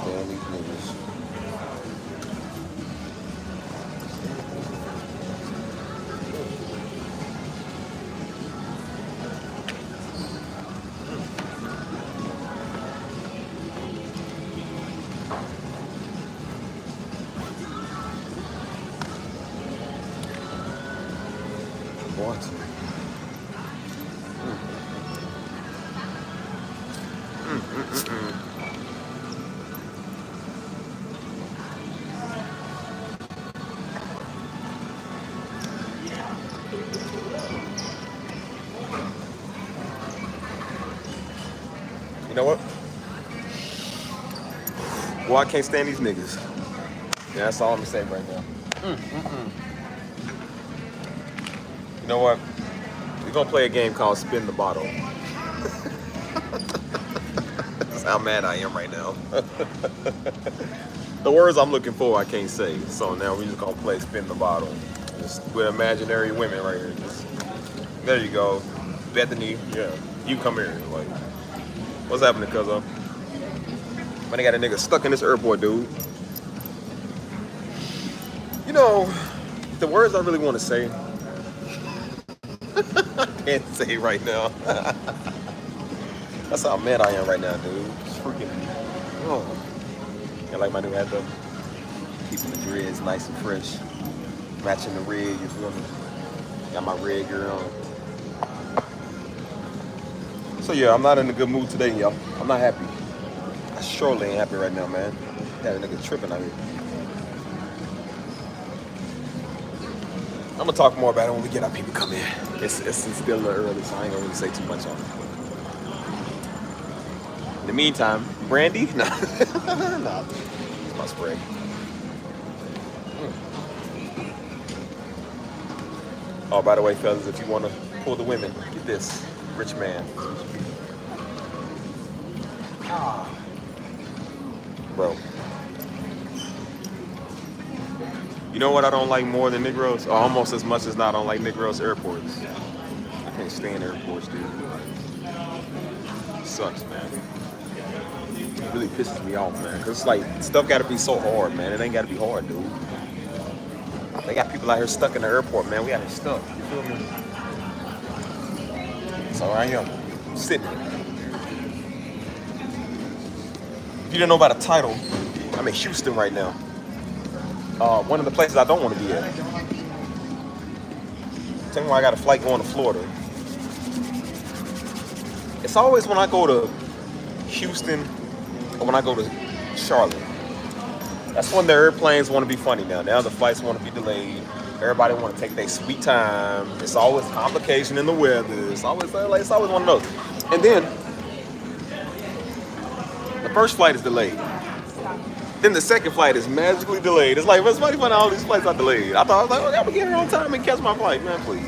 stand these niggas. What? You know what? Well, I can't stand these niggas. Yeah, that's all I'm gonna say right now. You know what? We're gonna play a game called Spin the Bottle. That's how mad I am right now. The words I'm looking for, I can't say. So now we just gonna play Spin the Bottle. Just with imaginary women right here. Just, there you go. Bethany, yeah. You come here. Like, what's happening, cuzzo? Man, they got a nigga stuck in this airport, dude. You know, the words I really want to say, I can't say right now. That's how mad I am right now, dude. It's freaking. Oh. I like my new hat though. Keeping the dreads nice and fresh. Matching the red, you feel me? Got my red gear on. So yeah, I'm not in a good mood today, y'all. I'm not happy. I surely ain't happy right now, man. Got a nigga tripping out here. I'm gonna talk more about it when we get our people come in. It's still a little early, so I ain't gonna really say too much on it. In the meantime, brandy? Nah. Nah. It's my spray. Oh, by the way, fellas, if you wanna pull the women, get this. Rich man. Bro. You know what I don't like more than Negroes? Or almost as much as I don't like Negroes? Airports. I can't stand airports, dude. It sucks, man. It really pisses me off, man. Cause it's like, stuff gotta be so hard, man. It ain't gotta be hard, dude. They got people out here stuck in the airport, man. We out here stuck. You feel me? So I am sitting. If you didn't know about the title, I'm in Houston right now. One of the places I don't want to be at. Tell me why I got a flight going to Florida. It's always when I go to Houston or when I go to Charlotte. That's when the airplanes want to be funny now. Now the flights want to be delayed. Everybody want to take their sweet time. It's always complication in the weather. It's always one of those. And then the first flight is delayed. Then the second flight is magically delayed. It's like, what's funny when all these flights are delayed? I thought, I was like, okay, I'm gonna get here on time and catch my flight, man, please.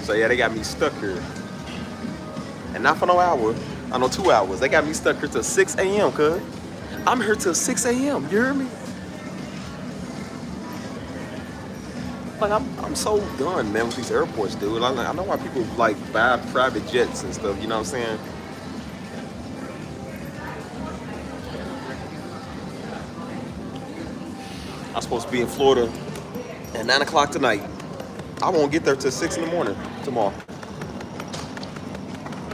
So yeah, they got me stuck here. And not for no hour, I know 2 hours. They got me stuck here till 6 a.m., cuz. I'm here till 6 a.m., you hear me? Like, I'm so done, man, with these airports, dude. I know why people, like, buy private jets and stuff, you know what I'm saying? I'm supposed to be in Florida at 9 o'clock tonight. I won't get there till 6 in the morning tomorrow.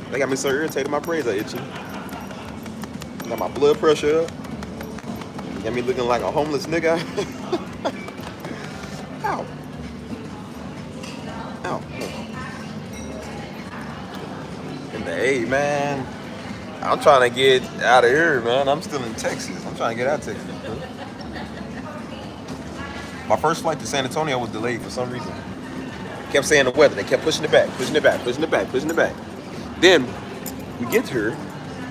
They got me so irritated, my braids are itchy. Got my blood pressure up. Got me looking like a homeless nigga. Ow. Ow. In the A, man. I'm trying to get out of here, man. I'm still in Texas. I'm trying to get out of Texas. My first flight to San Antonio was delayed for some reason. Kept saying the weather. They kept pushing it back, pushing it back, pushing it back, pushing it back. Then we get here.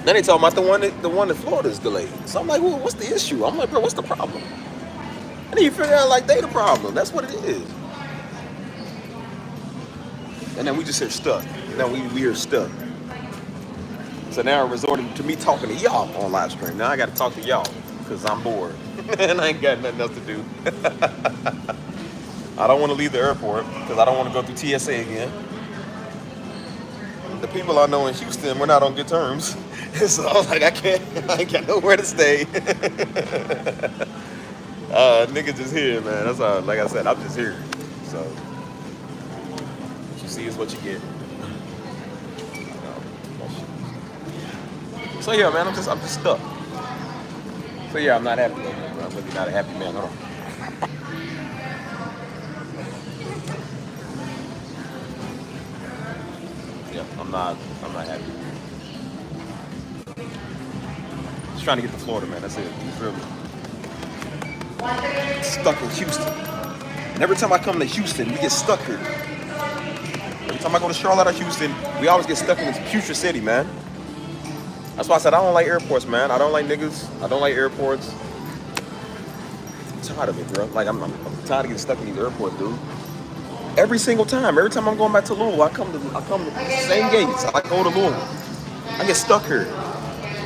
Then they talking about the one in Florida is delayed. So I'm like, well, what's the issue? I'm like, bro, what's the problem? And then you figure out like they the problem. That's what it is. And then we just here stuck. Now we are stuck. So now I'm resorting to me talking to y'all on live stream. Now I got to talk to y'all because I'm bored and I ain't got nothing else to do. I don't want to leave the airport because I don't want to go through TSA again. the people I know in Houston, we're not on good terms. So I was like, I ain't got nowhere to stay. Nigga just here, man. That's all. Like I said, I'm just here. So what you see is what you get. So yeah, man, I'm just stuck. So yeah, I'm not happy. I'm really not a happy man. Hold on. Yeah, I'm not happy. Just trying to get to Florida, man. That's it. It's really stuck in Houston. And every time I come to Houston, we get stuck here. Every time I go to Charlotte or Houston, we always get stuck in this putrid city, man. That's why I said I don't like airports, man. I don't like niggas. I don't like airports. I'm tired of it, bro. Like I'm tired of getting stuck in these airports, dude. Every single time. Every time I'm going back to Louisville, I come to the same gates. I go to Louisville. I get stuck here.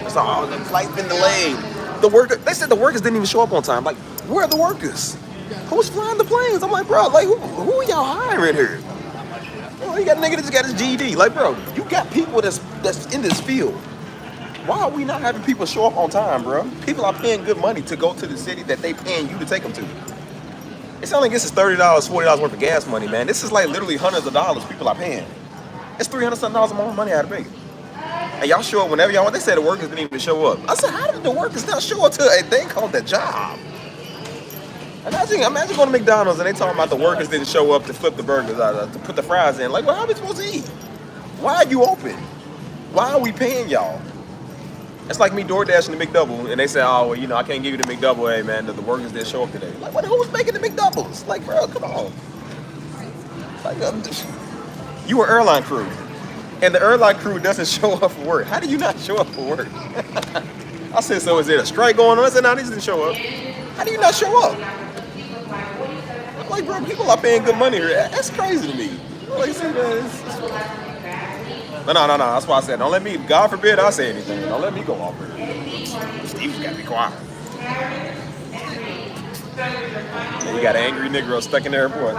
It's like, oh, the flight's been delayed. They said the workers didn't even show up on time. Like, where are the workers? Who's flying the planes? I'm like, bro, like, who are y'all hiring here? Oh, you got a nigga that just got his GED. Like, bro, you got people that's in this field. Why are we not having people show up on time, bro? People are paying good money to go to the city that they paying you to take them to. It's not like this is $30, $40 worth of gas money, man. This is like literally hundreds of dollars people are paying. It's $300-something more money I had to pay. And y'all show up whenever y'all want. They said the workers didn't even show up. I said, how did the workers not show up to a thing called the job? Imagine going to McDonald's and they talking about the workers didn't show up to flip the burgers, to put the fries in. Like, well, how are we supposed to eat? Why are you open? Why are we paying y'all? It's like me door dashing the McDouble, and they say, oh, well, you know, I can't give you the McDouble, hey, man, the workers didn't show up today. Like, what? Who was making the McDoubles? Like, bro, come on. Like, you were airline crew, and the airline crew doesn't show up for work. How do you not show up for work? I said, so is there a strike going on? I said, no, these didn't show up. How do you not show up? I'm like, bro, people are paying good money here. That's crazy to me. Like, see, man, No. That's why I said, don't let me, God forbid I say anything. Don't let me go off here. Steve's got to be quiet. And you got an angry Negro stuck in the airport.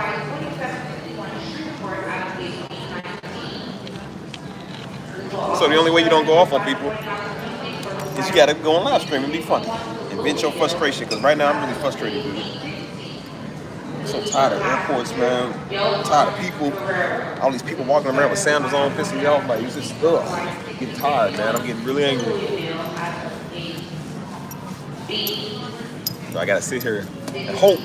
So the only way you don't go off on people is you got to go on live stream and be funny. And vent your frustration, because right now I'm really frustrated, dude. I'm so tired of airports, man. I'm tired of people. All these people walking around with sandals on, pissing me off. Like, it's just, I'm getting tired, man. I'm getting really angry. So I gotta sit here and hope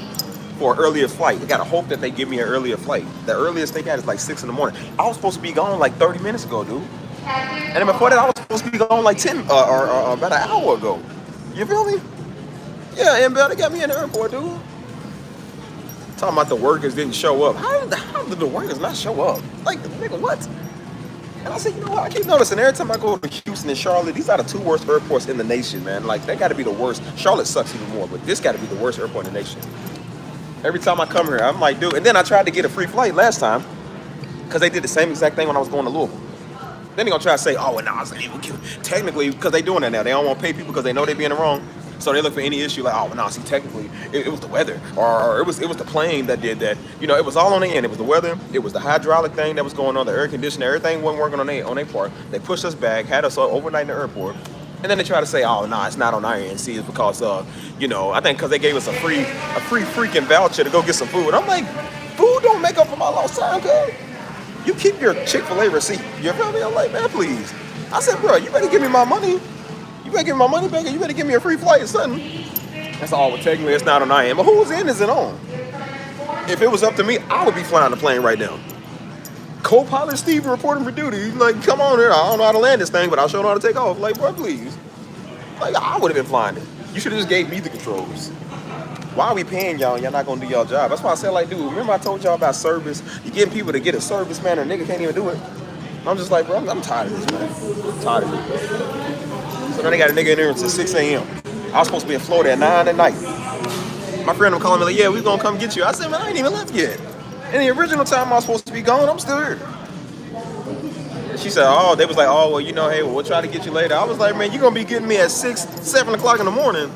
for an earlier flight. I gotta hope that they give me an earlier flight. The earliest they got is like 6 in the morning. I was supposed to be gone like 30 minutes ago, dude. And then before that, I was supposed to be gone like 10 or about an hour ago. You feel me? Yeah, and they got me in the airport, dude. Talking about the workers didn't show up. How did the workers not show up? Like, nigga, what? And I said, you know what? I keep noticing every time I go to Houston and Charlotte, these are the two worst airports in the nation, man. Like, they got to be the worst. Charlotte sucks even more, but this got to be the worst airport in the nation. Every time I come here, I'm like, dude. And then I tried to get a free flight last time because they did the same exact thing when I was going to Louisville. Then they're going to try to say, oh, well, no, technically, because they doing that now. They don't want to pay people because they know they're being wrong. So they look for any issue like, oh, well, no, see, technically, it was the weather. Or it was the plane that did that. You know, it was all on the end. It was the weather. It was the hydraulic thing that was going on, the air conditioner. Everything wasn't working on their part. They pushed us back, had us overnight in the airport. And then they try to say, oh, no, it's not on our end. See, it's because, you know, I think because they gave us a free freaking voucher to go get some food. I'm like, food don't make up for my lost time, cuz. You keep your Chick-fil-A receipt. You feel me? I'm like, man, please. I said, bro, you better give me my money. You better give me my money back, and you better give me a free flight or something. That's all. Well, technically, it's not on our end. But whose end is it on? If it was up to me, I would be flying the plane right now. Co-pilot Steve reporting for duty. He's like, come on here. I don't know how to land this thing, but I'll show you how to take off. Like, bro, please. Like, I would have been flying it. You should have just gave me the controls. Why are we paying y'all and y'all not gonna do y'all job? That's why I said, like, dude, remember I told y'all about service? You getting people to get a service, man, and a nigga can't even do it. I'm just like, bro, I'm tired of this, man. I'm tired of this, bro. So now they got a nigga in there until 6 a.m. I was supposed to be in Florida at 9 at night. My friend was calling me like, yeah, we gonna come get you. I said, man, I ain't even left yet. And the original time I was supposed to be gone, I'm still here. She said, oh, they was like, oh, well, you know, hey, well, we'll try to get you later. I was like, man, you're gonna be getting me at 6, 7 o'clock in the morning.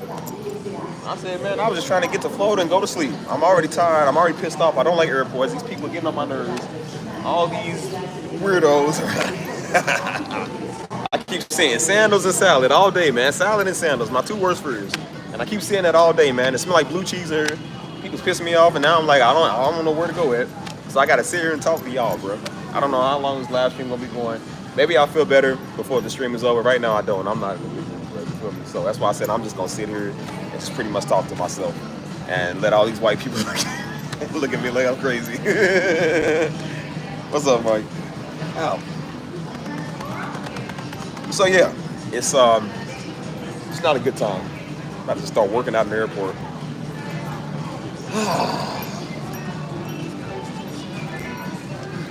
I said, man, I was just trying to get to Florida and go to sleep. I'm already tired. I'm already pissed off. I don't like airports. These people are getting on my nerves. All these weirdos. I keep saying sandals and salad all day, man. Salad and sandals, my two worst foods. And I keep saying that all day, man. It smells like blue cheese here. People's pissing me off, and now I'm like, I don't know where to go at. So I gotta sit here and talk to y'all, bro. I don't know how long this live stream gonna be going. Maybe I'll feel better before the stream is over. Right now, I don't. I'm not in the mood, bro. You feel me? So that's why I said I'm just gonna sit here and just pretty much talk to myself and let all these white people look at me like I'm crazy. What's up, Mike? Ow. So yeah, it's not a good time. I'm about to start working out in the airport.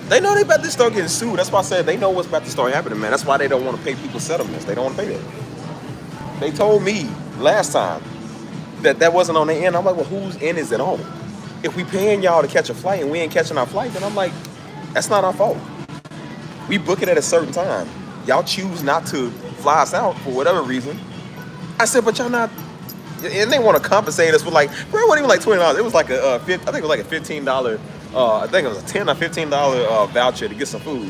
They know they about to start getting sued. That's why I said they know what's about to start happening, man. That's why they don't want to pay people settlements. They don't want to pay that. They told me last time that wasn't on the end. I'm like, well, whose end is it on? If we paying y'all to catch a flight and we ain't catching our flight, then I'm like, that's not our fault. We book it at a certain time. Y'all choose not to fly us out for whatever reason. I said, but y'all not. And they want to compensate us with like, bro, it wasn't even like $20. It was like I think it was like a $15. I think it was a $10 or $15 voucher to get some food.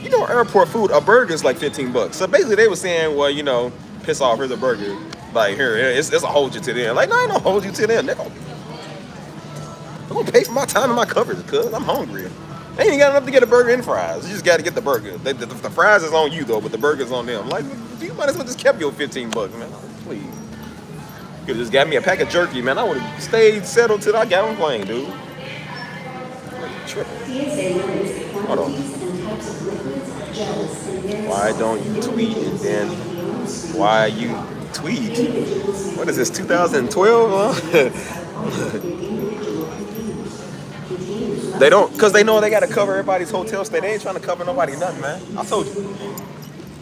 You know, airport food, a burger is like $15. So basically, they were saying, well, you know, piss off, here's a burger. Like here, it's a hold you to the end. Like, no, I don't hold you to the end, nigga. I'm gonna pay for my time and my coverage, cuz I'm hungry. They ain't got enough to get a burger and fries. You just got to get the burger. The fries is on you though, but the burger's on them. Like, you might as well just kept your $15, man. Please. You could just got me a pack of jerky, man. I would have stayed settled till I got on the plane, dude. Triple. Hold on. Why don't you tweet and then why you tweet? What is this, 2012? They don't, because they know they got to cover everybody's hotel stay. They ain't trying to cover nobody nothing, man. I told you.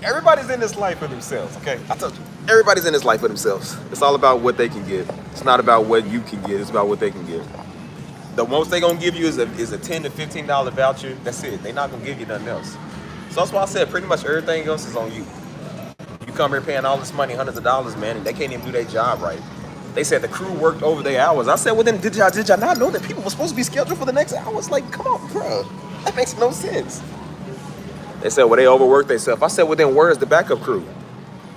Everybody's in this life for themselves, okay? I told you. Everybody's in this life for themselves. It's all about what they can get. It's not about what you can get. It's about what they can get. The most they gonna give you is a $10 to $15 voucher. That's it. They not gonna give you nothing else. So that's why I said pretty much everything else is on you. You come here paying all this money, hundreds of dollars, man, and they can't even do their job right. They said the crew worked over their hours. I said, well then did y'all not know that people were supposed to be scheduled for the next hours? Like, come on, bro. That makes no sense. They said, well, they overworked themselves. I said, well then where's the backup crew?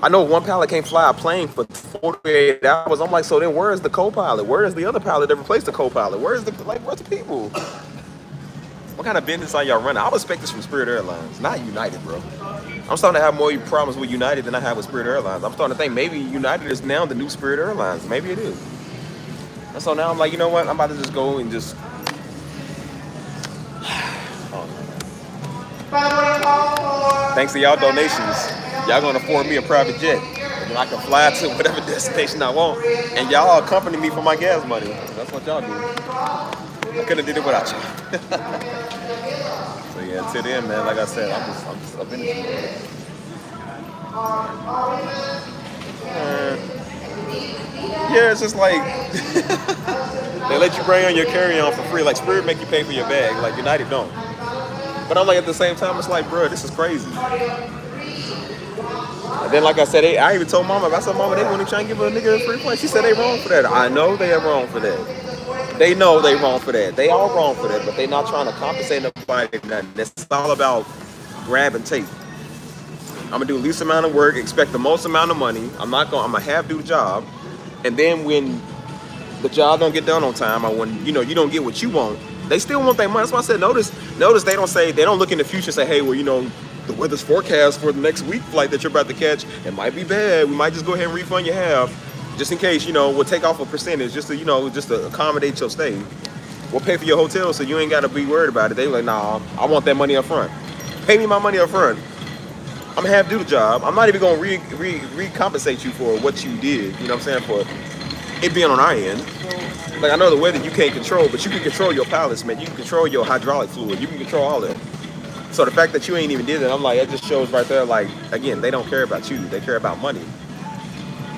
I know one pilot can't fly a plane for 48 hours. I'm like, so then where is the co-pilot? Where is the other pilot that replaced the co-pilot? Where's the people? What kind of business are y'all running? I would expect this from Spirit Airlines, not United, bro. I'm starting to have more problems with United than I have with Spirit Airlines. I'm starting to think maybe United is now the new Spirit Airlines. Maybe it is. And so now I'm like, you know what? I'm about to just go and just... Thanks to y'all donations, y'all gonna afford me a private jet. And then I can fly to whatever destination I want. And y'all accompany me for my gas money. That's what y'all do. I couldn't have did it without you. So yeah, until then, man, like I said, I'm just up in it. Yeah, it's just like they let you bring on your carry-on for free. Like Spirit make you pay for your bag. Like United don't. But I'm like, at the same time, it's like, bro, this is crazy. And then, like I said, I even told Mama, I said, Mama, they want to try and give a nigga a free flight. She said they wrong for that. I know they are wrong for that. They know they wrong for that. They all wrong for that, but they not trying to compensate nobody. It's all about grab and take. I'm gonna do the least amount of work, expect the most amount of money. I'm gonna half do the job, and then when the job don't get done on time, or when you don't get what you want, they still want their money. That's why I said notice they don't look in the future and say, hey, well, the weather's forecast for the next week flight that you're about to catch, it might be bad. We might just go ahead and refund your half. Just in case, we'll take off a percentage just to accommodate your stay. We'll pay for your hotel so you ain't got to be worried about it. They were like, nah, I want that money up front. Pay me my money up front. I'm going to have to do the job. I'm not even going to recompensate you for what you did, you know what I'm saying, for it being on our end. Like, I know the weather you can't control, but you can control your pilots, man. You can control your hydraulic fluid. You can control all that. So the fact that you ain't even did it, I'm like, it just shows right there, like, again, they don't care about you. They care about money.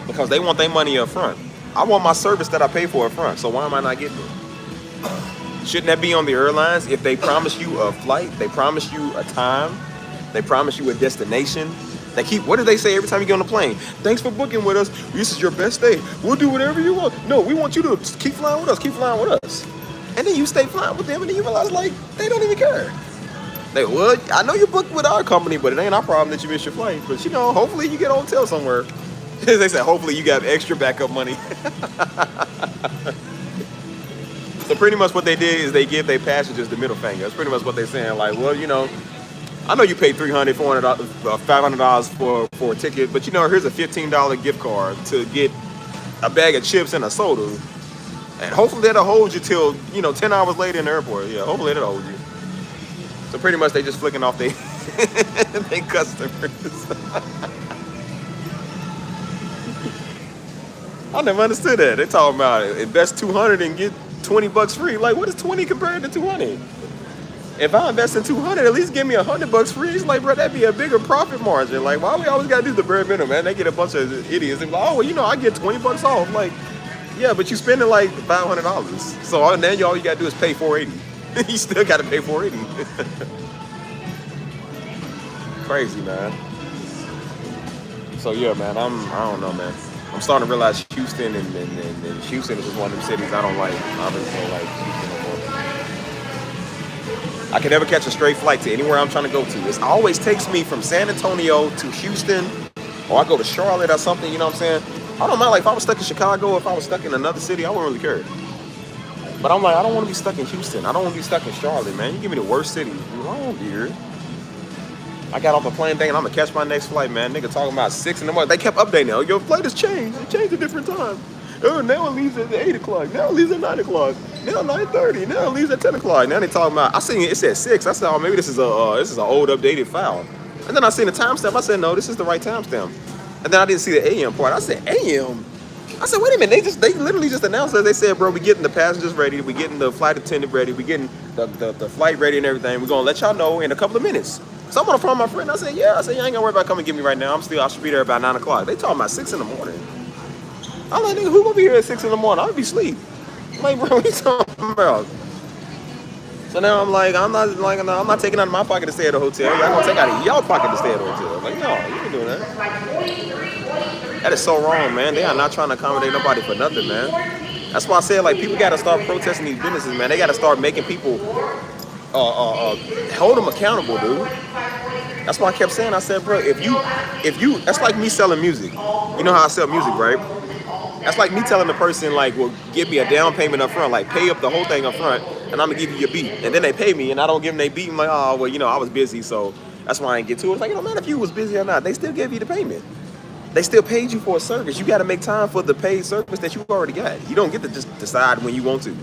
Because they want their money up front. I want my service that I pay for up front, so why am I not getting it? Shouldn't that be on the airlines? If they promise you a flight, they promise you a time, they promise you a destination, what do they say every time you get on the plane? Thanks for booking with us. This is your best day. We'll do whatever you want. No, we want you to keep flying with us, keep flying with us. And then you stay flying with them, and then you realize, like, they don't even care. well, I know you booked with our company, but it ain't our problem that you missed your flight. But you know, hopefully you get a hotel somewhere. They said, hopefully you got extra backup money. So pretty much what they did is they give their passengers the middle finger. That's pretty much what they're saying. Like, well, you know, I know you paid $300, $400, $500 for a ticket, but you know, here's a $15 gift card to get a bag of chips and a soda, and hopefully that'll hold you till, you know, 10 hours later in the airport. Yeah, hopefully that'll hold you. So pretty much they just flicking off they customers. I never understood that. They talking about it. Invest 200 and get 20 bucks free. Like, what is 20 compared to 200? If I invest in 200, at least give me 100 bucks free. It's like, bro, that'd be a bigger profit margin. Like, why we always gotta do the bare minimum, man? They get a bunch of idiots. They're like, oh, well, you know, I get 20 bucks off. Like, yeah, but you spending like $500. So then all you gotta do is pay $480. You still gotta pay $480. Crazy, man. So yeah, man, I don't know, man. I'm starting to realize Houston and Houston is just one of them cities I don't like. I really don't like Houston no more. I can never catch a straight flight to anywhere I'm trying to go to. It always takes me from San Antonio to Houston, or I go to Charlotte or something, you know what I'm saying? I don't mind, like, if I was stuck in Chicago, if I was stuck in another city, I wouldn't really care. But I'm like, I don't want to be stuck in Houston. I don't want to be stuck in Charlotte, man. You give me the worst city. I don't want to be here. I got off the plane thinking I'm going to catch my next flight, man. Nigga talking about 6 in the morning. They kept updating it. Your flight has changed. It changed a different time. Oh, now it leaves at 8 o'clock. Now it leaves at 9 o'clock. Now 9:30. Now it leaves at 10 o'clock. Now they talking about, I seen it said 6. I said, oh, maybe this is an old updated file. And then I seen the timestamp. I said, no, this is the right timestamp. And then I didn't see the AM part. I said, AM? I said, wait a minute. They literally just announced that. They said, bro, we getting the passengers ready. We getting the flight attendant ready. We getting the flight ready and everything. We're going to let y'all know in a couple of minutes. So I'm on the phone with my friend. I said, yeah. I said, you ain't going to worry about coming get me right now. I should be there about 9 o'clock. They talking about 6 in the morning. I'm like, nigga, who gonna be here at 6 in the morning? I'll be asleep. I'm like, bro, what you talking about? So now I'm like, I'm not taking out of my pocket to stay at a hotel. Y'all gonna take out of y'all pocket to stay at a hotel. I'm like, no, you ain't doing that. That is so wrong, man. They are not trying to accommodate nobody for nothing, man. That's why I said, like, people gotta start protesting these businesses, man. They gotta start making people hold them accountable, dude. That's why I kept saying, I said, bro, if you, that's like me selling music. You know how I sell music, right? That's like me telling the person, like, well, give me a down payment up front, like pay up the whole thing up front, and I'm gonna give you your beat. And then they pay me, and I don't give them their beat. I'm like, oh, well, you know, I was busy, so that's why I didn't get to it. It's like, it don't matter if you was busy or not. They still gave you the payment. They still paid you for a service. You got to make time for the paid service that you already got. You don't get to just decide when you want to.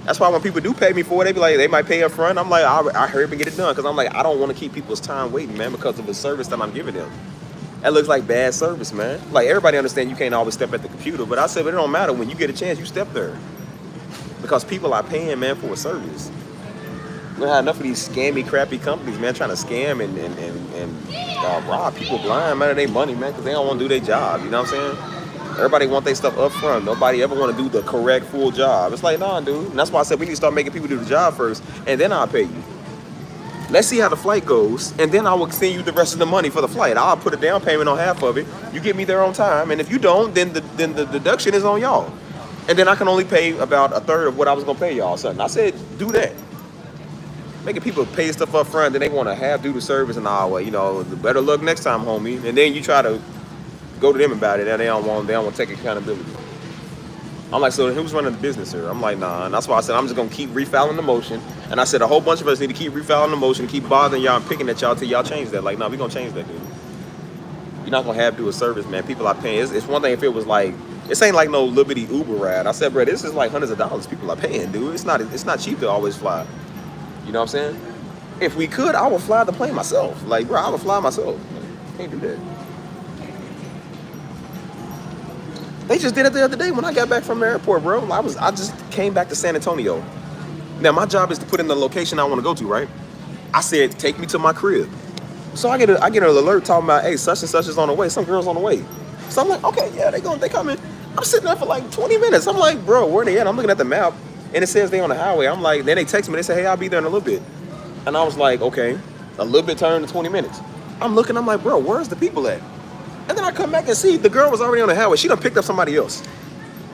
That's why when people do pay me for it, they be like, they might pay up front. I'm like, I hurry up and get it done, because I'm like, I don't want to keep people's time waiting, man, because of the service that I'm giving them. That looks like bad service, man. Like, everybody understand you can't always step at the computer, but I said, but it don't matter. When you get a chance, you step there. Because people are paying, man, for a service. We have enough of these scammy, crappy companies, man, trying to scam and rob people blind, man, of their money, man, because they don't want to do their job. You know what I'm saying? Everybody want their stuff up front. Nobody ever want to do the correct, full job. It's like, nah, dude. And that's why I said we need to start making people do the job first, and then I'll pay you. Let's see how the flight goes, and then I will send you the rest of the money for the flight. I'll put a down payment on half of it. You get me there on time, and if you don't, then the deduction is on y'all. And then I can only pay about a third of what I was gonna pay y'all. Something. I said, do that. Making people pay stuff up front, then they want to have do the service and all. Well, you know, better luck next time, homie. And then you try to go to them about it, and they don't want to take accountability. I'm like, so who's running the business here? I'm like, nah. And that's why I said I'm just gonna keep refiling the motion. And I said a whole bunch of us need to keep refiling the motion, keep bothering y'all and picking at y'all till y'all change that. Like, nah, we gonna change that, dude. You're not gonna have to do a service, man. People are paying. It's one thing if it was like, this ain't like no Liberty Uber ride. I said, bro, this is like hundreds of dollars people are paying, dude. It's not cheap to always fly. You know what I'm saying? If we could, I would fly the plane myself. Like, bro, I would fly myself. Can't do that. They just did it the other day when I got back from the airport, bro. I just came back to San Antonio. Now, my job is to put in the location I want to go to, right? I said, take me to my crib. So I get an alert talking about, hey, such and such is on the way. Some girl's on the way. So I'm like, okay, yeah, they coming. I'm sitting there for like 20 minutes. I'm like, bro, where they at? I'm looking at the map, and it says they on the highway. I'm like, then they text me. They say, hey, I'll be there in a little bit. And I was like, okay, a little bit turned to 20 minutes. I'm looking, I'm like, bro, where's the people at? And then I come back and see the girl was already on the highway. She done picked up somebody else.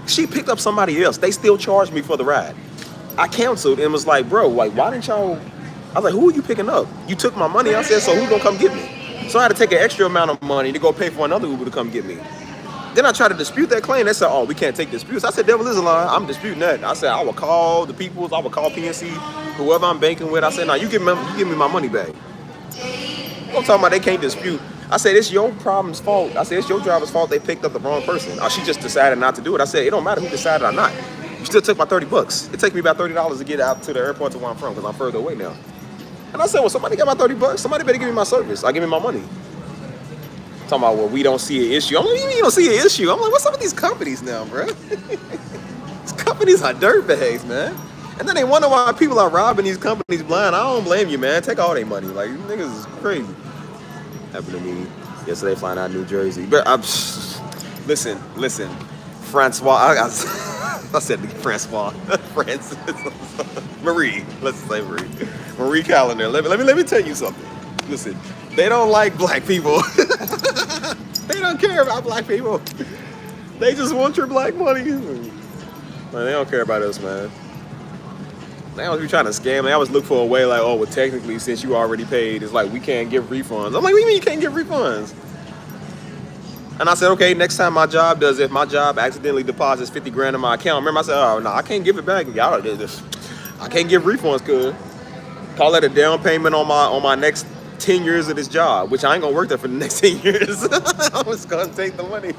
They still charged me for the ride. I canceled and was like, bro, like, why didn't y'all? I was like, who are you picking up? You took my money. I said, so who's gonna come get me? So I had to take an extra amount of money to go pay for another Uber to come get me. Then I tried to dispute that claim. They said, oh, we can't take disputes. I said, devil is a lie. I'm disputing that. I said, I will call the peoples. I will call PNC, whoever I'm banking with. I said, no, you give me my money back. I'm talking about they can't dispute. I said, it's your problem's fault. I said, it's your driver's fault they picked up the wrong person. She just decided not to do it. I said, it don't matter who decided or not. You still took my $30. It takes me about $30 to get out to the airport to where I'm from because I'm further away now. And I said, well, somebody got my $30. Somebody better give me my service. Give me my money. Talking about, well, we don't see an issue. I'm like, you don't see an issue? I'm like, what's up with these companies now, bro? These companies are dirtbags, man. And then they wonder why people are robbing these companies blind. I don't blame you, man. Take all their money. Like, these niggas is crazy. Happened to me yesterday flying out of New Jersey. But listen, Francois. I said Francois. Francis. Marie. Let's say Marie. Marie Callender. Let me tell you something. Listen, they don't like black people. They don't care about black people. They just want your black money. Man, they don't care about us, man. They always be trying to scam. They always look for a way like, oh, well, technically, since you already paid, it's like we can't give refunds. I'm like, what do you mean you can't give refunds? And I said, okay, next time my job does, if my job accidentally deposits 50 grand in my account, remember I said, oh, no, I can't give it back. Y'all do this. I can't give refunds, cuz. Call that a down payment on my next 10 years of this job, which I ain't gonna work there for the next 10 years. I'm just gonna take the money.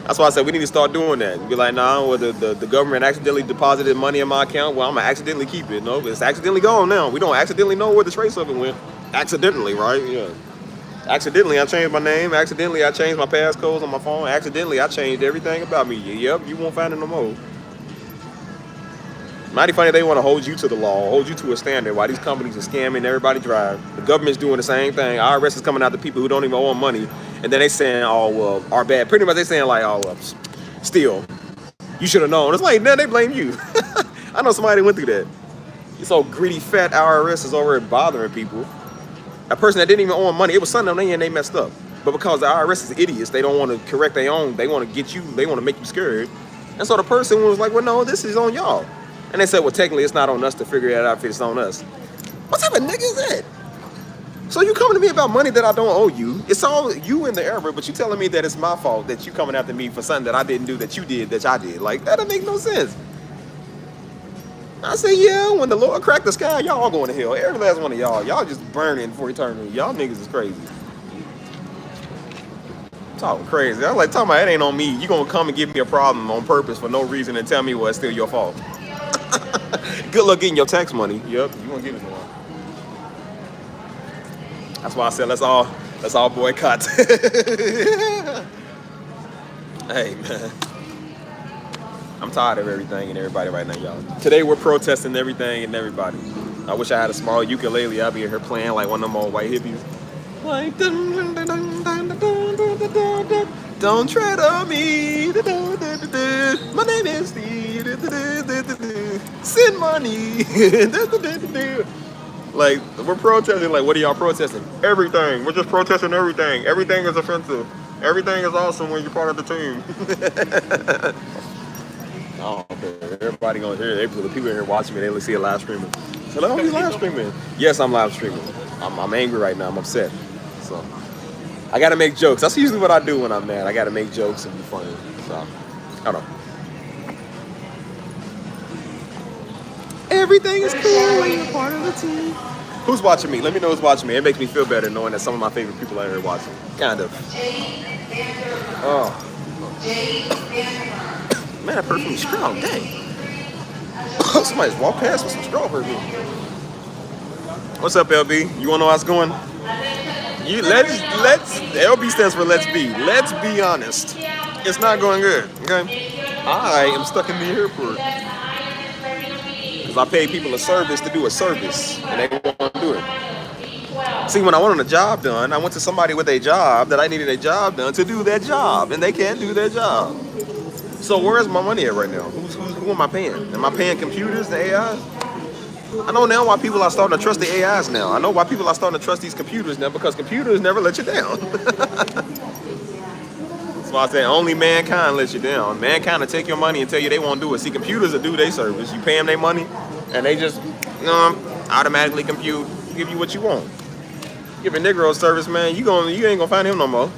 That's why I said we need to start doing that. Be like, nah, well, the government accidentally deposited money in my account. Well, I'm gonna accidentally keep it. No, it's accidentally gone now. We don't accidentally know where the trace of it went. Accidentally, right? Yeah. Accidentally, I changed my name. Accidentally, I changed my passcodes on my phone. Accidentally, I changed everything about me. Yep, you won't find it no more. Mighty funny they want to hold you to the law, hold you to a standard while these companies are scamming everybody drive. The government's doing the same thing. IRS is coming after people who don't even owe them money. And then they saying, oh, well, our bad. Pretty much they saying like, oh, well, still, you should have known. It's like, no, they blame you. I know somebody went through that. This old greedy, fat IRS is over here bothering people. A person that didn't even owe them money, it was something on their end they messed up. But because the IRS is idiots, they don't want to correct their own. They want to get you, they want to make you scared. And so the person was like, well, no, this is on y'all. And they said, well, technically, it's not on us to figure that out if it's on us. What type of nigga is that? So you coming to me about money that I don't owe you. It's all you in the error, but you telling me that it's my fault that you coming after me for something that I didn't do that you did that I did. Like, that don't make no sense. I said, yeah, when the Lord cracked the sky, y'all all going to hell. Every last one of y'all. Y'all just burning for eternity. Y'all niggas is crazy. Talking crazy. I was like, talking about it ain't on me. You gonna come and give me a problem on purpose for no reason and tell me, well, it's still your fault. Good luck getting your tax money. Yep, you won't give it to one. That's why I said let's all boycott. Hey man, I'm tired of everything and everybody right now, y'all. Today we're protesting everything and everybody. I wish I had a small ukulele. I'd be in here playing like one of them old white hippies. Like don't tread on me. My name is Steve. Send money. Like, we're protesting. Like, what are y'all protesting? Everything. We're just protesting everything. Everything is offensive. Everything is awesome when you're part of the team. Oh, okay. Everybody gonna hear it. The people in here watching me, they see a live streaming. So, like, oh, he's live streaming. Yes, I'm live streaming. I'm angry right now. I'm upset. So, I gotta make jokes. That's usually what I do when I'm mad. I gotta make jokes and be funny. So, I don't know. Everything is cool when you're part of the team. Who's watching me? Let me know who's watching me. It makes me feel better knowing that some of my favorite people are here watching. Kind of. Oh. Man, that perfume is strong. Dang. Somebody's walked past with some straw perfume. What's up, LB? You wanna know how it's going? Let's LB stands for let's be. Let's be honest. It's not going good. Okay? I am stuck in the airport. I paid people a service to do a service, and they won't do it. See, when I wanted a job done, I went to somebody with a job that I needed a job done to do that job, and they can't do their job. So where's my money at right now? Who am I paying? Am I paying computers, the AIs? I know now why people are starting to trust the AIs now. I know why people are starting to trust these computers now, because computers never let you down. That's why I say only mankind lets you down. Mankind will take your money and tell you they won't do it. See, computers will do their service. You pay them their money, and they just, I automatically compute, give you what you want. Give a Negro service, man, you ain't gonna find him no more.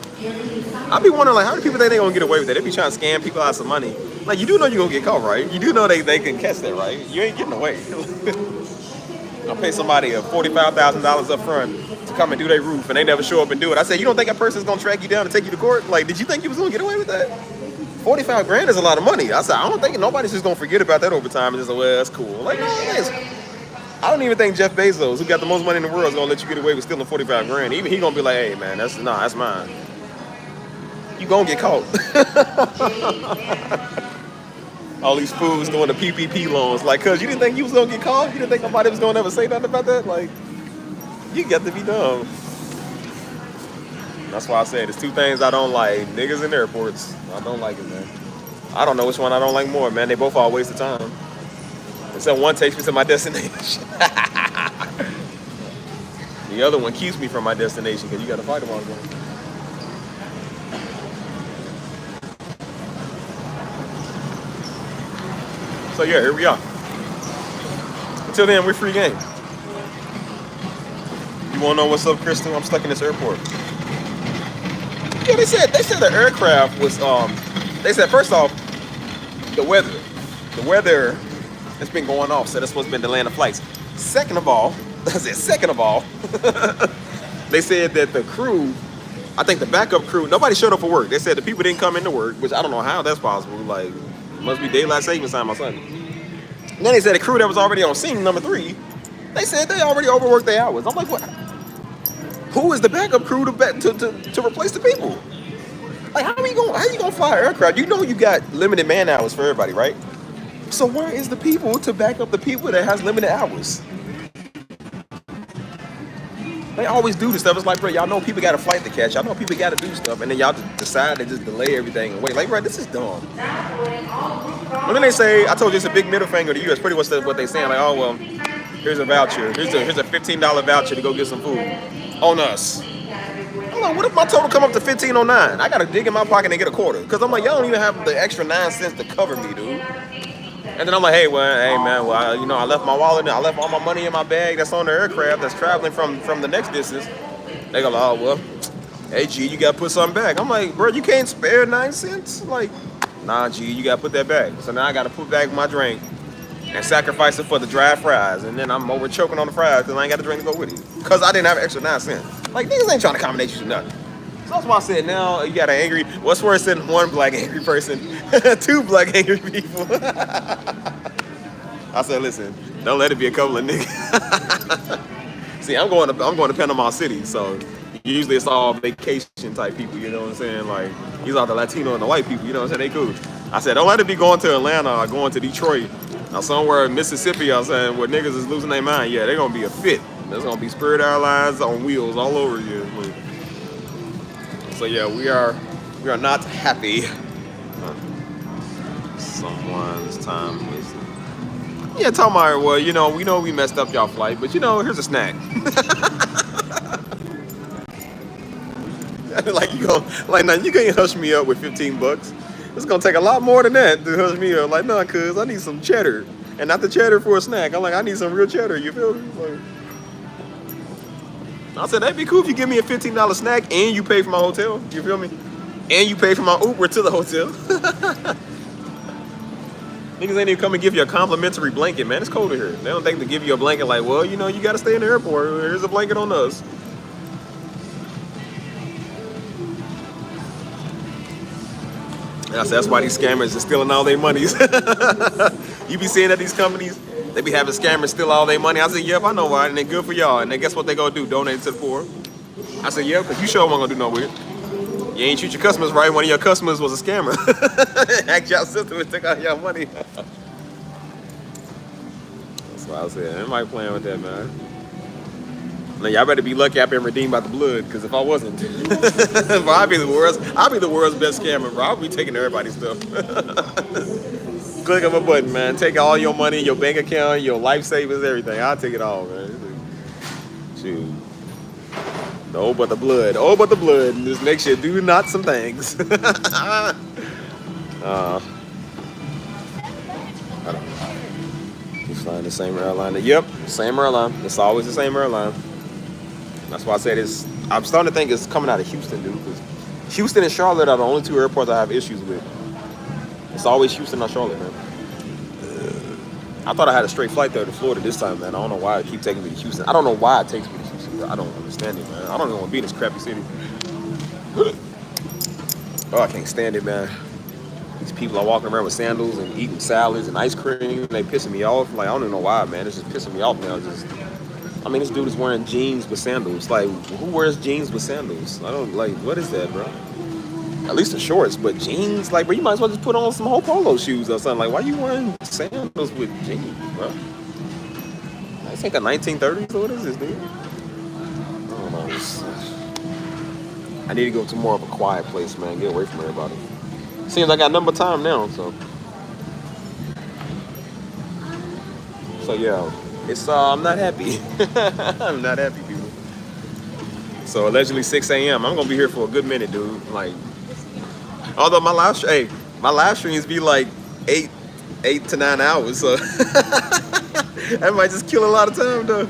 I be wondering, like, how do people think they gonna get away with that? They be trying to scam people out some money. Like, you do know you gonna get caught, right? You do know they can catch that, right? You ain't getting away. I'll pay somebody a $45,000 up front to come and do their roof, and they never show up and do it. I said, you don't think that person's gonna track you down and take you to court? Like, did you think you was gonna get away with that? 45 grand is a lot of money. I said, I don't think nobody's just gonna forget about that over time and just say, well, that's cool. Like, no, it is. I don't even think Jeff Bezos, who got the most money in the world, is gonna let you get away with stealing 45 grand. Even he gonna be like, hey man, that's mine. You gonna get caught. All these fools doing the PPP loans. Like, cuz you didn't think you was gonna get caught? You didn't think nobody was gonna ever say nothing about that? Like, you got to be dumb. That's why I said there's two things I don't like. Niggas in airports. I don't like it, man. I don't know which one I don't like more, man. They both are a waste of time. Except one takes me to my destination. The other one keeps me from my destination because you got to fight them all again. So yeah, here we are. Until then, we're free game. You wanna know what's up, Crystal? I'm stuck in this airport. Yeah, they said the aircraft was they said first off, the weather has been going off, so that's what's been delaying the flights. Second of all, they said that the crew, I think the backup crew, nobody showed up for work. They said the people didn't come into work, which I don't know how that's possible. Like, it must be daylight savings time or something. And then they said the crew that was already on scene, number 3, they said they already overworked their hours. I'm like, what? Who is the backup crew to replace the people? Like, how you gonna fly an aircraft? You know you got limited man hours for everybody, right? So where is the people to back up the people that has limited hours? They always do this stuff. It's like, bro, y'all know people got a flight to catch. Y'all know people got to do stuff, and then y'all just decide to just delay everything and wait. Like, bro, this is dumb. And then they say, I told you it's a big middle finger to you. It's pretty much what they saying. Like, oh well, here's a voucher. Here's a $15 voucher to go get some food on us. I'm like, what if my total come up to $15.09? I gotta dig in my pocket and get a quarter, because I'm like, y'all don't even have the extra 9 cents to cover me, dude. And then I'm like, hey man, I left my wallet, I left all my money in my bag that's on the aircraft that's traveling from the next distance. They go, oh well, hey G, you gotta put something back. I'm like, bro, you can't spare 9 cents? Like, nah G, you gotta put that back. So now I gotta put back my drink and sacrifice it for the dry fries, and then I'm over choking on the fries because I ain't got the drink to go with it, because I didn't have an extra 9 cents. Like, niggas ain't trying to accommodate you to nothing. So that's why I said, now you got an angry, what's worse than one black angry person? 2 black angry people. I said, listen, don't let it be a couple of niggas. See, I'm going to Panama City, so usually it's all vacation type people, you know what I'm saying? Like, these are the Latino and the white people, you know what I'm saying? They cool. I said, don't let it be going to Atlanta or going to Detroit or somewhere in Mississippi, I'm saying, where niggas is losing their mind. Yeah, they're going to be a fit. There's going to be Spirit Airlines on wheels all over you. So yeah, we are not happy. Someone's time was. Yeah, talking about, well, we know we messed up y'all flight, but here's a snack. Now you can't hush me up with $15. It's gonna take a lot more than that to hush me up. Like, nah, cuz I need some cheddar, and not the cheddar for a snack. I'm like, I need some real cheddar. You feel me? Like, I said, that'd be cool if you give me a $15 snack and you pay for my hotel. You feel me? And you pay for my Uber to the hotel. Niggas ain't even come and give you a complimentary blanket, man. It's colder here. They don't think to give you a blanket like, well, you got to stay in the airport. Here's a blanket on us. And I said, that's why these scammers are stealing all their monies. You be seeing that these companies, they be having scammers steal all their money. I said, yep, I know why, and they good for y'all. And then guess what they gonna do? Donate it to the poor. I said, yep, because you sure won't gonna do no weird. You ain't treat your customers right. One of your customers was a scammer. Act y'all sister and took out y'all money. That's why I said, I might playing with that, man. Now y'all better be lucky I've been redeemed by the blood, because if I wasn't, bro, I'd be the world's best scammer, bro. I'll be taking everybody's stuff. Click on my button, man. Take all your money, your bank account, your life savings, everything. I'll take it all, man. Shoot. Oh, but the blood. Oh, but the blood. Just make sure do not some things. I don't know. He's flying the same airline. Yep, same airline. It's always the same airline. That's why I said it's. I'm starting to think it's coming out of Houston, dude. Because Houston and Charlotte are the only two airports I have issues with. It's always Houston or Charlotte, man. I thought I had a straight flight there to Florida this time, man. I don't know why it keeps taking me to Houston. I don't know why it takes me to Houston, bro. I don't understand it, man. I don't even want to be in this crappy city. Oh, I can't stand it, man. These people are walking around with sandals and eating salads and ice cream. They pissing me off. Like, I don't even know why, man. It's just pissing me off now. I mean, this dude is wearing jeans with sandals. Like, who wears jeans with sandals? I don't, like, what is that, bro? At least the shorts, but jeans? Like, bro, you might as well just put on some whole polo shoes or something. Like, why you wearing sandals with jeans, bro? This ain't the 1930s, so what is this, dude? I don't know. I need to go to more of a quiet place, man. Get away from everybody. Seems like I got number time now, so. So, yeah. It's, I'm not happy. I'm not happy, people. So, allegedly 6 a.m. I'm going to be here for a good minute, dude. Like, although my live streams be like 8 to 9 hours, so that might just kill a lot of time, though.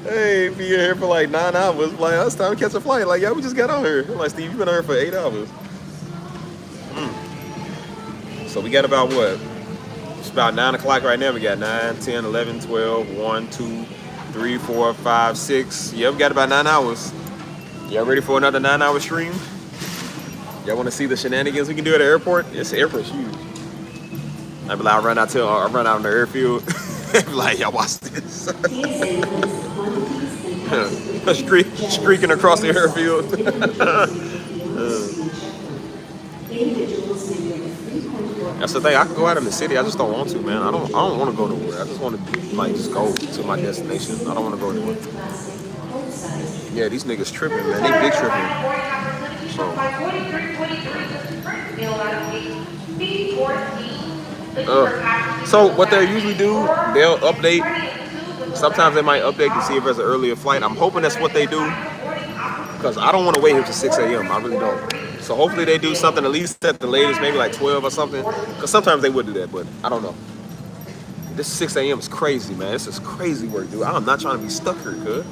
Hey, be here for like 9 hours. Like, it's time to catch a flight. Like, yeah, we just got on here. I'm like, Steve, you've been on here for 8 hours. So we got about what? It's about 9 o'clock right now. We got 9, 10, 11, 12, 1, 2, 3, 4, 5, 6. Yeah, we got about 9 hours. Y'all ready for another 9-hour stream? Y'all want to see the shenanigans we can do at the airport? Yes, the airport's huge. I be like, I run out on the airfield. Like, y'all watch this. Streaking across the airfield. That's the thing. I can go out in the city. I just don't want to, man. I don't want to go nowhere. I just want to like just go to my destination. I don't want to go anywhere. Yeah, these niggas tripping, man. They big tripping. So what they usually do, they'll update. Sometimes they might update to see if there's an earlier flight. I'm hoping that's what they do, because I don't want to wait here till 6 a.m. I really don't. So hopefully they do something at least at the latest, maybe like 12 or something. Because sometimes they would do that, but I don't know. This 6 a.m. is crazy, man. This is crazy work, dude. I'm not trying to be stuck here, cuz.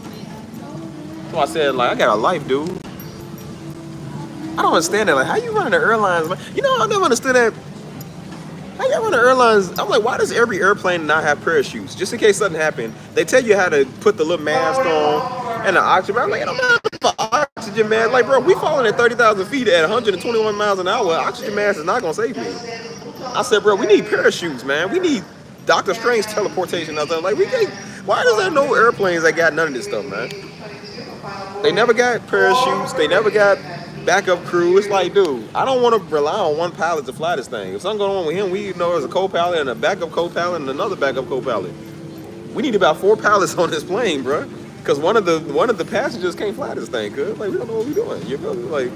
So I said, like, I got a life, dude. I don't understand that. Like, how you running the airlines, man? You know, I never understood that. How you run the airlines? I'm like, why does every airplane not have parachutes? Just in case something happened. They tell you how to put the little mask on and the oxygen. I'm like, I don't know the oxygen mask. Like, bro, we falling at 30,000 feet at 121 miles an hour. Oxygen mask is not going to save me. I said, bro, we need parachutes, man. We need Doctor Strange teleportation. I was like, we can't. Why does there no airplanes that got none of this stuff, man? They never got parachutes. They never got backup crew. It's like, dude, I don't want to rely on one pilot to fly this thing. If something going on with him, we know there's a co-pilot and a backup co-pilot and another backup co-pilot. We need about 4 pilots on this plane, bro. Because one of the passengers can't fly this thing, cuz. Like, we don't know what we're doing. You know, like.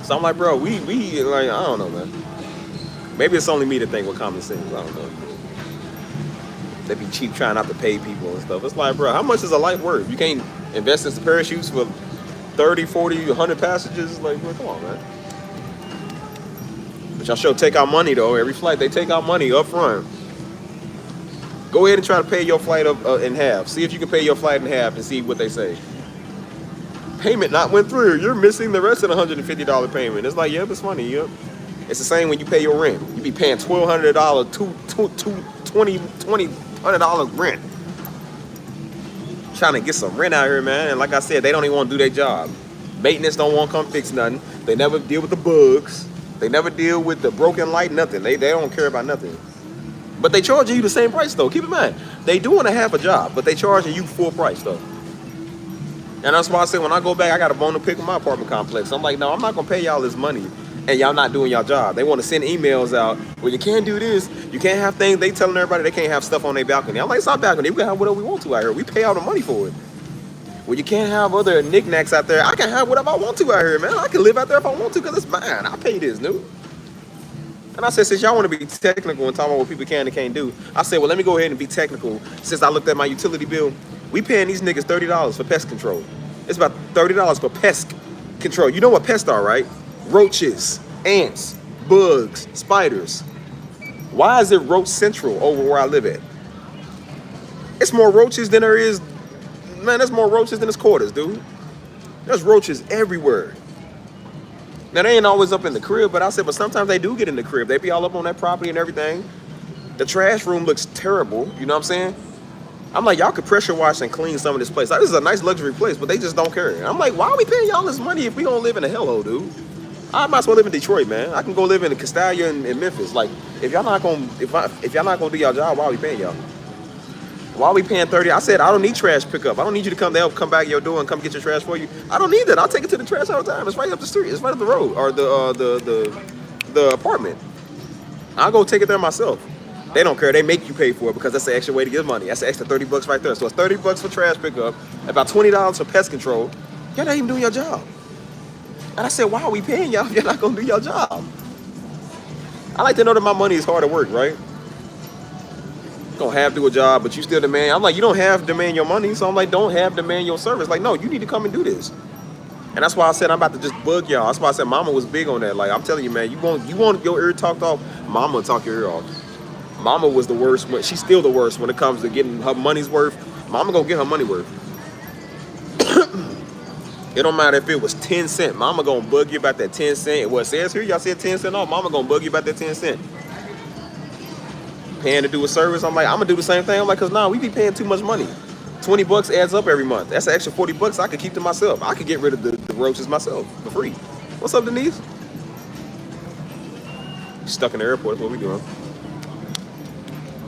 So I'm like, bro, we like, I don't know, man. Maybe it's only me to think with common sense. I don't know. They be cheap trying not to pay people and stuff. It's like, bro, how much is a life worth? You can't invest in some parachutes for 30, 40, 100 passengers? Like, bro, come on, man. But y'all sure take out money, though. Every flight, they take out money up front. Go ahead and try to pay your flight up in half. See if you can pay your flight in half and see what they say. Payment not went through. You're missing the rest of the $150 payment. It's like, yep, it's funny. Yep. It's the same when you pay your rent. You be paying $1,200, $2,200 rent. Trying to get some rent out here, man. And like I said, they don't even want to do their job. Maintenance don't want to come fix nothing. They never deal with the bugs. They never deal with the broken light, nothing. They don't care about nothing. But they charging you the same price, though. Keep in mind, they do want to have a job, but they charging you full price, though. And that's why I say when I go back, I got a bone to pick with my apartment complex. I'm like, no, I'm not going to pay y'all this money, and y'all not doing y'all job. They want to send emails out, well, you can't do this. You can't have things. They telling everybody they can't have stuff on their balcony. I'm like, it's our balcony. We can have whatever we want to out here. We pay all the money for it. Well, you can't have other knickknacks out there. I can have whatever I want to out here, man. I can live out there if I want to because it's mine. I pay this, dude. And I said, since y'all want to be technical and talk about what people can and can't do, I said, well, let me go ahead and be technical. Since I looked at my utility bill, we paying these niggas $30 for pest control. It's about $30 for pest control. You know what pests are, right? Roaches, ants, bugs, spiders. Why is it roach central over where I live at? It's more roaches than there is, man, there's more roaches than there's quarters, dude. There's roaches everywhere. Now, they ain't always up in the crib, but I said, but sometimes they do get in the crib. They be all up on that property and everything. The trash room looks terrible, you know what I'm saying? I'm like, y'all could pressure wash and clean some of this place. Like, this is a nice luxury place, but they just don't care. I'm like, why are we paying y'all this money if we don't live in a hellhole, dude? I might as well live in Detroit, man. I can go live in Castalia and Memphis. Like, if y'all not gonna do y'all job, why are we paying y'all? Why are we paying 30? I said, I don't need trash pickup. I don't need you to come to help come back to your door and come get your trash for you. I don't need that. I'll take it to the trash all the time. It's right up the street. It's right up the road or the apartment. I'll go take it there myself. They don't care. They make you pay for it because that's the extra way to get money. That's the extra $30 right there. So it's $30 for trash pickup, about $20 for pest control. Y'all not even doing your job. And I said, why are we paying y'all if you're not gonna do your job? I like to know that my money is hard at work, right? You don't have to do a job, but you still demand. I'm like, you don't have to demand your money, so I'm like, don't have to demand your service. Like, no, you need to come and do this. And that's why I said I'm about to just bug y'all. That's why I said Mama was big on that. Like, I'm telling you, man, you want your ear talked off, Mama will talk your ear off. Mama was the worst. She's still the worst when it comes to getting her money's worth. Mama gonna get her money worth. It don't matter if it was 10 cents. Mama gonna bug you about that 10 cent. What it says here, y'all said 10 cent off. Mama gonna bug you about that 10 cent. Paying to do a service, I'm like, I'm gonna do the same thing. I'm like, cause nah, we be paying too much money. $20 adds up every month. That's an extra $40 I could keep to myself. I could get rid of the roaches myself for free. What's up, Denise? Stuck in the airport, that's what we doing.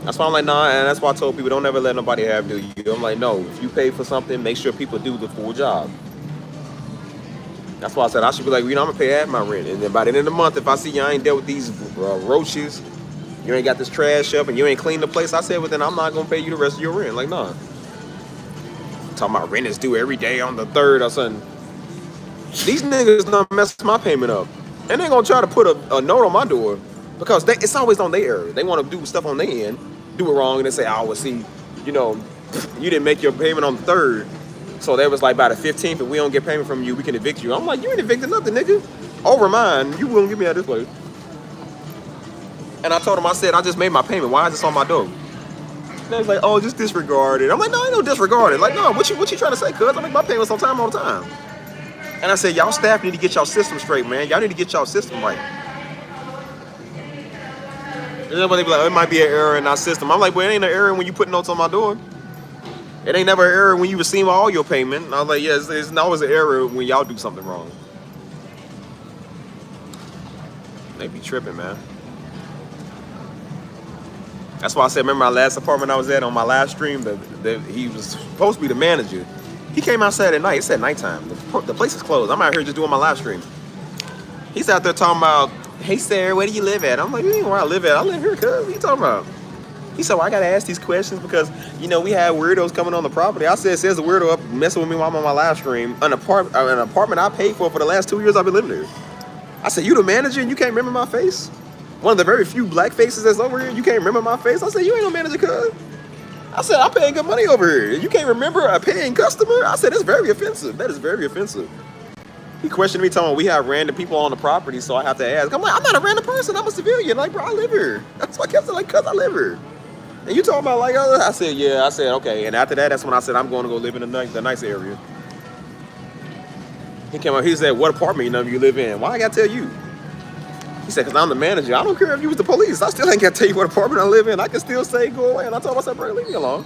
That's why I'm like, nah, and that's why I told people, don't ever let nobody have do you. I'm like, no, if you pay for something, make sure people do the full job. That's why I said I should be like, you know, I'm gonna pay half my rent. And then by the end of the month, if I see you ain't dealt with these roaches, you ain't got this trash up, and you ain't cleaned the place, I said, well, then I'm not gonna pay you the rest of your rent. Like, nah. Talking about rent is due every day on the 3rd or something. These niggas done messed my payment up. And they gonna try to put a note on my door because it's always on their error. They wanna do stuff on their end, do it wrong, and they say, oh, well, see, you know, you didn't make your payment on the 3rd. So that was like by the 15th, if we don't get payment from you, we can evict you. I'm like, you ain't evicted nothing, nigga. Over mine, you wouldn't get me out of this place. And I told him, I said, I just made my payment. Why is this on my door? And they was like, oh, just disregard it. I'm like, no, ain't no disregard it. Like, no, what you trying to say, cuz? I make my payments on time all the time. And I said, y'all staff need to get y'all system straight, man. Y'all need to get y'all system right. And then when they be like, oh, it might be an error in our system. I'm like, well, it ain't an error when you put notes on my door. It ain't never an error when you receive all your payment. And I was like, yeah, it's always an error when y'all do something wrong. They be tripping, man. That's why I said, remember my last apartment I was at on my live stream, he was supposed to be the manager. He came outside at night. It's at nighttime. The place is closed. I'm out here just doing my live stream. He's out there talking about, hey, sir, where do you live at? I'm like, you ain't where I live at. I live here, cuz. What are you talking about? He said, well, I got to ask these questions because, you know, we have weirdos coming on the property. I said, says the weirdo up messing with me while I'm on my live stream. An apartment I paid for the last 2 years I've been living there. I said, you the manager and you can't remember my face? One of the very few black faces that's over here, you can't remember my face? I said, you ain't no manager, cuz. I said, I'm paying good money over here. You can't remember a paying customer? I said, it's very offensive. That is very offensive. He questioned me, telling me we have random people on the property, so I have to ask. I'm like, I'm not a random person. I'm a civilian. Like, bro, I live here. That's why I kept saying, like, cuz I live here. And you talking about, like, I said, yeah. I said, okay. And after that, that's when I said, I'm going to go live in the nice area. He came up, he said, what apartment you live in? Why I got to tell you? He said, because I'm the manager. I don't care if you was the police. I still ain't got to tell you what apartment I live in. I can still say, go away. And I told him, I said, bro, leave me alone.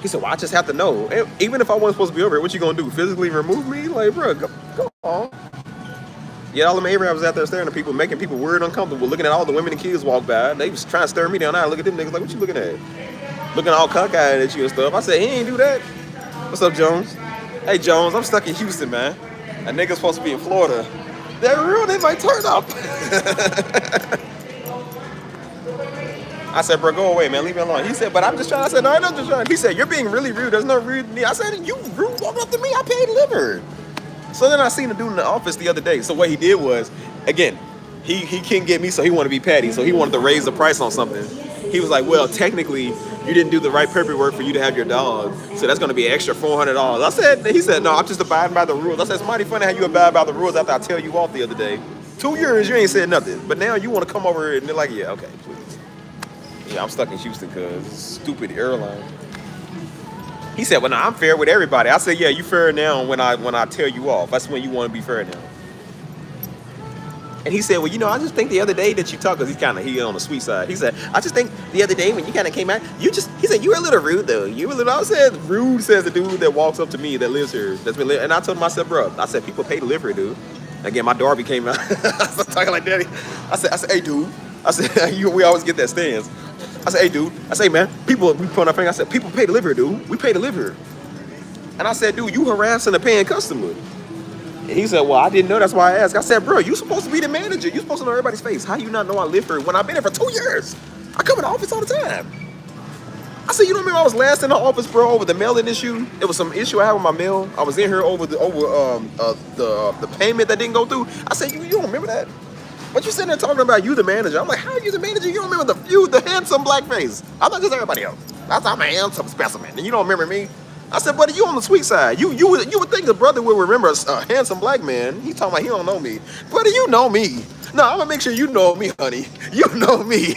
He said, well, I just have to know. Even if I wasn't supposed to be over here, what you going to do? Physically remove me? Like, bro, go on. Yeah, all them Arabs was out there staring at people, making people weird, uncomfortable, looking at all the women and kids walk by. They was trying to stare me down. I look at them niggas like, what you looking at? Looking all cockeyed at you and stuff. I said, he ain't do that. What's up, Jones? Hey, Jones, I'm stuck in Houston, man. A nigga's supposed to be in Florida. They're real, they might turn up. I said, bro, go away, man. Leave me alone. He said, but I'm just trying. I said, no, I'm not just trying. He said, you're being really rude. There's no rude to me. I said, you rude walking up to me. I paid to live here. So then I seen a dude in the office the other day. So what he did was, again, he couldn't get me, so he wanted to be petty. So he wanted to raise the price on something. He was like, well, technically, you didn't do the right paperwork for you to have your dog. So that's going to be an extra $400. He said, no, I'm just abiding by the rules. I said, it's mighty funny how you abide by the rules after I tell you off the other day. 2 years, you ain't said nothing. But now you want to come over and they're like, yeah, okay, please. Yeah, I'm stuck in Houston because stupid airline. He said, well, no, I'm fair with everybody. I said, yeah, you fair now when I tell you off. That's when you want to be fair now. And he said, well, you know, I just think the other day that you talked, because he on the sweet side. He said, I just think the other day when you kind of came out, he said, you were a little rude, though. You were a little, I said, rude, says the dude that walks up to me that lives here. And I told him, I said, bro, I said, people pay to live here, dude. Again, my Darby came out. I was talking like daddy. I said, hey, dude. I said, we always get that stance. I said, hey, dude. I say, man, people, we put our finger. I said, people pay to live here, dude. We pay to live here. And I said, dude, you harassing a paying customer. And he said, well, I didn't know. That's why I asked. I said, bro, you supposed to be the manager. You supposed to know everybody's face. How you not know I live here when I've been here for 2 years? I come in the office all the time. I said, you don't remember I was last in the office, bro, over the mailing issue? It was some issue I had with my mail. I was in here over the payment that didn't go through. I said, you don't remember that? But you sitting there talking about you the manager. I'm like, how are you the manager? You don't remember the handsome black face. I'm not just everybody else. I'm a handsome specimen. And you don't remember me? I said, buddy, you on the sweet side. You would think the brother would remember a handsome black man. He talking about he don't know me. Buddy, you know me. No, I'm gonna make sure you know me, honey. You know me.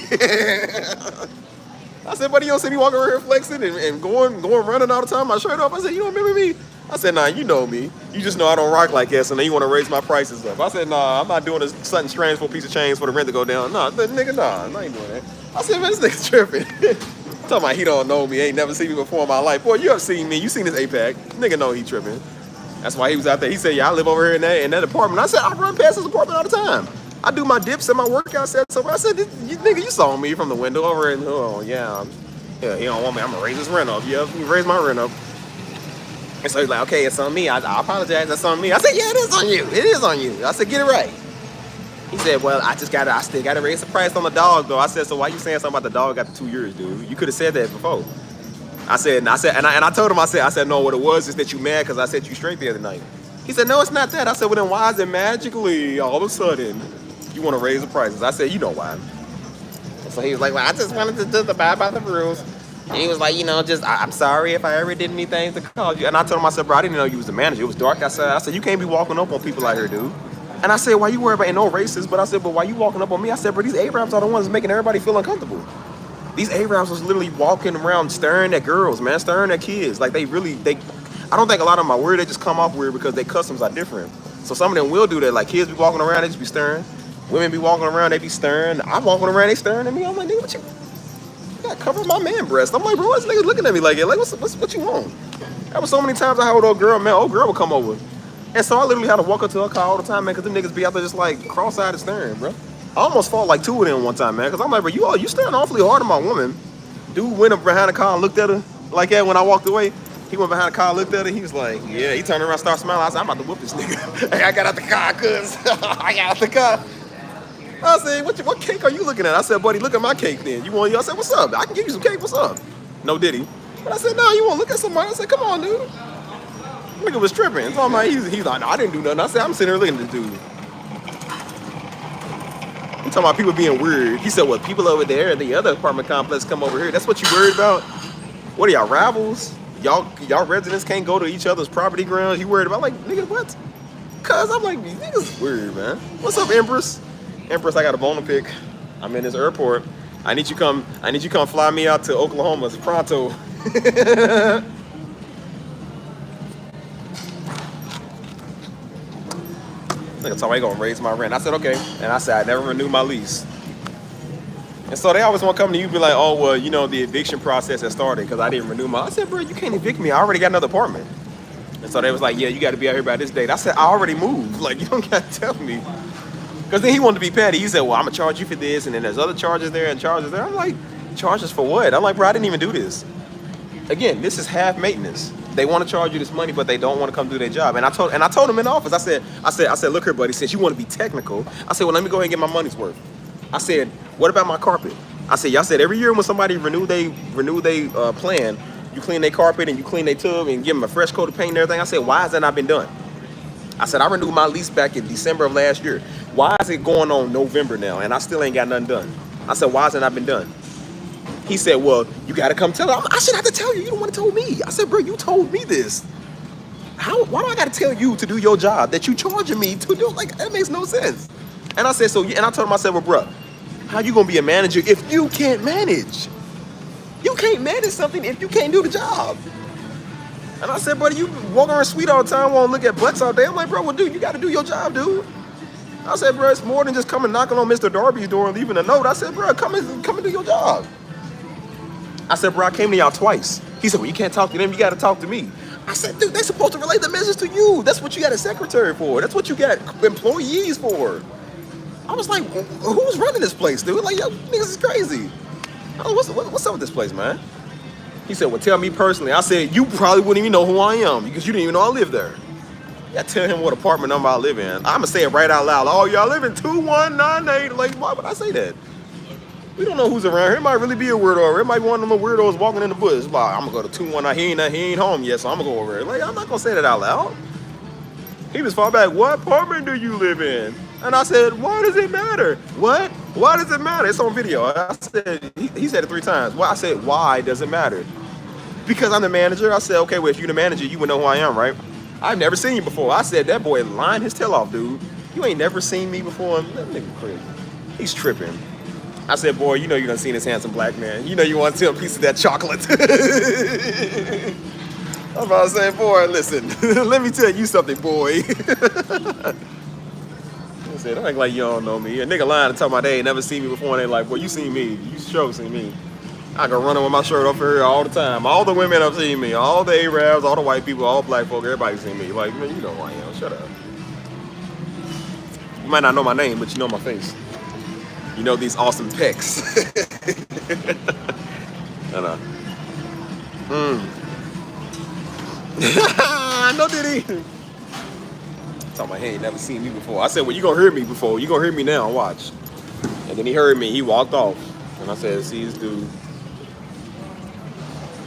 I said, buddy, you don't see me walking around here flexing and going running all the time, my shirt off. I said, you don't remember me? I said, nah, you know me. You just know I don't rock like that, so now you want to raise my prices up. I said, nah, I'm not doing something strange for a piece of change for the rent to go down. Nah, nigga, nah, I ain't doing that. I said, man, this nigga's tripping. Talking about he don't know me, ain't never seen me before in my life. Boy, you have seen me. You seen this APAC. Nigga know he tripping. That's why he was out there. He said, yeah, I live over here in that apartment. I said, I run past his apartment all the time. I do my dips and my workout sets. I said, nigga, you saw me from the window over and yeah, he don't want me. I'm gonna raise his rent up. Yeah, you raise my rent up. And so he's like, okay, it's on me. I apologize. That's on me. I said, yeah, it is on you. It is on you. I said, get it right. He said, well, I still gotta raise the price on the dog though. I said, so why you saying something about the dog after 2 years, dude? You could have said that before. I told him, I said, no, what it was is that you mad because I set you straight the other night. He said, no, it's not that. I said, well, then why is it magically all of a sudden you want to raise the prices? I said, you know why. So he was like, well, I just wanted to just abide by the rules. And he was like, I'm sorry if I ever did anything to cause you. And I told him, I said, bro, I didn't know you was the manager. It was dark outside. I said, you can't be walking up on people out here, dude. And I said, why you worried about, ain't no racist, but I said, but why you walking up on me? I said, bro, these Arabs are the ones making everybody feel uncomfortable. These Arabs was literally walking around staring at girls, man, staring at kids. Like I don't think a lot of them are weird. They just come off weird because their customs are different. So some of them will do that. Like kids be walking around, they just be staring. Women be walking around, they be staring. I'm walking around, they staring at me. I'm like, nigga, what you got covering my man breast? I'm like, bro, what's niggas looking at me like that? Like, what you want? That was so many times I had with old girl, man. Old girl would come over. And so I literally had to walk up to her car all the time, man, because them niggas be out there just like cross-eyed and staring, bro. I almost fought like 2 of them one time, man, because I'm like, bro, you staring awfully hard at my woman. Dude went up behind the car and looked at her like that when I walked away. He went behind the car, looked at her. He was like, yeah. He turned around, started smiling. I said, I'm about to whoop this nigga. Hey, I got out the car, cuz. I got out the car. I said, what cake are you looking at? I said, buddy, look at my cake then. I said, what's up? I can give you some cake. What's up? No, did he? But I said, no, you want to look at somebody? I said, come on, dude. Nigga was tripping. So I'm like, he's like, no, I didn't do nothing. I said, I'm sitting here looking at this dude. I'm talking about people being weird. He said, well, people over there at the other apartment complex come over here. That's what you worried about? What are y'all, rivals? Y'all residents can't go to each other's property grounds? You worried about? Like, nigga, what? Cuz I'm like, these niggas weird, man. What's up, Empress? Empress, I got a bone to pick. I'm in this airport. I need you come fly me out to Oklahoma pronto. Nigga told me they gonna raise my rent. I said, okay. And I said, I never renew my lease. And so they always want to come to you and be like, oh, well, the eviction process has started because I didn't renew my. I said, bro, you can't evict me. I already got another apartment. And so they was like, yeah, you got to be out here by this date. I said, I already moved. Like, you don't got to tell me. Because then he wanted to be petty. He said, well, I'm going to charge you for this. And then there's other charges there and charges there. I'm like, charges for what? I'm like, bro, I didn't even do this. Again, this is half maintenance. They want to charge you this money, but they don't want to come do their job. And I told him in the office, I said, look here, buddy, since you want to be technical, I said, well, let me go ahead and get my money's worth. I said, what about my carpet? I said, y'all said every year when somebody renew they plan, you clean their carpet and you clean their tub and give them a fresh coat of paint and everything. I said, why has that not been done? I said, I renewed my lease back in December of last year. Why is it going on November now and I still ain't got nothing done? I said, why has it not been done? He said, well, you got to come tell her. I should have to tell you. You don't want to tell me. I said, bro, you told me this. Why do I got to tell you to do your job that you charging me to do? Like, that makes no sense. And I said, and I told him, I said, well, bro, how you going to be a manager if you can't manage? You can't manage something if you can't do the job. And I said, buddy, you walk around sweet all the time, won't look at butts all day. I'm like, bro, well, dude, you got to do your job, dude. I said, bro, it's more than just coming knocking on Mr. Darby's door and leaving a note. I said, bro, come and do your job. I said, bro, I came to y'all twice. He said, well, you can't talk to them. You got to talk to me. I said, dude, they're supposed to relay the message to you. That's what you got a secretary for. That's what you got employees for. I was like, who's running this place, dude? Like, yo, niggas is crazy. Oh, what's up with this place, man? He said, well, tell me personally. I said, you probably wouldn't even know who I am because you didn't even know I live there. I tell him what apartment number I live in. I'm going to say it right out loud. Oh, y'all live in 2198. Like, why would I say that? We don't know who's around here. It might really be a weirdo. Or it might be one of them weirdos walking in the bush. Like, I'm going to go to 219. He ain't home yet, so I'm going to go over there. Like, I'm not going to say that out loud. He was far back. What apartment do you live in? And I said, why does it matter? What? Why does it matter? It's on video. I said, he said it 3 times. Well, I said, why does it matter? Because I'm the manager. I said, okay, well, if you're the manager, you would know who I am, right? I've never seen you before. I said, that boy lying his tail off, dude. You ain't never seen me before. That nigga crazy. He's tripping. I said, boy, you know you done seen this handsome black man. You know you want to tell a piece of that chocolate. I'm about to say, boy, listen, let me tell you something, boy. I said, don't act like you don't know me. A nigga lying to tell my they ain't never seen me before, and they like, boy, you seen me. You sure seen me. I can run with my shirt off here all the time. All the women have seen me. All the Arabs, all the white people, all black folk, everybody seen me. Like, man, you know who I am. Shut up. You might not know my name, but you know my face. You know these awesome pecs. I know. No, did he? Talking about, he ain't never seen me before. I said, well, you gonna hear me before. You gonna hear me now. Watch. And then he heard me. He walked off. And I said, see this dude.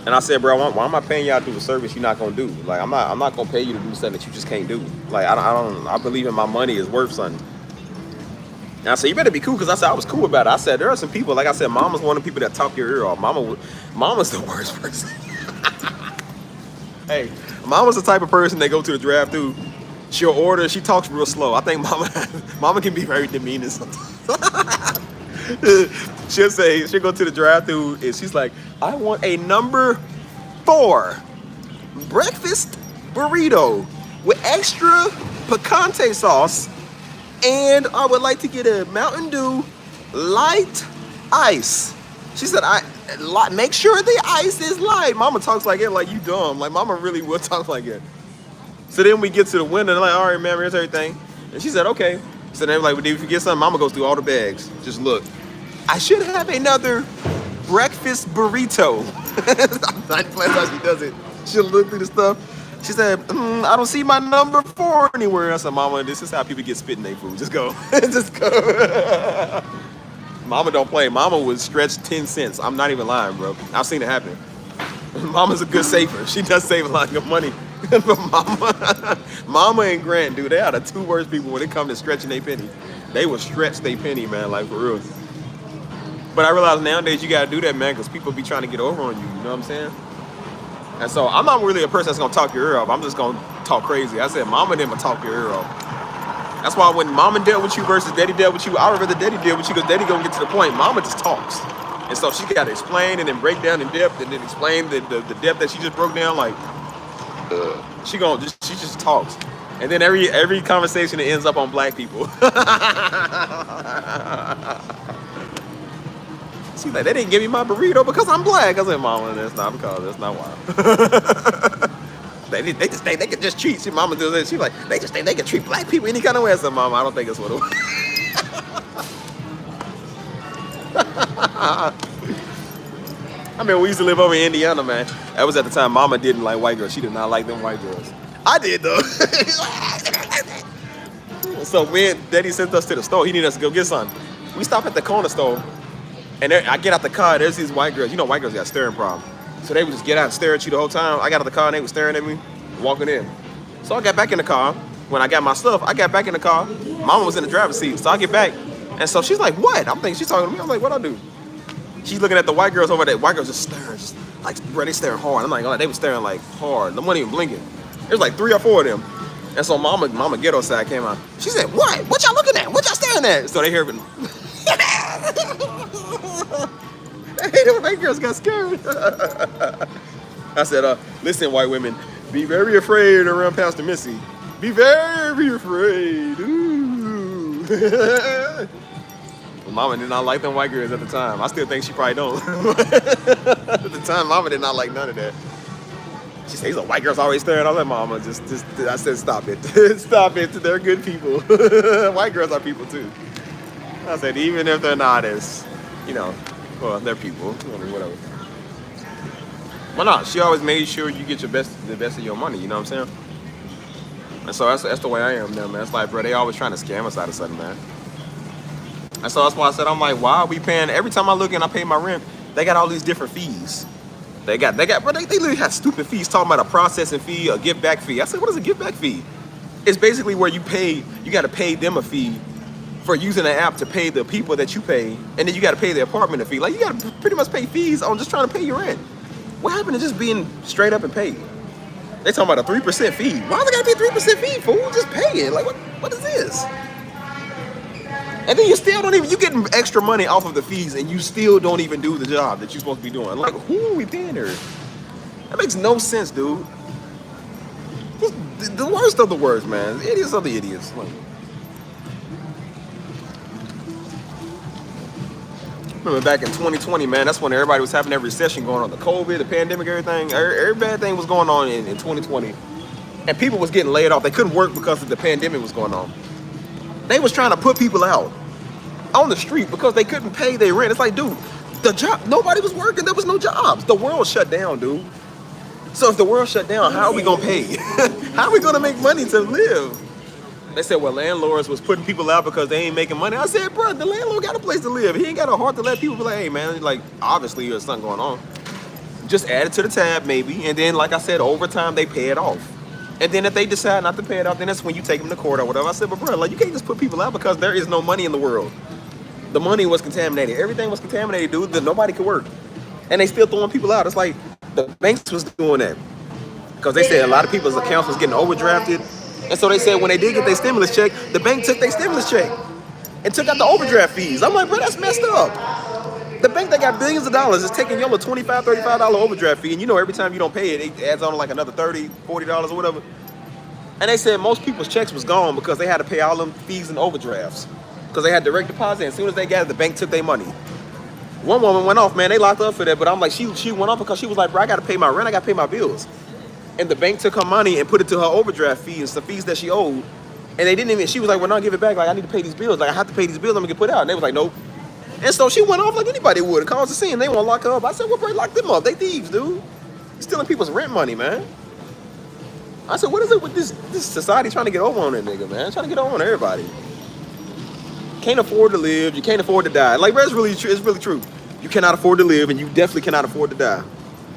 And I said, bro, why am I paying y'all to do a service you're not gonna do? Like, I'm not gonna pay you to do something that you just can't do. Like, I believe in my money is worth something. And I said, you better be cool, because I said I was cool about it. I said, there are some people, like I said, Mama's one of the people that talk your ear off. Mama's the worst person. Hey, Mama's the type of person that go to the drive-thru. She'll order, she talks real slow. I think Mama can be very demeaning sometimes. She'll go to the drive-thru and she's like, I want a number 4 breakfast burrito with extra picante sauce, and I would like to get a Mountain Dew light ice. She said, make sure the ice is light. Mama talks like it, like you dumb. Like, Mama really will talk like it. So then we get to the window, and they're like, all right, man, here's everything. And she said, okay. So then they're like, well, if you get something, Mama goes through all the bags. Just look. I should have another breakfast burrito. I'm not playing how she does it. She'll look through the stuff. She said, I don't see my number 4 anywhere. I said, Mama, this is how people get spit in their food. Just go. Just go. Mama don't play. Mama would stretch 10 cents. I'm not even lying, bro. I've seen it happen. Mama's a good saver. She does save a lot of money. But Mama and Grant, dude, they are the 2 worst people when it comes to stretching their penny. They will stretch their penny, man, like for real. But I realize nowadays you gotta do that, man, because people be trying to get over on you. You know what I'm saying? And so I'm not really a person that's gonna talk your ear off. I'm just gonna talk crazy. I said, Mama and them will talk your ear off. That's why when Mama dealt with you versus Daddy dealt with you, I would rather Daddy deal with you because Daddy gonna get to the point. Mama just talks. And so she gotta explain and then break down in depth and then explain the depth that she just broke down. Like, she just talks. And then every conversation, it ends up on black people. She's like, they didn't give me my burrito because I'm black. I said, Mama, that's not why. They just think they could just treat. See, Mama does that. She's like, they just think they can treat black people any kind of way. I said, Mama, I don't think that's what it was. I mean, we used to live over in Indiana, man. That was at the time Mama didn't like white girls. She did not like them white girls. I did, though. So when Daddy sent us to the store, he needed us to go get something. We stopped at the corner store, and I get out the car, there's these white girls. You know white girls got a staring problem. So they would just get out and stare at you the whole time. I got out the car, and they were staring at me, walking in. So I got back in the car. When I got my stuff, I got back in the car. Mama was in the driver's seat, so I get back. And so she's like, what? I'm thinking she's talking to me. I'm like, what'd I do? She's looking at the white girls over there. White girls just staring, bro, they staring hard. I'm like, oh, they were staring like hard. They weren't even blinking. There's like 3 or 4 of them. And so Mama ghetto side came out. She said, what? What y'all looking at? What y'all staring at? So they hear me. Hey, the white girls got scared. I said, listen, white women, Be very afraid around Pastor Missy. Be very afraid. Ooh. Well, Mama did not like them white girls at the time. I still think she probably don't. At the time, Mama did not like none of that. She says, "The white girls always staring." I was like, "Mama, just." I said, "Stop it, stop it. They're good people. White girls are people too." I said, even if they're not as, well, they're people. I mean, whatever. Well, no, she always made sure you get the best of your money. You know what I'm saying? And so that's the way I am now, man. It's like, bro, they always trying to scam us out of something, man. And so that's why I said, I'm like, why are we paying? Every time I look and I pay my rent, they got all these different fees. They literally have stupid fees talking about a processing fee, a give back fee. I said, what is a give back fee? It's basically where you got to pay them a fee for using the app to pay the people that you pay, and then you got to pay the apartment a fee. Like, you got to pretty much pay fees on just trying to pay your rent. What happened to just being straight up and paid? They talking about a 3% fee. Why they got to be a 3% fee, fool? Just pay it. Like, what is this? And then you still don't even, you getting extra money off of the fees and you still don't even do the job that you're supposed to be doing. Like, who are we paying her? That makes no sense, dude. The worst of the worst, man. The idiots of the idiots. Like, remember back in 2020, man, that's when everybody was having that recession going on. The COVID, the pandemic, everything. Every bad thing was going on in 2020. And people was getting laid off. They couldn't work because of the pandemic was going on. They was trying to put people out on the street because they couldn't pay their rent. It's like, dude, the job, nobody was working. There was no jobs. The world shut down, dude. So if the world shut down, how are we going to pay? How are we going to make money to live? They said, well, landlords was putting people out because they ain't making money. I said, bro, the landlord got a place to live. He ain't got a heart to let people be like, hey, man, like, obviously there's something going on. Just add it to the tab, maybe. And then, like I said, over time, they pay it off. And then if they decide not to pay it off, then that's when you take them to court or whatever. I said, but bro, like, you can't just put people out because there is no money in the world. The money was contaminated. Everything was contaminated, dude. That nobody could work. And they still throwing people out. It's like the banks was doing that. Because they said a lot of people's accounts was getting overdrafted. And so they said when they did get their stimulus check, the bank took their stimulus check and took out the overdraft fees. I'm like, bro, that's messed up. The bank that got billions of dollars is taking your little $25, $35 overdraft fee. And you know every time you don't pay it, it adds on like another $30, $40 or whatever. And they said most people's checks was gone because they had to pay all them fees and overdrafts. Because they had direct deposit. And as soon as they got it, the bank took their money. One woman went off, man. They locked up for that. But I'm like, she went off because she was like, bro, I got to pay my rent. I got to pay my bills. And the bank took her money and put it to her overdraft fee and some fees that she owed. And they didn't even, she was like, well, no, give it back. Like, I need to pay these bills. Like, I have to pay these bills. I'm going to get put out. And they was like, nope. And so she went off like anybody would and caused a scene. They want to lock her up. I said, well, bro, lock them up. They thieves, dude. Stealing people's rent money, man. I said, what is it with this society trying to get over on that nigga, man? Trying to get over on everybody. Can't afford to live. You can't afford to die. Like, bro, it's really true. You cannot afford to live, and you definitely cannot afford to die.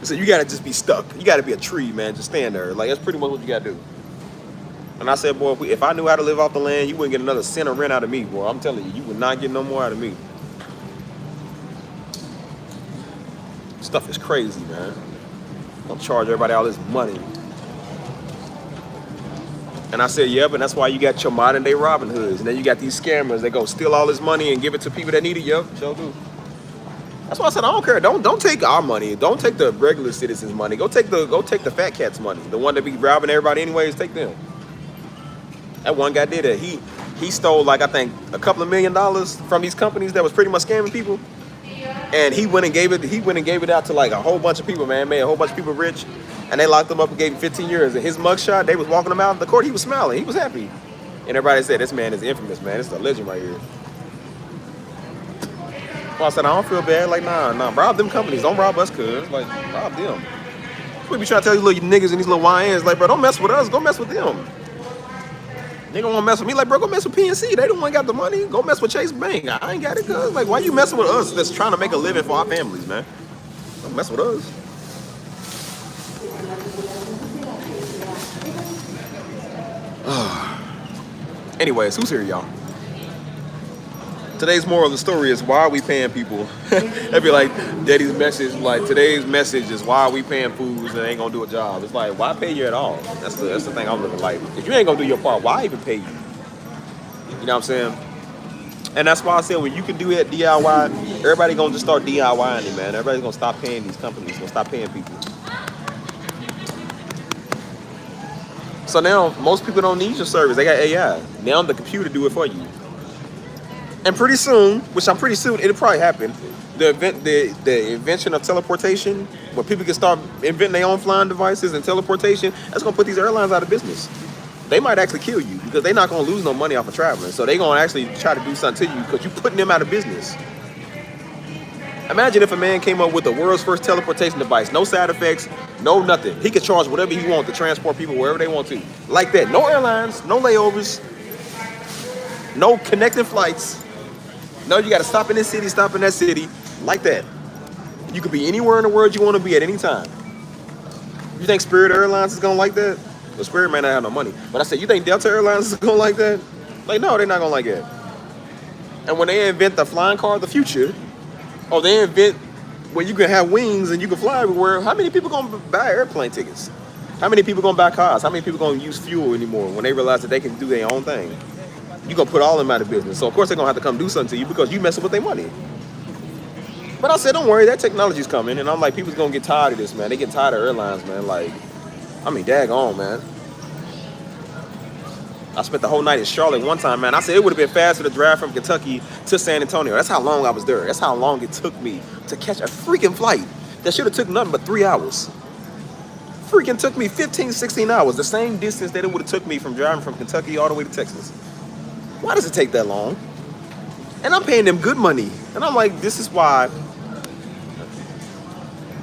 So you gotta just be stuck. You gotta be a tree, man. Just stand there. Like, that's pretty much what you gotta do. And I said, boy, if I knew how to live off the land, you wouldn't get another cent of rent out of me, boy. I'm telling you, you would not get no more out of me. Stuff is crazy, man. Don't charge everybody all this money. And I said, yeah, but that's why you got your modern day Robin Hoods. And then you got these scammers that go steal all this money and give it to people that need it. Yep, sure do. That's why I said I don't care. Don't take our money. Don't take the regular citizens' money. Go take the fat cats' money. The one that be robbing everybody anyways. Take them. That one guy did it. He stole like I think a couple of $1 million from these companies that was pretty much scamming people. And he went and gave it out to like a whole bunch of people, man. Made a whole bunch of people rich. And they locked him up and gave him 15 years. And his mugshot, they was walking him out in the court. He was smiling. He was happy. And everybody said, this man is infamous, man. This is a legend right here. Well, I said, I don't feel bad. Like, nah, rob them companies. Don't rob us, cuz. Like, rob them. We be trying to tell you little niggas and these little YNs, like, bro, don't mess with us. Go mess with them. Nigga won't mess with me. Like, bro, go mess with PNC. They the one got the money. Go mess with Chase Bank. I ain't got it, cuz. Like, why you messing with us that's trying to make a living for our families, man? Don't mess with us. Anyways, who's here, y'all? Today's moral of the story is, why are we paying people? That'd be like Daddy's message. Like, today's message is, why are we paying fools that ain't gonna do a job? It's like, why pay you at all? That's the thing I'm looking like. If you ain't gonna do your part, why even pay you? You know what I'm saying? And that's why I said, when you can do it DIY, everybody gonna just start DIYing it, man. Everybody's gonna stop paying these companies. Gonna stop paying people. So now most people don't need your service. They got AI. Now the computer do it for you. And pretty soon, which I'm pretty soon, it'll probably happen. The invention of teleportation, where people can start inventing their own flying devices and teleportation, that's gonna put these airlines out of business. They might actually kill you because they're not gonna lose no money off of traveling. So they're gonna actually try to do something to you because you're putting them out of business. Imagine if a man came up with the world's first teleportation device, no side effects, no nothing. He could charge whatever he wants to transport people wherever they want to. Like that. No airlines, no layovers, no connecting flights. No, you gotta stop in this city, stop in that city. Like that. You could be anywhere in the world you want to be at any time. You think Spirit Airlines is gonna like that? Well, Spirit may not have no money. But I said, you think Delta Airlines is gonna like that? Like, no, they're not gonna like it. And when they invent the flying car of the future, or they invent where you can have wings and you can fly everywhere, how many people gonna buy airplane tickets? How many people gonna buy cars? How many people gonna use fuel anymore when they realize that they can do their own thing? You gonna put all of them out of business. So of course they're gonna have to come do something to you because you messing with their money. But I said, don't worry, that technology's coming. And I'm like, people's gonna get tired of this, man. They get tired of airlines, man. Like, I mean, daggone, man. I spent the whole night in Charlotte one time, man. I said it would have been faster to drive from Kentucky to San Antonio. That's how long I was there. That's how long it took me to catch a freaking flight. That should have took nothing but 3 hours. Freaking took me 15, 16 hours. The same distance that it would have took me from driving from Kentucky all the way to Texas. Why does it take that long? And I'm paying them good money. And I'm like, this is why.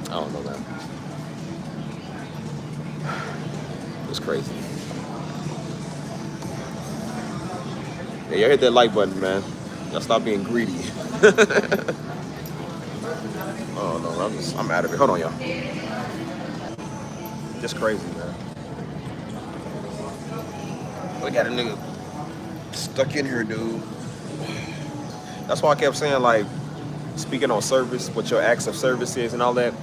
I don't know, man. It's crazy. Yeah, y'all hit that like button, man. Y'all stop being greedy. Oh no, I'm out of it. Hold on, y'all. Just crazy, man. We got a nigga stuck in here, dude. That's why I kept saying, like, speaking on service, what your acts of service is and all that.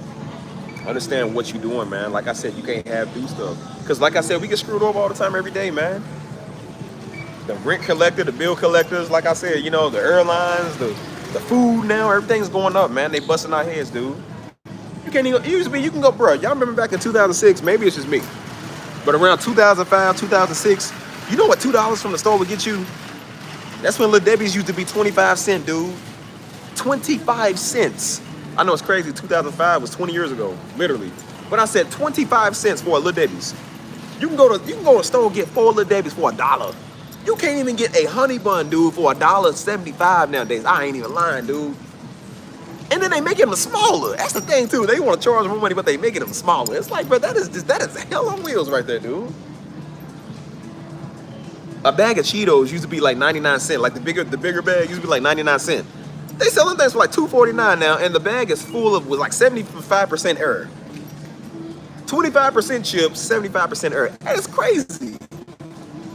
Understand what you're doing, man. Like I said, you can't do stuff. Because like I said, we get screwed over all the time every day, man. The rent collector, the bill collectors, like I said, you know, the airlines, the food now, everything's going up, man. They busting our heads, dude. You can't even, usually you can go, bro, y'all remember back in 2006, maybe it's just me, but around 2005, 2006, you know what $2 from the store would get you? That's when Little Debbie's used to be 25 cents, dude. 25 cents. I know it's crazy, 2005 was 20 years ago, literally. But I said 25 cents for a Little Debbie's. You can go to the store and get 4 Little Debbie's for $1. You can't even get a honey bun, dude, for $1.75 nowadays. I ain't even lying, dude. And then they making them smaller. That's the thing too. They want to charge more money, but they making them smaller. It's like, bro, that is hell on wheels right there, dude. A bag of Cheetos used to be like 99 cents. Like the bigger bag used to be like 99 cents. They selling things for like $2.49 now, and the bag is full of with like 75% error. 25% chips, 75% error. That is crazy.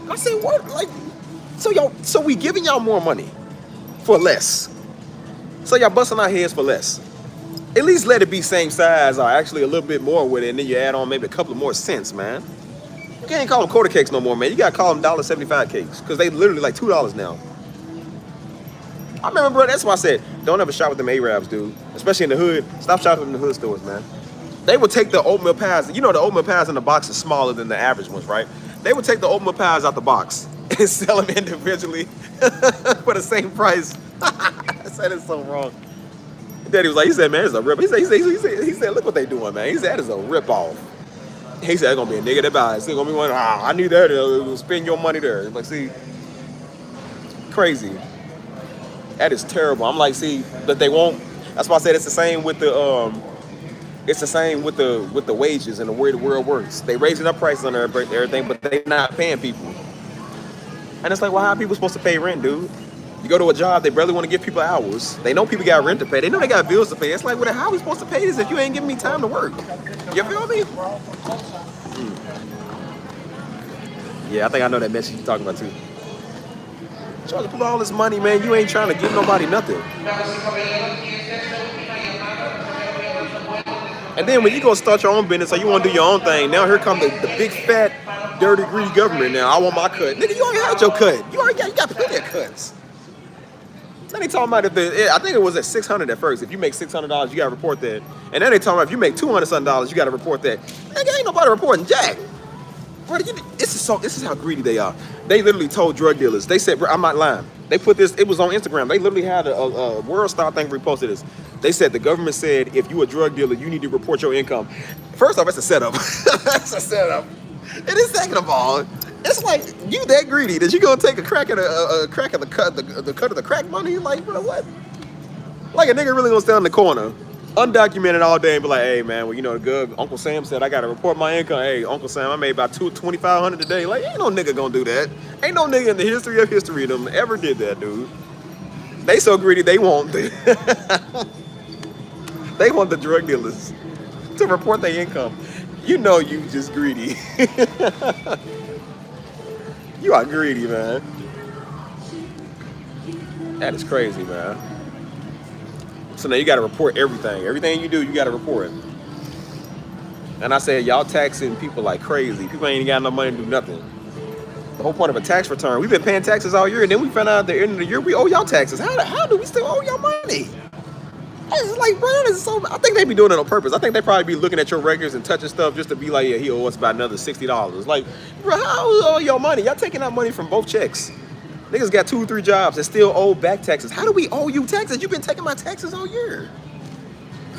I said, what? Like, so we giving y'all more money for less. So y'all busting our heads for less. At least let it be same size or actually a little bit more with it, and then you add on maybe a couple of more cents, man. You can't call them quarter cakes no more, man. You gotta call them $1.75 cakes, because they literally like $2 now. I remember, bro, that's why I said, don't ever shop with them Arabs, dude. Especially in the hood. Stop shopping in the hood stores, man. They would take the oatmeal pies. You know the oatmeal pies in the box are smaller than the average ones, right? They would take the oatmeal pies out the box and sell them individually for the same price. I said it's so wrong. Daddy was like, he said, man, it's a rip. He said, look what they doing, man. He said, it's a rip off. He said, it's gonna be a nigga that buys. It's gonna be one, I need that to spend your money there. Like, see, crazy. That is terrible. I'm like, see, that they won't. That's why I said it's the same with the with the wages and the way the world works. They raising up prices on everything, but they not paying people. And it's like, well, how are people supposed to pay rent, dude? You go to a job, they barely want to give people hours. They know people got rent to pay. They know they got bills to pay. It's like, well, how are we supposed to pay this if you ain't giving me time to work? You feel me? Yeah, I think I know that message you're talking about too. Charging people all this money, man. You ain't trying to give nobody nothing. And then when you go start your own business or you want to do your own thing, now here comes the big, fat, dirty, greedy government now. I want my cut. Nigga, you already had your cut. You got plenty of cuts. Then they talking about I think it was at $600 at first. If you make $600, you got to report that. And then they talking about if you make $200 something, you got to report that. Nigga, ain't nobody reporting jack. Bro, this is how greedy they are. They literally told drug dealers. They said, bro, I'm not lying. They put this. It was on Instagram. They literally had a World Star thing reposted this. They said the government said if you a drug dealer, you need to report your income. First off, it's a setup. It's a setup. And then second of all, it's like you that greedy that you gonna take a crack at a crack at the cut of the crack money? Like, bro, what? Like a nigga really gonna stand in the corner, undocumented all day and be like, hey man, well, you know, the good Uncle Sam said I gotta report my income. Hey, Uncle Sam, I made about $2,500 a day. Like, ain't no nigga gonna do that. Ain't no nigga in the history of them ever did that, dude. They so greedy they want they want the drug dealers to report their income. You know you just greedy. You are greedy, man. That is crazy, man. So now you got to report everything. Everything you do, you got to report. And I said, y'all taxing people like crazy. People ain't got no money to do nothing. The whole point of a tax return, we've been paying taxes all year, and then we found out at the end of the year we owe y'all taxes. How do we still owe y'all money? It's like, bro, this is so. I think they be doing it on purpose. I think they probably be looking at your records and touching stuff just to be like, yeah, he owe us about another $60. Like, bro, how owe y'all money? Y'all taking out money from both checks. Niggas got 2 or 3 jobs and still owe back taxes. How do we owe you taxes? You've been taking my taxes all year.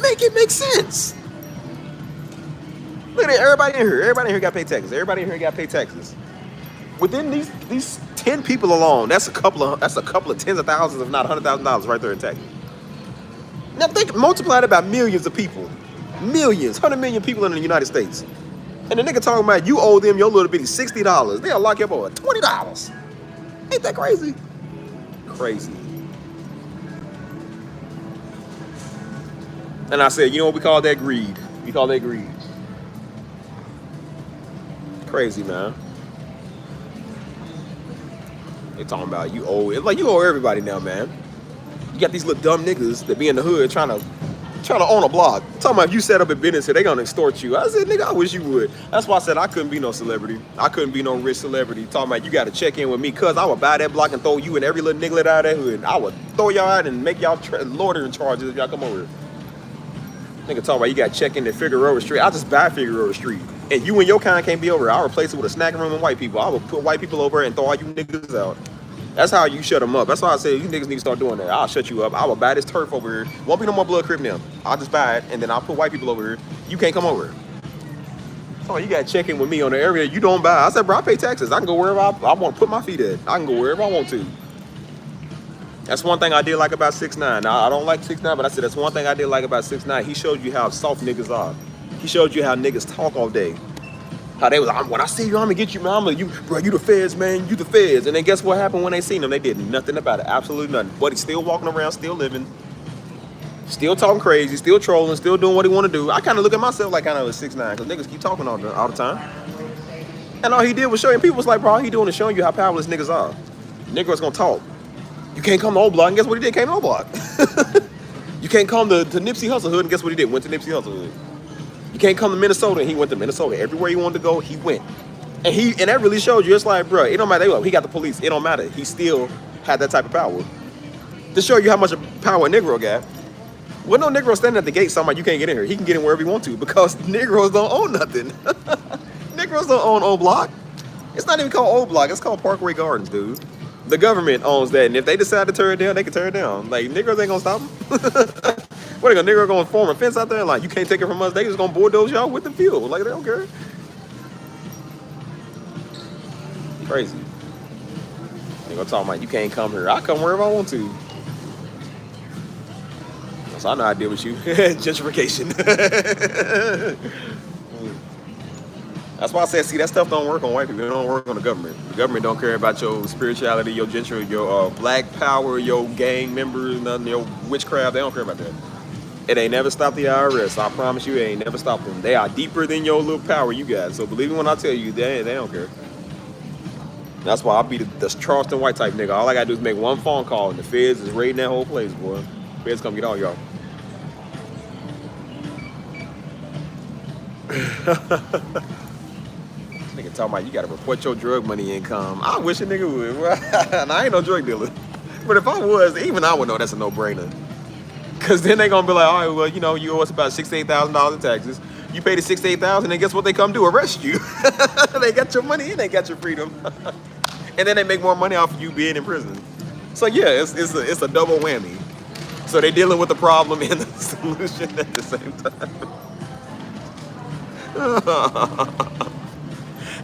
Make it make sense. Look at it, everybody in here. Everybody in here got to pay taxes. Everybody in here got to pay taxes. Within these 10 people alone, that's a couple of tens of thousands, if not $100,000 right there in taxes. Now think, multiply that by millions of people. Millions, 100 million people in the United States. And the nigga talking about you owe them your little bitty $60. They'll lock you up over $20. Ain't that crazy? Crazy. And I said, you know what we call that? Greed. We call that greed. Crazy, man. They talking about you owe it. Like, you owe everybody now, man. You got these little dumb niggas that be in the hood trying to own a block. Talking about if you set up a business here, they gonna extort you. I said, nigga, I wish you would. That's why I said I couldn't be no celebrity. I couldn't be no rich celebrity. Talking about you gotta check in with me, cause I would buy that block and throw you and every little nigga out of that hood. I would throw y'all out and make y'all loitering charges if y'all come over here. Nigga talking about you gotta check in at Figueroa Street. I just buy Figueroa Street. And you and your kind can't be over. I'll replace it with a snack room and white people. I will put white people over and throw all you niggas out. That's how you shut them up. That's why I say you niggas need to start doing that. I'll shut you up. I will buy this turf over here. Won't be no more blood crib now. I'll just buy it and then I'll put white people over here. You can't come over. Oh, you gotta check in with me on the area you don't buy. I said, bro, I pay taxes. I can go wherever I want to put my feet at. I can go wherever I want to. That's one thing I did like about 6ix9ine. Now, I don't like 6ix9ine, but I said that's one thing I did like about 6ix9ine. He showed you how soft niggas are. He showed you how niggas talk all day. How they was, when I see you, I'm gonna get you, man. You the feds, man. You the feds. And then guess what happened when they seen him? They did nothing about it. Absolutely nothing. But he's still walking around, still living, still talking crazy, still trolling, still doing what he want to do. I kind of look at myself like kind of a 6ix9ine because niggas keep talking all the time. And all he did was showing people was like, bro, all he doing is showing you how powerless niggas are. Niggas gonna talk. You can't come to old block, and guess what he did? Came to old block. You can't come to Nipsey Hussle hood, and guess what he did? Went to Nipsey Hussle hood. You can't come to Minnesota, and he went to Minnesota. Everywhere he wanted to go, he went. And that really showed you, it's like, bro, it don't matter. He got the police. It don't matter. He still had that type of power. To show you how much power a Negro got. Well, no Negro standing at the gate talking about you can't get in here. He can get in wherever he want to because Negroes don't own nothing. Negroes don't own old block. It's not even called old block. It's called Parkway Gardens, dude. The government owns that, and if they decide to tear it down, they can tear it down. Like, Negroes ain't gonna stop them. What, a nigga gonna form a fence out there? Like, you can't take it from us. They just gonna bulldoze y'all with the fuel. Like, they don't care. Crazy. They gonna talk about you can't come here. I come wherever I want to. So I know how to deal with you. Gentrification. That's why I said, see, that stuff don't work on white people. It don't work on the government. The government don't care about your spirituality, your gentry, your black power, your gang members, nothing, your witchcraft. They don't care about that. It ain't never stopped the IRS. I promise you, it ain't never stopped them. They are deeper than your little power you got. So believe me when I tell you, they don't care. That's why I be the Charleston White type nigga. All I gotta do is make one phone call and the feds is raiding that whole place, boy. Feds come get all y'all. Nigga talking about you gotta report your drug money income. I wish a nigga would. And I ain't no drug dealer. But if I was, even I would know that's a no-brainer. Cause then they gonna be like, all right, well, you know, you owe us about $68,000 in taxes. You pay the 6,000 to 8,000, and guess what they come do? Arrest you. They got your money and they got your freedom. And then they make more money off of you being in prison. So yeah, it's a double whammy. So they're dealing with the problem and the solution at the same time.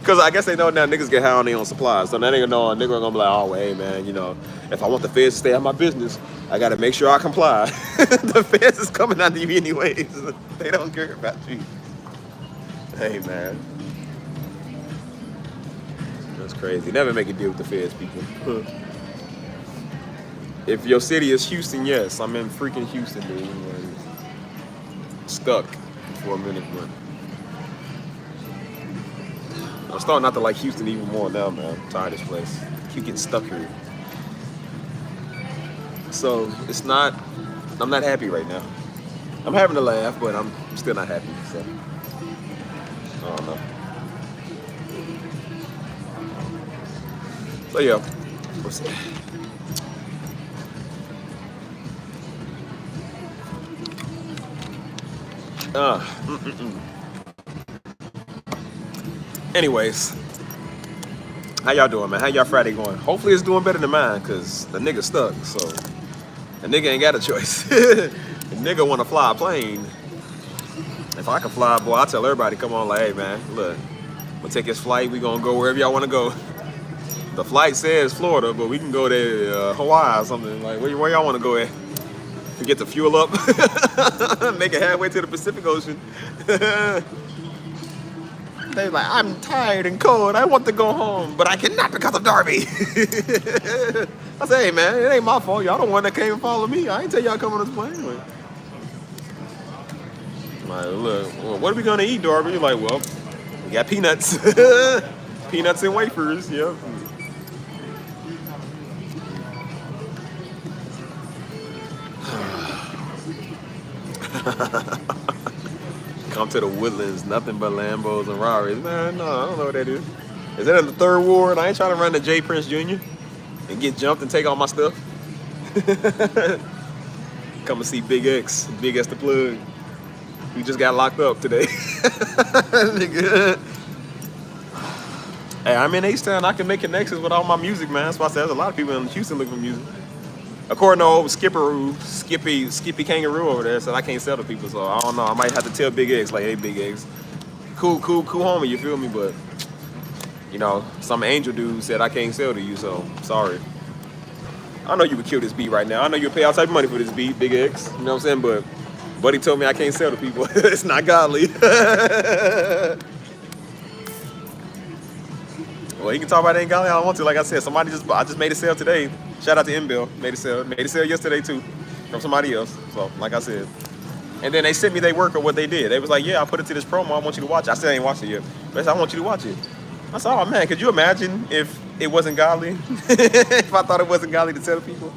Because I guess they know now niggas get high on their own supplies. So now they know a nigga gonna be like, oh, hey, man, you know, if I want the feds to stay out of my business, I gotta make sure I comply. The feds is coming after you anyways. They don't care about you. Hey, man. That's crazy. Never make a deal with the feds, people. If your city is Houston, yes. I'm in freaking Houston, dude. Like, stuck for a minute, but I'm starting not to like Houston even more now, man. I'm tired of this place. Keep getting stuck here. So I'm not happy right now. I'm having a laugh, but I'm still not happy. So I don't know. So yeah, what's that? Anyways, how y'all doing, man? How y'all Friday going? Hopefully it's doing better than mine, cause the nigga stuck. So the nigga ain't got a choice. The nigga want to fly a plane. If I can fly, boy, I tell everybody, come on, like, hey, man, look, we'll take this flight. We gonna go wherever y'all want to go. The flight says Florida, but we can go to Hawaii or something. Like, where y'all want to go at? To get the fuel up, make it halfway to the Pacific Ocean. They like, I'm tired and cold. I want to go home, but I cannot because of Darby. I say, hey, man, it ain't my fault. Y'all the one that came and followed me. I ain't tell y'all come on this plane. Like, look, well, what are we gonna eat, Darby? You're like, well, we got peanuts, peanuts and wafers. Yep. Come to the Woodlands, nothing but Lambos and Rarries. Man, no, I don't know what that is. Is that in the third ward? I ain't trying to run to J. Prince Jr. and get jumped and take all my stuff. Come and see Big X, Big X the plug. He just got locked up today. Hey, I'm in H-Town. I can make connections with all my music, man. That's why I said there's a lot of people in Houston looking for music. According to old Skippy Kangaroo over there, said I can't sell to people, so I don't know. I might have to tell Big X, like, hey, Big X, cool homie, you feel me? But, you know, some angel dude said I can't sell to you, so sorry. I know you would kill this beat right now. I know you'll pay all type of money for this beat, Big X. You know what I'm saying? But Buddy told me I can't sell to people. It's not godly. Well, you can talk about it ain't godly all I want to. Like I said, I just made a sale today. Shout out to M-Bill. Made a sale yesterday too, from somebody else. So, like I said. And then they sent me their work of what they did. They was like, yeah, I put it to this promo. I want you to watch it. I still ain't watched it yet. But they said, I want you to watch it. I said, oh man, could you imagine if it wasn't godly? If I thought it wasn't godly to tell people?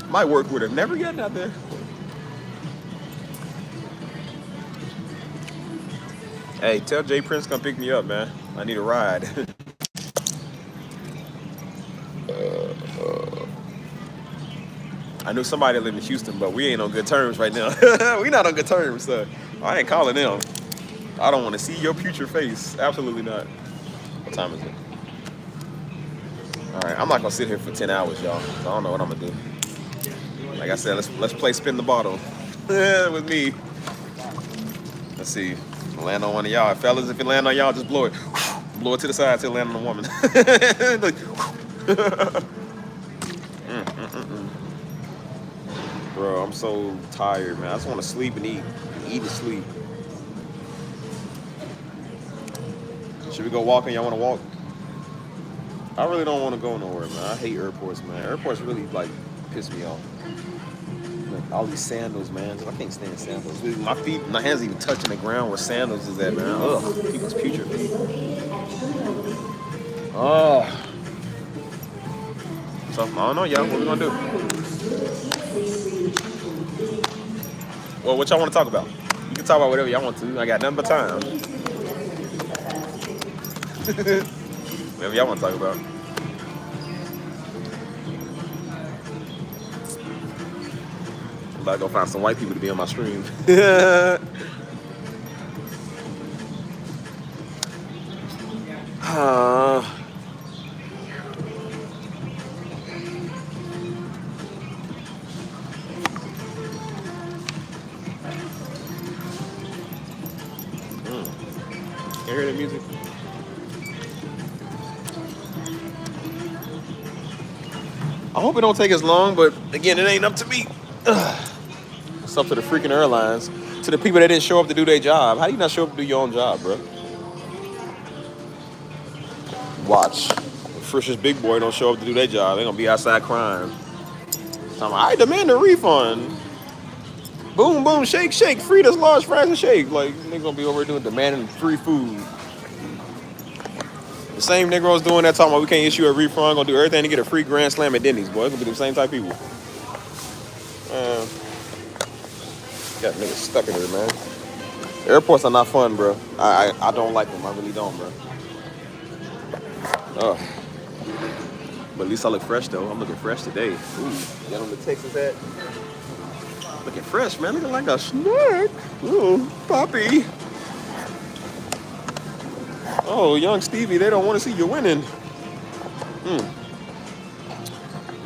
My work would have never gotten out there. Hey, tell J. Prince come pick me up, man. I need a ride. I knew somebody that lived in Houston, but we ain't on good terms right now. We not on good terms, so I ain't calling them. I don't want to see your future face. Absolutely not. What time is it? All right, I'm not gonna sit here for 10 hours, y'all. I don't know what I'm gonna do. Like I said, let's play spin the bottle with me. Let's see. Land on one of y'all, fellas. If it land on y'all, just blow it. Blow it to the side till it land on the woman. Bro, I'm so tired, man. I just want to sleep and eat. Eat and sleep. Should we go walking? Y'all want to walk? I really don't want to go nowhere, man. I hate airports, man. Airports really, like, piss me off. Like, all these sandals, man. I can't stand sandals. Really, my hands even touching the ground where sandals is at, man. Ugh, people's putrid feet. Oh. So, I don't know, y'all. What we gonna do? Well, what y'all want to talk about? You can talk about whatever y'all want to. I got nothing but time. Whatever y'all want to talk about. I'm about to go find some white people to be on my stream. Uh, can you hear the music? I hope it don't take as long, but again, it ain't up to me. It's up to the freaking airlines, to the people that didn't show up to do their job. How do you not show up to do your own job, bro? Watch. Frisch's big boy don't show up to do their job. They're gonna be outside crying. I demand a refund. Boom, boom, shake, shake. Frida's large fries and shake. Like, they're gonna be over doing demanding free food. The same Negroes doing that talking about we can't issue a refund, gonna do everything to get a free Grand Slam at Denny's, boy. It's gonna be the same type of people. Got niggas stuck in here, man. Airports are not fun, bro. I don't like them. I really don't, bro. Ugh. But at least I look fresh, though. I'm looking fresh today. Ooh, got on the Texas hat. Looking fresh, man. Looking like a snack. Ooh, Poppy. Oh, young Stevie, they don't want to see you winning.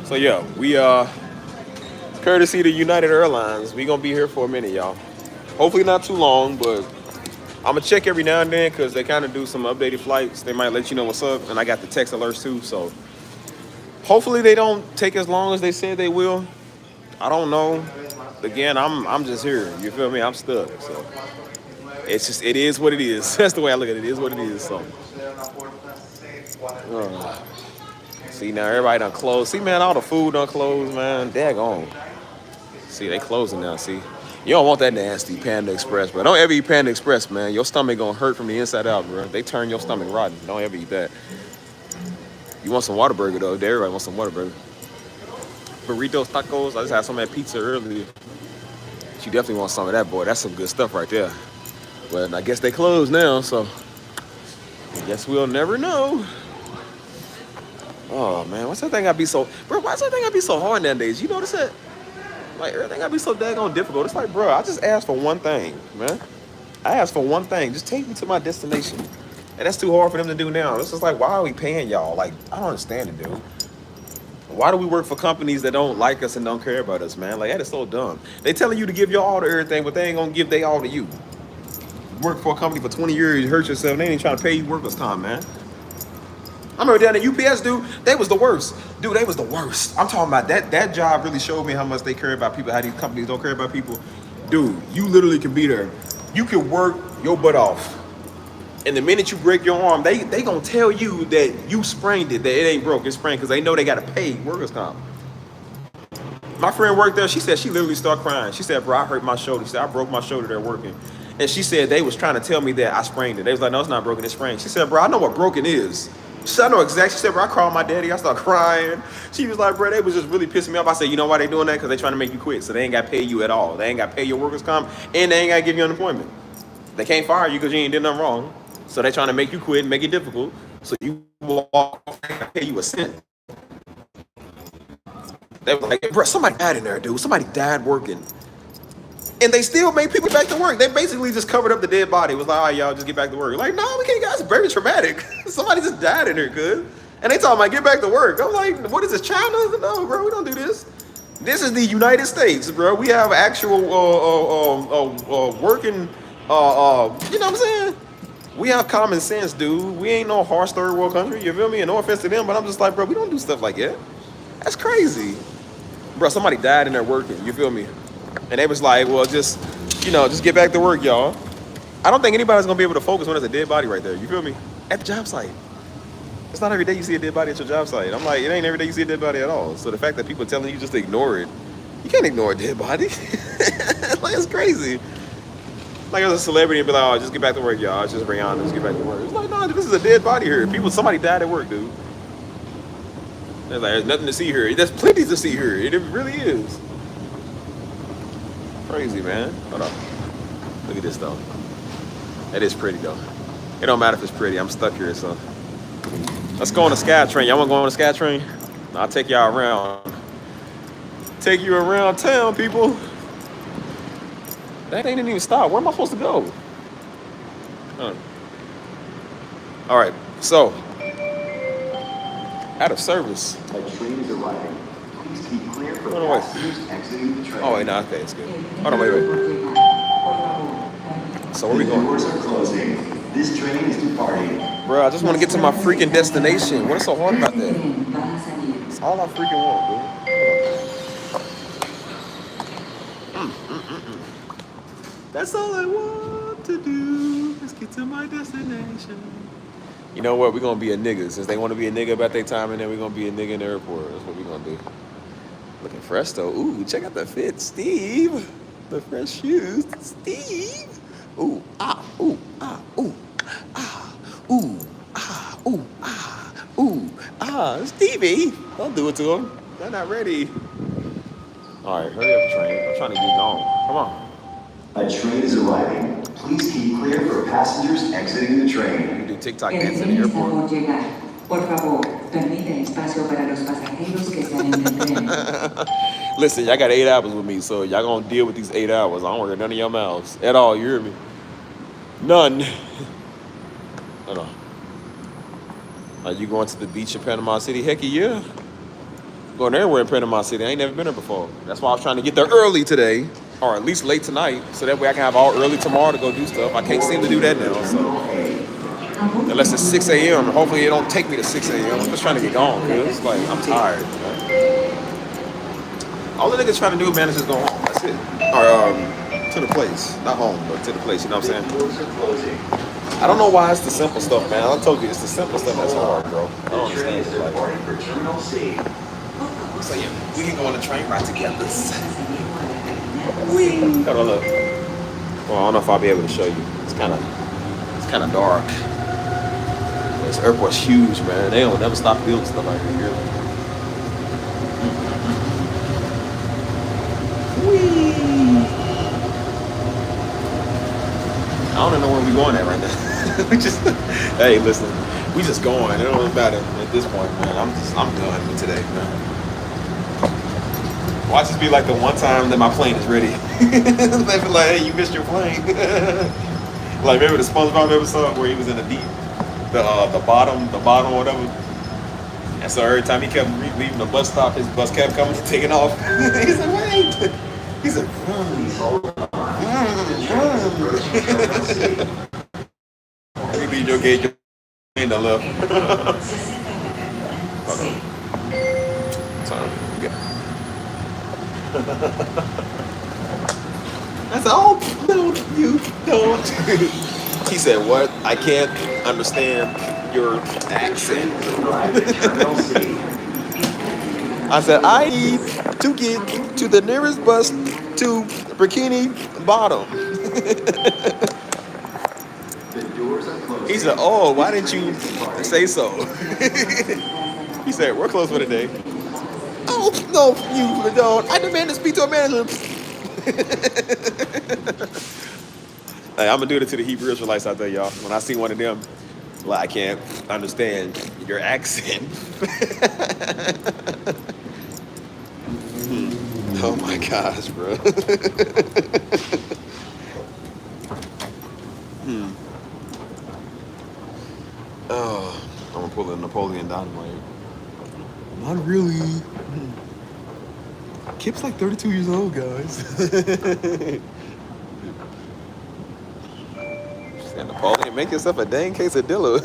So, yeah, we, courtesy to United Airlines, we gonna be here for a minute, y'all. Hopefully not too long, but I'm gonna check every now and then because they kind of do some updated flights. They might let you know what's up, and I got the text alerts too, so hopefully they don't take as long as they said they will. I don't know. Again, I'm just here. You feel me? I'm stuck. So it is what it is. That's the way I look at it. It is what it is. So see, now everybody done closed. See, man, all the food done closed, man. Daggone. See, they closing now. See, you don't want that nasty Panda Express, bro. Don't ever eat Panda Express, man. Your stomach gonna hurt from the inside out, bro. They turn your stomach rotten. Don't ever eat that. You want some Whataburger though? Everybody wants some Whataburger. Burritos, tacos. I just had some of that pizza earlier. You definitely want some of that, boy. That's some good stuff right there. But I guess they closed now, so I guess we'll never know. Oh man, what's that thing gotta be so, bro? Why's that thing gotta be so hard nowadays? You notice that? Like everything gotta be so daggone difficult. It's like, bro, I just asked for one thing, man. I asked for one thing. Just take me to my destination. And that's too hard for them to do now. It's just like, why are we paying y'all? Like, I don't understand it, dude. Why do we work for companies that don't like us and don't care about us, man? Like, that is so dumb. They telling you to give your all to everything, but they ain't gonna give they all to you. Work for a company for 20 years, you hurt yourself, they ain't trying to pay you workers' time, man. I remember down at UPS, dude, they was the worst. Dude, they was the worst. I'm talking about that job really showed me how much they care about people, how these companies don't care about people. Dude, you literally can be there. You can work your butt off. And the minute you break your arm, they gonna tell you that you sprained it, that it ain't broke, it's sprained, because they know they gotta pay workers' comp. My friend worked there, she said she literally started crying. She said, bro, I hurt my shoulder. She said, I broke my shoulder there working. And she said they was trying to tell me that I sprained it. They was like, no, it's not broken, it's sprained. She said, bro, I know what broken is. She said, I know exactly. She said, bro, I called my daddy, I started crying. She was like, bro, they was just really pissing me off. I said, you know why they doing that? Because they trying to make you quit. So they ain't got to pay you at all. They ain't got to pay your workers' comp, and they ain't got to give you unemployment. They can't fire you because you ain't did nothing wrong. So they trying to make you quit and make it difficult. So you walk off and pay you a cent. They was like, bro, somebody died in there, dude. Somebody died working. And they still made people back to work. They basically just covered up the dead body. It was like, all right, y'all, just get back to work. Like, no, we can't, guys. It's very traumatic. Somebody just died in here, good. And they talking about get back to work. I'm like, what is this, China? No, bro, we don't do this. This is the United States, bro. We have actual working, you know what I'm saying? We have common sense, dude. We ain't no harsh third world country, you feel me? And no offense to them, but I'm just like, bro, we don't do stuff like that. That's crazy. Bro, somebody died in there working, you feel me? And they was like, well, just get back to work, y'all. I don't think anybody's gonna be able to focus when there's a dead body right there, you feel me? At the job site. It's not every day you see a dead body at your job site. I'm like, it ain't every day you see a dead body at all. So the fact that people are telling you just to ignore it, you can't ignore a dead body. Like, it's crazy. Like, as a celebrity and be like, oh, just get back to work, y'all. It's just Rihanna, just get back to work. It's like, no, this is a dead body here. Somebody died at work, dude. There's like, there's nothing to see here. There's plenty to see here. It really is. Crazy, man. Hold on. Look at this, though. That is pretty, though. It don't matter if it's pretty. I'm stuck here, so. Let's go on the SkyTrain. Y'all want to go on the SkyTrain? I'll take y'all around. Take you around town, people. That thing didn't even stop. Where am I supposed to go? All right. So, out of service. A train is arriving. Please keep clear for Hold on, wait. passengers exiting the train. Oh, wait, no, okay, it's good. Hold on, wait. So, where we The going? doors are closing. This train is departing. Bro, I just want to get to my freaking destination. What is so hard about that? It's all I freaking want, dude. That's all I want to do is get to my destination. You know what? We're going to be a nigga. Since they want to be a nigga about their time, and then we're going to be a nigga in the airport. That's what we're going to do. Looking fresh, though. Ooh, check out the fit, Steve. The fresh shoes, Steve. Ooh, ah, ooh, ah, ooh, ah, ooh, ah, ooh, ah, ooh, ah. Stevie, don't do it to them. They're not ready. All right, hurry up, train. I'm trying to get going. Come on. A train is arriving. Please keep clear for passengers exiting the train. You do TikTok El dance in tren the está airport. por llegar. Por favor, permita espacio para los pasajeros que están en el tren. Listen, y'all got 8 hours with me, so y'all gonna deal with these 8 hours. I don't worry none of your mouths at all. You hear me? None. Hold on. Are you going to the beach in Panama City? Heck yeah. Going everywhere in Panama City. I ain't never been there before. That's why I was trying to get there early today, or at least late tonight, so that way I can have all early tomorrow to go do stuff. I can't seem to do that now, so unless it's 6 a.m. Hopefully it don't take me to 6 a.m. I'm just trying to get gone, cause like I'm tired. Man. All the niggas trying to do, man, is just go home. That's it. Or to the place, not home, but to the place. You know what I'm saying? Doors are closing. I don't know why it's the simple stuff, man. I told you it's the simple stuff that's hard, bro. I don't The train understand. is departing for Terminal C. So yeah, we can go on the train ride together. Whee! Hold on, look. Well, I don't know if I'll be able to show you. It's kind of dark. This airport's huge, man. They don't never stop building stuff like here. Whee! I don't even know where we're going at right now. We just, hey, listen, we just going. It don't really matter at this point, man. I'm done with today, man. Watch this be like the one time that my plane is ready. They be like, hey, you missed your plane. Like remember the SpongeBob episode where he was in the deep, the bottom or whatever. And so every time he kept leaving the bus stop, his bus kept coming and taking off. He said, wait. He said, Please hold on. The train is approaching Terminal C. you leave your gate in the left. Time. Yeah. I said, oh, no, you don't. He said, what? I can't understand your accent. Terminal C. I said, I need to get to the nearest bus to Bikini Bottom. The doors are closing. He said, oh, why didn't you say so? He said, we're closed for the day. Oh, no, you don't. I demand to speak to a manager. Hey, I'm gonna do it to the Hebrew Israelites out there, y'all. When I see one of them, like I can't understand your accent. Oh my gosh, bro. Oh, I'm gonna pull a Napoleon Dynamite. Not really. Kip's like 32 years old, guys. And Napoleon, make yourself a dang quesadilla.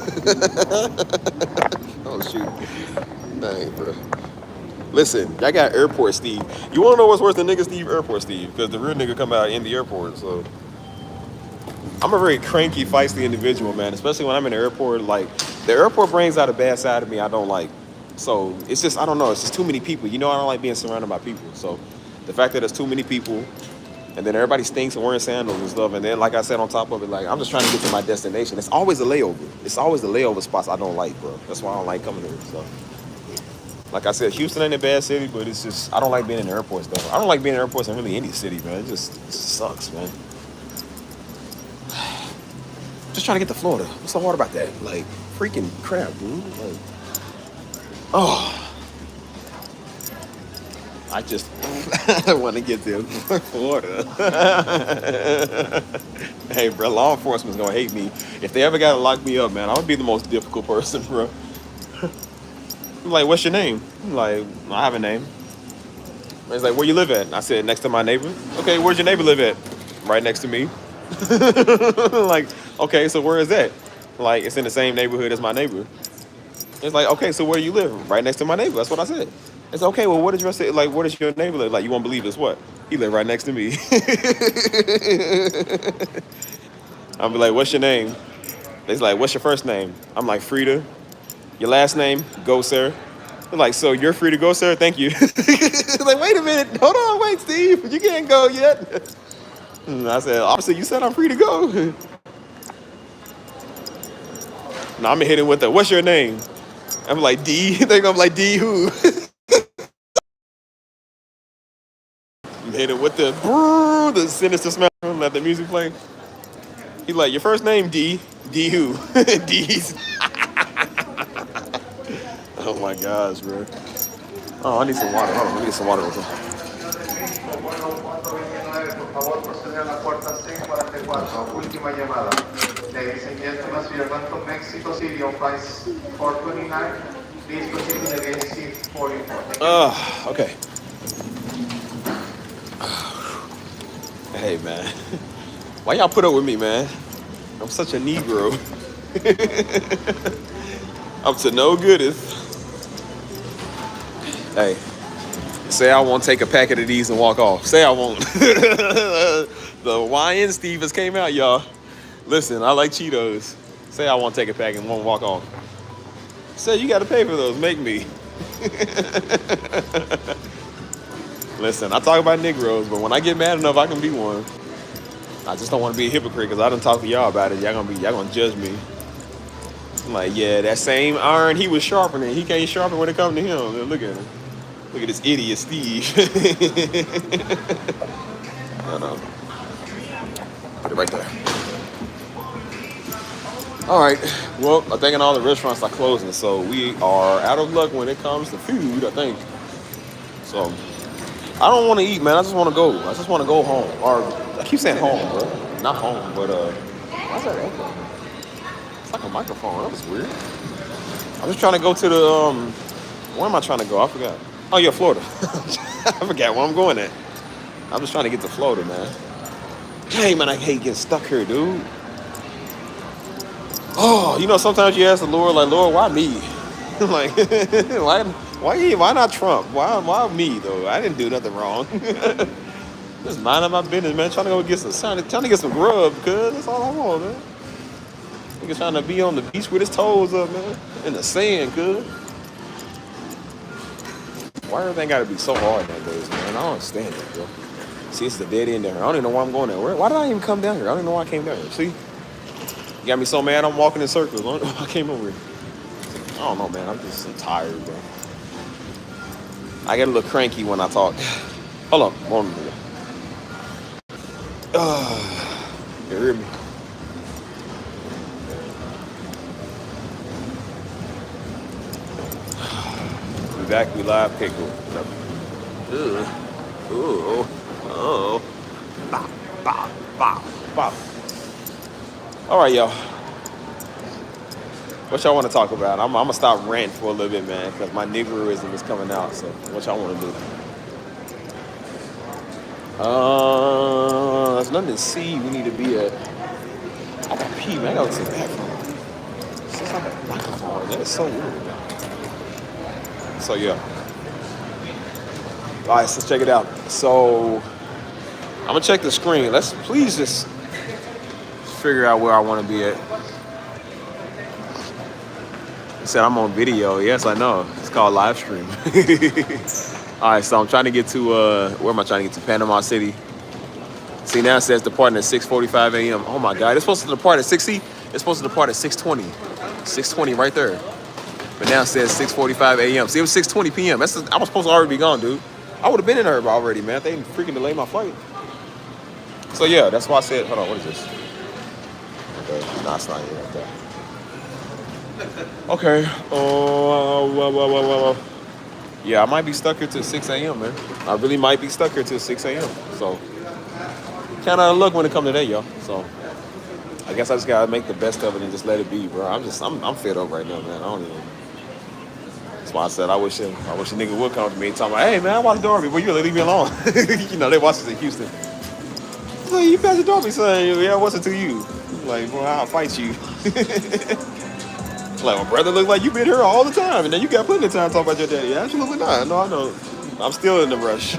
Oh shoot. Dang, bro. Listen, I got Airport Steve. You wanna know what's worse than nigga Steve? Airport Steve. Because the real nigga come out in the airport, so. I'm a very cranky, feisty individual, man. Especially when I'm in the airport. Like, the airport brings out a bad side of me I don't like. So, it's just, I don't know. It's just too many people. You know I don't like being surrounded by people. So, the fact that there's too many people, and then everybody stinks and wearing sandals and stuff. And then, like I said, on top of it, like, I'm just trying to get to my destination. It's always a layover. It's always the layover spots I don't like, bro. That's why I don't like coming here, so. Like I said, Houston ain't a bad city, but it's just, I don't like being in airports, though. I don't like being in airports in really any city, man. It just sucks, man. Just trying to get to Florida. What's so hard about that? Like, freaking crap, dude. Like, oh. I just want to get to Florida. Hey, bro, law enforcement's gonna hate me. If they ever gotta lock me up, man, I'm gonna be the most difficult person, bro. I'm like, what's your name? I'm like, I have a name. He's like, where you live at? And I said, next to my neighbor. Okay, where's your neighbor live at? Right next to me. Like, okay, so where is that? Like, it's in the same neighborhood as my neighbor. It's like, okay, so where you live? Right next to my neighbor. That's what I said. It's okay. Well, what did you say? Like, what is your neighbor live? Like, you won't believe this. What? He live right next to me. I'll be like, what's your name? They's like, what's your first name? I'm like, Frida. Your last name? Go, sir. They're like, so you're free to go, sir? Thank you. Like, wait a minute. Hold on. Wait, Steve. You can't go yet. And I said, obviously, you said I'm free to go. Now I'm gonna hit him with the, what's your name? I'm like, D. They're gonna be like, D who? I'm hit him with the sinister smell. Let the music play. He like, your first name, D. D who? D's. Oh my gosh, bro. Oh, I need some water. Hold on, let me get some water real quick. Vuelo 429, por favor, procede a la puerta C44, última llamada. Ladies and gentlemen, we are going from Mexico City on flight 429. Please proceed to the gate C44. Okay. Hey, man. Why y'all put up with me, man? I'm such a Negro. I'm to no goodest. Hey, say I won't take a packet of these and walk off. Say I won't. The YN Stevens came out, y'all. Listen, I like Cheetos. Say I won't take a packet and won't walk off. Say you gotta pay for those, make me. Listen, I talk about Negroes, but when I get mad enough, I can be one. I just don't want to be a hypocrite because I done talk to y'all about it. Y'all gonna judge me. I'm like, yeah, that same iron he was sharpening, he can't sharpen when it comes to him. Look at him. Look at this idiot, Steve. No. Put it right there. All right. Well, I think all the restaurants are closing, so we are out of luck when it comes to food, I think. So, I don't want to eat, man. I just want to go. I just want to go home. Or, I keep saying home, bro. Not home, but, why's that echo? It's like a microphone. That was weird. I'm just trying to go to the, where am I trying to go? I forgot. Oh, yeah, Florida. I forgot where I'm going at. I'm just trying to get to Florida, man. Dang, man, I hate getting stuck here, dude. Oh, you know, sometimes you ask the Lord, like, Lord, why me? Like, why not Trump? Why me, though? I didn't do nothing wrong. Just minding my business, man. Trying to go get trying to get some grub, cuz. That's all I want, man. Nigga trying to be on the beach with his toes up, man. In the sand, cuz. Why everything gotta be so hard nowadays, man? I don't understand it, bro. See, it's the dead end there. I don't even know why I'm going there. Why did I even come down here? I don't even know why I came down here. See? You got me so mad I'm walking in circles. I don't know why I came over here. I don't know, man. I'm just so tired, bro. I get a little cranky when I talk. Hold on. One minute. You hear me? We back. We live. Okay, cool. Ooh. Oh. Bop, bop, bop, bop. All right, y'all. What y'all want to talk about? I'm gonna stop ranting for a little bit, man, because my Negroism is coming out. So, what y'all want to do? There's nothing to see. We need to be at. I got pee, man. I gotta go to the bathroom. It's just like a microphone. That is so weird. So yeah. All right, so let's check it out. So I'm gonna check the screen. Let's please just figure out where I want to be at. It said I'm on video. Yes, I know. It's called live stream. All right, so I'm trying to get to, where am I trying to get to? Panama City. See, now it says departing at 6:45 a.m. Oh my God, it's supposed to depart at 6. See, it's supposed to depart at 6:20. 6:20 right there. But now it says 6:45 a.m. See, it was 6:20 p.m. I was supposed to already be gone, dude. I would have been in there already, man. They didn't freaking delay my flight. So yeah, that's why I said, hold on, what is this? Okay, no, it's not here. Okay. Yeah, I might be stuck here till 6 a.m., man. I really might be stuck here till 6 a.m. So, kind of luck when it comes to that, y'all. So, I guess I just gotta make the best of it and just let it be, bro. I'm fed up right now, man. I don't even. That's why I said I wish a nigga would come to me and talk about, hey man, I watch Darby, but you leave me alone. You know, they watch this in Houston. Like, you pass the Darby, son. Yeah, what's it to you? Like, boy, I'll fight you. Like, my brother look like you been here all the time, and then you got plenty of time to talk about your daddy. Absolutely not. No, I know. I'm still in the rush.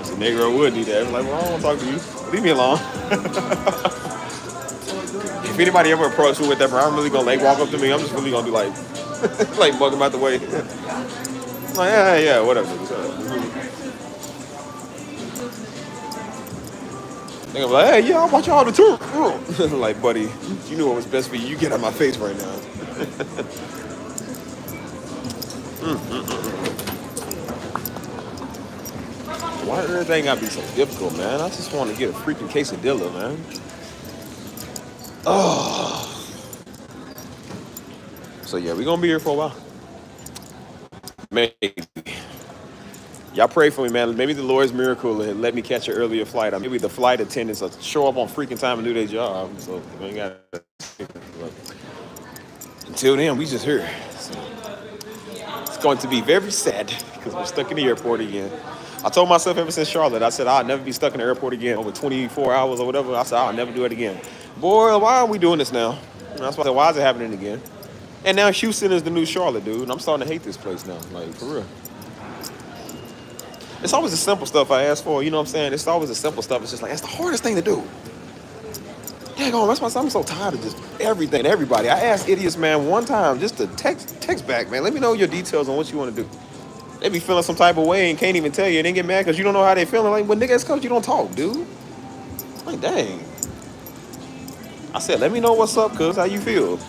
So Negro would do that. I'm like, well, I don't want to talk to you. Leave me alone. If anybody ever approached me with that, bro, I'm really gonna like walk up to me. I'm just really gonna be like, like bug him out the way. Like, yeah, whatever. Nigga be like, hey, yeah, I'll watch y'all the tour. Like, buddy, you knew what was best for you. You get out of my face right now. Why does everything gotta be so difficult, man? I just want to get a freaking quesadilla, man. Oh. So yeah, we gonna be here for a while. Maybe. Y'all pray for me, man. Maybe the Lord's miracle will let me catch an earlier flight. Or maybe the flight attendants will show up on freaking time and do their job. So we ain't got. Until then, we just here. So it's going to be very sad because we're stuck in the airport again. I told myself ever since Charlotte, I said I'll never be stuck in the airport again over 24 hours or whatever. I said I'll never do it again. Boy, why are we doing this now? And that's why I said, why is it happening again? And now Houston is the new Charlotte, dude. And I'm starting to hate this place now, like for real. It's always the simple stuff I ask for, you know what I'm saying? It's always the simple stuff. It's just like, that's the hardest thing to do. Dang on, that's why I'm so tired of just everything, everybody. I asked idiots, man, one time just to text back, man. Let me know your details on what you want to do. They be feeling some type of way and can't even tell you and then get mad because you don't know how they feeling. Like, well, nigga, it's because you don't talk, dude. Like, dang. I said, let me know what's up, cuz, how you feel.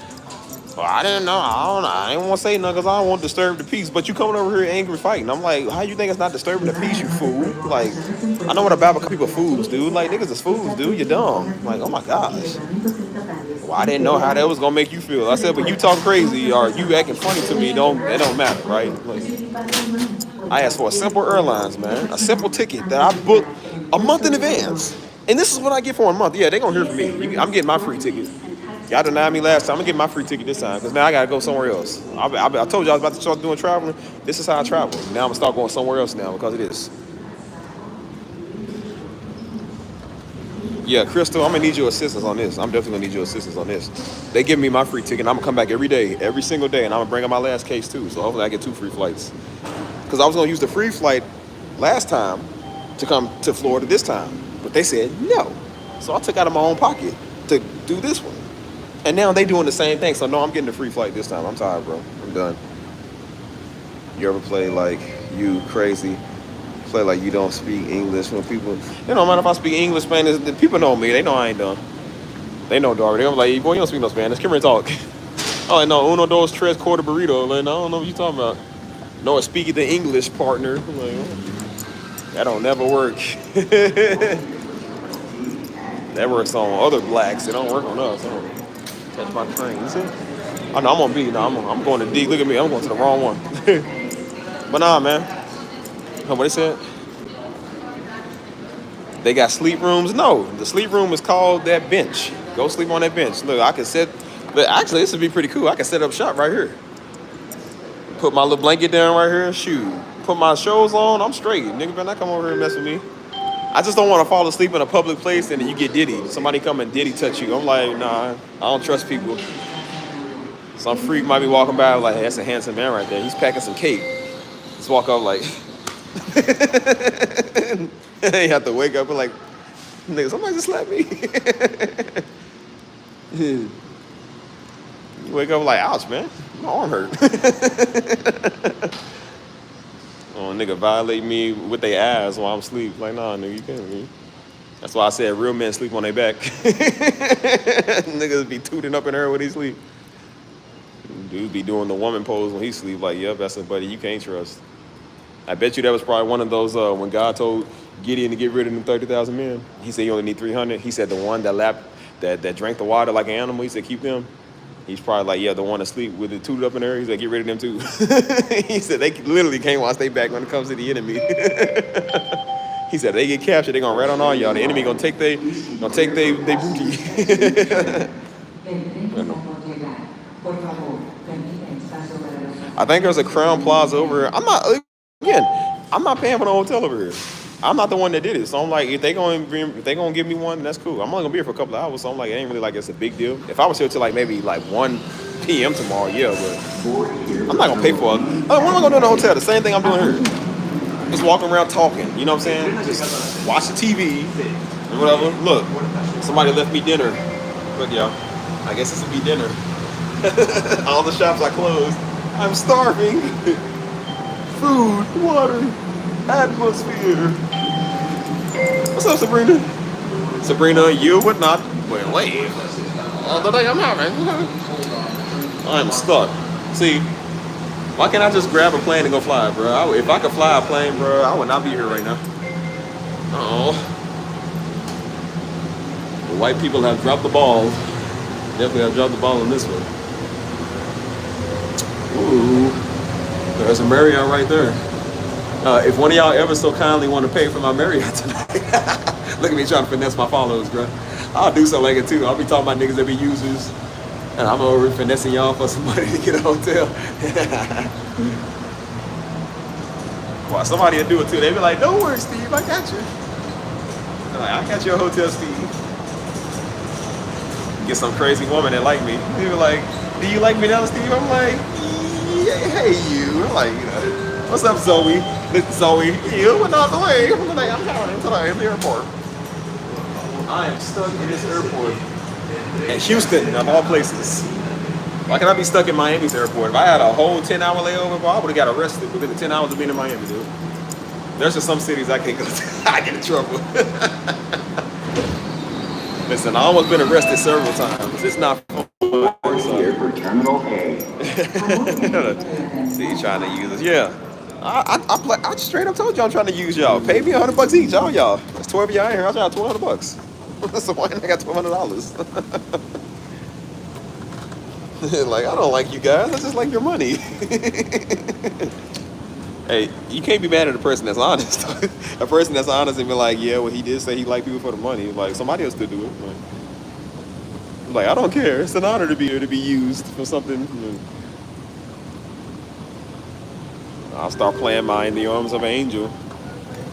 Well, I didn't know. I don't know. I didn't want to say nothing because I don't want to disturb the peace. But you coming over here angry fighting. I'm like, how you think it's not disturbing the peace, you fool? Like, I know what about because people fools, dude. Like, niggas is fools, dude. You're dumb. Like, oh my gosh. Well, I didn't know how that was going to make you feel. I said, but you talk crazy or you acting funny to me, it don't matter, right? Like, I asked for a simple airlines, man. A simple ticket that I booked a month in advance. And this is what I get for a month. Yeah, they going to hear from me. I'm getting my free ticket. Y'all denied me last time. I'm going to get my free ticket this time because now I got to go somewhere else. I told you I was about to start doing traveling. This is how I travel. Now I'm going to start going somewhere else now because of this. Yeah, Crystal, I'm going to need your assistance on this. I'm definitely going to need your assistance on this. They give me my free ticket. And I'm going to come back every day, every single day. And I'm going to bring up my last case too. So hopefully I get 2 free flights. Because I was going to use the free flight last time to come to Florida this time. But they said no. So I took out of my own pocket to do this one. And now they doing the same thing. So no, I'm getting a free flight this time. I'm tired, bro. I'm done. You ever play like you crazy? Play like you don't speak English when people... It don't matter if I speak English, Spanish. The people know me. They know I ain't done. They know Darby. They're like, boy, you don't speak no Spanish. Come here and talk. Oh, no. Uno, dos, tres, quarter burrito. Like, no, I don't know what you talking about. No, it's speaking the English, partner. I'm like, oh, that don't never work. That works on other blacks. It don't work on us. Catch my train. You see? Oh, no, I'm on B. No, I'm going to D. Look at me. I'm going to the wrong one. But nah, man. What they said? They got sleep rooms? No. The sleep room is called that bench. Go sleep on that bench. Look, I can set... But actually, this would be pretty cool. I can set up shop right here. Put my little blanket down right here. Shoot. Put my shows on. I'm straight. Nigga better not come over here and mess with me. I just don't want to fall asleep in a public place and then you get diddy. Somebody come and diddy touch you. I'm like, nah, I don't trust people. Some freak might be walking by like, hey, that's a handsome man right there. He's packing some cake. Just walk up like... You have to wake up and like, nigga, somebody just slapped me. You wake up like, ouch, man. My arm hurt. Oh, nigga violate me with their ass while I'm asleep. Like, nah, nigga, you can't. Man. That's why I said real men sleep on their back. Niggas be tooting up in there when he sleep. Dude be doing the woman pose when he sleep. Like, yep, that's a buddy you can't trust. I bet you that was probably one of those when God told Gideon to get rid of them 30,000 men. He said you only need 300. He said the one that drank the water like an animal, he said keep them. He's probably like, yeah, the one asleep with it tooted up in there. He said, get rid of them too. He said they literally can't watch their back when it comes to the enemy. He said they get captured, they gonna rat on all y'all. The enemy gonna take they booty. El tren está por llegar. Por favor, permita espacio para los I think there's a Crown Plaza over here. I'm not paying for no hotel over here. I'm not the one that did it. So I'm like, if they gonna give me one, that's cool. I'm only gonna be here for a couple of hours, so I'm like, it ain't really like it's a big deal. If I was here till like maybe like 1 p.m. tomorrow, yeah, but I'm not gonna pay for it. What am I gonna do in the hotel? The same thing I'm doing here. Just walking around talking, you know what I'm saying? Just watch the TV and whatever. Look, somebody left me dinner. Look, y'all, I guess this will be dinner. All the shops are closed. I'm starving. Food, water, atmosphere. What's up, Sabrina? Sabrina, you would not believe the day I'm having. I'm stuck. See, why can't I just grab a plane and go fly, bro? If I could fly a plane, bro, I would not be here right now. Oh. The white people have dropped the ball. Definitely have dropped the ball on this one. Ooh. There's a Marriott right there. If one of y'all ever so kindly want to pay for my Marriott tonight, look at me trying to finesse my followers, bro. I'll do something like it too. I'll be talking about niggas that be users, and I'm over finessing y'all for some money to get a hotel. Well, somebody will do it too. They be like, "Don't worry, Steve, I got you." They're like, "I got your hotel, Steve." Get some crazy woman that like me. They be like, "Do you like me now, Steve?" I'm like, "Yeah, hey you." I'm like, "What's up, Zoe?" Zoe, you went out the way. I'm like, I'm coming tonight in the airport. I am stuck in this airport. In Houston, of all places. Why can't I be stuck in Miami's airport? If I had a whole 10-hour layover, I would have got arrested within the 10 hours of being in Miami, dude. There's just some cities I can't go to. I get in trouble. Listen, I almost been arrested several times. It's not fun. Here for Terminal A. See, trying to use us. Yeah. I straight up told you I'm trying to use y'all. Pay me $100 each, all y'all. That's 12 of y'all in here. I got $1,200. So why I got $1,200? Like, I don't like you guys. I just like your money. Hey, you can't be mad at a person that's honest. A person that's honest and be like, yeah, well, he did say he liked people for the money. Like, somebody else could do it. Like, I don't care. It's an honor to be here to be used for something. I'll start playing mine in the arms of an angel.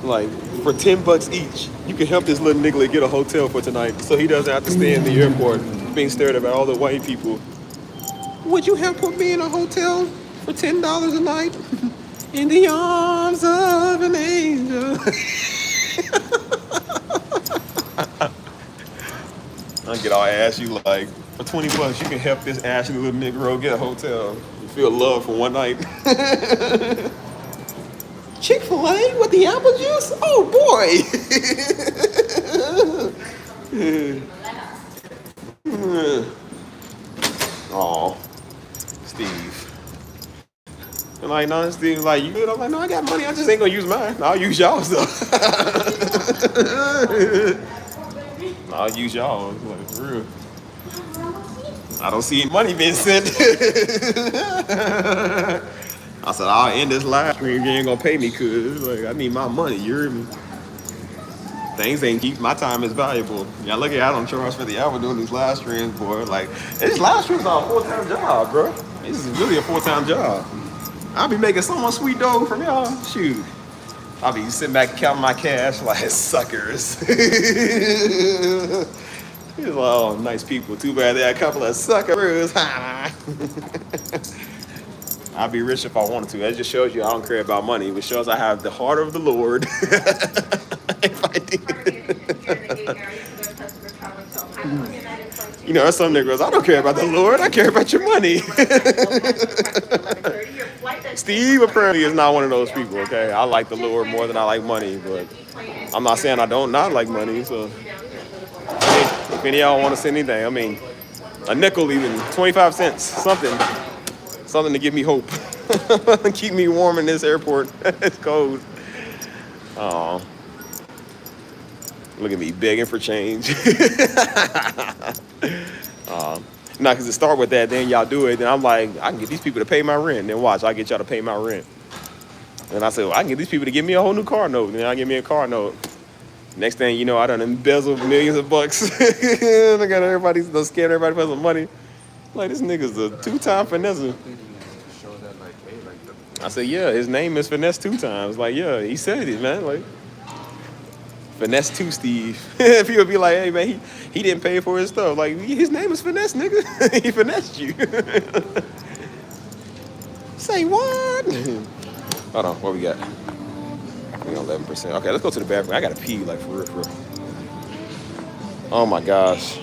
Like, for $10 each, you can help this little nigga get a hotel for tonight so he doesn't have to stay in the airport being stared at by all the white people. Would you help put me in a hotel for $10 a night? In the arms of an angel. I'll get all ass you like, for $20 you can help this ashy little Negro get a hotel. You feel love for one night. Chick-fil-A with the apple juice? Oh boy. Aw, Steve. And like, no, Steve, like, you good? I'm like, no, I got money. I just ain't gonna use mine. I'll use y'all's though. I'll use y'all. Like, for real. I don't see money being sent. I said, I'll end this live stream. You ain't gonna pay me, cuz. Like, I need my money. You hear me? Things ain't cheap. My time is valuable. Y'all look at I don't charge for the hour doing these live streams, boy. Like, these live streams are a full-time job, bro. This is really a full-time job. I'll be making so much sweet dough from y'all. Shoot. I'll be sitting back and counting my cash like suckers. These are all nice people. Too bad they're a couple of suckers. I'd be rich if I wanted to. That just shows you I don't care about money. It shows I have the heart of the Lord. If I did. You know, there's some niggas, I don't care about the Lord. I care about your money. Steve apparently is not one of those people, okay? I like the Lord more than I like money, but I'm not saying I don't not like money, so if any of y'all want to send anything, I mean, a nickel even, 25 cents, something to give me hope. Keep me warm in this airport. It's cold. Oh, look at me begging for change. Now, because it start with that, then y'all do it. Then I'm like, I can get these people to pay my rent. Then watch, I get y'all to pay my rent. And I said, well, I can get these people to give me a whole new car note. And then I give me a car note. Next thing you know, I done embezzled millions of bucks. I got everybody, done scared everybody for some money. Like, this nigga's a two-time finesser. I said, yeah, his name is Finesse 2 times. Like, yeah, he said it, man. Like, Finesse 2 Steve. People be like, hey, man, he didn't pay for his stuff. Like, his name is Finesse, nigga. He finessed you. Say what? Hold on, what we got? We on 11%. Okay, let's go to the bathroom. I gotta pee, like, for real, for real. Oh my gosh.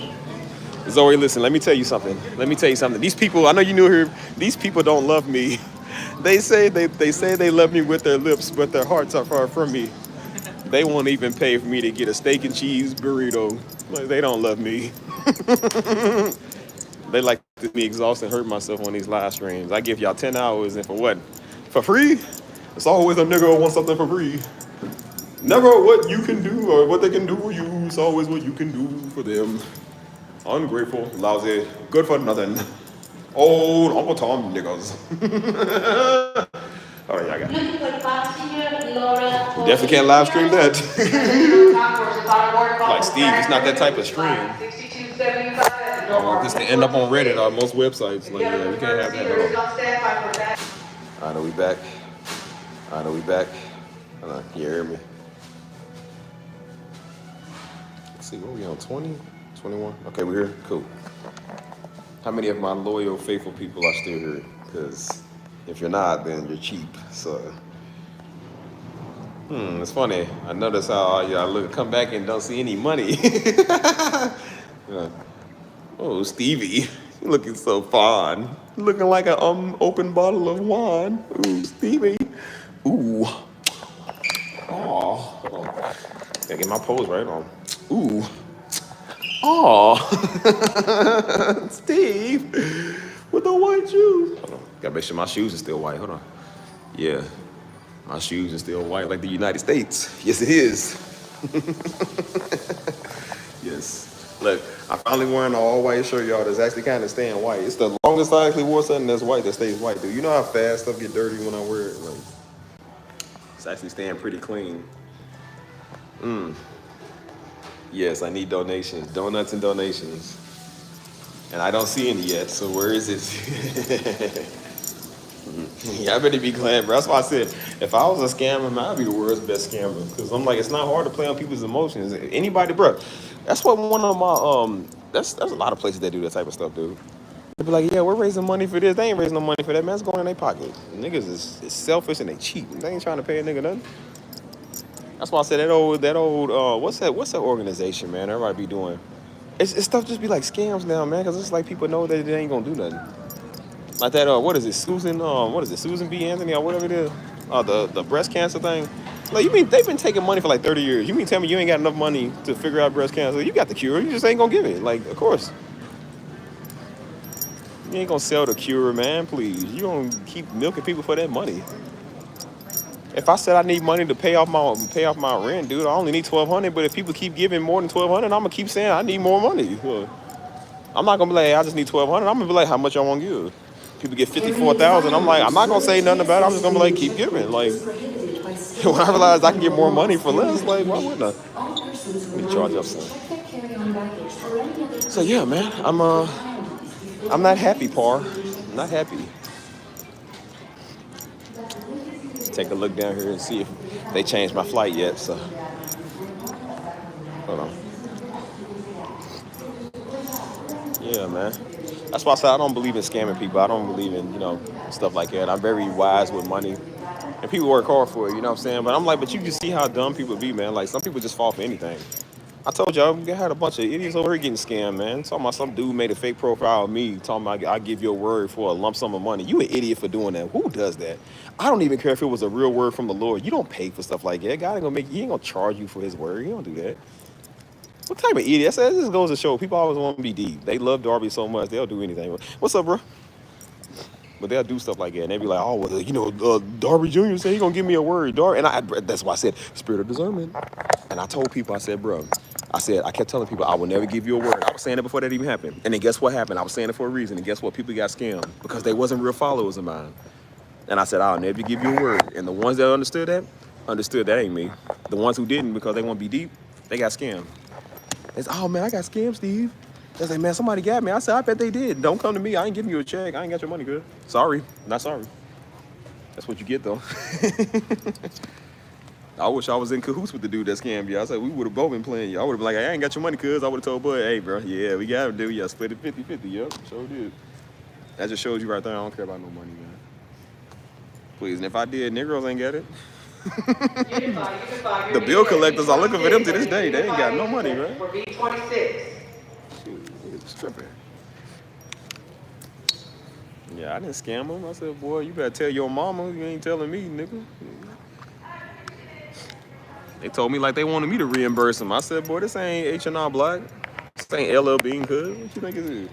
Zoe, listen, let me tell you something. Let me tell you something. These people, I know you knew here, these people don't love me. They say they love me with their lips, but their hearts are far from me. They won't even pay for me to get a steak and cheese burrito. Like, they don't love me. They like to be exhausted and hurt myself on these live streams. I give y'all 10 hours, and for what? For free? It's always a nigga who wants something for free. Never what you can do or what they can do for you. It's always what you can do for them. Ungrateful, lousy, good for nothing. Old Uncle Tom niggas. All right, I got it. You definitely can't live stream that. Like, Steve, it's not that type of stream. I want this to end up on Reddit or most websites. Like, yeah, we can't have that at all. I know we back. I know we back. Hold on, you hear me? Let's see, what are we on, 20? 21? Okay, we're here? Cool. How many of my loyal, faithful people are still here? Because if you're not, then you're cheap. So, it's funny. I notice how y'all come back and don't see any money. Yeah. Oh, Stevie, you looking so fun. Looking like an open bottle of wine. Ooh, Stevie. Ooh. Oh. Hold on. Gotta get my pose right on. Ooh. Oh. Steve. With the white shoes. Hold on. Gotta make sure my shoes are still white. Hold on. Yeah. My shoes are still white like the United States. Yes, it is. Yes. Look, I finally wearing an all-white shirt, y'all, that's actually kind of staying white. It's the longest I actually wore something that's white that stays white, dude. You know how fast stuff get dirty when I wear it? Like, it's actually staying pretty clean. Yes, I need donations. Donuts and donations. And I don't see any yet, so where is it? Yeah, I better be glad, bro. That's why I said, if I was a scammer, man, I'd be the world's best scammer. Because I'm like, it's not hard to play on people's emotions. Anybody, bro. That's what one of my, there's a lot of places that do that type of stuff, dude. They be like, yeah, we're raising money for this. They ain't raising no money for that, man. It's going in their pocket. Niggas is selfish and they cheap. They ain't trying to pay a nigga nothing. That's why I said that old, what's that organization, man? Everybody be doing. It's stuff just be like scams now, man. Because it's like people know that they ain't gonna do nothing. Like that, what is it, Susan B. Anthony or whatever it is? The breast cancer thing. Like, you mean they've been taking money for like 30 years. You mean tell me you ain't got enough money to figure out breast cancer? You got the cure, you just ain't gonna give it. Like, of course. You ain't gonna sell the cure, man, please. You gonna keep milking people for that money. If I said I need money to pay off my rent, dude, I only need $1,200, but if people keep giving more than $1,200, I'm gonna keep saying I need more money. I'm not gonna be like, hey, I just need $1,200. I'm gonna be like, how much I wanna give? People get $54,000. I'm like, I'm not gonna say nothing about it. I'm just gonna be like, keep giving. Like, when I realized I can get more money for less, like, why wouldn't I? Let me charge up some. So yeah, man, I'm not happy, Par. I'm not happy. Take a look down here and see if they changed my flight yet. So, hold on. Yeah, man. That's why I said I don't believe in scamming people. I don't believe in, stuff like that. I'm very wise with money. And people work hard for it, you know what I'm saying? But I'm like, but you can see how dumb people be, man. Like, some people just fall for anything. I told y'all, we had a bunch of idiots over here getting scammed, man. Talking about some dude made a fake profile of me, talking about I give you a word for a lump sum of money. You an idiot for doing that. Who does that? I don't even care if it was a real word from the Lord. You don't pay for stuff like that. God he ain't gonna charge you for his word. You don't do that. What type of idiot? I said, this goes to show people always want to be deep. They love Darby so much, they'll do anything. What's up, bro? But they'll do stuff like that, and they'll be like, oh, well, Darby Jr. said he gonna give me a word, that's why I said, spirit of discernment. And I told people, I said, bro, I kept telling people, I will never give you a word. I was saying it before that even happened. And then guess what happened? I was saying it for a reason, and guess what? People got scammed because they wasn't real followers of mine. And I said, I'll never give you a word. And the ones that understood that ain't me. The ones who didn't because they want to be deep, they got scammed. They said, oh man, I got scammed, Steve. They say, man, somebody got me. I said, I bet they did. Don't come to me. I ain't giving you a check. I ain't got your money, good. Sorry, not sorry. That's what you get though. I wish I was in cahoots with the dude that scammed you. I said, we would have both been playing you. I would have been like, I ain't got your money, cuz. I would have told Bud, hey, bro, yeah, we got to do. Yeah, split it 50-50. Yep, sure did. That just shows you right there, I don't care about no money, man. Please, and if I did, Negroes ain't got it. The bill collectors, I looking for them to this day. They ain't got no money, man. For B26. Shoot, it's tripping. Yeah, I didn't scam them. I said, boy, you better tell your mama. You ain't telling me, nigga. They told me like they wanted me to reimburse them. I said, boy, this ain't H&R Block. This ain't LL Bean, cuz. What you think it is?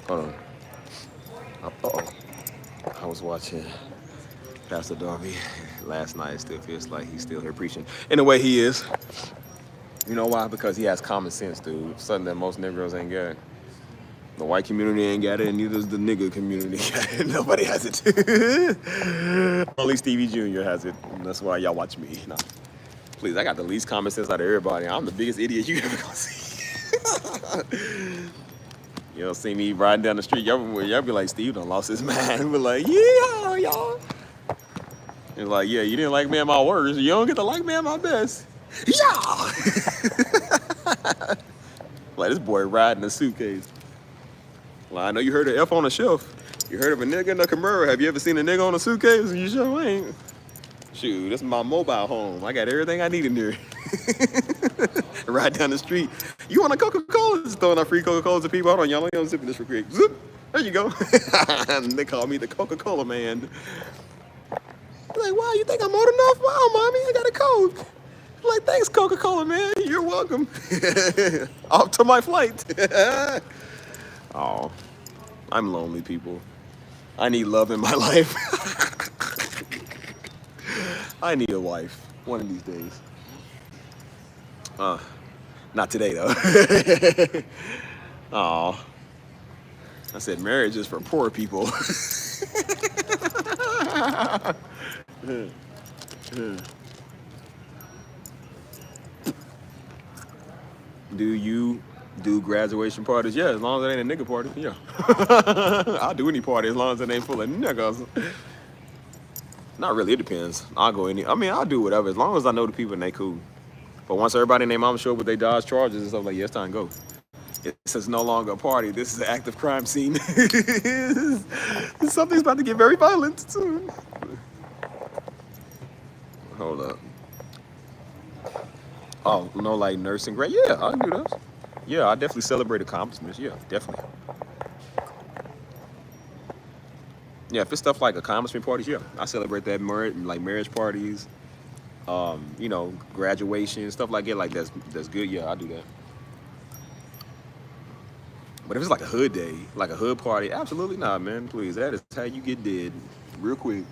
Hold on. Uh-oh. I was watching Pastor Darby last night. It still feels like he's still here preaching. In a way, he is. You know why? Because he has common sense, dude. Something that most Negroes ain't got. The white community ain't got it, and neither does the nigga community. Nobody has it. Only Stevie Jr. has it. And that's why y'all watch me. No. Please, I got the least common sense out of everybody. I'm the biggest idiot you ever gonna see. You don't see me riding down the street. Y'all be like, Steve done lost his mind. Be like, yeah, y'all. It's like, yeah, you didn't like me at my worst. You don't get to like me at my best. Yeah. Like, this boy riding a suitcase. Well, I know you heard of F on the shelf. You heard of a nigga in a Camaro. Have you ever seen a nigga on a suitcase? You sure ain't. Shoot, this is my mobile home. I got everything I need in there. Ride down the street. You want a Coca-Cola? Just throwing out free Coca-Colas to people. Hold on, y'all. Let me unzip this real quick. Zoop. There you go. And they call me the Coca-Cola man. Like, wow, you think I'm old enough? Wow, mommy, I got a Coke. I'm like, thanks, Coca-Cola man. You're welcome. Off to my flight. Oh, I'm lonely, people. I need love in my life. I need a wife one of these days. Not today, though. Oh, I said marriage is for poor people. Do you do graduation parties? Yeah, as long as it ain't a nigga party. Yeah. I'll do any party as long as it ain't full of niggas. Not really, it depends. I'll go I'll do whatever as long as I know the people and they cool. But once everybody and their mama show up with their Dodge Chargers and stuff, like, yeah, it's time to go. This is no longer a party. This is an active crime scene. Something's about to get very violent soon. Hold up. Oh, no, like nursing grade? Yeah, I do those. Yeah, I definitely celebrate accomplishments. Yeah, definitely. Yeah, if it's stuff like accomplishment parties, yeah, I celebrate that. Like marriage parties, graduation, stuff like that. Like that's good. Yeah, I do that. But if it's like a hood day, like a hood party, absolutely not, man. Please, that is how you get dead, real quick.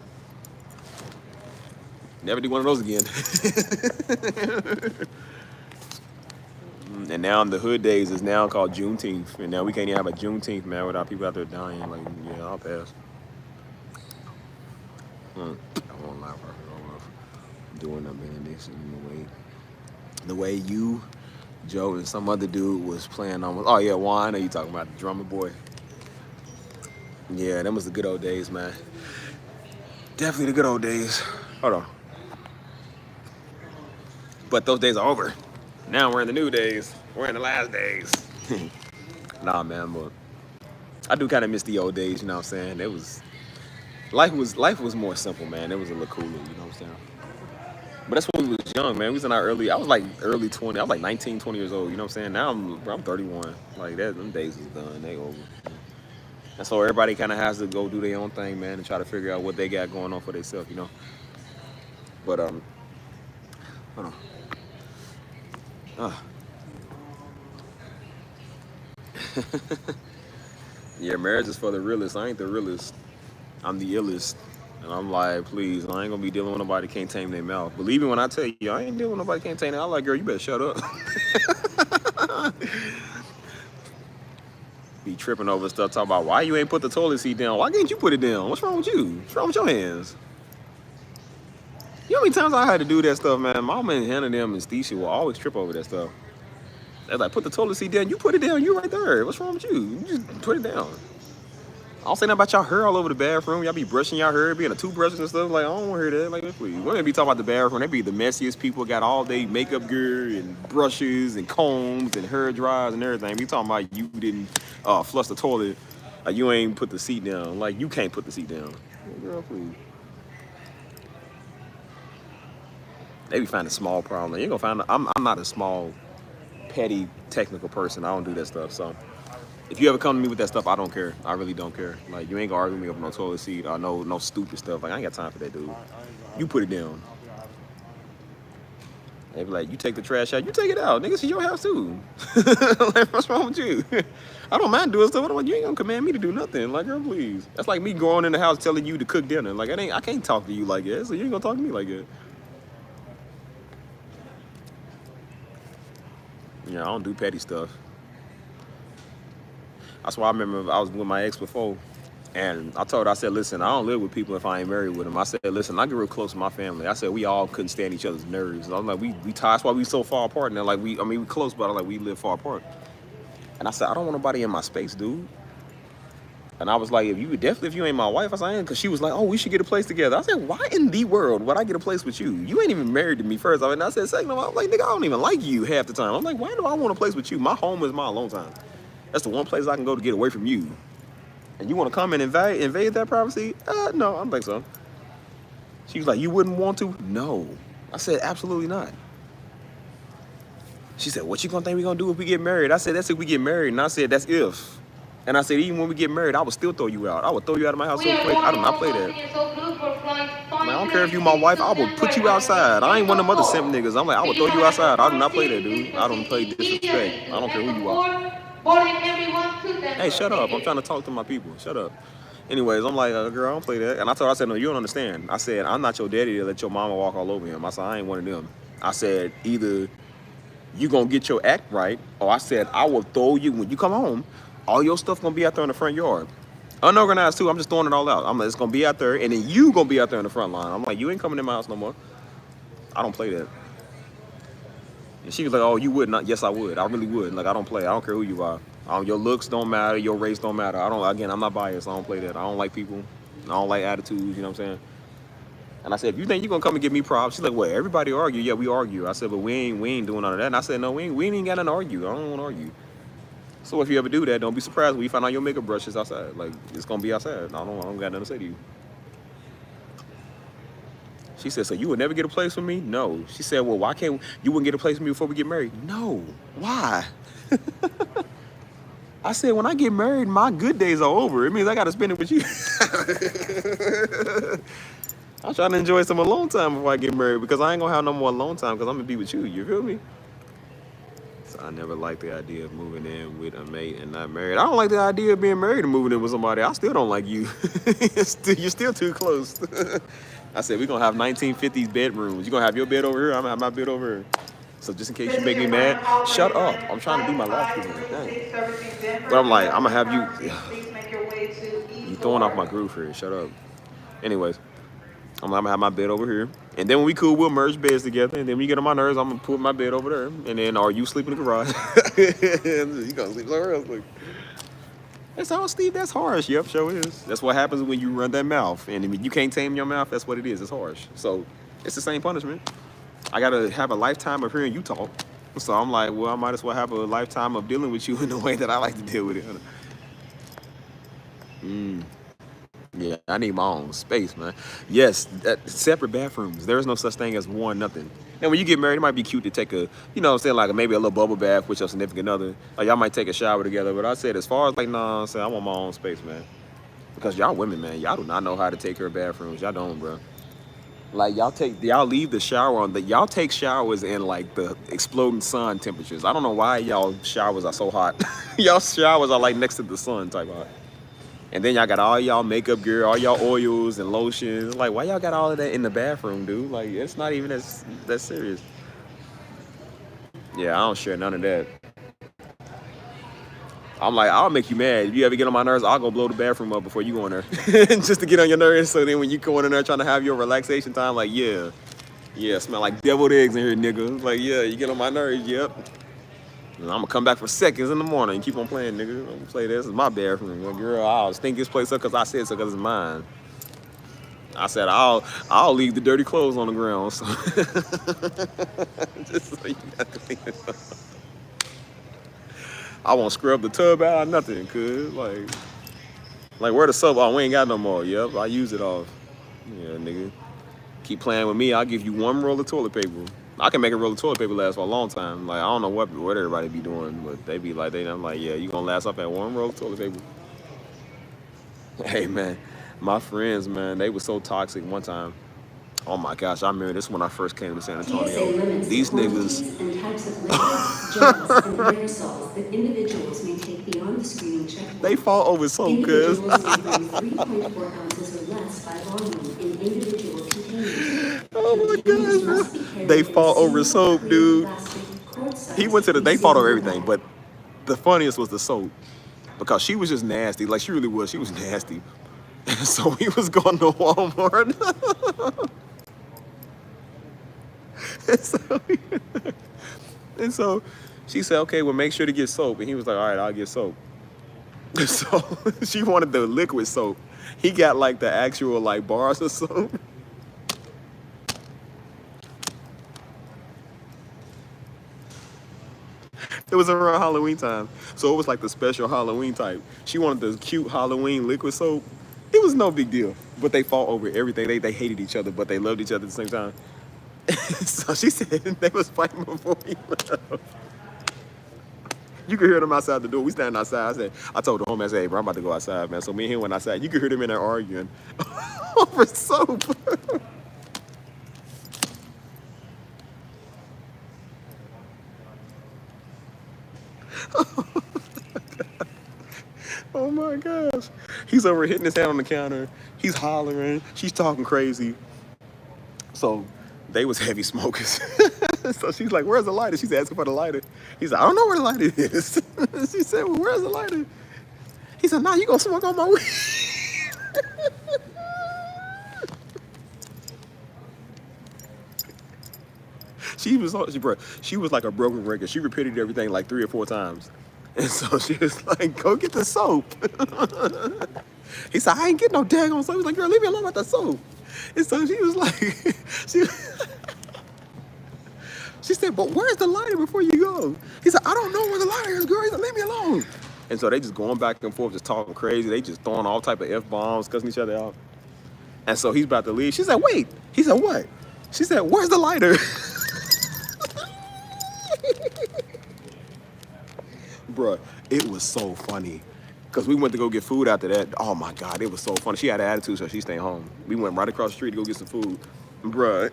Never do one of those again. And now the hood days is now called Juneteenth, and now we can't even have a Juneteenth, man, without people out there dying. Like, yeah, I'll pass. I won't lie, I'm doing a benediction the way you, Joe, and some other dude was playing on. Oh yeah, Juan, I know you talking about the drummer boy. Yeah, them was the good old days, man. Definitely the good old days. Hold on. But those days are over. Now we're in the new days. We're in the last days. Nah, man, but I do kind of miss the old days, you know what I'm saying? Life was more simple, man. It was a little cooler, you know what I'm saying? But that's when we was young, man. We was in our I was like early 20. I was like 19, 20 years old, you know what I'm saying? Now I'm 31. Like, them days is done. They over. And so everybody kind of has to go do their own thing, man, and try to figure out what they got going on for themselves, you know? But, hold on. Yeah, marriage is for the realest. I ain't the realest. I'm the illest. And I'm like, please, I ain't gonna be dealing with nobody that can't tame their mouth. Believe me when I tell you, I ain't dealing with nobody that can't tame their mouth. I'm like, girl, you better shut up. be tripping over stuff, talking about why you ain't put the toilet seat down. Why can't you put it down? What's wrong with you? What's wrong with your hands? You know how many times I had to do that stuff, man? Mama and Hannah them and Steisha will always trip over that stuff. They're like, put the toilet seat down. You put it down. You right there. What's wrong with you? You just put it down. I don't say nothing about y'all hair all over the bathroom. Y'all be brushing y'all hair, being a toothbrush and stuff. Like, I don't want to hear that. Like, please. Women be talking about the bathroom. They be the messiest people. Got all day makeup gear and brushes and combs and hair dryers and everything. We talking about you didn't flush the toilet. You ain't put the seat down. Like, you can't put the seat down. Girl, please. They be finding small problems. You ain't gonna find. I'm not a small, petty, technical person. I don't do that stuff. So, if you ever come to me with that stuff, I don't care. I really don't care. Like, you ain't gonna argue with me over no toilet seat or no stupid stuff. Like, I ain't got time for that, dude. You put it down. They be like, you take the trash out, you take it out. Nigga, it's your house too. Like, what's wrong with you? I don't mind doing stuff. You ain't gonna command me to do nothing. Like, girl, please. That's like me going in the house telling you to cook dinner. Like, I can't talk to you like that. So you ain't gonna talk to me like that. Yeah, I don't do petty stuff. That's why I remember I was with my ex before, and I told her, I said, listen, I don't live with people if I ain't married with them. I said, listen, I get real close to my family. I said, we all couldn't stand each other's nerves. And I was like, we tied. That's why we so far apart. And they're like, we close, but like we live far apart. And I said, I don't want nobody in my space, dude. And I was like, if you ain't my wife, I said, because she was like, oh, we should get a place together. I said, why in the world would I get a place with you? You ain't even married to me first. I said, second of all, like, nigga, I don't even like you half the time. I'm like, why do I want a place with you? My home is my alone time. That's the one place I can go to get away from you. And you want to come and invade that privacy? No, I don't think so. She was like, you wouldn't want to? No. I said, absolutely not. She said, what you gonna think we gonna do if we get married? I said, that's if we get married. And I said, that's if. And I said, even when we get married, I would still throw you out. I would throw you out of my house so quick. I do not play that. Man, I don't care if you my wife. I will put you outside. I ain't one of them other simp niggas. I'm like, I will throw you outside. I do not play that, dude. I don't play disrespect. I don't care who you are. Hey, shut up. I'm trying to talk to my people. Shut up. Anyways, I'm like, girl, I don't play that. And I told her, I said, no, you don't understand. I said, I'm not your daddy to let your mama walk all over him. I said, I ain't one of them. I said, either you gonna get your act right, or I said, I will throw you when you come home. All your stuff gonna be out there in the front yard. Unorganized too, I'm just throwing it all out. It's gonna be out there, and then you gonna be out there in the front line. I'm like, you ain't coming in my house no more. I don't play that. And she was like, oh, you would not? Yes, I would. I really would. Like, I don't play. I don't care who you are. Your looks don't matter. Your race don't matter. Again, I'm not biased. I don't play that. I don't like people. I don't like attitudes, you know what I'm saying? And I said, if you think you're gonna come and give me props, she's like, well, everybody argue. Yeah, we argue. I said, but we ain't doing none of that. And I said, no, we ain't got nothing to argue. I don't wanna argue. So if you ever do that, don't be surprised when you find out your makeup brush is outside. Like, it's gonna be outside. I don't got nothing to say to you. She said, so you would never get a place with me? No. She said, well, why can't you wouldn't get a place with me before we get married? No. Why? I said, when I get married, my good days are over. It means I gotta spend it with you. I'm trying to enjoy some alone time before I get married, because I ain't gonna have no more alone time because I'm gonna be with you. You feel me? So I never liked the idea of moving in with a mate and not married. I don't like the idea of being married and moving in with somebody. I still don't like you. You're still too close. I said, we're gonna have 1950s bedrooms. You're gonna have your bed over here, I'm gonna have my bed over here. So just in case you make me mad, shut up. I'm trying to do my life. But I'm like, I'm gonna have you. You throwing off my groove here. Shut up. Anyways, I'm gonna have my bed over here. And then when we cool, we'll merge beds together. And then when you get on my nerves, I'm gonna put my bed over there. And then, or you sleep in the garage. You gonna sleep somewhere else. Like, that's how, Steve, that's harsh. Yep, sure is. That's what happens when you run that mouth. And if you can't tame your mouth, that's what it is. It's harsh. So it's the same punishment. I gotta have a lifetime of hearing you talk. So I'm like, well, I might as well have a lifetime of dealing with you in the way that I like to deal with it. Yeah, I need my own space, man. Yes, separate bathrooms. There is no such thing as one nothing. And when you get married, it might be cute to take a, you know what I'm saying, like maybe a little bubble bath with your significant other. Like, y'all might take a shower together. But I said, as far as like, nah, I'm saying, I want my own space, man. Because y'all women, man, y'all do not know how to take care of bathrooms. Y'all don't, bro. Like, y'all leave the shower on, y'all take showers in like the exploding sun temperatures. I don't know why y'all showers are so hot. Y'all showers are like next to the sun type hot. And then y'all got all y'all makeup gear, all y'all oils and lotions. Like, why y'all got all of that in the bathroom, dude? Like, it's not even that serious. Yeah, I don't share none of that. I'm like, I'll make you mad. If you ever get on my nerves, I'll go blow the bathroom up before you go in there. Just to get on your nerves. So then when you go in there trying to have your relaxation time, like, yeah, smell like deviled eggs in here, nigga. Like, yeah, you get on my nerves, yep. And I'm gonna come back for seconds in the morning and keep on playing, nigga. I'm gonna play this. It's my bathroom. Like, girl, I'll stink this place up because I said so because it's mine. I said, I'll leave the dirty clothes on the ground. So just so you got to think about it. I won't scrub the tub out or nothing, cuz. Like where the soap? Oh, we ain't got no more. Yep, I use it off. Yeah, nigga. Keep playing with me, I'll give you one roll of toilet paper. I can make a roll of toilet paper last for a long time. Like, I don't know what everybody be doing, but they be like, I'm like, yeah, you gonna last up at one roll of toilet paper. Hey, man, my friends, man, they were so toxic one time. Oh my gosh, I remember this when I first came to San Antonio. These niggas. And types of liquids, gels, and aerosols that individuals may take beyond the screening checkpoint. They fought over soap, cuz. Individuals may bring 3.4 ounces or less by volume in individual containers. Oh my gosh, they fought over soap, dude. They fought over everything, but the funniest was the soap. Because she was just nasty. Like, she really was. She was nasty. And so we was going to Walmart. and so she said, okay, well, make sure to get soap. And he was like, all right, I'll get soap. So she wanted the liquid soap. He got like the actual like bars of soap. It was around Halloween time. So it was like the special Halloween type. She wanted the cute Halloween liquid soap. It was no big deal. But they fought over everything. They hated each other, but they loved each other at the same time. So she said they was fighting before we left. You could hear them outside the door. We standing outside. I told the homie, I said, hey, bro, I'm about to go outside, man. So me and him went outside. You could hear them in there arguing over soap. Oh my gosh. He's over hitting his hand on the counter. He's hollering. She's talking crazy. So they was heavy smokers. So she's like, where's the lighter? She's asking for the lighter. He's like, I don't know where the lighter is. She said, well, where's the lighter? He said, nah, you gonna smoke on my weed. She was like a broken record. She repeated everything like 3 or 4 times. And so she was like, go get the soap. He said, I ain't getting no daggone soap. He was like, girl, leave me alone with the soap. And so she was like, she said, but where's the lighter before you go? He said, I don't know where the lighter is, girl. He said, leave me alone. And so they just going back and forth, just talking crazy. They just throwing all type of F-bombs, cussing each other out. And so he's about to leave. She said, wait. He said, what? She said, where's the lighter? Bruh, it was so funny. Because we went to go get food after that. Oh my God, it was so funny. She had an attitude, so she stayed home. We went right across the street to go get some food. Bruh,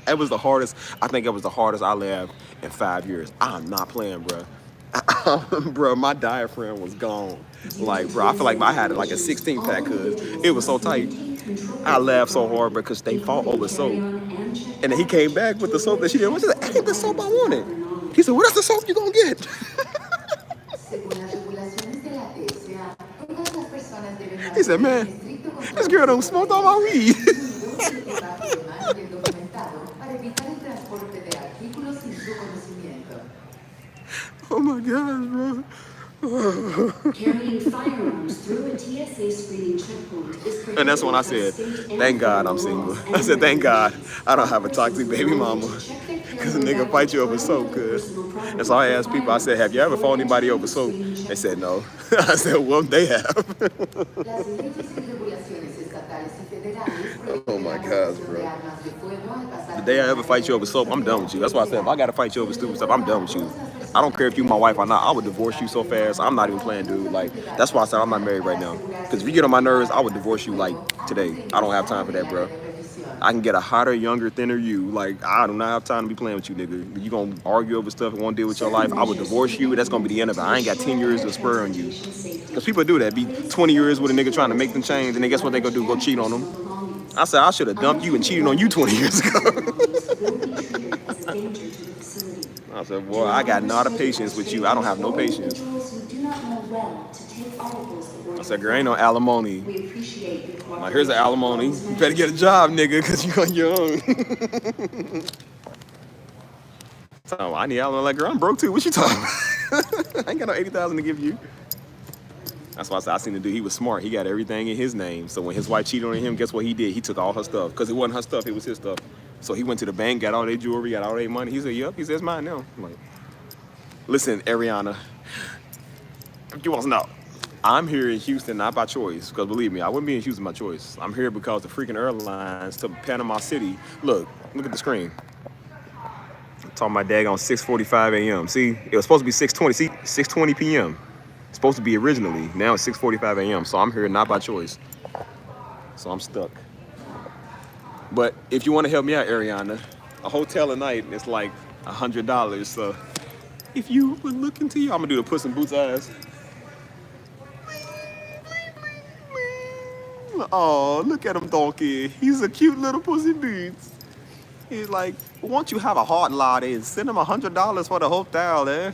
it was the hardest. I think it was the hardest I laughed in 5 years. I'm not playing, bruh. Bruh, my diaphragm was gone. Like, bruh, I feel like I had like a 16-pack because it was so tight. I laughed so hard because they fought over soap. And then he came back with the soap that she didn't want. She said, I ain't the soap I wanted. He said, where's the soap you gonna get? He said, man, this girl done smoked all my weed. Oh my gosh, bro. Carrying firearms through a TSA screening checkpoint is And that's when I said, thank God I'm single. I said, thank God I don't have a toxic baby mama. Because a nigga fight you over soap, cuz. And so I asked people, I said, have you ever fought anybody over soap? They said no. I said, well, they have. Oh my gosh, bro. The day I ever fight you over soap, I'm done with you. That's why I said, if I gotta fight you over stupid stuff, I'm done with you. I don't care if you my wife or not. I would divorce you so fast. I'm not even playing, dude. Like, that's why I said I'm not married right now. Because if you get on my nerves, I would divorce you, like, today. I don't have time for that, bro. I can get a hotter, younger, thinner you. Like, I do not have time to be playing with you, nigga. You gonna argue over stuff and won't deal with your life. I would divorce you. That's gonna be the end of it. I ain't got 10 years to spur on you. Because people do that. Be 20 years with a nigga trying to make them change, and then guess what they gonna do? Go cheat on them. I said, I should have dumped you and cheated on you 20 years ago. I said, boy, I got not a patience with you. I don't have no patience. Individuals who do not know well to take articles aboard I said, your girl, ain't no flight. alimony. We appreciate your cooperation. Like, here's the alimony. You better get a job, nigga, because you on your own. So I need alimony. Like, girl, I'm broke too. What you talking about? I ain't got no 80,000 to give you. That's why I said I seen the dude. He was smart. He got everything in his name. So when his wife cheated on him, guess what he did? He took all her stuff. Because it wasn't her stuff, it was his stuff. So he went to the bank, got all their jewelry, got all their money. He said, yep. He said, it's mine now. I'm like, listen, Ariana, you want to know. I'm here in Houston, not by choice. Because believe me, I wouldn't be in Houston by choice. I'm here because the freaking airlines to Panama City. Look at the screen. I'm talking my dag on 6:45 a.m. See, it was supposed to be 6:20. See, 6:20 p.m. It's supposed to be originally. Now it's 6:45 a.m. So I'm here not by choice. So I'm stuck. But if you want to help me out, Ariana, a hotel a night is like $100. So if you would look into you, I'm gonna do the Puss in Boots eyes. Oh, look at him, donkey. He's a cute little Puss in Boots. He's like, won't you have a hot lot and send him $100 for the hotel, eh?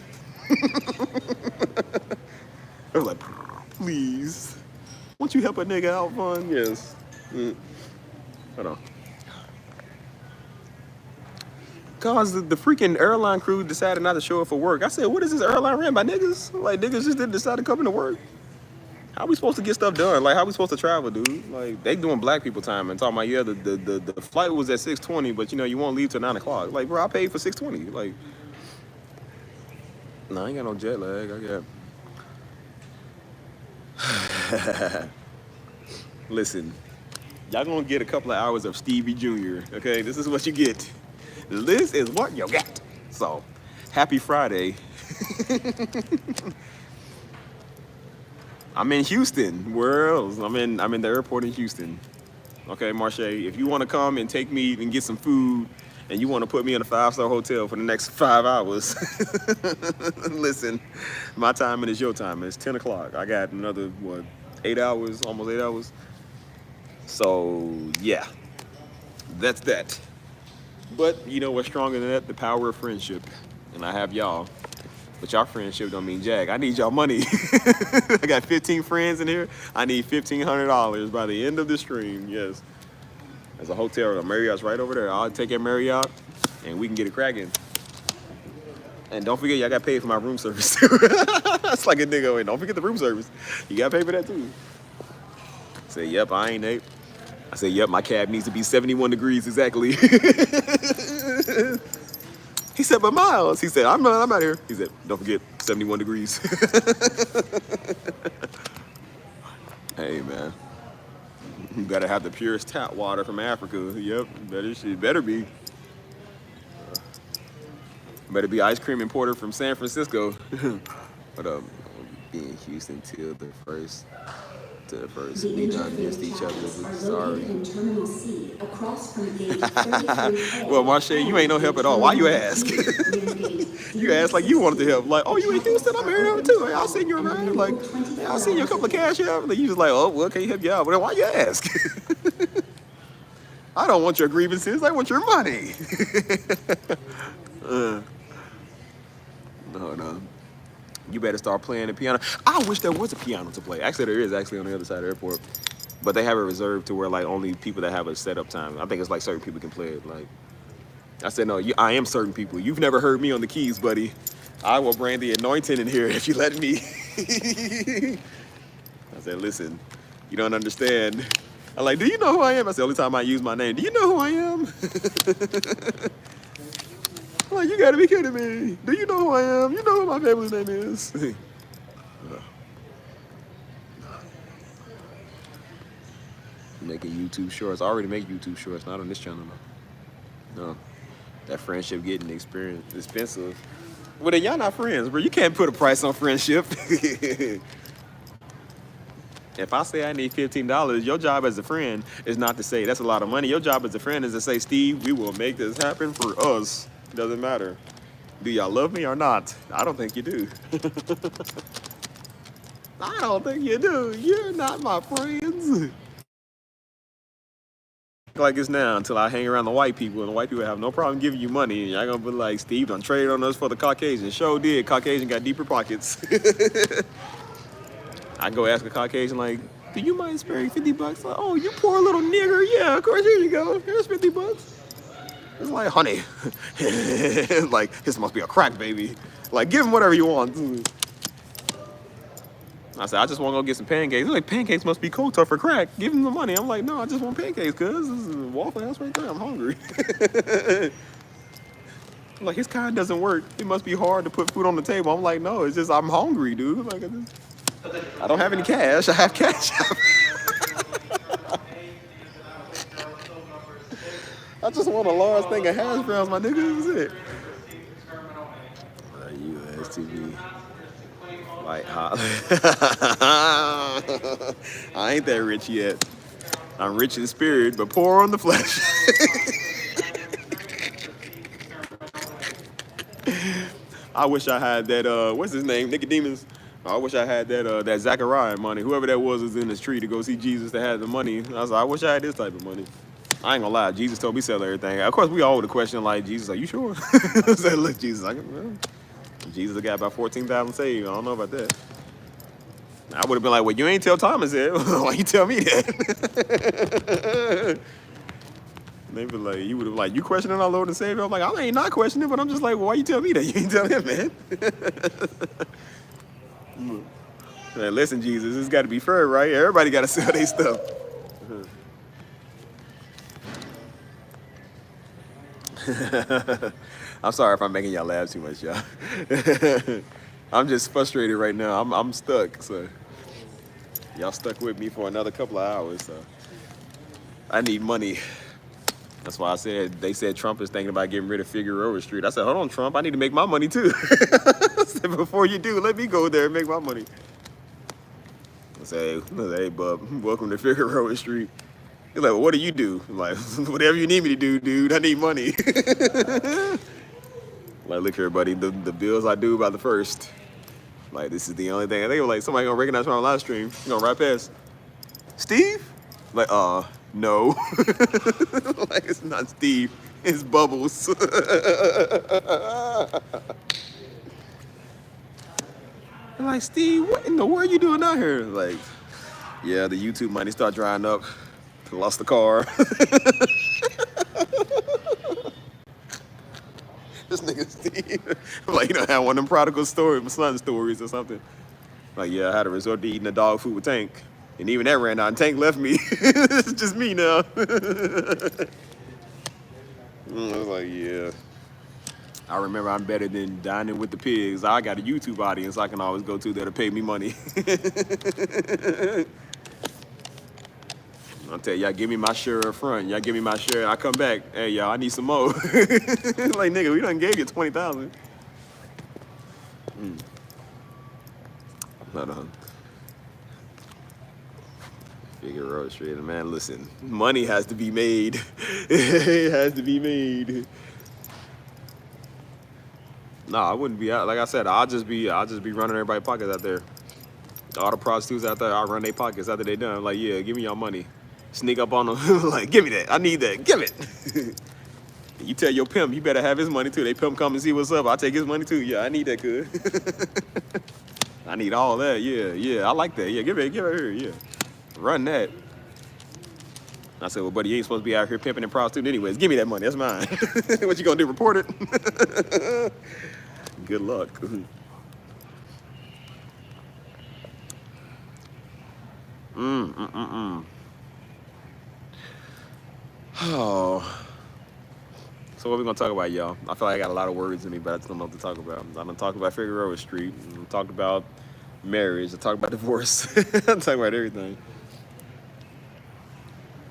I was like, please. Won't you help a nigga out fun? Yes. Hold on. Cause the freaking airline crew decided not to show up for work. I said, what is this airline ran by niggas? Like, niggas just didn't decide to come into work. How we supposed to get stuff done? Like, how we supposed to travel, dude? Like, they doing black people time and talking about, yeah, the flight was at 6:20, but you know, you won't leave till 9 o'clock. Like, bro, I paid for 6:20. Like, no, I ain't got no jet lag. I got. Listen, y'all gonna get a couple of hours of Stevie Jr., okay? This is what you get. This is what you get. So, happy Friday. I'm in Houston. Where else? I'm in the airport in Houston. Okay, Marche, if you want to come and take me and get some food and you want to put me in a 5-star hotel for the next 5 hours, listen, my timing is your timing. It's 10 o'clock. I got another, 8 hours, almost 8 hours. So, yeah, that's that. But you know what's stronger than that? The power of friendship. And I have y'all. But y'all friendship don't mean jack. I need y'all money. I got 15 friends in here. I need $1,500 by the end of the stream. Yes. There's a hotel. The Marriott's right over there. I'll take that Marriott and we can get it cracking. And don't forget, y'all got paid for my room service. That's like a nigga. Don't forget the room service. You got paid for that too. I say, yep, I ain't Nate. I say, yep, my cab needs to be 71 degrees exactly. He said, but Miles. He said, I'm out here. He said, don't forget, 71 degrees. Hey, man. You gotta have the purest tap water from Africa. Yep, better be. Better be ice cream importer from San Francisco. But be in Houston till the first. The We done missed interface each other. towers are Sorry. located in Terminal C, across from gate 33A. Well, Marche, you ain't no help at all. Why you ask? You asked like you wanted to help. Like, oh, you in Houston? I'm here too. Hey, I'll send you around. Like, hey, I'll send you a couple of cash out. Like, you just like, oh, well, can you help you out? But why you ask? I don't want your grievances. I want your money. No. You better start playing the piano. I wish there was a piano to play. Actually, there is actually on the other side of the airport. But they have it reserved to where like only people that have a setup time. I think it's like certain people can play it. Like, I said, no, I am certain people. You've never heard me on the keys, buddy. I will bring the anointing in here if you let me. I said, listen, you don't understand. I'm like, do you know who I am? That's the only time I use my name. Do you know who I am? I'm like, you gotta be kidding me. Do you know who I am? You know what my family's name is? Making YouTube shorts. I already make YouTube shorts, not on this channel. No. That friendship getting expensive. Well, then y'all not friends, bro. You can't put a price on friendship. If I say I need $15, your job as a friend is not to say that's a lot of money. Your job as a friend is to say, Steve, we will make this happen for us. Doesn't matter. Do y'all love me or not? I don't think you do. I don't think you do. You're not my friends. like this now until I hang around the white people, and the white people have no problem giving you money. And y'all gonna be like, Steve done traded on us for the Caucasian. Sure did. Caucasian got deeper pockets. I go ask a Caucasian, like, do you mind sparing 50 bucks? Like, oh, you poor little nigger. Yeah, of course, here you go. Here's 50 bucks. It's like, honey. Like, this must be a crack, baby. Like, give him whatever you want. I said, I just want to go get some pancakes. They're like, pancakes must be cold tough for crack. Give him the money. I'm like, no, I just want pancakes, cuz. This is a Waffle House right there. I'm hungry. I'm like, his kind doesn't work. It must be hard to put food on the table. I'm like, no, it's just I'm hungry, dude. Like, I don't have any cash. I have cash. I just want a large thing of hash browns, my nigga. That's it. USTV. Like, I ain't that rich yet. I'm rich in spirit, but poor on the flesh. I wish I had that, what's his name, Nicodemus? I wish I had that Zachariah money. Whoever that was in this tree to go see Jesus that had the money. I was like, I wish I had this type of money. I ain't gonna lie, Jesus told me sell everything. Of course, we all would have questioned, like, Jesus, are you sure? I said, look, Jesus, Jesus got about 14,000 saved. I don't know about that. I would have been like, well, you ain't tell Thomas that. Why you tell me that? They be like, you would have like, you questioning our Lord and Savior? I'm like, I ain't not questioning, but I'm just like, well, why you tell me that? You ain't tell him, man. Man, listen, Jesus, it's got to be fair, right? Everybody got to sell their stuff. I'm sorry if I'm making y'all laugh too much, y'all. I'm just frustrated right now. I'm stuck, so y'all stuck with me for another couple of hours. So I need money. That's why I said, they said Trump is thinking about getting rid of Figueroa Street. I said, hold on, Trump, I need to make my money too. I said, before you do, let me go there and make my money. I said, hey, bub, welcome to Figueroa Street. He's like, well, what do you do? I'm like, whatever you need me to do, dude, I need money. Like, look here, buddy, the bills I do by the 1st. Like, this is the only thing. I think like somebody gonna recognize me on live stream. You gonna right past. Steve? Like, no. Like, it's not Steve, it's Bubbles. I'm like, Steve, what in the world are you doing out here? Like, yeah, the YouTube money start drying up. Lost the car. This nigga Steve. I'm like, you don't have one of them prodigal son stories or something. Like, yeah, I had to resort to eating the dog food with Tank. And even that ran out and Tank left me. It's just me now. I was like, yeah. I remember I'm better than dining with the pigs. I got a YouTube audience I can always go to that'll pay me money. I'll tell y'all, give me my share up front. Y'all give me my share, and I come back. Hey, y'all, I need some more. Like, nigga, we done gave you 20,000. Hold on. Figueroa Street, man. Listen, money has to be made. It has to be made. No, I wouldn't be out. Like I said, I'll just be running everybody's pockets out there. All the prostitutes out there, I'll run their pockets after they done. Like, yeah, give me your money. Sneak up on them, like, give me that. I need that. Give it. You tell your pimp, you better have his money too. They pimp come and see what's up. I'll take his money too. Yeah, I need that, good. I need all that. Yeah, I like that. Yeah, give it here. Yeah, run that. I said, well, buddy, you ain't supposed to be out here pimping and prostituting anyways. Give me that money. That's mine. What you gonna do? Report it? Good luck. Oh. So what we gonna talk about, y'all? I feel like I got a lot of words in me, but I just don't know what to talk about. I'm gonna talk about Figueroa Street. I talked about marriage. I talked about divorce. I talk about everything.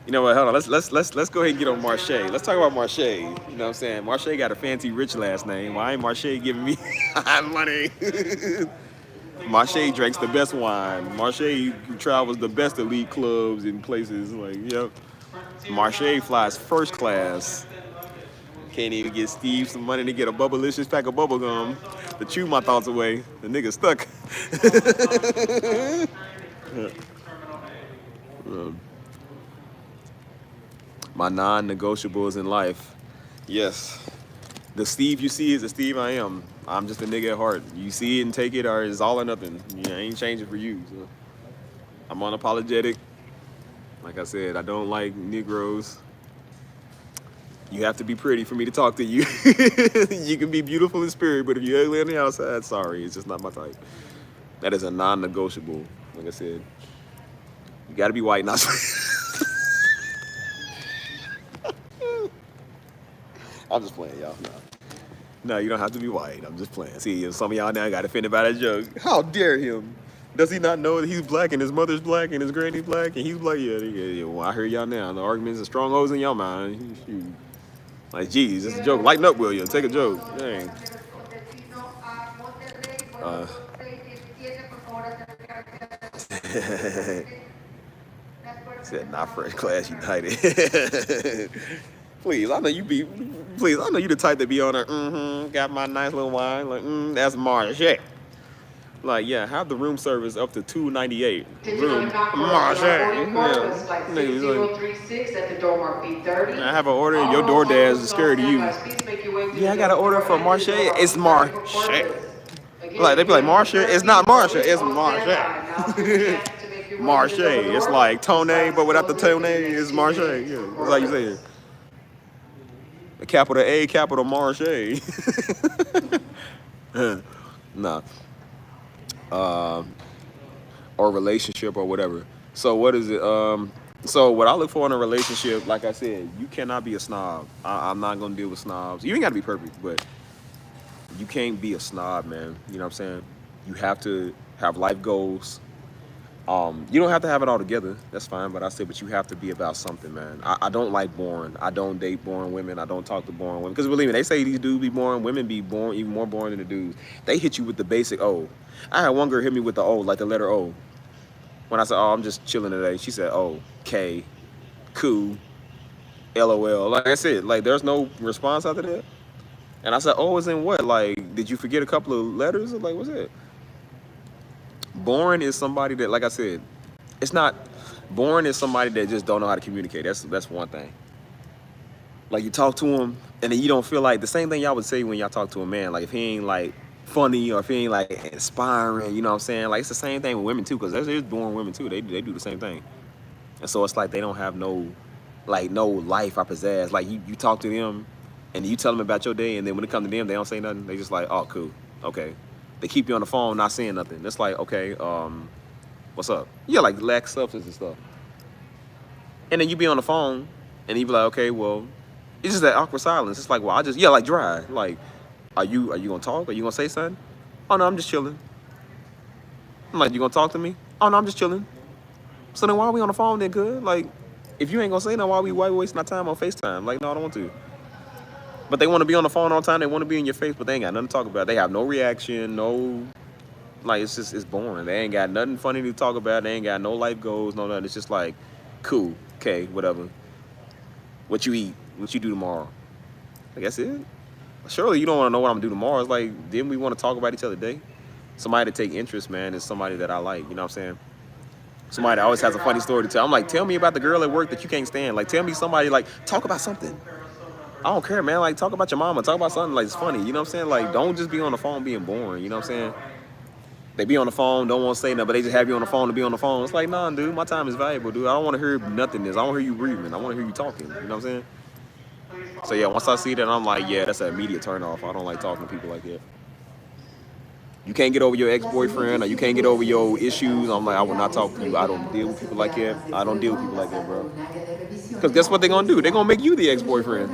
You know what? Hold on. Let's go ahead and get on Marche. Let's talk about Marche. You know what I'm saying? Marche got a fancy rich last name. Why ain't Marche giving me money? Marche drinks the best wine. Marche travels the best elite clubs and places. Like, yep. Marche flies first class. Can't even get Steve some money to get a Bubblicious pack of bubble gum to chew my thoughts away. The nigga stuck. My non-negotiables in life. Yes. The Steve you see is the Steve I am. I'm just a nigga at heart. You see it and take it, or it's all or nothing. I ain't changing for you. So. I'm unapologetic. Like I said, I don't like Negroes. You have to be pretty for me to talk to you. You can be beautiful in spirit, but if you're ugly on the outside, sorry, it's just not my type. That is a non-negotiable. Like I said, you gotta be white, not. I'm just playing, y'all. No, you don't have to be white. I'm just playing. See, some of y'all now got offended by that joke. How dare him? Does he not know that he's black and his mother's black and his granny's black and he's black? Yeah. Well, I hear y'all now. The arguments and strongholds in your mind. Shoot. Like, geez, it's a joke. Lighten up, William. Take a joke. Dang. Said not First Class United. Please, I know you the type that be on there, got my nice little wine, like, that's Marche. Like, yeah, have the room service up to $298. Room, Marche. Yeah. Like Niggas like, 6036 at the door mark B30. I have an order and your DoorDash is scared of you. Yeah, I got an order from Marche. It's Marche. Like, they be like, Marche? It's not Marche, it's Marche. Marche. It's like Tone, but without the Tone, it's Marche. Yeah, that's how you say it. The capital A, capital Marche. Nah. Or relationship or whatever. So what is it? So what I look for in a relationship, like I said, you cannot be a snob. I'm not gonna deal with snobs. You ain't gotta be perfect, but you can't be a snob, man. You know what I'm saying? You have to have life goals. You don't have to have it all together. That's fine, but you have to be about something, man. I don't like boring. I don't date boring women. I don't talk to boring women. Because believe me, they say these dudes be boring. Women be boring, even more boring than the dudes. They hit you with the basic O. I had one girl hit me with the O, like the letter O. When I said, oh, I'm just chilling today, she said, oh, K, cool, LOL. Like I said, like there's no response after that. And I said, oh, is in what? Like, did you forget a couple of letters? Like, what's it? Boring is somebody that, like I said, it's not, boring is somebody that just don't know how to communicate. That's one thing. Like, you talk to him, and then you don't feel like, the same thing y'all would say when y'all talk to a man, like, if he ain't, like, funny, or if he ain't, like, inspiring, you know what I'm saying? Like, it's the same thing with women, too, because there's boring women, too. They do the same thing. And so it's like they don't have no life or pizzazz. Like, you talk to them, and you tell them about your day, and then when it comes to them, they don't say nothing. They just like, oh, cool, okay. They keep you on the phone, not saying nothing. It's like, okay, what's up? Yeah, like lack substance and stuff. And then you be on the phone, and you be like, okay, well, it's just that awkward silence. It's like, well, like dry. Like, are you gonna talk? Are you gonna say something? Oh no, I'm just chilling. I'm like, you gonna talk to me? Oh no, I'm just chilling. So then why are we on the phone then, good? Like, if you ain't gonna say nothing, why we wasting our time on FaceTime? Like, no, I don't want to. But they want to be on the phone all the time. They want to be in your face, but they ain't got nothing to talk about. They have no reaction, like, it's boring. They ain't got nothing funny to talk about. They ain't got no life goals, no nothing. It's just like, cool, okay, whatever. What you eat, what you do tomorrow. Like, that's it. Surely you don't want to know what I'm gonna do tomorrow. It's like, didn't we want to talk about each other today? Somebody to take interest, man, is somebody that I like, you know what I'm saying? Somebody that always has a funny story to tell. I'm like, tell me about the girl at work that you can't stand. Like, tell me somebody, like, talk about something. I don't care, man. Like, talk about your mama. Talk about something like it's funny. You know what I'm saying? Like, don't just be on the phone being boring. You know what I'm saying? They be on the phone, don't want to say nothing, but they just have you on the phone to be on the phone. It's like, nah, dude, my time is valuable, dude. I don't want to hear nothingness. I don't want to hear you breathing. I want to hear you talking. You know what I'm saying? So, yeah, once I see that, I'm like, yeah, that's an immediate turn off. I don't like talking to people like that. You can't get over your ex-boyfriend or you can't get over your issues. I'm like, I will not talk to you. I don't deal with people like that. I don't deal with people like that, bro. Because guess what they're going to do? They're going to make you the ex-boyfriend.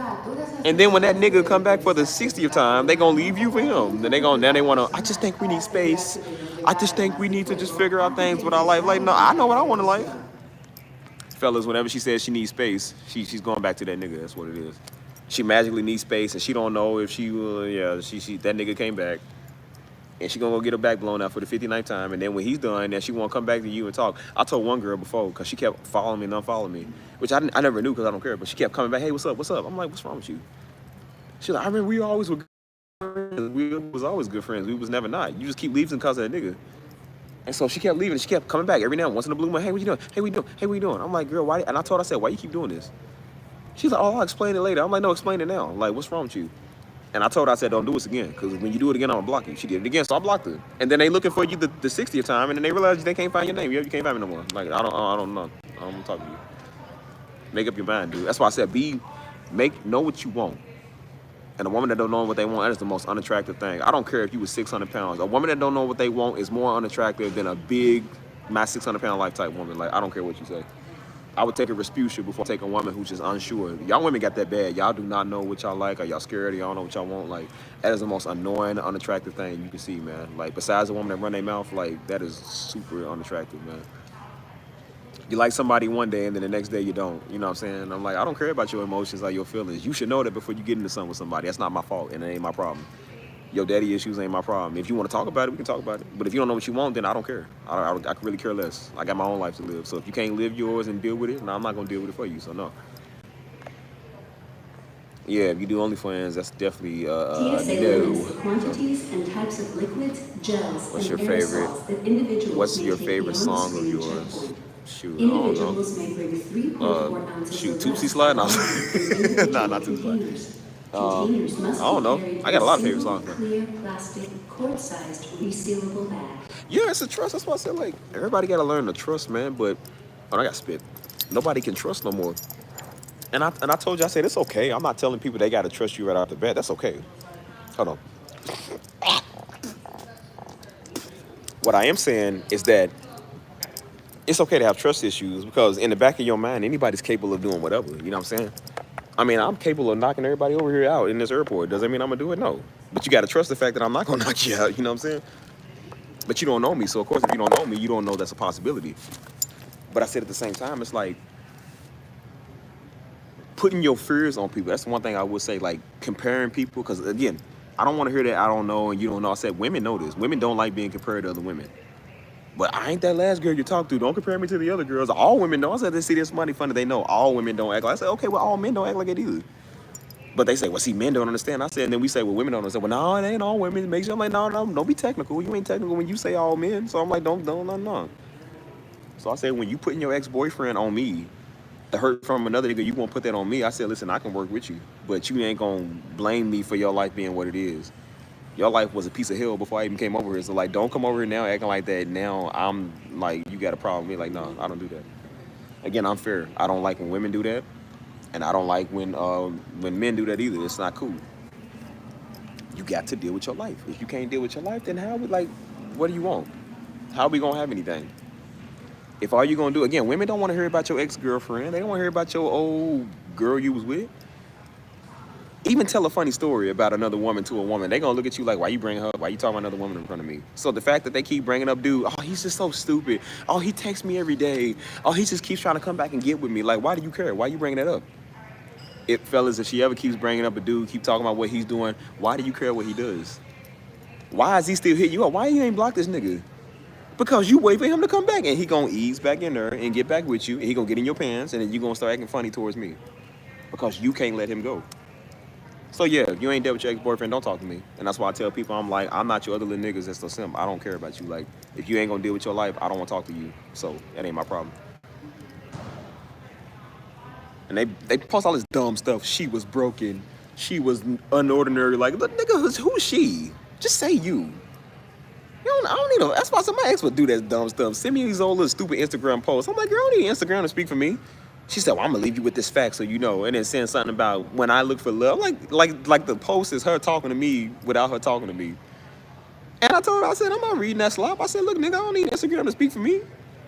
And then when that nigga come back for the 60th time, they're going to leave you for him. Then they want to, I just think we need space. I just think we need to just figure out things with our life. Like, no, I know what I want in life. Fellas, whenever she says she needs space, she's going back to that nigga. That's what it is. She magically needs space, and she don't know if she will, that nigga came back. And she gonna go get her back blown out for the 59th time. And then when he's done, then she won't come back to you and talk. I told one girl before, because she kept following me and unfollowing me, which I never knew because I don't care, but she kept coming back, hey, what's up, what's up? I'm like, what's wrong with you? She's like, I remember we always were good friends. We was always good friends. We was never not. You just keep leaving because of that nigga. And so she kept leaving, and she kept coming back every now and once in a blue moon. Hey, what you doing? Hey, what you doing? Hey, what you doing? I'm like, girl, why? And I told her, I said, why you keep doing this? She's like, oh, I'll explain it later. I'm like, no, explain it now. Like, what's wrong with you? And I told her, I said, don't do this again, because when you do it again, I'm gonna block you. She did it again, so I blocked her. And then they looking for you the 60th time, and then they realize they can't find your name. You can't find me no more. Like, I don't know. I don't want to talk to you. Make up your mind, dude. That's why I said, know what you want. And a woman that don't know what they want, that is the most unattractive thing. I don't care if you was 600 pounds. A woman that don't know what they want is more unattractive than a big, my 600-pound life type woman. Like, I don't care what you say. I would take a Respucia before taking a woman who's just unsure. Y'all women got that bad. Y'all do not know what y'all like, or y'all scared, or y'all don't know what y'all want. Like, that is the most annoying, unattractive thing you can see, man. Like, besides a woman that run their mouth, like, that is super unattractive, man. You like somebody one day, and then the next day you don't. You know what I'm saying? I'm like, I don't care about your emotions or your feelings. You should know that before you get into something with somebody. That's not my fault, and it ain't my problem. Your daddy issues ain't my problem. If you want to talk about it, we can talk about it. But if you don't know what you want, then I don't care. I could really care less. I got my own life to live. So if you can't live yours and deal with it, no, I'm not going to deal with it for you. So no. Yeah, if you do OnlyFans, that's definitely TSA limits the no. quantities and types of liquids, gels, What's and your favorite? aerosols that individuals What's may your take favorite beyond the song of screening yours? checkpoint. Shoot, I don't know. Individuals may bring 3.4 ounces Shoot, or Tootsie less Slide? No. of wine in Nah, not individual Tootsie Slide. containers. Containers must I don't know. be carried I got a lot of in favorite songs, single, clear, plastic, quart-sized, resealable bag. Yeah, it's a trust. That's why I said, like, everybody got to learn to trust, man. But, oh, I got spit. Nobody can trust no more. And I told you, I said, it's okay. I'm not telling people they got to trust you right out the bat. That's okay. Hold on. What I am saying is that it's okay to have trust issues, because in the back of your mind, anybody's capable of doing whatever. You know what I'm saying? I mean, I'm capable of knocking everybody over here out in this airport. Does that mean I'm going to do it? No. But you got to trust the fact that I'm not going to knock you out. You know what I'm saying? But you don't know me. So, of course, if you don't know me, you don't know that's a possibility. But I said at the same time, it's like putting your fears on people. That's the one thing I would say, like comparing people. Because, again, I don't want to hear that I don't know and you don't know. I said women know this. Women don't like being compared to other women. But I ain't that last girl you talked to. Don't compare me to the other girls. All women know. I said, they see this money funny. They know all women don't act like. I said, okay, well, all men don't act like it either. But they say, well, see, men don't understand. I said, and then we say, well, women don't understand. Well, no, it ain't all women. It makes you, I'm like, no, don't be technical. You ain't technical when you say all men. So I'm like, don't. So I said, when you putting your ex-boyfriend on me, the hurt from another nigga, you gonna put that on me. I said, listen, I can work with you, but you ain't gonna blame me for your life being what it is. Your life was a piece of hell before I even came over here. So, like, don't come over here now acting like that. Now I'm like, you got a problem with me. Like, no, I don't do that. Again, I'm fair. I don't like when women do that. And I don't like when men do that either. It's not cool. You got to deal with your life. If you can't deal with your life, then what do you want? How are we going to have anything? If all you're going to do, again, women don't want to hear about your ex-girlfriend. They don't want to hear about your old girl you was with. Even tell a funny story about another woman to a woman, they gonna look at you like, why you bring her up? Why you talking about another woman in front of me? So the fact that they keep bringing up dude, oh, he's just so stupid. Oh, he texts me every day. Oh, he just keeps trying to come back and get with me. Like, why do you care? Why you bringing that up? Fellas, if she ever keeps bringing up a dude, keep talking about what he's doing, why do you care what he does? Why is he still hitting you up? Why you ain't blocked this nigga? Because you wait for him to come back, and he gonna ease back in there and get back with you, and he gonna get in your pants, and then you gonna start acting funny towards me. Because you can't let him go. So yeah, if you ain't dealt with your ex-boyfriend, don't talk to me. And that's why I tell people, I'm like, I'm not your other little niggas that's so simp. I don't care about you. Like, if you ain't gonna deal with your life, I don't want to talk to you. So that ain't my problem. And they post all this dumb stuff. She was broken. She was unordinary. Like, look, nigga, who's she? Just say you. I don't need that's why my ex would do that dumb stuff. Send me these old little stupid Instagram posts. I'm like, girl, I don't need Instagram to speak for me. She said, well, I'm gonna leave you with this fact so you know. And then saying something about when I look for love. Like the post is her talking to me without her talking to me. And I told her, I said, I'm not reading that slop. I said, look, nigga, I don't need Instagram to speak for me.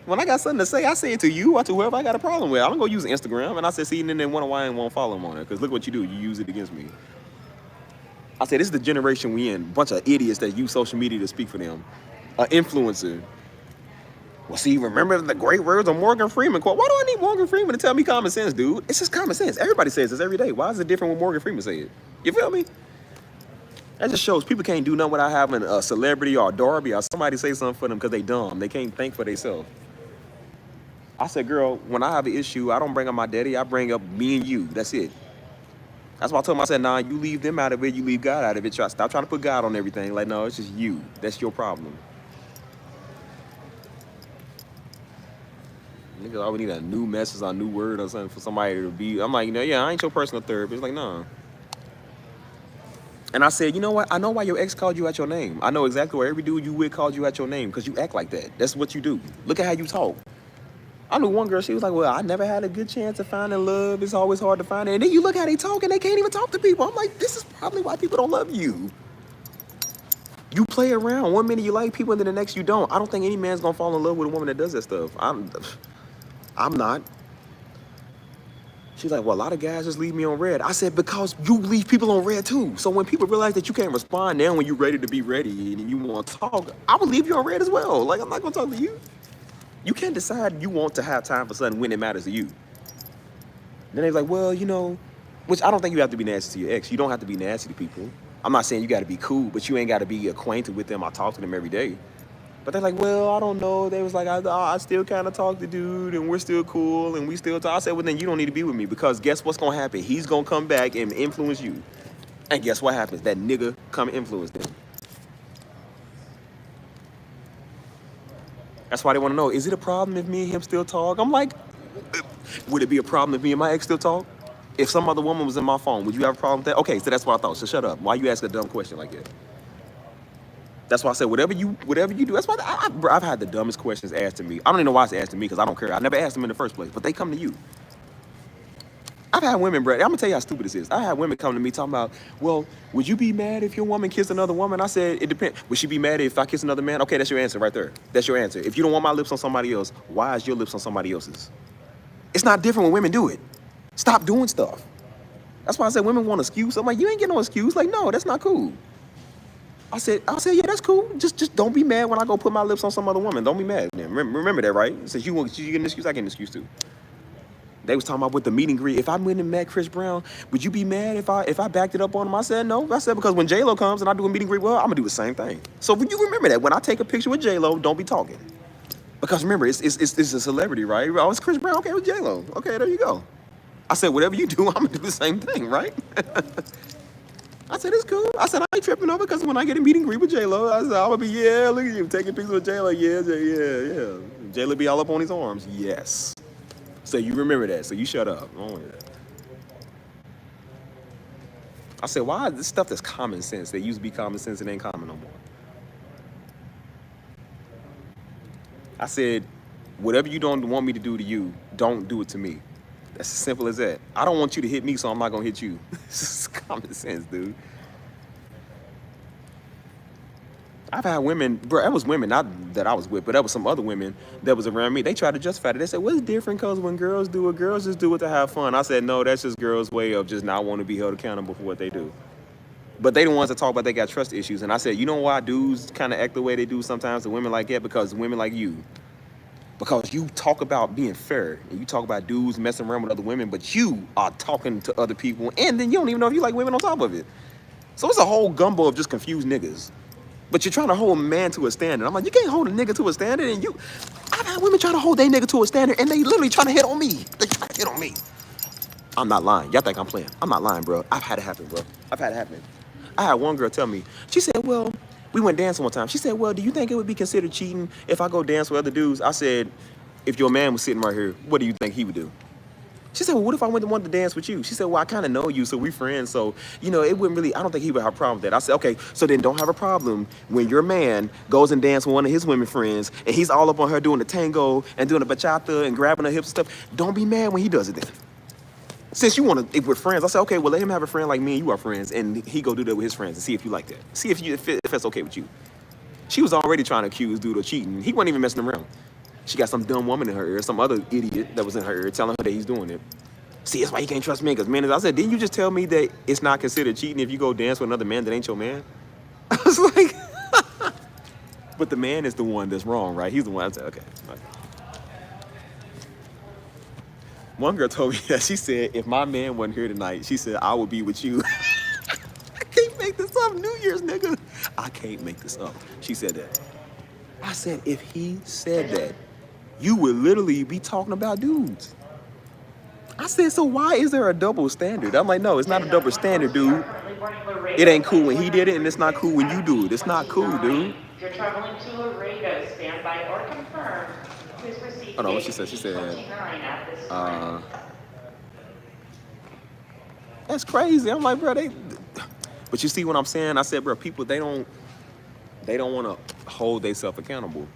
When I got something to say, I say it to you or to whoever I got a problem with. I don't go use Instagram. And I said, see, and then wonder why I won't follow him on it. Because look what you do. You use it against me. I said, this is the generation we in. Bunch of idiots that use social media to speak for them. An influencer. Well, see, remember the great words of Morgan Freeman quote. Why do I need Morgan Freeman to tell me common sense, dude? It's just common sense. Everybody says this every day. Why is it different when Morgan Freeman say it? You feel me? That just shows people can't do nothing without having a celebrity or a Darby or somebody say something for them because they dumb. They can't think for themselves. I said, girl, when I have an issue, I don't bring up my daddy. I bring up me and you. That's it. That's why I told him, I said, nah, you leave them out of it. You leave God out of it. Stop trying to put God on everything. Like, no, it's just you. That's your problem. Niggas always need a new message, a new word or something for somebody to be. I'm like, yeah, I ain't your personal therapist. Like, nah. And I said, you know what? I know why your ex called you out your name. I know exactly why every dude you with called you out your name because you act like that. That's what you do. Look at how you talk. I knew one girl, she was like, well, I never had a good chance of finding love. It's always hard to find it. And then you look how they talk and they can't even talk to people. I'm like, this is probably why people don't love you. You play around. One minute you like people and then the next you don't. I don't think any man's gonna fall in love with a woman that does that stuff. I'm not. She's like, well, a lot of guys just leave me on red. I said, because you leave people on red too. So when people realize that you can't respond now when you're ready to be ready and you want to talk, I would leave you on red as well. Like, I'm not gonna talk to you. You can't decide you want to have time for something when it matters to you. Then they're like, well, you know, which I don't think you have to be nasty to your ex. You don't have to be nasty to people. I'm not saying you got to be cool, but you ain't got to be acquainted with them. I talk to them every day. But they're like, well, I don't know. They was like, I still kind of talk to dude, and we're still cool, and we still talk. I said, well, then you don't need to be with me because guess what's going to happen? He's going to come back and influence you. And guess what happens? That nigga come influence them. That's why they want to know, is it a problem if me and him still talk? I'm like, would it be a problem if me and my ex still talk? If some other woman was in my phone, would you have a problem with that? Okay, so that's what I thought. So shut up. Why you ask a dumb question like that? That's why I said whatever you do. That's why I've had the dumbest questions asked to me. I don't even know why it's asked to me because I don't care. I never asked them in the first place, but they come to you. I've had women, bro. I'm gonna tell you how stupid this is. I had women come to me talking about, well, would you be mad if your woman kissed another woman? I said, it depends. Would she be mad if I kiss another man? Okay, that's your answer right there. That's your answer. If you don't want my lips on somebody else, why is your lips on somebody else's? It's not different when women do it. Stop doing stuff. That's why I said women want an excuse. I'm like, you ain't getting no excuse. Like, no, that's not cool. I said, yeah, that's cool. Just don't be mad when I go put my lips on some other woman. Don't be mad. Remember that, right? Since you get an excuse, I get an excuse too. They was talking about with the meet and greet. If I went and met Chris Brown, would you be mad if I backed it up on him? I said no. I said because when J-Lo comes and I do a meet and greet, well, I'm gonna do the same thing. So when you remember that, when I take a picture with J-Lo, don't be talking. Because remember, it's a celebrity, right? Oh, it's Chris Brown. Okay, with J-Lo. Okay, there you go. I said, whatever you do, I'm gonna do the same thing, right? I said, it's cool. I said, I ain't tripping over because when I get a meet and greet with J-Lo, I said, I'm gonna be, yeah, look at you, taking pictures with J-Lo. Yeah. J-Lo be all up on his arms. Yes. So you remember that. So you shut up. I don't want that. I said, why is this stuff that's common sense? That used to be common sense, it ain't common no more. I said, whatever you don't want me to do to you, don't do it to me. That's as simple as that. I don't want you to hit me, so I'm not gonna hit you. This is common sense, dude. I've had women, bro, that was women, not that I was with, but that was some other women that was around me. They tried to justify it. They said, what's different? Because when girls do it, girls just do it to have fun. I said, no, that's just girls' way of just not wanting to be held accountable for what they do. But they the ones that talk about they got trust issues. And I said, you know why dudes kind of act the way they do sometimes to women like that? Because women like you. Because you talk about being fair and you talk about dudes messing around with other women, but you are talking to other people and then you don't even know if you like women on top of it. So it's a whole gumbo of just confused niggas. But you're trying to hold a man to a standard. I'm like, you can't hold a nigga to a standard. And I've had women trying to hold their nigga to a standard and they literally trying to hit on me. They trying to hit on me. I'm not lying. Y'all think I'm playing. I'm not lying, bro. I've had it happen, bro. I've had it happen. I had one girl tell me, she said, well, we went dancing one time. She said, well, do you think it would be considered cheating if I go dance with other dudes? I said, if your man was sitting right here, what do you think he would do? She said, well, what if I wanted to dance with you? She said, well, I kind of know you, so we friends. So, you know, it wouldn't really, I don't think he would have a problem with that. I said, okay, so then don't have a problem when your man goes and dances with one of his women friends and he's all up on her doing the tango and doing the bachata and grabbing her hips and stuff. Don't be mad when he does it then. Since you want to, if we're friends, I said, okay, well, let him have a friend like me and you are friends and he go do that with his friends and see if you like that. See if that's okay with you. She was already trying to accuse dude of cheating. He wasn't even messing around. She got some dumb woman in her ear, some other idiot that was in her ear telling her that he's doing it. See, that's why you can't trust men, because men is, I said, didn't you just tell me that it's not considered cheating if you go dance with another man that ain't your man? I was like, but the man is the one that's wrong, right? He's the one. I said, okay. One girl told me that, she said, if my man wasn't here tonight, she said, I would be with you. I can't make this up, New Year's, nigga. I can't make this up. She said that. I said, if he said that, you would literally be talking about dudes. I said, so why is there a double standard? I'm like, no, it's not a double standard, dude. It ain't cool when he did it, and it's not cool when you do it. It's not cool, dude. If you're traveling to Laredo, stand by or confirm. His receipt Oh no, what she dated said? She said, 29 at this time. that's crazy. I'm like, bro, but you see what I'm saying? I said, bro, people, they don't want to hold themselves accountable.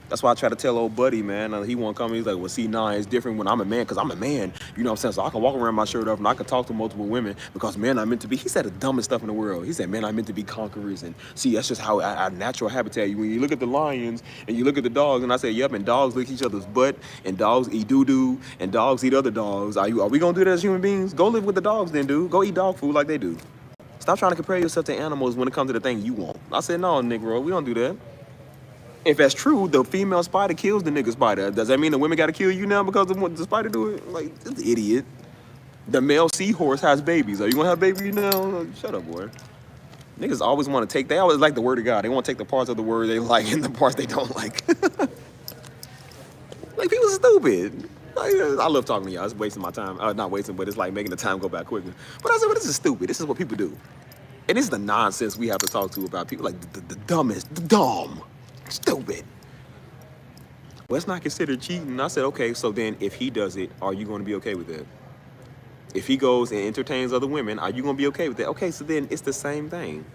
That's why I try to tell old buddy, man. He won't come. He's like, well, see, nah, it's different when I'm a man, because I'm a man. You know what I'm saying? So I can walk around my shirt up and I can talk to multiple women because men are meant to be. He said the dumbest stuff in the world. He said, men are meant to be conquerors. And see, that's just how our natural habitat. When you look at the lions and you look at the dogs, and I said, yep, and dogs lick each other's butt, and dogs eat doo-doo, and dogs eat other dogs. Are we going to do that as human beings? Go live with the dogs then, dude. Go eat dog food like they do. Stop trying to compare yourself to animals when it comes to the thing you want. I said, no, Negro, we don't do that. If that's true, the female spider kills the nigga spider. Does that mean the women got to kill you now because of what the spider do it? Like, this idiot. The male seahorse has babies. Are you going to have babies now? Shut up, boy. Niggas always want to take, they always like the word of God. They want to take the parts of the word they like and the parts they don't like. Like, people are stupid. Like, I love talking to y'all. It's wasting my time. Not wasting, but it's like making the time go back quicker. But I said, well, this is stupid. This is what people do. And this is the nonsense we have to talk to about people. Like, the dumbest, the dumb. Stupid. Well, it's not considered cheating. I said, okay, so then if he does it, are you going to be okay with that? If he goes and entertains other women, are you going to be okay with that? Okay, so then it's the same thing.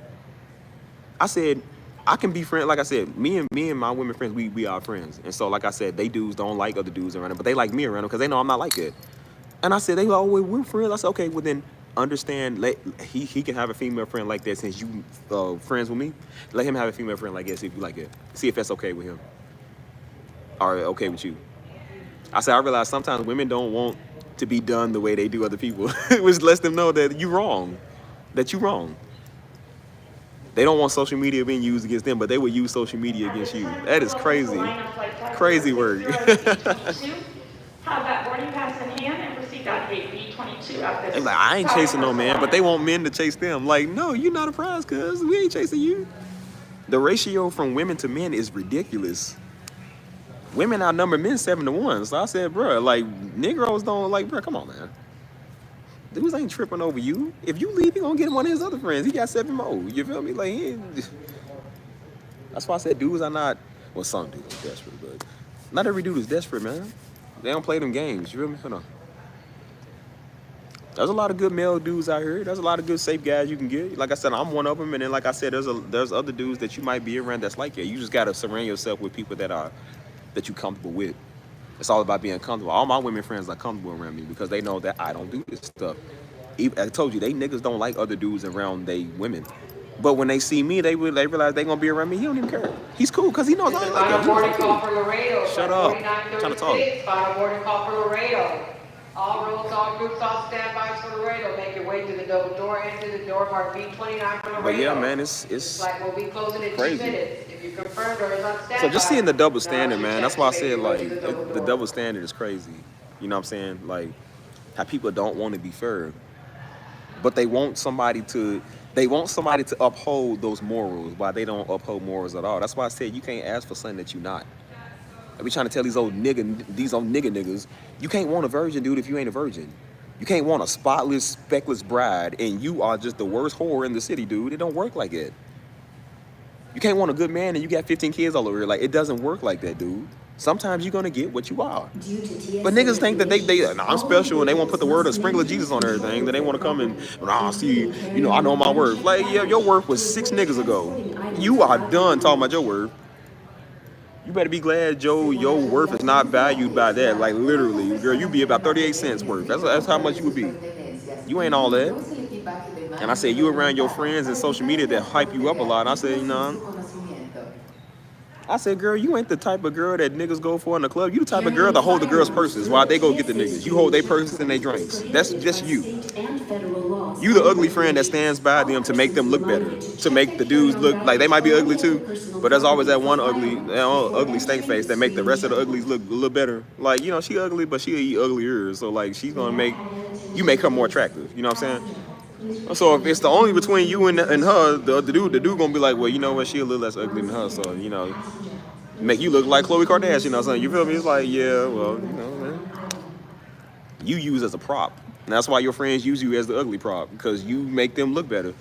I said, I can be friends. Like I said, me and my women friends, we are friends. And so, like I said, they dudes don't like other dudes around them, but they like me around them because they know I'm not like that. And I said, they like, oh, we're friends. I said, okay, well then, understand, he can have a female friend like that since you friends with me. Let him have a female friend like that, see if you like it. See if that's okay with him. Or okay with you. I said, I realize sometimes women don't want to be done the way they do other people. Which lets them know that you're wrong. That you're wrong. They don't want social media being used against them, but they will use social media against you. That is crazy. Crazy word. Have that boarding pass in hand and proceed on gate B22 at this. They're like, I ain't chasing no man, but they want men to chase them. Like, no, you're not a prize, cuz we ain't chasing you. The ratio from women to men is ridiculous. Women outnumber men 7-1. So I said, bro, like, Negroes don't, like, bro, come on, man. Dudes ain't tripping over you. If you leave, he gonna get one of his other friends. He got 7 more. You feel me? Like, he ain't... That's why I said dudes are not, well, some dudes are desperate, but not every dude is desperate, man. They don't play them games. You feel me? Hold on. There's a lot of good male dudes out here. There's a lot of good safe guys you can get. Like I said, I'm one of them. And then, like I said, there's other dudes that you might be around that's like that. You just gotta surround yourself with people that you're comfortable with. It's all about being comfortable. All my women friends are comfortable around me because they know that I don't do this stuff. I told you, they niggas don't like other dudes around they women. But when they see me, they realize they gonna be around me. He don't even care. He's cool because he knows I ain't like Final boarding that. call for Laredo. Shut up. I'm trying to talk. Final boarding call for Laredo. All roads, all groups, all standbys for Laredo. Make your way to the double door, enter the door, mark B29 for Laredo. But yeah, man, it's like we'll be closing in crazy. 2 minutes. If you confirm or is on standby. So just seeing the double standard, man. That's why I said, like, the the double standard is crazy. You know what I'm saying? Like, how people don't want to be fair, but they want somebody to uphold those morals while they don't uphold morals at all. That's why I said you can't ask for something that you're not. I be trying to tell these old niggas, you can't want a virgin, dude, if you ain't a virgin. You can't want a spotless, speckless bride, and you are just the worst whore in the city, dude. It don't work like that. You can't want a good man and you got 15 kids all over here. Like, it doesn't work like that, dude. Sometimes you're gonna get what you are. But niggas think that I'm special and they want to put the word of sprinkle of Jesus on everything. That they want to come and, see, I know my worth. Like, yeah, your worth was 6 niggas ago. You are done talking about your worth. You better be glad, Joe, your worth is not valued by that. Like, literally, girl, you be about 38 cents worth. That's how much you would be. You ain't all that. And I said, you around your friends and social media that hype you up a lot. I said, I said, girl, you ain't the type of girl that niggas go for in the club. You the type of girl that hold the girls' purses while they go get the niggas. You hold their purses and their drinks. That's just you. You the ugly friend that stands by them to make them look better. To make the dudes look like they might be ugly too. But there's always that one ugly stank face that make the rest of the uglies look a little better. Like, she ugly, but she'll eat uglier. So, like, she's going to make her more attractive. You know what I'm saying? So if it's the only between you and her, the dude gonna be like, well, you know what, she a little less ugly than her, so make you look like Khloe Kardashian or something. You feel me? It's like, yeah, well, man. You use as a prop, and that's why your friends use you as the ugly prop because you make them look better.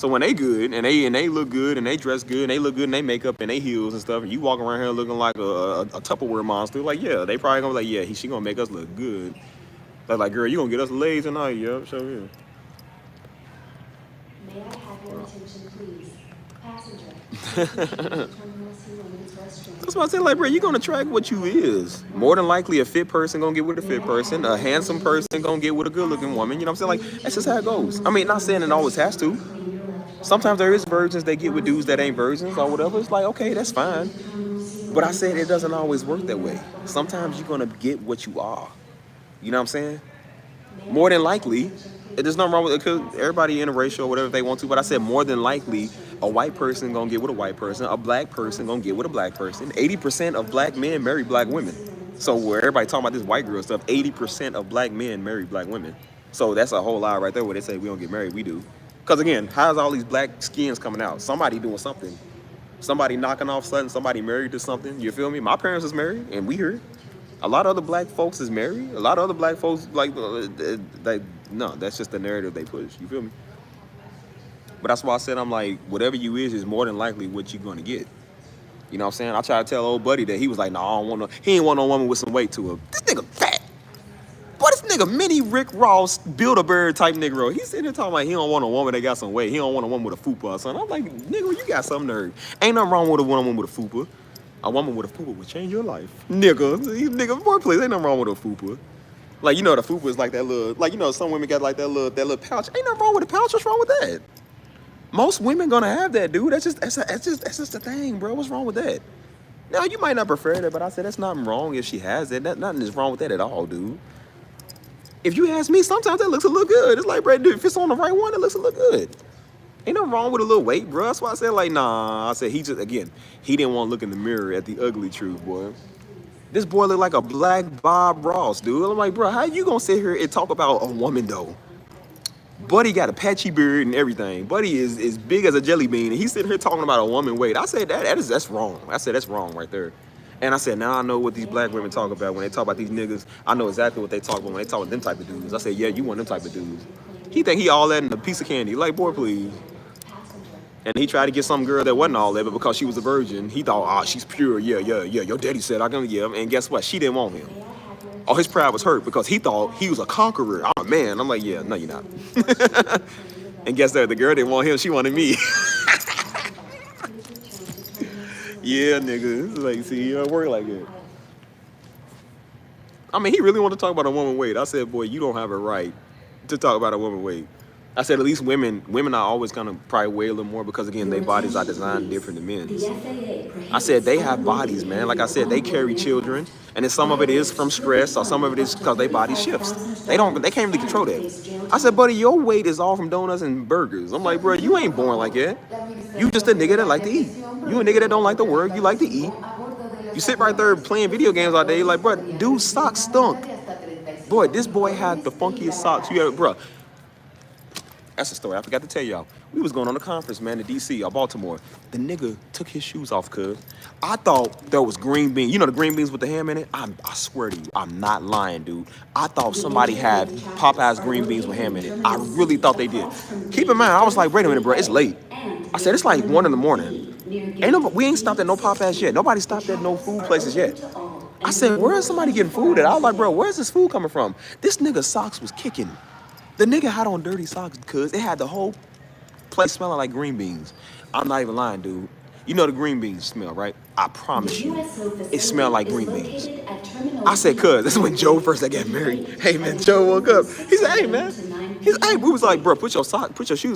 So when they good and they look good and they dress good and they look good and they makeup and they heels and stuff, and you walk around here looking like a Tupperware monster, like yeah, they probably gonna be like, yeah, she gonna make us look good. Like girl, you gonna get us laid tonight, yeah, show you. May I have your attention, please? Passenger. That's why I say, like, bro, you're gonna track what you is. More than likely, a fit person gonna get with a fit person. A handsome person gonna get with a good-looking woman. You know what I'm saying? Like, that's just how it goes. I mean, not saying it always has to. Sometimes there is virgins that get with dudes that ain't virgins or whatever. It's like, okay, that's fine. But I said it doesn't always work that way. Sometimes you're gonna get what you are. You know what I'm saying? More than likely, there's nothing wrong with it because everybody interracial or whatever they want to. But I said more than likely, a white person gonna get with a white person. A black person gonna get with a black person. 80% of black men marry black women. So where everybody talking about this white girl stuff, 80% of black men marry black women. So that's a whole lie right there where they say we don't get married, we do. Because again, how's all these black skins coming out? Somebody doing something. Somebody knocking off something, somebody married to something. You feel me? My parents was married and we here. A lot of other black folks is married. A lot of other black folks, like no, that's just the narrative they push. You feel me? But that's why I said, I'm like, whatever you is more than likely what you're gonna get. You know what I'm saying? I tried to tell old buddy that he was like, no, I don't want no, he ain't want no woman with some weight to her. This nigga fat. Boy, this nigga mini Rick Ross, Build-A-Bear type nigga. He's sitting there talking like he don't want a woman that got some weight. He don't want a woman with a fupa or something. I'm like, nigga, you got some nerve. Ain't nothing wrong with a woman with a fupa. A woman with a fupa would change your life. Nigga, boy, please, ain't nothing wrong with a fupa. Like, you know, the fupa is like that little, like, you know, some women got like that little pouch. Ain't nothing wrong with a pouch. What's wrong with that? Most women gonna have that, dude. That's just the thing, bro. What's wrong with that? Now, you might not prefer that, but I said that's nothing wrong if she has it. Nothing is wrong with that at all, dude. If you ask me, sometimes that looks a little good. It's like, bro, dude, if it's on the right one, it looks a little good. Ain't nothing wrong with a little weight, bro. That's why I said, like, nah. I said, he didn't want to look in the mirror at the ugly truth, boy. This boy look like a black Bob Ross, dude. I'm like, bro, how you gonna sit here and talk about a woman, though? Buddy got a patchy beard and everything. Buddy is big as a jelly bean, and he's sitting here talking about a woman weight. I said, that's wrong. I said, that's wrong right there. And I said, now I know what these black women talk about. When they talk about these niggas, I know exactly what they talk about when they talk about them type of dudes. I said, yeah, you want them type of dudes. He think he all that in a piece of candy. Like, boy, please. And he tried to get some girl that wasn't all that, but because she was a virgin, he thought, she's pure. Yeah. Your daddy said I can, yeah. And guess what? She didn't want him. Oh, his pride was hurt because he thought he was a conqueror. Oh, man. I'm like, yeah, no, you're not. And guess that? The girl didn't want him. She wanted me. Yeah, nigga. It's like, see, it work like that. I mean, he really wanted to talk about a woman weight. I said, boy, you don't have a right to talk about a woman weight. I said, at least women are always gonna probably weigh a little more because, again, their bodies are designed different than men's. I said, they have bodies, man. Like I said, they carry children, and then some of it is from stress, or some of it is because their body shifts. They can't really control that. I said, buddy, your weight is all from donuts and burgers. I'm like, bro, you ain't born like that. You just a nigga that like to eat. You a nigga that don't like to work. You like to eat. You sit right there playing video games all day. Like, bro, dude's socks stunk. Boy, this boy had the funkiest socks you ever, bro. That's a story I forgot to tell y'all. We was going on a conference, man, in D.C. or Baltimore. The nigga took his shoes off, cuz. I thought there was green beans. You know the green beans with the ham in it? I swear to you, I'm not lying, dude. I thought somebody had Popeye's green beans with ham in it. I really thought they did. Keep in mind, I was like, wait a minute, bro, it's late. I said, it's like 1 in the morning. We ain't stopped at no Popeyes yet. Nobody stopped at no food places yet. I said, where is somebody getting food at? I was like, bro, where's this food coming from? This nigga's socks was kicking. The nigga had on dirty socks because it had the whole place smelling like green beans. I'm not even lying, dude. You know the green beans smell, right? I promise you, it smelled like green beans. I said, cuz, this is when Joe first got married. Hey, man, Joe woke up. He said, hey, man. We was like, bro, put your shoes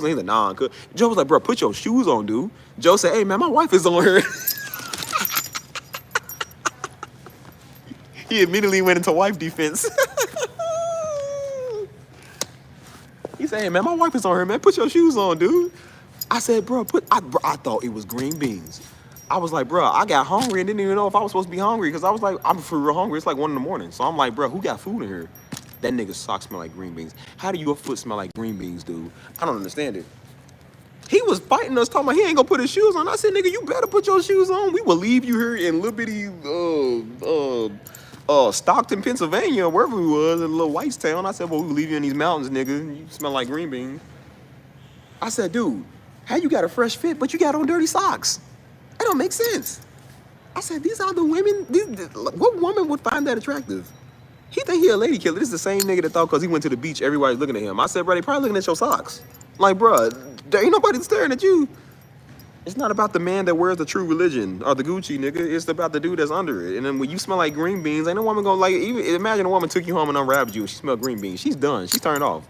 on. He's like, nah, cuz. Joe was like, bro, put your shoes on, dude. Joe said, hey, man, my wife is on here. He immediately went into wife defense. He said, hey, man, my wife is on here, man. Put your shoes on, dude. I said, bro, I thought it was green beans. I was like, bro, I got hungry and didn't even know if I was supposed to be hungry because I was like, I'm for real hungry. It's like 1 in the morning. So I'm like, bro, who got food in here? That nigga's socks smell like green beans. How do your foot smell like green beans, dude? I don't understand it. He was fighting us, talking about he ain't gonna put his shoes on. I said, nigga, you better put your shoes on. We will leave you here in little bitty, Stockton, Pennsylvania, wherever we was, in a little Whitestown. I said, well, we leave you in these mountains, nigga. You smell like green beans. I said, dude, How you got a fresh fit, but you got on dirty socks? That don't make sense. I said, these are the women. What woman would find that attractive? He think he a lady killer. This is the same nigga that thought because he went to the beach, everybody's looking at him. I said, bro, they probably looking at your socks. Like, bro, there ain't nobody staring at you. It's not about the man that wears the true religion or the Gucci, nigga. It's about the dude that's under it. And then when you smell like green beans, ain't no woman gonna like it. Even imagine a woman took you home and unwrapped you and she smelled green beans. She's done. She's turned off.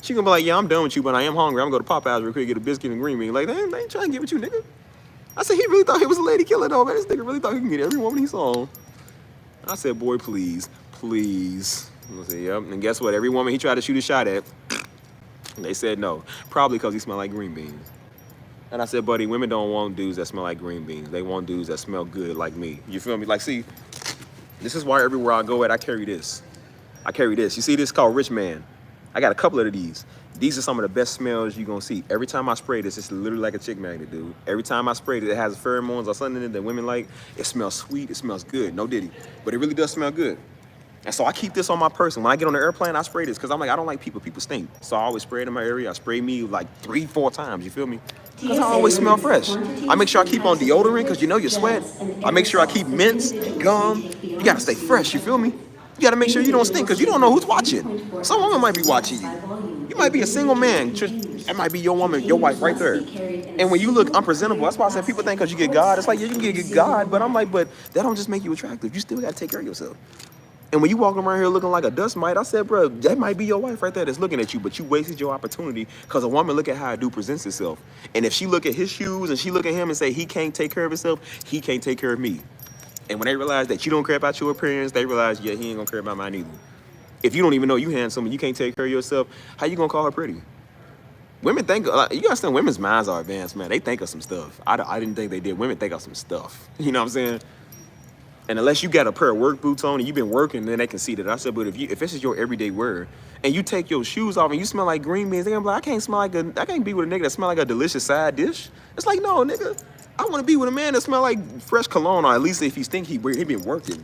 She gonna be like, yeah, I'm done with you, but I am hungry. I'm gonna go to Popeyes real quick, get a biscuit and green bean. Like, they ain't trying to get with you, nigga. I said, he really thought he was a lady killer, though, man. This nigga really thought he could get every woman he saw. I said, boy, please, please. I said, yep. And guess what? Every woman he tried to shoot a shot at, they said no. Probably because he smelled like green beans. And I said, buddy, women don't want dudes that smell like green beans. They want dudes that smell good like me. You feel me? Like, see, this is why everywhere I go at, I carry this. I carry this. You see this called Rich Man. I got a couple of these. These are some of the best smells you're gonna see. Every time I spray this, it's literally like a chick magnet, dude. Every time I spray it has pheromones or something in it that women like. It smells sweet, it smells good, no diddy. But it really does smell good. And so I keep this on my person. When I get on the airplane, I spray this because I'm like, I don't like people stink. So I always spray it in my area. I spray me like 3-4 times, you feel me? Because I always smell fresh. I make sure I keep on deodorant because you know you sweat. I make sure I keep mints, gum. You gotta stay fresh, you feel me? You gotta make sure you don't stink because you don't know who's watching. Some woman might be watching you. You might be a single man. That might be your woman, your wife right there. And when you look unpresentable, that's why I said people think because you get God, it's like, yeah, you can get God, but I'm like, but that don't just make you attractive. You still gotta take care of yourself. And when you walk around here looking like a dust mite, I said, bro, that might be your wife right there that's looking at you, but you wasted your opportunity because a woman look at how a dude presents himself. And if she look at his shoes and she look at him and say he can't take care of himself, he can't take care of me. And when they realize that you don't care about your appearance, they realize, yeah, he ain't gonna care about mine either. If you don't even know you handsome and you can't take care of yourself, how you gonna call her pretty? Women think, you understand, women's minds are advanced, man. They think of some stuff. I didn't think they did. Women think of some stuff. You know what I'm saying? And unless you got a pair of work boots on and you've been working, then they can see that. I said, but if this is your everyday wear and you take your shoes off and you smell like green beans, they're gonna be like, I can't be with a nigga that smell like a delicious side dish. It's like, no, nigga. I want to be with a man that smell like fresh cologne, or at least if he stink, he been working.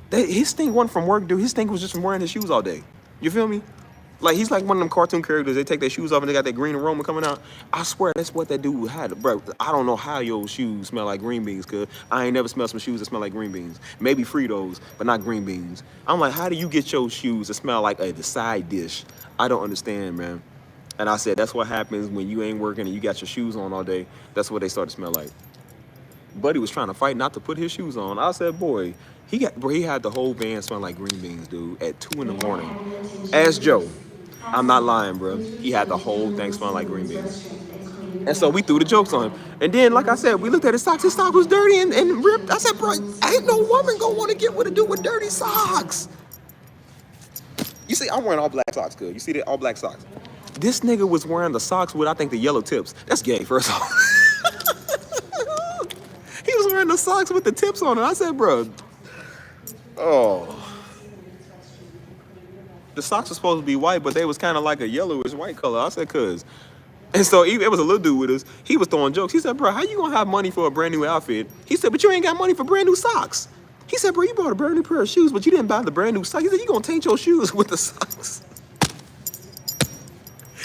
His stink wasn't from work, dude. His stink was just from wearing his shoes all day. You feel me? Like, he's like one of them cartoon characters. They take their shoes off and they got that green aroma coming out. I swear that's what that dude had. Bro, I don't know how your shoes smell like green beans, cuz I ain't never smelled some shoes that smell like green beans. Maybe Fritos, but not green beans. I'm like, how do you get your shoes to smell like the side dish? I don't understand, man. And I said, that's what happens when you ain't working and you got your shoes on all day. That's what they start to smell like. Buddy was trying to fight not to put his shoes on. I said, boy, he had the whole van smelling like green beans, dude, at 2 in the morning. Ask Joe. I'm not lying, bro. He had the whole thing smelling like green beans. And so we threw the jokes on him. And then, like I said, we looked at his socks. His sock was dirty and ripped. I said, bro, ain't no woman gonna want to get with a dude with dirty socks. You see, I'm wearing all black socks, cuz. You see that? All black socks. This nigga was wearing the socks with, I think, the yellow tips. That's gay, first off. He was wearing the socks with the tips on it. I said, bro, oh. The socks were supposed to be white, but they was kind of like a yellowish white color. I said, cuz. And so it was a little dude with us. He was throwing jokes. He said, bro, how you gonna have money for a brand new outfit? He said, but you ain't got money for brand new socks. He said, bro, you bought a brand new pair of shoes, but you didn't buy the brand new socks. He said, you gonna taint your shoes with the socks.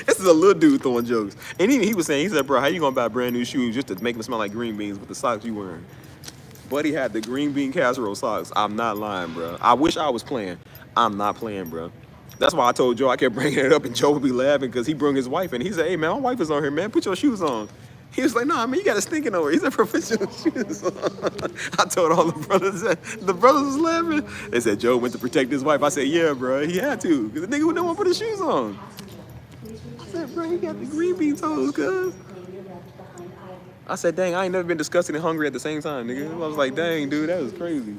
This is a little dude throwing jokes. And even he was saying, he said, bro, how you gonna buy brand new shoes just to make them smell like green beans with the socks you wearing? Buddy had the green bean casserole socks. I'm not lying, bro. I wish I was playing. I'm not playing, bro. That's why I told Joe I kept bringing it up, and Joe would be laughing because he brought his wife in. He said, hey, man, my wife is on here, man. Put your shoes on. He was like, nah, man, you got a stinking over. He said, bro, put your shoes on. I told all the brothers that. The brothers was laughing. They said, Joe went to protect his wife. I said, yeah, bro, he had to. Because the nigga would not want to put his shoes on. I said, bro, he got the green bean toes, cuz. I said, dang, I ain't never been disgusted and hungry at the same time, nigga. I was like, dang, dude, that was crazy.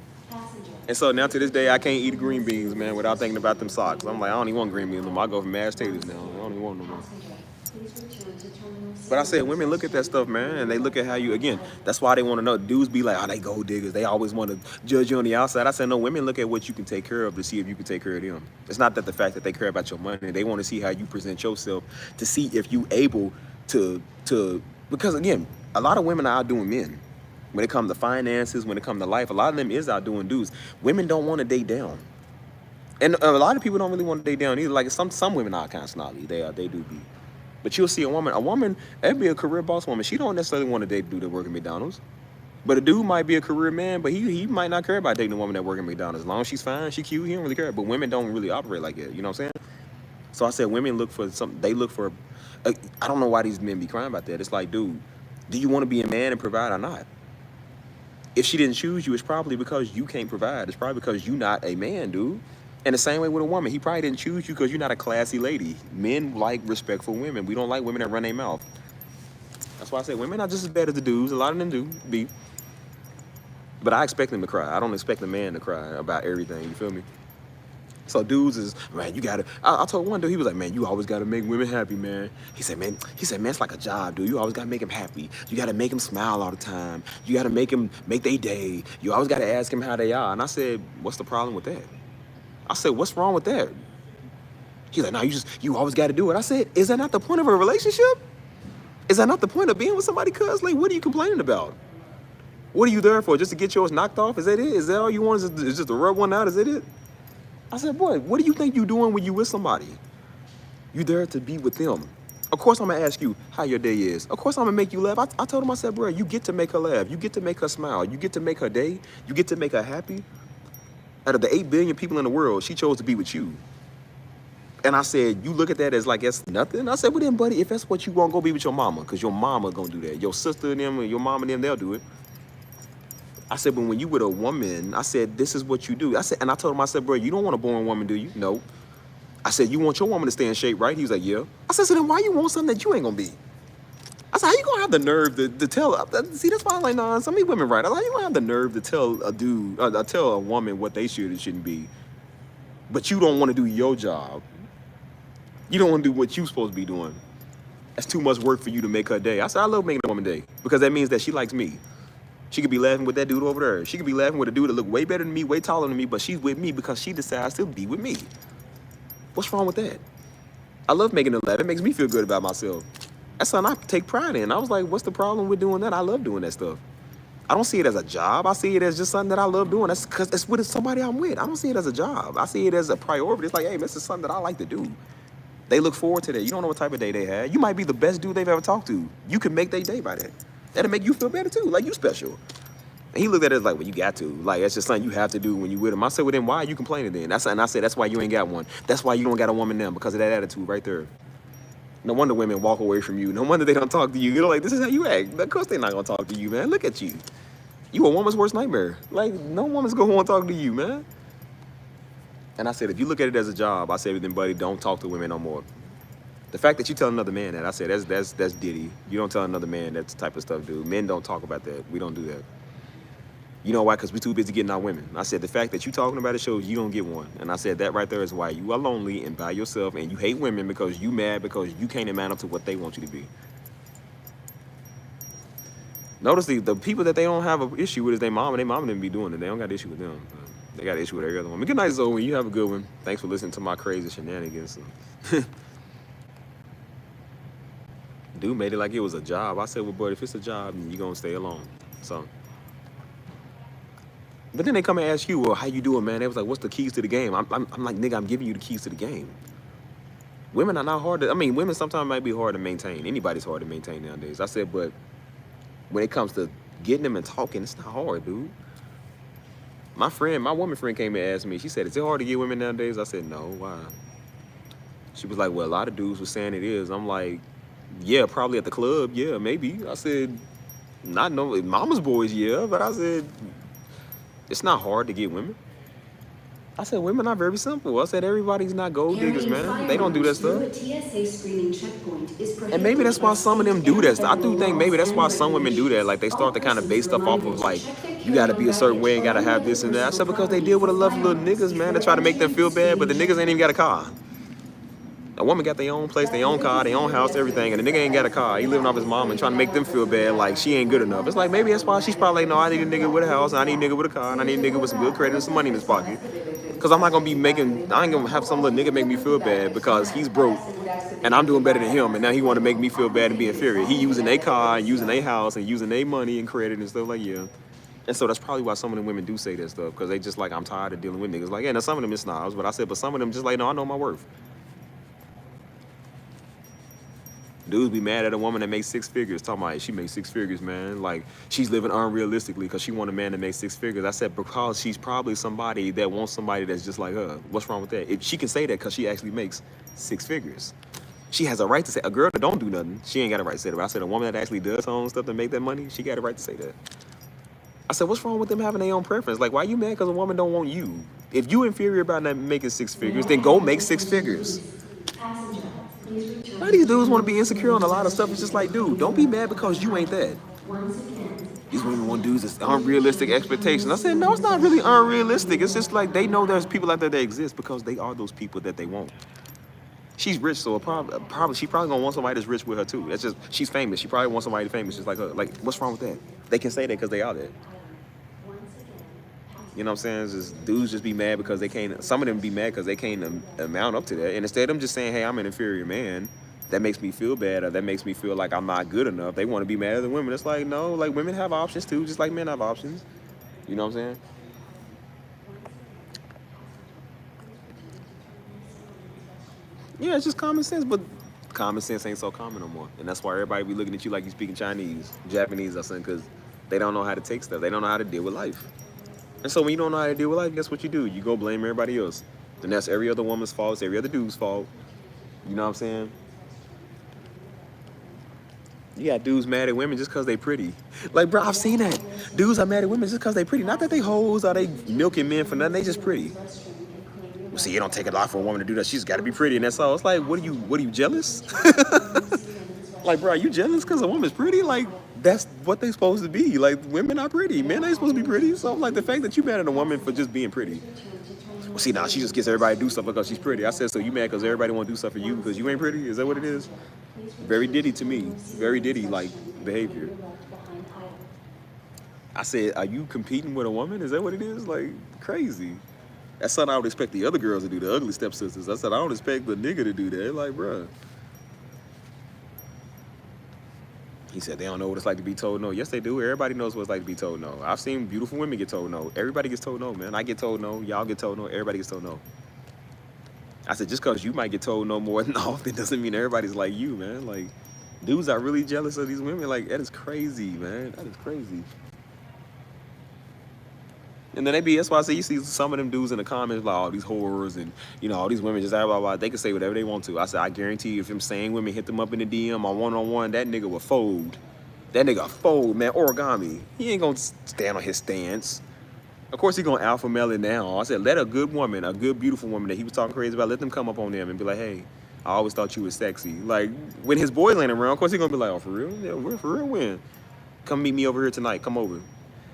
And so now to this day, I can't eat green beans, man, without thinking about them socks. I'm like, I don't even want green beans no more. I go for mashed potatoes now. I don't even want no more. But I said, women look at that stuff, man, and they look at how you, again, that's why they want to know. Dudes be like, oh, they gold diggers. They always want to judge you on the outside. I said, no, women look at what you can take care of to see if you can take care of them. It's not that the fact that they care about your money. They want to see how you present yourself to see if you able to, because again, a lot of women are outdoing men. When it comes to finances, when it comes to life, a lot of them is outdoing dudes. Women don't want to date down. And a lot of people don't really want to date down either. Like some women are kind of snobby. They do be. But you'll see a woman, that'd be a career boss woman. She don't necessarily want to date a dude that work at McDonald's. But a dude might be a career man, but he might not care about dating a woman that work at McDonald's. As long as she's fine, she cute, he don't really care. But women don't really operate like that, you know what I'm saying? So I said women look for something, they look for, I don't know why these men be crying about that. It's like, dude, do you want to be a man and provide or not? If she didn't choose you, it's probably because you can't provide. It's probably because you're not a man, dude. And the same way with a woman, he probably didn't choose you because you're not a classy lady. Men like respectful women. We don't like women that run their mouth. That's why I say women are just as bad as the dudes. A lot of them do be. But I expect them to cry. I don't expect a man to cry about everything, you feel me? So dudes is, man, you gotta, I told one dude, he was like, man, you always gotta make women happy, man. He said, man, it's like a job, dude. You always gotta make them happy. You gotta make them smile all the time. You gotta make them make their day. You always gotta ask them how they are. And I said, what's the problem with that? I said, what's wrong with that? He's like, no, you always gotta do it. I said, is that not the point of a relationship? Is that not the point of being with somebody, cuz? Like, what are you complaining about? What are you there for? Just to get yours knocked off? Is that it? Is that all you want? Is just to rub one out? Is that it? I said, boy, what do you think you're doing when you with somebody? You there to be with them. Of course, I'm gonna ask you how your day is. Of course, I'm gonna make you laugh. I told him, I said, bro, you get to make her laugh. You get to make her smile. You get to make her day. You get to make her happy. Out of the 8 billion people in the world, she chose to be with you. And I said, you look at that as like, it's nothing? I said, well then, buddy, if that's what you want, go be with your mama, because your mama gonna do that. Your sister and them, and your mom and them, they'll do it. I said, but when you with a woman, I said, this is what you do. I said, and I told him, I said, bro, you don't want a boring woman, do you? No. I said, you want your woman to stay in shape, right? He was like, yeah. I said, so then why you want something that you ain't gonna be? I said, how you gonna have the nerve to tell, see, that's why I'm like, nah, some of these women right. I was like, how you gonna have the nerve to tell a dude, tell a woman what they should and shouldn't be, but you don't wanna do your job. You don't wanna do what you supposed to be doing. That's too much work for you to make her day. I said, I love making a woman day, because that means that she likes me. She could be laughing with that dude over there. She could be laughing with a dude that look way better than me, way taller than me, but she's with me because she decides to be with me. What's wrong with that? I love making her laugh. It makes me feel good about myself. That's something I take pride in. I was like, what's the problem with doing that? I love doing that stuff. I don't see it as a job. I see it as just something that I love doing. That's because it's with somebody I'm with. I don't see it as a job. I see it as a priority. It's like, hey, this is something that I like to do. They look forward to that. You don't know what type of day they had. You might be the best dude they've ever talked to. You can make their day by that. That'll make you feel better too, like you special. And he looked at it like, well, you got to. Like, that's just something you have to do when you with him. I said, well, then why are you complaining then? And I said, that's why you ain't got one. That's why you don't got a woman now, because of that attitude right there. No wonder women walk away from you. No wonder they don't talk to you. You're like, this is how you act. Of course they're not going to talk to you, man. Look at you. You a woman's worst nightmare. Like, no woman's going to want to talk to you, man. And I said, if you look at it as a job, I said, then, buddy, don't talk to women no more. The fact that you tell another man that, I said, that's ditty. You don't tell another man that type of stuff, dude. Men don't talk about that. We don't do that. You know why? Because we're too busy getting our women. I said, the fact that you talking about it shows you don't get one. And I said, that right there is why you are lonely and by yourself, and you hate women because you mad because you can't man up to what they want you to be. Notice the people that they don't have an issue with is their mom, and their mom didn't be doing it. They don't got an issue with them. They got an issue with every other woman. Good night, Zoe. You have a good one. Thanks for listening to my crazy shenanigans. Dude made it like it was a job. I said, well, buddy, if it's a job, then you're going to stay alone. So. But then they come and ask you, well, how you doing, man? They was like, what's the keys to the game? I'm like, nigga, I'm giving you the keys to the game. Women are not hard to, women sometimes might be hard to maintain. Anybody's hard to maintain nowadays. I said, but when it comes to getting them and talking, it's not hard, dude. My woman friend came and asked me, she said, is it hard to get women nowadays? I said, no, why? She was like, well, a lot of dudes were saying it is. I'm like, yeah, probably at the club, yeah, maybe. I said, not no, mama's boys, yeah, but I said, it's not hard to get women. I said, women are very simple. I said, everybody's not gold diggers, man. They don't do that stuff. And maybe that's why some of them do that. I do think maybe that's why some women do that. Like, they start to kind of base stuff off of, like, you got to be a certain way and got to have this and that. I said, because they deal with a lot of little niggas, man, that try to make them feel bad, but the niggas ain't even got a car. A woman got their own place, their own car, their own house, everything, and the nigga ain't got a car. He living off his mom and trying to make them feel bad like she ain't good enough. It's like, maybe that's why she's probably like, no, I need a nigga with a house, and I need a nigga with a car, and I need a nigga with some good credit and some money in his pocket. Because I'm not going to be I ain't going to have some little nigga make me feel bad because he's broke, and I'm doing better than him, and now he want to make me feel bad and be inferior. He using their car, and using their house, and using their money and credit and stuff like, yeah. And so that's probably why some of them women do say that stuff, because they just like, I'm tired of dealing with niggas. Like, yeah, now some of them is snobs, but I said, but some of them just like, no, I know my worth. Dudes be mad at a woman that makes 6 figures. Talking about she makes 6 figures, man. Like she's living unrealistically because she want a man that makes 6 figures. I said because she's probably somebody that wants somebody that's just like her. What's wrong with that? If she can say that because she actually makes 6 figures. She has a right to say. A girl that don't do nothing, she ain't got a right to say that. But I said a woman that actually does her own stuff to make that money, she got a right to say that. I said, what's wrong with them having their own preference? Like, why you mad because a woman don't want you? If you inferior about not making 6 figures, then go make 6 figures. Why do these dudes want to be insecure on a lot of stuff? It's just like, dude, don't be mad because you ain't that. These women want dudes that's unrealistic expectations. I said, no, it's not really unrealistic. It's just like they know there's people out there that exist because they are those people that they want. She's rich, so she probably gonna want somebody that's rich with her too. That's just, she's famous. She probably wants somebody famous just like her. Like, what's wrong with that? They can say that because they are that. You know what I'm saying? It's just, dudes just be mad because they can't, some of them be mad because they can't amount up to that. And instead of them just saying, hey, I'm an inferior man, that makes me feel bad or that makes me feel like I'm not good enough. They want to be mad at the women. It's like, no, like women have options too, just like men have options. You know what I'm saying? Yeah, it's just common sense, but common sense ain't so common no more. And that's why everybody be looking at you like you speaking Chinese, Japanese or something, because they don't know how to take stuff. They don't know how to deal with life. And so when you don't know how to deal with life, guess what you do? You go blame everybody else. And that's every other woman's fault. It's every other dude's fault. You know what I'm saying? You got dudes mad at women just because they pretty. Like, bro, I've seen that. Dudes are mad at women just because they pretty. Not that they hoes or they milking men for nothing. They just pretty. Well, see, it don't take a lot for a woman to do that. She's got to be pretty, and that's all. It's like, what are you jealous? Like, bro, are you jealous because a woman's pretty? Like, that's what they supposed to be. Like, women are pretty. Men ain't supposed to be pretty. So, like, the fact that you mad at a woman for just being pretty. Well, see, now she just gets everybody to do stuff because she's pretty. I said, so you mad because everybody want to do stuff for you because you ain't pretty? Is that what it is? Very Diddy to me. Very Diddy-like behavior. I said, are you competing with a woman? Is that what it is? Like, crazy. That's something I would expect the other girls to do, the ugly stepsisters. I said, I don't expect the nigga to do that. Like, bruh. He said, they don't know what it's like to be told no. Yes, they do. Everybody knows what it's like to be told no. I've seen beautiful women get told no. Everybody gets told no, man. I get told no. Y'all get told no. Everybody gets told no. I said, just because you might get told no more than often doesn't mean everybody's like you, man. Like, dudes are really jealous of these women. Like, that is crazy, man. That is crazy. And then that's why I say you see some of them dudes in the comments like all these whores and, you know, all these women just blah, blah, blah. They can say whatever they want to. I said, I guarantee you if them same women hit them up in the DM on one-on-one, that nigga will fold. That nigga fold, man. Origami. He ain't gonna stand on his stance. Of course he gonna alpha male it now. I said, let a good woman, a good, beautiful woman that he was talking crazy about, let them come up on them and be like, hey, I always thought you was sexy. Like, when his boys ain't around, of course he gonna be like, oh, for real? Yeah, for real, when? Come meet me over here tonight. Come over.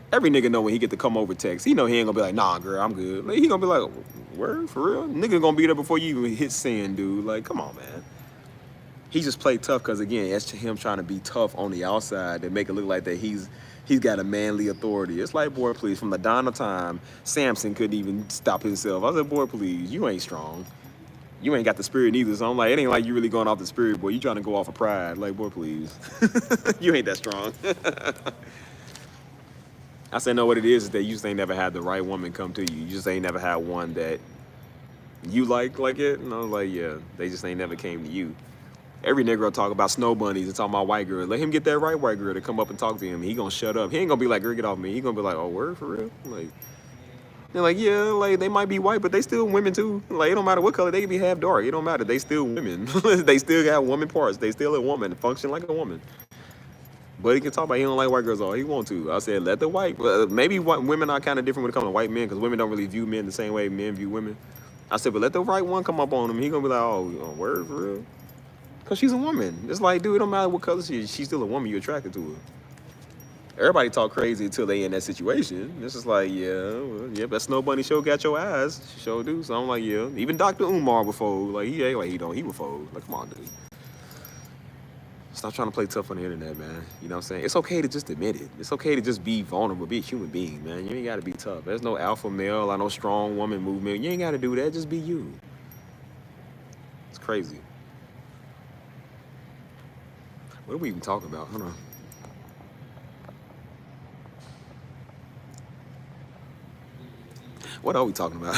Every nigga know when he get the come over text. He know he ain't gonna be like, nah, girl, I'm good. Like, he gonna be like, word, for real? Nigga gonna be there before you even hit send, dude. Like, come on, man. He just played tough because, again, that's him trying to be tough on the outside and make it look like that he's got a manly authority. It's like, boy, please, from the dawn of time, Samson couldn't even stop himself. I said, boy, please, you ain't strong. You ain't got the spirit neither. So I'm like, it ain't like you really going off the spirit, boy. You trying to go off of pride. Like, boy, please. You ain't that strong. I said, no, what it is that you just ain't never had the right woman come to you. You just ain't never had one that you like it. And I was like, yeah, they just ain't never came to you. Every nigga talk about snow bunnies and talking about white girls. Let him get that right white girl to come up and talk to him. He gonna shut up. He ain't gonna be like, girl, get off me. He gonna be like, oh, word, for real? Like, they're like, yeah, like, they might be white, but they still women too. Like, it don't matter what color. They can be half dark. It don't matter. They still women. They still got woman parts. They still a woman. Function like a woman. But he can talk about he don't like white girls all he want to. I said, let the white, maybe women are kind of different when it comes to white men because women don't really view men the same way men view women. I said, but let the right one come up on him. He gonna be like, oh, word, for real? Because she's a woman. It's like, dude, it don't matter what color she is. She's still a woman. You're attracted to her. Everybody talk crazy until they in that situation. It's just like, yeah, well, yeah, that Snow Bunny show got your eyes. She sure do. So I'm like, yeah. Even Dr. Umar would fold. Like, he ain't like he don't. He would fold. Like, come on, dude. Stop trying to play tough on the internet, man. You know what I'm saying? It's okay to just admit it. It's okay to just be vulnerable, be a human being, man. You ain't got to be tough. There's no alpha male or no strong woman movement. You ain't got to do that. Just be you. It's crazy. What are we even talking about? Hold on. What are we talking about?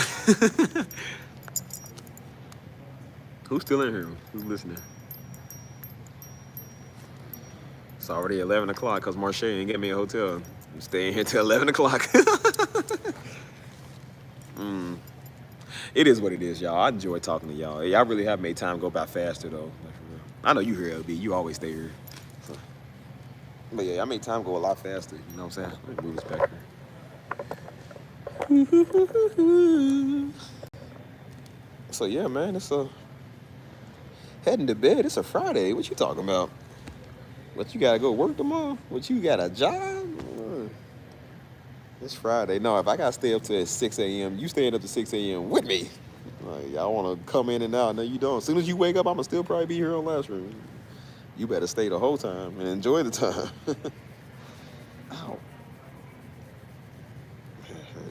Who's still in here? Who's listening? It's already 11 o'clock because Marche ain't get me a hotel. I'm staying here till 11 o'clock. It is what it is, y'all. I enjoy talking to y'all. Y'all really have made time go by faster, though. Like, for real. I know you here, LB. You always stay here. So. But yeah, I made time go a lot faster. You know what I'm saying? Let me move this back here. So yeah, man, it's heading to bed. It's a Friday. What you talking about? What, you gotta go work tomorrow? What, you got a job? It's Friday. No, if I gotta stay up to 6 a.m., you staying up to 6 a.m. with me. Like, y'all wanna come in and out. No, you don't. As soon as you wake up, I'ma still probably be here on last room. You better stay the whole time and enjoy the time. Ow.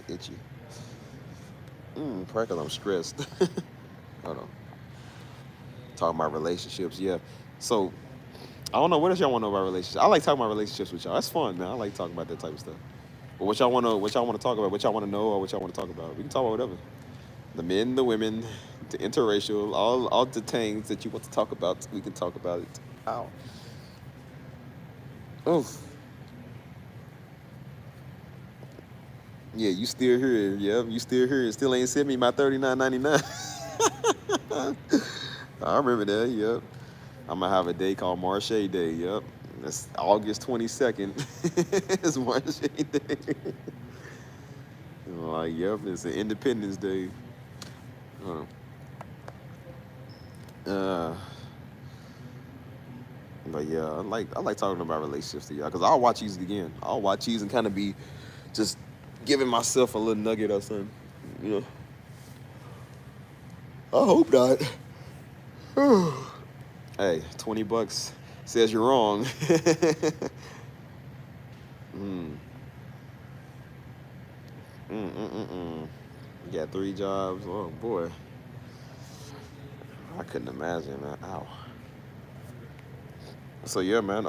Itchy. Probably because I'm stressed. Hold on. Talking about relationships, yeah. So, I don't know, what else y'all want to know about relationships? I like talking about relationships with y'all. That's fun, man. I like talking about that type of stuff. But what y'all want to talk about, what y'all want to know, or what y'all want to talk about? We can talk about whatever. The men, the women, the interracial, all the things that you want to talk about, we can talk about it. Ow. Oh. Yeah, you still here. Yeah, you still here. Still ain't sent me my $39.99. I remember that, yep. I'm going to have a day called Marche Day, yep. That's August 22nd. It's Marche Day. Like, yep, it's an Independence Day. But yeah, I like talking about relationships to y'all, because I'll watch these again. I'll watch these and kind of be just giving myself a little nugget or something, you know. I hope not. Hey, $20 says you're wrong. You got 3 jobs. Oh boy, I couldn't imagine that. Ow. So yeah, man.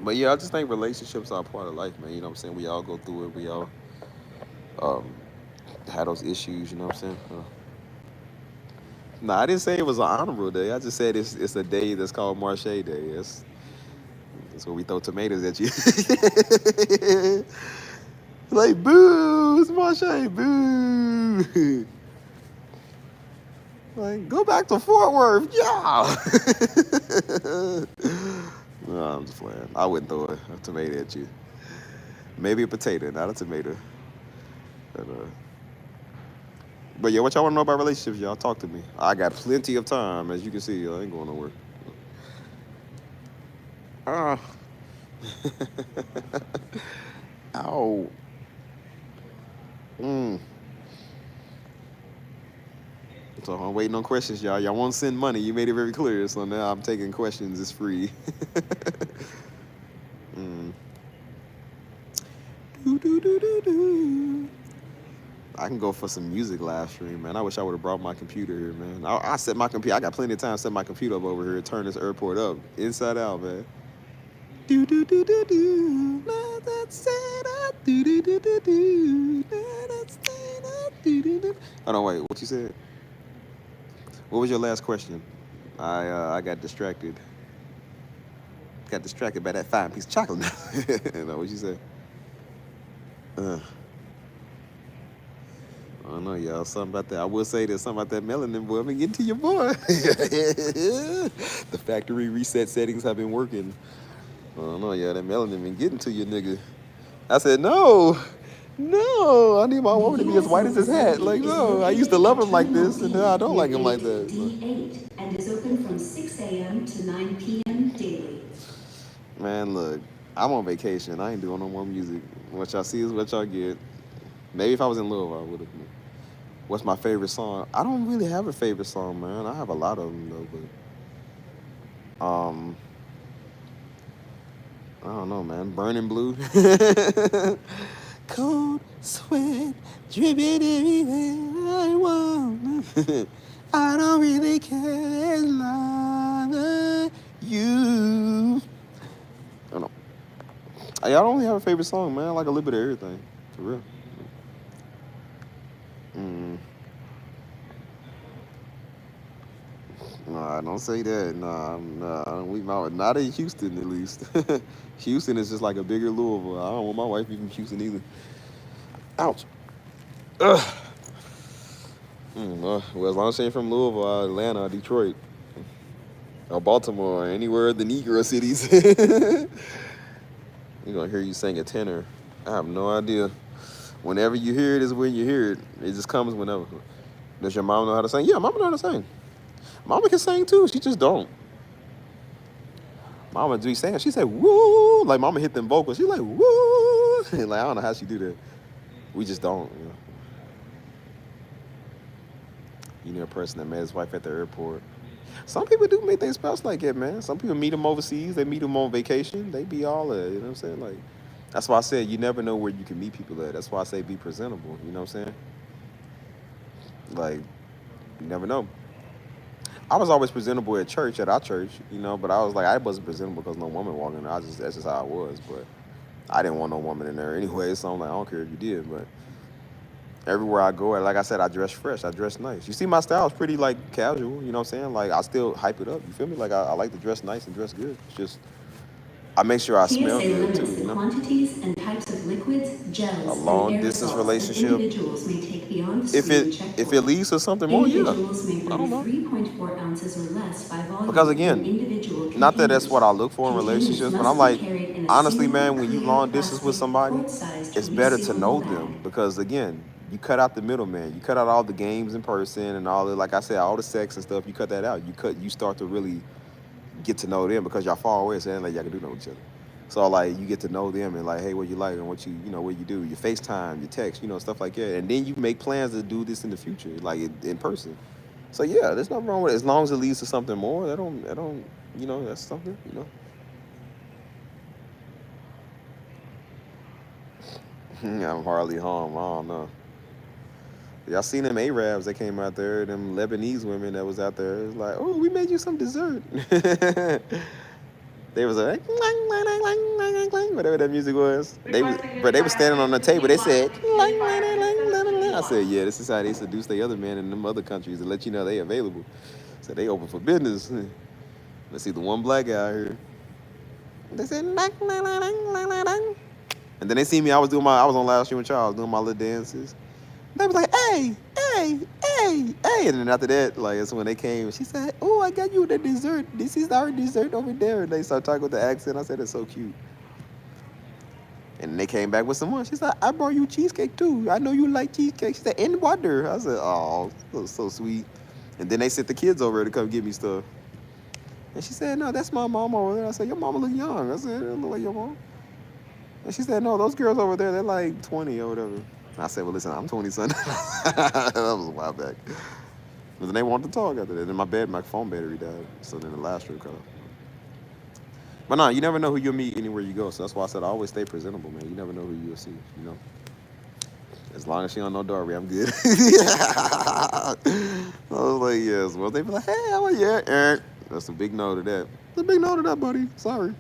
But yeah, I just think relationships are a part of life, man. You know what I'm saying? We all go through it. We all have those issues. You know what I'm saying? No, I didn't say it was an honorable day. I just said it's a day that's called Marche Day. That's where we throw tomatoes at you. Like, boo, it's Marche, boo. Like, go back to Fort Worth, yeah. No, I'm just playing. I wouldn't throw a tomato at you. Maybe a potato, not a tomato. But yeah, what y'all want to know about relationships, y'all? Talk to me. I got plenty of time, as you can see. I ain't going nowhere. Ow. So I'm waiting on questions, y'all. Y'all won't send money. You made it very clear. So now I'm taking questions. It's free. I can go for some music live stream, man. I wish I would have brought my computer here, man. I set my computer. I got plenty of time to set my computer up over here. Turn this airport up inside out, man. Do do do do do. Oh no, wait. What you said? What was your last question? I got distracted. Got distracted by that fine piece of chocolate. No, what you say? I don't know, y'all. Something about that. I will say there's something about that melanin, boy. I'm gonna get to your boy. The factory reset settings have been working. I don't know, yeah. That melanin been getting to you, nigga. I said, no, I need my woman to be as white as his hat. Like, no, I used to love him like this, and now I don't like him like that. D8 and is open from 6 a.m. to 9 p.m. daily. Man, look, I'm on vacation. I ain't doing no more music. What y'all see is what y'all get. Maybe if I was in Louisville, I would have. What's my favorite song? I don't really have a favorite song, man. I have a lot of them, though, but I don't know, man. Burning Blue. Cold sweat dripping everything I want. I don't really care as long as you. I don't know. I don't really have a favorite song, man. I like a little bit of everything, for real. Nah, don't say that. Nah, not in Houston at least. Houston is just like a bigger Louisville. I don't want my wife to be from Houston either. Ouch. Ugh. Well, as long as she ain't from Louisville, Atlanta, or Detroit, or Baltimore, or anywhere in the Negro cities, you're gonna hear you sing a tenor. I have no idea. Whenever you hear it is when you hear it. It just comes whenever. Does your mom know how to sing? Yeah, mama know how to sing. Mama can sing too. She just don't. Mama do sing. She said woo, like mama hit them vocals. She like woo, like I don't know how she do that. We just don't. You know, a person that met his wife at the airport. Some people do meet their spouse like that, man. Some people meet them overseas. They meet them on vacation. They be all you know what I'm saying? Like, that's why I said you never know where you can meet people at. That's why I say be presentable. You know what I'm saying? Like, you never know. I was always presentable at church, at our church, you know, but I was like, I wasn't presentable because no woman walked in there. That's just how I was. But I didn't want no woman in there anyway, so I'm like, I don't care if you did. But everywhere I go, like I said, I dress fresh. I dress nice. You see, my style is pretty, like, casual, you know what I'm saying? Like, I still hype it up. You feel me? Like, I like to dress nice and dress good. It's just, I make sure I smell TSA good, limits too, the you know? quantities and types of liquids, gels, A and long-distance aerosols that relationship, individuals may take beyond the if screening it checkpoint. leads to something more, yeah. Individuals may I don't bring know. 3.4 ounces or less by volume Because, in again, individual not that that's containers. what I look for in Containers relationships, but must I'm be like, carried in a honestly, single, man, when you clear, long distance with plastic, somebody, quart-sized, it's better to know resealable bag. them because, again, you cut out the middleman. You cut out all the games in person and all the, like I said, all the sex and stuff. You cut that out. You start to really get to know them because y'all far away, so it ain't like y'all can do know each other. So like you get to know them and like, hey, what you like and what what you do, your FaceTime, your text, stuff like that, and then you make plans to do this in the future, like in person. So yeah, there's nothing wrong with it as long as it leads to something more. That don't, that's something, I'm hardly home. I don't know. Y'all seen them Arabs that came out there, them Lebanese women that was out there. It's like, oh, we made you some dessert. They was like, whatever that music was. They was standing on the table. They said, I said, yeah, this is how they seduce the other men in them other countries to let you know they available. So they open for business. Let's see the one black guy out here. They said, and then they see me. I was on Last Stream with Charles doing my little dances. They was like, hey, hey, hey, hey. And then after that, like, that's when they came. She said, oh, I got you the dessert. This is our dessert over there. And they started talking with the accent. I said, it's so cute. And they came back with some more. She said, I brought you cheesecake too. I know you like cheesecake. She said, and water. I said, oh, that was so sweet. And then they sent the kids over to come get me stuff. And she said, no, that's my mom over there. I said, your mama look young. I said, it look like your mom. And she said, no, those girls over there, they're like 20 or whatever. I said, well, listen, I'm 20, son. That was a while back. But then they wanted to talk after that. Then my phone battery died. So then the last stream cut off. But no, you never know who you'll meet anywhere you go. So that's why I said I always stay presentable, man. You never know who you'll see, As long as she don't know Dory, I'm good. I was like, yes. Well, they be like, hey, how are you? That's a big no to that. That's a big no to that, buddy. Sorry.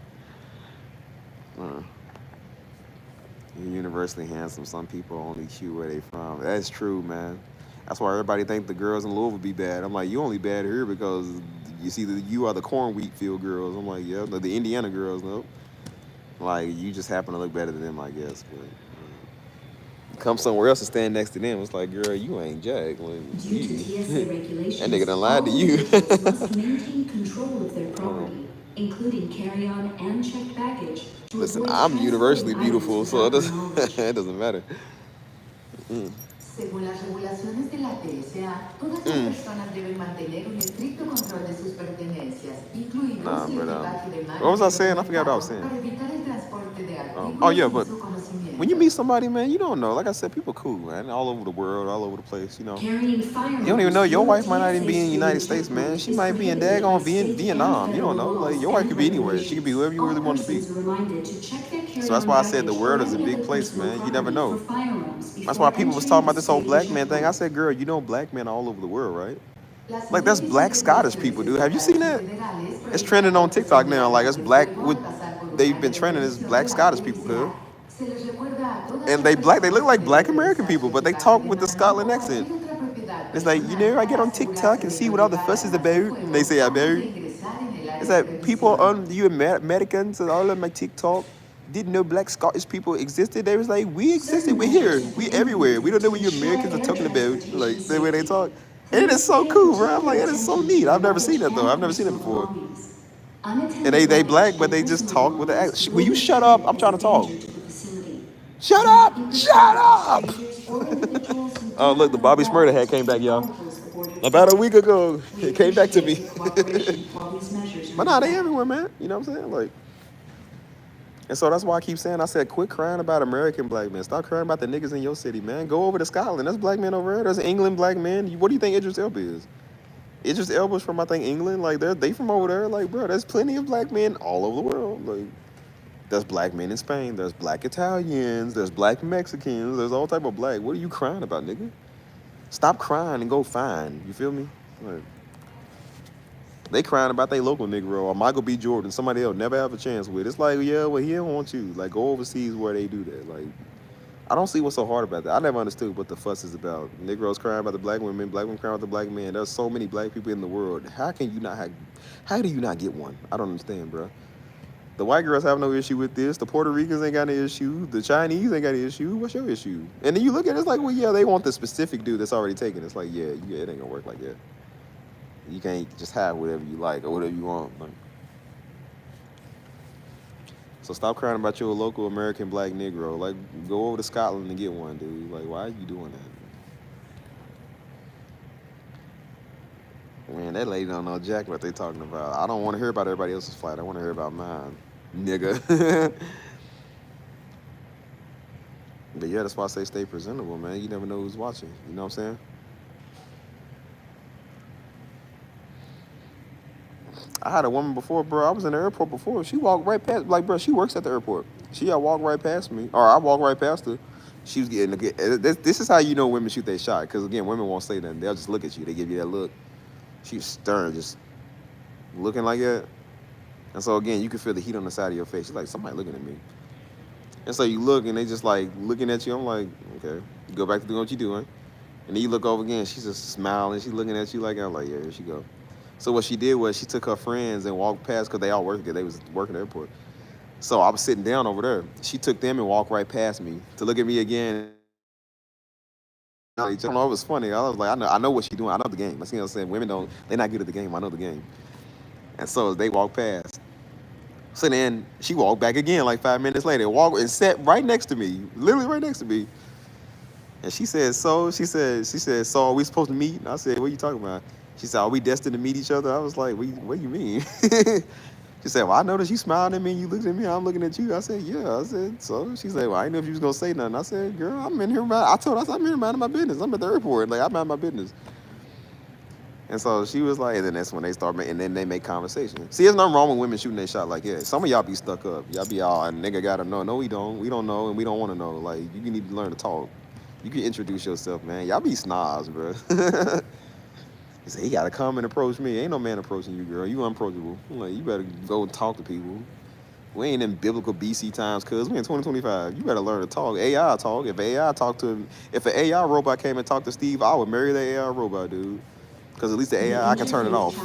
You're universally handsome. Some people only cute where they from. That's true, man. That's why everybody think the girls in Louisville be bad. I'm like, you only bad here because you see you are the corn wheat field girls. I'm like, yeah, the Indiana girls, nope. Like, you just happen to look better than them, I guess. But come somewhere else and stand next to them. It's like, girl, you ain't Jack. Like, Due to TSA regulations, that nigga done lied to all you. individuals must maintain control of their property, including carry-on and checked baggage. to Listen, avoid I'm universally transporting beautiful, items so it without their knowledge. doesn't, it doesn't matter. Según las regulaciones de la TSA, todas las personas deben mantener un estricto control de sus pertenencias, incluidos Nah, el but, equipaje de mano what was I y saying? I forgot what I was saying. para evitar el transporte de artículos Oh, yeah, sin but su conocimiento. when you meet somebody, man, you don't know. Like I said, people cool, man. All over the world, all over the place, Carrying firearms. You don't even know. Your through a wife might not even be in the TSA United screening States, man. checkpoint She is might be in prohibited by daggone state and Vietnam. You don't federal know. Like, laws your wife and could be anywhere. She could be wherever you All really want to be. persons are reminded to check their So that's why I said the carry-on world baggage is a or big any place, other man. You never personal know. for firearms That's before why people was entering talking about the this whole screening black man thing. I checkpoint. said, girl, black men all over the world, right? Las Like, that's leyes y black Scottish regulaciones people, dude. Have you estatales seen y that? federales It's prohíben trending a on otros TikTok now. Like, it's black señalados with, por pasar por un they've área been de trending as revisión black de la Scottish people, TSA. cuz. Se les recuerda a todas And las they black. They look personas like que black deben American revisar people, su but they equipaje talk de with the mano Scotland o accent. cualquier otra propiedad It's like, you know, I get on TikTok and see what all the fuss is about. And they say I'm married. It's like people on you Americans and all of my TikTok didn't know black Scottish people existed. They was like, we existed, we're here, we everywhere. We don't know what you Americans are talking about. Like the way they talk. And it is so cool, bro. I'm like, it is so neat. I've never seen that though. I've never seen it before. And they black, but they just talk with the accent. Will you shut up? I'm trying to talk. Shut up! Shut up! Oh, look, the Bobby Shmurda hat came back, y'all. About a week ago, it came back to me. But nah, they everywhere, man. You know what I'm saying? Like, and so that's why I keep saying, I said, quit crying about American black men. Stop crying about the niggas in your city, man. Go over to Scotland. There's black men over there. There's England black men. What do you think Idris Elba is? Idris Elba's from, I think, England. Like, they from over there. Like, bro, there's plenty of black men all over the world. Like, there's black men in Spain. There's black Italians. There's black Mexicans. There's all type of black. What are you crying about, nigga? Stop crying and go find. You feel me? Like, they crying about their local Negro or Michael B. Jordan, somebody else never have a chance with. It's like, yeah, well, he don't want you. Like, go overseas where they do that. Like, I don't see what's so hard about that. I never understood what the fuss is about. Negroes crying about the black women crying about the black men. There's so many black people in the world. How do you not get one? I don't understand, bro. The white girls have no issue with this. The Puerto Ricans ain't got no issue. The Chinese ain't got an issue. What's your issue? And then you look at it, it's like, well, yeah, they want the specific dude that's already taken. It's like, yeah, it ain't gonna work like that. You can't just have whatever you like or whatever you want. Like, so stop crying about your local American black Negro. Like, go over to Scotland and get one, dude. Like, why are you doing that? Man, that lady don't know jack what they talking about. I don't want to hear about everybody else's flight. I want to hear about mine, nigga. But yeah, that's why I say stay presentable, man. You never know who's watching. You know what I'm saying? I had a woman before, bro. I was in the airport before. She walked right past, like, bro, she works at the airport. She had walked right past me, or I walked right past her. She was getting, this is how you know women shoot their shot. Because, again, women won't say nothing. They'll just look at you. They give you that look. She was stern, just looking like that. And so, again, you can feel the heat on the side of your face. She's like, somebody looking at me. And so you look, and they just, like, looking at you. I'm like, okay. You go back to doing what you're doing. And then you look over again. She's just smiling. She's looking at you like, I'm like, yeah, here she go. So what she did was she took her friends and walked past, because they all worked there. They was working at the airport. So I was sitting down over there. She took them and walked right past me to look at me again. I don't know, it was funny. I was like, I know what she's doing. I know the game. I see what I'm saying. Women they're not good at the game. I know the game. And so they walked past. So then she walked back again like 5 minutes later, walked and sat right next to me, literally right next to me. And she said, so are we supposed to meet? And I said, what are you talking about? She said, are we destined to meet each other? I was like, what do you mean? She said, well, I noticed you smiled at me and you looked at me. I'm looking at you. I said, yeah. I said, so? She said, well, I didn't know if you was going to say nothing. I said, girl, I'm in here. I told her, I'm in here minding my business. I'm at the airport. Like, I mind my business. And so she was like, and then that's when they start making, and then they make conversation. See, there's nothing wrong with women shooting their shot like that. Some of y'all be stuck up. Y'all be all, a nigga gotta know. No, we don't. We don't know, and we don't want to know. Like, you need to learn to talk. You can introduce yourself, man. Y'all be snobs, bro. He said, he got to come and approach me. Ain't no man approaching you, girl. You unapproachable. I'm like, you better go and talk to people. We ain't in biblical BC times, cuz we in 2025. You better learn to talk. AI talk. If an AI robot came and talked to Steve, I would marry that AI robot, dude. Because at least the AI, I can turn it off.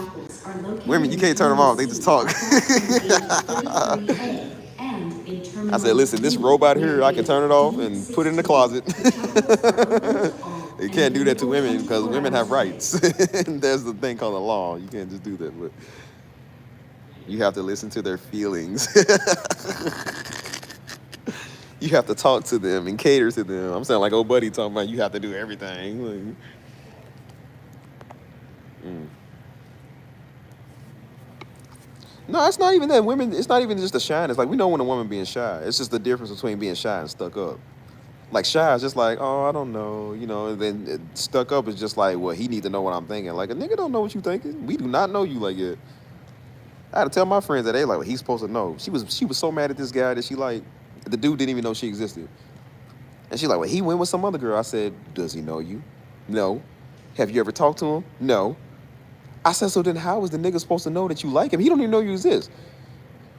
Women, you can't turn them off. They just talk. I said, listen, this robot here, I can turn it off and put it in the closet. You can't do that to women because women have rights. There's the thing called a law. You can't just do that. But you have to listen to their feelings. You have to talk to them and cater to them. I'm saying like old buddy talking about you have to do everything. Like, No, it's not even that. Women, it's not even just the shyness. Like, we know when a woman being shy. It's just the difference between being shy and stuck up. Like, shy is just like, oh, I don't know, you know, and then stuck up is just like, well, he need to know what I'm thinking. Like, a nigga don't know what you thinking. We do not know you like that. I had to tell my friends that they like, well, he's supposed to know. She was so mad at this guy that she like, the dude didn't even know she existed. And she like, well, he went with some other girl. I said, does he know you? No. Have you ever talked to him? No. I said, so then how is the nigga supposed to know that you like him? He don't even know you exist.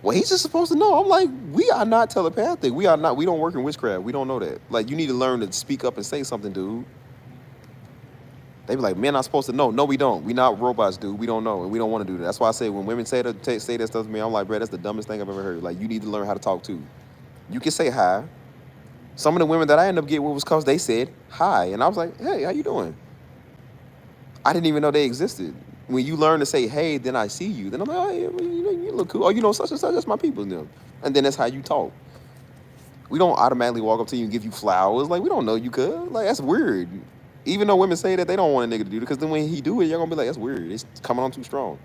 Well, he's just supposed to know. I'm like, we are not telepathic. We don't work in witchcraft. We don't know that. Like, you need to learn to speak up and say something, dude. They be like, men not supposed to know. No, we don't. We not robots, dude. We don't know, and we don't want to do that. That's why I say when women say that stuff to me, I'm like, bro, that's the dumbest thing I've ever heard. Like, you need to learn how to talk too. You can say hi. Some of the women that I ended up getting with was because they said hi, and I was like, hey, how you doing? I didn't even know they existed. When you learn to say, hey, then I see you. Then I'm like, oh, yeah, well, you look cool. Oh, you know, such and such, that's my people. And then that's how you talk. We don't automatically walk up to you and give you flowers. Like, we don't know you could. Like, that's weird. Even though women say that, they don't want a nigga to do it. Because then when he do it, you're going to be like, that's weird. It's coming on too strong.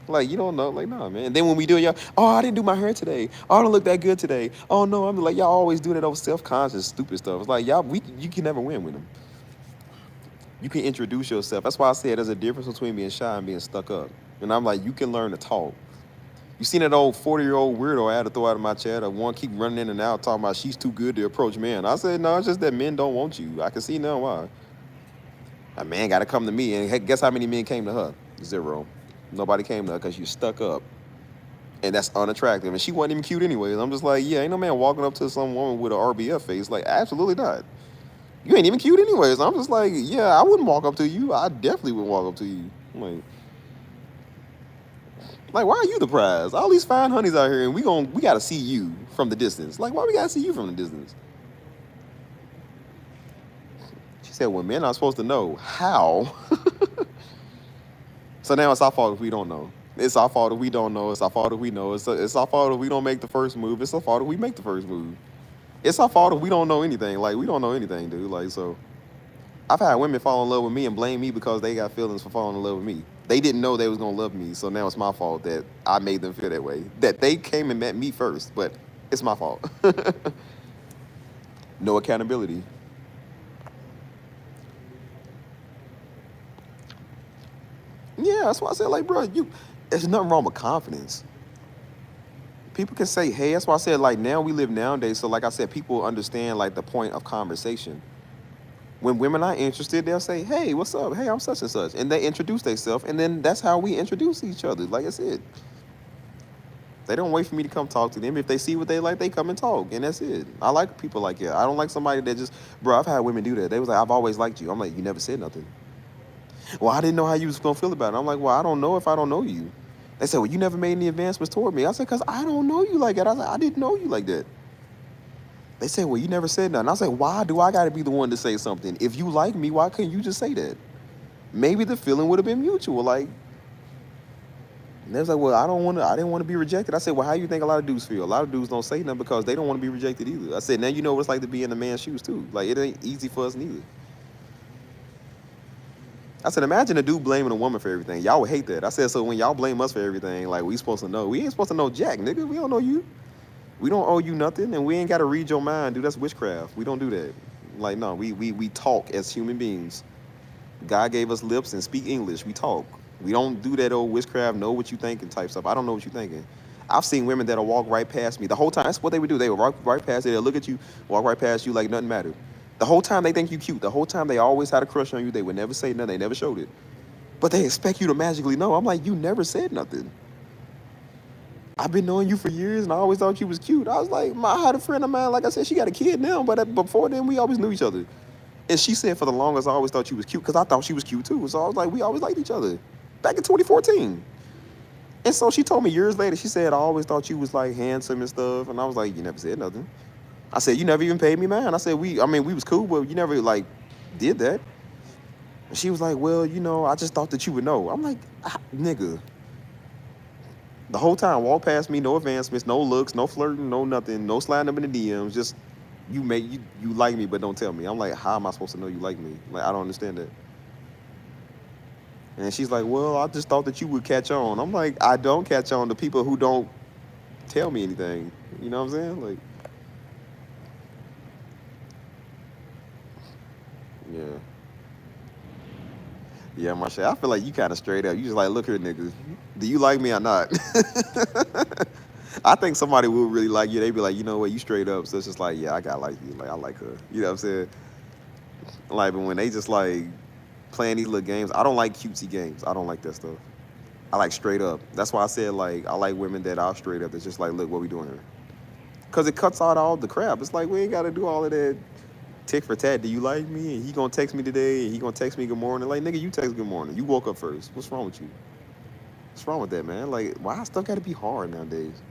Like, you don't know. Like, nah, man. And then when we do it, y'all, oh, I didn't do my hair today. Oh, I don't look that good today. Oh, no. I'm like, y'all always do that over self-conscious, stupid stuff. It's like, you can never win with them. You can introduce yourself. That's why I said there's a difference between being shy and being stuck up. And I'm like, you can learn to talk. You seen that old 40-year-old weirdo I had to throw out of my chat? I want to keep running in and out talking about she's too good to approach men. I said, no, it's just that men don't want you. I can see now why. A man got to come to me, and hey, guess how many men came to her? 0. Nobody came to her because you stuck up. And that's unattractive. And she wasn't even cute anyways. I'm just like, yeah, ain't no man walking up to some woman with an RBF face. Like, absolutely not. You ain't even cute anyways. I'm just like, yeah, I wouldn't walk up to you. I definitely wouldn't walk up to you. Like, why are you the prize? All these fine honeys out here, and we gotta see you from the distance. Like, why we gotta see you from the distance? She said, well, men are supposed to know. How? So now it's our fault if we don't know. It's our fault if we don't know. It's our fault if we know. It's our fault if we don't make the first move. It's our fault if we make the first move. It's our fault if we don't know anything. Like, we don't know anything, dude. Like, so I've had women fall in love with me and blame me because they got feelings for falling in love with me. They didn't know they was gonna love me, so now it's my fault that I made them feel that way. That they came and met me first, but it's my fault. No accountability. Yeah, that's why I said, like, bro, there's nothing wrong with confidence. People can say, hey, that's why I said, like, now we live nowadays, so like I said, people understand, like, the point of conversation. When women are interested, they'll say, hey, what's up? Hey, I'm such and such. And they introduce themselves, and then that's how we introduce each other. Like I said, they don't wait for me to come talk to them. If they see what they like, they come and talk, and that's it. I like people like that. I don't like somebody that just, bro, I've had women do that. They was like, I've always liked you. I'm like, you never said nothing. Well, I didn't know how you was going to feel about it. I'm like, well, I don't know if I don't know you. They said, well, you never made any advancements toward me. I said, because I don't know you like that. I was like, I didn't know you like that. They said, well, you never said nothing. I was like, why do I got to be the one to say something? If you like me, why couldn't you just say that? Maybe the feeling would have been mutual. Like, and they was like, well, I didn't want to be rejected. I said, well, how do you think a lot of dudes feel? A lot of dudes don't say nothing because they don't want to be rejected either. I said, now you know what it's like to be in a man's shoes too. Like, it ain't easy for us neither. I said, imagine a dude blaming a woman for everything. Y'all would hate that. I said, so when y'all blame us for everything, like, we supposed to know. We ain't supposed to know jack, nigga. We don't know you. We don't owe you nothing, and we ain't got to read your mind, dude. That's witchcraft. We don't do that. Like, no, we talk as human beings. God gave us lips and speak English. We talk. We don't do that old witchcraft, know what you thinking type stuff. I don't know what you thinking. I've seen women that'll walk right past me. The whole time, that's what they would do. They would walk right past you. They'll look at you, walk right past you like nothing mattered. The whole time they think you cute. The whole time they always had a crush on you. They would never say nothing. They never showed it. But they expect you to magically know. I'm like, you never said nothing. I've been knowing you for years, and I always thought you was cute. I was like, I had a friend of mine, like I said, she got a kid now, but before then, we always knew each other. And she said for the longest, I always thought she was cute, because I thought she was cute too. So I was like, we always liked each other. Back in 2014. And so she told me years later, she said, I always thought you was like handsome and stuff. And I was like, you never said nothing. I said, you never even paid me mine. I said, we was cool, but you never like did that. And she was like, well, you know, I just thought that you would know. I'm like, nigga. The whole time, walk past me, no advancements, no looks, no flirting, no nothing, no sliding up in the DMs. Just you like me, but don't tell me. I'm like, how am I supposed to know you like me? Like, I don't understand that. And she's like, well, I just thought that you would catch on. I'm like, I don't catch on to people who don't tell me anything. You know what I'm saying? Like, yeah. Yeah, Marsha, I feel like you kind of straight up. You just like, look here, nigga. Do you like me or not? I think somebody would really like you. They'd be like, you know what, you straight up. So it's just like, yeah, I gotta like you. Like, I like her. You know what I'm saying? Like, but when they just like playing these little games, I don't like cutesy games. I don't like that stuff. I like straight up. That's why I said, like, I like women that are straight up. That's just like, look, what we doing here? Because it cuts out all the crap. It's like, we ain't got to do all of that tick for tat. Do you like me? And he gonna text me today, and he gonna text me good morning. Like, nigga, you text good morning. You woke up first. What's wrong with you? What's wrong with that, man? Like, why stuff gotta be hard nowadays?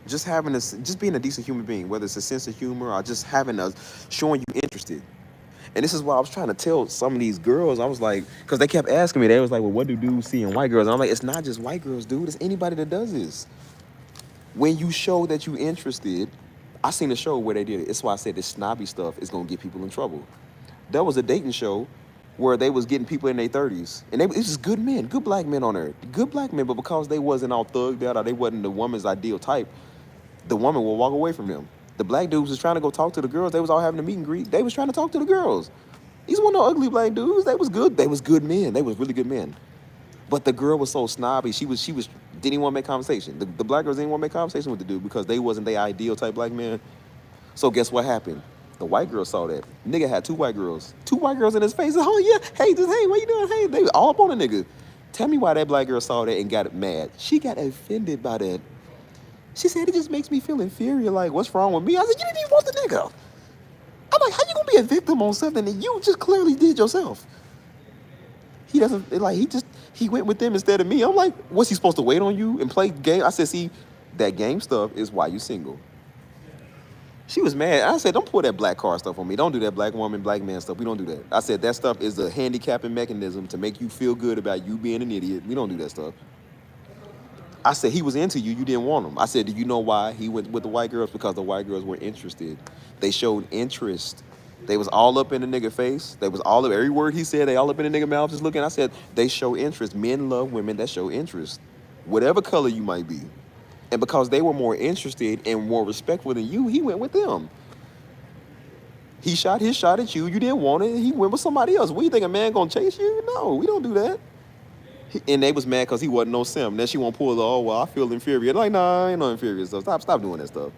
Just having this, just being a decent human being, whether it's a sense of humor or just having a showing you interested. And this is why I was trying to tell some of these girls. I was like, because they kept asking me, they was like, well, what do dudes see in white girls? And I'm like, it's not just white girls, dude. It's anybody that does this. When you show that you interested, I seen a show where they did it. It's why I said this snobby stuff is gonna get people in trouble. There was a dating show where they was getting people in their 30s, and it was just good men, good black men on there, good black men. But because they wasn't all thugged out or they wasn't the woman's ideal type, the woman will walk away from them. The black dudes was trying to go talk to the girls. They was all having a meet and greet. They was trying to talk to the girls. These weren't no ugly black dudes. They was good. They was good men. They was really good men. But the girl was so snobby. She didn't even want to make conversation. The black girls didn't want to make conversation with the dude because they wasn't their ideal type black man. So guess what happened? The white girl saw that. Nigga had two white girls in his face. Oh yeah, hey, what you doing? Hey, they all up on the nigga. Tell me why that black girl saw that and got mad. She got offended by that. She said, it just makes me feel inferior. Like, what's wrong with me? I said, you didn't even want the nigga. I'm like, how you gonna be a victim on something that you just clearly did yourself? He doesn't, like, he went with them instead of me. I'm like, what's he supposed to wait on you and play game? I said, see, that game stuff is why you single. She was mad. I said, don't pull that black card stuff on me. Don't do that black woman, black man stuff. We don't do that. I said, that stuff is a handicapping mechanism to make you feel good about you being an idiot. We don't do that stuff. I said, he was into you. You didn't want him. I said, do you know why he went with the white girls? Because the white girls were interested. They showed interest. They was all up in the nigga face. They was all up, every word he said, they all up in the nigga mouth just looking. I said, they show interest. Men love women that show interest. Whatever color you might be. And because they were more interested and more respectful than you, he went with them. He shot his shot at you. You didn't want it. He went with somebody else. What, you think a man gonna chase you? No, we don't do that. And they was mad because he wasn't no sim. Then she won't pull the, oh, well, I feel inferior. Like, nah, I ain't no inferior stuff. Stop doing that stuff.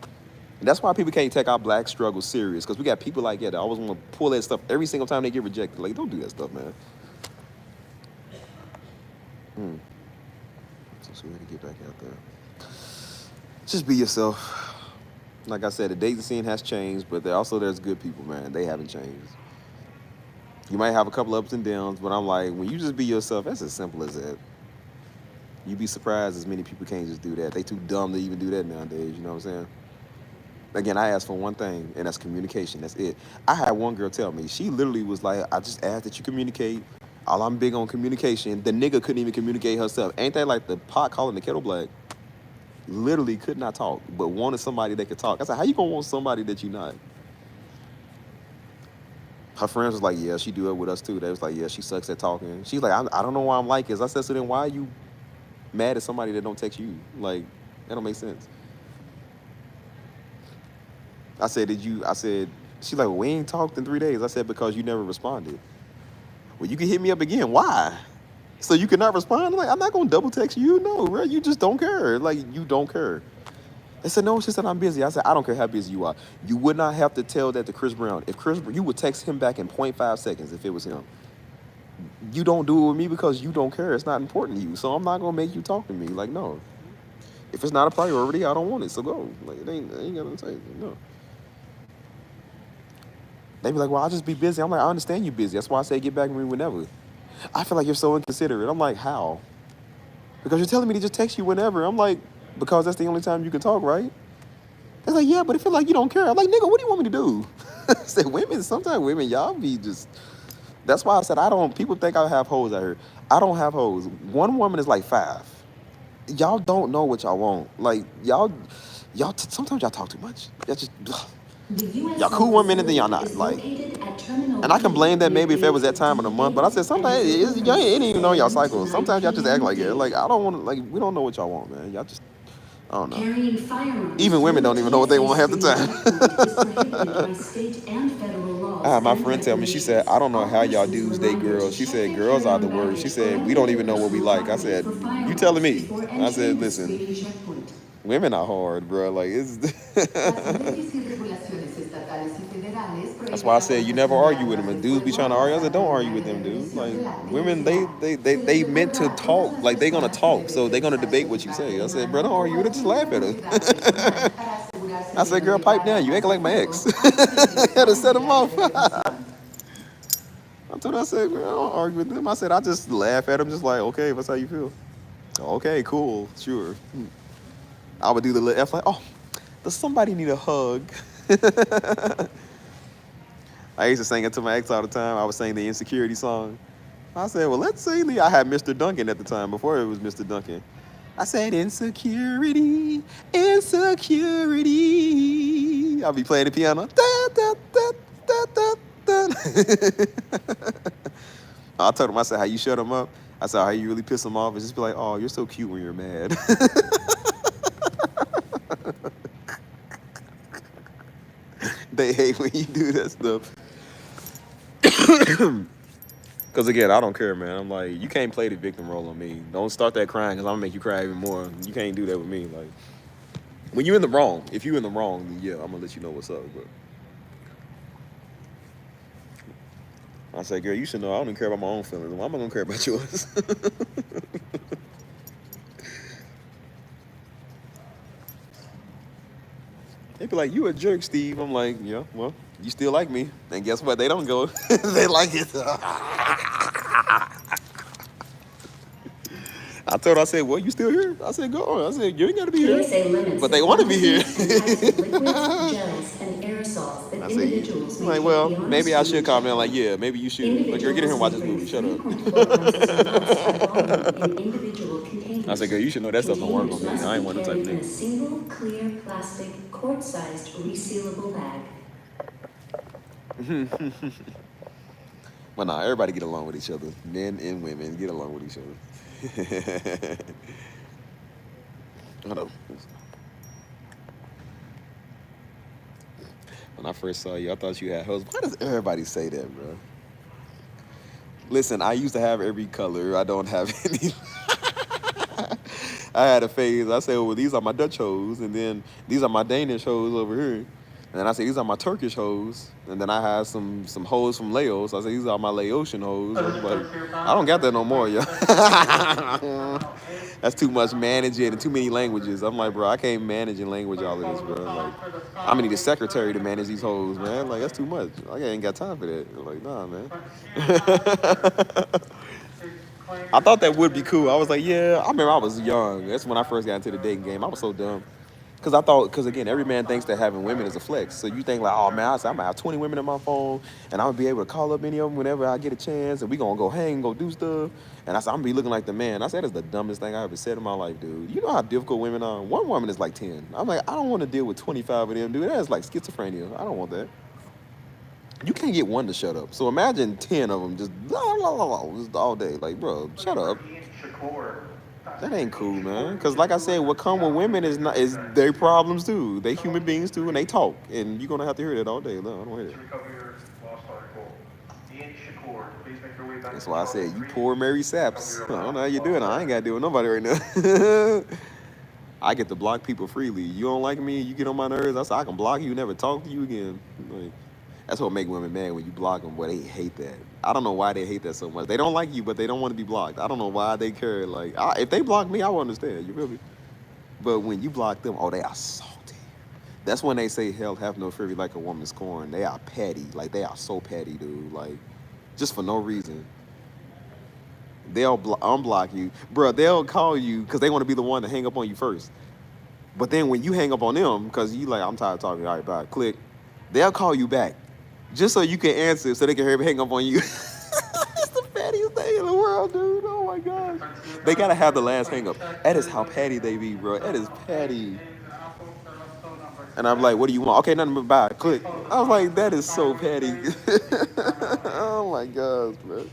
And that's why people can't take our black struggle serious, because we got people like that always want to pull that stuff every single time they get rejected. Like, don't do that stuff, man. So we had to get back out there. Just be yourself. Like I said, the dating scene has changed, but there's good people, man. They haven't changed. You might have a couple ups and downs, but I'm like, when you just be yourself, that's as simple as that. You'd be surprised as many people can't just do that. They too dumb to even do that nowadays, you know what I'm saying? Again, I asked for one thing, and that's communication. That's it. I had one girl tell me, she literally was like, I just asked that you communicate. All I'm big on communication. The nigga couldn't even communicate herself. Ain't that like the pot calling the kettle black? Literally could not talk, but wanted somebody that could talk. I said, how you gonna want somebody that you not? Her friends was like, yeah, she do it with us too. They was like, yeah, she sucks at talking. She's like, I don't know why I'm like this. I said, so then why are you mad at somebody that don't text you? Like, that don't make sense. I said, she's like, well, we ain't talked in 3 days. I said, because you never responded. Well, you can hit me up again. Why? So you cannot respond? I'm like, I'm not gonna double text you. No, bro, you just don't care. Like, you don't care. They said, no, she said, I'm busy. I said, I don't care how busy you are. You would not have to tell that to Chris Brown. You would text him back in 0.5 seconds if it was him. You don't do it with me because you don't care. It's not important to you. So I'm not going to make you talk to me. Like, no. If it's not a priority, I don't want it. So go. Like, it ain't got to say, no. They be like, well, I'll just be busy. I'm like, I understand you're busy. That's why I say get back to me whenever. I feel like you're so inconsiderate. I'm like, how? Because you're telling me to just text you whenever. I'm like, because that's the only time you can talk, right? They're like, yeah, but it feel like you don't care. I'm like, nigga, what do you want me to do? I said, sometimes women, y'all be just, that's why I said, people think I have hoes out here. I don't have hoes. One woman is like 5. Y'all don't know what y'all want. Like, sometimes y'all talk too much. Y'all just, y'all cool 1 minute, then y'all not. Like, and I can blame that maybe if it was that time of the month, but I said sometimes y'all ain't even know y'all cycle. Sometimes y'all just act like it. Like, I don't want to, like, we don't know what y'all want, man. Y'all just, I don't know. Even women don't even know what they want half the time. I had my friend tell me, she said, I don't know how y'all dudes date girls. She said, girls are the worst. She said, we don't even know what we like. I said, you telling me? I said, listen, women are hard, bro. Like, it's... That's why I said you never argue with them. If dudes be trying to argue, I said don't argue with them, dude. Like, women, they meant to talk. Like, they gonna talk, so they gonna debate what you say. I said, bro, don't argue with it, just laugh at her. clase I said, de girl, pipe novedad down. You a acting like my juegos ex. antes de Had ingresar to en set el him área off. de revisión. I told her, I said, girl, I don't argue with them. I said, I just laugh at him, just like, okay, that's how you feel. Okay, cool, sure. I would do the little F like, oh, does somebody need a hug? I used to sing it to my ex all the time. I was singing the Insecurity song. I said, well, let's sing the. I had Mr. Duncan at the time before it was Mr. Duncan. I said, insecurity, insecurity. I'll be playing the piano. Da, da, da, da, da, da. I told him, I said, how you shut him up? I said, how you really piss him off? And just be like, oh, you're so cute when you're mad. They hate when you do that stuff. Because again, I don't care, man. I'm like, you can't play the victim role on me. Don't start that crying because I'm going to make you cry even more. You can't do that with me. Like, when you're in the wrong, if you're in the wrong, then yeah, I'm going to let you know what's up. But I say, girl, you should know I don't even care about my own feelings. Why am I going to care about yours? They be like, you a jerk, Steve. I'm like, yeah, well, you still like me. And guess what? They don't go. They like it. I told her, I said, well, you still here? I said, go on. I said, you ain't got to be here. PSA limits But they the want to be here. quantities and types of liquids, gels, and aerosols that I say, individuals may like, take well, beyond maybe I should screening calm down. Like, checkout. yeah, maybe you should. Like, girl, get in here and watch this movie. Shut up. 3.4 ounces or less of volume in individual containers. I said, girl, you should know that stuff don't work on Containers me. must I ain't be one of the type of carried in a nigga. single clear plastic quart-sized resealable bag. But nah, everybody get along with each other. Men and women get along with each other. Hold on. When I first saw you, I thought you had hoes. Why does everybody say that, bro? Listen, I used to have every color. I don't have any. I had a phase. I said, well, these are my Dutch hoes, and then these are my Danish hoes over here. And then I said, these are my Turkish hoes. And then I had some hoes from Laos. I said, these are my Laotian hoes. I was like, I don't got that no more, yo. That's too much managing and too many languages. I'm like, bro, I can't manage and language all of this, bro. Like, I'm gonna need a secretary to manage these hoes, man. Like, that's too much. I ain't got time for that. I'm like, nah, man. I thought that would be cool. I was like, yeah. I remember I was young. That's when I first got into the dating game. I was so dumb. Because again, every man thinks that having women is a flex. So you think like, oh man, I'm gonna have 20 women on my phone, and I'm gonna be able to call up any of them whenever I get a chance, and we gonna go hang, go do stuff. And I said, I'm gonna be looking like the man. I said, that's the dumbest thing I ever said in my life, dude. You know how difficult women are? One woman is like 10. I'm like, I don't want to deal with 25 of them, dude. That's like schizophrenia. I don't want that. You can't get one to shut up. So imagine 10 of them just blah, blah, blah, blah, just all day. Like, bro, shut up. That ain't cool, man. Cause like I said, what come with women is their problems too. They human beings too, and they talk, and you're gonna have to hear that all day. No, I don't hear it. That's why I said you poor Mary Saps. I don't know how you doing. I ain't gotta deal with nobody right now. I get to block people freely. You don't like me, you get on my nerves. I said I can block you, never talk to you again. Like, that's what make women mad when you block them. Boy, they hate that. I don't know why they hate that so much. They don't like you, but they don't want to be blocked. I don't know why they care. Like, if they block me, I will understand. You feel me? But when you block them, oh, they are salty. That's when they say, hell have no fury like a woman's corn. They are petty. Like, they are so petty, dude. Like, just for no reason. They'll unblock you. Bro, they'll call you because they want to be the one to hang up on you first. But then when you hang up on them, because you like, I'm tired of talking. All right, bye. Click. They'll call you back. Just so you can answer, so they can hang up on you. It's the pettiest thing in the world, dude. Oh my gosh. They gotta have the last hang up. That is how petty they be, bro. That is petty. And I'm like, what do you want? Okay, nothing but bye. Click. I was like, that is so petty. Oh my gosh, bro.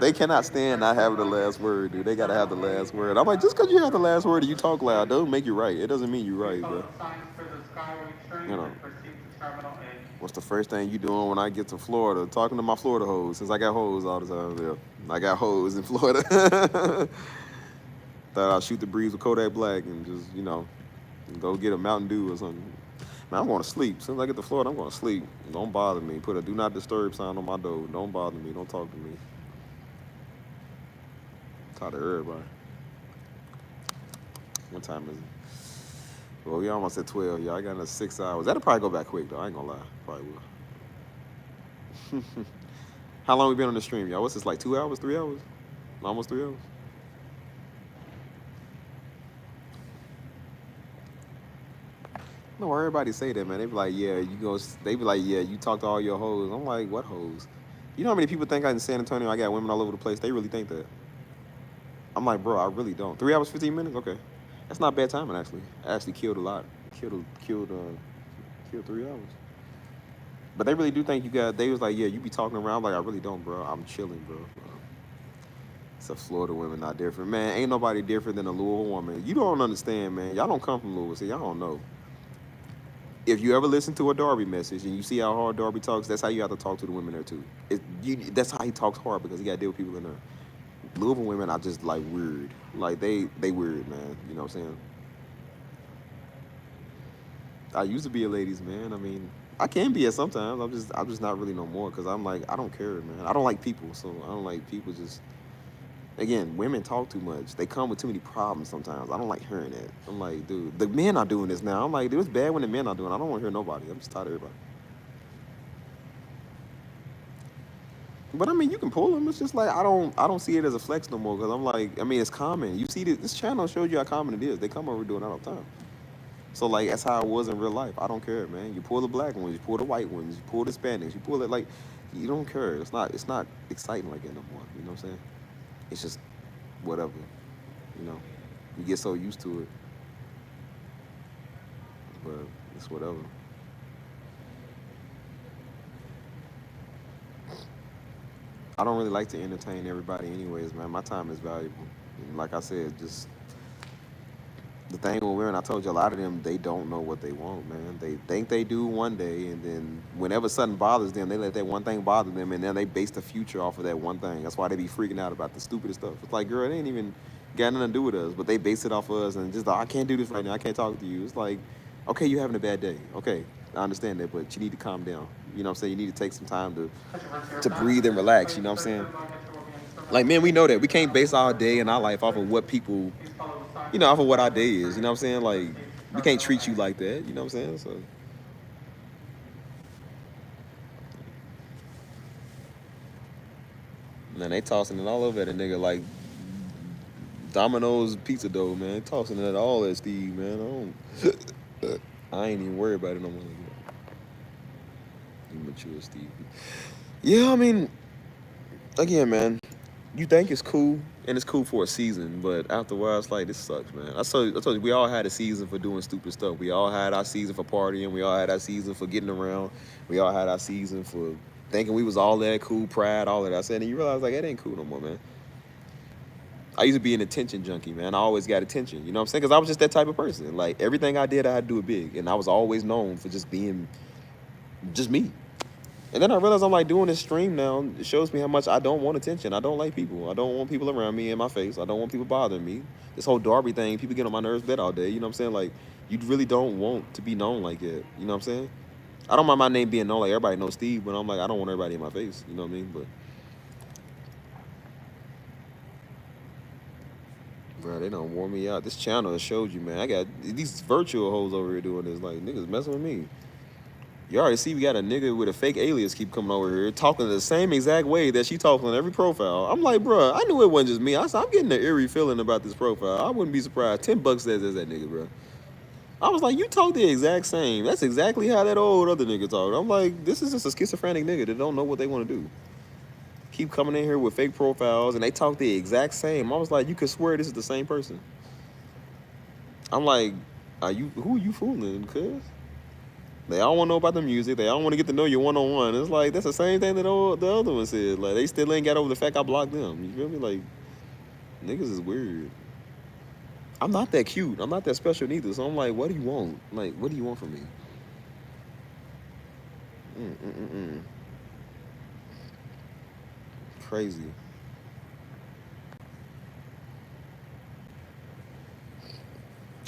They cannot stand not having the last word, dude. They gotta have the last word. I'm like, just because you have the last word and you talk loud doesn't make you right. It doesn't mean you're right, bro. You know. What's the first thing you doing when I get to Florida? Talking to my Florida hoes, since I got hoes all the time there. I got hoes in Florida. Thought I'd shoot the breeze with Kodak Black and just, you know, go get a Mountain Dew or something. Man, I'm going to sleep. As soon as I get to Florida, I'm going to sleep. Don't bother me. Put a do not disturb sign on my door. Don't bother me. Don't talk to me. Talk to everybody. What time is it? Well, we almost at 12. Yeah, I got another 6 hours. That'll probably go back quick, though. I ain't gonna lie. Probably will. How long we been on the stream, y'all? What's this, like 2 hours, 3 hours? Almost 3 hours? No, everybody say that, man. They be like, yeah, you go. They be like, yeah, you talk to all your hoes. I'm like, what hoes? You know how many people think in San Antonio I got women all over the place? They really think that. I'm like, bro, I really don't. 3 hours, 15 minutes? Okay. That's not bad timing, actually. I actually killed a lot. Killed 3 hours. But they really do think you got, they was like, yeah, you be talking around. I'm like, I really don't, bro. I'm chilling, bro. Except Florida women not different. Man, ain't nobody different than a Louisville woman. You don't understand, man. Y'all don't come from Louisville, so y'all don't know. If you ever listen to a Darby message and you see how hard Darby talks, that's how you have to talk to the women there too. That's how he talks hard, because he got to deal with people in there. Louisville women are just like weird. Like they weird, man. You know what I'm saying? I used to be a ladies man. I mean, I can be at sometimes. I'm just not really no more, because I'm like, I don't care, man. I don't like people, so I don't like people just. Again, women talk too much. They come with too many problems sometimes. I don't like hearing that. I'm like, dude, the men are doing this now. I'm like, dude, it's bad when the men are doing it. I don't want to hear nobody. I'm just tired of everybody. But I mean, you can pull them. It's just like I don't see it as a flex no more, because I'm like, I mean, it's common. You see this channel shows you how common it is. They come over doing that all the time. So like that's how it was in real life. I don't care, man. You pull the black ones, you pull the white ones, you pull the Hispanics, you pull it, like, you don't care. It's not exciting like that no more. You know what I'm saying? It's just whatever. You know, you get so used to it. But it's whatever. I don't really like to entertain everybody anyways, man. My time is valuable. And like I said, just the thing with women, I told you, a lot of them, they don't know what they want, man. They think they do one day, and then whenever something bothers them, they let that one thing bother them, and then they base the future off of that one thing. That's why they be freaking out about the stupidest stuff. It's like, girl, it ain't even got nothing to do with us, but they base it off of us, and just like, I can't do this right now. I can't talk to you. It's like, okay, you're having a bad day. Okay, I understand that, but you need to calm down. You know what I'm saying? You need to take some time to breathe and relax. You know what I'm saying? Like, man, we know that. We can't base our day and our life off of what people, you know, off of what our day is. You know what I'm saying? Like, we can't treat you like that. You know what I'm saying? So. Man, they tossing it all over at a nigga like Domino's pizza dough, man. They tossing it all at Steve, man. I ain't even worried about it no more. Immature Steve. Yeah, I mean, again, man, you think it's cool, and it's cool for a season, but after a while, it's like, this sucks, man. I told you, we all had a season for doing stupid stuff. We all had our season for partying. We all had our season for getting around. We all had our season for thinking we was all that cool, pride, all of that. I said, and you realize, like, that ain't cool no more, man. I used to be an attention junkie, man. I always got attention, you know what I'm saying? Because I was just that type of person. Like, everything I did, I had to do it big, and I was always known for just being just me. And then I realized I'm like doing this stream now. It shows me how much I don't want attention. I don't like people. I don't want people around me in my face. I don't want people bothering me. This whole Darby thing, people get on my nerves that all day. You know what I'm saying? Like, you really don't want to be known like that. You know what I'm saying? I don't mind my name being known, like everybody knows Steve, but I'm like, I don't want everybody in my face. You know what I mean? But bro, they done wore me out. This channel has showed you, man. I got these virtual hoes over here doing this. Like, niggas messing with me. You already see we got a nigga with a fake alias keep coming over here talking the same exact way that she talks on every profile. I'm like, bro, I knew it wasn't just me. I said, I'm getting an eerie feeling about this profile. I wouldn't be surprised. $10 says that's that nigga, bro. I was like, you talk the exact same. That's exactly how that old other nigga talked. I'm like, this is just a schizophrenic nigga that don't know what they want to do. Keep coming in here with fake profiles, and they talk the exact same. I was like, you could swear this is the same person. I'm like, who are you fooling, cuz? They all want to know about the music. They all want to get to know you one-on-one. It's like, that's the same thing that the other one said. Like, they still ain't got over the fact I blocked them. You feel me? Like, niggas is weird. I'm not that cute. I'm not that special neither. So I'm like, what do you want? Like, what do you want from me? Crazy.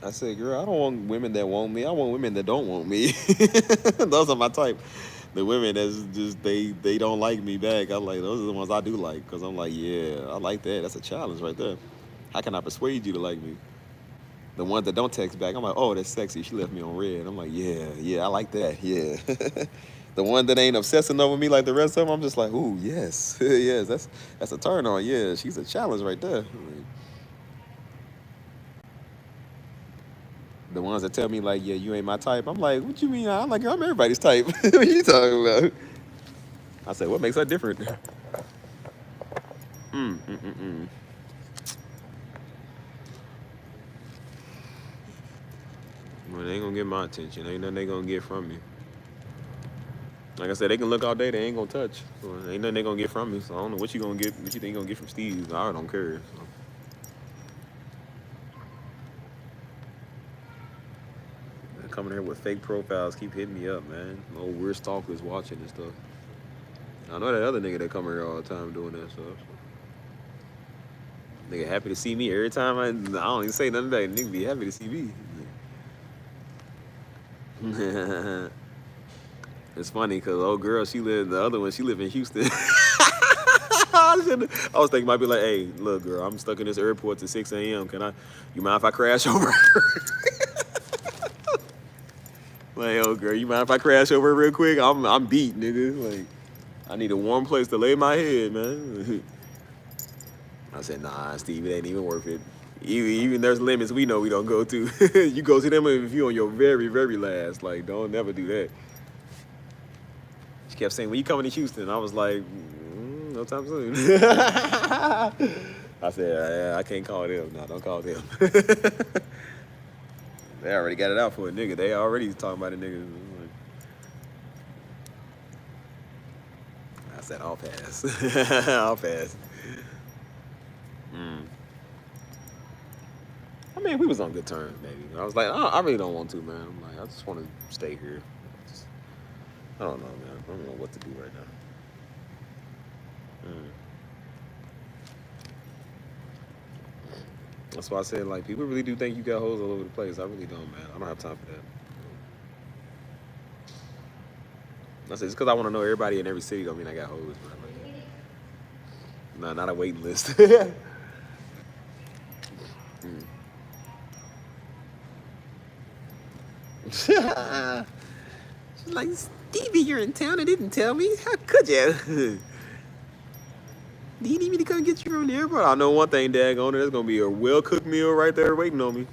I said, girl, I don't want women that want me. I want women that don't want me. Those are my type. The women that's just, they don't like me back. I'm like, those are the ones I do like. Because I'm like, yeah, I like that. That's a challenge right there. How can I persuade you to like me? The ones that don't text back, I'm like, oh, that's sexy. She left me on red. I'm like, yeah, I like that. Yeah. The one that ain't obsessing over me like the rest of them, I'm just like, ooh, yes, yes, that's a turn on. Yeah, she's a challenge right there. The ones that tell me like, yeah, you ain't my type, I'm like, what you mean? I'm like, I'm everybody's type. What you talking about? I said, what makes her different? Well, they ain't gonna get my attention. Ain't nothing they gonna get from me. Like I said, they can look all day, they ain't gonna touch. So ain't nothing they gonna get from me. So I don't know what you gonna get, what you think you gonna get from Steve. I don't care. So. They're coming here with fake profiles, keep hitting me up, man. Oh, weird stalkers watching and stuff. I know that other nigga that come here all the time doing that stuff. Nigga happy to see me every time I don't even say nothing back. Nigga be happy to see me. It's funny because old girl, the other one, she live in Houston. I was thinking might be like, hey, look, girl, I'm stuck in this airport till 6 a.m. You mind if I crash over? Like, oh, girl, you mind if I crash over real quick? I'm beat, nigga. Like, I need a warm place to lay my head, man. I said, nah, Steve, it ain't even worth it. Even there's limits we know we don't go to. You go to them if you on your very, very last. Like, don't never do that. She kept saying, when you coming to Houston? I was like, no time soon. I said, I can't call them. No, don't call them. They already got it out for a nigga. They already talking about a nigga. I said, I'll pass. I'll pass. I mean, we was on good terms, maybe. I was like, I really don't want to, man. I'm like, I just want to stay here. I don't know, man. I don't know what to do right now. That's why I said, like, people really do think you got hoes all over the place. I really don't, man. I don't have time for that. I said, just because I want to know everybody in every city don't mean I got hoes, man. Nah, not a waiting list. She's like, Stevie, you're in town and didn't tell me. How could you? Do you need me to come get you from the airport? I know one thing, daggone it. There's going to be a well-cooked meal right there waiting on me.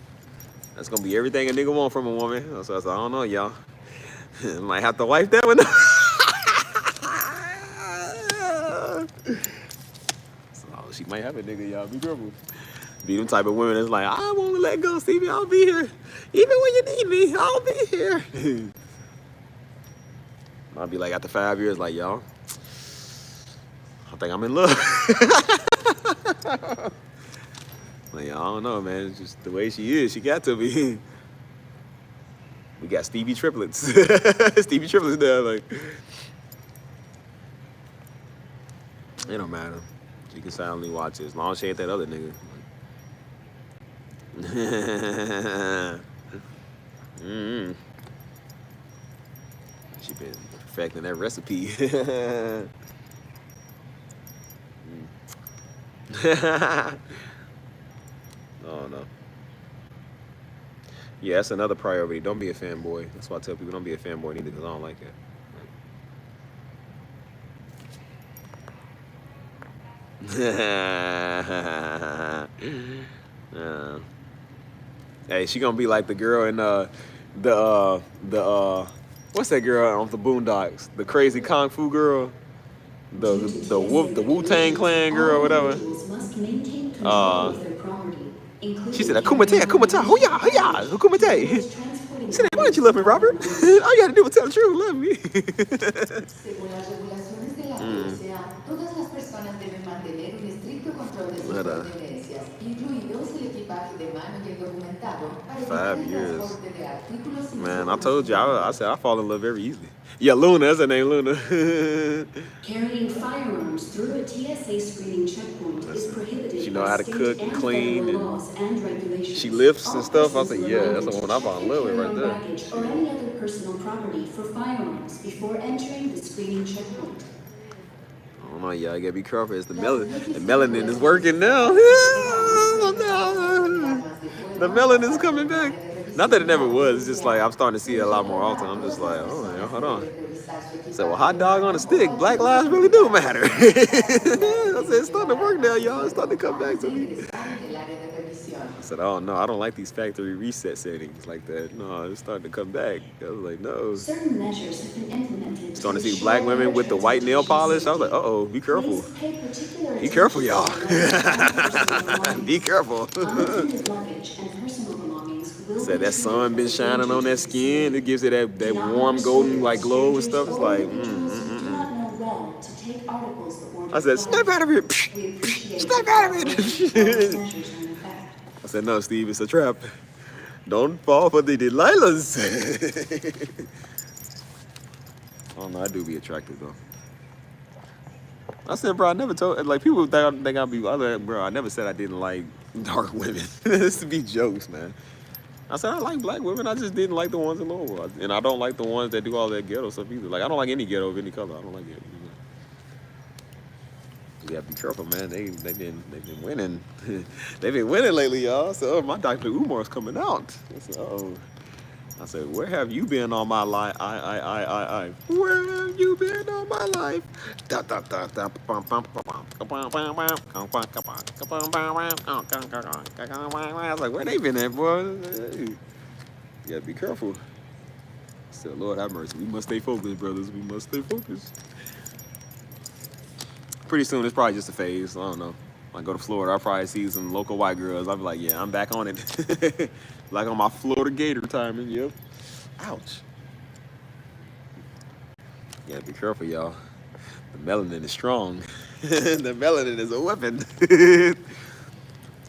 That's going to be everything a nigga want from a woman. So I said, I don't know, y'all. Might have to wipe that one up. So she might have a nigga, y'all. Be careful. Be them type of women that's like, I won't let go, Stevie. I'll be here. Even when you need me, I'll be here. I'll be like, after 5 years, like, y'all, I think I'm in love. Like, I don't know, man. It's just the way she is. She got to be. We got Stevie triplets. Stevie triplets there, like. It don't matter. She can silently watch it as long as she ain't that other nigga. She been perfecting that recipe. Oh no. Yeah, that's another priority. Don't be a fanboy. That's why I tell people don't be a fanboy neither, because I don't like that. Hey, she gonna be like the girl in what's that girl on the Boondocks? The crazy kung fu girl, the Wu-Tang Clan girl, whatever. She said, "Akumate, Akumata, hoya, hoya, Akumate." She said, "Why don't you love me, Robert? All you gotta do is tell the truth, love me." Según las regulaciones de la PSA, todas las personas deben mantener un estricto control de sus pertenencias, incluidos el equipaje de mano y el documentado, para evitar el transporte de artículos. Man, I told you, I said I fall in love very easily. Yeah, Luna, that's her name, Luna. Carrying firearms through a TSA screening checkpoint is prohibited. She know how to cook and clean, and regulations. she lifts and stuff. I said, yeah, that's the one I fall in love with right there. Or any other personal property for firearms before entering the screening checkpoint. I don't know, y'all gotta be careful. It's the melanin is working now. The melanin's coming back. Not that it never was. It's just like I'm starting to see it a lot more often. I'm just like, oh, yeah, hold on. I said, well, hot dog on a stick. Black lives really do matter. I said, it's starting to work now, y'all. It's starting to come back to me. I said, oh, no, I don't like these factory reset settings like that. No, it's starting to come back. I was like, no. Certain measures have been implemented. Starting to see black women with the white nail polish. I was like, uh-oh, be careful. Be careful, y'all. Be careful. Said that sun been shining on that skin. It gives it that warm golden like glow and stuff. It's like, I said, snap out of it. Snap out of it. I said, no, Steve, it's a trap. Don't fall for the Delilahs. I don't know, I do be attractive though. I said, bro, I never told, like, people think I'd be, bro, I never said I didn't like dark women. This to be jokes, man. I said, I like black women, I just didn't like the ones in Louisville. And I don't like the ones that do all that ghetto stuff either. Like, I don't like any ghetto of any color. I don't like it. You gotta be careful, man. They've been winning. They've been winning lately, y'all. So my Dr. Umar's coming out. I said, uh-oh. I said, where have you been all my life? Where have you been all my life? I was like, where they been at, boy? You gotta be careful. I said, Lord have mercy. We must stay focused, brothers. We must stay focused. Pretty soon, it's probably just a phase. I don't know. When I go to Florida, I'll probably see some local white girls. I'll be like, yeah, I'm back on it. Like on my Florida Gator timing, yep. Ouch. Yeah, be careful, y'all. The melanin is strong. The melanin is a weapon.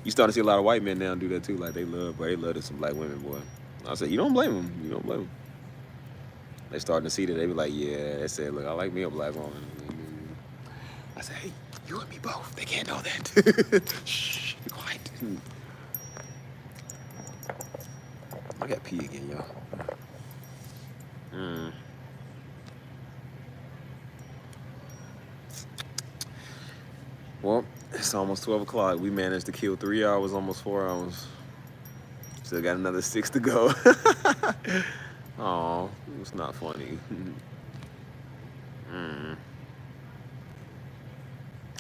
You start to see a lot of white men now do that too. Like they love some black women, boy. I said, you don't blame them. You don't blame them. They starting to see that. They be like, yeah, they said, look, I like me a black woman. I said, hey, you and me both. They can't know that. Shh, be quiet. I got pee again, y'all. Well, it's almost 12 o'clock. We managed to kill 3 hours, almost 4 hours. Still got another 6 to go. Oh, it's not funny.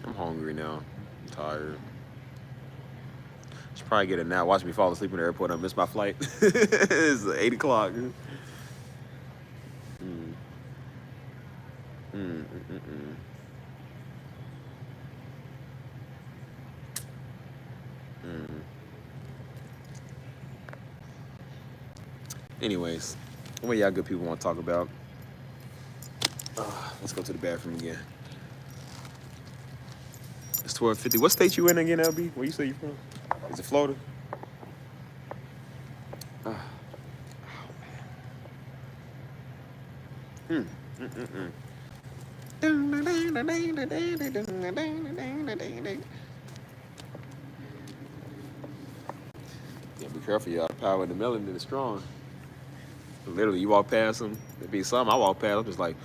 I'm hungry now. I'm tired. Should probably get a nap. Watch me fall asleep in the airport. I missed my flight. It's 8 o'clock. Anyways, what y'all good people want to talk about? Let's go to the bathroom again. It's 12:50. What state you in again, LB? Where you say you from? Is it Florida? Oh, man. Yeah, be careful, y'all. The power of the melanin is strong. Literally, you walk past them, there be something I walk past, I'm just like,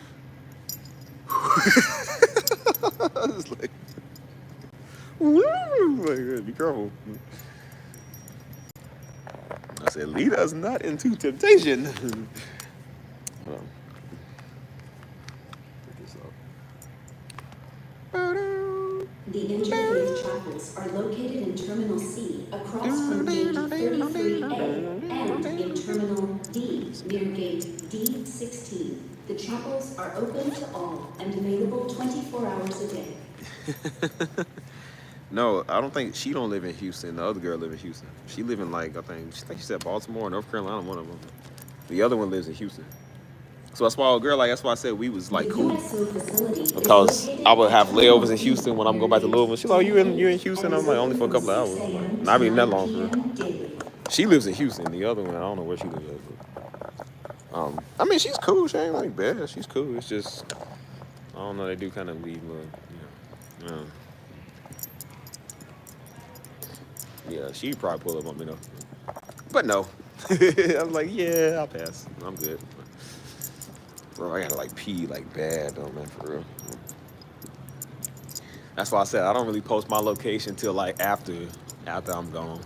it's like, woo! Like, be careful. I said, lead us not into temptation. Hold on. Pick this up. The interfaith chapels are located in Terminal C across from Gate 33A and in Terminal D near Gate D16. The chapels are open to all and available 24 hours a day. No, I don't think she don't live in Houston. The other girl live in Houston. She live in like, I think she said Baltimore or North Carolina, one of them. The other one lives in Houston. So that's why that's why I said we was like cool. Because I would have layovers in Houston when I'm going back to Louisville. She's like, you in Houston? I'm like, only for a couple of hours. Like, not even that long for her. She lives in Houston. The other one, I don't know where she lives at. I mean, she's cool. She ain't like bad. She's cool. It's just, I don't know. They do kind of leave, you know. Yeah, she'd probably pull up on me though. But no. I was like, yeah, I'll pass. I'm good. Bro, I gotta like pee like bad though, man, for real. That's why I said I don't really post my location till like after I'm gone.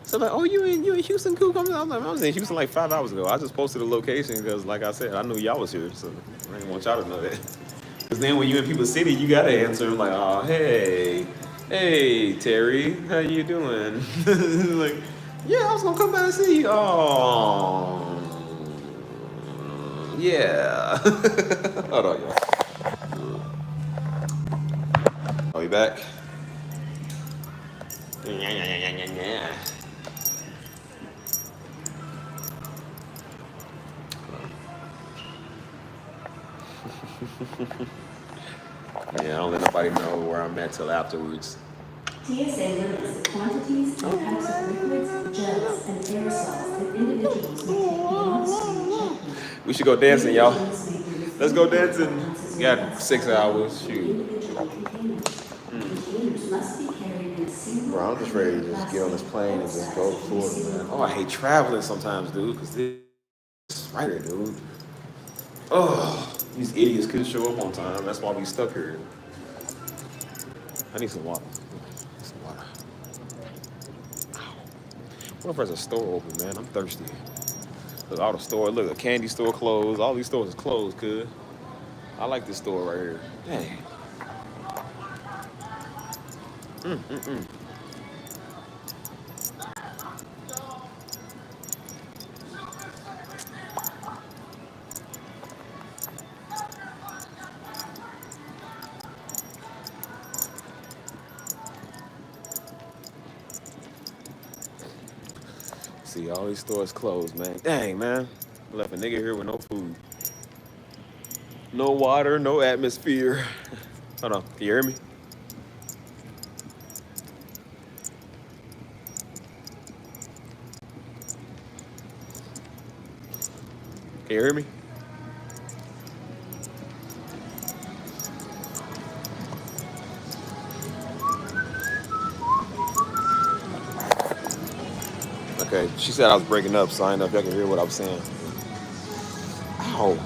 So like, oh, you in Houston? Cool. I'm like, I was in Houston like 5 hours ago. I just posted the location because, like I said, I knew y'all was here, so I didn't want y'all to know that. Because then when you in People's City, you gotta answer like, oh, hey, Terry, how you doing? Like, yeah, I was gonna come by and see you. Oh, yeah. Hold on, y'all. Are we back? Yeah. Yeah, I don't let nobody know where I'm at till afterwards. TSA limits the quantities and types of liquids, gels, and aerosols that individuals may take beyond screen checkpoint. We should go dancing, y'all. Individuals may be Let's go refilled dancing. ounces or Got less 6 hours. Shoot. individual containers. Containers must be carried in a single. Bro, I'm just ready to just get on this plane and just go to Florida, man. Oh, I hate traveling sometimes, dude, because this is right here, dude. Oh, these idiots couldn't show up on time. That's why we stuck here. I need some water. Some water. What if there's a store open, man? I'm thirsty. Look, all the store. Look, a candy store closed. All these stores is closed, kid. I like this store right here. Dang. See, all these stores closed, man. Dang, man. Left a nigga here with no food. No water, no atmosphere. Hold on, can you hear me? Can you hear me? Okay, she said I was breaking up, so I don't know if y'all can hear what I was saying. Ow.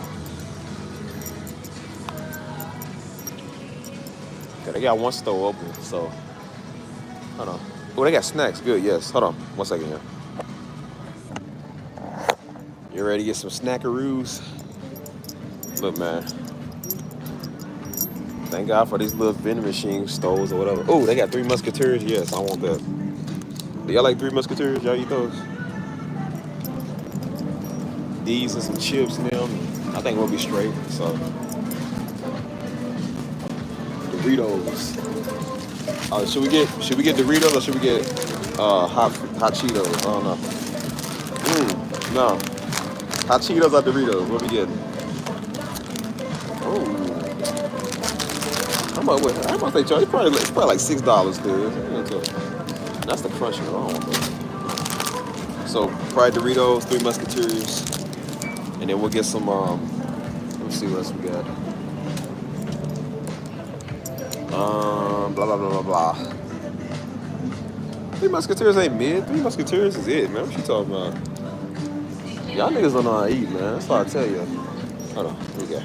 Okay, they got one store open, so. Hold on. Oh, they got snacks. Good, yes. Hold on. 1 second here. You ready to get some snackaroos? Look, man. Thank God for these little vending machine stores or whatever. Oh, they got Three Musketeers. Yes, I want that. Do y'all like Three Musketeers? Y'all eat those? These and some chips in them. I think we'll be straight. So, Doritos. Should we get Doritos or should we get hot Cheetos? I don't know. No. Hot Cheetos or Doritos? What we getting? Oh. How much they charge? It's probably like $6, dude. That's the crunchy wrong. So probably Doritos, Three Musketeers, and then we'll get some. Let me see what else we got. Blah blah blah blah blah. Three Musketeers ain't mid. Three Musketeers is it, man. What you talking about? Y'all niggas don't know how to eat, man. That's all I tell you. Hold on, what we got?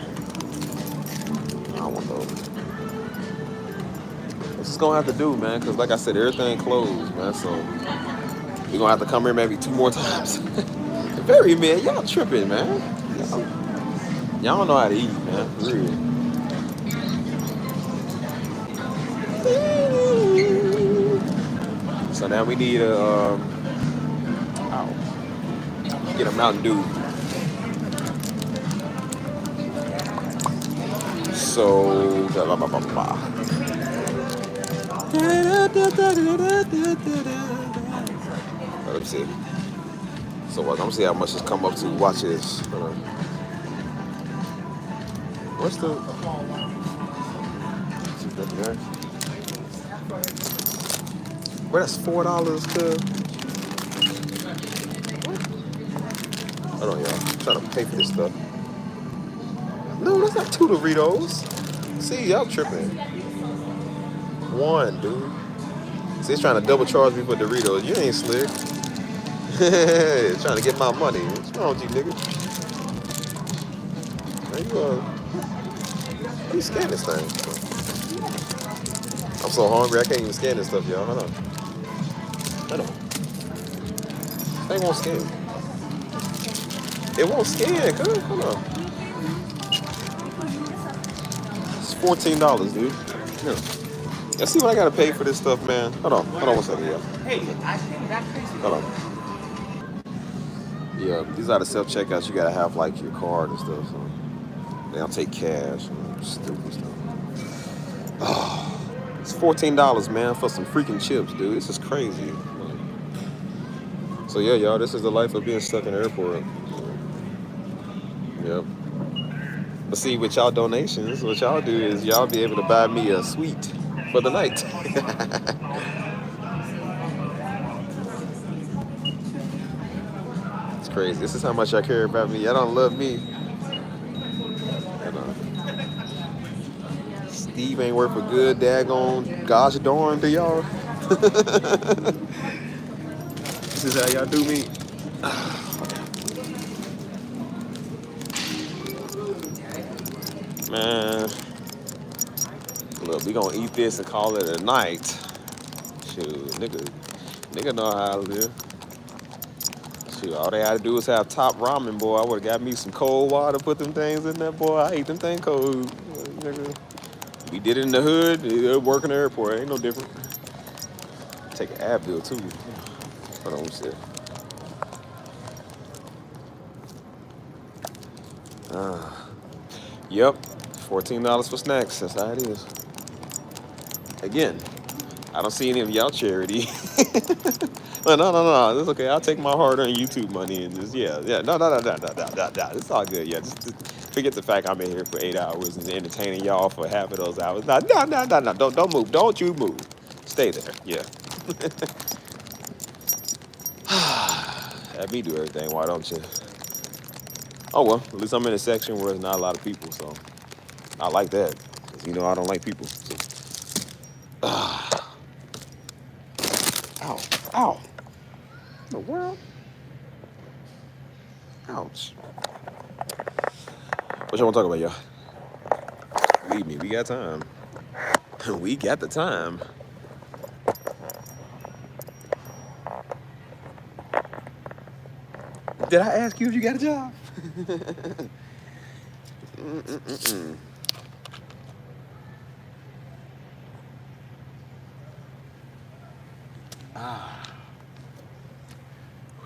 I don't want those. This is gonna have to do, man, because like I said, everything closed, man. So we're gonna have to come here maybe 2 more times. Very man, y'all tripping, man. Y'all don't know how to eat, man. For real. So now we need get a Mountain Dew. So blah, blah, blah, blah. Let me see. So I'm gonna see how much it's come up to. Watch this. What's the? Well, that's $4, cuz. Hold on, y'all. I'm trying to pay for this stuff. No, that's not 2 Doritos. See, y'all tripping. 1, dude. See, it's trying to double charge me for Doritos. You ain't slick. Trying to get my money. What's wrong with you, nigga? Man, you scan this thing. I'm so hungry, I can't even scan this stuff, y'all. Hold on. They won't scan. It won't scan. Hold on. It's $14, dude. Yeah. Let's see what I gotta pay for this stuff, man. Hold on 1 second, yeah. Hey, I think that's crazy. Hold on. Yeah, these are the self checkouts. You gotta have like your card and stuff. So they don't take cash and stupid stuff. Oh, it's $14, man, for some freaking chips, dude. This is crazy. So yeah, y'all, this is the life of being stuck in the airport. Yep. But see, with y'all donations, what y'all do is y'all be able to buy me a suite for the night. It's crazy. This is how much I care about me. Y'all don't love me. Steve ain't worth a good daggone gosh darn to y'all. This is how y'all do me. Man, look, we gonna eat this and call it a night. Shoot, nigga know how to live. Shoot, all they had to do was have top ramen, boy. I would've got me some cold water, put them things in there, boy. I ate them things cold, nigga. We did it in the hood. It work in the airport. Ain't no different. Take an Advil too. Hold on, shit. Yep, $14 for snacks. That's how it is. Again, I don't see any of y'all charity. No. It's okay. I'll take my hard-earned YouTube money and just No. It's all good. Yeah, just forget the fact I'm in here for 8 hours and entertaining y'all for half of those hours. No. Don't move. Don't you move. Stay there. Yeah. Have me do everything. Why don't you? Oh well, at least I'm in a section where there's not a lot of people, so I like that. 'Cause, you know, I don't like people. So. Ow. Ow. In the world? Ouch. What y'all want to talk about, y'all? Believe me, we got time. We got the time. Did I ask you if you got a job?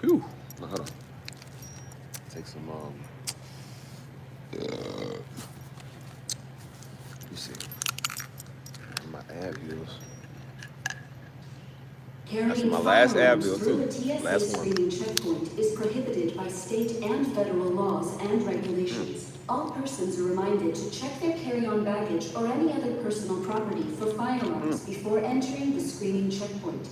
Whew. No, hold on. Take some, let me see. My Advils. Carrying my last firearms Advil, through too. the TSA Last one. screening checkpoint is prohibited by state and federal laws and regulations. All persons are reminded to check their carry-on baggage or any other personal property for firearms before entering the screening checkpoint.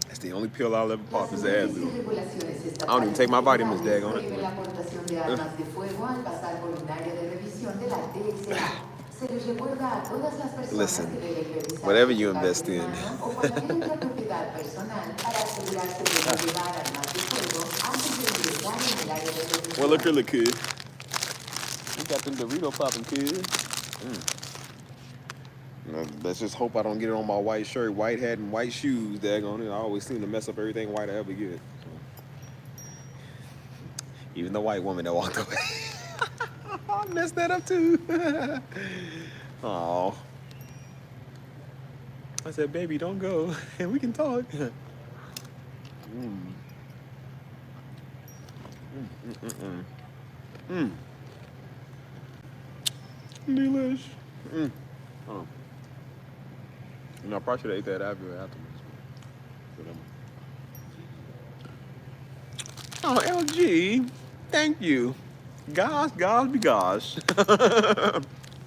That's the only pill I'll ever pop is the Las Advil. regulaciones I don't even take my vitamins, estatales daggone it. prohíben la aportación de armas de fuego al pasar por un área de revisión de la DSA. Se les recuerda a todas las personas Listen, que deben revisar whatever su you equipaje invest de in. mano o cualquier otra propiedad personal para asegurarse de no llevar armas de fuego antes de ingresar en el área de revisión. Well, look here, kid. We got them Dorito popping, kid. Let's just hope I don't get it on my white shirt, white hat, and white shoes. Daggone it. I always seem to mess up everything white I ever get. So. Even the white woman that walked away. I messed that up too. Aw. I said, baby, don't go. And we can talk. Delish. Oh. You know, I probably should have ate that Advil afterwards. Oh, LG. Thank you. Gosh be gosh.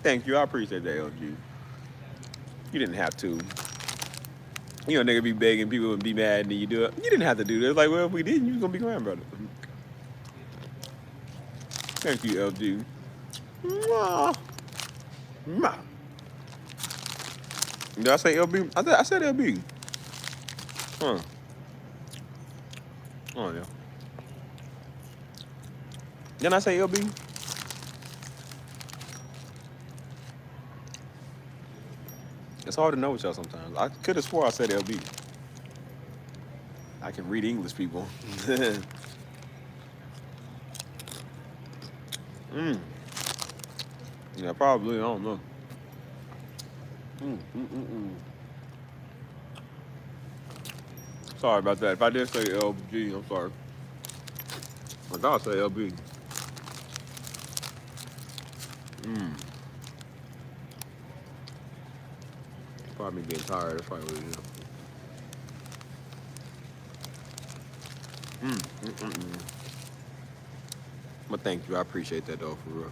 Thank you. I appreciate that, LG. You didn't have to. You know, nigga be begging people and be mad and then you do it. You didn't have to do this. Like, well, if we didn't, you was gonna be grand, brother. Thank you, LG. Mwah. Mwah. Did I say LB? I said LB. Huh. Oh, yeah. Didn't I say LB? It's hard to know with y'all sometimes. I could have swore I said LB. I can read English people. Yeah, probably. I don't know. Sorry about that. If I did say LG, I'm sorry. I thought I said LB. Probably getting tired. That's probably what it is. But thank you. I appreciate that though, for real.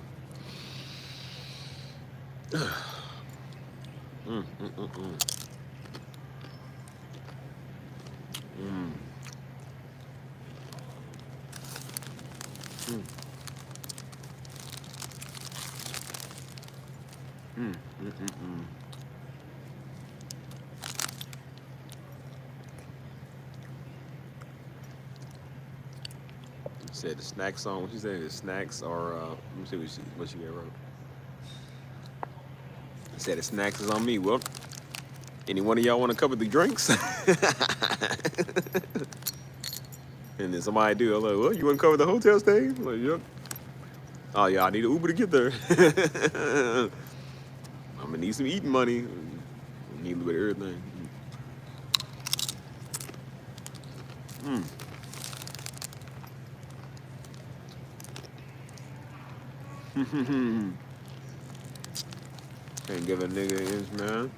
Said the snacks on. What she said, the snacks are. Let me see what she got wrote. Said the snacks is on me. Well, any one of y'all want to cover the drinks? And then somebody do. I'm like, well, you want to cover the hotel stay? I'm like, yep. Oh yeah, I need an Uber to get there. I'm gonna need some eating money. Need a little bit of everything. Can't give a nigga an inch, man.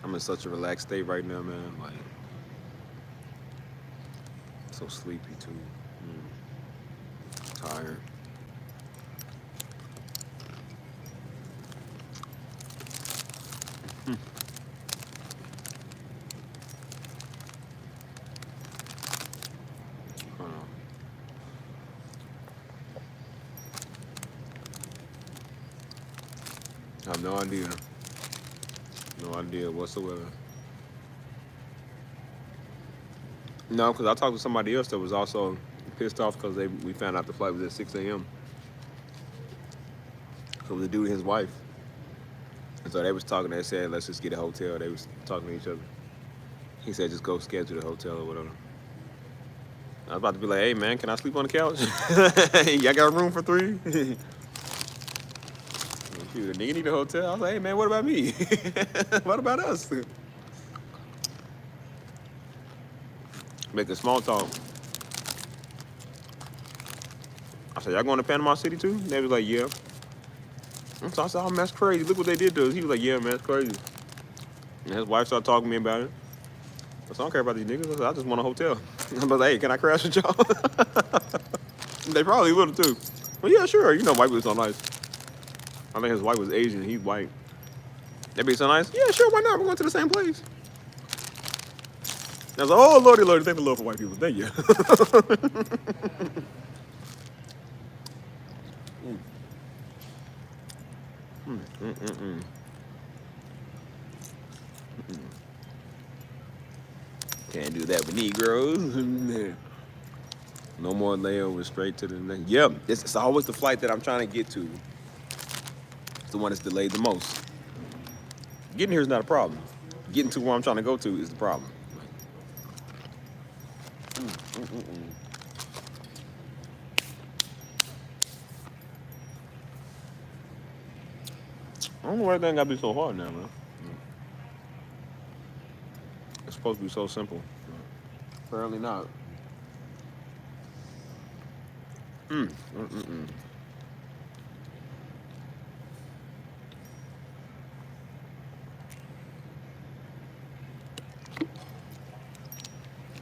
I'm in such a relaxed state right now, man. Like, so sleepy too. Tired. I have no idea. No idea whatsoever. No, because I talked to somebody else that was also pissed off because we found out the flight was at 6 a.m. So it was a dude and his wife. And so they was talking, they said, let's just get a hotel. They was talking to each other. He said, just go schedule the hotel or whatever. I was about to be like, hey man, can I sleep on the couch? Y'all got room for 3? Shoot, a nigga need a hotel. I was like, hey man, what about me? What about us? Make a small talk. I said, y'all going to Panama City too? They was like, yeah. So I said, oh man, that's crazy. Look what they did to us. He was like, yeah man, that's crazy. And his wife started talking to me about it. I said, I don't care about these niggas. I said, I just want a hotel. I was like, hey, can I crash with y'all? They probably would have too. Well, yeah, sure. You know, white was so nice. I think his wife was Asian. He's white. That'd be so nice. Yeah, sure. Why not? We're going to the same place. I was like, oh, lordy, lordy. Thank the Lord for white people. Thank you. Can't do that with Negroes. No more layovers, straight to the next. Yep, it's always the flight that I'm trying to get to. It's the one that's delayed the most. Getting here is not a problem. Getting to where I'm trying to go to is the problem. I don't know why everything gotta be so hard now, man. It's supposed to be so simple. Apparently not.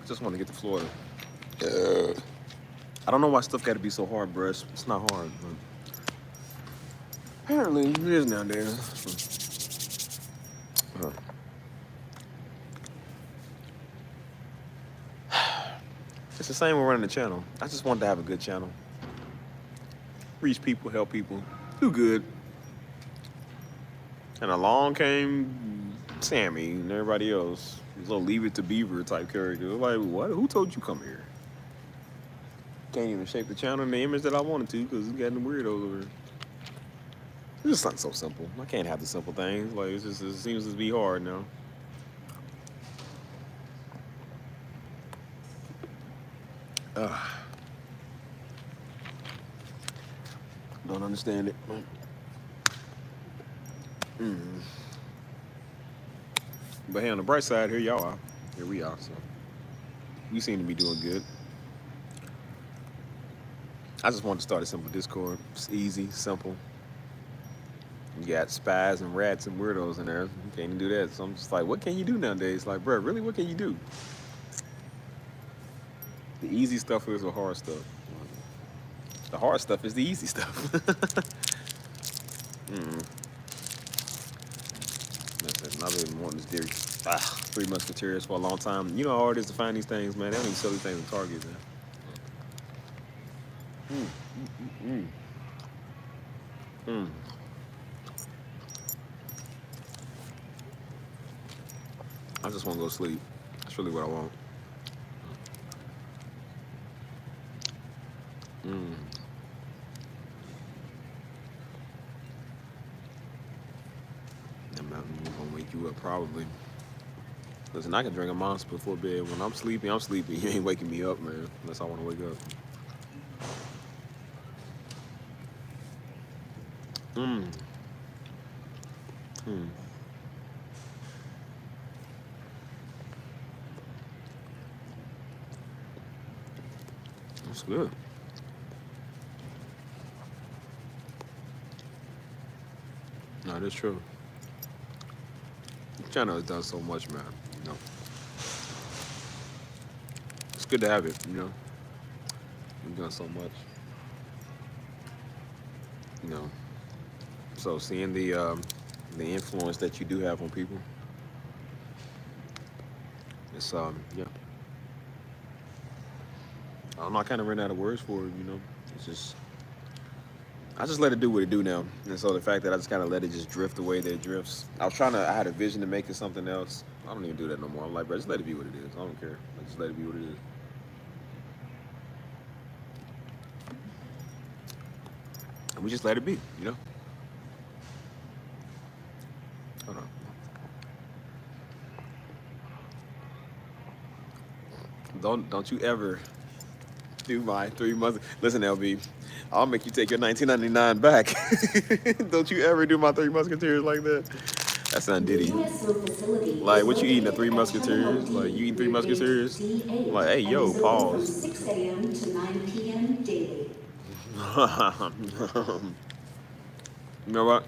Just want to get to Florida. I don't know why stuff got to be so hard, bro. It's not hard. But apparently, it is nowadays. It's the same with running the channel. I just wanted to have a good channel. Reach people, help people, do good. And along came Sammy and everybody else. This little Leave It to Beaver type character. Like, what? Who told you come here? can't even shape the channel in the image that I wanted to because we got the weirdos over here. It's just something so simple. I can't have the simple things. Like, it seems to be hard now. Don't understand it. But hey, on the bright side, here y'all are. Here we are. So we seem to be doing good. I just wanted to start a simple Discord. It's easy, simple. You got spies and rats and weirdos in there. You can't even do that. So I'm just like, what can you do nowadays? Like, bro, really, what can you do? The easy stuff is the hard stuff. The hard stuff is the easy stuff. Listen, I've been wanting this Three Musketeers for a long time. You know how hard it is to find these things, man. They don't even sell these things at Target, man. I just want to go sleep. That's really what I want. I'm gonna wake you up probably. Listen, I can drink a monster before bed. When I'm sleepy, I'm sleepy. You ain't waking me up, man, unless I want to wake up. That's good. No, that's true. The channel has done so much, man. You know, it's good to have it. You know, you've done so much. You know, so seeing the influence that you do have on people, it's yeah. I don't know. I kind of ran out of words for it. You know, it's just. I just let it do what it do now. And so the fact that I just kind of let it just drift the way that it drifts. I had a vision to make it something else. I don't even do that no more. I'm like, bro, just let it be what it is. I don't care. I just let it be what it is. And we just let it be, you know? Hold on. Don't you ever do my 3 months. Listen, LB, I'll make you take your $19.99 back. Don't you ever do my 3 Musketeers like that. That sound Diddy. Like, what you eating, a 3 Musketeers? Like, you eating 3 Musketeers? Like, hey, yo, pause. 6 a.m. to 9 p.m. daily. You know what?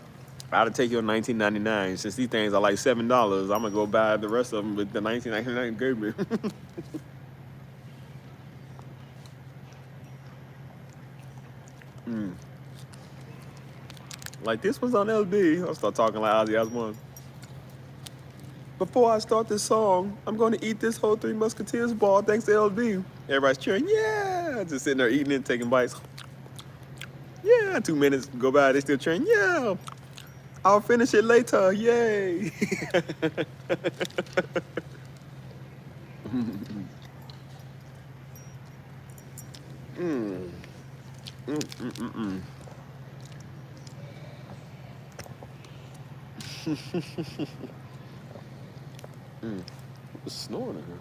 I'll take your $19.99. Since these things are like $7, I'm gonna go buy the rest of them with the $19.99 gave me. Like, this was on LD. I'll start talking like Ozzy Osbourne. Before I start this song, I'm going to eat this whole 3 Musketeers ball thanks to LD. Everybody's cheering, yeah! Just sitting there eating it, taking bites. Yeah, 2 minutes go by, they still cheering, yeah! I'll finish it later, yay! Who's snoring in here?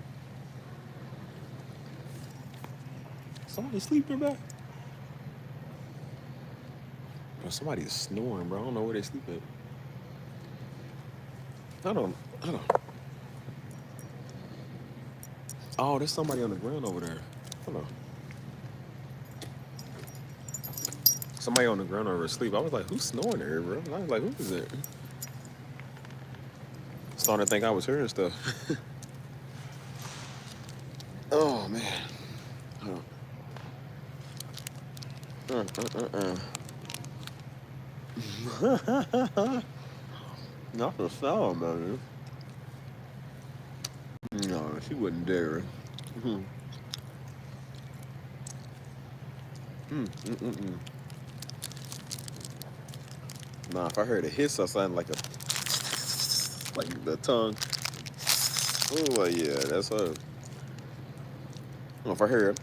Somebody sleeping back? Bro, somebody is snoring, bro. I don't know where they sleep at. I don't. Oh, there's somebody on the ground over there. Hold on. Somebody on the ground over asleep. I was like, who's snoring here, bro? I was like, who is it? Starting to think I was hearing stuff. Oh, man. Not the sound, man. No, she wouldn't dare. Nah, if I heard a hiss or something like the tongue. Oh, yeah, that's her. If I heard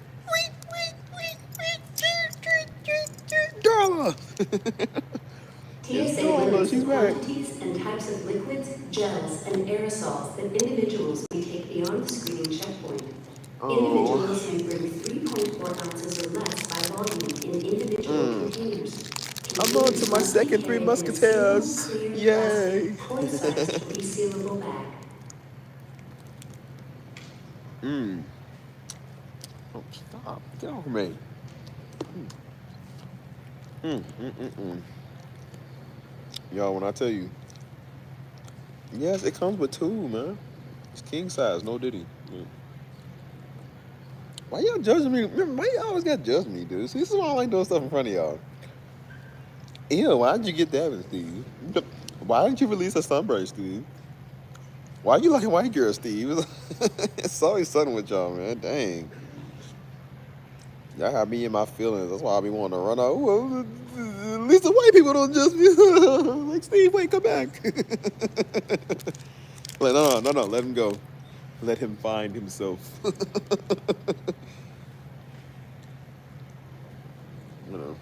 TSA Oh, look, limits she's the back. quantities and types of liquids, gels, and aerosols that individuals may take beyond the screening checkpoint. Oh. Individuals may bring 3.4 ounces or less by volume in individual containers. I'm on to my Containers second must be Three carried in a Musketeers. single, clear, Yay. plastic, toy-sized, resealable bag. Oh, stop. Get off me. Y'all, when I tell you, yes, it comes with two, man. It's king size, no diddy. Why y'all judging me? Remember, why y'all always gotta judge me, dude? See, this is why I like doing stuff in front of y'all. Ew, why did you get that, Steve? Why didn't you release a sunburst, Steve? Why you like a white girl, Steve? It's always something with y'all, man. Dang. Y'all have me in my feelings. That's why I be wanting to run out. Well, at least the white people don't judge me. Like, Steve, wait, come back. Like, no, let him go. Let him find himself. You know.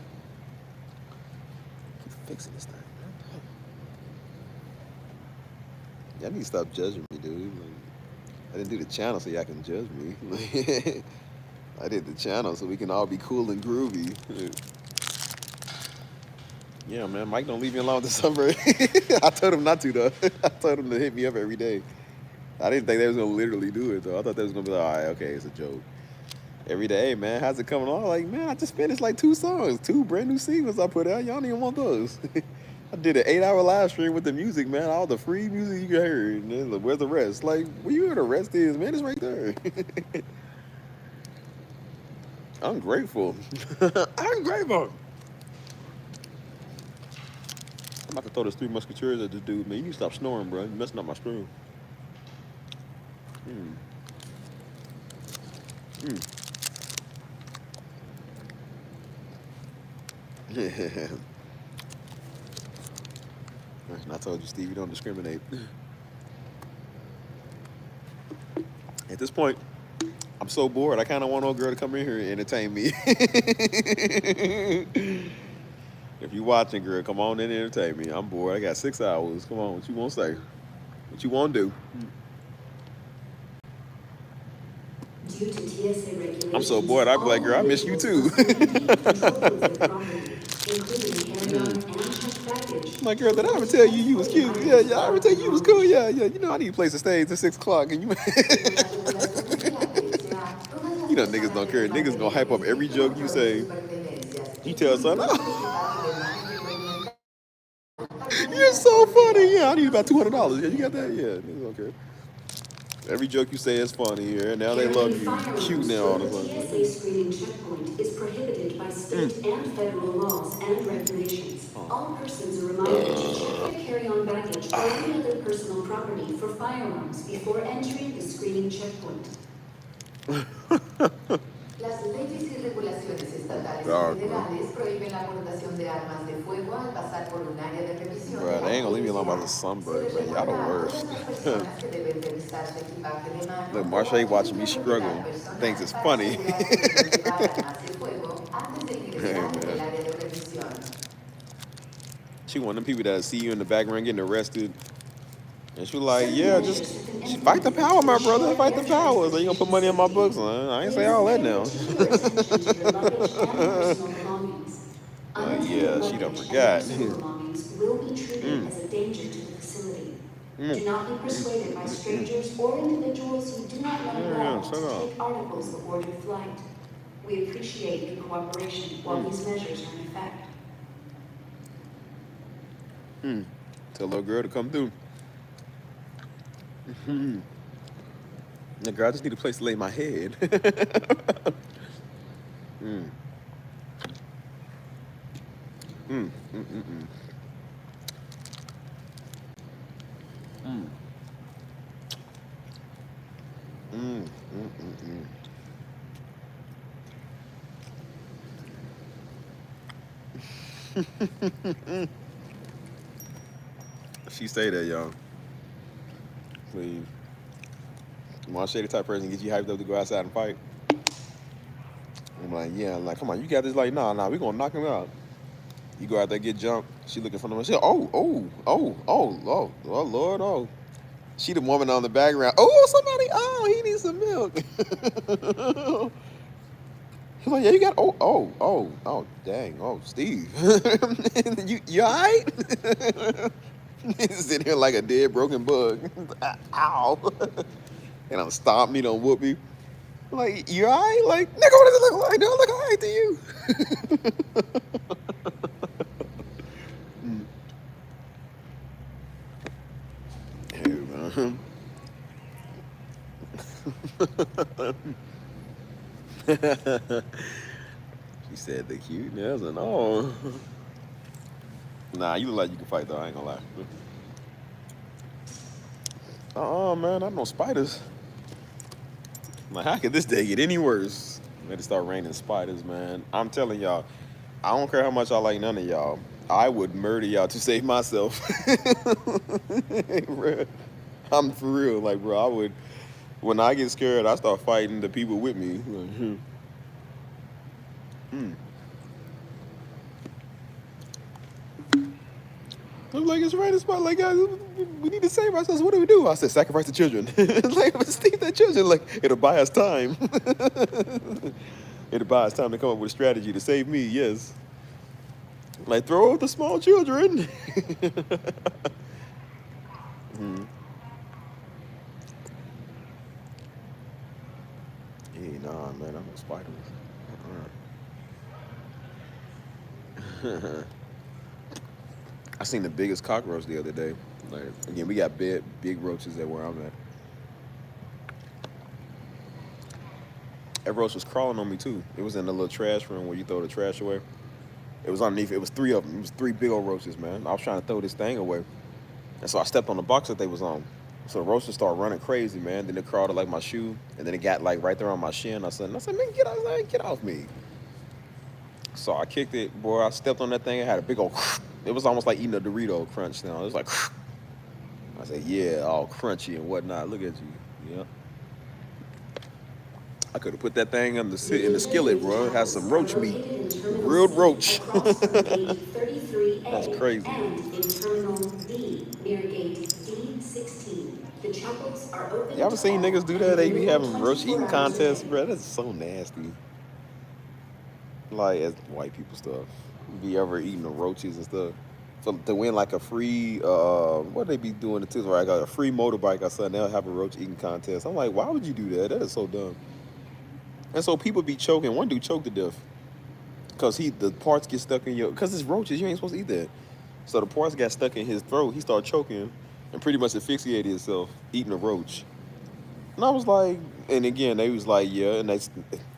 Keep fixing this thing, man. Y'all need to stop judging me, dude. Like, I didn't do the channel so y'all can judge me. I did the channel so we can all be cool and groovy. Yeah, man, Mike don't leave me alone this summer. I told him not to, though. I told him to hit me up every day. I didn't think they was going to literally do it, though. I thought they was going to be like, all right, okay, it's a joke. Every day, hey, man, how's it coming on? Like, man, I just finished like 2 songs, 2 brand new singles I put out. Y'all don't even want those. I did an 8-hour live stream with the music, man. All the free music you can hear. And then, like, where's the rest? Like, where you hear the rest is, man? It's right there. I'm grateful. I'm grateful. I'm about to throw this 3 Musketeers at this dude, man. You need to stop snoring, bro. You're messing up my stream. And I told you, Steve, you don't discriminate. At this point, I'm so bored. I kind of want old girl to come in here and entertain me. If you watching, girl, come on in and entertain me. I'm bored. I got 6 hours. Come on, what you want to say? What you want to do? Due to TSA regulations, I'm so bored. I'd be like, girl, I miss you too. My girl, did I ever tell you was cute? Yeah, I ever tell you was cool? Yeah. You know, I need a place to stay until 6 o'clock. And you know, niggas don't care. Niggas gonna hype up every joke you say. You tell son, oh, you're so funny. Yeah, I need about $200. Yeah, you got that? Yeah, niggas don't care. Every joke you say is funny here. Now they love you. You cute now all of a sudden. TSA screening checkpoint is prohibited by state and federal laws and regulations. All persons are reminded to check their carry-on baggage or any other personal property for firearms before entering the screening checkpoint. Las leyes y regulaciones estatales y federales prohíben la aportación de armas de fuego al pasar por un área de revisión. Bro, they ain't gonna leave me alone about the sunburn, man. Y'all the worst. Look, Marsha watching me struggle. Thinks it's funny. Hey, man. She one of them people that see you in the background getting arrested. And she was like, yeah, just fight the power, my brother. Fight the power. So you gonna put money in my books? I ain't say all that now. Yeah, she done forgot. Will be treated as a danger to the facility. Do not be persuaded by strangers or individuals who do not know well to take articles aboard your flight. We appreciate your cooperation while these measures are in effect. Tell little girl to come through. Girl, I just need a place to lay my head. She say that, y'all. Please. Marsha the type of person gets you hyped up to go outside and fight. I'm like, yeah, I'm like, come on, you got this. Like, nah, we gonna knock him out. You go out there get jumped. She looking for them. She Lord, oh. She the woman on the background. Oh, somebody. Oh, he needs some milk. He's like, yeah, you got. Oh, dang. Oh, Steve, you alright? He's sitting here like a dead broken bug. Ow. And I'm stomp me, don't whoop me. Like, you alright? Like, nigga, what does it look like? Don't look alright to you. Hey, man. She said the cuteness and all. Nah, you look like you can fight though, I ain't gonna lie. Man, I know spiders. Like, how could this day get any worse? Let it start raining spiders, man. I'm telling y'all, I don't care how much I like none of y'all. I would murder y'all to save myself. I'm for real, like, bro, I would. When I get scared, I start fighting the people with me. I'm like, it's raining spot. Like, guys, we need to save ourselves. What do we do? I said, sacrifice the children. Like, Steve, the children. Like, it'll buy us time. It'll buy us time to come up with a strategy to save me. Yes. Like, throw out the small children. Hey, nah, man, I'm no spiders. I seen the biggest cockroach the other day. Like, again, we got big roaches at where I'm at. That roach was crawling on me too. It was in the little trash room where you throw the trash away. It was underneath. It was 3 of them. It was 3 big old roaches, man. I was trying to throw this thing away, and so I stepped on the box that they was on. So the roaches started running crazy, man. Then it crawled to like my shoe, and then it got like right there on my shin. I said, man, get off me. So I kicked it, boy. I stepped on that thing. It had a big old. It was almost like eating a Dorito crunch now. It was like. I said, yeah, all crunchy and whatnot. Look at you, yeah. I could have put that thing in the skillet, bro. It has some roach meat, grilled roach. That's crazy. And in Terminal D, near gate D16. The chapels are open. You ever seen niggas do that? They be having roach eating contests, bro. That's so nasty. Like, as white people stuff. Be ever eating the roaches and stuff. So to win like a free, what they be doing it too? Right, I got a free motorbike or something. They'll have a roach eating contest. I'm like, why would you do that? That is so dumb. And so people be choking. One dude choked to death because the parts get stuck in because it's roaches. You ain't supposed to eat that. So the parts got stuck in his throat. He started choking and pretty much asphyxiated himself eating a roach. And I was like, and again, they was like, yeah, and this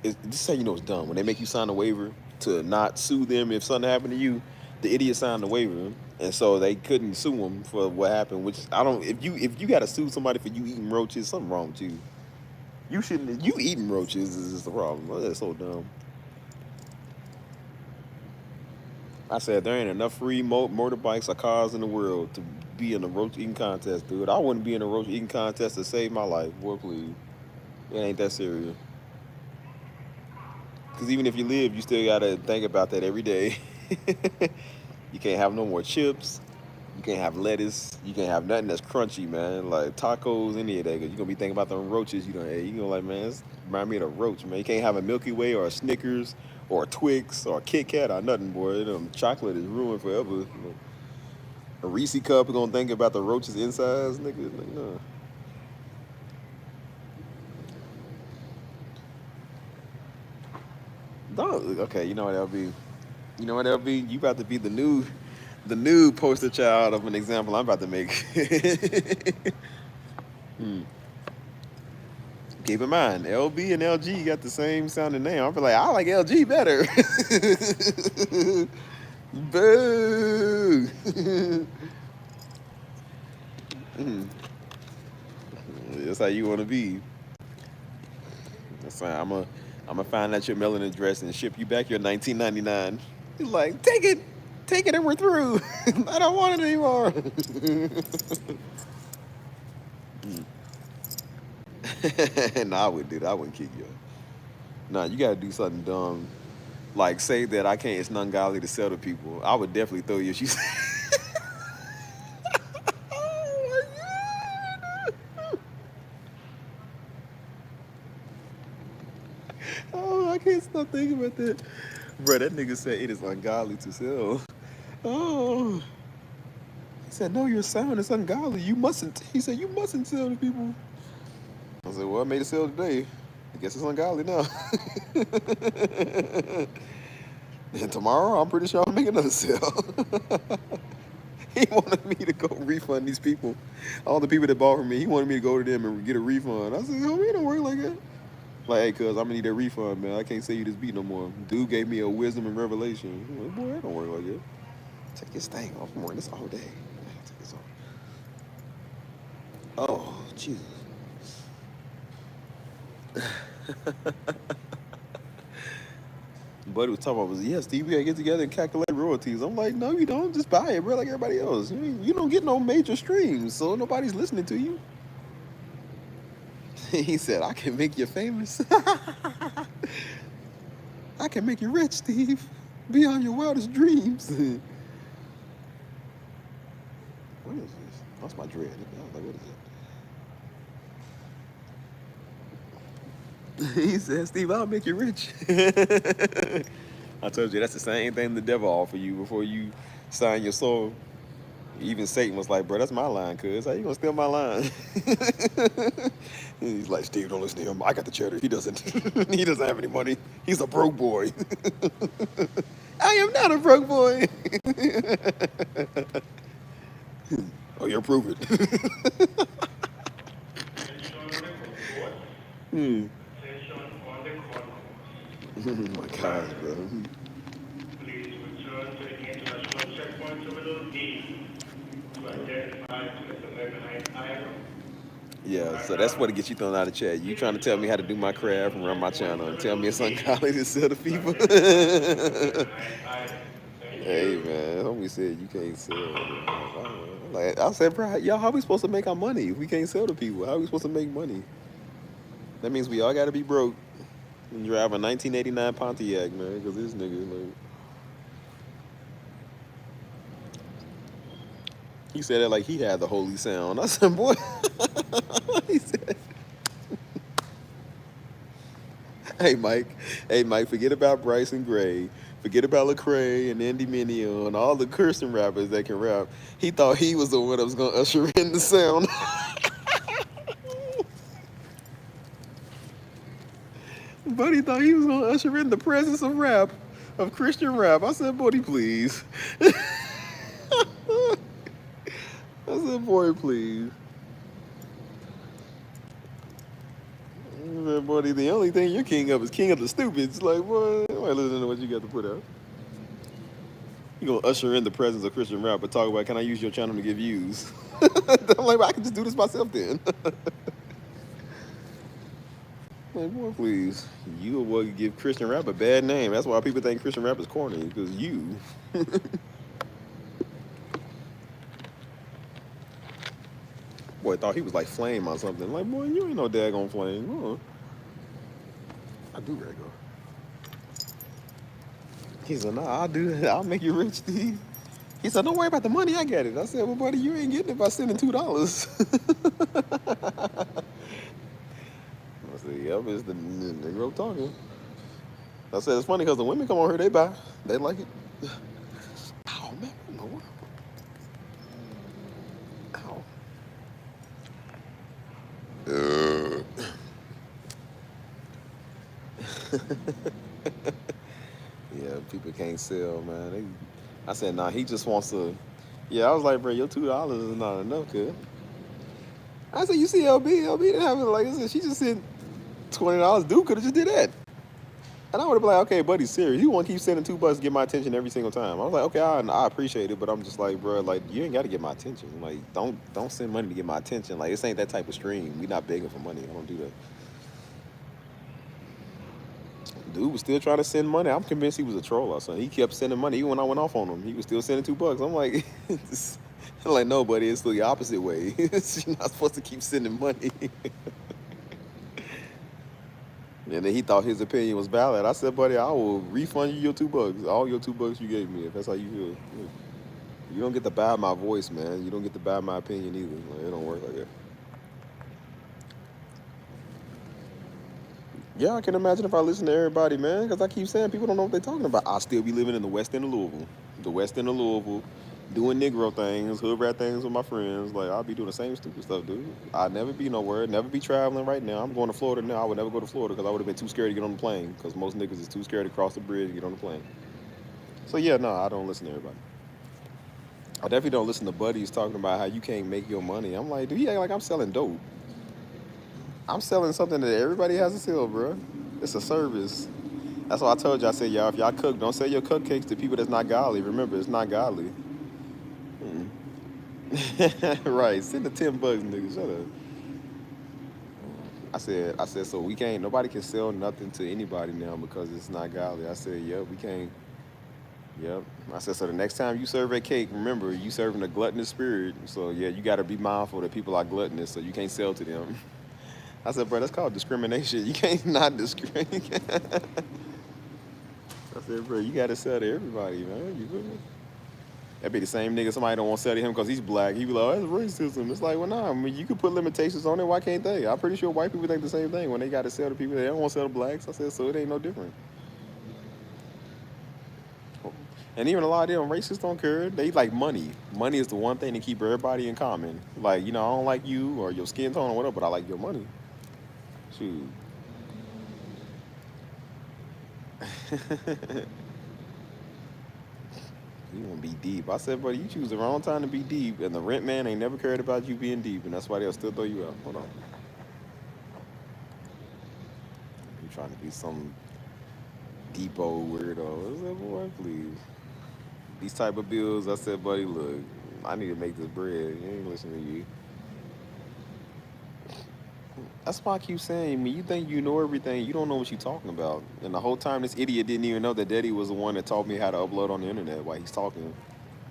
is how you know it's dumb. When they make you sign a waiver to not sue them if something happened to you, the idiot signed the waiver, and so they couldn't sue him for what happened. Which I don't. If you got to sue somebody for you eating roaches, something wrong with you. You shouldn't. You eating roaches is the problem. That's so dumb. I said there ain't enough free motorbikes or cars in the world to be in a roach eating contest, dude. I wouldn't be in a roach eating contest to save my life, boy. Please, it ain't that serious. Because even if you live, you still gotta think about that every day. You can't have no more chips. You can't have lettuce. You can't have nothing that's crunchy, man. Like tacos, any of that. Cause you're gonna be thinking about them roaches you don't eat. You gonna like, man, this remind me of a roach, man. You can't have a Milky Way or a Snickers or a Twix or a Kit Kat or nothing, boy. Chocolate is ruined forever. A Reese cup is gonna think about the roaches insides, nigga. Like, no. Okay, you know what that'll be. You know what that'll be? You about to be the new poster child of an example I'm about to make. Keep in mind, LB and LG got the same sounding name. I'll be like, I like LG better. Boo. That's how you want to be. That's fine. I'm gonna find out your mailing address and ship you back your $19.99. He's like, take it, and we're through. I don't want it anymore. Nah, I wouldn't do that. I wouldn't kick you. Nah, you gotta do something dumb. like say that I can't, it's ungodly to sell to people, I would definitely throw you if she said, oh my God. Oh, I can't stop thinking about that. Bro, that nigga said it is ungodly to sell. Oh. He said, no, your sound is ungodly. You mustn't. He said, you mustn't sell to people. I said, well, I made a sale today. I guess it's ungodly now. And tomorrow, I'm pretty sure I'll make another sale. He wanted me to go refund these people. All the people that bought from me, he wanted me to go to them and get a refund. I said, homie, it don't work like that. Like, hey, cuz, I'm gonna need that refund, man. I can't sell you this beat no more. Dude gave me a wisdom and revelation. I'm like, boy, that don't work like that. Take this thing off. I'm wearing this all day. Take this off. Oh, Jesus. Buddy was talking about, yeah, Steve, we gotta get together and calculate royalties. I'm like, no, you don't. Just buy it, bro, like everybody else. You don't get no major streams, so nobody's listening to you. He said, I can make you famous. I can make you rich, Steve. Beyond your wildest dreams. What is this? That's my dread. I was like, what is that? He said, Steve, I'll make you rich. I told you, that's the same thing the devil offer you before you sign your soul. Even Satan was like, bro, that's my line, cuz. How you gonna steal my line? He's like, Steve, don't listen to him. I got the cheddar. He doesn't. He doesn't have any money. He's a broke boy. I am not a broke boy. Oh, you're prove it. Oh my gosh, bro. Please return to the international checkpoint terminal D to identify the behind item. Yeah, so that's what it gets you thrown out of chat. You trying to tell me how to do my craft and run my channel and tell me it's ungodly to sell to people? Hey, man, homie said you can't sell. Like I said, bro, y'all, how we supposed to make our money if we can't sell to people? How are we supposed to make money? That means we all got to be broke and drive a 1989 Pontiac, man, because this nigga, like... He said it like he had the holy sound. I said, boy. He said, hey, Mike, forget about Bryson Gray. Forget about Lecrae and Andy Mineo and all the cursing rappers that can rap. He thought he was the one that was going to usher in the sound. Buddy thought he was going to usher in the presence of rap, of Christian rap. I said, buddy, please. I said, boy, please. I said, buddy, the only thing you're king of is king of the stupids. Like, boy, nobody listening to what you got to put out. You gonna usher in the presence of Christian rap, but talk about, can I use your channel to get views? I'm like, well, I can just do this myself then. Like, boy, please. You would give Christian rap a bad name. That's why people think Christian rap is corny, because you. Boy, thought he was like Flame or something. Like, boy, you ain't no daggone Flame. Oh. I do gotta go. He said, nah, I'll make you rich, Steve. He said, don't worry about the money, I got it. I said, well, buddy, you ain't getting it by sending $2. I said, yep, it's the Negro talking. I said, it's funny because the women come on here, they buy. They like it. Ow, man, what in the world? Ow. Yeah, people can't sell, man. I said, nah, he just wants to. Yeah, I was like, bro, your $2 is not enough, kid. I said, you see LB didn't have it. Like I said, she just said $20. Dude could have just did that. And I would have been like, okay, buddy, serious. You want to keep sending $2 to get my attention every single time? I was like, okay, I appreciate it, but I'm just like, bro, like, you ain't got to get my attention. Like, don't send money to get my attention. Like, this ain't that type of stream. We not begging for money. I don't do that. Dude was still trying to send money. I'm convinced he was a troll or something. He kept sending money. Even when I went off on him, he was still sending $2. I'm like, I'm like, no, buddy, it's the opposite way. You're not supposed to keep sending money. And then he thought his opinion was valid. I said, buddy, I will refund you your $2, all your $2 you gave me, if that's how you feel. You don't get to buy my voice, man. You don't get to buy my opinion either. Like, it don't work like that. Yeah, I can imagine if I listen to everybody, man, because I keep saying people don't know what they're talking about. I'll still be living in the West End of Louisville. The West End of Louisville, doing Negro things, hood rat things with my friends. Like, I'll be doing the same stupid stuff, dude. I'd never be nowhere, never be traveling right now. I'm going to Florida now. I would never go to Florida because I would have been too scared to get on the plane because most niggas is too scared to cross the bridge and get on the plane. So, yeah, no, I don't listen to everybody. I definitely don't listen to buddies talking about how you can't make your money. I'm like, dude, you act like I'm selling dope. I'm selling something that everybody has to sell, bro. It's a service. That's why I told you. I said, y'all, if y'all cook, don't sell your cupcakes to people that's not godly. Remember, it's not godly. Right. Send the $10, nigga. Shut up. I said, so we can't, nobody can sell nothing to anybody now because it's not godly. I said, yep, we can't. Yep. I said, so the next time you serve a cake, remember, you serving a gluttonous spirit. So, yeah, you got to be mindful that people are gluttonous, so you can't sell to them. I said, bro, that's called discrimination. You can't not discriminate. I said, bro, you got to sell to everybody, man. You feel me? That'd be the same nigga somebody don't want to sell to him because he's black. He be like, oh, that's racism. It's like, well, nah, I mean, you could put limitations on it. Why can't they? I'm pretty sure white people think the same thing when they got to sell to people. They don't want to sell to blacks. I said, so it ain't no different. And even a lot of them racists don't care. They like money. Money is the one thing to keep everybody in common. Like, you know, I don't like you or your skin tone or whatever, but I like your money. Shoot. You want to be deep. I said, buddy, you choose the wrong time to be deep, and the rent man ain't never cared about you being deep, and that's why they'll still throw you out. Hold on. You trying to be some deep old weirdo. I said, boy, please. These type of bills, I said, buddy, look, I need to make this bread. You ain't listening to you. That's why I keep saying, you think you know everything, you don't know what you're talking about. And the whole time, this idiot didn't even know that Daddy was the one that taught me how to upload on the internet while he's talking.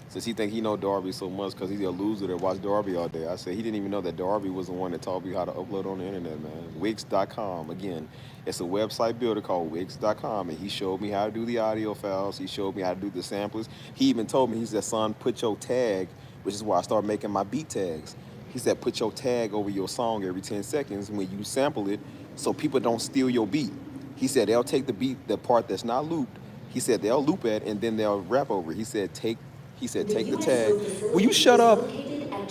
Since he think he know Darby so much because he's a loser that watch Darby all day. I said he didn't even know that Darby was the one that taught me how to upload on the internet, man. Wix.com. Again, it's a website builder called Wix.com, and he showed me how to do the audio files. He showed me how to do the samplers. He even told me, he said, son, put your tag, which is why I started making my beat tags. He said, put your tag over your song every 10 seconds when you sample it so people don't steal your beat. He said, they'll take the beat, the part that's not looped. He said, they'll loop it and then they'll rap over it. He said, take the tag. Will you shut up?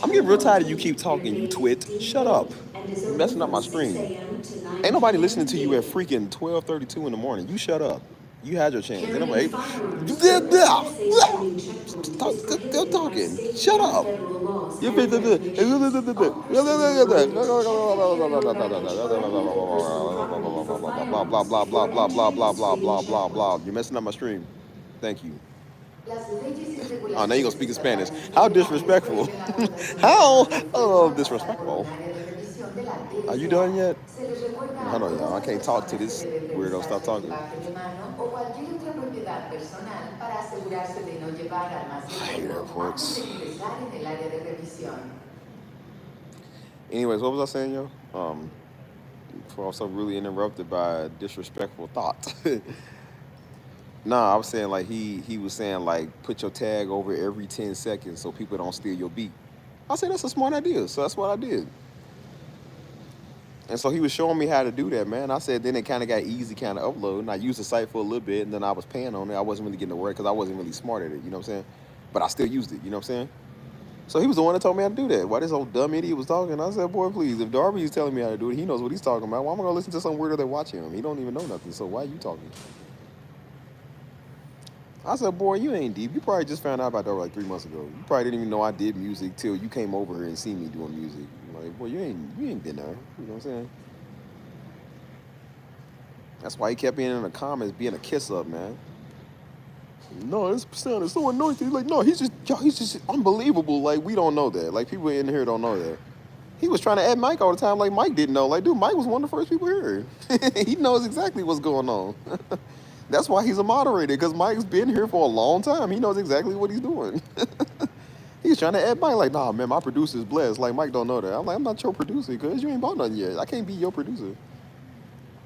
I'm getting real tired of you keep talking, you twit. Shut up. You're messing up my stream. Ain't nobody listening to you at freaking 12:32 in the morning. You shut up. You had your chance. Ain't nobody. Still talking. Shut up. Blah blah blah blah blah blah blah blah blah blah blah. You're messing up my stream. Thank you. Oh, now you're gonna speak in Spanish. How disrespectful. How disrespectful. Are you done yet? Hold on, y'all. I can't talk to this weirdo. Stop talking. I hate airports. Anyways, what was I saying, yo? Before I was so really interrupted by a disrespectful thought. Nah, I was saying like he was saying like put your tag over every 10 seconds so people don't steal your beat. I said that's a smart idea, so that's what I did. And so he was showing me how to do that, man. I said then it kind of got easy kind of upload, and I used the site for a little bit, and then I was paying on it. I wasn't really getting to work because I wasn't really smart at it, you know what I'm saying? But I still used it, you know what I'm saying? So he was the one that told me how to do that. Why this old dumb idiot was talking, I said, boy, please, if Darby is telling me how to do it, he knows what he's talking about. Why am I gonna listen to some weirdo that watching him? He don't even know nothing, so why are you talking? I said, boy, you ain't deep. You probably just found out about that like 3 months ago. You probably didn't even know I did music till you came over here and see me doing music. Like, boy, you ain't been there. You know what I'm saying? That's why he kept being in the comments, being a kiss up, man. No, this sound is so annoying. He's like, no, he's just unbelievable. Like, we don't know that. Like, people in here don't know that. He was trying to add Mike all the time, like Mike didn't know. Like, dude, Mike was one of the first people here. He knows exactly what's going on. That's why he's a moderator, because Mike's been here for a long time. He knows exactly what he's doing. He's trying to add Mike, like, nah, man, my producer's blessed. Like, Mike don't know that. I'm like, I'm not your producer, because you ain't bought nothing yet. I can't be your producer.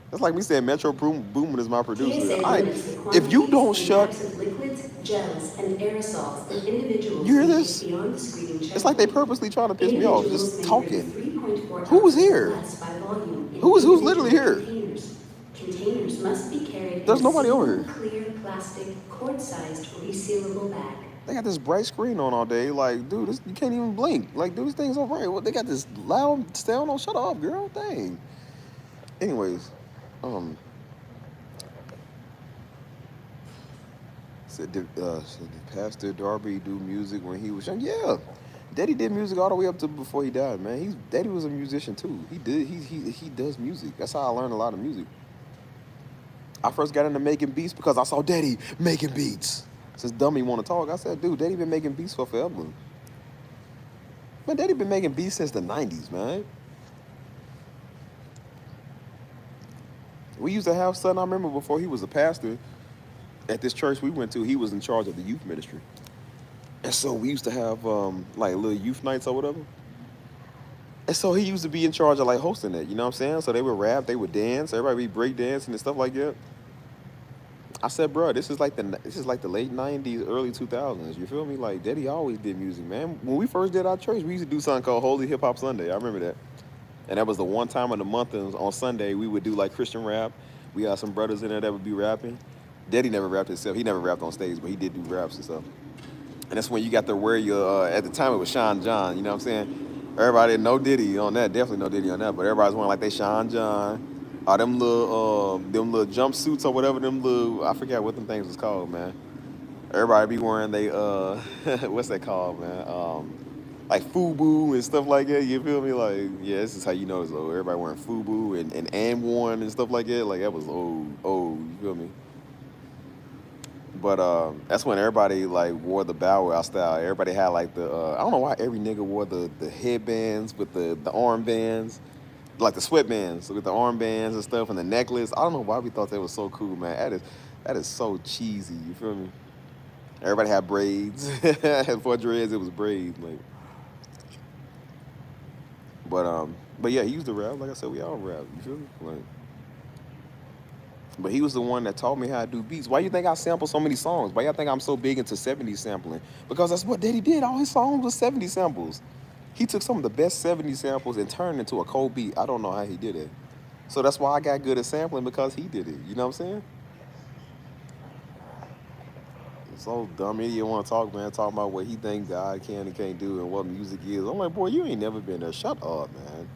That's like me saying Metro Boomin is my producer. TSA limits the If you quantities don't and shut, types of liquids, gels, and aerosols that individuals you hear may this? use beyond the screening It's like they checkpoint. purposely trying to piss me off, Individuals just may talking. bring 3.4 Who was ounces or here? less by volume in Who's literally individual here? containers. Containers must be carried There's in a nobody over single here. clear plastic quart-sized resealable bag. They got this bright screen on all day. Like, dude, this, you can't even blink. Like, dude, this thing's so bright. What, they got this loud sound on. Shut up, girl. Dang. Anyways, did Pastor Darby do music when he was young? Yeah. Daddy did music all the way up to before he died, man. Daddy was a musician too. He does music. That's how I learned a lot of music. I first got into making beats because I saw Daddy making beats. Since Dummy want to talk, I said, dude, Daddy been making beats for forever. Man, Daddy been making beats since the 90s, man. We used to have something, I remember before he was a pastor, at this church we went to, he was in charge of the youth ministry. And so we used to have like little youth nights or whatever. And so he used to be in charge of like hosting it, you know what I'm saying? So they would rap, they would dance, everybody be break dancing and stuff like that. I said, bro, this is like the late 90s, early 2000s. You feel me? Like, Daddy always did music, man. When we first did our church, we used to do something called Holy Hip Hop Sunday. I remember that. And that was the one time of the month on Sunday we would do like Christian rap. We had some brothers in there that would be rapping. Daddy never rapped himself. He never rapped on stage, but he did do raps and stuff. And that's when you got to wear your, at the time it was Sean John, you know what I'm saying? Everybody, no Diddy on that, definitely no Diddy on that, but everybody's wearing like they Sean John. Them little jumpsuits or whatever, I forget what them things was called, man. Everybody be wearing they, what's that called, man? Like FUBU and stuff like that, you feel me? Like, yeah, this is how you know it's old. Everybody wearing FUBU and AND1 and stuff like that. Like, that was old, you feel me? But that's when everybody like wore the Bow Wow style. Everybody had like the, I don't know why every nigga wore the headbands with the armbands, like the sweatbands with the armbands and stuff and the necklace. I don't know why we thought that was so cool, man. That is so cheesy, you feel me? Everybody had braids. For dreads, it was braids, like. But yeah, he used to rap. Like I said, we all rap. You feel me? Like, but he was the one that taught me how to do beats. Why you think I sample so many songs? Why y'all think I'm so big into 70s sampling? Because that's what Daddy did. All his songs was 70 samples. He took some of the best 70 samples and turned it into a cold beat. I don't know how he did it. So that's why I got good at sampling, because he did it. You know what I'm saying? So dumb idiot want to talk, man, talking about what he think God can and can't do and what music is. I'm like, boy, you ain't never been there. Shut up, man.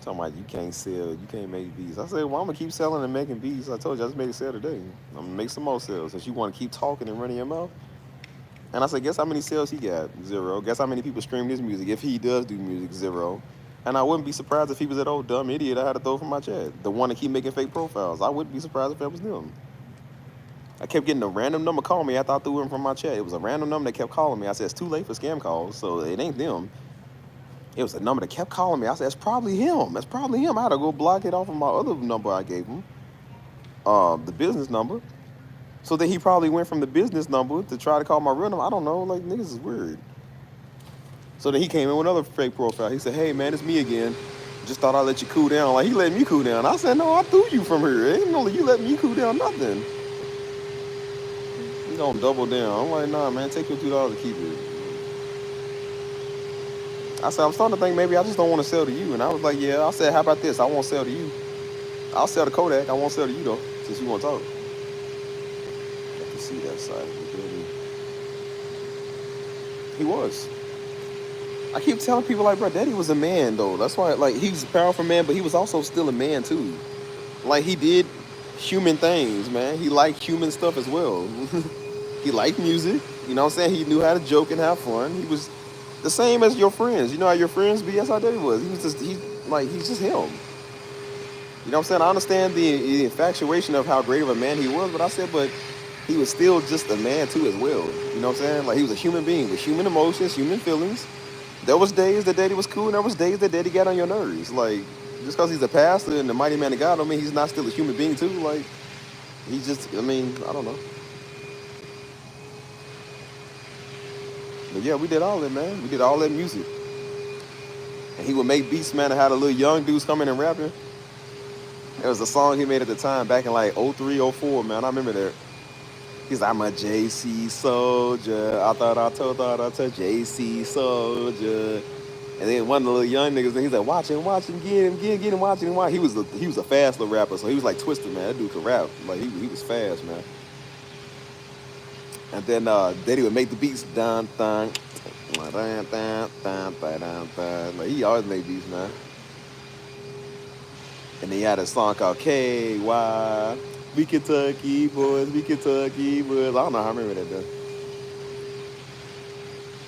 Talking about you can't sell, you can't make beats. I said, well, I'm going to keep selling and making beats. I told you I just made a sale today. I'm going to make some more sales since you want to keep talking and running your mouth. And I said, guess how many sales he got? 0. Guess how many people stream his music? If he does do music, 0. And I wouldn't be surprised if he was that old dumb idiot I had to throw from my chat. The one that keep making fake profiles. I wouldn't be surprised if that was them. I kept getting a random number calling me after I threw him from my chat. It was a random number that kept calling me. I said, it's too late for scam calls, so it ain't them. It was a number that kept calling me. I said, it's probably him. That's probably him. I had to go block it off of my other number I gave him, the business number. So then he probably went from the business number to try to call my real number. I don't know. Like, niggas is weird. So then he came in with another fake profile. He said, hey, man, it's me again. Just thought I'd let you cool down. Like, he let me cool down. I said, no, I threw you from here. Ain't no you let me cool down nothing. He gonna double down. I'm like, nah, man, take your $2 to keep it. I said, I'm starting to think maybe I just don't want to sell to you. And I was like, yeah. I said, how about this? I won't sell to you. I'll sell to Kodak. I won't sell to you, though, since you want to talk. Got to see that side of the building. He was. I keep telling people, like, bro, Daddy was a man, though. That's why, like, he was a powerful man, but he was also still a man, too. Like, he did human things, man. He liked human stuff as well. He liked music. You know what I'm saying? He knew how to joke and have fun. He was the same as your friends. You know how your friends be? That's how Daddy was. He's just him. You know what I'm saying? I understand the infatuation of how great of a man he was, but he was still just a man too as well. You know what I'm saying? Like, he was a human being with human emotions, human feelings. There was days that Daddy was cool, and there was days that Daddy got on your nerves. Like, just because he's a pastor and the mighty man of God don't mean he's not still a human being too. Like, he just, I don't know. But yeah, we did all that, man. We did all that music. And he would make beats, man, and had the little young dudes coming and rapping. It was a song he made at the time, back in like 03, 04, man. I remember that. He's like, I'm a JC soldier. I thought I told JC soldier. And then one of the little young niggas, he's like, watch him, get him, watch him. He was a fast little rapper, so he was like Twister, man. That dude could rap. Like he was fast, man. And then he would make the beats dun dun dun dun dun dun dun dun. Like he always made beats, man. And then he had a song called KY. We Kentucky boys, we Kentucky boys. I don't know how I remember that though.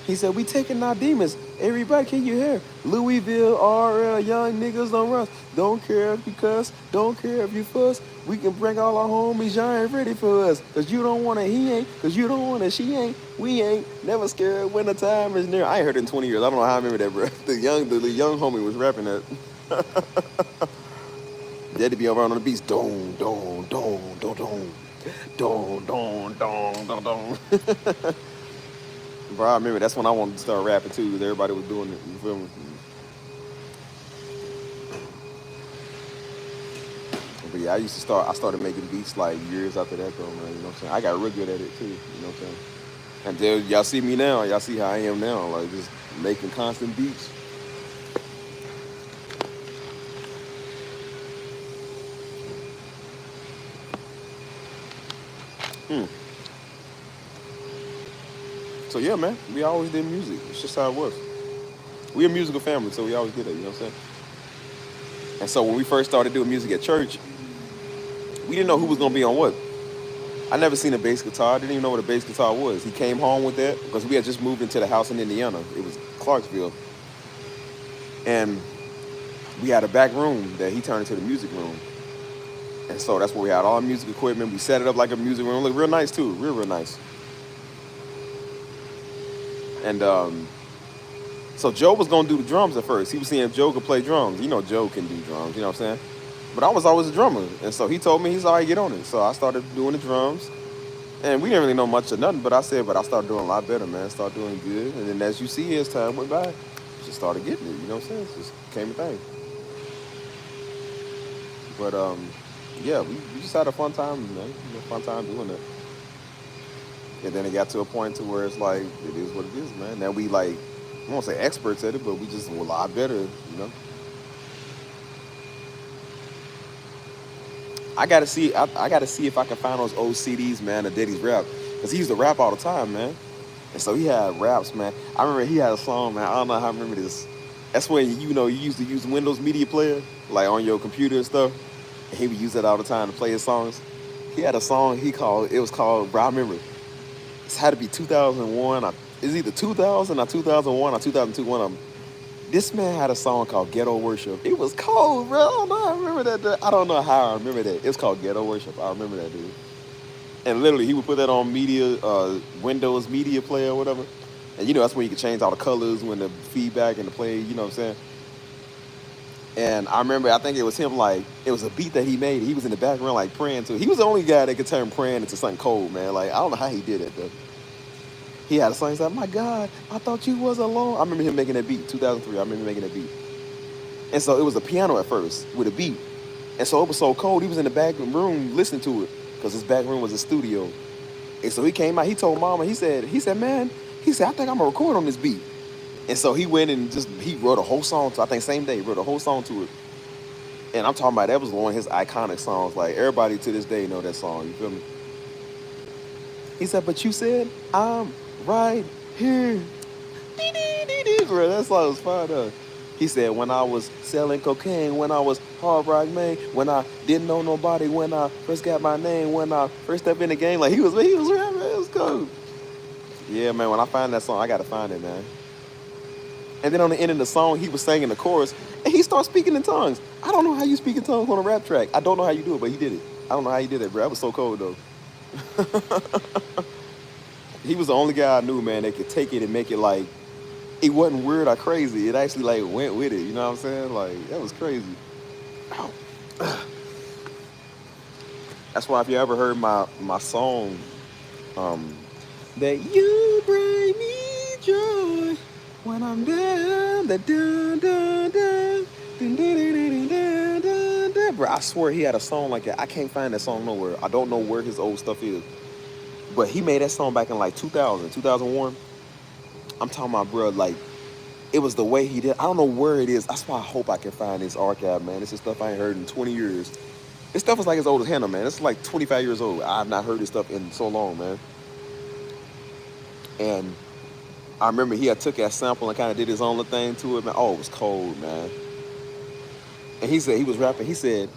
He said, we taking our demons. Everybody, can you hear? Louisville, RL, young niggas don't run. Don't care if you cuss, don't care if you fuss. We can bring all our homies, y'all ain't ready for us. Cause you don't want it, he ain't. Cause you don't want it, she ain't. We ain't. Never scared when the time is near. I ain't heard it in 20 years. I don't know how I remember that, bro. The young homie was rapping that. Daddy be around on the beats. Don, don, don, don, don. Don, don, don, don, don. Bro, I remember that's when I wanted to start rapping too, because everybody was doing it. You feel me? But yeah, I started making beats like years after that though, man. You know what I'm saying? I got real good at it too, you know what I'm saying? And then y'all see me now, y'all see how I am now, like just making constant beats. So yeah, man, we always did music. It's just how it was. We a musical family, so we always did it, you know what I'm saying? And so when we first started doing music at church, we didn't know who was gonna be on what. I never seen a bass guitar. I didn't even know what a bass guitar was. He came home with that because we had just moved into the house in Indiana. It was Clarksville. And we had a back room that he turned into the music room. And so that's where we had all our music equipment. We set it up like a music room. It looked real nice too, real nice. And so Joe was gonna do the drums at first. He was seeing if Joe could play drums. You know Joe can do drums, you know what I'm saying? But I was always a drummer. And so he told me, he's all right, get on it. So I started doing the drums. And we didn't really know much of nothing, but I started doing a lot better, man. Started doing good. And then as you see, as time went by, just started getting it, you know what I'm saying? It just became a thing. But yeah, we just had a fun time, man. A fun time doing that. And then it got to a point to where it's like, it is what it is, man. Now we like, I won't say experts at it, but we just were a lot better, you know? I gotta see if I can find those old CDs, man, of Diddy's rap. Because he used to rap all the time, man. And so he had raps, man. I remember he had a song, man. I don't know how I remember this. That's when, you know, you used to use Windows Media Player, like on your computer and stuff. And he would use that all the time to play his songs. He had a song it was called, bro, I remember. It had to be 2001. It's either 2000 or 2001 or 2002, one of them. This man had a song called Ghetto Worship. It was cold, bro. I don't know how I remember that, dude. I don't know how I remember that. It was called Ghetto Worship. I remember that, dude. And literally, he would put that on Windows Media Player or whatever. And you know, that's when you could change all the colors when the feedback and the play, you know what I'm saying? And I remember, I think it was him, like, it was a beat that he made. He was in the background, like, praying to. He was the only guy that could turn praying into something cold, man. Like, I don't know how he did it, though. He had a song, he's like, my God, I thought you was alone. I remember him making that beat, 2003. I remember making that beat. And so it was a piano at first with a beat. And so it was so cold, he was in the back room listening to it because his back room was a studio. And so he came out, he told Mama, he said, man, I think I'm going to record on this beat. And so he went and he wrote a whole song to, I think same day, wrote a whole song to it. And I'm talking about, that was one of his iconic songs. Like, everybody to this day know that song, you feel me? He said, but you said, I'm right here. Bro, that song was fire though. He said, when I was selling cocaine, when I was hard rock man, when I didn't know nobody, when I first got my name, when I first stepped in the game, like he was rapping, it was cool. Yeah, man, when I find that song, I gotta find it, man. And then on the end of the song, he was singing the chorus, and he started speaking in tongues. I don't know how you speak in tongues on a rap track. I don't know how you do it, but he did it. I don't know how he did it, bro. That was so cold, though. He was the only guy I knew, man, that could take it and make it like, it wasn't weird or crazy. It actually like went with it. You know what I'm saying? Like, that was crazy. Ow. That's why if you ever heard my song, that you bring me joy when I'm down, that dun dun dun dun dun dun dun dun dun. Bro, remember, I swear he had a song like that. I can't find that song nowhere. I don't know where his old stuff is. But he made that song back in like 2000, 2001. I'm talking about, bro, like, it was the way he did. I don't know where it is. That's why I hope I can find this archive, man. This is stuff I ain't heard in 20 years. This stuff is like as old as Hannah, man. It's like 25 years old. I've not heard this stuff in so long, man. And I remember he had took that sample and kind of did his own little thing to it, man. Oh, it was cold, man. And he said, he was rapping, he said,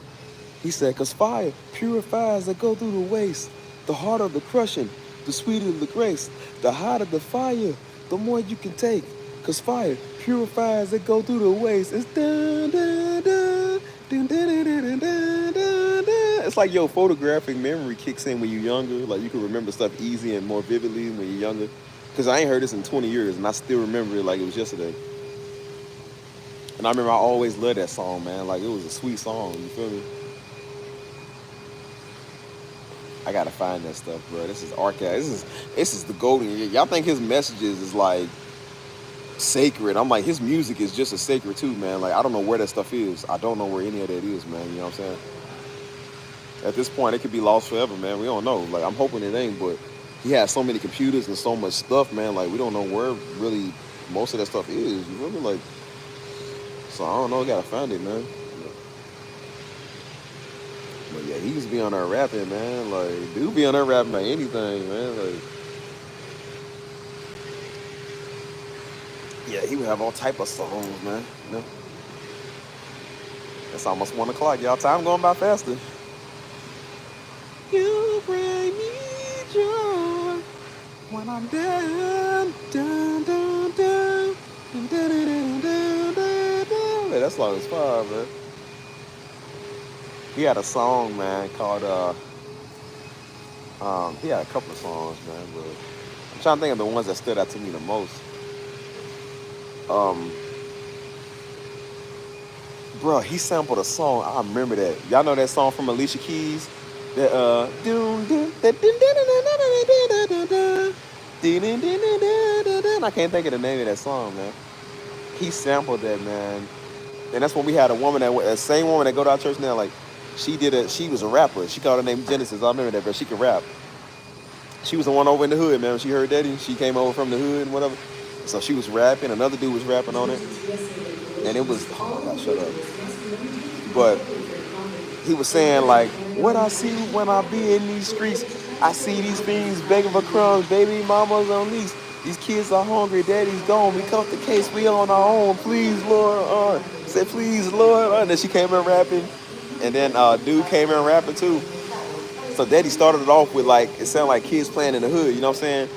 cause fire purifies that go through the waste. The harder the crushing, the sweeter the grace. The hotter the fire, the more you can take. Cause fire purifies that go through the waste. It's dun, dun, dun, dun, dun, dun, dun, dun, dun, dun. It's like your photographic memory kicks in when you're younger. Like you can remember stuff easy and more vividly when you're younger. Cause I ain't heard this in 20 years and I still remember it like it was yesterday. And I remember I always loved that song, man. Like, it was a sweet song, you feel me? I gotta find that stuff, bro. This is archive. This is the golden. Y'all think his messages is, like, sacred. I'm like, his music is just as sacred, too, man. Like, I don't know where that stuff is. I don't know where any of that is, man. You know what I'm saying? At this point, it could be lost forever, man. We don't know. Like, I'm hoping it ain't, but he has so many computers and so much stuff, man. Like, we don't know where really most of that stuff is. You feel me? Like, so I don't know, gotta find it, man. But yeah, he used to be on there rapping, man. Like, dude be on there rapping about anything, man. Like, yeah, he would have all type of songs, man. You know? It's almost 1 o'clock, y'all. Time going by faster. You bring me joy when I'm down, down, down, down, down, down, down, down, down. Man, that song is fire, man. He had a song, man, called he had a couple of songs, man, but I'm trying to think of the ones that stood out to me the most. Bro, he sampled a song. I remember that. Y'all know that song from Alicia Keys? That I can't think of the name of that song, man. He sampled that, man. And that's when we had a woman that same woman that go to our church now, like she was a rapper. She called her name Genesis. I remember that, but she could rap. She was the one over in the hood, man. When she heard Daddy, she came over from the hood and whatever. So she was rapping. Another dude was rapping on it. And it was, oh my God, shut up. But he was saying, like, what I see when I be in these streets, I see these things begging for crumbs, baby mamas on lease. These kids are hungry, daddy's gone. We caught the case, we on our own. Please, Lord. Said, please, Lord. And then she came in rapping. And then dude came in rapping too. So Daddy started it off with, like, it sounded like kids playing in the hood, you know what I'm saying?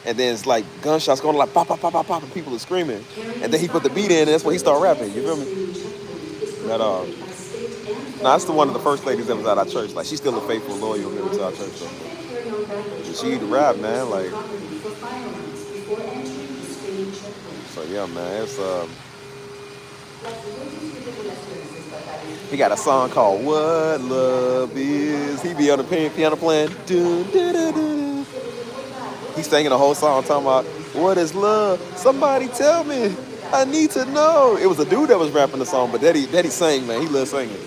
And then it's like gunshots going like pop, pop, pop, pop, pop, and people are screaming. And then he put the beat in, and that's when he started rapping. You feel me? That that's the one of the first ladies that was at our church. Like, she's still a faithful, loyal member to our church. So she used to rap, man. Like, so yeah, man. It's he got a song called "What Love Is." He be on the piano playing. Dun, dun, dun, dun. He's singing the whole song talking about, what is love? Somebody tell me. I need to know. It was a dude that was rapping the song, but Daddy sang, man. He loves singing.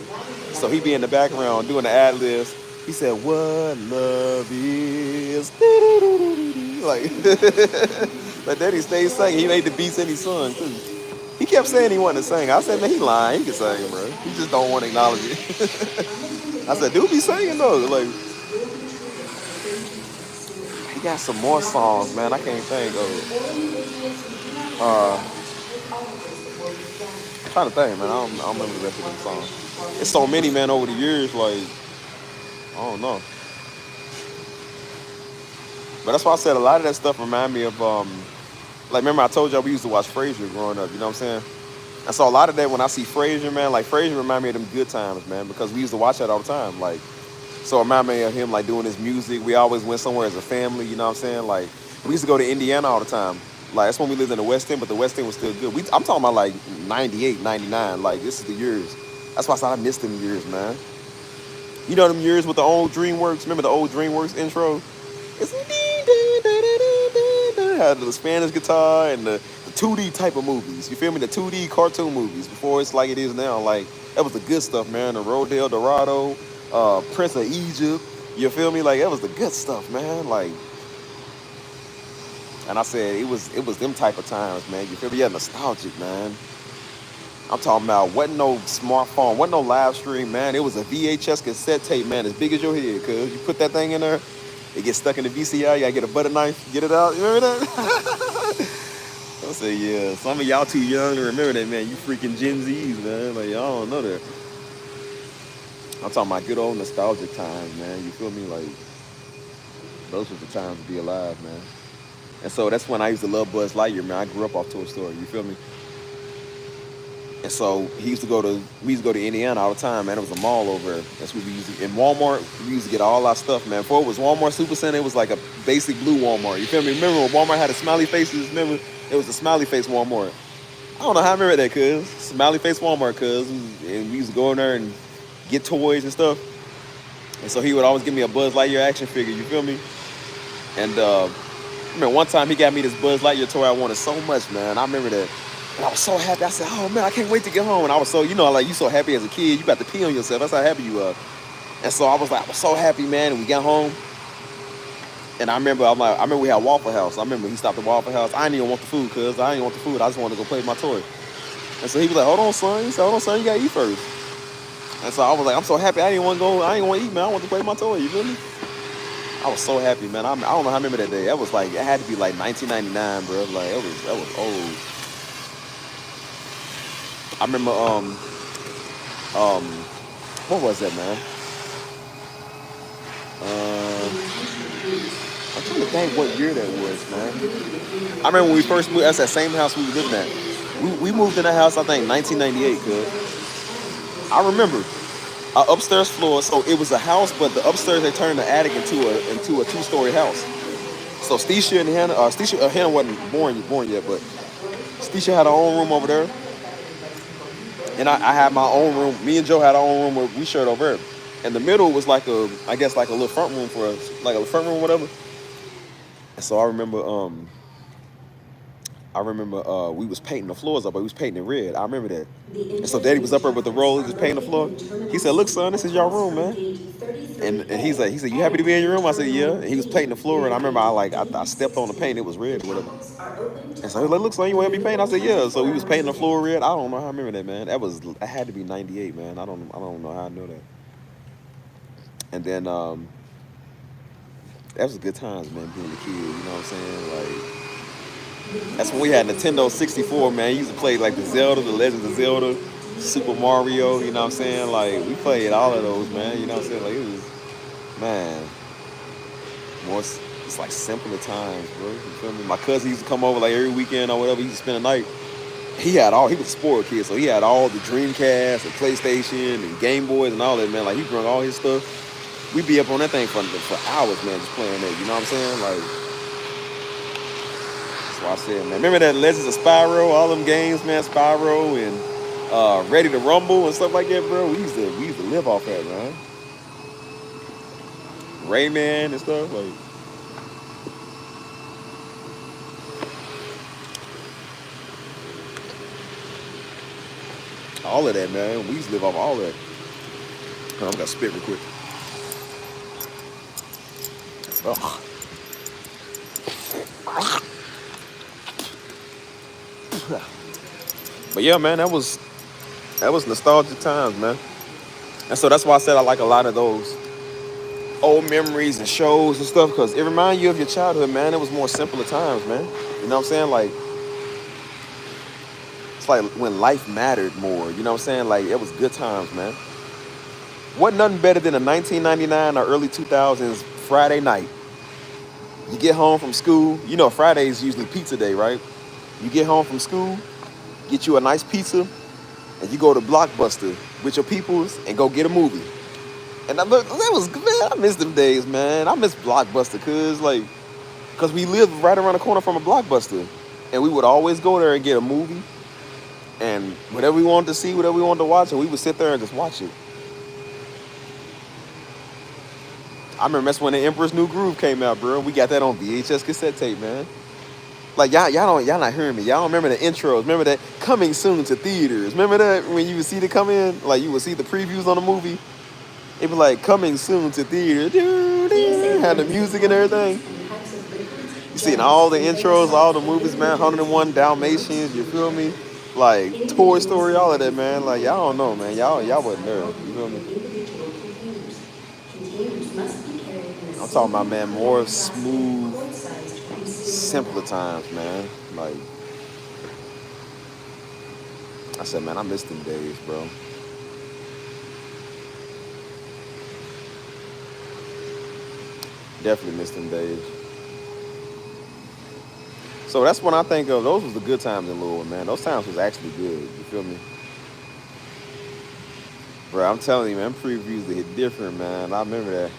So he be in the background doing the ad-libs. He said, what love is. Like, but Daddy stayed singing. He made the beats and he sung, too. He kept saying he wanted to sing. I said, man, he lying. He can sing, bro. He just don't want to acknowledge it. I said, dude be singing, though. Like, he got some more songs, man. I can't think of it. I'm trying to think, man. I don't remember the rest of them songs. It's so many, man, over the years. Like, I don't know. But that's why I said a lot of that stuff remind me of, like, remember I told y'all we used to watch Frasier growing up, you know what I'm saying? And so a lot of that, when I see Frasier, man, like, Frasier remind me of them good times, man, because we used to watch that all the time. Like, so it remind me of him, like, doing his music. We always went somewhere as a family, you know what I'm saying? Like, we used to go to Indiana all the time. Like, that's when we lived in the West End, but the West End was still good. I'm talking about, like, 98, 99. Like, this is the years. That's why I said I missed them years, man. You know them years with the old DreamWorks? Remember the old DreamWorks intro? It's had the Spanish guitar and the 2D type of movies. You feel me? The 2D cartoon movies before it's like it is now. Like that was the good stuff, man. The Rodale Dorado, Prince of Egypt. You feel me? Like that was the good stuff, man. Like, and I said it was them type of times, man. You feel me? Yeah, nostalgic, man. I'm talking about wasn't no smartphone, wasn't no live stream, man. It was a VHS cassette tape, man, as big as your head. Cause you put that thing in there, it gets stuck in the VCR. You gotta get a butter knife, get it out. You remember that? I say, yeah. Some of y'all too young to remember that, man. You freaking Gen Zs, man. Like y'all don't know that. I'm talking about good old nostalgic times, man. You feel me? Like those were the times to be alive, man. And so that's when I used to love Buzz Lightyear, man. I grew up off Toy Story. You feel me? And so we used to go to Indiana all the time, man. It was a mall over there. That's what we used to, in Walmart, we used to get all our stuff, man. Before it was Walmart Supercenter, it was like a basic blue Walmart. You feel me? Remember when Walmart had the smiley faces? Remember? It was the smiley face Walmart. I don't know how I remember that, cuz. Smiley face Walmart, cuz. And we used to go in there and get toys and stuff. And so he would always give me a Buzz Lightyear action figure, you feel me? And I remember one time he got me this Buzz Lightyear toy I wanted so much, man. I remember that. And I was so happy. I said, oh, man, I can't wait to get home. And I was so, like, you so happy as a kid. You got to pee on yourself. That's how happy you are. And so I was so happy, man. And we got home. And I remember we had Waffle House. I remember he stopped at Waffle House. I didn't even want the food, cuz. I didn't want the food. I just wanted to go play with my toy. And so he was like, hold on, son. He said, hold on, son. You got to eat first. And so I was like, I'm so happy. I didn't want to eat, man. I want to play with my toy. You feel me? I was so happy, man. I don't know how I remember that day. That was like, it had to be like 1999, bro. Like, that was old. I remember, what was that, man? I'm trying to think what year that was, man. I remember when we first moved, that's that same house we were living at. We moved in that house, I think, 1998, cuz. I remember our upstairs floor, so it was a house, but the upstairs, they turned the attic into a two-story house. So Stisha and Hannah, Hannah wasn't born yet, but Stisha had her own room over there. And I had my own room. Me and Joe had our own room where we shared over there. And the middle was like a little front room for us, like a front room or whatever. And so I remember we was painting the floors up, but we was painting it red. I remember that. And so Daddy was up there with the roller, just painting the floor. He said, look, son, this is your room, man. And he said, you happy to be in your room? I said, yeah. And he was painting the floor, and I remember I stepped on the paint, it was red or whatever. And so he was like, look, son, you want to be painting? I said, yeah. So we was painting the floor red. I don't know how I remember that, man. That had to be 98, man. I don't know how I know that. And then that was good times, man, being a kid, you know what I'm saying? Like, that's when we had Nintendo 64, man. You used to play like the Zelda, the Legend of Zelda, Super Mario, you know what I'm saying? Like, we played all of those, man, you know what I'm saying? Like, it was, man, it's like simpler times, bro. You feel me? My cousin used to come over like every weekend or whatever. He used to spend the night. He was a spoiled kid, so he had all the Dreamcast and PlayStation and Game Boys and all that, man. Like, he brought all his stuff. We'd be up on that thing for hours, man, just playing that, you know what I'm saying? Like, that's why I said, man. Remember that Legends of Spyro, all them games, man, Spyro and Ready to Rumble and stuff like that, bro? We used to live off that, man. Rayman and stuff, like. All of that, man. We used to live off all that. I'm gonna spit real quick. Ugh. But yeah, man, that was nostalgic times, man. And so that's why I said I like a lot of those old memories and shows and stuff, because it reminds you of your childhood, man. It was more simpler times, man. You know what I'm saying? Like, it's like when life mattered more, you know what I'm saying? Like, it was good times, man. Wasn't nothing better than a 1999 or early 2000s Friday night. You get home from school. You know, Friday is usually pizza day, right? You get home from school, get you a nice pizza, and you go to Blockbuster with your peoples and go get a movie. And that was, man, I miss them days, man. I miss Blockbuster, cause we lived right around the corner from a Blockbuster. And we would always go there and get a movie. And whatever we wanted to see, whatever we wanted to watch, and we would sit there and just watch it. I remember that's when the Emperor's New Groove came out, bro. We got that on VHS cassette tape, man. Like y'all not hearing me. Y'all don't remember the intros. Remember that coming soon to theaters. Remember that when you would see the come in, like you would see the previews on the movie. It was like coming soon to theaters. Had the music and everything. You seen all the intros, all the movies, man. 101 Dalmatians. You feel me? Like Toy Story, all of that, man. Like y'all don't know, man. Y'all wasn't there. You feel me? I'm talking about, man, more smooth, simpler times, man. Like, I said, man, I miss them days, bro. Definitely miss them days. So that's when I think of, those was the good times in Louisville, man. Those times was actually good, you feel me? Bro, I'm telling you, man, previews, they hit different, man. I remember that.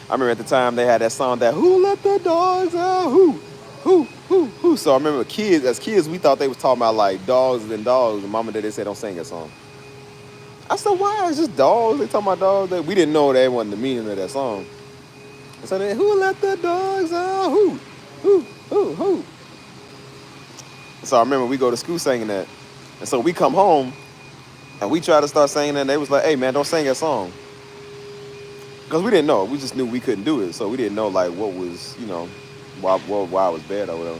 I remember at the time they had that song that who let the dogs out, who. So I remember as kids, we thought they was talking about like dogs and dogs. And mama and daddy said don't sing that song. I said, why? It's just dogs. They talking about dogs. We didn't know that wasn't the meaning of that song. And so they, who let the dogs out, who. So I remember we go to school singing that. And so we come home and we try to start singing that. And they was like, hey man, don't sing that song. Because we didn't know. We just knew we couldn't do it. So we didn't know, like, what was, you know, why it was bad or whatever.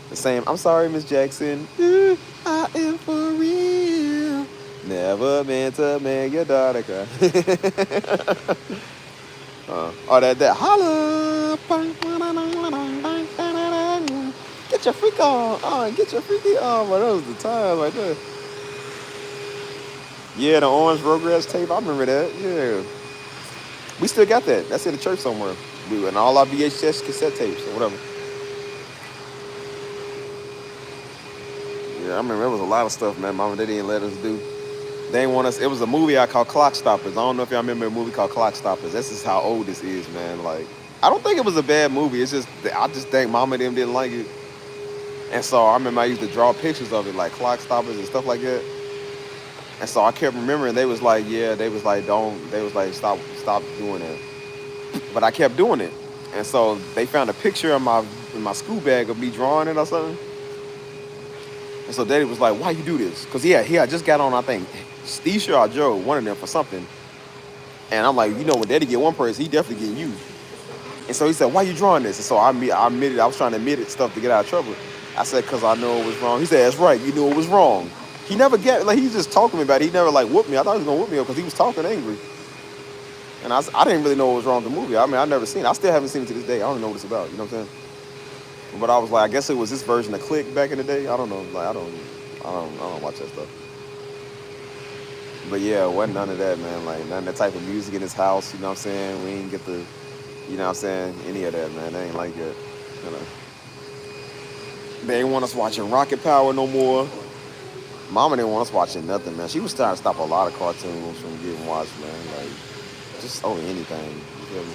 The same, I'm sorry, Miss Jackson. Ooh, I am for real. Never meant to make your daughter cry. Or that holla. Get your freak on. Get your freaky on. But that was the time right there. Yeah, the orange Rugrats tape. I remember that. Yeah. We still got that. That's in the church somewhere. We and all our VHS cassette tapes or whatever. Yeah, I remember there was a lot of stuff, man. Mama, they didn't let us do. They didn't want us. It was a movie I called Clock Stoppers. I don't know if y'all remember a movie called Clock Stoppers. This is how old this is, man. Like, I don't think it was a bad movie. It's just, I just think Mama and them didn't like it. And so I remember I used to draw pictures of it, like Clock Stoppers and stuff like that. And so I kept remembering, they was like, yeah, they was like, stop doing that. But I kept doing it. And so they found a picture in my school bag of me drawing it or something. And so Daddy was like, why you do this? Because he had just got on, I think, Steisha or Joe, one of them for something. And I'm like, you know, when Daddy get one person, he definitely get you. And so he said, why you drawing this? And so I admitted, I was trying to admit it stuff to get out of trouble. I said, because I know it was wrong. He said, that's right, you knew it was wrong. He never he was just talking to me about it. He never like whooped me. I thought he was gonna whoop me because he was talking angry. And I didn't really know what was wrong with the movie. I mean, I never seen it. I still haven't seen it to this day. I don't know what it's about. You know what I'm saying? But I was like, I guess it was this version of Click back in the day. I don't know. Like I don't watch that stuff. But yeah, it wasn't none of that, man. Like none of that type of music in his house. You know what I'm saying? We ain't get the, you know what I'm saying? Any of that, man. They ain't like that. You know. They ain't want us watching Rocket Power no more. Mama didn't want us watching nothing, man. She was trying to stop a lot of cartoons from getting watched, man. Like, just anything. You feel me?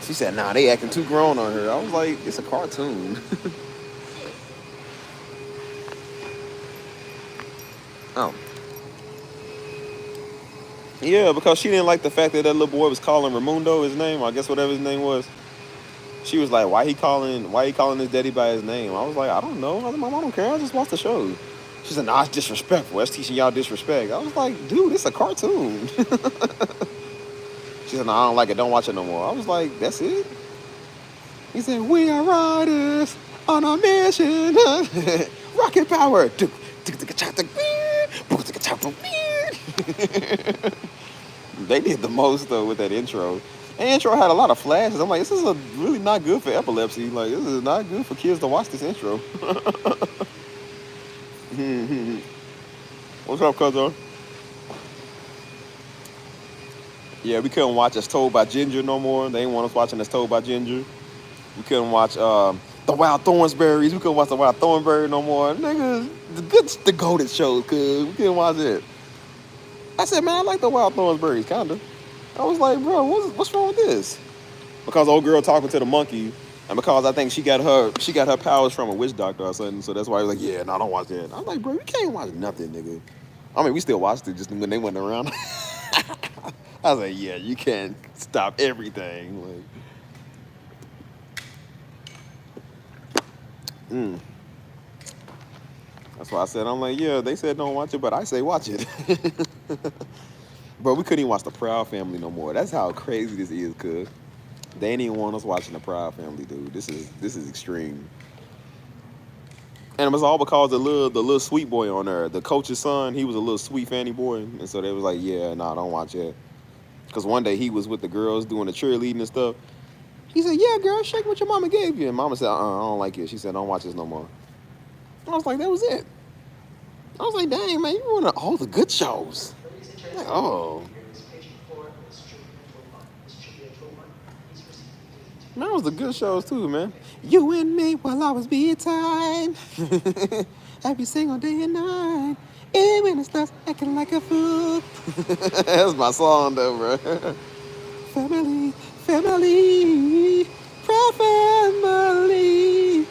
She said, nah, they acting too grown on her. I was like, it's a cartoon. Oh. Yeah, because she didn't like the fact that little boy was calling Raimundo his name. I guess whatever his name was. She was like, why he calling his daddy by his name? I was like, I don't know. I was like, Mom, I don't care. I just watched the show. She said, nah, it's disrespectful. That's teaching y'all disrespect. I was like, dude, it's a cartoon. She said, no, I don't like it. Don't watch it no more. I was like, that's it? He said, we are riders on a mission. Rocket power. They did the most, though, with that intro. And intro had a lot of flashes. I'm like, this is really not good for epilepsy. Like, this is not good for kids to watch this intro. What's up, cuzzo? Yeah, we couldn't watch As Told by Ginger no more. They didn't want us watching As Told by Ginger. We couldn't watch The Wild Thornsberries. We couldn't watch The Wild Thornberry no more. Nigga, the golden shows, cuz. We couldn't watch it. I said, man, I like The Wild Thornsberries, kinda. I was like, bro, what's wrong with this? Because old girl talking to the monkey, and because I think she got her powers from a witch doctor or something, so that's why I was like, yeah, no, don't watch that. I was like, bro, you can't watch nothing, nigga. I mean, we still watched it just when they wasn't around. I was like, yeah, you can't stop everything. Like, Mm. That's why I said, I'm like, yeah, they said don't watch it, but I say watch it. Bro, we couldn't even watch the Proud Family no more. That's how crazy this is, cuz. They ain't even want us watching the Proud Family, dude. This is extreme. And it was all because the little sweet boy on there, the coach's son, he was a little sweet fanny boy. And so they was like, yeah, nah, don't watch it. Because one day he was with the girls doing the cheerleading and stuff. He said, yeah, girl, shake what your mama gave you. And mama said, I don't like it. She said, don't watch this no more. And I was like, that was it. I was like, dang, man, you ruining all the good shows. Like, oh. Man, that was the good shows too, man. You and me while I was bedtime. Every single day and night. Even when it starts acting like a fool. That's my song though, bro. Family, family, proud family.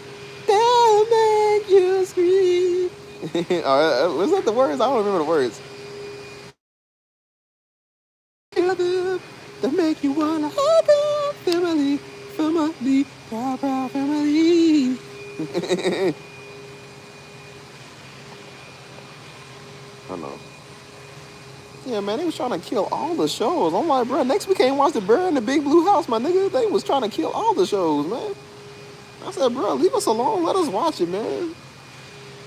They'll make you scream. Was that the words? I don't remember the words. That make you wanna have a family, family, proud family. I know. Yeah, man, they was trying to kill all the shows. I'm like, bro, next we can't watch The Bear in the Big Blue House, my nigga. They was trying to kill all the shows, man. I said, bro, leave us alone. Let us watch it, man.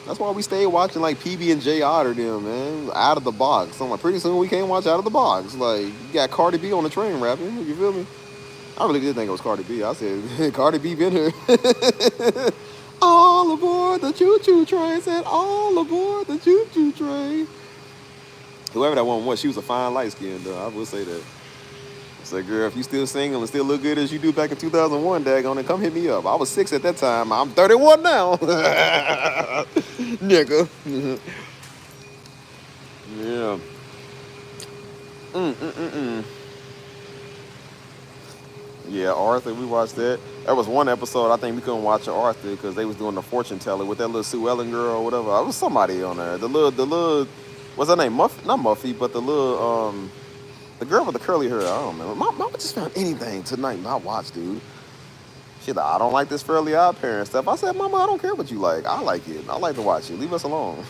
That's why we stayed watching like PB and J Otter them, man. Out of the Box. I'm like, pretty soon we can't watch Out of the Box. Like, you got Cardi B on the train rapping. You feel me? I really did think it was Cardi B. I said, Cardi B been here. All aboard the choo-choo train. Said, all aboard the choo-choo train. Whoever that one was, she was a fine light skin, though. I will say that. I said, girl, if you still single and still look good as you do back in 2001, daggone it, come hit me up. I was 6 at that time. I'm 31 now. Nigga. Yeah. Yeah, Arthur, we watched that. There was one episode I think we couldn't watch Arthur because they was doing the fortune teller with that little Sue Ellen girl or whatever. There was somebody on there. The little, what's her name? Muffy, not Muffy, but the little, the girl with the curly hair. I don't know. Mama just found anything tonight not watch, dude. She's like, I don't like this Fairly Odd Parents stuff. I said, Mama, I don't care what you like. I like it. I like to watch it. Leave us alone.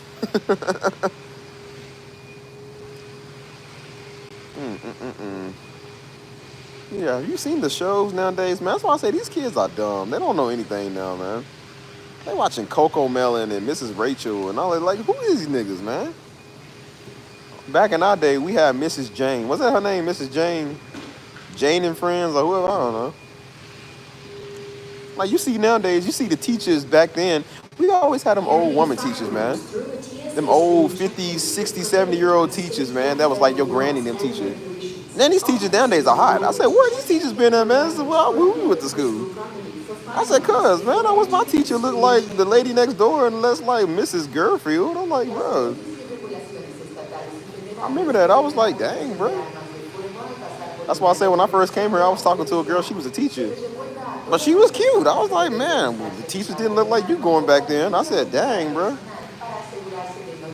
Yeah, you seen the shows nowadays, man? That's why I say these kids are dumb. They don't know anything now, man. They watching Coco Melon and Mrs. Rachel and all that. Like, who is these niggas, man? Back in our day, we had Mrs. Jane. What's that her name? Mrs. Jane? Jane and Friends or whoever, I don't know. Like, you see nowadays, you see the teachers back then. We always had them old woman teachers, man. Them old 50, 60, 70-year-old teachers, man. That was like your granny and them teachers. Then these teachers nowadays are hot. I said, where these teachers been at, man? I said, well, we went to school. I said, cuz, man, I wish my teacher looked like the lady next door and less like Mrs. Garfield. I'm like, bro. I remember that. I was like, dang, bro. That's why I said when I first came here, I was talking to a girl. She was a teacher. But she was cute. I was like, man, the teachers didn't look like you going back then. I said, dang, bro.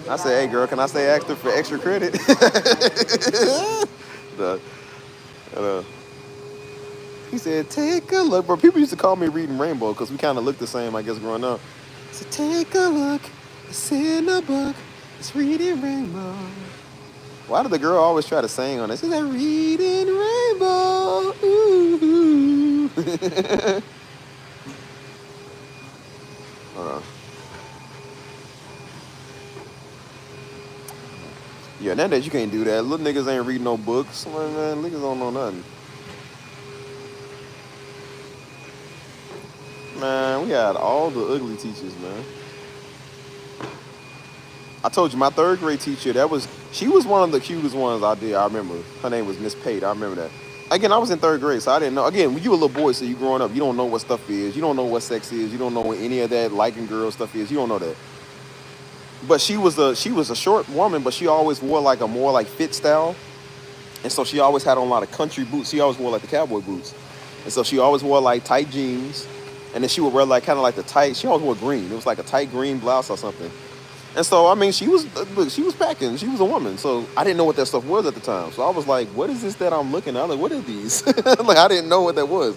I said, hey, girl, can I stay extra for extra credit? He said, take a look. Bro, people used to call me Reading Rainbow because we kind of looked the same, I guess, growing up. He said, take a look. It's in the book. It's Reading Rainbow. Why did the girl always try to sing on it? She said, Reading Rainbow. Ooh. Hold on. Yeah, nowadays you can't do that. Little niggas ain't reading no books. Man, niggas don't know nothing. Man, we had all the ugly teachers, man. I told you, my third grade teacher, she was one of the cutest ones I remember. Her name was Miss Pate. I remember that. Again, I was in third grade, so I didn't know. Again, when you a little boy, so you growing up, you don't know what stuff is. You don't know what sex is. You don't know what any of that liking girl stuff is. You don't know that. But she was a short woman, but she always wore like a more like fit style. And so she always had on a lot of country boots. She always wore like the cowboy boots. And so she always wore like tight jeans. And then she would wear like kind of like she always wore green. It was like a tight green blouse or something. And so, I mean, she was packing. She was a woman. So I didn't know what that stuff was at the time. So I was like, what is this that I'm looking at? I'm like, what are these? Like, I didn't know what that was.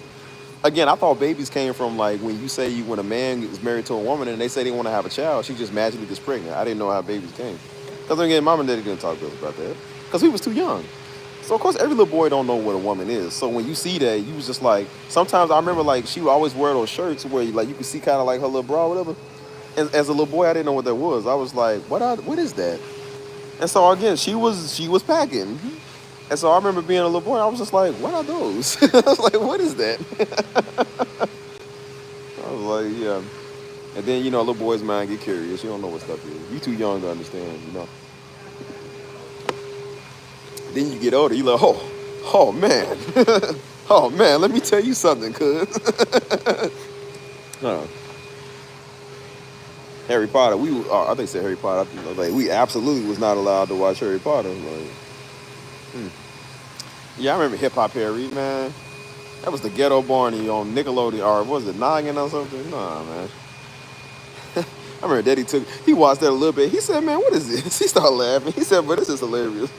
Again, I thought babies came from like when you say when a man is married to a woman and they say they want to have a child, she just magically gets pregnant. I didn't know how babies came. Because again, mom and daddy didn't talk to us about that. Because we was too young. So of course every little boy don't know what a woman is. So when you see that, you was just like, sometimes I remember like she would always wear those shirts where like you could see kind of like her little bra or whatever. And as a little boy, I didn't know what that was. I was like, what is that? And so again, she was packing. And so I remember being a little boy, I was just like, what are those? I was like, what is that? I was like, yeah. And then, you know, a little boy's mind get curious. You don't know what stuff is. You too young to understand, you know. Then you get older, you like, oh man. Oh man, let me tell you something, cuz. Harry Potter, I think it said Harry Potter. Like, we absolutely was not allowed to watch Harry Potter. Like, yeah, I remember Hip Hop Harry, man. That was the Ghetto Barney on Nickelodeon, or was it Noggin or something? Nah, man. I remember Daddy he watched that a little bit. He said, man, what is this? He started laughing. He said, but this is hilarious.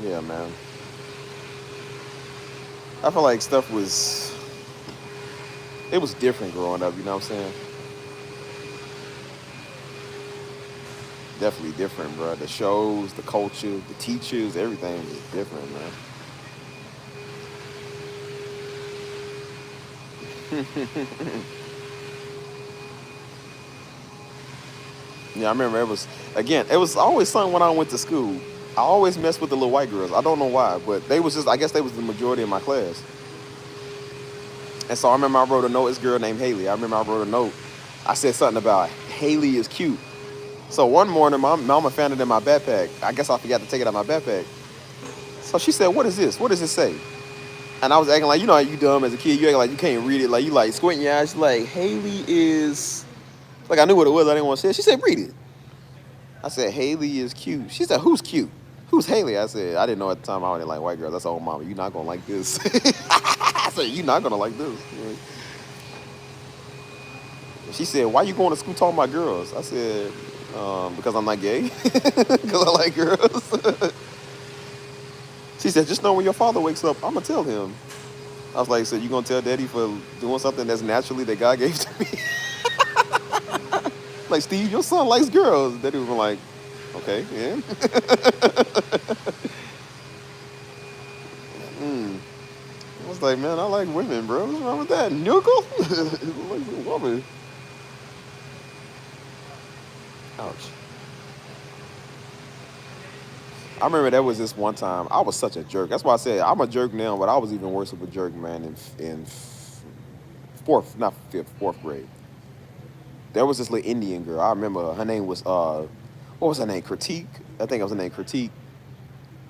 Yeah, man. I feel like stuff was different growing up, you know what I'm saying? Definitely different, bro. The shows, the culture, the teachers, everything was different, man. Yeah, I remember it was always something when I went to school. I always messed with the little white girls. I don't know why, but I guess they was the majority of my class. And so I remember I wrote a note, this girl named Haley. I remember I wrote a note. I said something about Haley is cute. So one morning, my mama found it in my backpack. I guess I forgot to take it out of my backpack. So she said, what is this? What does it say? And I was acting like, you know how you dumb as a kid. You acting like you can't read it. Like, you like squinting your eyes. Like, Haley is... Like, I knew what it was. I didn't want to say it. She said, read it. I said, Haley is cute. She said, who's cute? Who's Haley? I said, I didn't know at the time I didn't like white girls. I said, oh, mama, you're not going to like this. I said, you're not going to like this. She said, why you going to school talking about girls? I said, because I'm not gay. Because I like girls. She said, just know when your father wakes up, I'm going to tell him. I was like, so you going to tell daddy for doing something that's naturally that God gave to me? Like, Steve, your son likes girls. Daddy was like, okay, yeah. I was like, man, I like women, bro. What's wrong with that? Nuckle? Like a woman. Ouch. I remember there was this one time, I was such a jerk. That's why I said I'm a jerk now, but I was even worse of a jerk, man, in fourth grade. There was this little Indian girl. I remember her name was, what was her name? Critique? I think it was her name, Critique.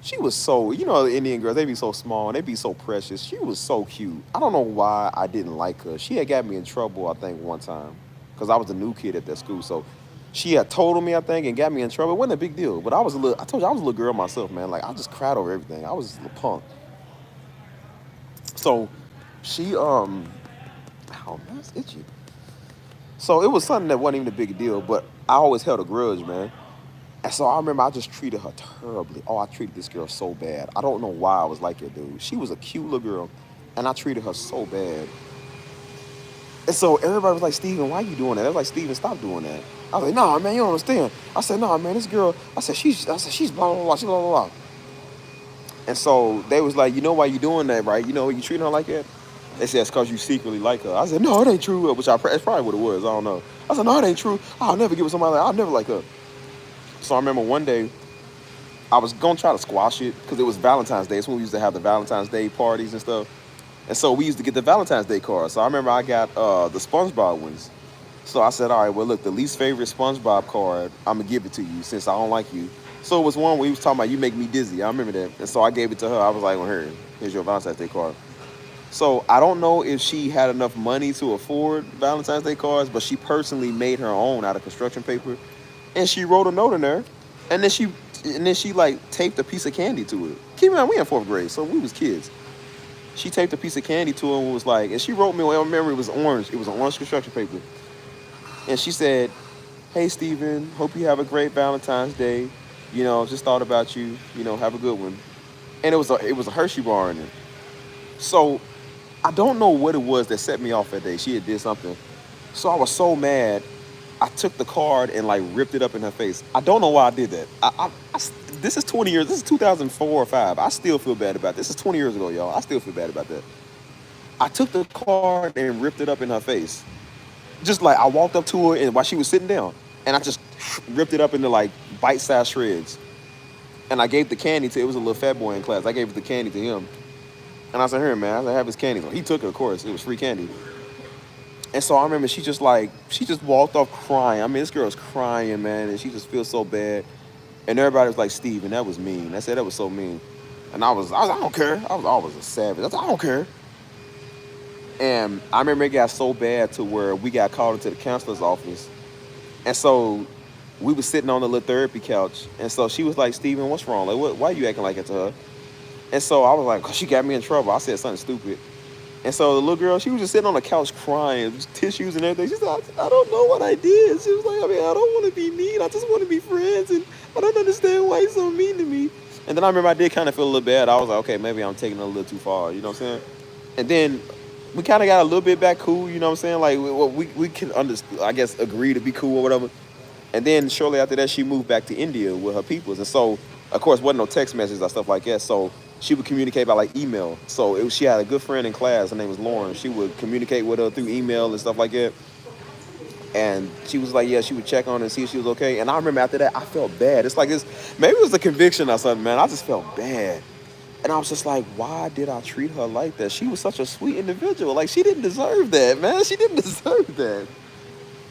She was so, you know, the Indian girls, they be so small and they be so precious. She was so cute. I don't know why I didn't like her. She had got me in trouble, I think, one time. Because I was the new kid at that school. So she had told me, I think, and got me in trouble. It wasn't a big deal. But I told you, I was a little girl myself, man. Like, I just cried over everything. I was a little punk. So she, oh, man, it's itchy. So it was something that wasn't even a big deal, but I always held a grudge, man. And so I remember I just treated her terribly. Oh, I treated this girl so bad. I don't know why I was like that, dude. She was a cute little girl, and I treated her so bad. And so everybody was like, Steven, why are you doing that? I was like, Steven, stop doing that. I was like, nah, man, you don't understand. I said, nah, man, this girl, she's blah, blah, blah, she's blah, blah, blah. And so they was like, you know why you doing that, right? You know why you treating her like that? They said, it's because you secretly like her. I said, no, it ain't true, which it's probably what it was. I don't know. I said, no, it ain't true. I'll never get with somebody like that. I'll never like her. So I remember one day, I was going to try to squash it because it was Valentine's Day. It's when we used to have the Valentine's Day parties and stuff. And so we used to get the Valentine's Day cards. So I remember I got the SpongeBob ones. So I said, all right, well, look, the least favorite SpongeBob card, I'm going to give it to you since I don't like you. So it was one where he was talking about, you make me dizzy. I remember that. And so I gave it to her. I was like, well, here, here's your Valentine's Day card. So I don't know if she had enough money to afford Valentine's Day cards, but she personally made her own out of construction paper. And she wrote a note in there. And then she like taped a piece of candy to it. Keep in mind, we in 4th grade, so we was kids. She taped a piece of candy to it and was like, and she wrote me, I remember it was orange. It was an orange construction paper. And she said, Hey, Steven, hope you have a great Valentine's Day. You know, just thought about you. You know, have a good one. And it was a Hershey bar in it. So I don't know what it was that set me off that day. She had did something. So I was so mad. I took the card and like ripped it up in her face. I don't know why I did that. This is 20 years. This is 2004 or 5. I still feel bad about this. This is 20 years ago, y'all. I still feel bad about that. I took the card and ripped it up in her face. Just like I walked up to her and while she was sitting down, and I just ripped it up into like bite-sized shreds. And I gave the candy to, it was a little fat boy in class. I gave the candy to him. And I said, here, man, I have his candy. So he took it, of course. It was free candy. And so I remember she just walked off crying. I mean, this girl's crying, man, and she just feels so bad. And everybody was like, Steven, that was mean. I said, that was so mean. And I don't care. I was always a savage. I said, I don't care. And I remember it got so bad to where we got called into the counselor's office. And so we was sitting on the little therapy couch. And so she was like, Steven, what's wrong? Like, why are you acting like it to her? And so I was like, she got me in trouble. I said something stupid. And so the little girl, she was just sitting on the couch crying, tissues and everything. She said, I don't know what I did. She was like, I don't want to be mean. I just want to be friends. And I don't understand why you're so mean to me. And then I remember I did kind of feel a little bad. I was like, okay, maybe I'm taking it a little too far. You know what I'm saying? And then we kind of got a little bit back cool. You know what I'm saying? Like, we can, I guess, agree to be cool or whatever. And then shortly after that, she moved back to India with her peoples. And so, of course, wasn't no text messages or stuff like that. So she would communicate by like email. So she had a good friend in class. Her name was Lauren. She would communicate with her through email and stuff like that. And she was like, yeah, she would check on her and see if she was okay. And I remember after that, I felt bad. It's like this, maybe it was a conviction or something, man. I just felt bad. And I was just like, why did I treat her like that? She was such a sweet individual. Like, she didn't deserve that, man. She didn't deserve that.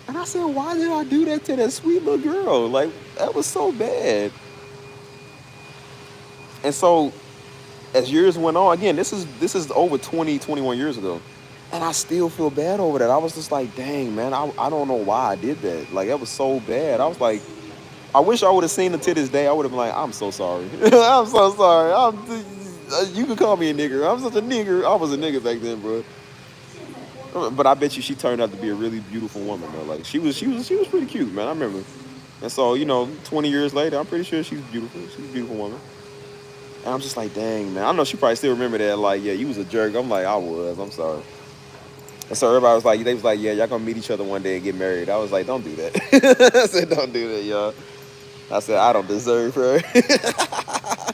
And I said, why did I do that to that sweet little girl? Like, that was so bad. And so as years went on, again, this is over 20, 21 years ago. And I still feel bad over that. I was just like, dang, man, I don't know why I did that. Like, that was so bad. I was like, I wish I would have seen her to this day. I would have been like, I'm so sorry. I'm so sorry. You can call me a nigger. I'm such a nigger. I was a nigger back then, bro. But I bet you she turned out to be a really beautiful woman, though. Like, she was pretty cute, man. I remember. And so, 20 years later, I'm pretty sure she's beautiful. She's a beautiful woman. And I'm just like, dang, man. I know she probably still remember that. Like, yeah, you was a jerk. I'm like, I was. I'm sorry. And so everybody was like, yeah, y'all gonna meet each other one day and get married. I was like, don't do that. I said, don't do that, y'all. I said, I don't deserve her. I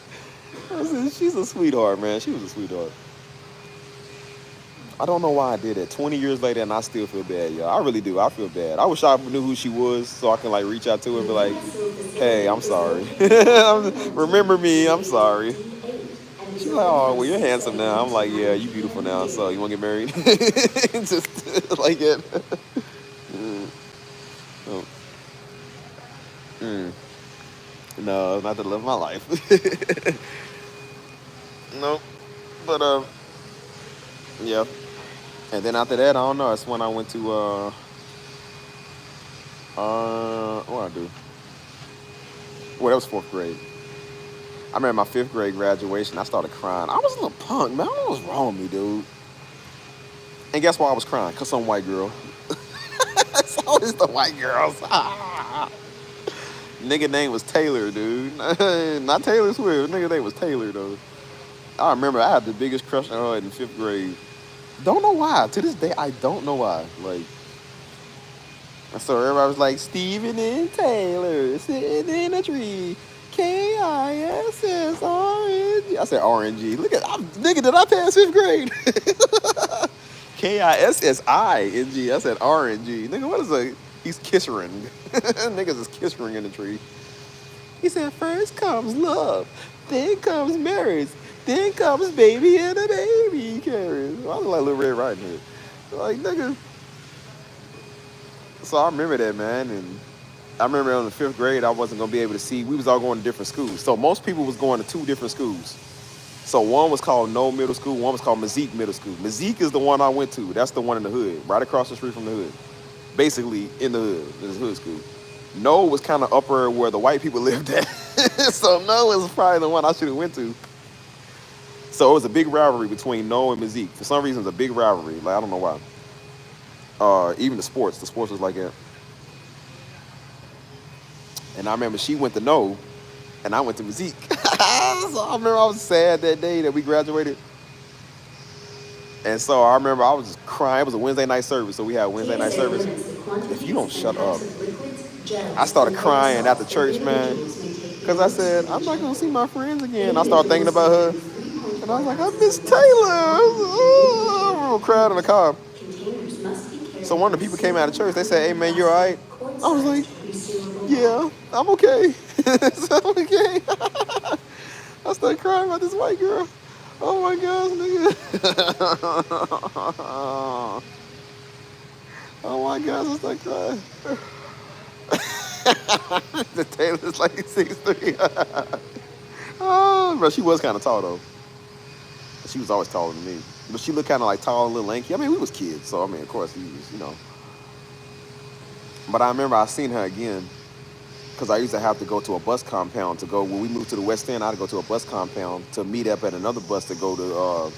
said, she's a sweetheart, man. She was a sweetheart. I don't know why I did it. 20 years later, and I still feel bad, y'all. I really do. I feel bad. I wish I knew who she was so I can, like, reach out to her and be like, hey, I'm sorry. Remember me. I'm sorry. She's like, oh, well, you're handsome now. I'm like, yeah, you beautiful now. So you want to get married? Just like it. Oh. No, not to live my life. No. But, yeah. And then after that, I don't know. That's when I went to, what I do? Well, that was 4th grade. I remember my 5th grade graduation. I started crying. I was a little punk, man. What was wrong with me, dude? And guess why I was crying? Because some white girl. It's always the white girls. Nigga name was Taylor, dude. Not Taylor Swift. Nigga name was Taylor, though. I remember I had the biggest crush on her in 5th grade. Don't know why. To this day, I don't know why. Like, and so everybody was like, Steven and Taylor sitting in a tree. K-I-S-S-R-N-G. I said R-N-G. Look at, nigga, did I pass 5th grade? K-I-S-S-I-N-G. I said R-N-G. Nigga, what is that? He's kissering. Niggas is kissering in the tree. He said, first comes love, then comes marriage, then comes baby and a baby carriage. I look like Little Red Riding Hood. Like, nigga. So I remember that, man. And I remember in the 5th grade, I wasn't going to be able to see. We was all going to different schools. So most people was going to 2 different schools. So one was called No Middle School. One was called Mazik Middle School. Mazik is the one I went to. That's the one in the hood, right across the street from the hood. Basically in the hood. This hood school. No was kind of upper where the white people lived at. So No was probably the one I should have went to. So it was a big rivalry between No and Mazik. For some reason, it was a big rivalry. Like, I don't know why. Even the sports was like that. And I remember she went to No, and I went to Musique. So I remember I was sad that day that we graduated. And so I remember I was just crying. It was a Wednesday night service, so we had Wednesday night service. If you don't shut up. I started crying at the church, man, because I said, I'm not going to see my friends again. I started thinking about her, and I was like, I miss Taylor. I remember crying in the car. So one of the people came out of church. They said, hey, man, you all right? I was like, yeah, I'm okay. So I'm okay. I started crying about this white girl. Oh, my gosh, nigga. Oh, my gosh, I started crying. The Taylor's like 6'3". Oh, bro, she was kind of tall though. She was always taller than me, but she looked kind of like tall, a little lanky. I mean, we was kids, so I mean, of course, we was, you know. But I remember I seen her again because I used to have to go to a bus compound to go. When we moved to the West End, I had to go to a bus compound to meet up at another bus to go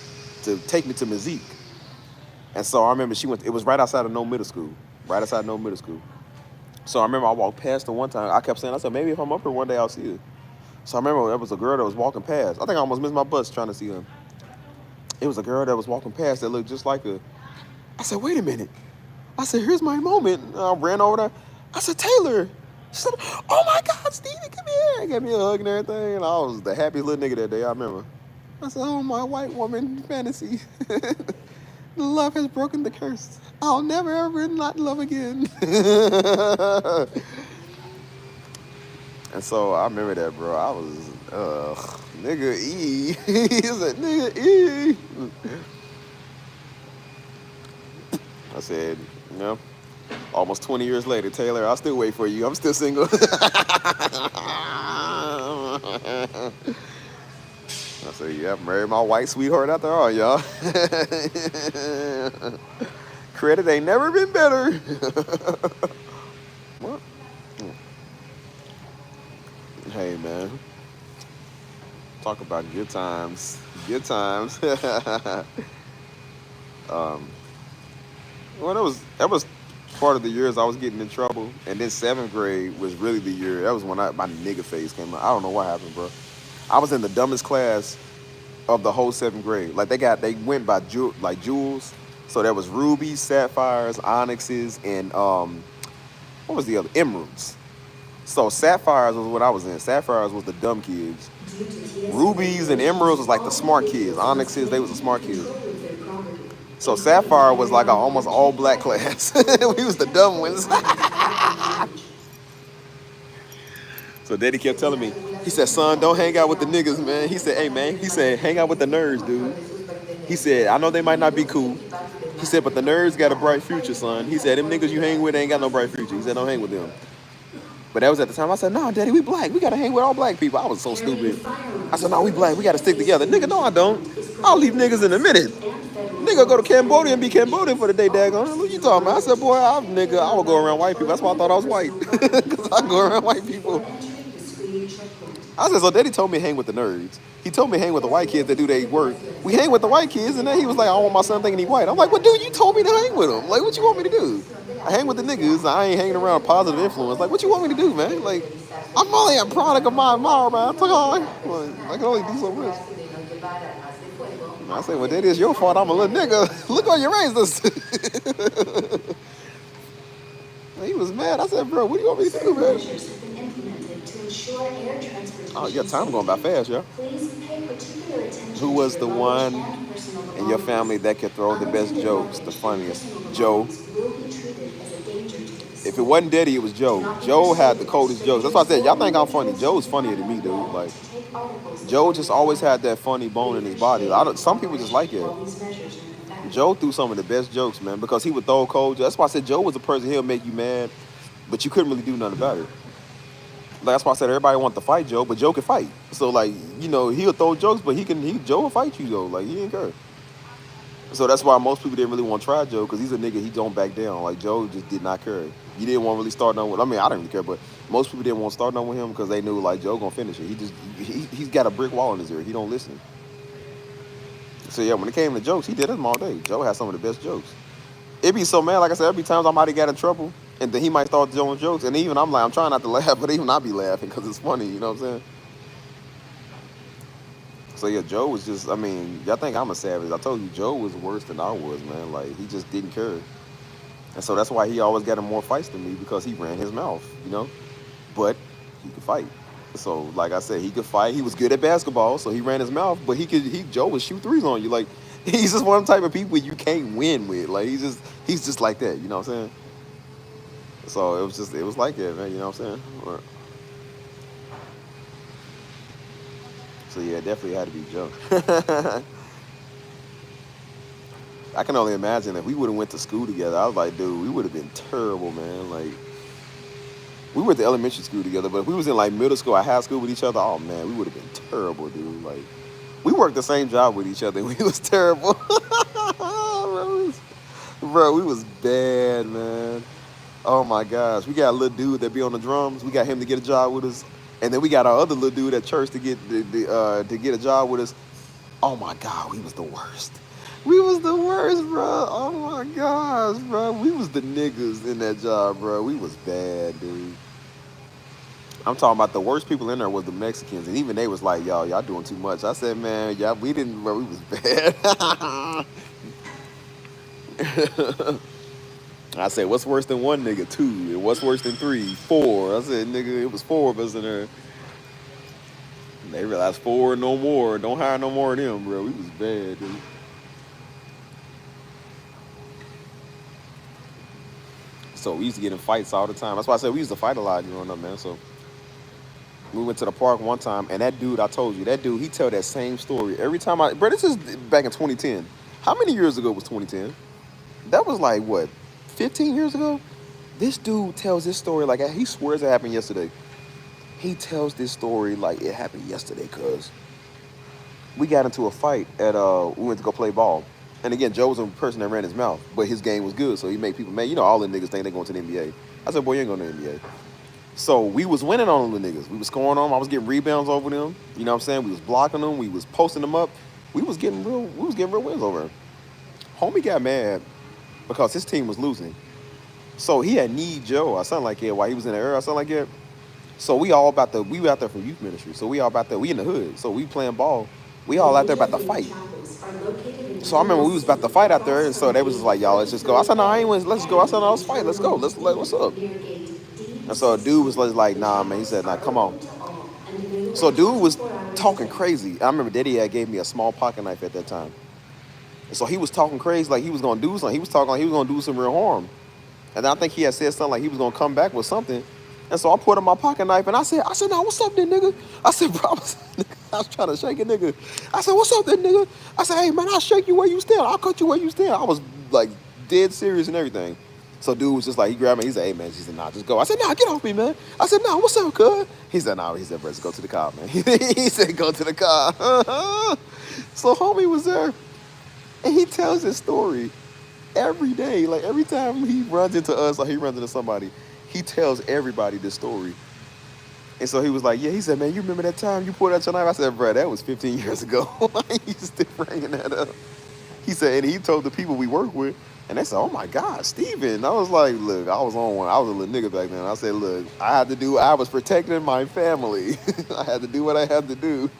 to take me to Musique. And so I remember she went. It was right outside of No Middle School. Right outside No Middle School. So I remember I walked past her one time. I kept saying, I said, maybe if I'm up here one day, I'll see her. So I remember there was a girl that was walking past. I think I almost missed my bus trying to see her. It was a girl that was walking past that looked just like her. I said, wait a minute. I said, here's my moment. And I ran over there. I said, Taylor. She said, oh my God, Stevie, come here. Gave me a hug and everything. And I was the happiest little nigga that day, I remember. I said, oh, my white woman fantasy. The love has broken the curse. I'll never ever not love again. And so I remember that, bro. I was, nigga E. He said, nigga E. I said, you know, almost 20 years later, Taylor, I'll still wait for you. I'm still single. I said, yeah, I married my white sweetheart after all, y'all. Credit ain't never been better. What? Hey, man. Talk about good times. Good times. Well, that was part of the years I was getting in trouble. And then 7th grade was really the year. That was when my nigga phase came out. I don't know what happened, bro. I was in the dumbest class of the whole 7th grade. Like they went by jewels. So there was rubies, sapphires, onyxes, and what was the other? Emeralds. So sapphires was what I was in. Sapphires was the dumb kids. Rubies and emeralds was like the smart kids. Onyxes, they was the smart kids. So sapphire was like an almost all black class. We was the dumb ones. So Daddy kept telling me, he said, son, don't hang out with the niggas, man. He said, hey, man, he said, hang out with the nerds, dude. He said, I know they might not be cool. He said, but the nerds got a bright future, son. He said, them niggas you hang with ain't got no bright future. He said, don't hang with them. But that was at the time. I said, no, Daddy, we black. We got to hang with all black people. I was so stupid. I said, no, we black. We got to stick together. Nigga, no, I don't. I'll leave niggas in a minute. Nigga go to Cambodia and be Cambodian for the day, daggone. What you talking about? I said, boy, I will go around white people. That's why I thought I was white. Because I go around white people. I said, so Daddy told me to hang with the nerds. He told me to hang with the white kids that do their work. We hang with the white kids, and then he was like, I don't want my son thinking he white. I'm like, well, dude, you told me to hang with him. Like, what you want me to do? I hang with the niggas. I ain't hanging around positive influence. Like, what you want me to do, man? Like, I'm only a product of my environment. I can only do so much. I said, well, that is your fault. I'm a little nigga. Look how you raised us. He was mad. I said, bro, what do you want me to do, man? Oh, your time going by fast, yeah. Who was the one in your family that could throw the best jokes, the funniest? Joe. If it wasn't Daddy, it was Joe. Joe had the coldest jokes. That's why I said, y'all think I'm funny. Joe's funnier than me, dude. Like, Joe just always had that funny bone in his body. Some people just like it. Joe threw some of the best jokes, man, because he would throw cold jokes. That's why I said Joe was a person, he'll make you mad, but you couldn't really do nothing about it. That's why I said everybody want to fight Joe, but Joe can fight. So, like, you know, he'll throw jokes, but Joe will fight you, though. Like, he didn't care. So that's why most people didn't really want to try Joe, because he's a nigga, he don't back down. Like, Joe just did not care. He didn't want to really start none with, I mean, I didn't really care, but most people didn't want to start none with him because they knew, like, Joe gonna finish it. He's got a brick wall in his ear. He don't listen. So, yeah, when it came to jokes, he did them all day. Joe had some of the best jokes. It'd be so mad, like I said, every time I might have got in trouble, And then he might start doing jokes, and even I'm like, I'm trying not to laugh, but even I be laughing because it's funny, you know what I'm saying? So yeah, Joe was just, I mean, y'all think I'm a savage. I told you, Joe was worse than I was, man. Like, he just didn't care. And so that's why he always got in more fights than me, because he ran his mouth, you know? But he could fight. So, like I said, he could fight. He was good at basketball, so he ran his mouth, but Joe would shoot threes on you. Like, he's just one of the type of people you can't win with. Like, he's just like that, you know what I'm saying? So it was like that, man, you know what I'm saying? So yeah, it definitely had to be Joe. I can only imagine if we would have went to school together. I was like, dude, we would have been terrible, man. Like, we went to elementary school together, but if we was in like middle school or high school with each other, oh man, we would have been terrible, dude. Like, we worked the same job with each other, and we was terrible. Bro, we was bad, man. Oh my gosh, we got a little dude that be on the drums. We got him to get a job with us, and then we got our other little dude at church to get a job with us. Oh my God, we was the worst. We was the worst, bro. Oh my gosh, bro. We was the niggas in that job, bro. We was bad, dude. I'm talking about the worst people in there was the Mexicans, and even they was like, y'all doing too much. I said, man, we didn't, bro, we was bad. I said, what's worse than one nigga? 2. And what's worse than 3? 4. I said, nigga, it was 4 of us in there. And they realized 4, no more. Don't hire no more of them, bro. We was bad, dude. So we used to get in fights all the time. That's why I said we used to fight a lot growing up, man. So we went to the park one time, and that dude, I told you, he tell that same story every time. Bro, this is back in 2010. How many years ago was 2010? That was like, what, 15 years ago? This dude tells this story like he swears it happened yesterday. He tells this story like it happened yesterday, cuz we got into a fight at, we went to go play ball. And again, Joe was a person that ran his mouth, but his game was good, so he made people mad. You know, all the niggas think they're going to the NBA. I said, boy, you ain't going to the NBA. So we was winning on the niggas. We was scoring on them. I was getting rebounds over them. You know what I'm saying? We was blocking them. We was posting them up. We was getting real wins over them. Homie got mad because his team was losing. So he had need Joe. I sound like it while he was in the area. I sound like it. So we were out there for youth ministry. So we in the hood. So we playing ball. We all out there about to fight. So I remember we was about to fight out there, and so they was just like, y'all, let's just go. I said, no, I ain't win. Let's go. I said, no, let's fight. Let's go. What's up? And so a dude was like, nah, man. He said, nah, come on. So dude was talking crazy. I remember Daddy had gave me a small pocket knife at that time. And so he was talking crazy like he was going to do something. He was talking like he was going to do some real harm. And then I think he had said something like he was going to come back with something. And so I put on my pocket knife, and I said, nah, what's up then, nigga? I said, bro, I was trying to shake a nigga. I said, what's up then, nigga? I said, hey, man, I'll shake you where you stand. I'll cut you where you stand. I was, like, dead serious and everything. So dude was just like, he grabbed me. He said, hey, man. He said, nah, just go. I said, nah, get off me, man. I said, nah, what's up, cuz? He said, nah. He said, bro, just go to the car, man. He said, go to the car. So homie was there, and he tells his story every day. Like, every time he runs into us or he runs into somebody, he tells everybody this story. And so he was like, yeah, he said, man, you remember that time you pulled out your knife? I said, bro, that was 15 years ago. He's still bringing that up. He said, and he told the people we work with, and they said, oh my God, Steven. I was like, look, I was on one. I was a little nigga back then. I said, look, I was protecting my family. I had to do what I had to do.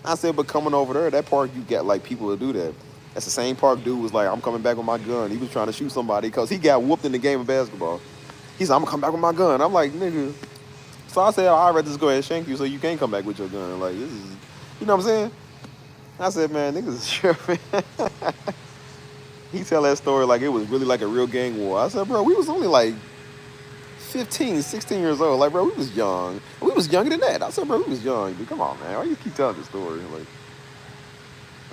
I said, but coming over there, that park, you got like people to do that. That's the same park dude was like, I'm coming back with my gun. He was trying to shoot somebody because he got whooped in the game of basketball. He said, I'm gonna come back with my gun. I'm like, nigga. So I said, I'd rather just go ahead and shank you so you can't come back with your gun. Like, this is, you know what I'm saying? I said, man, niggas is tripping. He tell that story like it was really like a real gang war. I said, bro, we was only like 15, 16 years old. Like, bro, we was young. We was younger than that. I said, bro, we was young. Dude, come on, man. Why you keep telling this story? Like,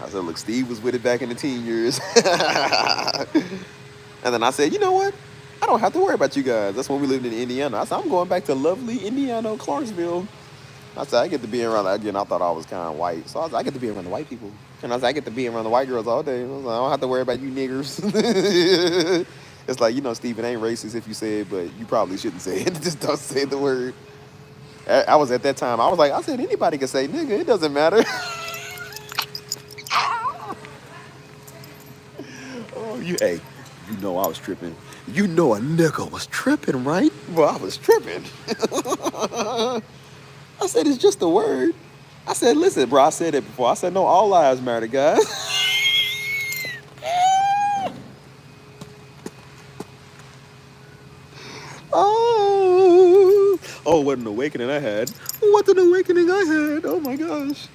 I said, look, Steve was with it back in the teen years. And then I said, you know what? I don't have to worry about you guys. That's when we lived in Indiana. I said, I'm going back to lovely Indiana, Clarksville. I said, I get to be around, again, I thought I was kind of white. So I was like, I get to be around the white people. And I said, I get to be around the white girls all day. I was like, I don't have to worry about you niggers. It's like, you know, Steve, it ain't racist if you say it, but you probably shouldn't say it. Just don't say the word. I was at that time, I said, anybody can say nigga. It doesn't matter. Oh, hey, you know I was tripping. You know a nigga was tripping, right? Well, I was tripping. I said, it's just a word. I said, listen, bro, I said it before. I said, no, all lives matter, guys. Oh, what an awakening I had. What an awakening I had. Oh, my gosh.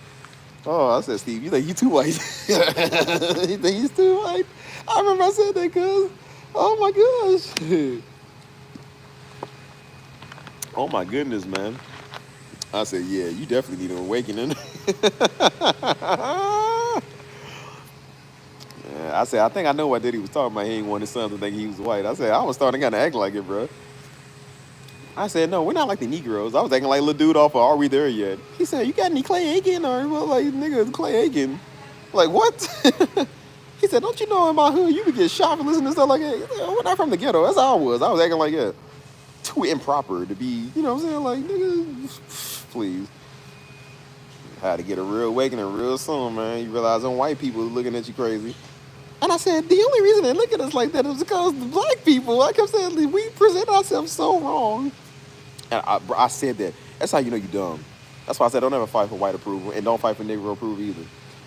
Oh, I said, Steve, you think you too white? You think he's too white? I remember I said that, cuz. Oh, my gosh. Oh, my goodness, man. I said, yeah, you definitely need an awakening. Yeah, I said, I think I know what Diddy was talking about. He ain't want his son to think he was white. I said, I was starting to kind of act like it, bro. I said, no, we're not like the Negroes. I was acting like little dude off of Are We There Yet? He said, you got any Clay Aiken? Or, well, like, nigga, Clay Aiken. Like, what? He said, don't you know in my hood, you could get shot for listening to stuff like that? He said, we're not from the ghetto. That's how I was. I was acting like that. Too improper to be, you know what I'm saying? Like, nigga, please. I had to get a real awakening real soon, man. You realize them white people looking at you crazy. And I said, the only reason they look at us like that is because the black people, I kept saying, we present ourselves so wrong. And I said that. That's how you know you're dumb. That's why I said, don't ever fight for white approval and don't fight for Negro approval either.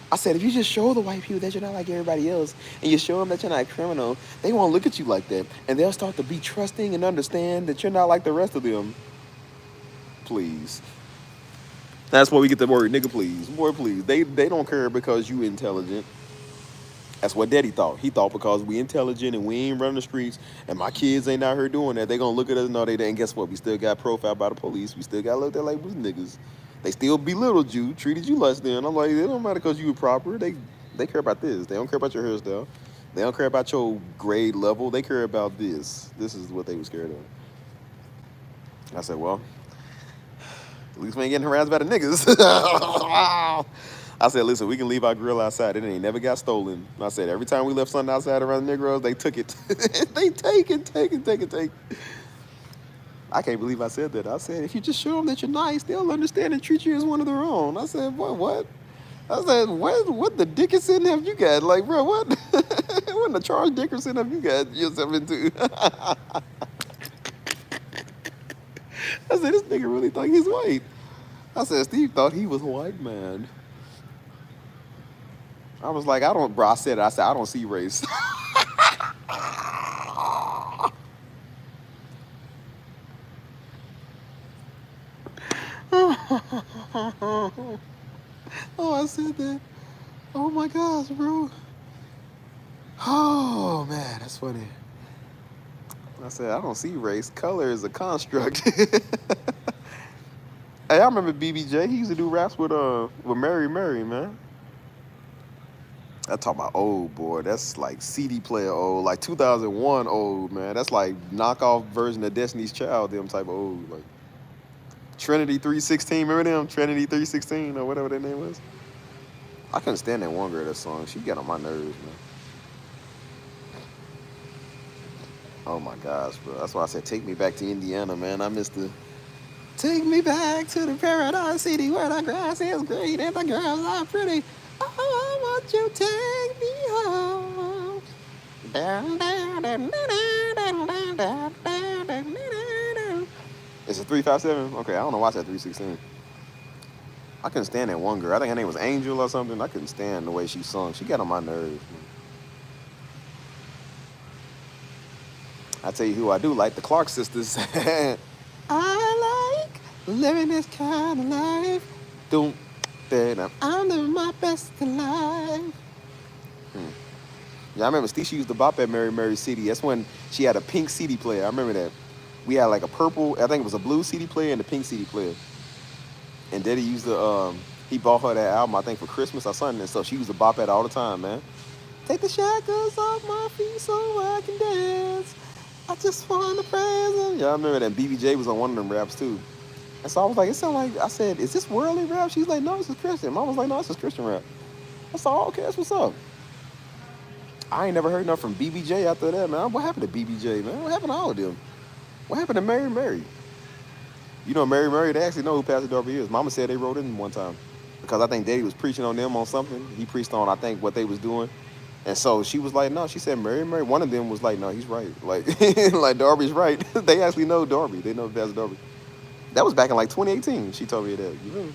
I said, if you just show the white people that you're not like everybody else and you show them that you're not a criminal, they won't look at you like that. And they'll start to be trusting and understand that you're not like the rest of them. Please. That's why we get the word nigga please. Boy, please. They don't care because you intelligent. That's what Daddy thought. He thought because we intelligent and we ain't running the streets and my kids ain't out here doing that, they gonna look at us. No, they didn't. Guess what? We still got profiled by the police. We still got looked at like we niggas. They still belittled you, treated you less than. I'm like, it don't matter because you were proper. They care about this. They don't care about your hairstyle. They don't care about your grade level. They care about this. This is what they were scared of. I said, well, at least we ain't getting harassed by the niggas. I said, listen, we can leave our grill outside. It ain't never got stolen. And I said, every time we left something outside around the Negroes, they took it. They take it. I can't believe I said that. I said, if you just show them that you're nice, they'll understand and treat you as one of their own. I said, what? I said, what the Dickinson have you got? Like, bro, what? What the Charles Dickinson have you got yourself into? I said, this nigga really think he's white. I said, Steve thought he was white, man. I was like, I said, I don't see race. Oh, I said that. Oh my gosh, bro. Oh man, that's funny. I said, I don't see race. Color is a construct. Hey, I remember BBJ. He used to do raps with Mary Mary, man. I'm talking about old, boy. That's like CD player old, like 2001 old, man. That's like knockoff version of Destiny's Child, them type of old, like Trinity 316. Remember them? Trinity 316 or whatever their name was. I couldn't stand that one girl, that song. She got on my nerves, man. Oh my gosh, bro. That's why I said, take me back to Indiana, man. I missed the. Take me back to the paradise city where the grass is green and the girls are pretty. Oh, won't you take me home? It's a 357? Okay, I don't know why I said 316. I couldn't stand that one girl. I think her name was Angel or something. I couldn't stand the way she sung. She got on my nerves, man. I tell you who I do like, the Clark sisters. I like living this kind of life. I'm living my best life. Yeah, I remember Steve used to bop at Mary Mary CD. That's when she had a pink CD player. I remember that. We had like a purple, I think it was a blue CD player and a pink CD player. And Daddy used to, he bought her that album, I think, for Christmas or something. And so she used to bop at all the time, man. Take the shackles off my feet so I can dance. I just want to praise him. Yeah, I remember that. BBJ was on one of them raps too. And so I was like, it sounded like, I said, is this worldly rap? She's like, no, this is Christian. Mom was like, no, this is Christian rap. I said, okay, that's what's up. I ain't never heard nothing from BBJ after that, man. What happened to BBJ, man? What happened to all of them? What happened to Mary Mary? You know, Mary Mary, they actually know who Pastor Darby is. Mama said they wrote in one time. Because I think Daddy was preaching on them on something. He preached on, I think, what they was doing. And so she was like, no, she said, Mary. One of them was like, no, he's right. Like, like Darby's right. They actually know Darby. They know that's Darby. That was back in like 2018. She told me that. You know?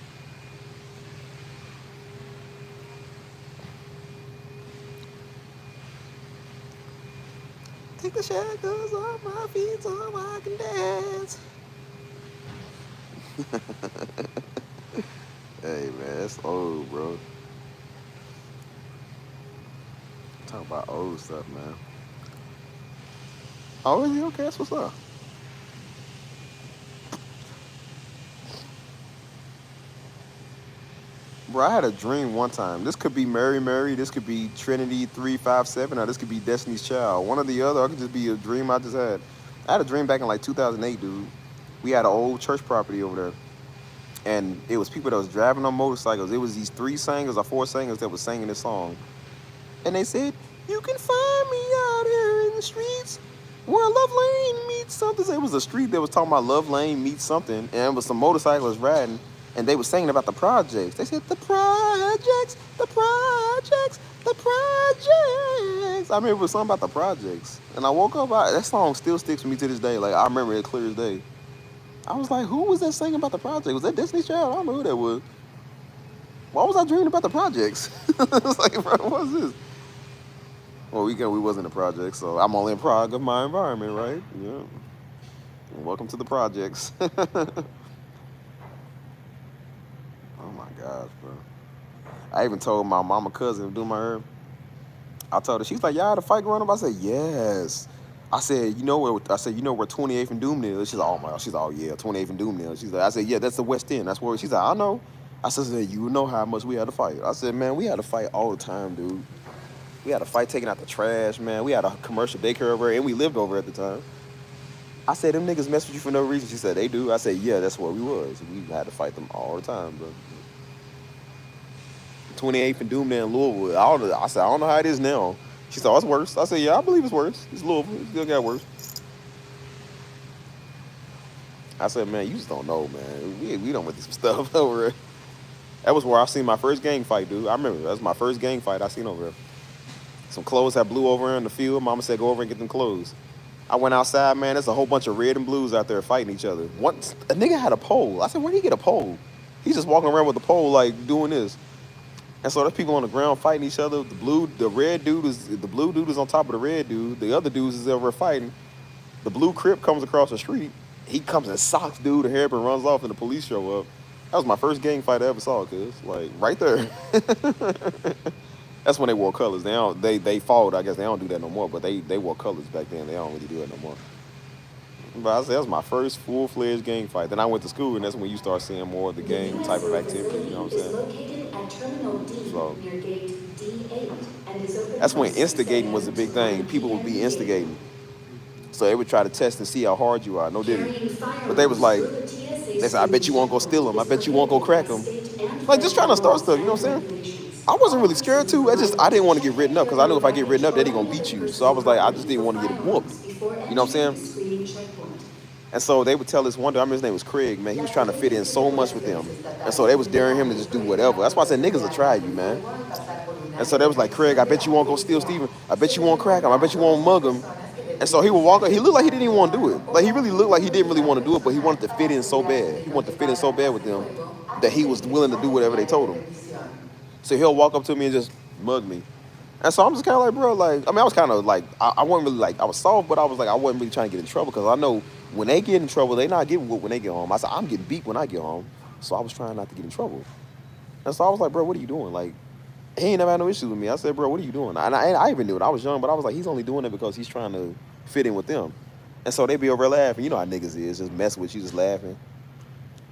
Take the shackles off my feet so I can dance. Hey, man, that's old, bro. Talking about old stuff, man. Oh, is he okay? That's what's up. Bro, I had a dream one time. This could be Mary. This could be Trinity 357, or this could be Destiny's Child. One or the other. Or it could just be a dream I just had. I had a dream back in like 2008, dude. We had an old church property over there. And it was people that was driving on motorcycles. It was these 3 singers or 4 singers that was singing this song. And they said, you can find me out here in the streets where Love Lane meets something. It was a street that was talking about Love Lane meets something. And it was some motorcyclists riding. And they were singing about the projects. They said, the projects, the projects, the projects. I remember it was something about the projects. And I woke up, that song still sticks with me to this day. Like, I remember it clear as day. I was like, who was that singing about the project? Was that Destiny's Child? I don't know who that was. Why was I dreaming about the projects? It's like, bro, what is this? Well, we wasn't in the projects, so I'm only in product of my environment, right? Yeah. Welcome to the projects. Oh my gosh, bro. I even told my mama cousin to do my hair. I told her, she's like, y'all had a fight growing up? I said, yes. I said, you know where 28th and Doomdale is? She's like, oh my God. She's like, oh yeah, 28th and Doomdale. She's like, I said, yeah, that's the West End. That's where she's like, I know. I said, you know how much we had to fight. I said, man, we had to fight all the time, dude. We had to fight taking out the trash, man. We had a commercial daycare over there, and we lived over at the time. I said, them niggas mess with you for no reason. She said, they do. I said, yeah, that's where we was. We had to fight them all the time, bro. 28th and Doomdale in Louisville. I said, I don't know how it is now. She said, oh, it's worse. I said, yeah, I believe it's worse. It's Louisville. It still got worse. I said, man, you just don't know, man. We done went through some stuff over there. That was where I seen my first gang fight, dude. I remember that was my first gang fight I seen over there. Some clothes that blew over in the field. Mama said, go over and get them clothes. I went outside, man. There's a whole bunch of red and blues out there fighting each other. Once a nigga had a pole. I said, where did he get a pole? He's just walking around with a pole, like doing this. And so there's people on the ground fighting each other. The blue dude is on top of the red dude. The other dudes is over fighting. The blue Crip comes across the street. He comes and socks dude, the hairpin runs off, and the police show up. That was my first gang fight I ever saw, cuz. Like, right there. That's when they wore colors. They fought, I guess they don't do that no more, but they wore colors back then. They don't really do it no more. But I said that was my first full-fledged gang fight. Then I went to school, and that's when you start seeing more of the gang type of activity, you know what I'm saying? Located at Terminal D So, near gate D8 and is open that's when from 6 instigating was a big thing. People would be instigating. So they would try to test and see how hard you are. No diddy. But they was like, they said, I bet you won't go steal them. I bet you won't go crack them. Like, just trying to start stuff, you know what I'm saying? I wasn't really scared too. I didn't want to get written up because I knew if I get written up, then they gonna beat you. So I was like, I just didn't want to get whooped. You know what I'm saying? And so they would tell this one dude, I remember his name was Craig, man. He was trying to fit in so much with them. And so they was daring him to just do whatever. That's why I said niggas will try you, man. And so they was like, Craig, I bet you won't go steal Steven. I bet you won't crack him. I bet you won't mug him. And so he would walk up. He looked like he didn't even want to do it. Like, he really looked like he didn't really want to do it, but he wanted to fit in so bad. He wanted to fit in so bad with them that he was willing to do whatever they told him. So he'll walk up to me and just mug me. And so I'm just kind of like, bro, like, I mean, I was kind of like, I wasn't really like, I was soft, but I was like, I wasn't really trying to get in trouble because I know when they get in trouble, they not getting whooped when they get home. I said, I'm getting beat when I get home. So I was trying not to get in trouble. And so I was like, bro, what are you doing? Like, he ain't never had no issues with me. I said, bro, what are you doing? And I even knew it. I was young, but I was like, he's only doing it because he's trying to fit in with them. And so they be over laughing. You know how niggas is, just messing with you, just laughing.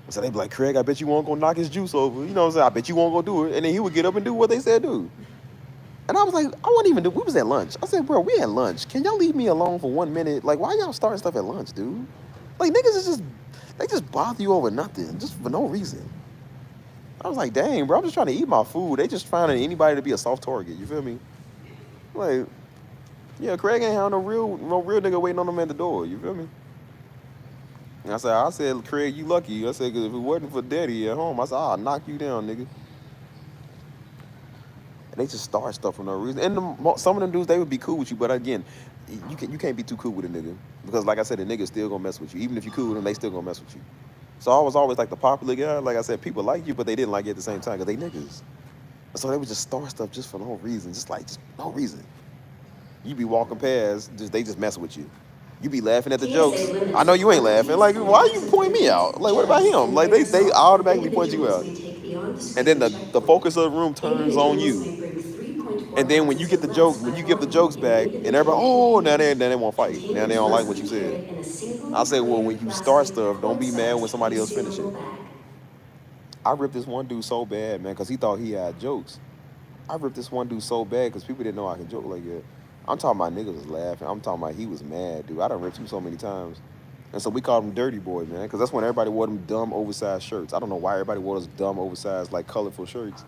So they be like, Craig, I bet you won't go knock his juice over. You know what I'm saying? I bet you won't go do it. And then he would get up and do what they said do. And I was like, I wouldn't even do. We was at lunch. I said, bro, we had lunch. Can y'all leave me alone for 1 minute? Like, why y'all starting stuff at lunch, dude? Like, niggas is just, they just bother you over nothing, just for no reason. I was like, dang, bro, I'm just trying to eat my food. They just finding anybody to be a soft target. You feel me? Like, yeah, Craig ain't have no real nigga waiting on him at the door. You feel me? And I said, Craig, you lucky. I said, because if it wasn't for daddy at home, I said, I'll knock you down, nigga. And they just start stuff for no reason. And some of them dudes, they would be cool with you, but again, you can't be too cool with a nigga because, like I said, the nigga still gonna mess with you. Even if you cool with them, they still gonna mess with you. So I was always like the popular guy. Like I said, people like you, but they didn't like you at the same time because they niggas. So they would just start stuff just for no reason, just no reason. You be walking past, they just mess with you. You be laughing at the jokes. I know you ain't laughing. Like, why you point me out? Like, what about him? Like, they automatically point you out. And then the focus of the room turns on you. And then when you get the joke, when you give the jokes back, and everybody, oh, now they won't fight. Now they don't like what you said. I say, well, when you start stuff, don't be mad when somebody else finish it. I ripped this one dude so bad, man, because he thought he had jokes. I ripped this one dude so bad because people didn't know I could joke like that. I'm talking about niggas was laughing. I'm talking about he was mad, dude. I done ripped him so many times. And so we called him Dirty Boy, man, because that's when everybody wore them dumb, oversized shirts. I don't know why everybody wore those dumb, oversized, like, colorful shirts.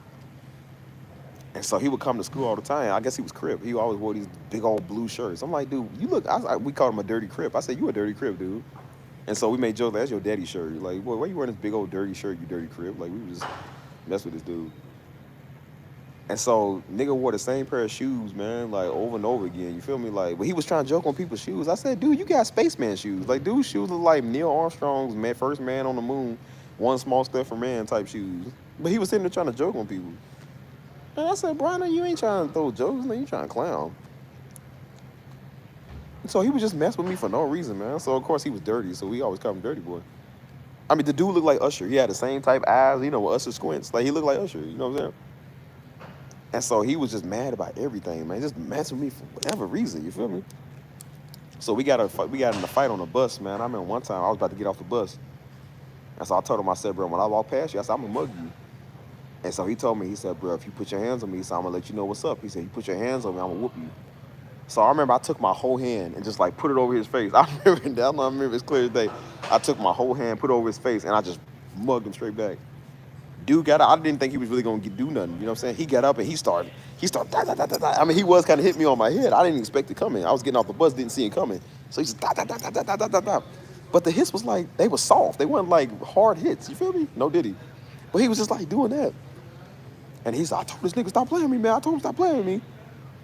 And so he would come to school all the time. I guess he was Crip. He always wore these big old blue shirts. I'm like, dude, you look, we called him a dirty Crip. I said, you a dirty Crip, dude. And so we made jokes, that's your daddy shirt. Like, boy, why you wearing this big old dirty shirt, you dirty Crip? Like, we would just mess with this dude. And so nigga wore the same pair of shoes, man, like over and over again. You feel me? Like, but he was trying to joke on people's shoes. I said, dude, you got spaceman shoes. Like, dude's shoes look like Neil Armstrong's first man on the moon, one small step for man type shoes. But he was sitting there trying to joke on people. And I said, Brian, you ain't trying to throw jokes, man. You trying to clown. So he would just mess with me for no reason, man. So, of course, he was dirty, so we always called him Dirty Boy. I mean, the dude looked like Usher. He had the same type eyes, you know, with Usher squints. Like, he looked like Usher, you know what I'm saying? And so he was just mad about everything, man. Just messing with me for whatever reason, you feel me? So we got in a fight on the bus, man. I remember one time I was about to get off the bus. And so I told him, I said, bro, when I walk past you, I said, I'm going to mug you. And so he told me, he said, bro, if you put your hands on me, so I'm going to let you know what's up. He said, you put your hands on me, I'm going to whoop you. So I remember I took my whole hand and just like put it over his face. I remember it's clear as day. I took my whole hand, put it over his face, and I just mugged him straight back. Dude got up. I didn't think he was really going to do nothing. You know what I'm saying? He got up and he started, da, da, da, da, da. I mean, he was kind of hit me on my head. I didn't expect it coming. I was getting off the bus, didn't see it coming. So he just da, da, da, da, da, da, da, da. But the hits was like, they were soft. They weren't like hard hits. You feel me? No diddy. But he was just like doing that. And he said, I told this nigga, stop playing with me, man. I told him, stop playing with me.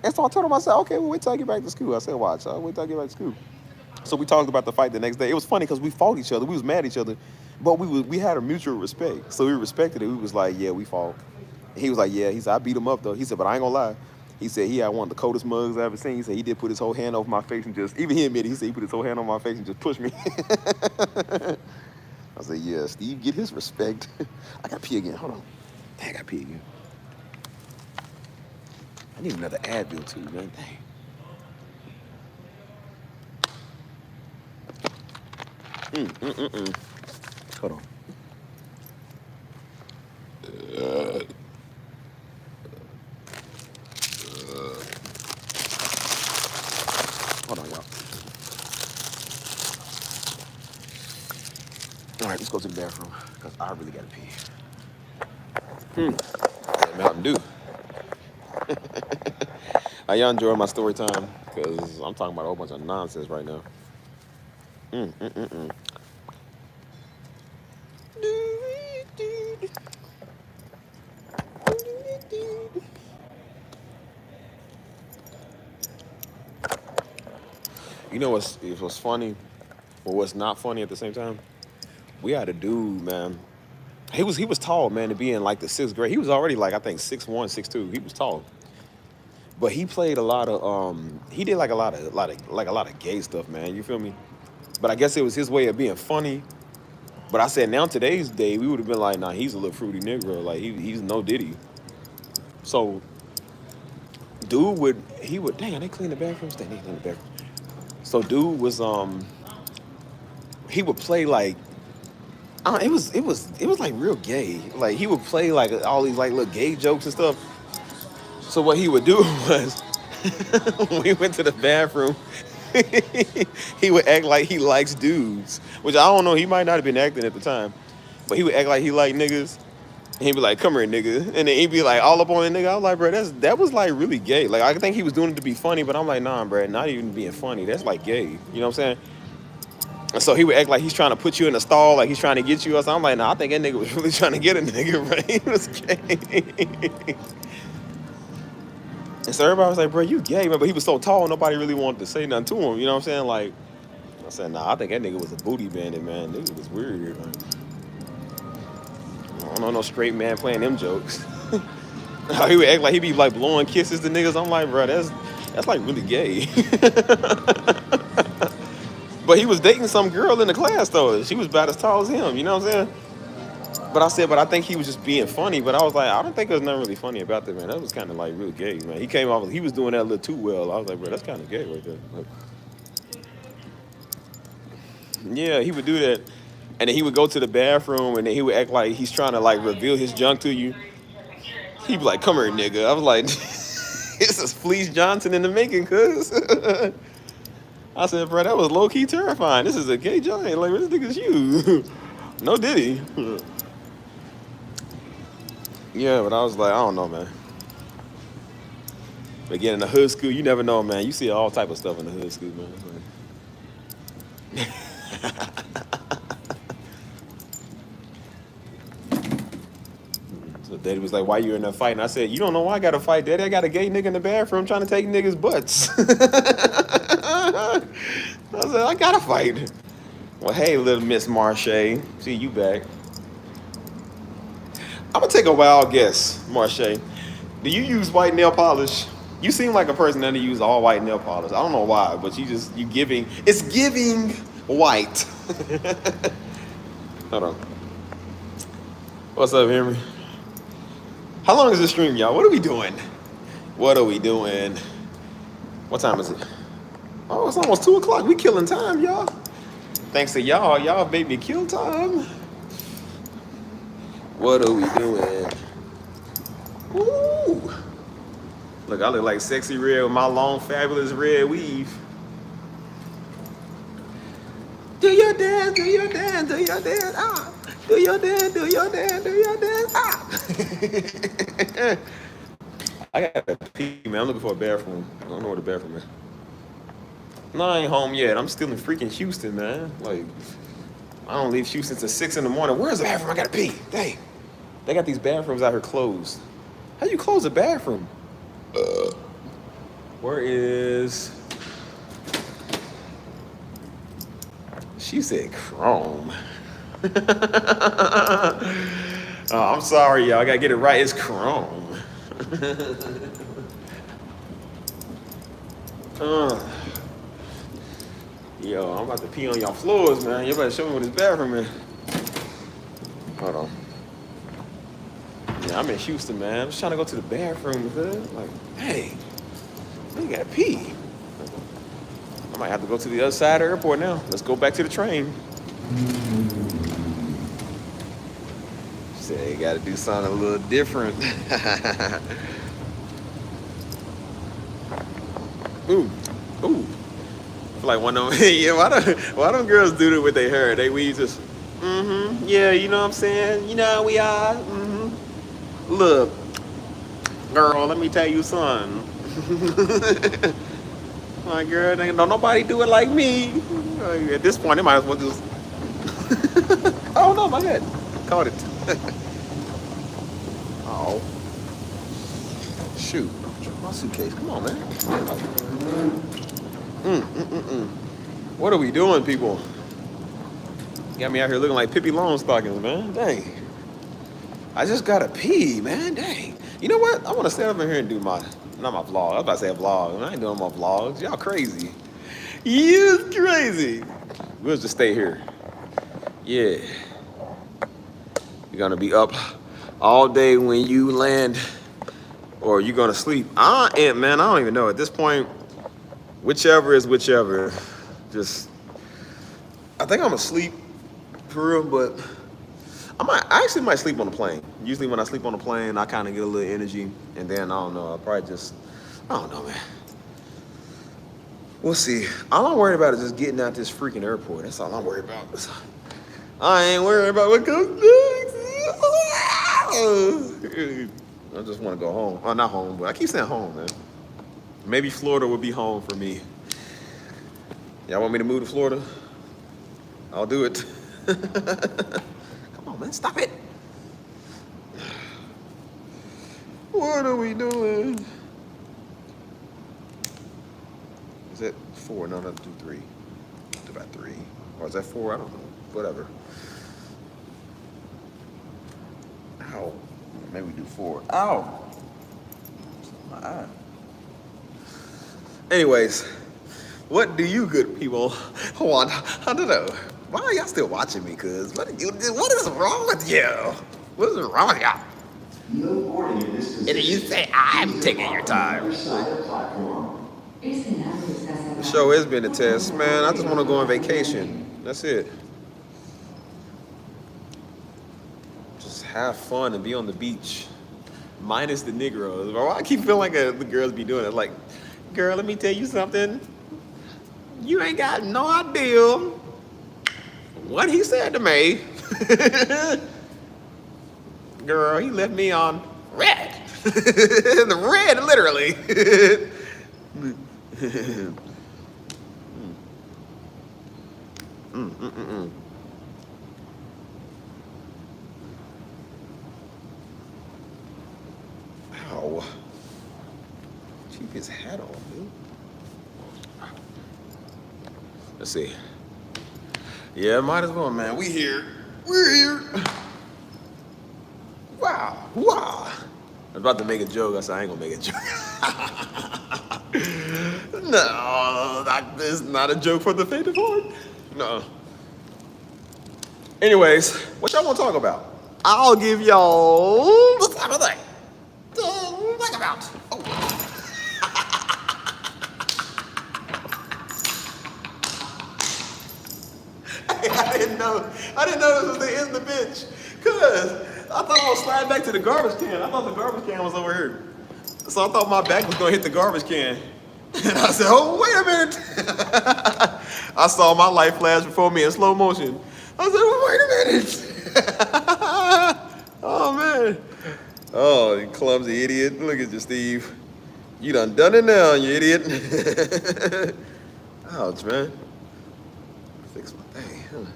And so I told him, I said, okay, well, wait till I get back to school. I said, watch, I'll wait till I get back to school. So we talked about the fight the next day. It was funny because we fought each other. We was mad at each other. But we had a mutual respect. So we respected it. We was like, yeah, we fought. And he was like, yeah. He said, I beat him up, though. He said, but I ain't gonna lie. He said he had one of the coldest mugs I ever seen. He said he did put his whole hand over my face and just, even he admitted, he said he put his whole hand on my face and just pushed me. I said, yeah, Steve, get his respect. I gotta pee again. Hold on. Dang, I gotta pee again. I need another Advil too, man. Dang. Hold on. Hold on, y'all. All right, let's go to the bathroom because I really gotta pee. Mountain Dew. How y'all enjoying my story time? Because I'm talking about a whole bunch of nonsense right now. You know what's funny, or what's not funny at the same time? We had a dude, man. He was tall, man, to be in like the 6th grade. He was already like, I think 6'1", 6'2". He was tall. But he played a lot of he did like a lot of gay stuff, man. You feel me? But I guess it was his way of being funny. But I said now today's day, we would have been like, nah, he's a little fruity Negro. Like he's no Diddy. So dude would dang, they clean the bathrooms? They clean the bathroom. So dude was he would play like it was like real gay. Like he would play like all these like little gay jokes and stuff. So what he would do was when we went to the bathroom, he would act like he likes dudes, which I don't know, he might not have been acting at the time, but he would act like he liked niggas. And he'd be like, come here, nigga. And then he'd be like all up on the nigga. I was like, bro, that was like really gay. Like I think he was doing it to be funny, but I'm like, nah, bro, not even being funny. That's like gay. You know what I'm saying? And so he would act like he's trying to put you in a stall, like he's trying to get you. Or something. I'm like, nah, I think that nigga was really trying to get a nigga, bro. He was gay. And so everybody was like, bro, you gay, man. But he was so tall, nobody really wanted to say nothing to him. You know what I'm saying? Like, I said, nah, I think that nigga was a booty bandit, man. Nigga was weird. Like, I don't know no straight man playing them jokes. He would act like he be like blowing kisses to niggas. I'm like, bro, that's like really gay. But he was dating some girl in the class though. She was about as tall as him. You know what I'm saying? But I said, but I think he was just being funny. But I was like, I don't think there's nothing really funny about that, man. That was kind of like real gay, man. He came off, he was doing that a little too well. I was like, bro, that's kind of gay right there. Like, yeah, he would do that. And then he would go to the bathroom and then he would act like he's trying to like reveal his junk to you. He'd be like, come here, nigga. I was like, this is Fleece Johnson in the making, cuz. I said, bro, that was low-key terrifying. This is a gay giant. Like, this nigga's you. No diddy. Yeah, but I was like, I don't know, man. But again, in the hood school, you never know, man. You see all type of stuff in the hood school, man. So Daddy was like, why you in there fighting? I said, you don't know why I got to fight, Daddy. I got a gay nigga in the bathroom trying to take niggas' butts. I said, I got to fight. Well, hey, little Miss Marche. See you back. I'm going to take a wild guess, Marche. Do you use white nail polish? You seem like a person that use all white nail polish. I don't know why, but it's giving white. Hold on. What's up, Henry? How long is this stream, y'all? What are we doing? What time is it? Oh, it's almost 2 o'clock. We killing time, y'all. Thanks to y'all. Y'all made me kill time. What are we doing? Ooh. Look, I look like Sexy Red with my long, fabulous red weave. Do your dance, do your dance, do your dance, ah. Do your dance, do your dance, do your dance, ah. I gotta pee, man. I'm looking for a bathroom. I don't know where the bathroom is. No, I ain't home yet. I'm still in freaking Houston, man. Like, I don't leave Houston till 6 in the morning. Where's the bathroom? I gotta pee. Dang. They got these bathrooms out here closed. How you close a bathroom? Where is... She said Chrome. Oh, I'm sorry, y'all. I gotta get it right. It's Chrome. Yo, I'm about to pee on y'all floors, man. You better show me what this bathroom is. Hold on. Yeah, I'm in Houston, man. I'm just trying to go to the bathroom, man. Like, hey, you gotta pee. I might have to go to the other side of the airport now. Let's go back to the train. She said, you gotta do something a little different. Ooh, ooh. I feel like one of them, yeah, why don't girls do that with their hair? They weave just, yeah, you know what I'm saying? You know how we are, Look, girl, let me tell you something. My girl, don't nobody do it like me. At this point, they might as well just, oh no, my head, caught it. Oh, shoot, my suitcase, come on, man. What are we doing, people? Got me out here looking like Pippi Longstockings, man. Dang. I just gotta pee, man. Dang. You know what? I want to stand up in here and do not my vlog. I was about to say a vlog. I ain't doing my vlogs. Y'all crazy. You crazy. We'll just stay here. Yeah. You're gonna be up all day when you land, or you're gonna sleep. Man. I don't even know. At this point, whichever is whichever. Just, I think I'm asleep for real, but I actually might sleep on the plane. Usually when I sleep on the plane, I kind of get a little energy, and then I don't know, I'll probably just, I don't know, man. We'll see. All I'm worried about is just getting out this freaking airport. That's all I'm worried about. I ain't worried about what comes next. I just want to go home. Oh, not home, but I keep saying home, man. Maybe Florida would be home for me. Y'all want me to move to Florida? I'll do it. Come on, man, stop it. What are we doing? Is that 4? No, let's do 3. Do about 3. Or is that 4? I don't know. Whatever. Ow. Maybe we do 4. Ow. My eye. Anyways, what do you good people want? I don't know. Why are y'all still watching me? Cause what is wrong with you? What is wrong with y'all? No boarding in this position. And you say I'm taking your time. Other side of the platform. The show has been a test, man. I just want to go on vacation. That's it. Just have fun and be on the beach. Minus the Negroes. Why I keep feeling like the girls be doing it. Like, girl, let me tell you something. You ain't got no idea what he said to me. Girl, he left me on red. The red, literally. Ow. Keep his hat on, dude. Let's see. Yeah, might as well, man. We here. We're here. Wow. Wow. I was about to make a joke. I said, I ain't gonna make a joke. No, this is not a joke for the faint of heart. No. Anyways, what y'all want to talk about? I'll give y'all the time of day to think about. Oh. I didn't know this was the end of the bench. Cause I thought I was sliding back to the garbage can. I thought the garbage can was over here. So I thought my back was gonna hit the garbage can. And I said, oh, wait a minute. I saw my light flash before me in slow motion. I said, well, wait a minute. Oh, man. Oh, you clumsy idiot. Look at you, Steve. You done it now, you idiot. Ouch, man. Fix my thing.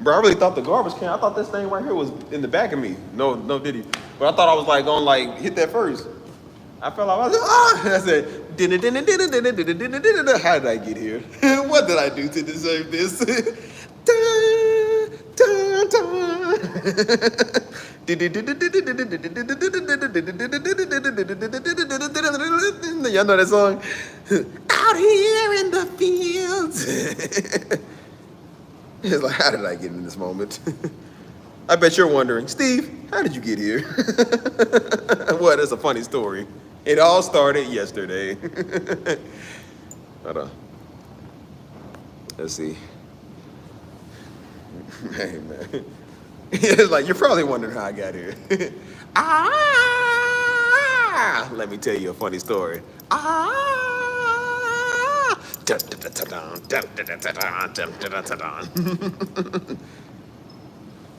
Bro, I really thought the garbage can, I thought this thing right here was in the back of me. No diddy. But I thought I was like gonna like hit that first. I fell off. I was like, ah! I said, how did I get here? What did I do to deserve this? Y'all know that song? Out here in the fields. It's like, how did I get in this moment? I bet you're wondering, Steve, how did you get here? Well, that's a funny story. It all started yesterday. Hold on. Let's see. Hey, man. It's like, you're probably wondering how I got here. Let me tell you a funny story. I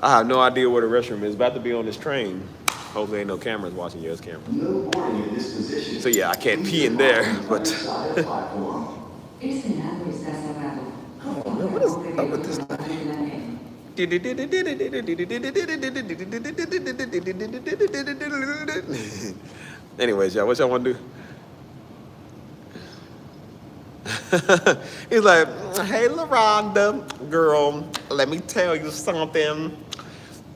have no idea where the restroom is. About to be on this train. Hopefully ain't no cameras watching you. There's cameras. No boarding in this position. So yeah, I can't pee in there, but Side of the platform. what is up with this thing? Anyways, y'all, what y'all want to do? He's like, hey, LaRonda, girl, let me tell you something.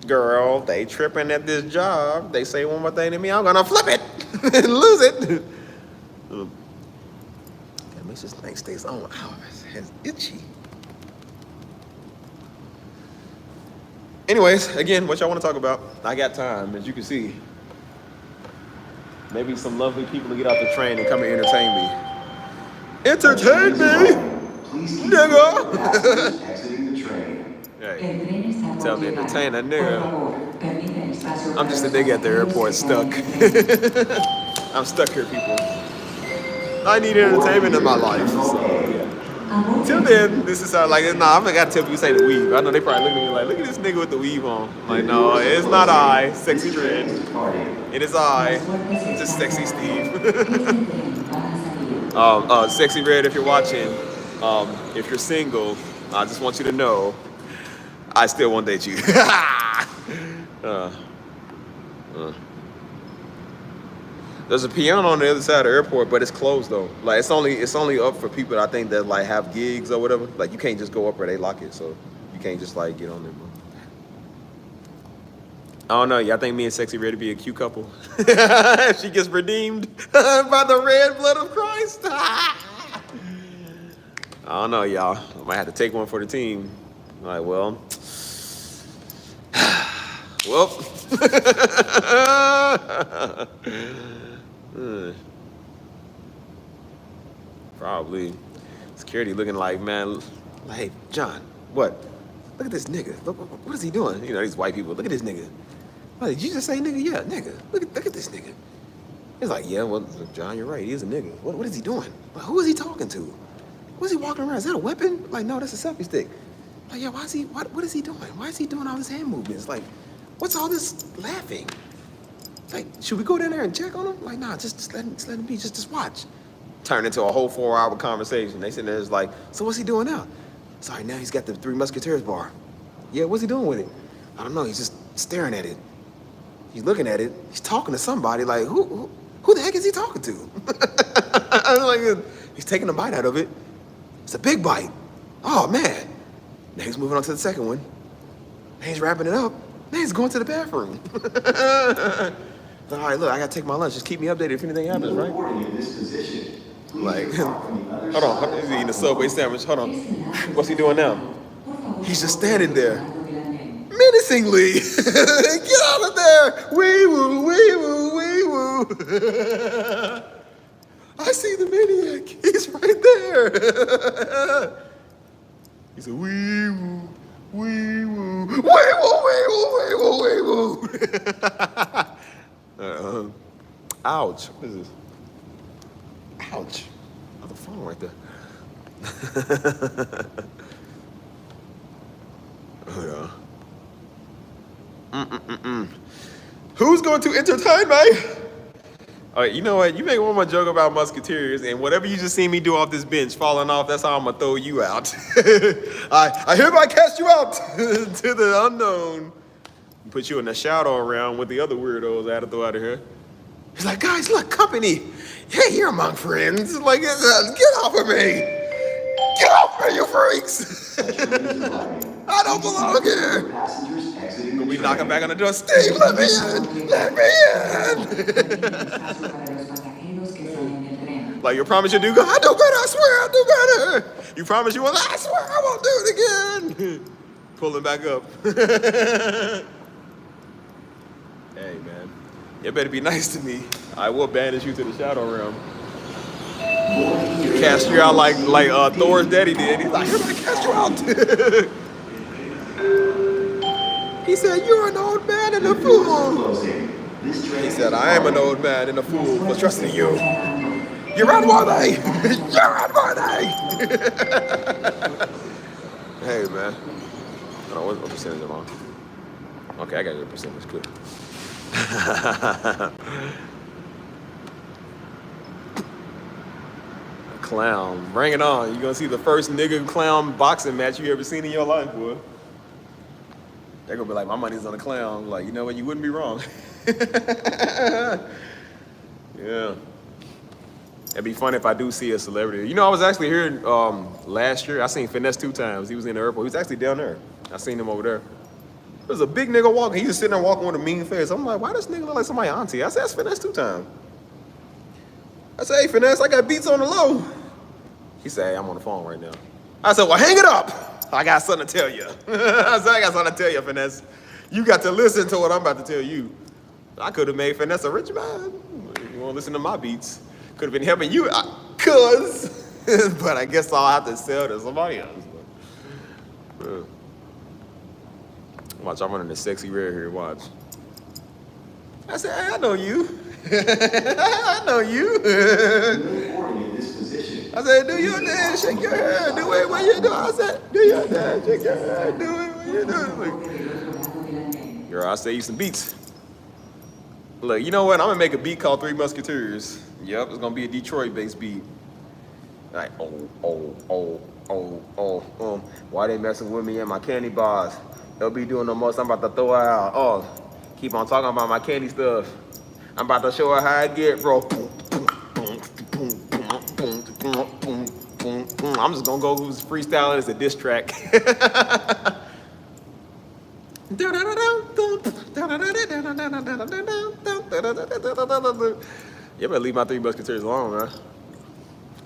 Girl, they tripping at this job. They say one more thing to me, I'm gonna flip it and lose it. That makes this thing stays on. Ow, it's itchy. Anyways, again, what y'all want to talk about? I got time, as you can see. Maybe some lovely people to get off the train and come and entertain me. Entertain me, nigga. Passengers exiting the train. Hey, tell me entertain a nigga. I'm just a nigga at the airport stuck. I'm stuck here, people. I need entertainment in my life. So, yeah. Till then, this is how, like, nah, I'm gonna gotta tell people say the weave. I know they probably look at me like, look at this nigga with the weave on. I'm like, no, it's not I, Sexy Red. It is I, just Sexy Steve. Sexy Red, if you're watching, if you're single, I just want you to know, I still won't date you. There's a piano on the other side of the airport, but it's closed though. Like it's only up for people I think that like have gigs or whatever. Like you can't just go up there, they lock it, so you can't just like get on there. Bro. I don't know. Y'all think me and Sexy ready to be a cute couple? If she gets redeemed by the red blood of Christ. I don't know, y'all. I might have to take one for the team. I'm like, well. Probably. Security looking like, man, like, hey, John, what? Look at this nigga. Look, what is he doing? You know, these white people. Look at this nigga. What, did you just say nigga? Yeah, nigga. Look at this nigga. He's like, yeah, well, John, you're right. He is a nigga. What is he doing? Like, who is he talking to? What's he walking around? Is that a weapon? Like, no, that's a selfie stick. Like, yeah, what is he doing? Why is he doing all this hand movements? Like, what's all this laughing? Like, should we go down there and check on him? Like, nah, just let him be. Just watch. Turned into a whole 4-hour conversation. They sitting there is like, so what's he doing now? Sorry, now he's got the Three Musketeers bar. Yeah, what's he doing with it? I don't know. He's just staring at it. He's looking at it. He's talking to somebody. Like, who the heck is he talking to? Like, he's taking a bite out of it. It's a big bite. Oh, man. Now he's moving on to the second one. Now he's wrapping it up. Now he's going to the bathroom. All right, look, I got to take my lunch. Just keep me updated if anything happens, right? In this position. Like, hold on. He's eating a Subway sandwich. Hold on. What's he doing now? He's just standing there. Menacingly. Get out of there. Wee woo, wee woo, wee woo. I see the maniac. He's right there. He said, wee woo, wee woo, wee woo, wee woo, wee woo, wee woo. Ouch. What is this? Ouch. Oh, the phone right there. Oh, yeah. Who's going to entertain me? All right, you know what? You make one more joke about Musketeers, and whatever you just seen me do off this bench, falling off, that's how I'm gonna throw you out. I hereby cast you out to the unknown. Put you in the shadow round with the other weirdos I had to throw out of here. He's like, guys, look, company. Hey, you're among friends. Like, get off of me. Get off of me, you freaks. I don't belong here. Passengers exiting the We train. knocking back on the door. Steve, let me in. Let me in. Like, you promise you'll do good? I do better. I swear I'll do better. You promise you won't? I swear I won't do it again. Pulling back up. Hey, man. You better be nice to me. I will banish you to the shadow realm. Cast you out like Thor's daddy did. He's like, everybody cast you out. He said, you're an old man and a fool. He said, I am an old man and a fool for trusting you. You're unworthy. You're unworthy. Hey, man. Hold on, what percentage am I on? Okay, I got your percentage. Good. Clown. Bring it on. You're going to see the first nigga clown boxing match you ever seen in your life, boy. They're going to be like, my money's on the clown. Like, you know what? You wouldn't be wrong. Yeah. It'd be fun if I do see a celebrity. You know, I was actually here last year. I seen Finesse 2 times. He was in the airport. He was actually down there. I seen him over there. There's a big nigga walking. He was sitting there walking with a mean face. I'm like, why does this nigga look like somebody auntie? I said, that's Finesse 2 times. I said, hey, Finesse, I got beats on the low. He said, hey, I'm on the phone right now. I said, well, hang it up. I got something to tell you. I said, I got something to tell you, Finesse. You got to listen to what I'm about to tell you. I could have made Finesse a rich man. You want to listen to my beats? Could have been helping you, cuz. But I guess I'll have to sell to somebody else. Watch, I'm running the Sexy Red here, watch. I said, hey, I know you. I know you. I said, do your dance, shake your head, do it when you do it. I said, do your dance, shake your head, do it when you do it. Girl, I'll say you some beats. Look, you know what? I'm gonna make a beat called Three Musketeers. Yep, it's gonna be a Detroit-based beat. Like, why they messing with me and my candy bars? They'll be doing the most, I'm about to throw it out. Oh, keep on talking about my candy stuff. I'm about to show her how I get, bro. Boom, boom, boom, boom, boom, boom, boom, boom, boom, boom. I'm just gonna go freestyling as a diss track. You better leave my Three Musketeers alone, man.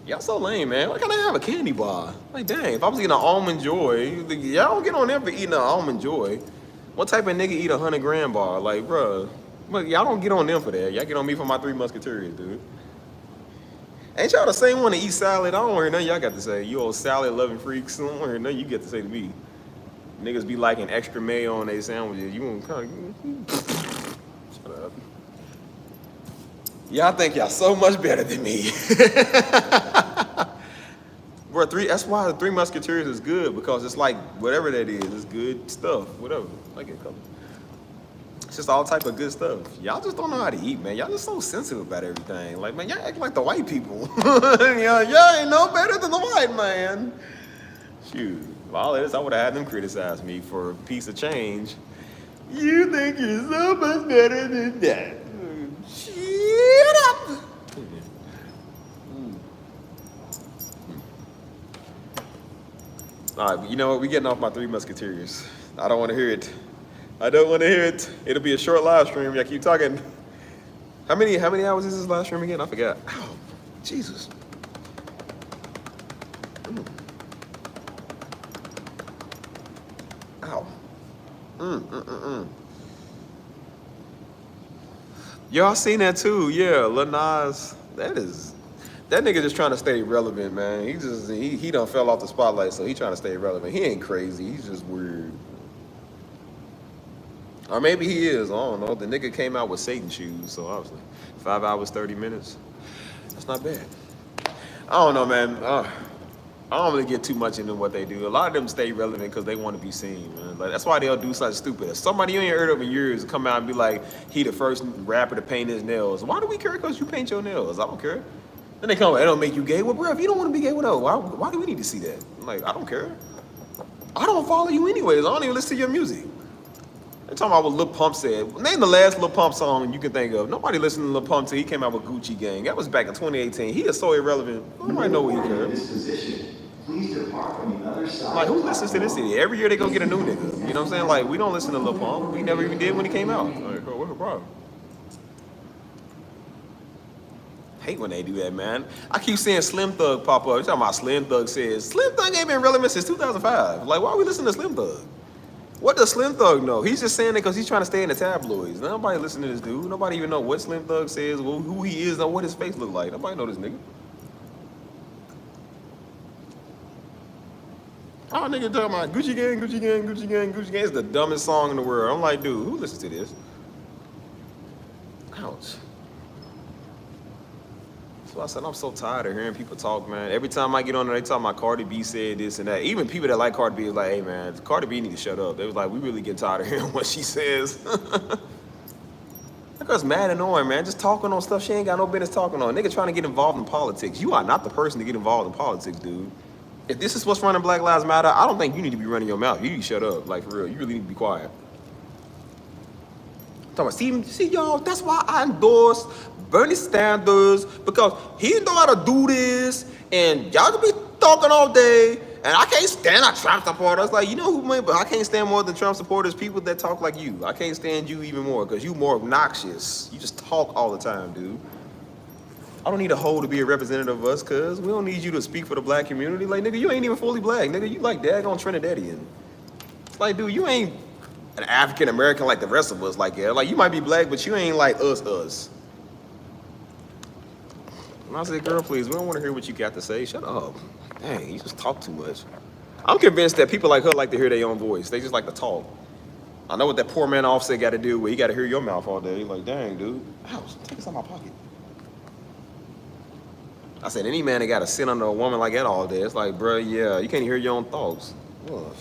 Y'all so lame, man. Why can't I have a candy bar? Like, dang, if I was eating an Almond Joy, y'all don't get on there for eating an Almond Joy. What type of nigga eat a 100-gram bar? Like, bruh, y'all don't get on them for that. Y'all get on me for my Three Musketeers, dude. Ain't y'all the same one to eat salad? I don't hear nothing y'all got to say. You old salad-loving freaks. I don't hear nothing you get to say to me. Niggas be liking extra mayo on their sandwiches. You won't kind of... Shut up. Y'all think y'all so much better than me. Bro, that's why the Three Musketeers is good, because it's like whatever that is, it's good stuff, whatever. I get color. It's just all type of good stuff. Y'all just don't know how to eat, man. Y'all just so sensitive about everything. Like, man, y'all act like the white people. y'all ain't no better than the white man. Shoot, all this, I would have had them criticize me for a piece of change. You think you're so much better than that. Shut up. All right, you know what? We're getting off my Three Musketeers. I don't want to hear it. I don't want to hear it. It'll be a short live stream. Y'all keep talking. How many hours is this live stream again? I forgot. Oh, Jesus. Ow. Y'all seen that too? Yeah, Lil Nas. That nigga just trying to stay relevant, man. He done fell off the spotlight, so he trying to stay relevant. He ain't crazy. He's just weird. Or maybe he is. I don't know. The nigga came out with Satan shoes, so obviously 5 hours, 30 minutes. That's not bad. I don't know, man. I don't really get too much into what they do. A lot of them stay relevant because they want to be seen, man. Like, that's why they'll do something stupid. If somebody you ain't heard of in years come out and be like, he the first rapper to paint his nails. Why do we care because you paint your nails? I don't care. Then they come, it don't make you gay. Well, bro, if you don't want to be gay, whatever, why do we need to see that? I'm like, I don't care. I don't follow you anyways. I don't even listen to your music. They're talking about what Lil Pump said. Name the last Lil Pump song you can think of. Nobody listened to Lil Pump till he came out with Gucci Gang. That was back in 2018. He is so irrelevant. Nobody know what he cares. Please depart from the other side. Like, who listens to this city? Every year they go get a new nigga. You know what I'm saying? Like, we don't listen to Lil Pump. We never even did when he came out. Like, what's the problem? Hate when they do that, man. I keep seeing Slim Thug pop up. You're talking about Slim Thug says. Slim Thug ain't been relevant since 2005. Like, why are we listening to Slim Thug? What does Slim Thug know? He's just saying it because he's trying to stay in the tabloids. Nobody listen to this dude. Nobody even know what Slim Thug says, who he is, or what his face look like. Nobody know this nigga. Oh, nigga talking about Gucci Gang, Gucci Gang, Gucci Gang, Gucci Gang. It's the dumbest song in the world. I'm like, dude, who listens to this? Ouch. So I said, I'm so tired of hearing people talk, man. Every time I get on there, they talk about Cardi B said this and that. Even people that like Cardi B is like, hey, man, Cardi B need to shut up. They was like, we really get tired of hearing what she says. That's mad annoying, man. Just talking on stuff she ain't got no business talking on. Nigga trying to get involved in politics. You are not the person to get involved in politics, dude. If this is what's running Black Lives Matter, I don't think you need to be running your mouth. You need to shut up, like, for real. You really need to be quiet. Talking about, see, y'all, that's why I endorse Bernie Sanders, because he know how to do this, and y'all can be talking all day, and I can't stand our Trump supporters. Like, you know who, man, but I can't stand more than Trump supporters, people that talk like you. I can't stand you even more, because you more obnoxious. You just talk all the time, dude. I don't need a hoe to be a representative of us, cuz we don't need you to speak for the black community. Like, nigga, you ain't even fully black. Nigga, you like daggone Trinidadian. Like, dude, you ain't an African American like the rest of us. Like, yeah, like, you might be black, but you ain't like us. And I said, girl, please, we don't want to hear what you got to say. Shut up. Dang, you just talk too much. I'm convinced that people like her like to hear their own voice. They just like to talk. I know what that poor man Offset got to do, where he got to hear your mouth all day. Like, dang, dude. Ouch, take this out of my pocket. I said, any man that got to sit under a woman like that all day, it's like, bro, yeah, you can't hear your own thoughts. Ugh.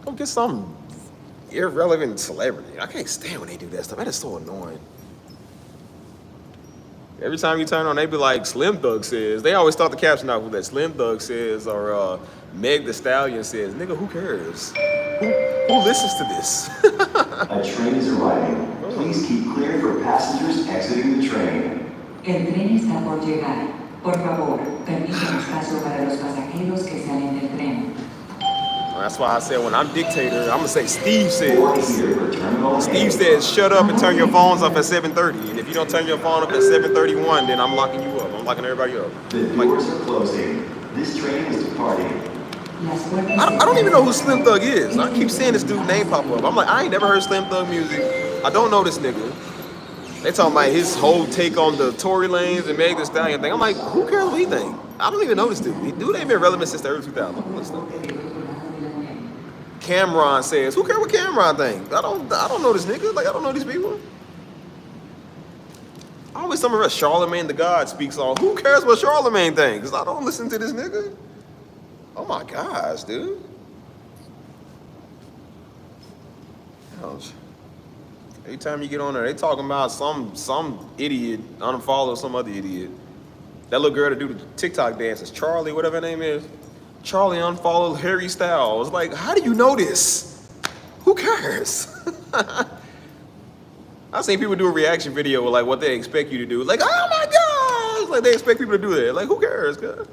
Go get some irrelevant celebrity. I can't stand when they do that stuff. That is so annoying. Every time you turn on, they be like, Slim Thug says. They always start the caption out with that. Slim Thug says, or Meg Thee Stallion says, nigga, who cares? Who listens to this? A train is arriving. Please keep clear for passengers exiting the train. El tren está por llegar. Por favor, permiten espacio para los pasajeros que salen del tren. That's why I said when I'm dictator, I'm gonna say Steve Board says. here for Terminal Steve A. says shut up and turn your phones off at 7:30. And if you don't turn your phone up at 7:31, then I'm locking you up. I'm locking everybody up. The doors are closing. This train is departing. Las puertas I don't even know who Slim Thug is. I keep seeing this dude name pop up. I'm like, I ain't never heard Slim Thug music. I don't know this nigga. They talking about his whole take on the Tory Lanez and Meg Thee Stallion thing. I'm like, who cares what he think? I don't even know this dude. Dude ain't been relevant since the early 2000s. Listen. Cameron says, who cares what Cameron think? I don't know this nigga. Like, I don't know these people. Always something about Charlemagne the God speaks on. Who cares what Charlemagne thinks? Because I don't listen to this nigga. Oh my gosh, dude. Ouch. Every time you get on there, they talking about some idiot unfollow some other idiot. That little girl that do the TikTok dances, Charlie, whatever her name is. Charlie unfollowed Harry Styles. Like, how do you know this? Who cares? I've seen people do a reaction video with like what they expect you to do. Like, oh my gosh! Like they expect people to do that. Like, who cares, cuz?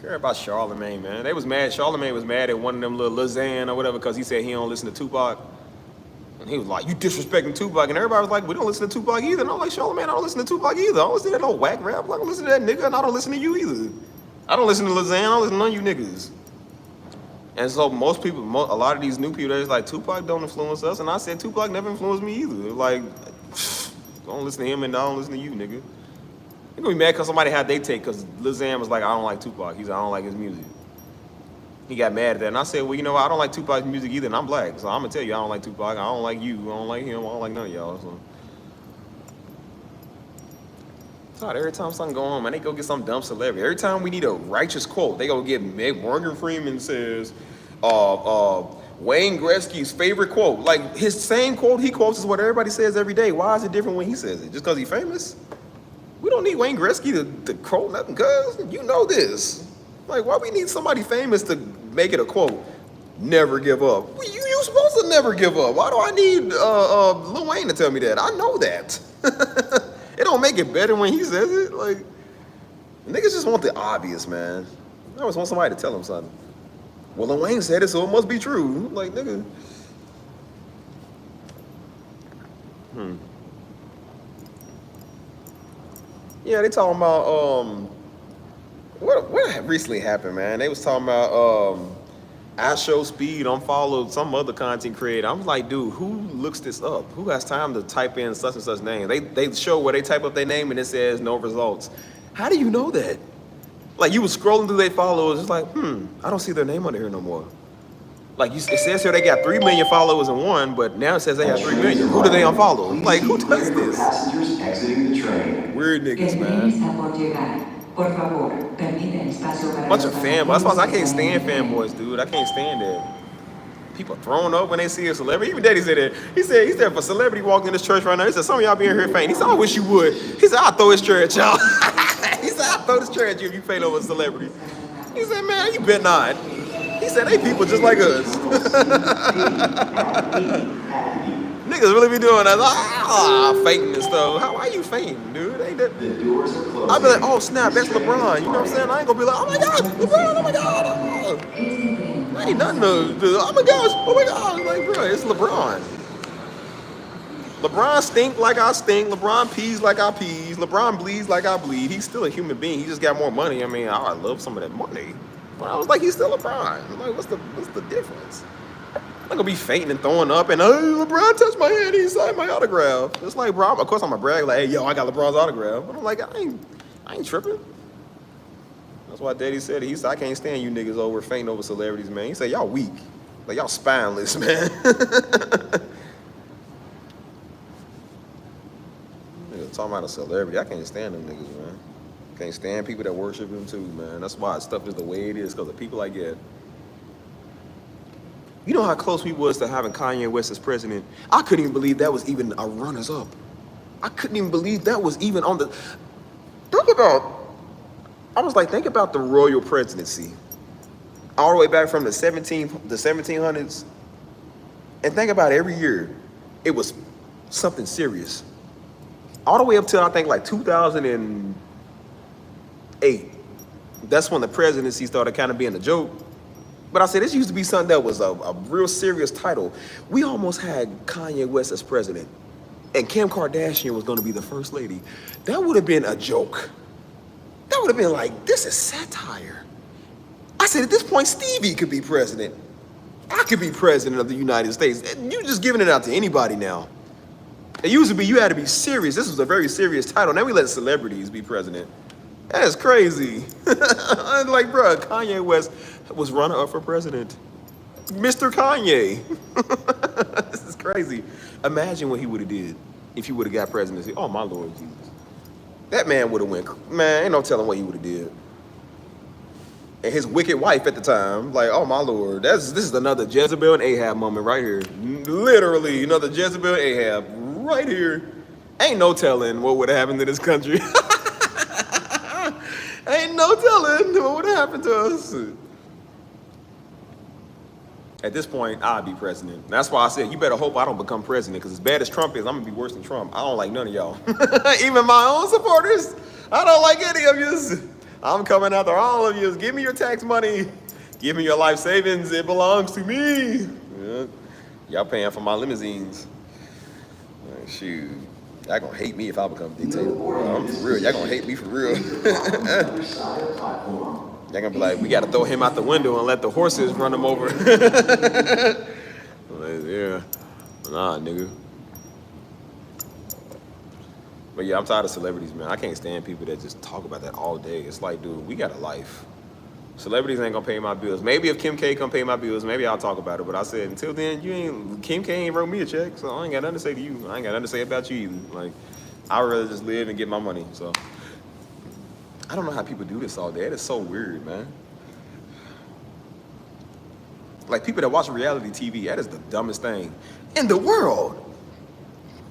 Care about Charlemagne, man. They was mad. Charlemagne was mad at one of them little Lizanne or whatever because he said he don't listen to Tupac. And he was like, you disrespecting Tupac. And everybody was like, we don't listen to Tupac either. And I'm like, Charlemagne, I don't listen to Tupac either. I don't listen to that no whack rap. I don't listen to that nigga, and I don't listen to you either. I don't listen to Lizanne. I don't listen to none of you niggas. And so most people, a lot of these new people, they're just like, Tupac don't influence us. And I said, Tupac never influenced me either. Like, don't listen to him and I don't listen to you, nigga. You're gonna be mad because somebody had they take, because Lizanne was like, I don't like Tupac. He's like, I don't like his music. He got mad at that. And I said, well, you know what? I don't like Tupac's music either, and I'm black. So I'm gonna tell you, I don't like Tupac. I don't like you. I don't like him. I don't like none of y'all. So every time something go on, man, they go get some dumb celebrity. Every time we need a righteous quote, they go get Morgan Freeman says, Wayne Gretzky's favorite quote. Like his same quote he quotes is what everybody says every day. Why is it different when he says it? Just because he's famous? We don't need Wayne Gretzky to quote nothing, cuz you know this. Like, why we need somebody famous to make it a quote? Never give up. Well, you supposed to never give up. Why do I need Lil Wayne to tell me that? I know that. It don't make it better when he says it. Like, niggas just want the obvious, man. I always want somebody to tell them something. Well, Lil Wayne said it, so it must be true. Like, nigga. Yeah, they talking about what recently happened, man. They was talking about I Show Speed unfollowed some other content creator. I'm like, dude, who looks this up? Who has time to type in such and such name? They show where they type up their name and it says no results. How do you know that? Like you was scrolling through their followers, it's like, I don't see their name under here no more. Like it says here they got 3 million followers in one, but now it says they have 3 million. Who do they unfollow? Like who does this? Passengers exiting the train. Weird niggas, El tren man. está por llegar. Por favor, permiten espacio para Bunch los of fanboys. That's why I pasajeros can't que stand salen del tren. fanboys, dude. I can't stand that. People throwing up when they see a celebrity. Even Daddy said that. He said if a celebrity walked in this church right now, he said, some of y'all being here faint. He said, I wish you would. He said, I'll throw this chair at y'all. He said, I'll throw this chair at you if you faint over a celebrity. He said, man, you bet not. He said, they people just like us. Niggas really be doing that. Fainting and stuff. Why are you fainting, dude? Ain't that... The doors are closing. I'll be like, oh snap, that's LeBron. You know what I'm saying? I ain't gonna be like, oh my God, LeBron, oh my God. Oh. Ain't nothing to, oh my gosh, oh my God. Like, bro, it's LeBron. LeBron stink like I stink. LeBron pees like I pees. LeBron bleeds like I bleed. He's still a human being. He just got more money. I mean, I love some of that money. But I was like, he's still LeBron. I'm like, what's the difference? I'm not gonna be fainting and throwing up and, LeBron touched my hand, he signed my autograph. It's like, bro, of course I'm gonna brag like, hey, yo, I got LeBron's autograph. But I'm like, I ain't tripping. That's why Daddy said it. He said, I can't stand you niggas over fainting over celebrities, man. He said, y'all weak. Like, y'all spineless, man. Niggas talking about a celebrity. I can't stand them niggas, man. Can't stand people that worship him too, man. That's why stuff is the way it is, because of people like that. You know how close we was to having Kanye West as president? I couldn't even believe that was even a runners-up. I couldn't even believe that was even on the... Think about... I was like, think about the royal presidency, all the way back from the 1700s, and think about every year, it was something serious. All the way up till I think like 2008. That's when the presidency started kind of being a joke. But I said, this used to be something that was a real serious title. We almost had Kanye West as president, and Kim Kardashian was gonna be the first lady. That would have been a joke. That would have been like, this is satire. I said, at this point, Stevie could be president. I could be president of the United States. You just giving it out to anybody now. It used to be you had to be serious. This was a very serious title. Now we let celebrities be president. That is crazy. Like, bro, Kanye West was runner up for president. Mr. Kanye. This is crazy. Imagine what he would have did if he would have got presidency. Oh, my Lord Jesus. That man would have went, man, ain't no telling what he would have did. And his wicked wife at the time, like, oh, my Lord. This is another Jezebel and Ahab moment right here. Literally, another Jezebel and Ahab right here. Ain't no telling what would have happened to this country. Ain't no telling what would have happened to us. At this point, I'll be president. That's why I said, you better hope I don't become president, because as bad as Trump is, I'm going to be worse than Trump. I don't like none of y'all. Even my own supporters, I don't like any of you. I'm coming after all of you. Give me your tax money. Give me your life savings. It belongs to me. Yeah. Y'all paying for my limousines. Shoot. Y'all gonna hate me if I become dictator. I'm for real. Y'all gonna hate me for real. Y'all gonna be like, we gotta throw him out the window and let the horses run him over. Like, yeah. Nah, nigga. But yeah, I'm tired of celebrities, man. I can't stand people that just talk about that all day. It's like, dude, we got a life. Celebrities ain't gonna pay my bills. Maybe if Kim K come pay my bills, maybe I'll talk about it. But I said, until then, Kim K ain't wrote me a check, so I ain't got nothing to say to you. I ain't got nothing to say about you either. Like, I'd rather just live and get my money. So I don't know how people do this all day. It is so weird, man. Like, people that watch reality TV, that is the dumbest thing in the world.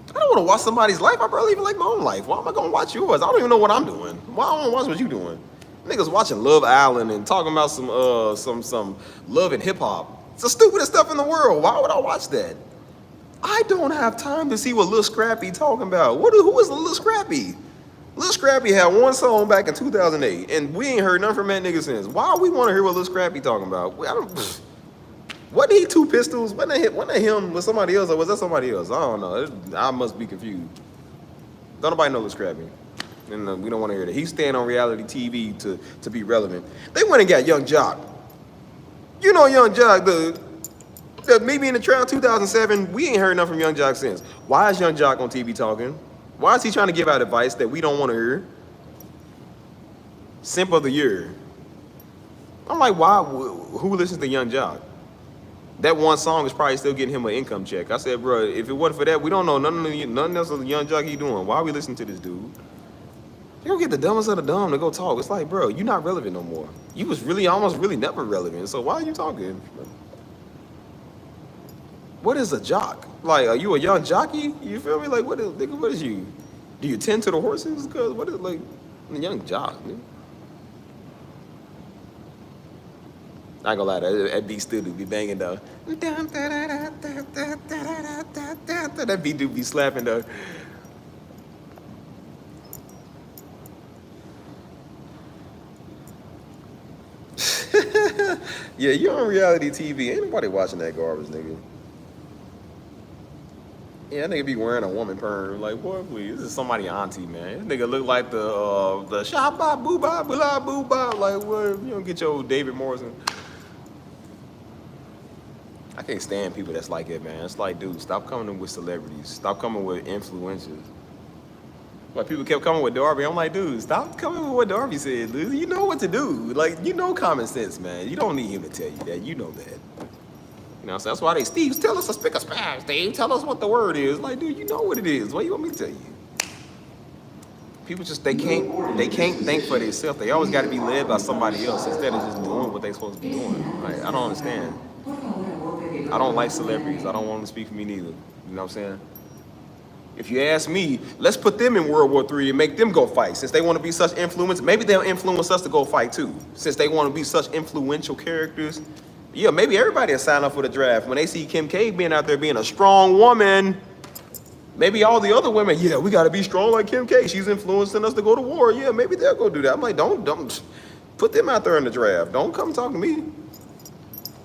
I don't want to watch somebody's life. I barely even like my own life. Why am I gonna watch yours? I don't even know what I'm doing. Why I don't want to watch what you doing? Niggas watching Love Island and talking about some love and hip hop. It's the stupidest stuff in the world. Why would I watch that? I don't have time to see what Lil Scrappy talking about. Who is Lil Scrappy? Lil Scrappy had one song back in 2008, and we ain't heard nothing from that nigga since. Why we want to hear what Lil Scrappy talking about? Wasn't he Two Pistols? Wasn't that him with somebody else, or was that somebody else? I don't know. I must be confused. Don't nobody know Lil Scrappy. And we don't want to hear that. He's staying on reality TV to be relevant. They went and got Young Jock. You know Young Jock, the Me Being the Trial 2007, we ain't heard nothing from Young Jock since. Why is Young Jock on TV talking? Why is he trying to give out advice that we don't want to hear? Simp of the year. I'm like, why? Who listens to Young Jock? That one song is probably still getting him an income check. I said, bro, if it wasn't for that, we don't know nothing else of the Young Jock he doing. Why are we listening to this dude? You don't get the dumbest of the dumb to go talk. It's like, bro, you're not relevant no more. You was almost really never relevant. So why are you talking? What is a jock? Like, are you a young jockey? You feel me? Like, what is you? Do you tend to the horses? Cause what is like a young jock, man? I ain't gonna lie, that beat still do be banging though. That beat do be slapping though. Yeah, you on reality TV. Ain't nobody watching that garbage, nigga. Yeah, that nigga be wearing a woman perm. Like, boy, please, this is somebody auntie, man. This nigga look like the shabba booba bula booba. Like, what? You don't get your David Morrison. I can't stand people that's like it, man. It's like, dude, stop coming in with celebrities. Stop coming with influencers. Like, people kept coming with Darby. I'm like, dude, stop coming with what Darby said, dude. You know what to do. Like, you know common sense, man. You don't need him to tell you that. You know that. You know, so that's why Steve, tell us a spick of spam, Steve. Tell us what the word is. Like, dude, you know what it is. What do you want me to tell you? People just, they can't think for themselves. They always got to be led by somebody else instead of just doing what they're supposed to be doing. Like, I don't understand. I don't like celebrities. I don't want them to speak for me neither. You know what I'm saying? If you ask me, let's put them in World War III and make them go fight. Since they want to be such influence, maybe they'll influence us to go fight too. Since they want to be such influential characters, yeah, maybe everybody will sign up for the draft. When they see Kim K being out there being a strong woman, maybe all the other women, yeah, we got to be strong like Kim K. She's influencing us to go to war. Yeah, maybe they'll go do that. I'm like, don't put them out there in the draft. Don't come talk to me.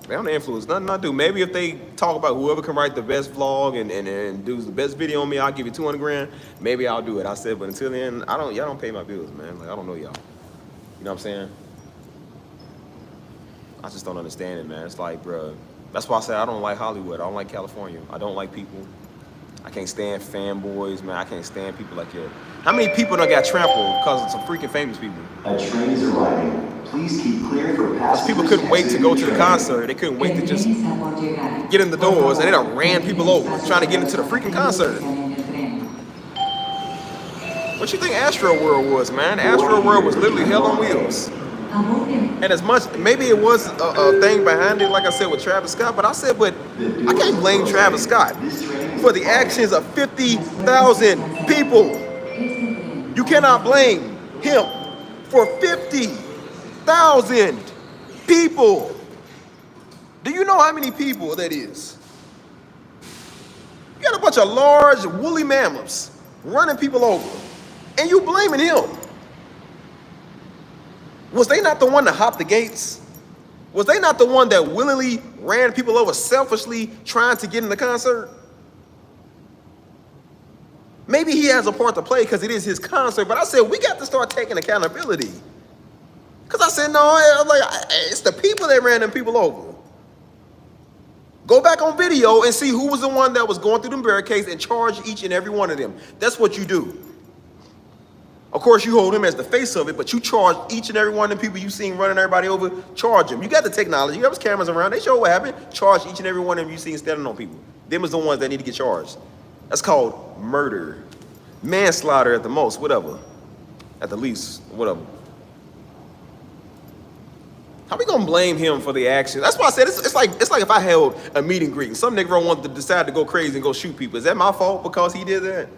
They don't influence nothing I do. Maybe if they talk about whoever can write the best vlog and do the best video on me, I'll give you 200 grand. Maybe I'll do it. I said, but until then, y'all don't pay my bills, man. Like, I don't know y'all. You know what I'm saying? I just don't understand it, man. It's like, bruh, that's why I said I don't like Hollywood. I don't like California. I don't like people. I can't stand fanboys, man. I can't stand people like that. How many people done got trampled because of some freaking famous people? A train is arriving. Please keep clear for passengers. People couldn't wait to go to the concert. They couldn't wait to just get in the doors, and they done ran people over trying to get into the freaking concert. What you think Astro World was, man? Astro World was literally hell on wheels. And as much, maybe it was a thing behind it, like I said, with Travis Scott, but I said, but I can't blame Travis Scott for the actions of 50,000 people. You cannot blame him for 50,000 people. Do you know how many people that is? You got a bunch of large, woolly mammoths running people over, and you blaming him. Was they not the one that hopped the gates? Was they not the one that willingly ran people over selfishly trying to get in the concert? Maybe he has a part to play because it is his concert, but I said, we got to start taking accountability. Because I said, no, it's the people that ran them people over. Go back on video and see who was the one that was going through them barricades and charge each and every one of them. That's what you do. Of course, you hold him as the face of it, but you charge each and every one of the people you seen running everybody over, charge them. You got the technology, you have cameras around, they show what happened, charge each and every one of them you seen standing on people. Them is the ones that need to get charged. That's called murder. Manslaughter at the most, whatever. At the least, whatever. How we gonna blame him for the action? That's why I said it's like if I held a meet and greet and some nigga wanted to decide to go crazy and go shoot people. Is that my fault because he did that?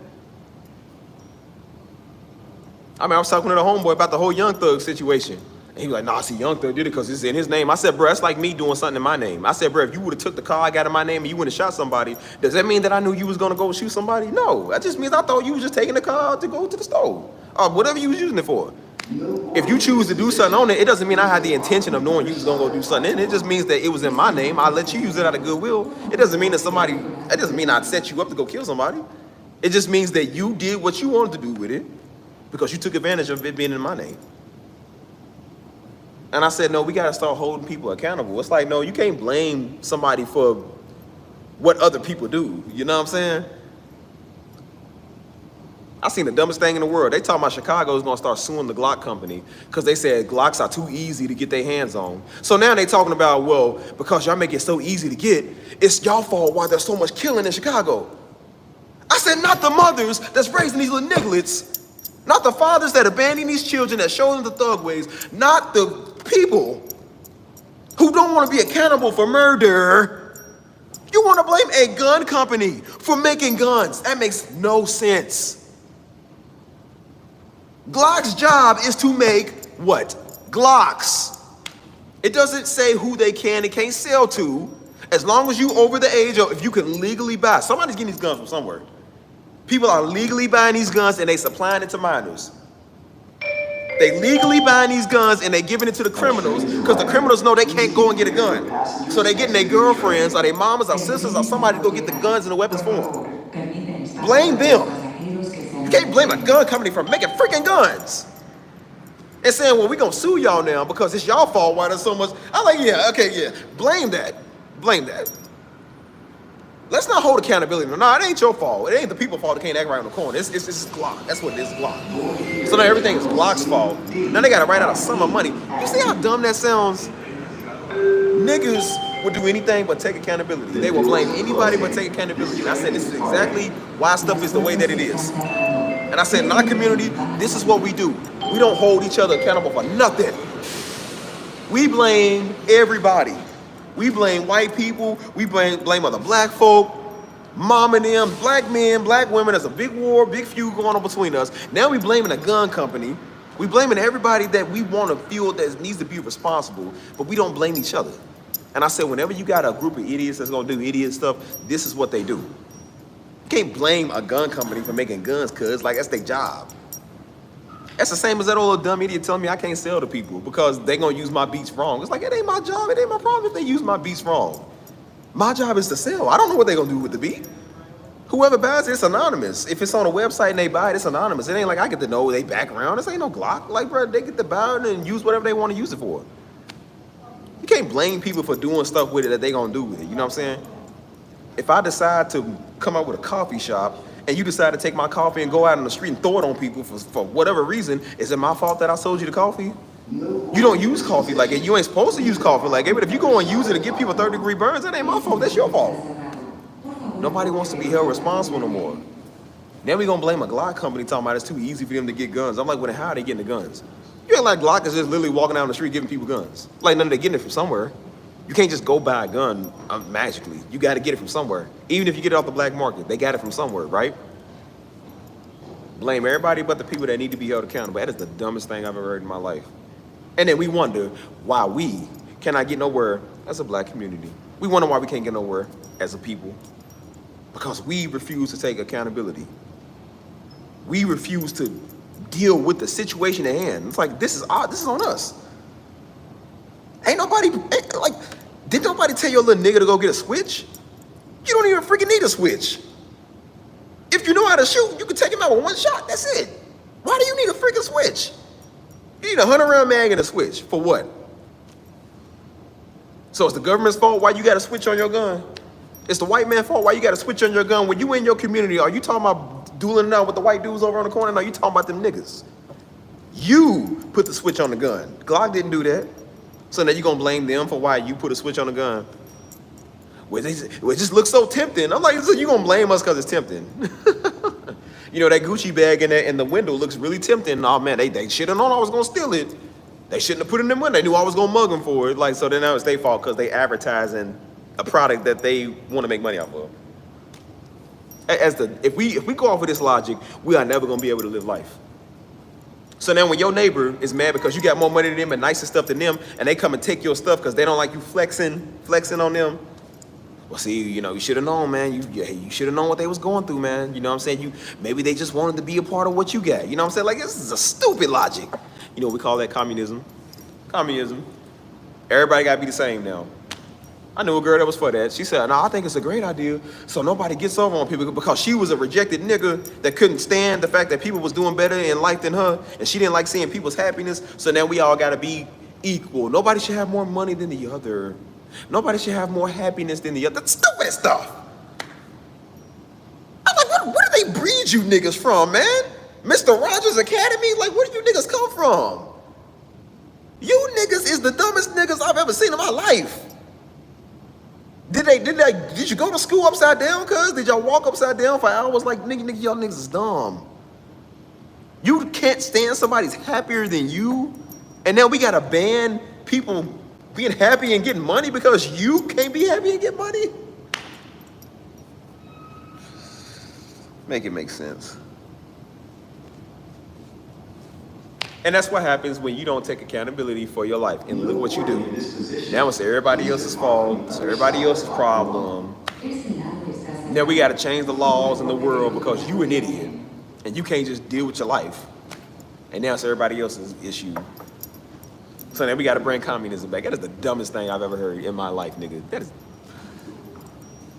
I mean, I was talking to the homeboy about the whole Young Thug situation. And he was like, nah, see, Young Thug did it because it's in his name. I said, bro, it's like me doing something in my name. I said, bro, if you would have took the car I got in my name and you would have shot somebody, does that mean that I knew you was going to go shoot somebody? No, that just means I thought you was just taking the car to go to the store. Or whatever you was using it for. If you choose to do something on it, it doesn't mean I had the intention of knowing you was going to go do something in it. It just means that it was in my name. I let you use it out of goodwill. It doesn't mean that it doesn't mean I'd set you up to go kill somebody. It just means that you did what you wanted to do with it, because you took advantage of it being in my name. And I said, no, we got to start holding people accountable. It's like, no, you can't blame somebody for what other people do. You know what I'm saying? I seen the dumbest thing in the world. They talking about Chicago is going to start suing the Glock company because they said Glocks are too easy to get their hands on. So now they talking about, well, because y'all make it so easy to get, it's y'all fault why there's so much killing in Chicago. I said, not the mothers that's raising these little nigglets. Not the fathers that abandon these children, that show them the thug ways. Not the people who don't want to be accountable for murder. You want to blame a gun company for making guns. That makes no sense. Glock's job is to make what? Glocks. It doesn't say who they can and can't sell to. As long as you over the age of, if you can legally buy. Somebody's getting these guns from somewhere. People are legally buying these guns and they supplying it to minors. They legally buying these guns and they giving it to the criminals because the criminals know they can't go and get a gun. So they getting their girlfriends or their mamas or sisters or somebody to go get the guns and the weapons for them. Blame them. You can't blame a gun company for making freaking guns. And saying, well, we gonna sue y'all now because it's y'all fault why there's so much. I'm like, yeah, okay, yeah. Blame that. Blame that. Let's not hold accountability. No, it ain't your fault. It ain't the people's fault that can't act right on the corner. It's Glock. That's what it is, Glock. So now everything is Glock's fault. Now they gotta write out a sum of money. You see how dumb that sounds? Niggas would do anything but take accountability. They will blame anybody but take accountability. And I said, this is exactly why stuff is the way that it is. And I said, in our community, this is what we do. We don't hold each other accountable for nothing. We blame everybody. We blame white people. We blame other black folk. Mom and them, black men, black women, there's a big war, big feud going on between us. Now we blaming a gun company. We blaming everybody that we want to feel that needs to be responsible, but we don't blame each other. And I said, whenever you got a group of idiots that's gonna do idiot stuff, this is what they do. You can't blame a gun company for making guns, cuz like that's their job. That's the same as that old dumb idiot telling me I can't sell to people because they gonna use my beats wrong. It's like, it ain't my job, it ain't my problem if they use my beats wrong. My job is to sell. I don't know what they gonna do with the beat. Whoever buys it, it's anonymous. If it's on a website and they buy it, it's anonymous. It ain't like I get to know their background. This ain't no Glock. Like, bro, they get to buy it and use whatever they want to use it for. You can't blame people for doing stuff with it that they gonna do with it. You know what I'm saying? If I decide to come out with a coffee shop and you decide to take my coffee and go out on the street and throw it on people for whatever reason, is it my fault that I sold you the coffee? You don't use coffee like it. You ain't supposed to use coffee like it, but if you go and use it and give people 30-degree burns, that ain't my fault. That's your fault. Nobody wants to be held responsible no more. Then we gonna blame a Glock company talking about it's too easy for them to get guns. I'm like, well, then how are they getting the guns? You ain't like Glock is just literally walking down the street giving people guns. Like, none of they getting it from somewhere. You can't just go buy a gun magically. You got to get it from somewhere. Even if you get it off the black market, they got it from somewhere, right? Blame everybody but the people that need to be held accountable. That is the dumbest thing I've ever heard in my life. And then we wonder why we cannot get nowhere as a black community. We wonder why we can't get nowhere as a people. Because we refuse to take accountability. We refuse to deal with the situation at hand. It's like, this is on us. Did nobody tell your little nigga to go get a switch? You don't even freaking need a switch. If you know how to shoot, you can take him out with one shot, that's it. Why do you need a freaking switch? You need a 100-round mag and a switch, for what? So it's the government's fault why you got a switch on your gun? It's the white man's fault why you got a switch on your gun? When you in your community, are you talking about dueling it out with the white dudes over on the corner? No, you talking about them niggas. You put the switch on the gun. Glock didn't do that. So now you gonna blame them for why you put a switch on the gun? Well, it just looks so tempting. I'm like, so you gonna blame us because it's tempting? You know, that Gucci bag in the window looks really tempting. Oh man, they should have known I was gonna steal it. They shouldn't have put it in the window. They knew I was gonna mug them for it. Like, so then now it's their fault because they advertising a product that they want to make money off of. If we go off of this logic, we are never gonna be able to live life. So now when your neighbor is mad because you got more money than them and nicer stuff than them, and they come and take your stuff because they don't like you flexing on them, well, see, you know, you should have known, man. You should have known what they was going through, man. You know what I'm saying? Maybe they just wanted to be a part of what you got. You know what I'm saying? Like, this is a stupid logic. You know, we call that communism. Communism. Everybody got to be the same now. I knew a girl that was for that. She said, no, I think it's a great idea so nobody gets over on people, because she was a rejected nigga that couldn't stand the fact that people was doing better in life than her, and she didn't like seeing people's happiness, so now we all got to be equal. Nobody should have more money than the other. Nobody should have more happiness than the other. That's stupid stuff. I'm like, where do they breed you niggas from, man? Mr. Rogers Academy? Like, where do you niggas come from? You niggas is the dumbest niggas I've ever seen in my life. Did you go to school upside down, cuz? Did y'all walk upside down for hours? Like, nigga, y'all niggas is dumb. You can't stand somebody's happier than you, and now we gotta ban people being happy and getting money because you can't be happy and get money? Make it make sense. And that's what happens when you don't take accountability for your life. And look what you do. Now it's everybody else's fault. It's everybody else's problem. Now we got to change the laws in the world because you an idiot. And you can't just deal with your life. And now it's everybody else's issue. So now we got to bring communism back. That is the dumbest thing I've ever heard in my life, nigga. That is.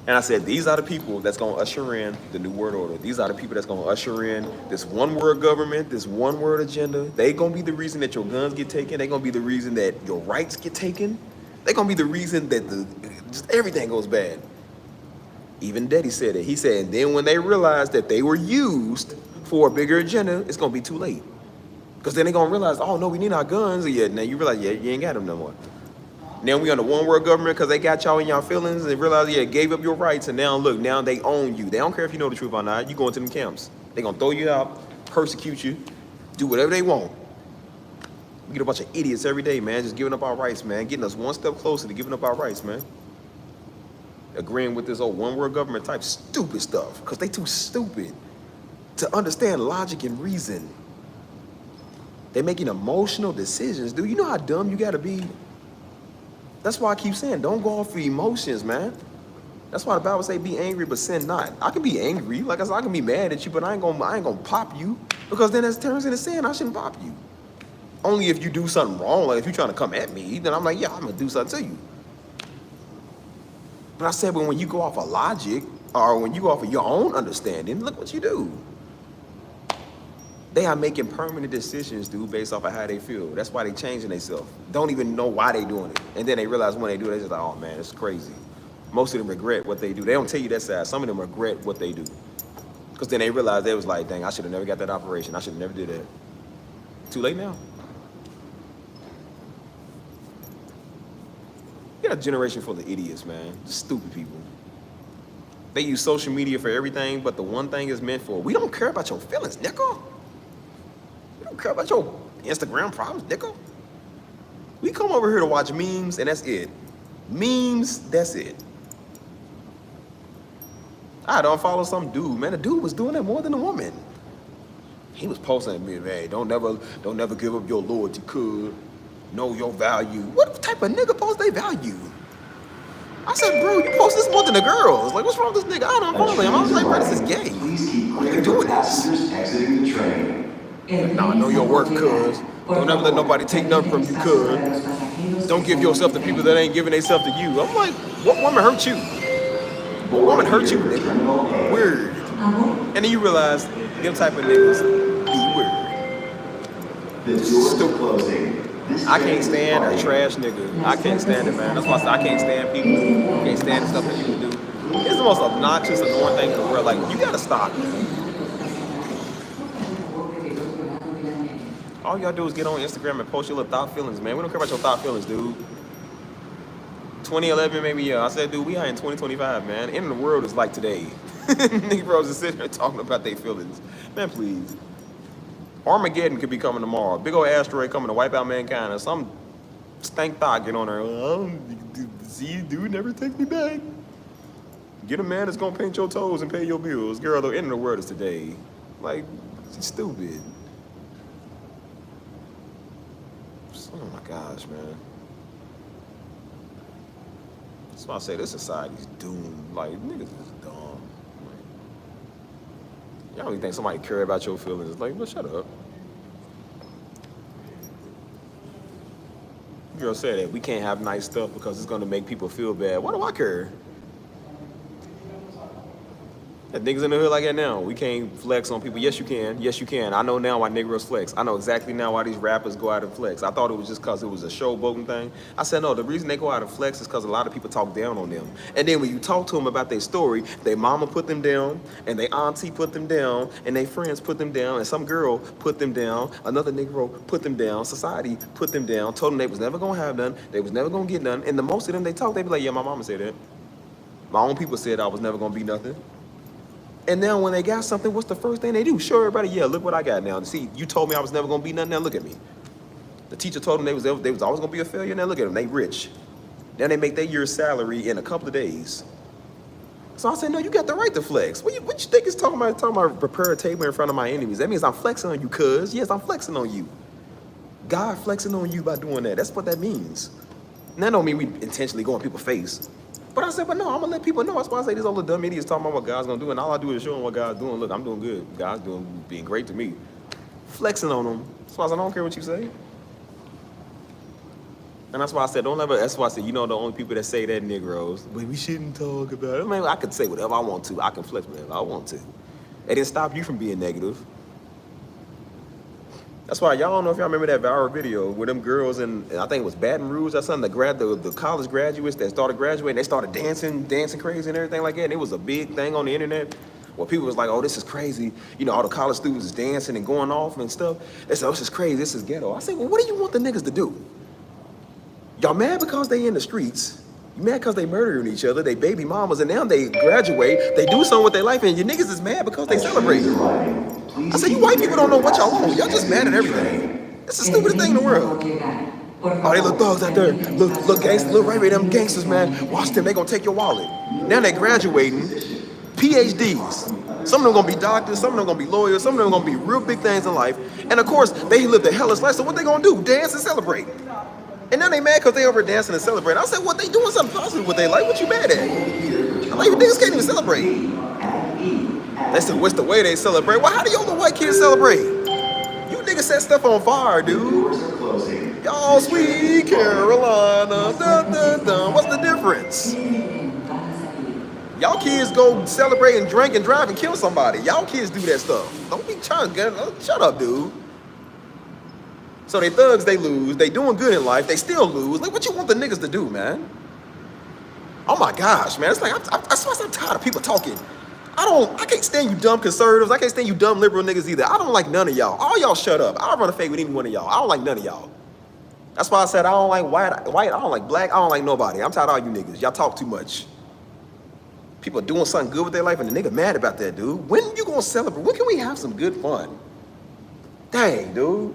And I said, these are the people that's going to usher in the New World Order. These are the people that's going to usher in this one-world government, this one-world agenda. They going to be the reason that your guns get taken. They going to be the reason that your rights get taken. They going to be the reason that just everything goes bad. Even Daddy said it. He said, and then when they realize that they were used for a bigger agenda, it's going to be too late. Because then they're going to realize, oh, no, we need our guns. Yeah, now you realize, yeah, you ain't got them no more. Now we on the one world government because they got y'all in y'all feelings and they realize, yeah, gave up your rights, and now look, now they own you. They don't care if you know the truth or not. You go into them camps. They gonna throw you out, persecute you, do whatever they want. We get a bunch of idiots every day, man, just giving up our rights, man, getting us one step closer to giving up our rights, man. agreeing with this old one world government type stupid stuff because they too stupid to understand logic and reason. They're making emotional decisions, dude. You know how dumb you gotta be? That's why I keep saying, don't go off for emotions, man. That's why the Bible say, be angry, but sin not. I can be angry, like I said, I can be mad at you, but I ain't gonna pop you, because then that turns into sin. I shouldn't pop you. Only if you do something wrong, like if you're trying to come at me, then I'm like, yeah, I'm gonna do something to you. But I said, when you go off of logic, or when you go off of your own understanding, look what you do. They are making permanent decisions, dude, based off of how they feel. That's why they changing themselves. Don't even know why they doing it. And then they realize when they do it, they just like, oh man, it's crazy. Most of them regret what they do. They don't tell you that side. Some of them regret what they do. Because then they realize they was like, dang, I should have never got that operation. I should have never did that. Too late now. You got a generation full of idiots, man. Stupid people. They use social media for everything, but the one thing is meant for. We don't care about your feelings, nigga. We don't care about your Instagram problems, nigga. We come over here to watch memes, and that's it. Memes, that's it. I don't follow some dude, man. The dude was doing that more than a woman. He was posting at me, man, don't never give up your loyalty, cuz. Know your value. What type of nigga post they value? I said, bro, you post this more than the girls. Like, what's wrong with this nigga? I don't follow him. I was like, bro, this is gay. Please keep Why are you clear doing for passengers exiting the train. Nah, know your worth, cuz. Don't ever let nobody take nothing from you, cuz. Don't give yourself to people that ain't giving themselves to you. I'm like, what woman hurt you? What woman hurt you, nigga? Weird. And then you realize, them type of niggas be weird. The doors are closing. I can't stand a trash nigga. I can't stand it, man. That's why I say I can't stand people. I can't stand the stuff that people do. It's the most obnoxious, annoying thing in the world. Like, you gotta stop. All y'all do is get on Instagram and post your little thought feelings, man. We don't care about your thought feelings, dude. 2011, maybe, yeah. I said, dude, we are in 2025, man. The end of the world is like today. Negroes are sitting there talking about their feelings. Man, please. Armageddon could be coming tomorrow. Big old asteroid coming to wipe out mankind. Or some stank thought get on there. Oh, see, dude, never take me back. Get a man that's gonna paint your toes and pay your bills. Girl, the end of the world is today. Like, it's stupid. Oh my gosh, man. That's why I say this society's doomed. Like, niggas is dumb. Y'all don't even think somebody care about your feelings. Like, well, shut up. Girl said that we can't have nice stuff because it's gonna make people feel bad. Why do I care? That niggas in the hood like that now. We can't flex on people. Yes, you can. Yes, you can. I know now why Negroes flex. I know exactly now why these rappers go out and flex. I thought it was just because it was a showboating thing. I said, no, the reason they go out and flex is because a lot of people talk down on them. And then when you talk to them about their story, their mama put them down, and their auntie put them down, and their friends put them down, and some girl put them down, another Negro put them down, society put them down, told them they was never going to have none, they was never going to get none. And the most of them they talk, they be like, yeah, my mama said that. My own people said I was never going to be nothing. And now when they got something, what's the first thing they do? Show everybody, yeah, look what I got now. See, you told me I was never gonna be nothing, now look at me. The teacher told them they was always gonna be a failure, now look at them, they rich. Now they make their year's salary in a couple of days. So I said, no, you got the right to flex. What you think is talking about prepare a table in front of my enemies? That means I'm flexing on you, cuz. Yes, I'm flexing on you. God flexing on you by doing that. That's what that means. And that don't mean we intentionally go in people's face. But I said, but no, I'm gonna let people know. That's why I say these all the dumb idiots talking about what God's gonna do, and all I do is show them what God's doing. Look, I'm doing good. God's being great to me. Flexing on them. That's why I said, I don't care what you say. And that's why I said, that's why I said, you know, the only people that say that, Negroes, but we shouldn't talk about it. I mean, I could say whatever I want to. I can flex whatever I want to. It didn't stop you from being negative. That's why y'all don't know if y'all remember that viral video with them girls in, I think it was Baton Rouge or something, the college graduates that started graduating, they started dancing crazy and everything like that. And it was a big thing on the internet where people was like, oh, this is crazy. You know, all the college students is dancing and going off and stuff. They said, oh, this is crazy, this is ghetto. I said, well, what do you want the niggas to do? Y'all mad because they in the streets. You mad because they murdering each other, they baby mamas, and now they graduate, they do something with their life, and your niggas is mad because they celebrate. I said, you white people don't know what y'all want. Y'all just mad at everything. It's the stupidest thing in the world. Por Oh, they little thugs out there. favor, permita Look, espacio gangsters, para little los Ray Ray, them pasajeros gangsters, que man. salen en el Watch them, tren. they gonna take your wallet. Now they graduating, PhDs. Some of them gonna be doctors, some of them gonna be lawyers, some of them gonna be real big things in life. And of course, they live the hellish life, so what they gonna do? Dance and celebrate. And now they mad because they over dancing and celebrating. I said, what, they doing something positive with their life? What you mad at? I'm like, you niggas can't even celebrate. They said, what's the way they celebrate? Well, how do y'all little white kids celebrate? You niggas set stuff on fire, dude. Doors are closing. Y'all sweet Carolina, dun, dun, dun. What's the difference? Y'all kids go celebrate and drink and drive and kill somebody. Y'all kids do that stuff. Don't be trying to get, shut up, dude. So they thugs, they lose. They doing good in life. They still lose. Like, what you want the niggas to do, man? Oh my gosh, man. It's like, I'm tired of people talking. I can't stand you dumb conservatives. I can't stand you dumb liberal niggas either. I don't like none of y'all. All y'all shut up. I'll run a fade with any one of y'all. I don't like none of y'all. That's why I said I don't like white, I don't like black, I don't like nobody. I'm tired of all you niggas. Y'all talk too much. People doing something good with their life and the nigga mad about that, dude. When you gonna celebrate? When can we have some good fun? Dang, dude.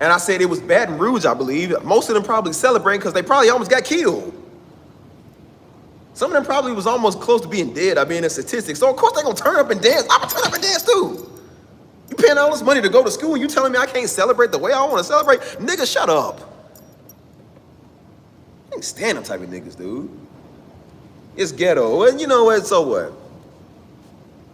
And I said it was Baton Rouge, I believe. Most of them probably celebrating because they probably almost got killed. Some of them probably was almost close to being dead. I mean, in statistics. So of course they gonna turn up and dance. I'm gonna turn up and dance too. You paying all this money to go to school and you telling me I can't celebrate the way I want to celebrate? Nigga, shut up. I can't stand them type of niggas, dude. It's ghetto. And you know what? So what?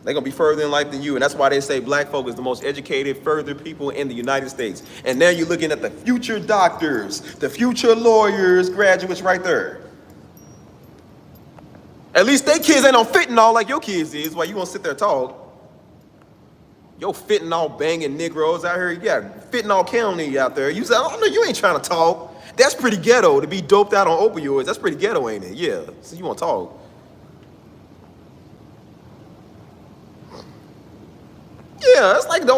They're gonna be further in life than you, and that's why they say black folk is the most educated, further people in the United States. And now you're looking at the future doctors, the future lawyers, graduates right there. At least they kids ain't on fentanyl like your kids is, while you gonna sit there and talk. Yo, fentanyl banging Negroes out here, you got fentanyl county out there. You say, oh no, you ain't trying to talk. That's pretty ghetto to be doped out on opioids. That's pretty ghetto, ain't it? Yeah, so you wanna talk. Yeah, it's like that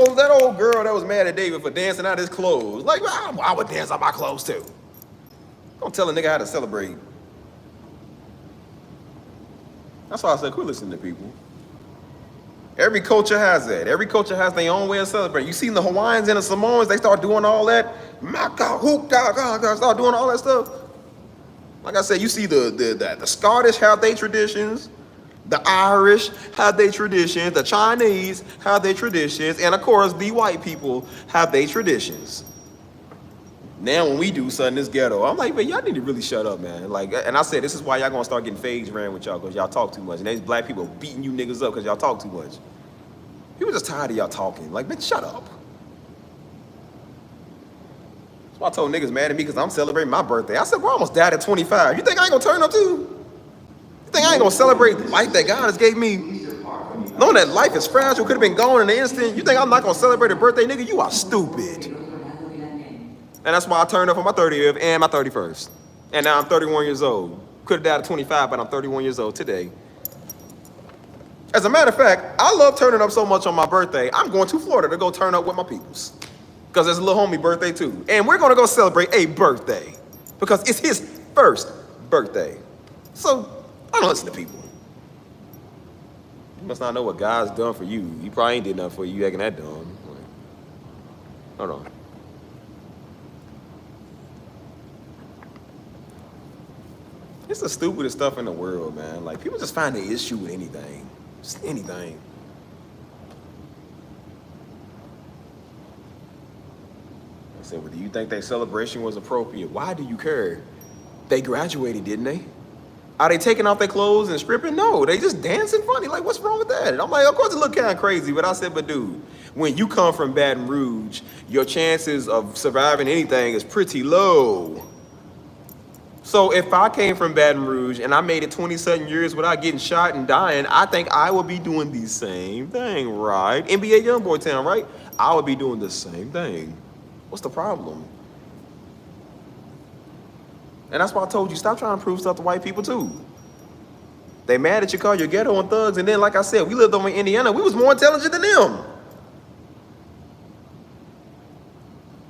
old girl that was mad at David for dancing out his clothes. Like, I would dance out my clothes too. Don't tell a nigga how to celebrate. That's why I said, quit listening to people. Every culture has that. Every culture has their own way of celebrating. You seen the Hawaiians and the Samoans, they start doing all that. Start doing all that stuff. Like I said, you see the Scottish have their traditions. The Irish have their traditions, the Chinese have their traditions, and of course, the white people have their traditions. Now, when we do something this ghetto, I'm like, man, y'all need to really shut up, man. Like, and I said, this is why y'all gonna start getting fades ran with y'all, because y'all talk too much. And these black people beating you niggas up because y'all talk too much. People just tired of y'all talking. Like, bitch, shut up. That's why I told niggas mad at me because I'm celebrating my birthday. I said, bro, I almost died at 25. You think I ain't gonna turn up too? You think I ain't gonna celebrate the life that God has gave me? Knowing that life is fragile, could have been gone in an instant. You think I'm not gonna celebrate a birthday, nigga? You are stupid. And that's why I turned up on my 30th and my 31st. And now I'm 31 years old. Could have died at 25, but I'm 31 years old today. As a matter of fact, I love turning up so much on my birthday, I'm going to Florida to go turn up with my peoples. Because it's a little homie birthday too. And we're gonna go celebrate a birthday. Because it's his first birthday. So, I don't listen to people. You must not know what God's done for you. He probably ain't did nothing for you. You acting that dumb. Hold on. It's the stupidest stuff in the world, man. Like, people just find an issue with anything. Just anything. I said, well, do you think their celebration was appropriate? Why do you care? They graduated, didn't they? Are they taking off their clothes and stripping? No, they just dancing funny. Like, what's wrong with that? And I'm like, of course it look kind of crazy, but I said, but dude, when you come from Baton Rouge, your chances of surviving anything is pretty low. So if I came from Baton Rouge and I made it 27 years without getting shot and dying, I think I would be doing the same thing, right? NBA Youngboy Town, right? I would be doing the same thing. What's the problem? And that's why I told you, stop trying to prove stuff to white people too. They mad at you, call you ghetto and thugs, and then like I said, we lived over in Indiana, we was more intelligent than them.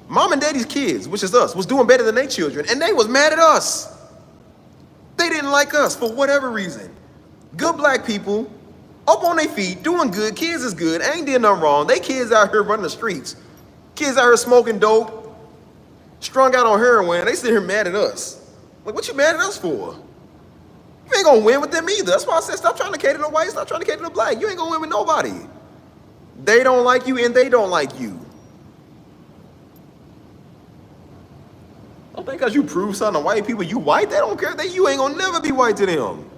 Mom and daddy's kids, which is us, was doing better than their children, and they was mad at us. They didn't like us for whatever reason. Good black people, up on their feet, doing good, kids is good, ain't did nothing wrong. They kids out here running the streets. Kids out here smoking dope, strung out on heroin. They sit here mad at us. Like, what you mad at us for? You ain't gonna win with them either. That's why I said stop trying to cater to white, stop trying to cater to black. You ain't gonna win with nobody. They don't like you and they don't like you. Don't think because you prove something to white people, you white, they don't care. You ain't gonna never be white to them.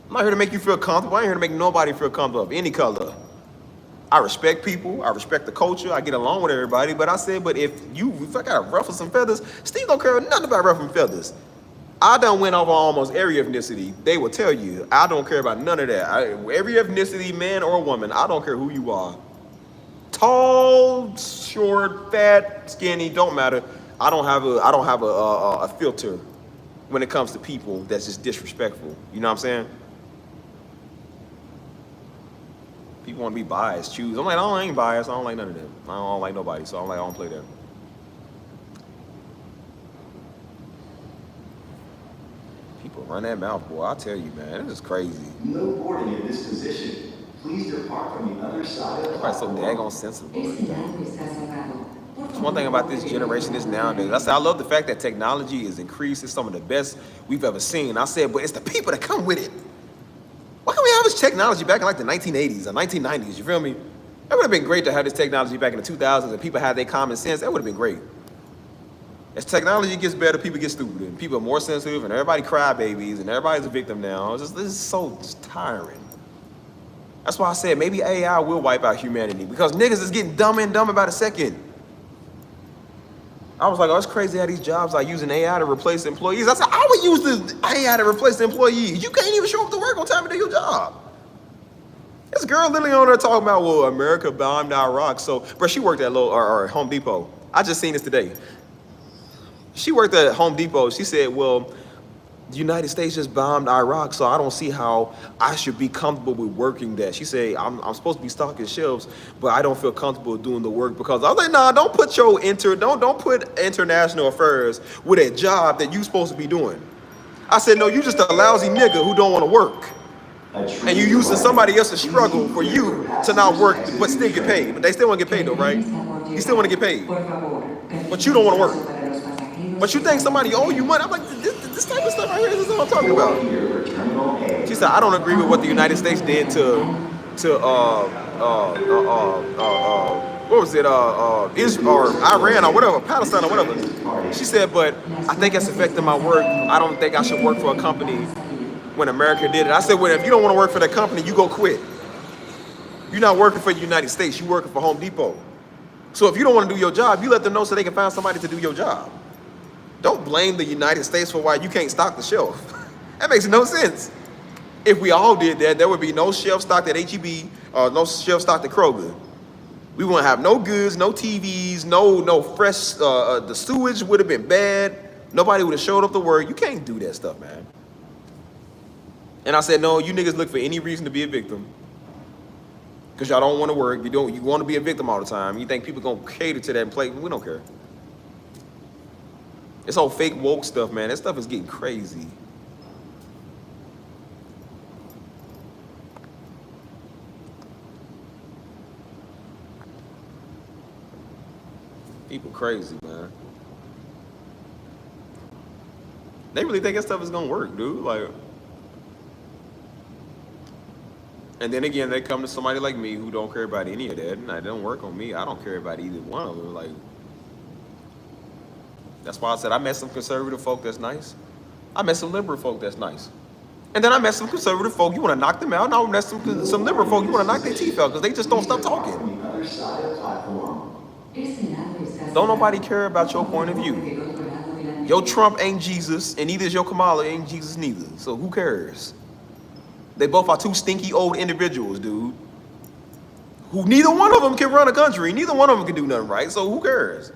I'm not here to make you feel comfortable. I ain't here to make nobody feel comfortable of any color. I respect people. I respect the culture. I get along with everybody. But I said, but if I gotta ruffle some feathers, Steve don't care nothing about ruffling feathers. I done went over almost every ethnicity. They will tell you, I don't care about none of that. Every ethnicity, man or woman, I don't care who you are. Tall, short, fat, skinny, don't matter. I don't have a filter when it comes to people that's just disrespectful. You know what I'm saying? People want to be biased, choose. I'm like, I ain't biased. I don't like none of them. I don't like nobody, so I'm like, I don't play that. People run that mouth, boy. I tell you, man, this is crazy. No boarding in this position. Please depart from the other side of the Everybody's so platform. daggone sensible. Este lado está cerrado. Por That's one thing about this generation is nowadays. I said, I love the fact that technology is increased. It's some of the best we've ever seen. I said, but it's the people that come with it. Why can't we have this technology back in like the 1980s or 1990s? You feel me? That would have been great to have this technology back in the 2000s and people had their common sense. That would have been great. As technology gets better, people get stupid and people are more sensitive and everybody cry babies and everybody's a victim now. This is so tiring. That's why I said maybe AI will wipe out humanity because niggas is getting dumber and dumber by the second. I was like, oh, it's crazy how these jobs are using AI to replace employees. I said, I would use the AI to replace the employees. You can't even show up to work on time to do your job. This girl literally on there talking about, well, America bombed Iraq. So, bro, she worked at Home Depot. I just seen this today. She worked at Home Depot. She said, well, the United States just bombed Iraq, so I don't see how I should be comfortable with working that. She said, I'm supposed to be stocking shelves, but I don't feel comfortable doing the work because I was like, nah, don't put don't put international affairs with a job that you supposed to be doing. I said, no, you just a lousy nigga who don't want to work. And you using somebody else's struggle for you to not work, but still get paid. But they still want to get paid though, right? You still want to get paid. But you don't want to work. But you think somebody owe you money? I'm like, this type of stuff right here, this is what I'm talking about. She said, I don't agree with what the United States did to what was it, Israel or Iran or whatever, Palestine or whatever. She said, but I think it's affecting my work. I don't think I should work for a company when America did it. I said, well, if you don't want to work for that company, you go quit. You're not working for the United States, you're working for Home Depot. So if you don't want to do your job, you let them know so they can find somebody to do your job. Don't blame the United States for why you can't stock the shelf. That makes no sense. If we all did that, there would be no shelf stocked at HEB, no shelf stocked at Kroger. We wouldn't have no goods, no TVs, no fresh, the sewage would have been bad. Nobody would have showed up to work. You can't do that stuff, man. And I said, no, you niggas look for any reason to be a victim. Because y'all don't want to work. You want to be a victim all the time. You think people gonna cater to that and play. We don't care. This whole fake woke stuff, man, that stuff is getting crazy. People crazy, man. They really think that stuff is gonna work, dude. Like, and then again, they come to somebody like me who don't care about any of that, and it don't work on me. I don't care about either one of them. Like, that's why I said I met some conservative folk that's nice. I met some liberal folk that's nice. And then I met some conservative folk, you want to knock them out. And I met some liberal folk, you want to knock their teeth out because they just don't stop talking. On the other side of the platform. Don't nobody care about your point of view. Your Trump ain't Jesus, and neither is your Kamala ain't Jesus neither. So who cares? They both are two stinky old individuals, dude. Who neither one of them can run a country. Neither one of them can do nothing right. So who cares?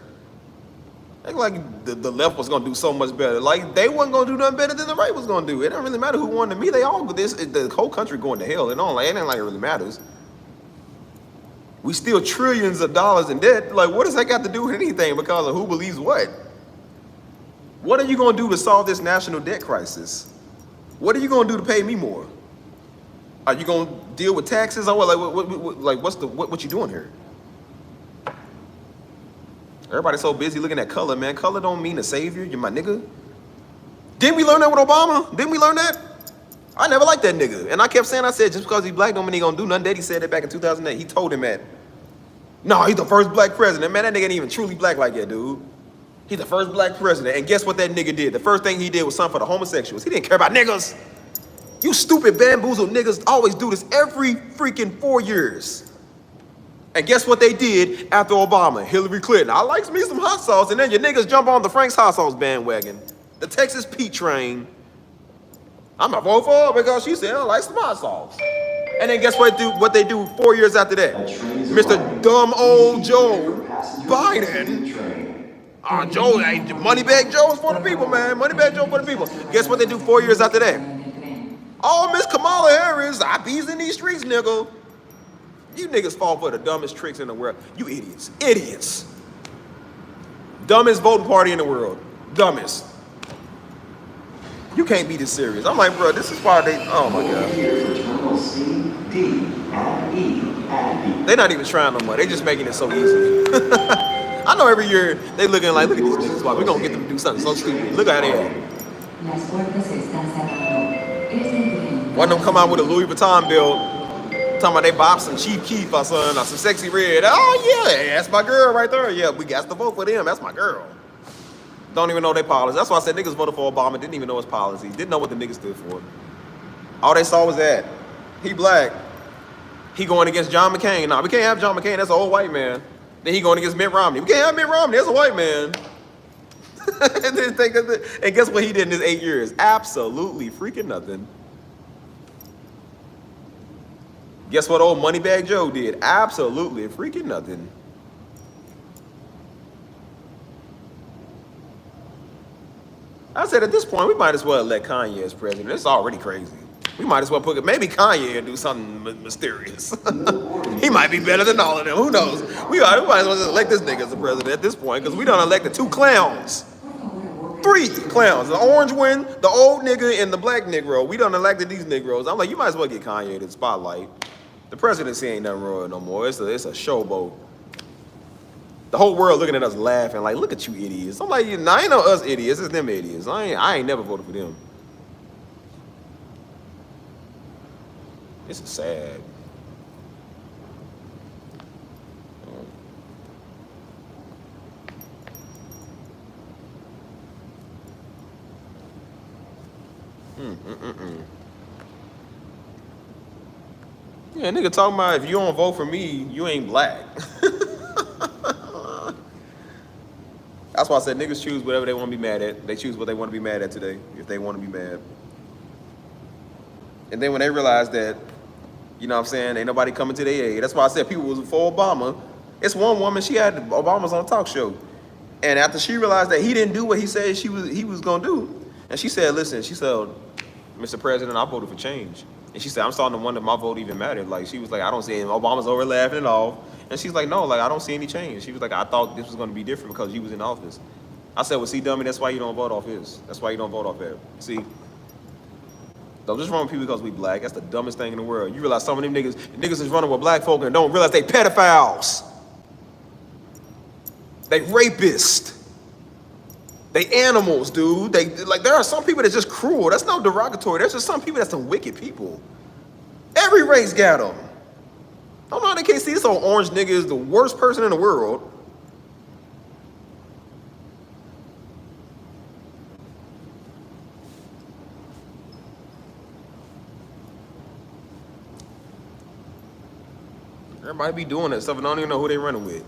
Like the left was gonna do so much better. Like they wasn't gonna do nothing better than the right was gonna do. It don't really matter who won to me. They all the whole country going to hell. It ain't like it really matters. We still trillions of dollars in debt. Like what does that got to do with anything? Because of who believes what? What are you gonna do to solve this national debt crisis? What are you gonna do to pay me more? Are you gonna deal with taxes or what? Like what you doing here? Everybody's so busy looking at color, man. Color don't mean a savior. You're my nigga. Didn't we learn that with Obama? Didn't we learn that? I never liked that nigga. And I kept saying, I said, just because he's black don't mean he gonna do nothing. Daddy said that back in 2008. He told him that. No, he's the first black president. Man, that nigga ain't even truly black like that, dude. He's the first black president. And guess what that nigga did? The first thing he did was something for the homosexuals. He didn't care about niggas. You stupid bamboozled niggas always do this every freaking 4 years. And guess what they did after Obama? Hillary Clinton. I likes me some hot sauce. And then your niggas jump on the Frank's hot sauce bandwagon. The Texas Pete train. I'm gonna vote for her because she said I like some hot sauce. And then guess what they do 4 years after that? Mr. Dumb Old Joe Biden. Joe, Moneybag Joe is for the people, man. Moneybag Joe for the people. Guess what they do 4 years after that? Oh, Miss Kamala Harris, I bees in these streets, nigga. You niggas fall for the dumbest tricks in the world. You idiots. Idiots. Dumbest voting party in the world. Dumbest. You can't be this serious. I'm like, bro, this is why they, oh my God. Terminal C, D, and E, and B. They're not even trying no more. They just making it so easy. I know every year they looking like, look at these niggas. Why we gonna get them to do something so stupid. Look how they are. Las puertas se están cerrando. Es el One of them come out with a Louis Vuitton bill, talking about they bought some Chief Keef or something, or some Sexy Red. Oh yeah, that's my girl right there. Yeah, we got to vote for them. That's my girl. Don't even know their policy. That's why I said niggas voted for Obama. Didn't even know his policy. Didn't know what the niggas stood for. All they saw was that. He black. He going against John McCain. Nah, we can't have John McCain. That's an old white man. Then he going against Mitt Romney. We can't have Mitt Romney. That's a white man. And guess what he did in his 8 years? Absolutely freaking nothing. Guess what old Moneybag Joe did? Absolutely freaking nothing. I said at this point, we might as well elect Kanye as president. It's already crazy. We might as well put it, maybe Kanye and do something mysterious. He might be better than all of them. Who knows? We might as well just elect this nigga as the president at this point because we done elected 2 clowns. 3 clowns. The orange one, the old nigga, and the black Negro. We done elected these Negroes. I'm like, you might as well get Kanye to the spotlight. The presidency ain't nothing royal no more. It's a showboat. The whole world looking at us laughing like, look at you idiots. I'm like, nah, ain't no us idiots, it's them idiots. I ain't never voted for them. This is sad. Yeah, nigga talking about if you don't vote for me, you ain't black. That's why I said niggas choose whatever they want to be mad at. They choose what they want to be mad at today, if they want to be mad. And then when they realize that, you know what I'm saying, ain't nobody coming to their aid. That's why I said people was for Obama. It's one woman, she had Obama's on a talk show. And after she realized that he didn't do what he said he was gonna do, and she said, listen, she said, Mr. President, I voted for change. And she said, I'm starting to wonder if my vote even mattered. Like, she was like, I don't see him. Obama's over laughing it off. And she's like, no, like, I don't see any change. She was like, I thought this was going to be different because you was in office. I said, well, see, dummy, that's why you don't vote off his. That's why you don't vote off that. See? Don't just run with people because we black. That's the dumbest thing in the world. You realize some of them niggas is running with black folk and don't realize they pedophiles. They rapists. They animals, dude. There are some people that's just cruel. That's not derogatory. There's just some people that's some wicked people. Every race got them. I don't know how they can't see this old orange nigga is the worst person in the world. Everybody be doing that stuff and don't even know who they running with.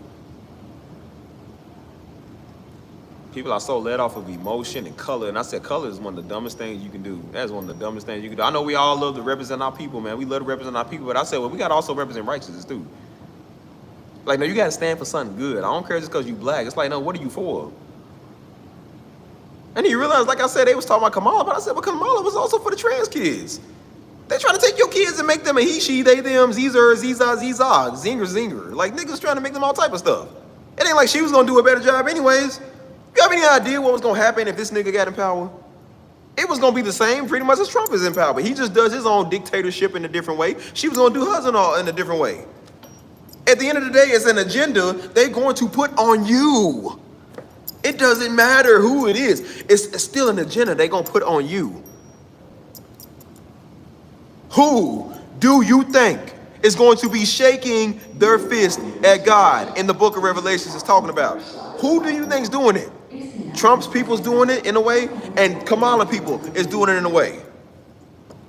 People are so led off of emotion and color, and I said color is one of the dumbest things you can do. That's one of the dumbest things you can do. I know we all love to represent our people, man. We love to represent our people, but I said, well, we got to also represent righteousness, too. Like, no, you got to stand for something good. I don't care just because you black. It's like, no, what are you for? And you realize, like I said, they was talking about Kamala, but I said, but Kamala was also for the trans kids. They trying to take your kids and make them a he, she, they, them, Zer, Ziza, Ziza, Zinger, Zinger. Like, niggas trying to make them all type of stuff. It ain't like she was going to do a better job anyways. You have any idea what was going to happen if this nigga got in power? It was going to be the same pretty much as Trump is in power. He just does his own dictatorship in a different way. She was going to do hers in a different way. At the end of the day, it's an agenda they're going to put on you. It doesn't matter who it is. It's still an agenda they're going to put on you. Who do you think is going to be shaking their fist at God in the book of Revelations is talking about? Who do you think is doing it? Trump's people's doing it in a way, and Kamala people is doing it in a way.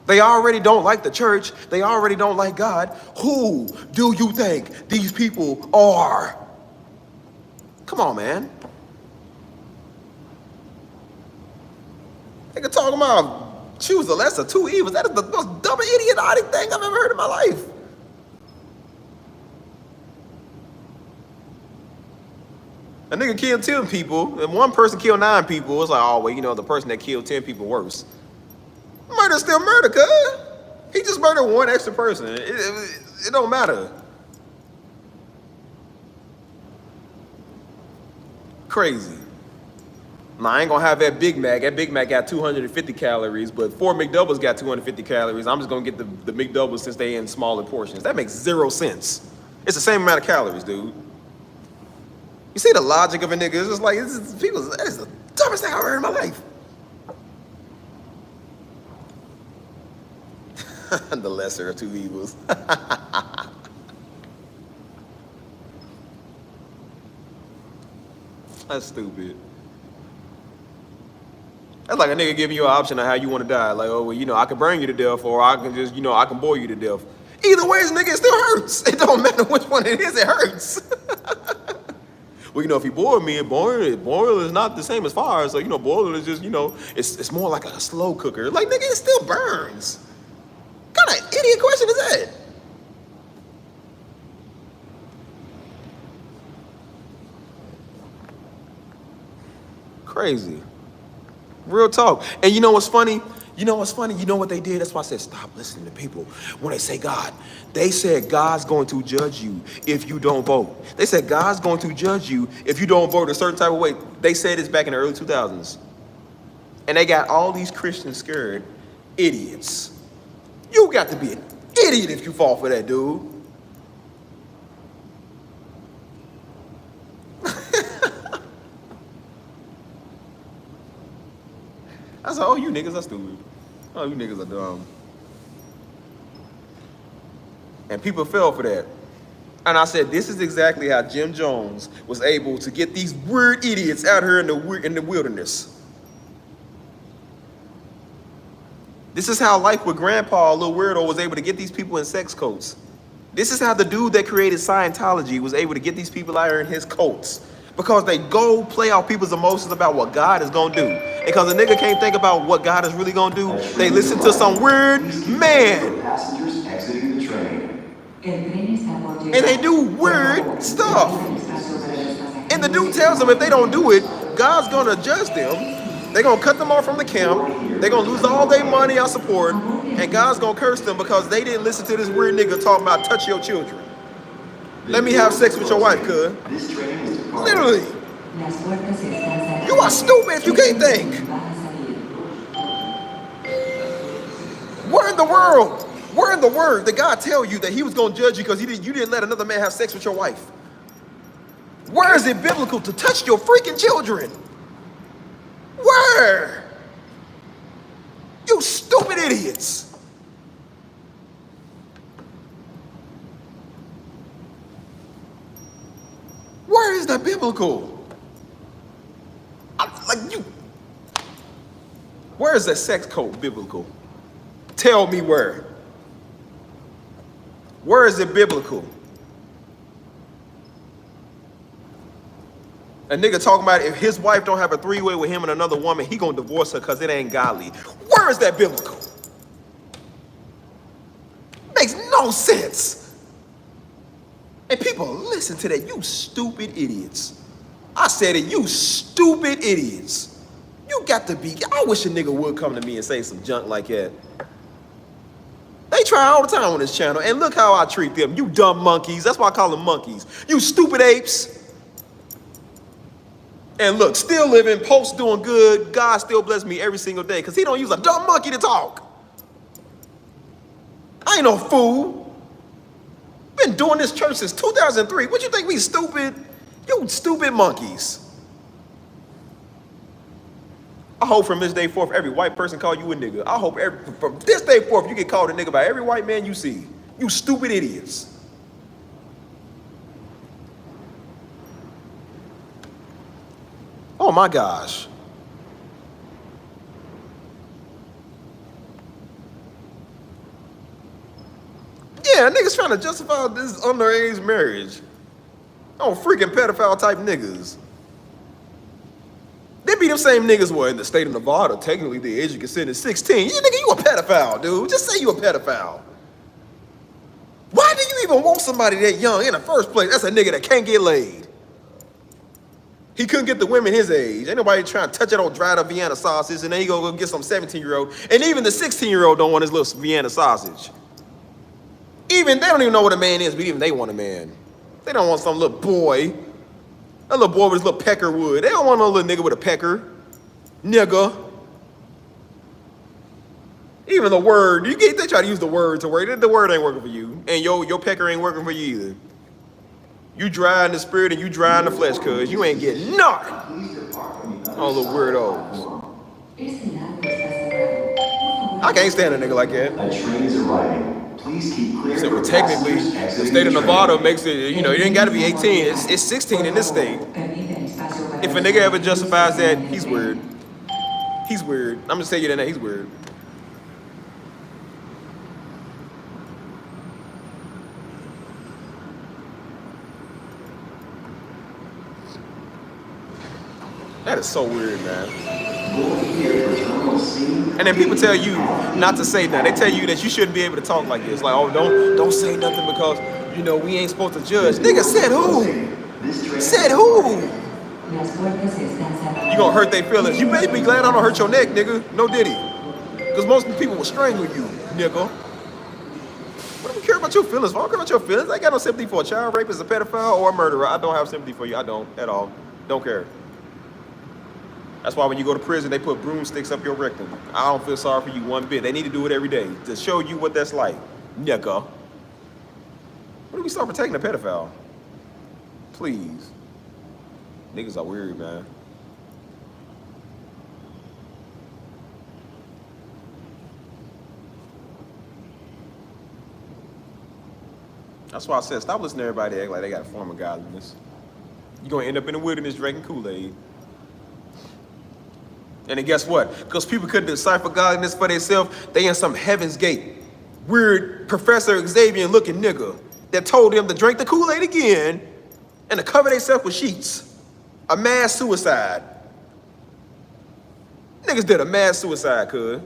They already don't like the church. They already don't like God. Who do you think these people are? Come on, man. They can talk about choose the lesser of two evils. That is the most dumb idiotic thing I've ever heard in my life. A nigga killed 10 people, and one person killed 9 people. It's like, oh, well, you know, the person that killed 10 people worse. Murder's still murder, cuz. He just murdered one extra person. It don't matter. Crazy. Now, I ain't gonna have that Big Mac. That Big Mac got 250 calories, but 4 McDoubles got 250 calories. I'm just gonna get the McDoubles since they in smaller portions. That makes 0 sense. It's the same amount of calories, dude. You see the logic of a nigga? It's just like, that is the dumbest thing I've ever heard in my life. The lesser of two evils. That's stupid. That's like a nigga giving you an option of how you want to die. Like, oh, well, you know, I can burn you to death, or I can just, you know, I can boil you to death. Either way, nigga, it still hurts. It don't matter which one it is, it hurts. Well, you know, if you boil me, boil is not the same as fire. So, you know, boiling is just, you know, it's more like a slow cooker. Like, nigga, it still burns. What kind of idiot question is that? Crazy. Real talk. And you know what's funny? You know what's funny? You know what they did? That's why I said stop listening to people when they say God. They said God's going to judge you if you don't vote. They said God's going to judge you if you don't vote a certain type of way. They said this back in the early 2000s. And they got all these Christians scared. Idiots. You got to be an idiot if you fall for that, dude. I said, oh, you niggas are stupid. Oh, you niggas are dumb. And people fell for that. And I said, this is exactly how Jim Jones was able to get these weird idiots out here in the wilderness. This is how Life with Grandpa, a little weirdo, was able to get these people in sex cults. This is how the dude that created Scientology was able to get these people out here in his cults. Because they go play out people's emotions about what God is going to do. And because a nigga can't think about what God is really going to do, they listen to some weird man. Passengers exiting the train. And they do weird stuff. And the dude tells them if they don't do it, God's going to judge them. They're going to cut them off from the camp. They're going to lose all their money and support. And God's going to curse them because they didn't listen to this weird nigga talking about touch your children. Let me have sex with your wife, cuz. Literally. You are stupid if you can't think. Where in the world? Where in the word did God tell you that he was going to judge you because you didn't let another man have sex with your wife? Where is it biblical to touch your freaking children? Where? You stupid idiots. Where is that biblical? Where is that sex cult biblical? Tell me where. Where is it biblical? A nigga talking about if his wife don't have a three-way with him and another woman, he gonna divorce her because it ain't godly. Where is that biblical? Makes no sense. And people listen to that, you stupid idiots. I said it, you stupid idiots. You got to be, I wish a nigga would come to me and say some junk like that. They try all the time on this channel, and look how I treat them. You dumb monkeys, that's why I call them monkeys. You stupid apes. And look, still living, post doing good, God still bless me every single day, because he don't use a dumb monkey to talk. I ain't no fool. been doing this church since 2003. What you think we stupid? You stupid monkeys. I hope from this day forth, every white person call you a nigga. I hope from this day forth, you get called a nigga by every white man you see. You stupid idiots. Oh my gosh. Yeah, niggas trying to justify this underage marriage. Oh, freaking pedophile type niggas. They be them same niggas who are in the state of Nevada. Technically, the age of consent is 16. You nigga, you a pedophile, dude. Just say you a pedophile. Why do you even want somebody that young in the first place? That's a nigga that can't get laid. He couldn't get the women his age. Ain't nobody trying to touch that old dried up Vienna sausage, and then he go get some 17-year-old. And even the 16-year-old don't want his little Vienna sausage. Even they don't even know what a man is, but even they want a man. They don't want some little boy. That little boy with his little pecker wood. They don't want no little nigga with a pecker. Nigga. Even the word, they try to use the word to work. The word ain't working for you. And your pecker ain't working for you either. You dry in the spirit and you dry in the flesh, cuz you ain't getting nothing. Oh, little weirdos. I can't stand a nigga like that. A train is arriving. Please keep clear. So, well, technically, the state of Nevada makes it, you ain't got to be 18. It's 16 in this state. If a nigga ever justifies that, he's weird. He's weird. I'm just telling you that he's weird. That is so weird, man. And then people tell you not to say that. They tell you that you shouldn't be able to talk like this. Like, oh, don't say nothing because, we ain't supposed to judge. Nigga, said who? Said who? You gonna hurt their feelings. You better be glad I don't hurt your neck, nigga. No diddy. Because most people will strangle you, nigga. What do we care about your feelings? I don't care about your feelings. I ain't got no sympathy for a child rapist, a pedophile, or a murderer. I don't have sympathy for you. I don't at all. Don't care. That's why when you go to prison, they put broomsticks up your rectum. I don't feel sorry for you one bit. They need to do it every day to show you what that's like. Nigga. When do we start protecting a pedophile? Please. Niggas are weird, man. That's why I said, stop listening to everybody act like they got a form of godliness. You're going to end up in the wilderness drinking Kool-Aid. And then guess what? Because people couldn't decipher godliness for themselves, they in some Heaven's Gate. Weird Professor Xavier looking nigga that told them to drink the Kool-Aid again and to cover themselves with sheets. A mass suicide. Niggas did a mass suicide, cuz.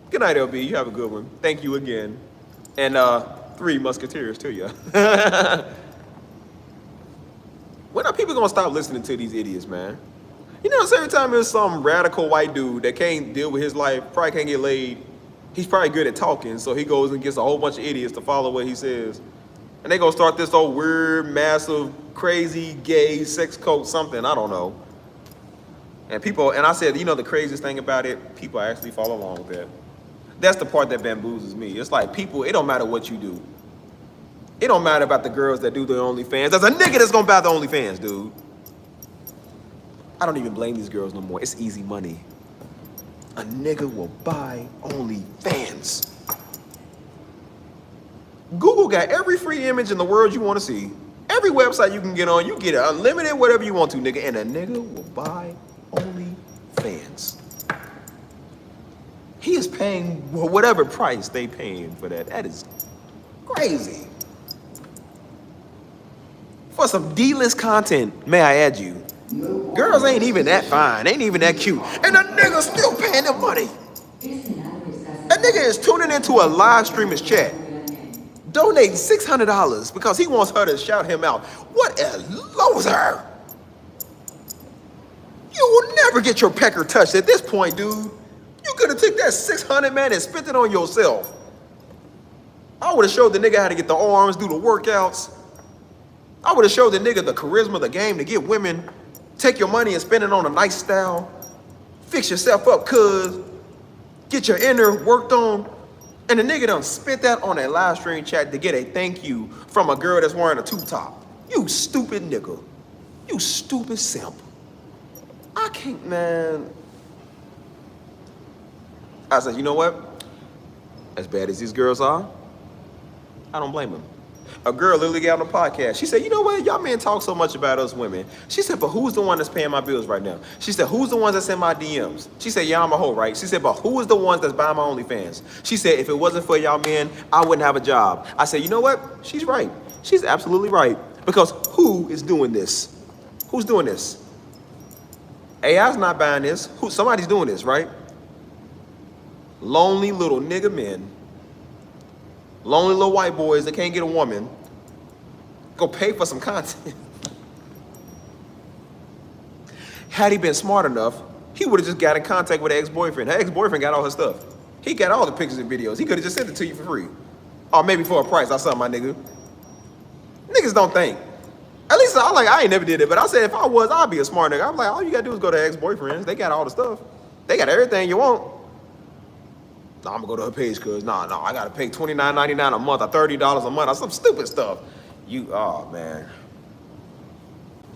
Good night, LB. You have a good one. Thank you again. And 3 musketeers to you. When are people gonna stop listening to these idiots, man? Every time there's some radical white dude that can't deal with his life, probably can't get laid, he's probably good at talking, so he goes and gets a whole bunch of idiots to follow what he says. And they gonna start this old weird, massive, crazy, gay, sex cult something, I don't know. And I said, the craziest thing about it, people actually follow along with that. That's the part that bamboozles me. It's like people, it don't matter what you do. It don't matter about the girls that do the OnlyFans. There's a nigga that's gonna buy the OnlyFans, dude. I don't even blame these girls no more. It's easy money. A nigga will buy OnlyFans. Google got every free image in the world you want to see. Every website you can get on, you get it unlimited, whatever you want to, nigga. And a nigga will buy OnlyFans. He is paying whatever price they paying for that. That is crazy. For some D-list content, may I add you. Girls ain't even that fine, ain't even that cute. And a nigga still paying them money. That nigga is tuning into a live streamer's chat, donating $600 because he wants her to shout him out. What a loser. You will never get your pecker touched at this point, dude. You could have took that $600, man, and spent it on yourself. I would have showed the nigga how to get the arms, do the workouts. I would have showed the nigga the charisma of the game to get women. Take your money and spend it on a nice style. Fix yourself up, cuz. Get your inner worked on. And the nigga done spit that on a live stream chat to get a thank you from a girl that's wearing a tube top. You stupid nigga. You stupid simp. I can't, man. I said, you know what? As bad as these girls are, I don't blame them. A girl literally got on the podcast. She said, you know what? Y'all men talk so much about us women. She said, but who's the one that's paying my bills right now? She said, who's the ones that send my DMs? She said, yeah, I'm a hoe, right? She said, but who is the ones that's buying my OnlyFans? She said, if it wasn't for y'all men, I wouldn't have a job. I said, you know what? She's right. She's absolutely right. Because who is doing this? Who's doing this? AI's not buying this. Somebody's doing this, right? Lonely little nigga men. Lonely little white boys that can't get a woman, go pay for some content. Had he been smart enough, he would have just got in contact with her ex-boyfriend. Her ex-boyfriend got all her stuff. He got all the pictures and videos. He could have just sent it to you for free. Or maybe for a price or something, my nigga. Niggas don't think. At least I ain't never did it, but I said if I was, I'd be a smart nigga. I'm like, all you gotta do is go to ex-boyfriends. They got all the stuff. They got everything you want. Nah, I'm gonna go to her page because I gotta pay $29.99 a month or $30 a month or some stupid stuff. Oh man.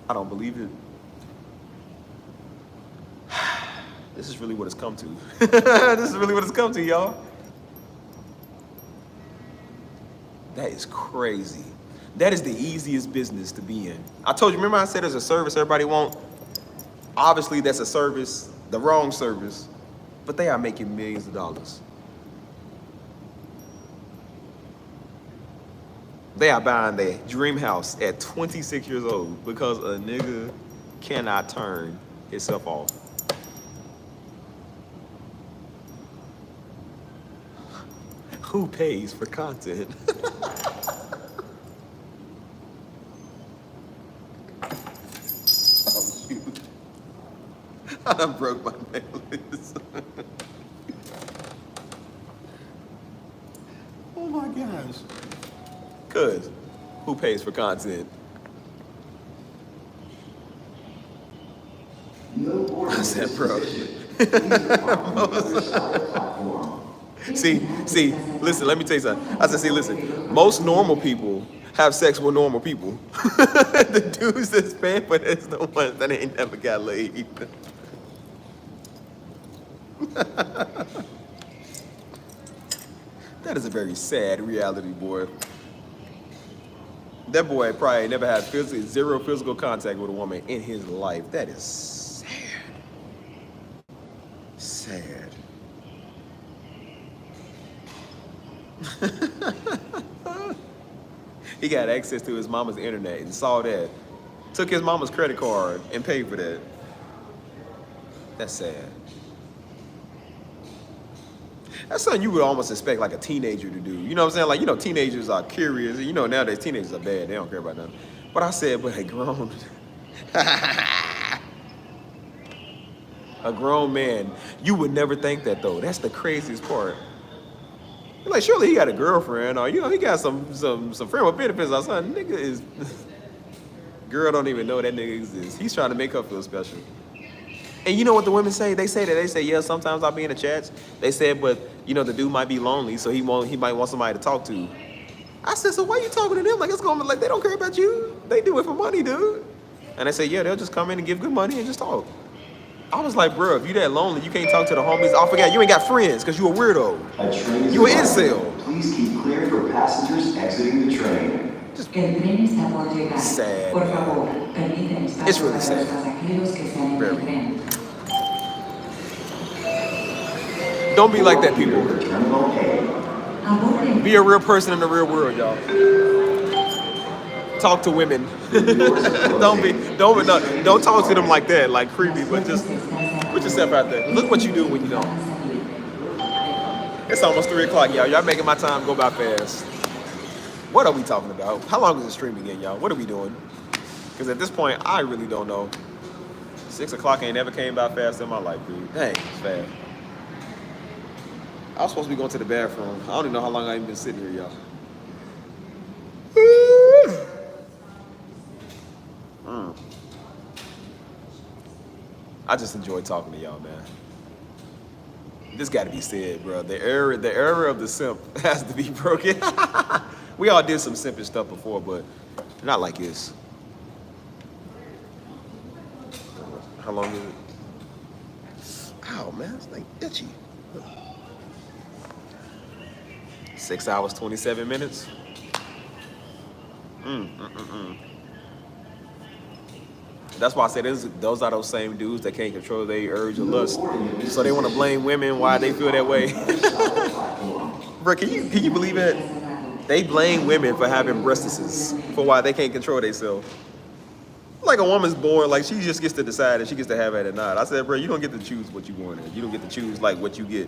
I don't believe it. This is really what it's come to. This is really what it's come to, y'all. That is crazy. That is the easiest business to be in. I told you, remember I said there's a service everybody wants? Obviously that's a service, the wrong service, but they are making millions of dollars. They are buying their dream house at 26 years old because a nigga cannot turn himself off. Who pays for content? Oh, shoot. I done broke my necklace. Oh my gosh. Cuz, who pays for content? I said, bro. See, listen, let me tell you something. I said, see, listen, most normal people have sex with normal people. The dudes that's paying for this the ones that ain't never got laid. That is a very sad reality, boy. That boy probably never had zero physical contact with a woman in his life. That is sad. Sad. He got access to his mama's internet and saw that. Took his mama's credit card and paid for that. That's sad. That's something you would almost expect like a teenager to do. You know what I'm saying? Like, you know, teenagers are curious. You know, nowadays teenagers are bad. They don't care about nothing. But I said, but a grown man, you would never think that though. That's the craziest part. You're like, surely he got a girlfriend or, you know, he got some friend with benefits or something. Nigga is, girl don't even know that nigga exists. He's trying to make her feel special. And you know what the women say? They say, yeah, sometimes I'll be in the chats. They said, but, you know, the dude might be lonely, so he might want somebody to talk to. I said, so why you talking to them? Like, it's going to be like, they don't care about you. They do it for money, dude. And they say, yeah, they'll just come in and give good money and just talk. I was like, bro, if you that lonely, you can't talk to the homies. I forgot, you ain't got friends because you a weirdo. You an incel. Please keep clear for passengers exiting the train. El tren está por llegar. Sad. Por favor, permiten It's espacio really para sad. los pasajeros que salen del tren. Don't be like that, people. Aborden. Be a real person in the real world, y'all. Talk to women. don't talk to them like that, like creepy, but just put yourself out there. Look what you do when you don't. It's almost 3 o'clock, y'all. Y'all making my time go by fast. What are we talking about? How long is the stream again, y'all? What are we doing? Because at this point, I really don't know. 6 o'clock ain't never came by fast in my life, dude. Dang, it's fast. I was supposed to be going to the bathroom. I don't even know how long I've even been sitting here, y'all. I just enjoy talking to y'all, man. This got to be said, bro. The era of the simp has to be broken. We all did some simpish stuff before, but not like this. How long is it? Ow, man, it's like itchy. 6 hours, 27 minutes. That's why I say those are those same dudes that can't control their urge or lust. So they want to blame women why they feel that way. Bro, can you believe it? They blame women for having breastises, for why they can't control themselves. Like a woman's born, like she just gets to decide if she gets to have it or not. I said, bro, you don't get to choose what you want. You don't get to choose like what you get.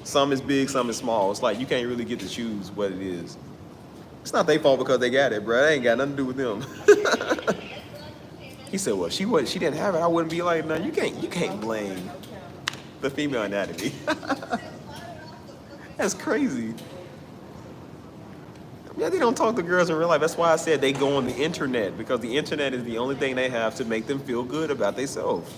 Some is big, some is small. It's like you can't really get to choose what it is. It's not their fault because they got it, bro. It ain't got nothing to do with them. He said, well, she didn't have it. I wouldn't be like, no, you can't blame the female anatomy. That's crazy. Yeah, they don't talk to girls in real life. That's why I said they go on the internet, because the internet is the only thing they have to make them feel good about themselves.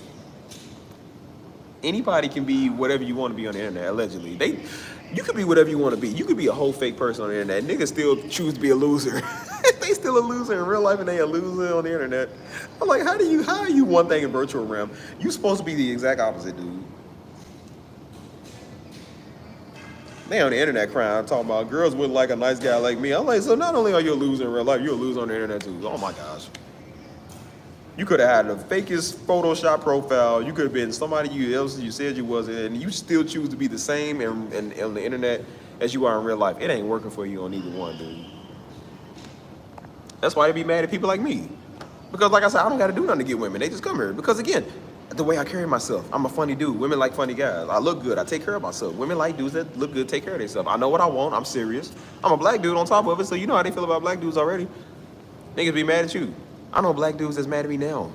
Anybody can be whatever you want to be on the internet, allegedly. You could be whatever you want to be. You could be a whole fake person on the internet. Niggas still choose to be a loser. They still a loser in real life and they a loser on the internet. I'm like, how are you one thing in virtual realm? You supposed to be the exact opposite, dude. They on the internet crying, talking about girls wouldn't like a nice guy like me. I'm like, so not only are you a loser in real life, you're a loser on the internet too. Oh my gosh. You could have had the fakest Photoshop profile. You could have been somebody else you said you wasn't, and you still choose to be the same on the internet as you are in real life. It ain't working for you on either one, dude. That's why they be mad at people like me. Because like I said, I don't got to do nothing to get women. They just come here. Because again, the way I carry myself, I'm a funny dude. Women like funny guys. I look good. I take care of myself. Women like dudes that look good, take care of themselves. I know what I want. I'm serious. I'm a black dude on top of it, so you know how they feel about black dudes already. Niggas be mad at you. I know black dudes that's mad at me now.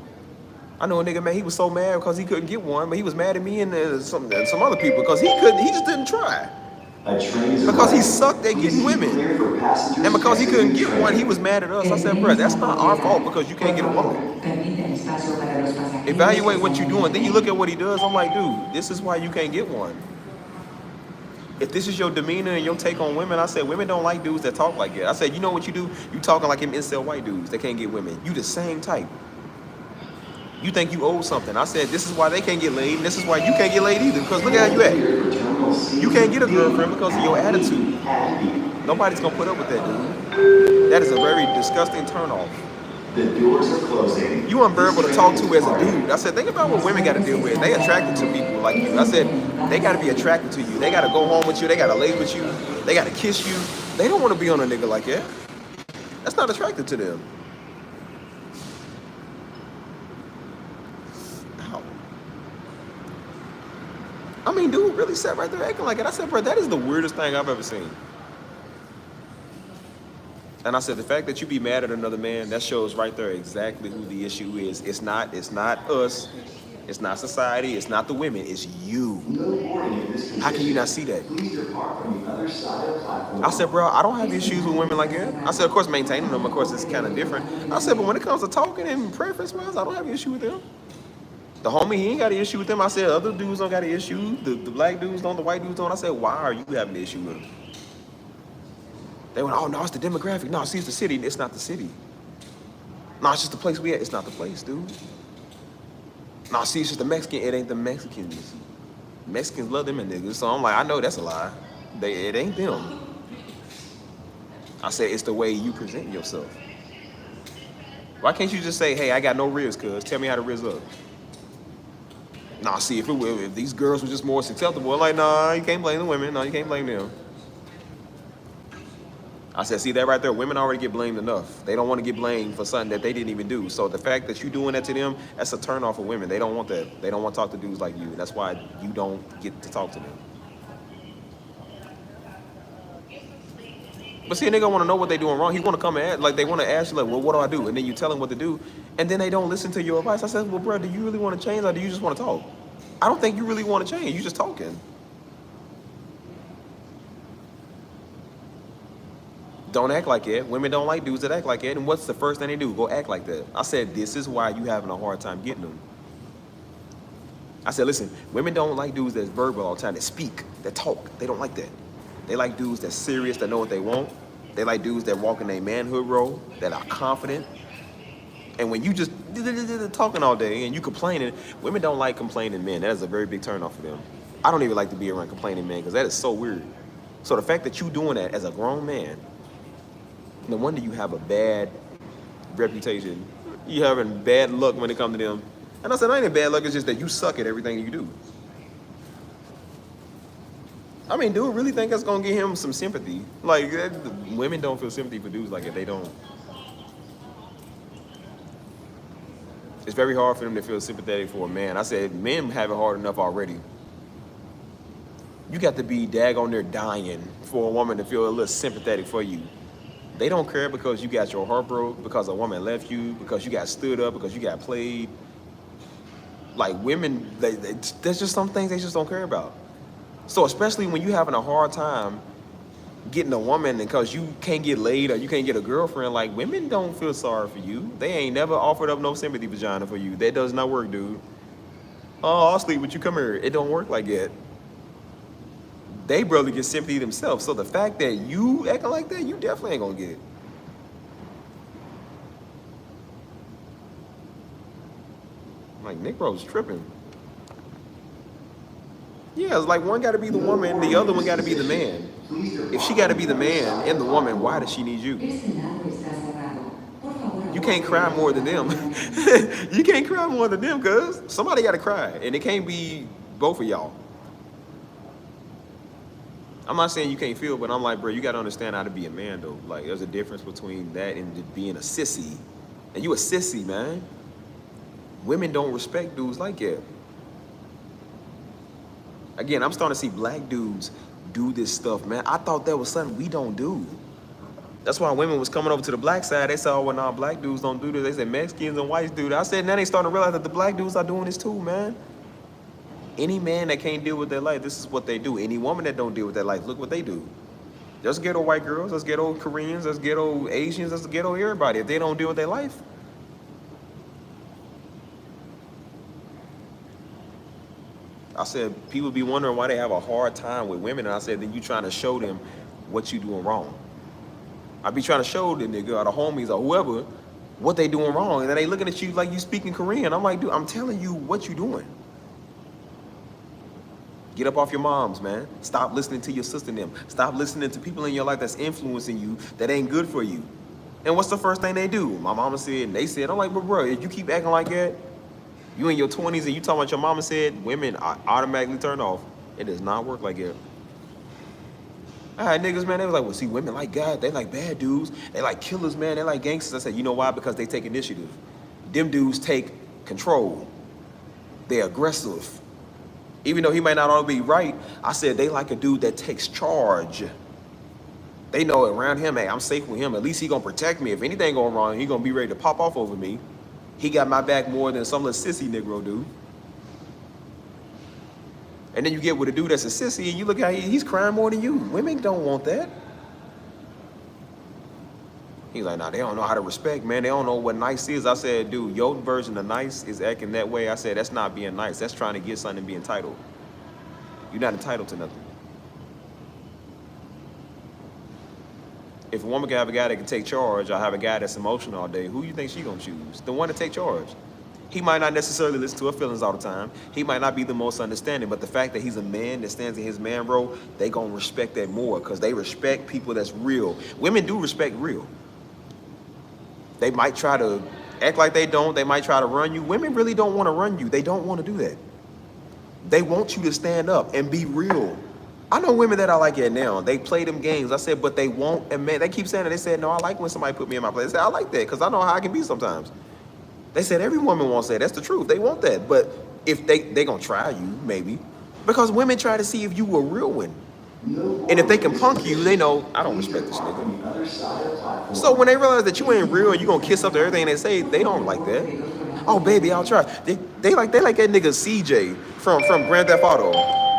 I know a nigga, man, he was so mad because he couldn't get one, but he was mad at me and some other people because he just didn't try. Because he sucked at getting women. And because he couldn't get one, he was mad at us. I said, bro, that's not our fault because you can't get a woman. Evaluate what you're doing. Then you look at what he does. I'm like, dude, this is why you can't get one. If this is your demeanor and your take on women, I said, women don't like dudes that talk like that. I said, you know what you do? You talking like him incel white dudes that can't get women. You the same type. You think you owe something. I said, this is why they can't get laid, and this is why you can't get laid either. Because look at how you act. You can't get a girlfriend because of your attitude. Nobody's gonna put up with that, dude. That is a very disgusting turnoff. The doors are closing. You unbearable to talk to as a dude. I said, think about what women got to deal with. They attracted to people like you. I said, they got to be attracted to you. They got to go home with you. They got to lay with you. They got to kiss you. They don't want to be on a nigga like that. That's not attractive to them. Ow. I mean, dude really sat right there acting like it. I said, bro, that is the weirdest thing I've ever seen. And I said, the fact that you be mad at another man, that shows right there exactly who the issue is. It's not us. It's not society. It's not the women. It's you. How can you not see that? I said, bro, I don't have issues with women like that. I said, of course, maintaining them, of course, is kind of different. I said, but when it comes to talking and preference-wise, I don't have an issue with them. The homie, he ain't got an issue with them. I said, other dudes don't got an issue. The black dudes don't, the white dudes don't. I said, why are you having an issue with them? They went, oh, no, it's the demographic. No, see, it's the city. It's not the city. No, it's just the place we at. It's not the place, dude. No, see, it's just the Mexican. It ain't the Mexicans. Mexicans love them and niggas. So I'm like, I know that's a lie. It ain't them. I said, it's the way you present yourself. Why can't you just say, hey, I got no riz, cuz. Tell me how to riz up. Nah, see, if these girls were just more susceptible, I'm like, nah, you can't blame the women. No, you can't blame them. I said, see that right there? Women already get blamed enough. They don't want to get blamed for something that they didn't even do. So the fact that you doing that to them, that's a turn off of women. They don't want that. They don't want to talk to dudes like you. That's why you don't get to talk to them. But see, a nigga want to know what they doing wrong. He want to come and like they want to ask you like, well, what do I do? And then you tell them what to do, and then they don't listen to your advice. I said, well, bro, do you really want to change or do you just want to talk? I don't think you really want to change. You just talking. Don't act like it. Women don't like dudes that act like it. And what's the first thing they do? Go act like that. I said, this is why you having a hard time getting them. I said, listen, women don't like dudes that's verbal all the time, that speak, that talk. They don't like that. They like dudes that's serious, that know what they want. They like dudes that walk in their manhood role, that are confident. And when you just talking all day and you complaining, women don't like complaining men. That is a very big turn off for them. I don't even like to be around complaining men because that is so weird. So the fact that you doing that as a grown man, no wonder you have a bad reputation. You having bad luck when it comes to them. And I said, I ain't bad luck, it's just that you suck at everything you do. I mean, dude really think that's gonna get him some sympathy. Like, women don't feel sympathy for dudes like that. They don't. It's very hard for them to feel sympathetic for a man. I said, men have it hard enough already. You got to be daggone there dying for a woman to feel a little sympathetic for you. They don't care because you got your heart broke, because a woman left you, because you got stood up, because you got played. Like, women, there's just some things they just don't care about. So especially when you having a hard time getting a woman because you can't get laid or you can't get a girlfriend, like, women don't feel sorry for you. They ain't never offered up no sympathy vagina for you. That does not work, dude. Oh, I'll sleep with you, come here. It don't work like that. They barely get sympathy themselves. So the fact that you acting like that, you definitely ain't gonna get it. Like, Nick Rose tripping. Yeah, it's like one got to be the woman, the other one got to be the man. If she got to be the man and the woman, why does she need you? You can't cry more than them. You can't cry more than them, cuz somebody got to cry, and it can't be both of y'all. I'm not saying you can't feel, but I'm like, bro, you got to understand how to be a man, though. Like, there's a difference between that and just being a sissy. And you a sissy, man. Women don't respect dudes like that. Again, I'm starting to see black dudes do this stuff, man. I thought that was something we don't do. That's why women was coming over to the black side. They said, oh, well, nah, black dudes don't do this. They said Mexicans and whites do that. I said, now they starting to realize that the black dudes are doing this too, man. Any man that can't deal with their life, this is what they do. Any woman that don't deal with their life, look what they do. Just ghetto white girls, just ghetto Koreans, just ghetto Asians, just ghetto everybody. If they don't deal with their life. I said, people be wondering why they have a hard time with women. And I said, then you trying to show them what you doing wrong. I be trying to show the nigga or the homies or whoever what they doing wrong. And then they looking at you like you speaking Korean. I'm like, dude, I'm telling you what you doing. Get up off your moms, man. Stop listening to your sister and them. Stop listening to people in your life that's influencing you that ain't good for you. And what's the first thing they do? My mama said, and they said, I'm like, but bro, if you keep acting like that, you in your 20s and you talking about your mama said, women automatically turn off. It does not work like that. I had niggas, man, they was like, well, see, women like God, they like bad dudes, they like killers, man, they like gangsters. I said, you know why? Because they take initiative. Them dudes take control. They're aggressive. Even though he might not all be right, I said they like a dude that takes charge. They know around him, hey, I'm safe with him. At least he gonna protect me. If anything going wrong, he gonna be ready to pop off over me. He got my back more than some little sissy Negro dude. And then you get with a dude that's a sissy and you look how he's crying more than you. Women don't want that. He's like, nah, they don't know how to respect, man. They don't know what nice is. I said, dude, your version of nice is acting that way. I said, that's not being nice. That's trying to get something and be entitled. You're not entitled to nothing. If a woman can have a guy that can take charge or have a guy that's emotional all day, who you think she gonna choose? The one to take charge. He might not necessarily listen to her feelings all the time. He might not be the most understanding, but the fact that he's a man that stands in his man role, they gonna respect that more because they respect people that's real. Women do respect real. They might try to act like they don't. They might try to run you. Women really don't want to run you. They don't want to do that. They want you to stand up and be real. I know women that are like that now. They play them games. I said, but they won't admit. They keep saying it. They said, no, I like when somebody put me in my place. I said, I like that because I know how I can be sometimes. They said every woman wants that. That's the truth. They want that. But if they going to try you, maybe. Because women try to see if you a real one. And if they can punk you, they know, I don't respect this nigga. So when they realize that you ain't real and you gonna kiss up to everything they say, they don't like that. Oh, baby, I'll try. They like that nigga CJ from Grand Theft Auto.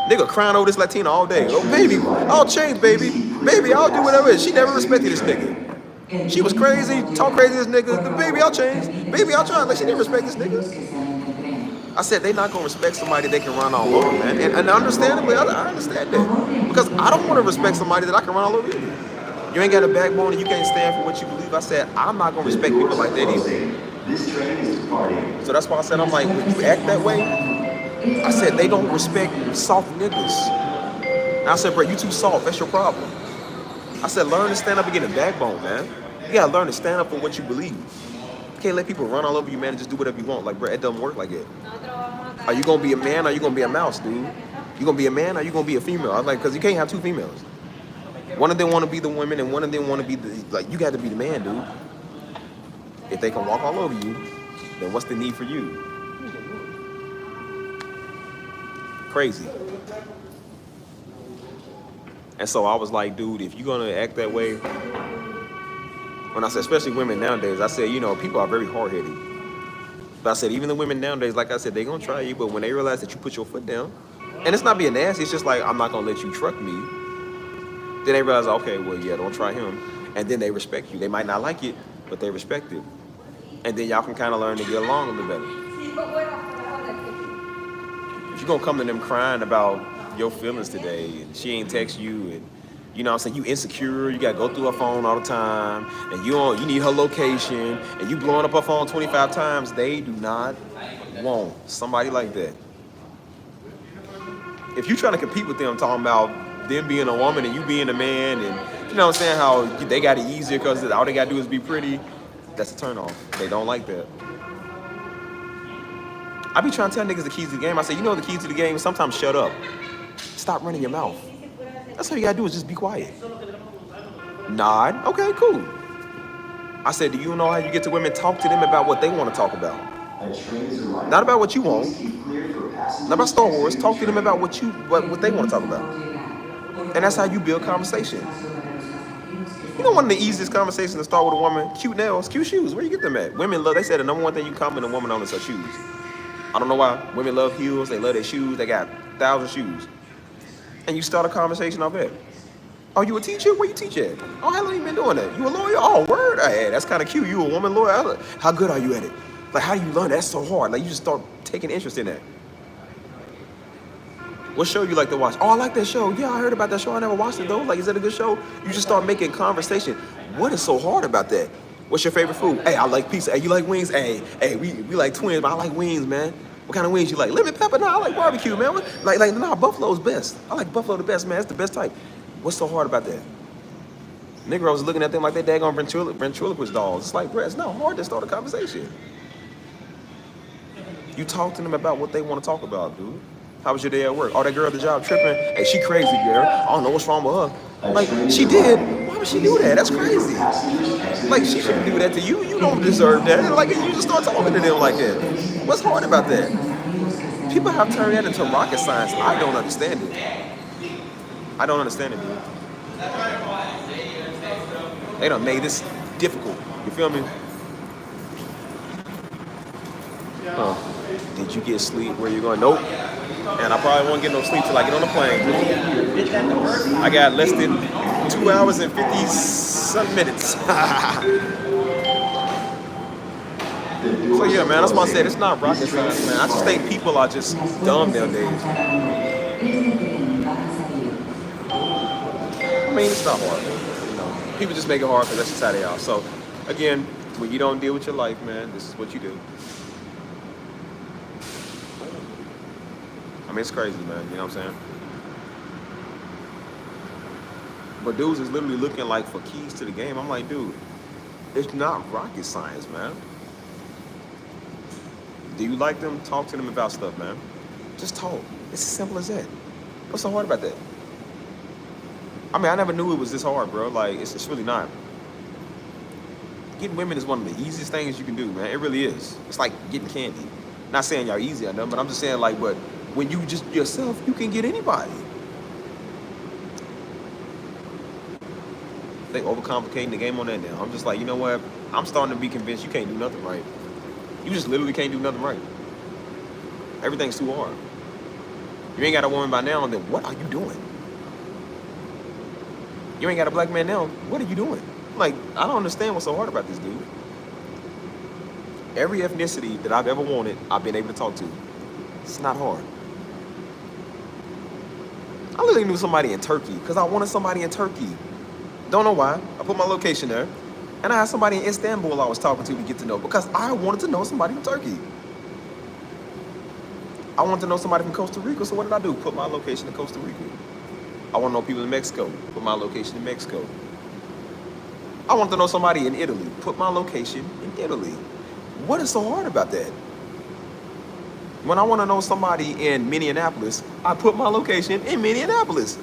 Nigga crying over this Latina all day. Oh, baby, I'll change, baby. Baby, I'll do whatever it is. She never respected this nigga. She was crazy, talk crazy to this nigga. Baby, I'll change. Baby, I'll try. Like, she didn't respect this nigga. I said they not gonna respect somebody they can run all over, man. And understandably, I understand that. Because I don't want to respect somebody that I can run all over either. You ain't got a backbone and you can't stand for what you believe. I said, I'm not gonna respect people like that either. This train is departing. So that's why I said, I'm like, when you act that way, I said, they don't respect soft niggas. And I said, bro, you too soft, that's your problem. I said, learn to stand up and get a backbone, man. You gotta learn to stand up for what you believe. You can't let people run all over you, man, and just do whatever you want. Like, bro, it doesn't work like that. Are you gonna be a man or are you gonna be a mouse, dude? You gonna be a man or you gonna be a female? I was like, because you can't have two females. One of them want to be the women and one of them want to be the, like, you got to be the man, dude. If they can walk all over you, then what's the need for you? Crazy. And so I was like, dude, if you're going to act that way, when I said, especially women nowadays, I said, you know, people are very hard-headed. But I said, even the women nowadays, like I said, they're going to try you, but when they realize that you put your foot down, and it's not being nasty, it's just like, I'm not going to let you truck me. Then they realize, okay, well, yeah, don't try him. And then they respect you. They might not like it, but they respect it. And then y'all can kind of learn to get along a little better. If you're going to come to them crying about your feelings today, and she ain't text you, and you know what I'm saying, you insecure, you got to go through her phone all the time, and you need her location, and you blowing up her phone 25 times, they do not want somebody like that. If you trying to compete with them, talking about them being a woman and you being a man, and you know what I'm saying, how they got it easier because all they got to do is be pretty, that's a turnoff. They don't like that. I be trying to tell niggas the keys to the game. I say, you know the keys to the game? Sometimes shut up. Stop running your mouth. That's all you got to do is just be quiet. Nod. Okay, cool. I said, do you know how you get to women? Talk to them about what they want to talk about. Not about what you want. Not about Star Wars. Talk to them about what they want to talk about. And that's how you build conversation. You know, one of the easiest conversations to start with a woman, cute nails, cute shoes. Where you get them at? Women love, they said the number one thing you compliment a woman on is her shoes. I don't know why. Women love heels, they love their shoes, they got 1,000 shoes. And you start a conversation off that. Oh, you a teacher? Where you teach at? Oh, how long you been doing that? You a lawyer? Oh, word. Hey, that's kind of cute. You a woman lawyer? How good are you at it? Like, how do you learn? That's so hard. Like, you just start taking interest in that. What show you like to watch? Oh, I like that show. Yeah, I heard about that show. I never watched it though. Like, is that a good show? You just start making conversation. What is so hard about that? What's your favorite food? Hey, I like pizza. Hey, you like wings? Hey, we like twins, but I like wings, man. What kind of wings you like? Lemon pepper? No, I like barbecue, man. Nah, Buffalo's best. I like Buffalo the best, man. It's the best type. What's so hard about that? Negroes looking at them like they daggone ventriloquist dolls. It's like, bro, it's not hard to start a conversation. You talk to them about what they want to talk about, dude. How was your day at work? Oh, that girl at the job tripping. Hey, she crazy, girl. I don't know what's wrong with her. Like, she did. Why would she do that? That's crazy. Like, she shouldn't do that to you. You don't deserve that. Like, you just start talking to them like that. What's hard about that? People have turned that into rocket science. I don't understand it. I don't understand it, dude. They done made this difficult. You feel me? Did you get sleep? Where you going? Nope. And I probably won't get no sleep till I get on the plane. I got less than 2 hours and 50-some minutes. So yeah, man, that's why I said it's not rocket science, man. I just think people are just dumb nowadays. I mean, it's not hard, man. You know, people just make it hard because that's just how they are. So again, when you don't deal with your life, man, this is what you do. I mean, it's crazy, man. You know what I'm saying? But dudes is literally looking like for keys to the game. I'm like, dude, it's not rocket science, man. Do you like them? Talk to them about stuff, man. Just talk. It's as simple as that. What's so hard about that? I mean, I never knew it was this hard, bro. Like, it's really not. Getting women is one of the easiest things you can do, man. It really is. It's like getting candy. Not saying y'all easy or nothing, but I'm just saying, like, but when you just yourself, you can get anybody. They overcomplicating the game on that now. I'm just like, you know what? I'm starting to be convinced you can't do nothing right. You just literally can't do nothing right. Everything's too hard. You ain't got a woman by now, then what are you doing? You ain't got a black man now, what are you doing? Like, I don't understand what's so hard about this dude. Every ethnicity that I've ever wanted, I've been able to talk to. It's not hard. I literally knew somebody in Turkey because I wanted somebody in Turkey. Don't know why. I put my location there. And I had somebody in Istanbul I was talking to get to know because I wanted to know somebody from Turkey. I wanted to know somebody from Costa Rica, so what did I do? Put my location in Costa Rica. I want to know people in Mexico. Put my location in Mexico. I want to know somebody in Italy. Put my location in Italy. What is so hard about that? When I want to know somebody in Minneapolis, I put my location in Minneapolis.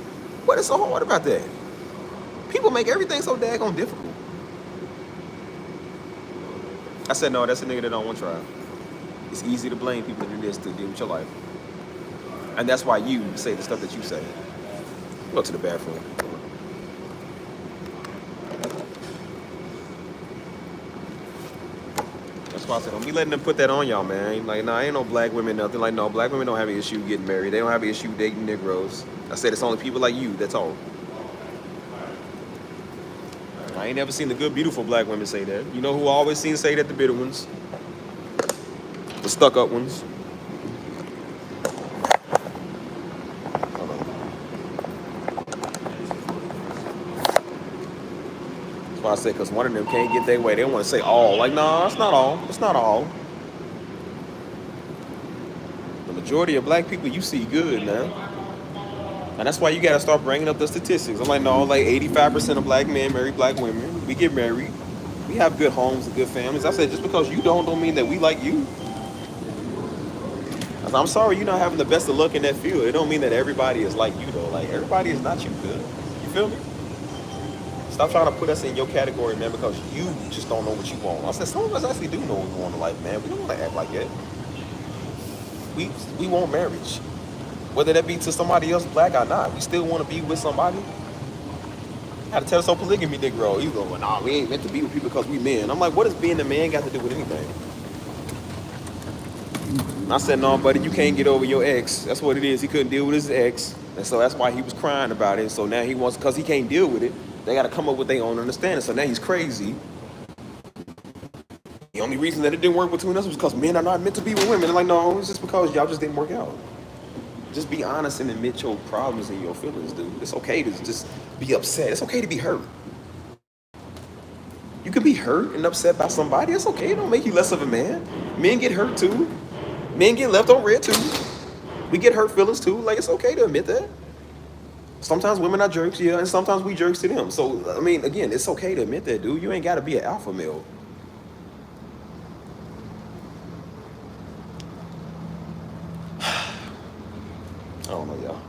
What is so hard about that? People make everything so daggone difficult. I said, no, that's a nigga that don't want to try. It's easy to blame people than it is to deal with your life. And that's why you say the stuff that you say. Go to the bathroom. That's why I said, don't be letting them put that on y'all, man. Like, nah, ain't no black women, nothing. Like, no, black women don't have an issue getting married. They don't have an issue dating Negroes. I said it's only people like you, that's all. I ain't never seen the good, beautiful black women say that. You know who I always seen say that? The bitter ones. The stuck-up ones. Hold on. That's why I said, because one of them can't get their way. They don't want to say all. Like, no, it's not all. It's not all. The majority of black people you see good, man. And that's why you gotta start bringing up the statistics. I'm like, no, like 85% of black men marry black women. We get married. We have good homes and good families. I said, just because you don't mean that we like you. I said, I'm sorry you're not having the best of luck in that field. It don't mean that everybody is like you though. Like everybody is not you good. You feel me? Stop trying to put us in your category, man, because you just don't know what you want. I said, some of us actually do know what we want in life, man. We don't want to act like that. We want marriage. Whether that be to somebody else black or not, we still want to be with somebody. I had to tell us on polygamy, Negro. You go, nah, we ain't meant to be with people because we men. I'm like, what does being a man got to do with anything? And I said, no, buddy, you can't get over your ex. That's what it is. He couldn't deal with his ex. And so that's why he was crying about it. So now he wants, because he can't deal with it, they got to come up with their own understanding. So now he's crazy. The only reason that it didn't work between us was because men are not meant to be with women. They're like, no, it's just because y'all just didn't work out. Just be honest and admit your problems and your feelings, dude. It's okay to just be upset. It's okay to be hurt. You can be hurt and upset by somebody. It's okay. It don't make you less of a man. Men get hurt too. Men get left on red too. We get hurt feelings too. Like, it's okay to admit that. Sometimes women are jerks, yeah, and sometimes we jerks to them. So, I mean, again, it's okay to admit that, dude. You ain't got to be an alpha male. I don't know, y'all.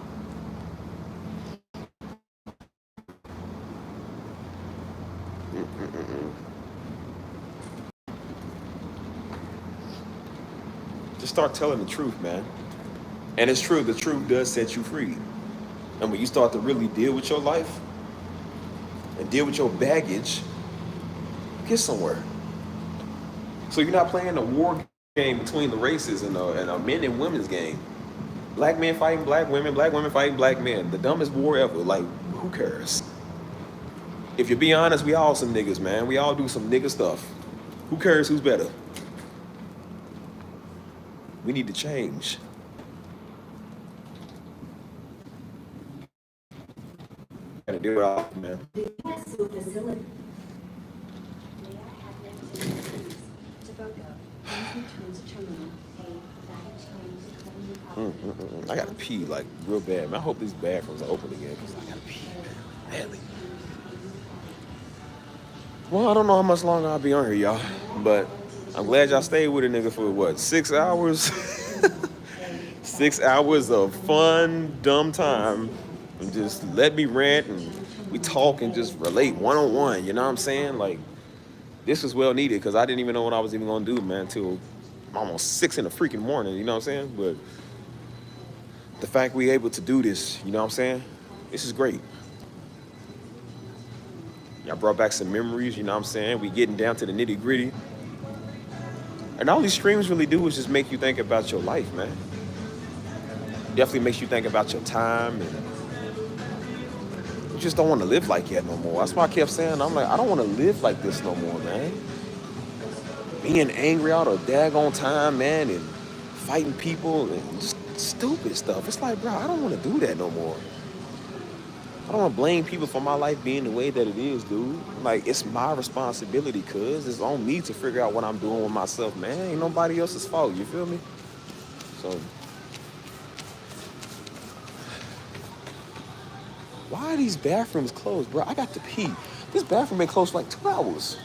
Just start telling the truth, man. And it's true, the truth does set you free. And when you start to really deal with your life and deal with your baggage, get somewhere. So you're not playing a war game between the races and a men and women's game. Black men fighting black women fighting black men. The dumbest war ever. Like, who cares? If you be honest, we all some niggas, man. We all do some nigga stuff. Who cares who's better? We need to change. Gotta do it all, man. I gotta pee like real bad, man. I hope these bathrooms are open again because I gotta pee badly. Well, I don't know how much longer I'll be on here, y'all, but I'm glad y'all stayed with a nigga for what, 6 hours? 6 hours of fun, dumb time, and just let me rant and we talk and just relate one-on-one. You know what I'm saying? Like, this was well needed because I didn't even know what I was even gonna do, man, until almost 6 in the freaking morning. You know what I'm saying? But the fact we able to do this, you know what I'm saying? This is great. Y'all brought back some memories, you know what I'm saying? We getting down to the nitty gritty. And all these streams really do is just make you think about your life, man. Definitely makes you think about your time, and you just don't want to live like that no more. That's why I kept saying, I'm like, I don't want to live like this no more, man. Being angry all the daggone time, man, and fighting people and just stupid stuff. It's like, bro, I don't want to do that no more. I don't want to blame people for my life being the way that it is, dude. Like, it's my responsibility, cuz. It's on me to figure out what I'm doing with myself, man. Ain't nobody else's fault, you feel me? So, why are these bathrooms closed, bro? I got to pee. This bathroom been closed for like 2 hours.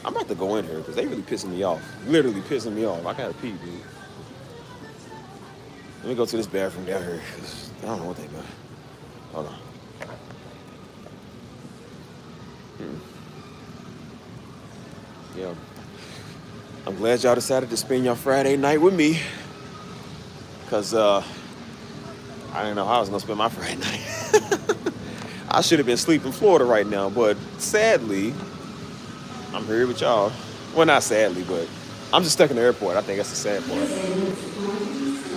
I'm about to go in here because they really pissing me off. Literally pissing me off. I gotta pee, dude. Let me go to this bathroom down here because I don't know what they got. Hold on. Yeah. I'm glad y'all decided to spend your Friday night with me. Because I didn't know how I was going to spend my Friday night. I should have been asleep in Florida right now. But sadly, I'm here with y'all. Well, not sadly, but I'm just stuck in the airport. I think that's the sad part.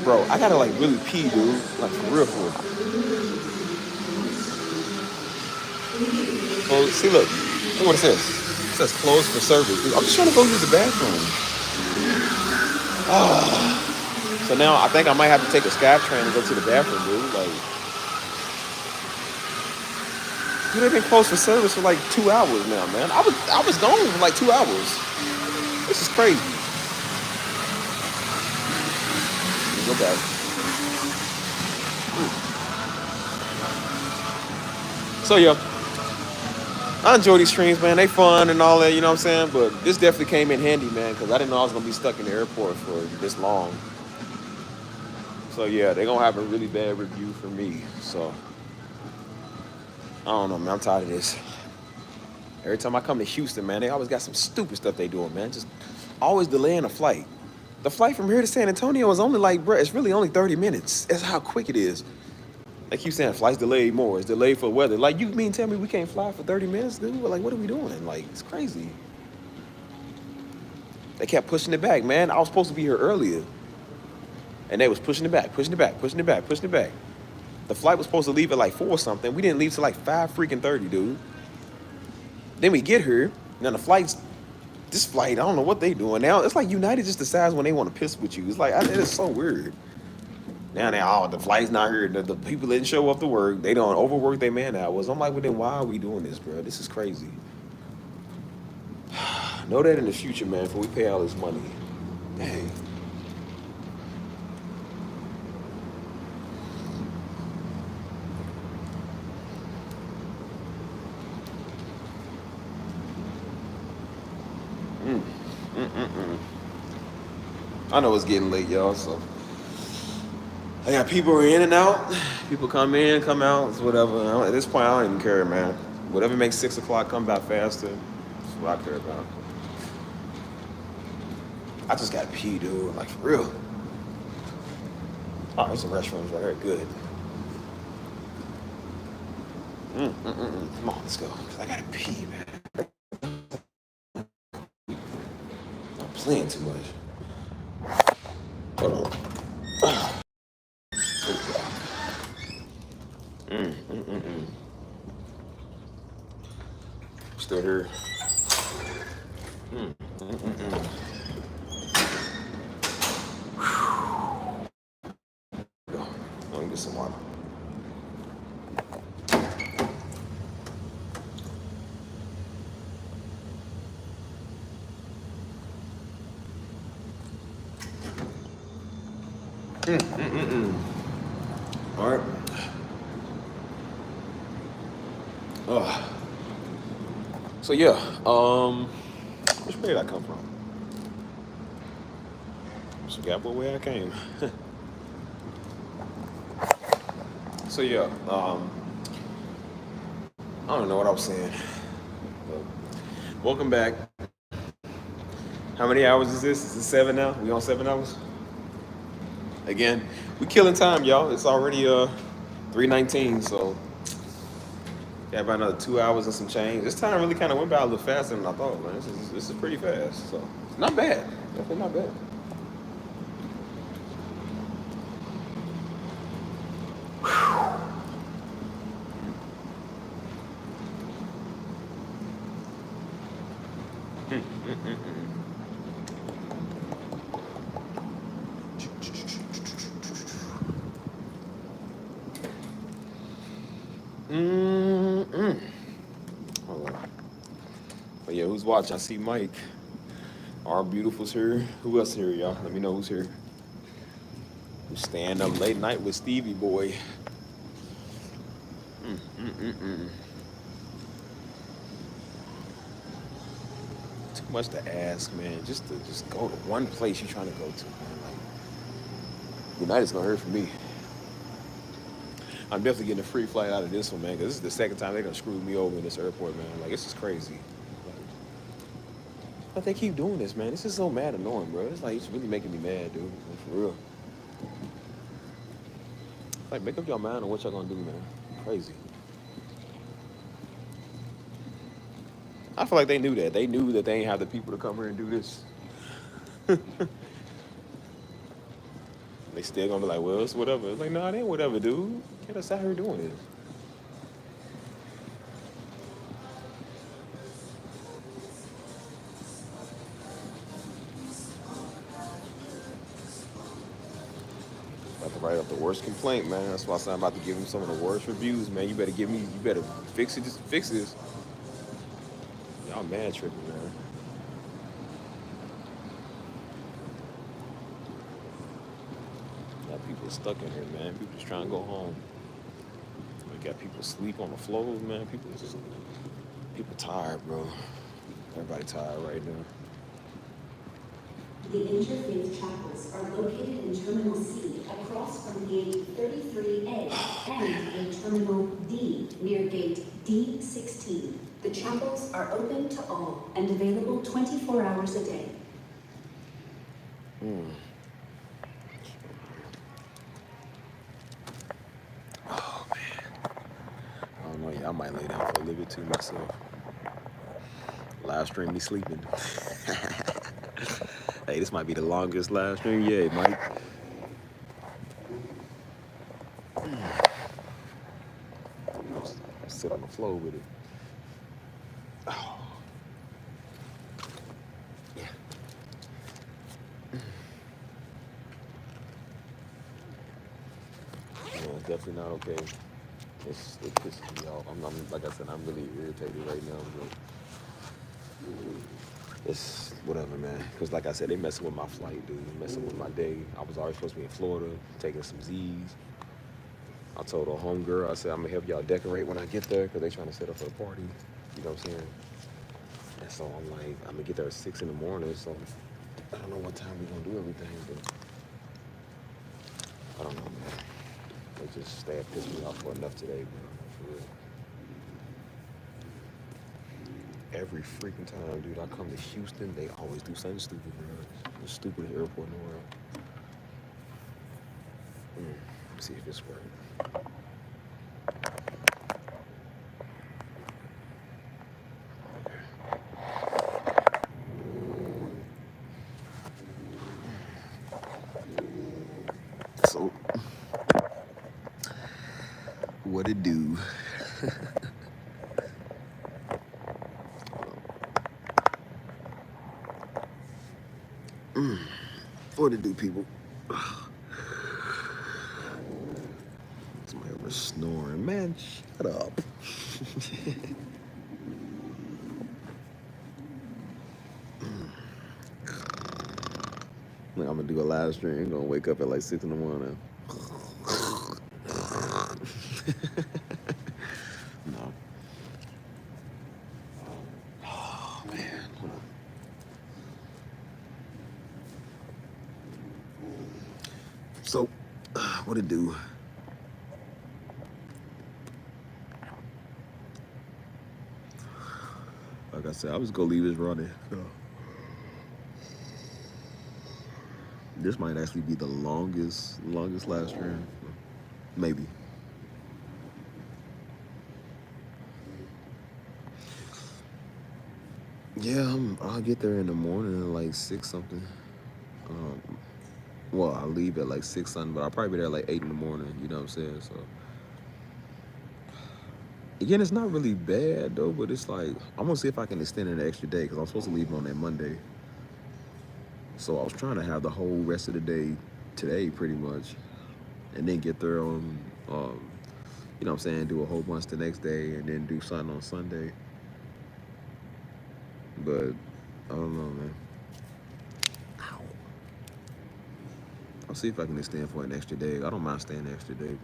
Bro, I got to like really pee, dude. Like for real. Oh, see, look what it says. It says closed for service. Dude, I'm just trying to go use the bathroom. So now I think I might have to take a SkyTrain and go to the bathroom, dude. Like, dude, they've been closed for service for like 2 hours now, man. I was gone for like 2 hours. This is crazy. Go back. So yeah. I enjoy these streams, man. They fun and all that, you know what I'm saying? But this definitely came in handy, man, because I didn't know I was going to be stuck in the airport for this long. So, yeah, they're going to have a really bad review for me. So, I don't know, man. I'm tired of this. Every time I come to Houston, man, they always got some stupid stuff they doing, man. Just always delaying a flight. The flight from here to San Antonio is only like, bro, it's really only 30 minutes. That's how quick it is. They keep saying flight's delayed more. It's delayed for weather. Like, you mean tell me we can't fly for 30 minutes, dude? Like, what are we doing? Like, it's crazy. They kept pushing it back, man. I was supposed to be here earlier. And they was pushing it back. The flight was supposed to leave at like 4 or something. We didn't leave till like 5:30, dude. Then we get here. Now this flight, I don't know what they doing now. It's like United just decides when they want to piss with you. It's like, it is so weird. Now the flight's not here. The people didn't show up to work. They don't overwork their man hours. I'm like, well, then why are we doing this, bro? This is crazy. Know that in the future, man, before we pay all this money. Dang. I know it's getting late, y'all, so I got people in and out. People come in, come out, it's whatever. At this point, I don't even care, man. Whatever makes 6 o'clock come back faster, that's what I care about. I just got to pee, dude, like for real. Oh, there's some restrooms right here, good. Come on, let's go, because I got to pee, man. I'm playing too much. Hold on. Still here. Let me get some water. All right. So yeah, which way did I come from? Just forgot what way I came. So yeah, I don't know what I was saying. But welcome back. How many hours is this? Is it 7 now? We on 7 hours? Again, we killing time, y'all. It's already 3:19, so got about another 2 hours and some change. This time really kind of went by a little faster than I thought, man. This is pretty fast, so not bad. Definitely not bad. But yeah, who's watching? I see Mike. Our Beautiful's here. Who else here, y'all? Let me know who's here. Who's staying up late night with Stevie Boy. Too much to ask, man. Just go to one place you're trying to go to, man. Like, United's gonna hurt for me. I'm definitely getting a free flight out of this one, man, because this is the second time they're gonna screw me over in this airport, man. Like, it's just crazy. But they keep doing this, man. This is so mad annoying, bro. It's like, it's really making me mad, dude. Like, for real. Like, make up your mind on what y'all gonna do, man. Crazy. I feel like they knew that. They knew that they ain't have the people to come here and do this. They still gonna be like, well, it's whatever. It's like, nah, it ain't whatever, dude. Get us out here doing this. About to write up the worst complaint, man. That's why I said I'm about to give him some of the worst reviews, man. You better fix it, just fix this. Y'all mad tripping, man. Got people stuck in here, man. People just trying to go home. We got people sleep on the floors, man. People tired, bro. Everybody tired right now. The interfaith chapels are located in Terminal C across from Gate 33A and in Terminal D near Gate D16. The chapels are open to all and available 24 hours a day. Oh, man. I don't know. Yeah, I might lay down for a little bit too myself. Live stream me sleeping. Hey, this might be the longest live stream yet, Mike. Sit on the floor with it. Oh. Yeah. Yeah, it's definitely not okay. It pisses me off. I'm like I said, I'm really irritated right now, but it's whatever, man. Because like I said, they messing with my flight, dude. They messing with my day. I was already supposed to be in Florida, taking some Z's. I told a homegirl, I said, I'm going to help y'all decorate when I get there because they trying to set up for a party. You know what I'm saying? And so I'm like, I'm going to get there at 6 in the morning, so I don't know what time we're going to do everything, but I don't know, man. They have pissed me off for enough today, bro. For real. Every freaking time, dude, I come to Houston, they always do something stupid, bro. The stupidest airport in the world. Let's see if this works. So, what it do? What it do, people? Somebody over snoring. Man, shut up. Like, I'm gonna do a live stream. I'm gonna wake up at like 6 in the morning. No. Oh, man. Hold on. So, what it do? Like I said, I was gonna leave this running. So. This might actually be the longest live stream. Maybe. Yeah, I'll get there in the morning at like 6 something. Well, I'll leave at like 6 something, but I'll probably be there at like 8 in the morning, you know what I'm saying? So, again, it's not really bad though, but it's like, I'm gonna see if I can extend it an extra day because I'm supposed to leave on that Monday. So I was trying to have the whole rest of the day today pretty much, and then get there on, you know what I'm saying, do a whole bunch the next day and then do something on Sunday. But I don't know, man. Ow. I'll see if I can extend for an extra day. I don't mind staying an extra day,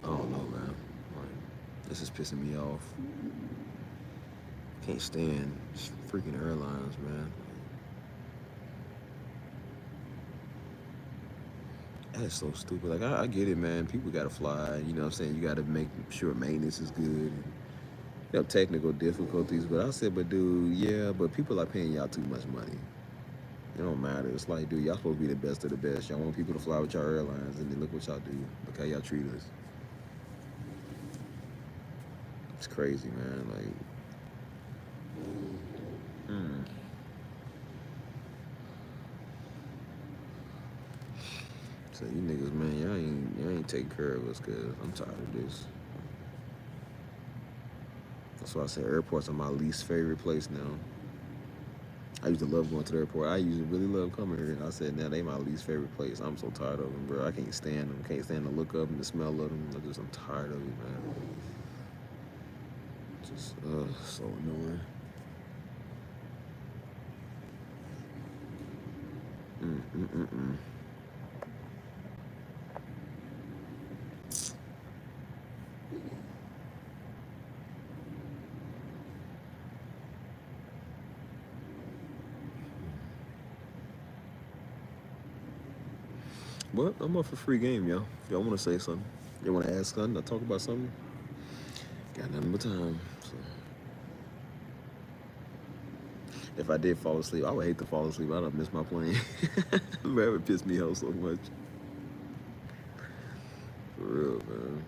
but I don't know, man. Like, this is pissing me off. Can't stand freaking airlines, man. That's so stupid. Like, I get it, man. People gotta fly. You know what I'm saying? You gotta make sure maintenance is good. And, you know, technical difficulties. But I said, but dude, yeah, but people are paying y'all too much money. It don't matter. It's like, dude, y'all supposed to be the best of the best. Y'all want people to fly with y'all airlines, and then look what y'all do. Look how y'all treat us. It's crazy, man. Like, so you niggas, man, y'all ain't taking care of us, cause I'm tired of this. That's why I said airports are my least favorite place now. I used to love going to the airport. I used to really love coming here. I said, now they my least favorite place. I'm so tired of them, bro. I can't stand them. Can't stand the look of them, the smell of them. I'm tired of it, man. Just, so annoying. But I'm up for free game, y'all. If y'all want to say something, y'all want to ask something, or talk about something, got nothing but time. So. If I did fall asleep, I would hate to fall asleep. I don't miss my plane. Man, it would piss me off so much. For real, man.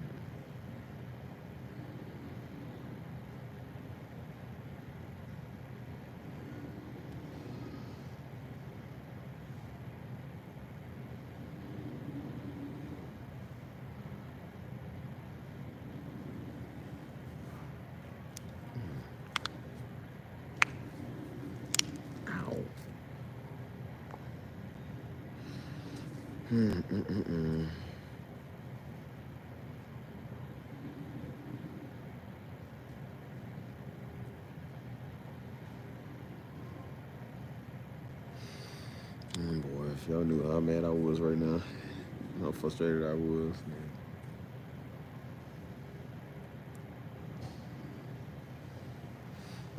Boy, if y'all knew how mad I was right now, how frustrated I was.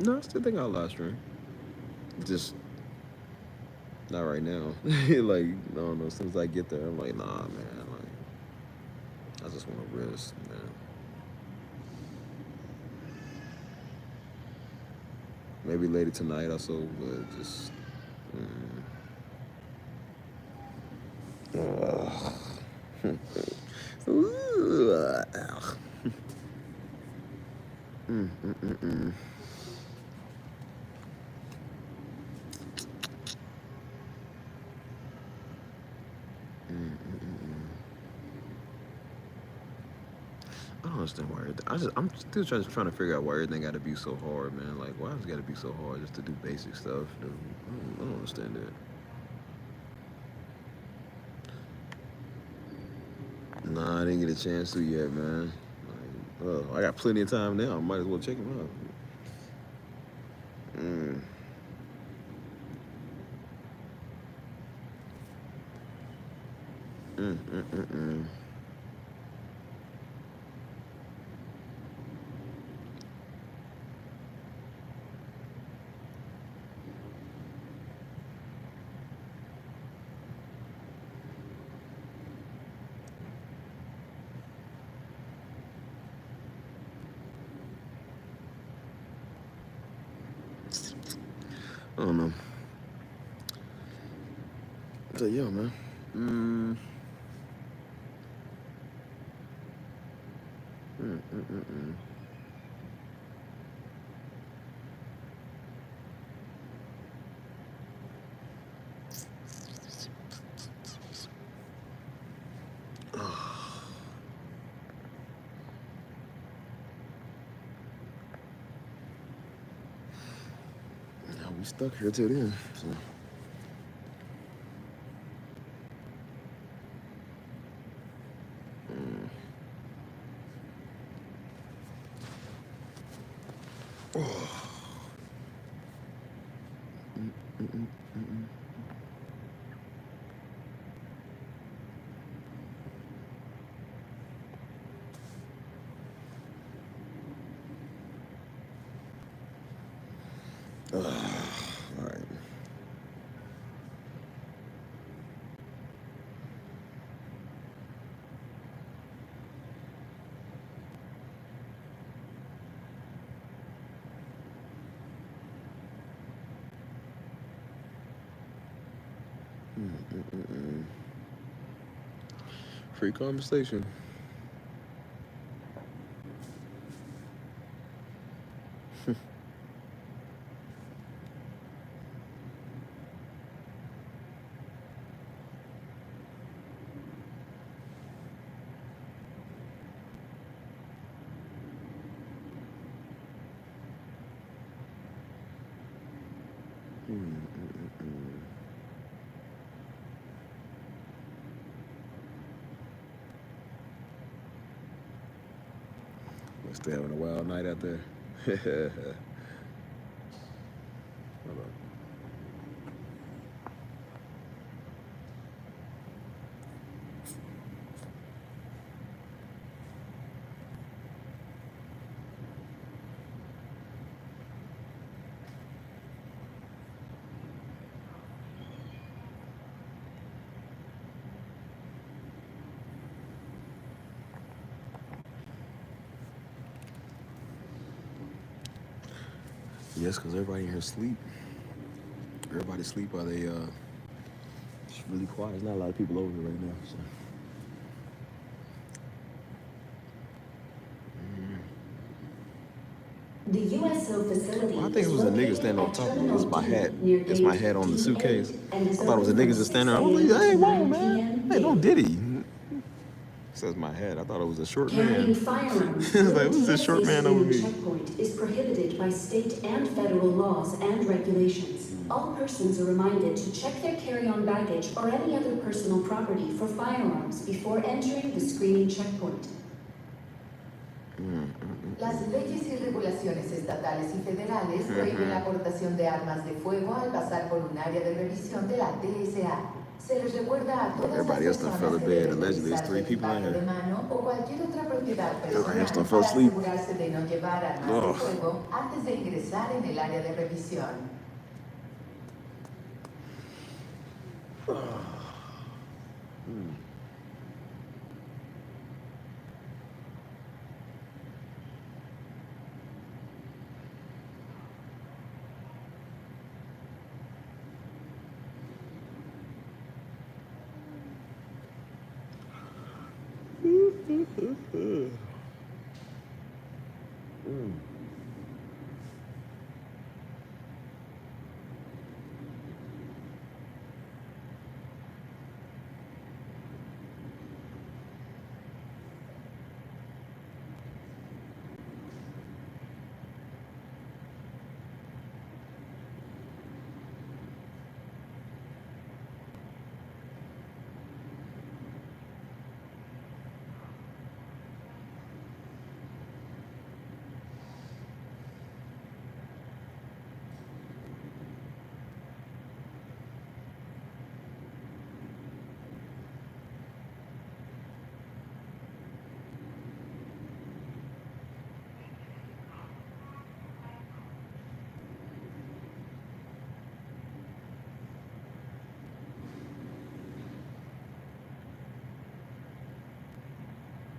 No, I still think I'll live stream. Just not right now. Like, I don't know, as soon as I get there, I'm like, nah, man. Like, I just want to rest, man. Maybe later tonight or so, but just. I don't understand why I'm still trying to figure out why everything got to be so hard, man. Like, why does it got to be so hard just to do basic stuff? Dude? I don't understand that. Nah, I didn't get a chance to yet, man. Like, I got plenty of time now. I might as well check them out. I don't know. So yeah, man. Now we stuck here till then. So. All right. Free conversation. Must be having a wild night out there. Hold on. Yes, because everybody in here sleep. Everybody sleep while they it's really quiet. There's not a lot of people over here right now. So. The USO facility. Well, I think it was a nigga standing on top of me. It's my hat. It's my hat on the suitcase. I thought it was a nigga just standing there. I was like, hey, whoa, man. Hey, don't diddy. Says my hat. I thought it was a short Carrying man. firearms I was like, who's this short man over me? checkpoint is prohibited by state and federal laws and regulations. All persons are reminded to check their carry-on baggage or any other personal property for firearms before entering the screening checkpoint. Las leyes y regulaciones estatales y federales prohíben la aportación de armas de fuego al pasar por un área de revisión de la TSA. Se les recuerda a todas las Everybody else done fell personas to que bed. deben Allegedly, there's revisar 3 su people in equipaje de here. mano o cualquier otra propiedad Everybody else done personal fell para asleep. asegurarse de no llevar armas de Ugh. fuego antes de ingresar en el área de revisión.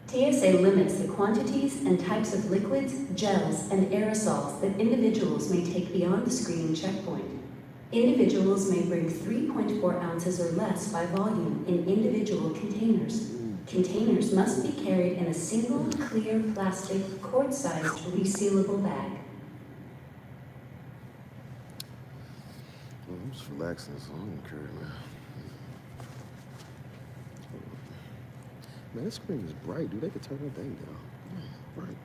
TSA limits the quantities and types of liquids, gels, and aerosols that individuals may take beyond the screening checkpoint. Individuals may bring 3.4 ounces or less by volume in individual containers. Containers must be carried in a single, clear, plastic, quart-sized, resealable bag. I'm just relaxing, so I don't care, man. Man, this screen is bright, dude. They could turn that thing down. Bright.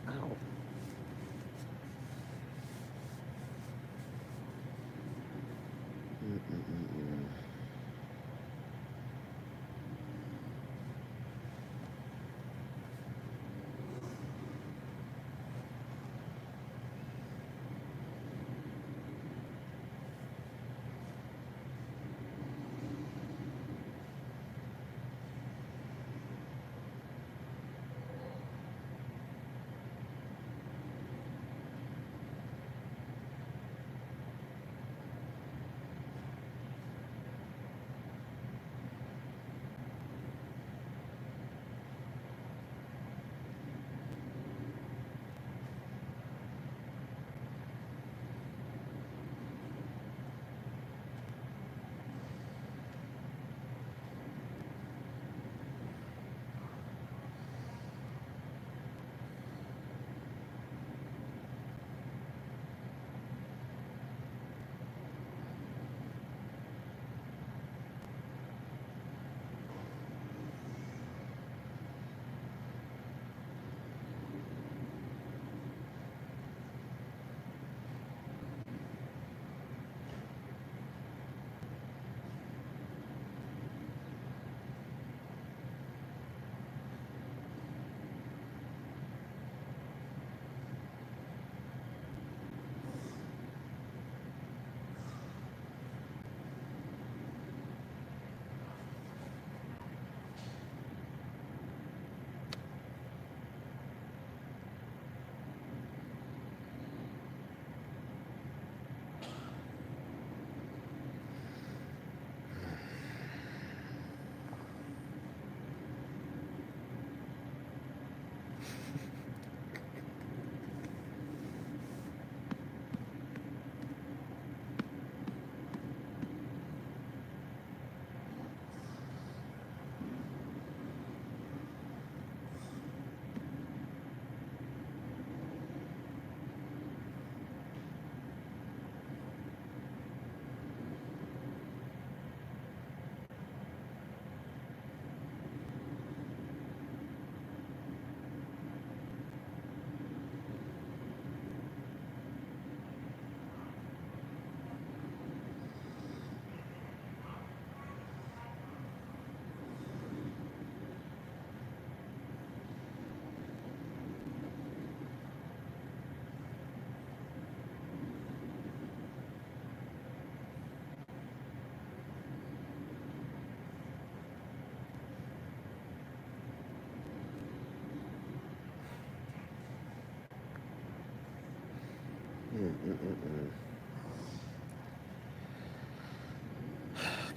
Ow.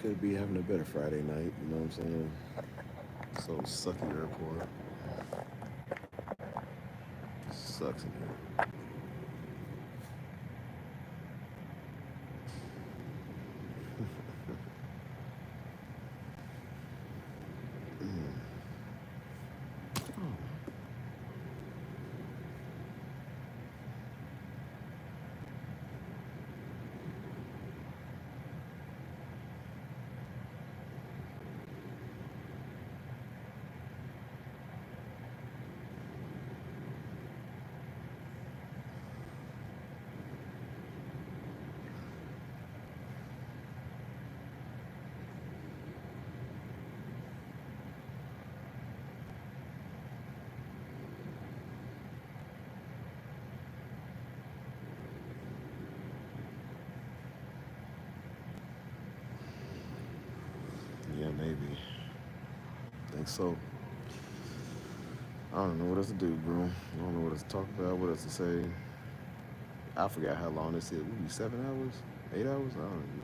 Could be having a better Friday night, you know what I'm saying? So sucky airport. Sucks in here. Yeah, maybe. Think so. I don't know what else to do, bro. I don't know what else to talk about, what else to say. I forgot how long this is. Maybe 7 hours? 8 hours? I don't know.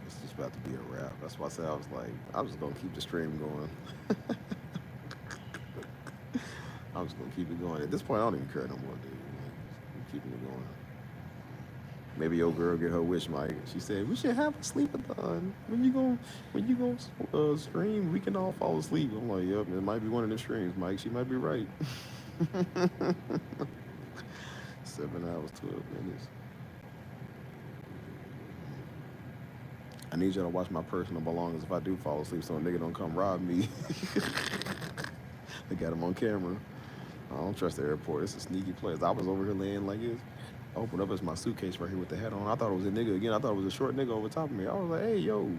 It's just about to be a wrap. That's why I said I was like, I'm just gonna keep the stream going. I'm just gonna keep it going. At this point, I don't even care no more, dude. Like, I'm keeping it going. Maybe your girl get her wish, Mike. She said we should have a sleepathon. When you go stream, we can all fall asleep. I'm like, yep, it might be one of the streams, Mike. She might be right. 7 hours, 12 minutes. I need y'all to watch my personal belongings if I do fall asleep, so a nigga don't come rob me. They got him on camera. I don't trust the airport. It's a sneaky place. I was over here laying like this. I opened up, it's my suitcase right here with the hat on. I thought it was a nigga again. I thought it was a short nigga over top of me. I was like, hey, yo.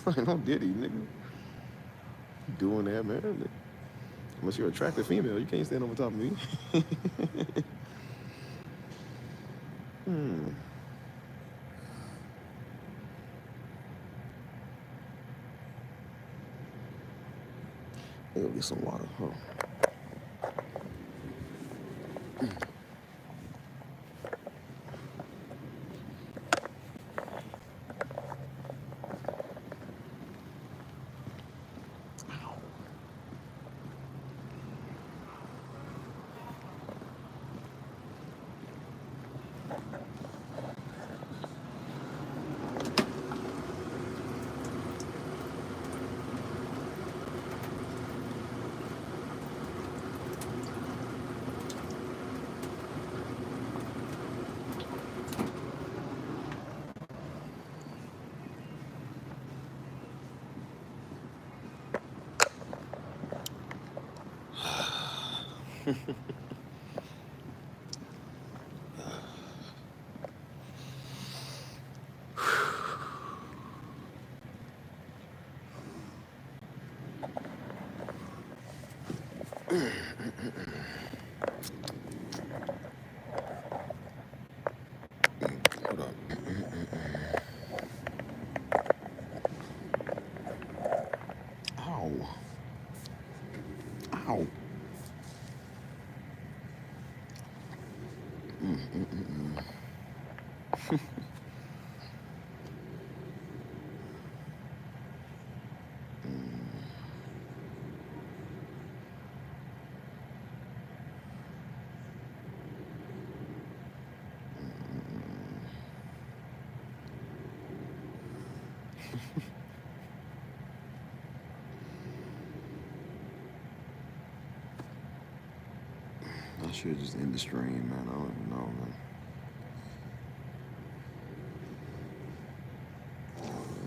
Like, no Diddy, nigga. You doing that, man. Unless you're an attractive female, you can't stand over top of me. I'll get some water, huh? Hold up. Ow. Ow. I should just end the stream, man. I don't even know, man.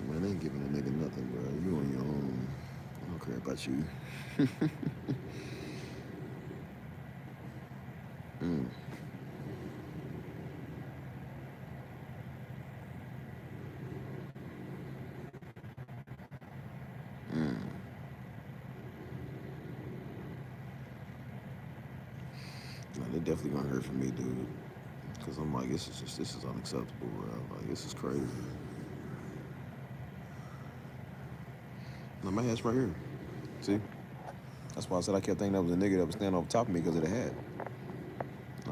Man, they ain't giving a nigga nothing, bro. You on your own. I don't care about you. No, they definitely gonna hurt from me, dude. Cause I'm like, this is unacceptable, bro. Like, this is crazy. No, my hat's right here. See? That's why I said I kept thinking that was a nigga that was standing over top of me because of the hat.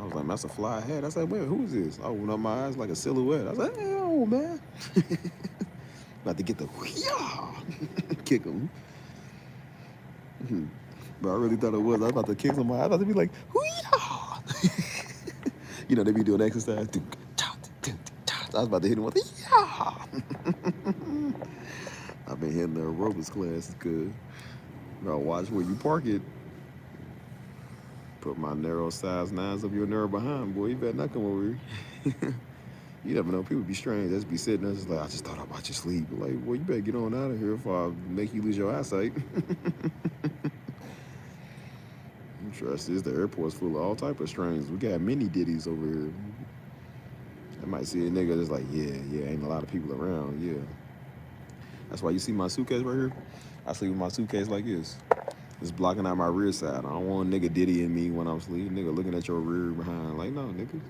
I was like, that's a fly hat. I said, wait, who is this? I opened up my eyes like a silhouette. I was like, oh, man. About to get the kick him. But I really thought it was. I was about to kick somebody. I was about to be like, hoo-yah! You know, they be doing exercise. I was about to hit him with a yeah. I've been hitting the aerobics class. It's good. Now watch where you park it. Put my narrow size 9s up your narrow behind, boy. You better not come over here. You never know. People be strange. They just be sitting there just like, I just thought about your sleep. Like, boy, you better get on out of here before I make you lose your eyesight. I'm trust this. The airport's full of all type of strangers. We got many ditties over here. I might see a nigga that's like, yeah, ain't a lot of people around, yeah. That's why you see my suitcase right here. I sleep with my suitcase like this. It's blocking out my rear side. I don't want a nigga diddying me when I'm asleep. Nigga looking at your rear behind. Like, no, nigga.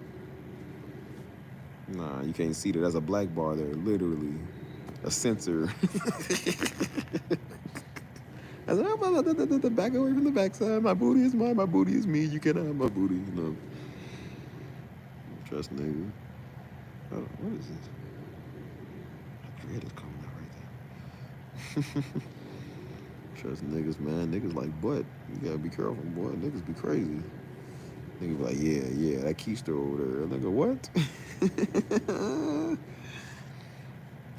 Nah, you can't see that. There's a black bar there, literally. A sensor. I said, oh, back away from the backside. My booty is mine. My booty is me. You can't have my booty. No. Trust nigga. Oh, what is this? My dread is coming out right there. Trust niggas, man. Niggas like butt. You gotta be careful, boy. Niggas be crazy. Niggas be like, yeah, that keister over there. Nigga, what?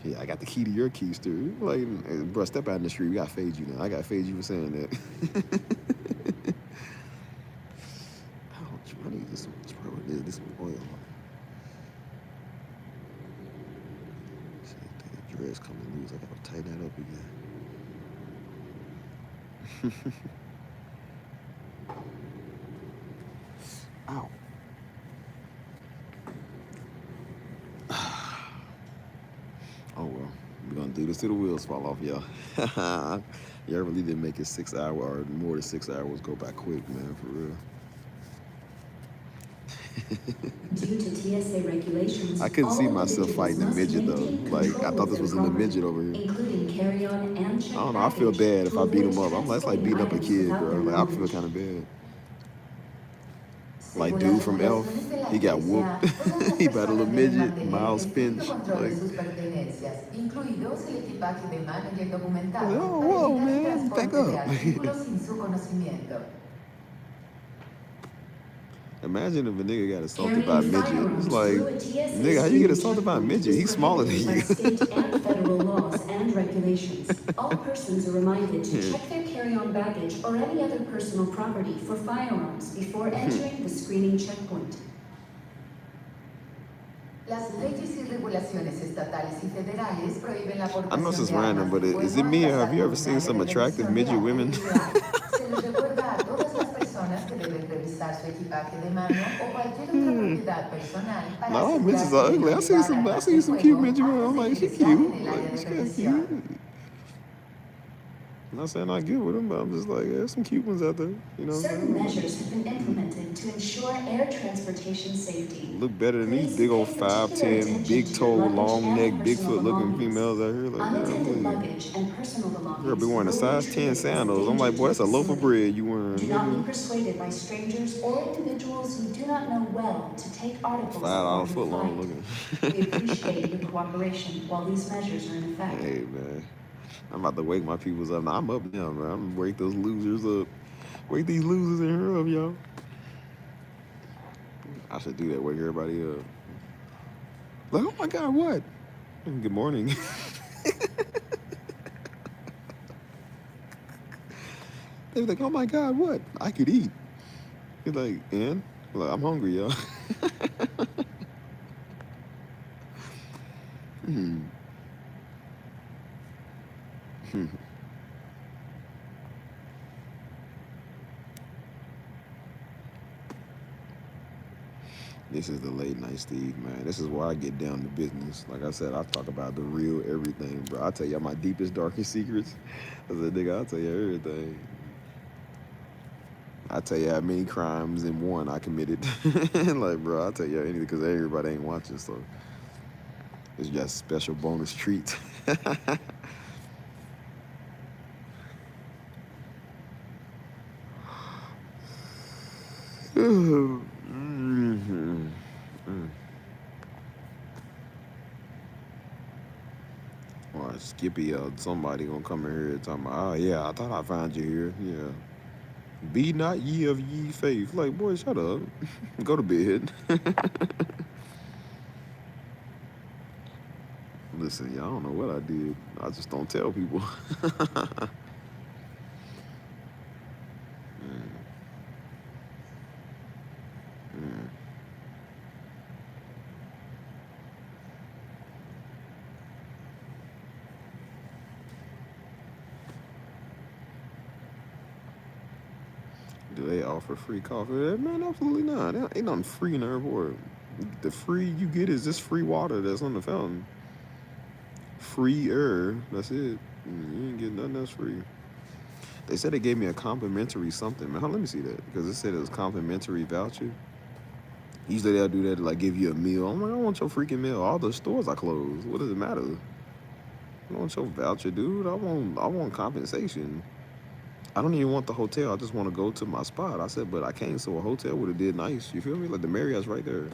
Yeah, I got the key to your keister. Like, bro, step out in the street. We gotta fade you now. I gotta fade you for saying that. Ouch, I need this some oil. See, the dress coming loose. I gotta tighten that up again. Ow. Oh well, we're gonna do this till the wheels fall off, y'all. Y'all really did make it 6 hours or more than 6 hours go by quick, man, for real. Due to TSA regulations, I couldn't see all myself individuals fighting a must midget though. maintain Like I control thought of this their was a little property, midget over here. including carry-on and checked I don't know. I feel baggage, bad if to I beat avoid him up. I'm like, it's like beating up a transporting kid, items bro. without Like their I feel knowledge. kind of bad. Like Según dude las from Elf, regulaciones de la he got iglesia, whooped. todas las He battled a personas deben midget, mantener Miles estricto Finch. control de Like, sus pertenencias, incluidos el equipaje de mano y el I was documentado, like, oh, para whoa, evitar el man, back transporte de up. artículos sin su conocimiento. Imagine if a nigga got assaulted by a Carrying midget. It's firearms like, through a TSA nigga, how you get screening assaulted by a checkpoint midget? is He's smaller than prohibited by you. state and federal laws and regulations. All persons are reminded to check their carry-on baggage or any other personal property for firearms before entering the screening checkpoint. Las leyes y regulaciones estatales y federales prohíben la I know aportación this is de random, armas but de is it fuego me or hasta have you ever seen terminar some la attractive revisión de midget acta women? individual. Se les recuerda a todas las personas que deben revisar su equipaje de mano o cualquier otra propiedad personal para No, midgets asegurarse are de no ugly. llevar I armas seen de some cute fuego midget women. I'm antes de like, she ingresar en cute. el área Like, de she got revisión. cute. I'm not saying I get with them, but I'm just like, there's some cute ones out there. You know what I'm Certain saying? measures have been implemented to ensure air transportation safety. Look better than these Please big old pay particular 5'10", attention big to toe, your luggage long neck, and big personal foot looking belongings. females out here. Like, girl, Unattended please. luggage and personal Girl belongings be wearing a will size be 10 treated as a sandals. I'm danger like, to boy, that's a the loaf of facility. bread you wearing, Do not be nigga. persuaded by strangers or individuals who do not know well to take articles $5 upon foot your long flight. looking. We appreciate your cooperation while these measures are in effect. Hey, man. I'm about to wake my peoples up. Now, I'm up now, man. I'm gonna wake those losers up. Wake these losers in here up, y'all. I should do that, wake everybody up. Like, oh my God, what? Good morning. They was like, oh my God, what? I could eat. He's like, and? Like, I'm hungry, y'all. This is the late night Steve, man. This is where I get down to business. Like I said, I talk about the real everything, bro. I tell y'all my deepest, darkest secrets. I said, nigga, I'll tell you everything. I tell you how many crimes in one I committed. Like, bro, I'll tell you anything because everybody ain't watching, so it's just special bonus treats. Skippy or somebody gonna come in here talking about, oh yeah, I thought I found you here. Yeah. Be not ye of ye faith. Like, boy, shut up. Go to bed. Listen, y'all don't know what I did. I just don't tell people. Do they offer free coffee? Man, absolutely not. There ain't nothing free in the airport. The free you get is just free water that's on the fountain. Free air. That's it. You ain't getting nothing else free. They said they gave me a complimentary something. Man, let me see that. Because it said it was complimentary voucher. Usually they'll do that to like give you a meal. I'm like, I don't want your freaking meal. All the stores are closed. What does it matter? I don't want your voucher, dude. I want compensation. I don't even want the hotel. I just want to go to my spot. I said, but I can't, so a hotel would have did nice. You feel me? Like the Marriott's right there.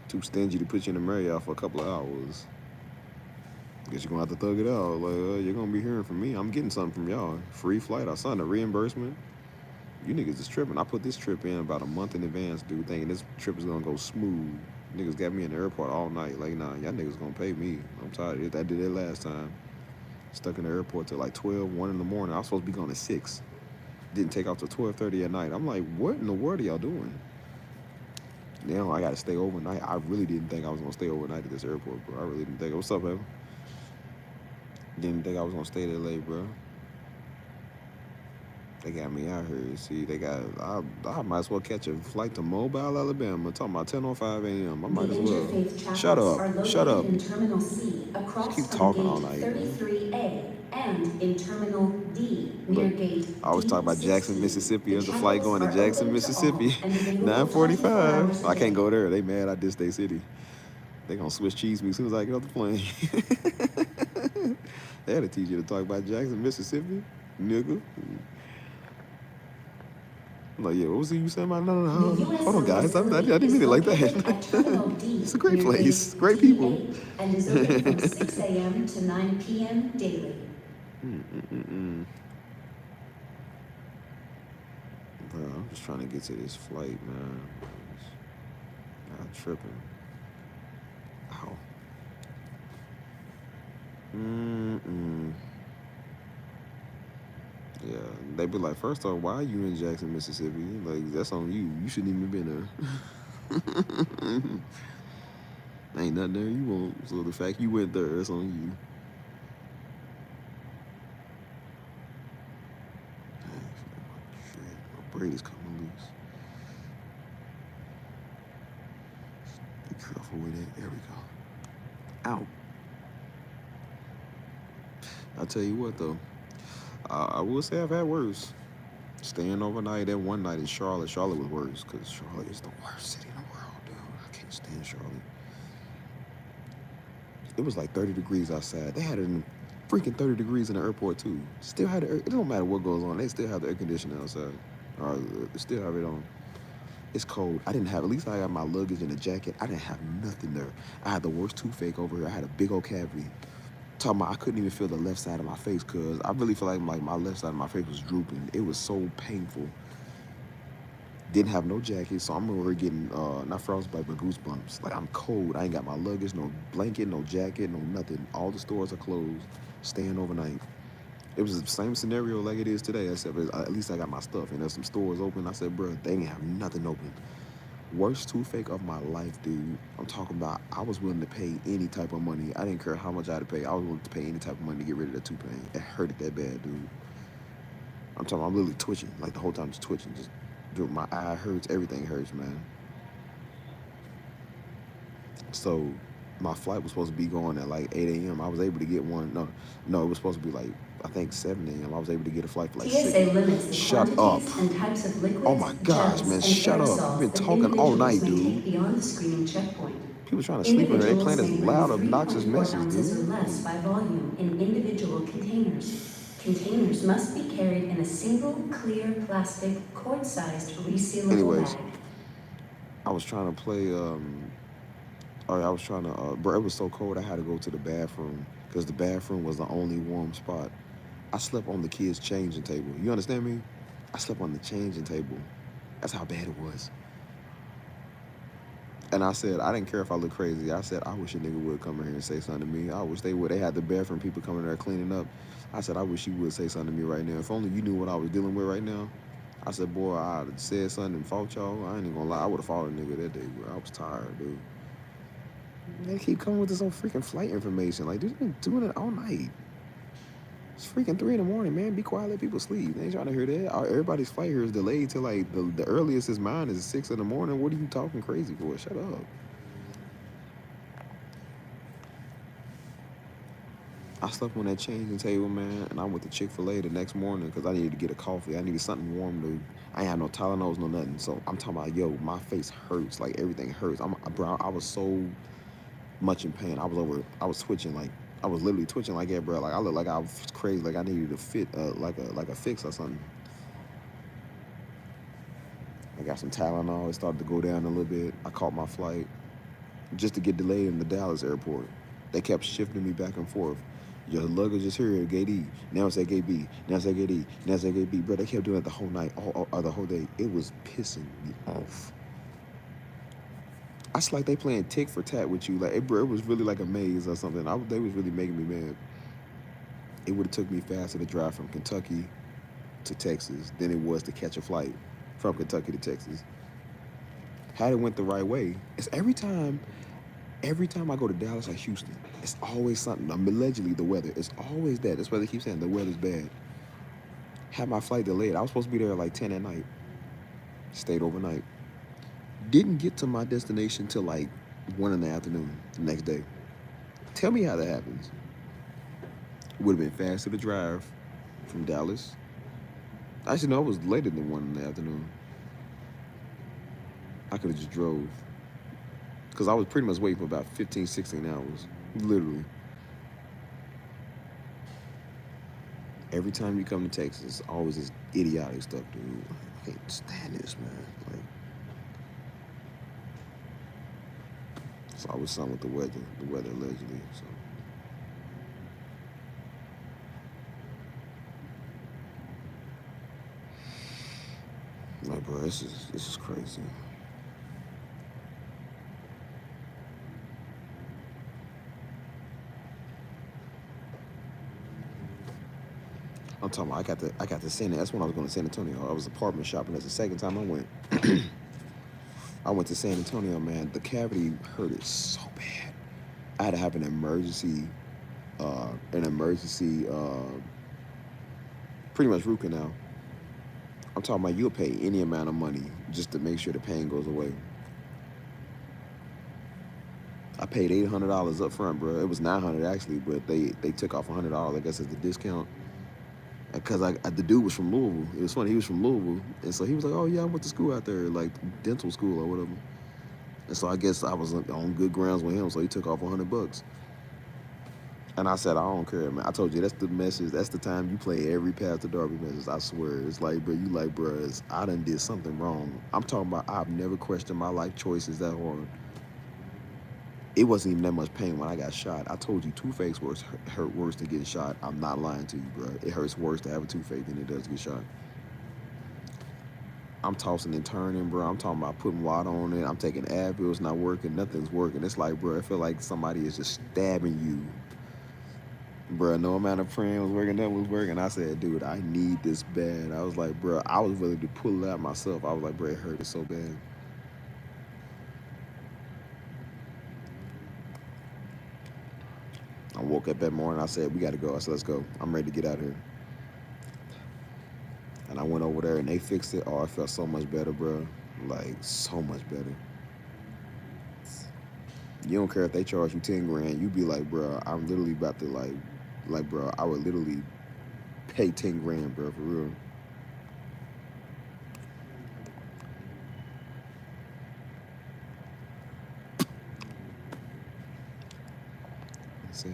Too stingy to put you in the Marriott for a couple of hours. Guess you're going to have to thug it out. Like, you're going to be hearing from me. I'm getting something from y'all. Free flight. I signed a reimbursement. You niggas is tripping. I put this trip in about a month in advance, dude, thinking this trip is going to go smooth. Niggas got me in the airport all night. Like, nah, y'all niggas going to pay me. I'm tired of it. I did it last time. Stuck in the airport till like 12, 1 in the morning. I was supposed to be going at 6. Didn't take off till 12:30 at night. I'm like, what in the world are y'all doing? Now I got to stay overnight. I really didn't think I was going to stay overnight at this airport, bro. I really didn't think. What's up, Evan? Didn't think I was going to stay that late, bro. They got me out here. See, I might as well catch a flight to Mobile, Alabama. Talking about 10:05 a.m. I might as well. Shut up. Shut up. In Terminal C, across Keep from talking Gate all night. 33A, and in Terminal D, near Gate I was talking about Jackson, D16. Mississippi. The There's a flight going to channels are Jackson, open to Mississippi. all and available 24 hours 9:45. a I day. can't go there. They mad I did State City. They gonna switch cheese me as soon as I get off the plane. They had to teach you to talk about Jackson, Mississippi, nigga. I'm like, yeah, what was it you saying about? No. The U.S. Hold on, guys. I Embassy didn't mean it like is located that. at Terminal D, It's a great near place. Gate Great people. D8, and is open from 6 a.m. to 9 p.m. daily. Bro, I'm just trying to get to this flight, man. I'm tripping. Ow. Yeah, they be like, first off, why are you in Jackson, Mississippi? Like, that's on you. You shouldn't even been there. Ain't nothing there you want. So the fact you went there, that's on you. Shit, my braid is coming loose. Be careful with it. There we go. Ow. I'll tell you what, though. I will say I've had worse. Staying overnight that one night in Charlotte. Charlotte was worse because Charlotte is the worst city in the world, dude. I can't stand Charlotte. It was like 30 degrees outside. They had it in freaking 30 degrees in the airport, too. Still had it don't matter what goes on. They still have the air conditioning outside. Or still have it on. It's cold. At least I got my luggage and a jacket. I didn't have nothing there. I had the worst toothache over here. I had a big old cavity. Talking about I couldn't even feel the left side of my face because I really feel like my left side of my face was drooping. It was so painful. Didn't have no jacket, so I'm over here getting, not frostbite, but goosebumps. Like, I'm cold. I ain't got my luggage, no blanket, no jacket, no nothing. All the stores are closed. Staying overnight. It was the same scenario like it is today, except at least I got my stuff, and there's some stores open. I said, bro, they didn't have nothing open. Worst toothache of my life, dude. I'm talking about I was willing to pay any type of money. I didn't care how much I had to pay. I was willing to pay any type of money to get rid of that tooth pain. It hurted that bad, dude. I'm talking about I'm literally twitching. Like the whole time just twitching. Just dude, my eye hurts. Everything hurts, man. So my flight was supposed to be going at like 8 a.m. I was able to get one. No, it was supposed to be like, I think 7 a.m. I was able to get a flight for like TSA 6. limits the Shut up. quantities and types of liquids, Oh my gosh, gels, man, and shut up. aerosols You've been that talking all night, individuals may dude. take beyond the screening checkpoint. People trying to sleep in there. They playing this Individuals loud, may bring obnoxious 3.4 message, ounces or dude. less by volume in individual containers. Containers must be carried in a single, clear, plastic, quart-sized, resealable Anyways, bag. I was trying to play, bro, it was so cold I had to go to the bathroom. because the bathroom was the only warm spot. I slept on the kids' changing table. You understand me? I slept on the changing table. That's how bad it was. And I said, I didn't care if I looked crazy. I said, I wish a nigga would come in here and say something to me. I wish they would. They had the bathroom people coming there cleaning up. I said, I wish you would say something to me right now. If only you knew what I was dealing with right now. I said, boy, I'd have said something and fought y'all. I ain't even gonna lie. I would have fought a nigga that day, bro. I was tired, dude. They keep coming with this old freaking flight information. Like, they've been doing it all night. It's freaking 3 in the morning, man. Be quiet, let people sleep. They ain't trying to hear that. Everybody's flight here is delayed till like the earliest is mine is 6 in the morning. What are you talking crazy for? Shut up. I slept on that changing table, man, and I went to Chick-fil-A the next morning because I needed to get a coffee. I needed something warm to. I ain't had no Tylenols, no nothing. So I'm talking about, yo, my face hurts, like everything hurts. Bro, I was so much in pain. I was twitching, like I was literally twitching like that, bro. Like I looked like I was crazy, like I needed to fit, like a fix or something. I got some Tylenol. It started to go down a little bit. I caught my flight just to get delayed in the Dallas airport. They kept shifting me back and forth. Your luggage is here at gate E. Now it's at gate B. Now it's at gate E. Now it's at gate B. Bro, they kept doing it the whole night, the whole day. It was pissing me off. It's like they playing tick for tat with you. Like, bro, it was really like a maze or something. They was really making me mad. It would have took me faster to drive from Kentucky to Texas than it was to catch a flight from Kentucky to Texas. Had it went the right way, it's every time I go to Dallas or Houston, it's always something. Allegedly, the weather. It's always that. That's why they keep saying the weather's bad. Had my flight delayed. I was supposed to be there at like 10 at night. Stayed overnight. Didn't get to my destination till like 1 in the afternoon the next day. Tell me how that happens. Would have been faster to drive from Dallas. Actually, no, it was later than 1 in the afternoon. I could have just drove. Because I was pretty much waiting for about 15, 16 hours. Literally. Every time you come to Texas, it's always this idiotic stuff, dude. I can't stand this, man. Like, it's always something with the weather allegedly, so. Like, bro, this is crazy. I'm talking about I got to San. That's when I was going to San Antonio. I was apartment shopping. That's the second time I went. I went to San Antonio, man. The cavity hurted so bad. I had to have an emergency, pretty much root canal. I'm talking about you'll pay any amount of money just to make sure the pain goes away. I paid $800 up front, bro. It was $900 actually, but they took off $100, I guess, as the discount. Because the dude was from Louisville. It was funny, he was from Louisville. And so he was like, oh yeah, I went to school out there, like dental school or whatever. And so I guess I was on good grounds with him, so he took off $100. And I said, I don't care, man. I told you, that's the message. That's the time you play every Pastor Darby message. I swear. It's like, bro, you like, bro, I done did something wrong. I'm talking about I've never questioned my life choices that hard. It wasn't even that much pain when I got shot. I told you, toothaches hurt worse than getting shot. I'm not lying to you, bro. It hurts worse to have a toothache than it does to get shot. I'm tossing and turning, bro. I'm talking about putting water on it. I'm taking Advil. It's not working. Nothing's working. It's like, bro, I feel like somebody is just stabbing you. Bro, no amount of praying was working. That was working. I said, dude, I need this bad. I was like, bro, I was willing to pull it out myself. I was like, bro, it hurt so bad. I woke up that morning, I said, we gotta go. I said, let's go. I'm ready to get out of here. And I went over there and they fixed it. Oh, I felt so much better, bro. Like, so much better. You don't care if they charge you 10 grand. You be like, bro, I'm literally about to like, bro, I would literally pay 10 grand, bro, for real. That's it.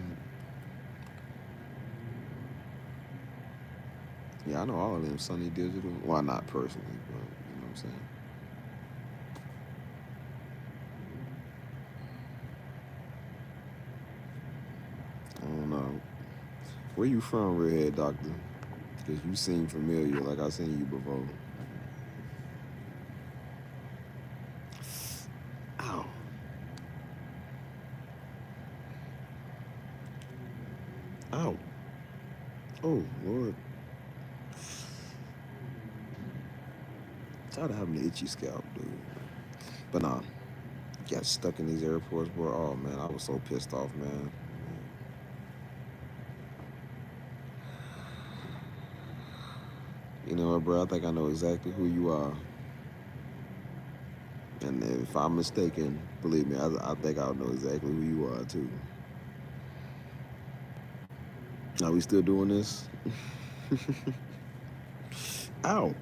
Yeah, I know all of them, Sunny Digital. Well, not personally, but you know what I'm saying. I don't know. Where you from, Redhead Doctor? Because you seem familiar, like I seen you before. Ow. Ow. Oh, Lord. Tired of having an itchy scalp, dude. But nah, got stuck in these airports, bro. Oh, man, I was so pissed off, man. You know what, bro? I think I know exactly who you are. And if I'm mistaken, believe me, I think I'll know exactly who you are, too. Are we still doing this? Ow.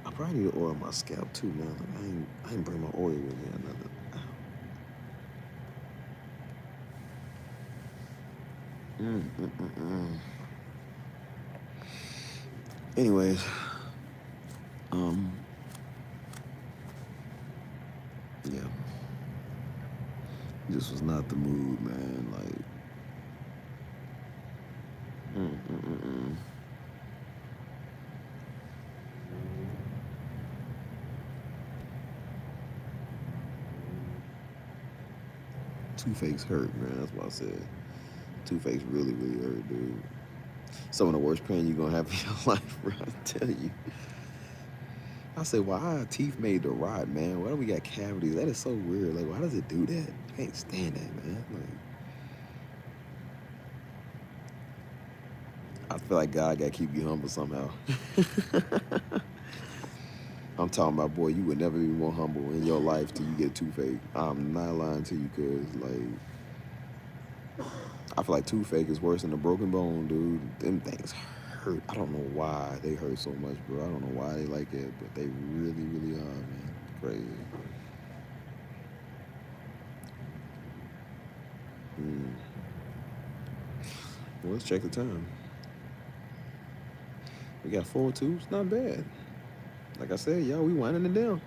I probably need to oil my scalp, too, man. Like, I ain't bring my oil with me or nothing. Anyways, yeah. This was not the mood, man. Like, Two-Face hurt, man. That's what I said. Two-Face really, really hurt, dude. Some of the worst pain you're gonna have in your life, bro. I tell you. I said, why are teeth made to rot, man? Why do we got cavities? That is so weird. Like, why does it do that? I can't stand that, man. Like, I feel like God gotta keep you humble somehow. I'm talking about, boy, you would never be more humble in your life till you get Two-Face. I'm not lying to you, cause like, I feel like Two-Face is worse than a broken bone, dude. Them things hurt. I don't know why they hurt so much, bro. I don't know why they like it, but they really, really are, man. Crazy. Well, let's check the time. We got 4:02. It's not bad. Like I said, y'all, we winding it down.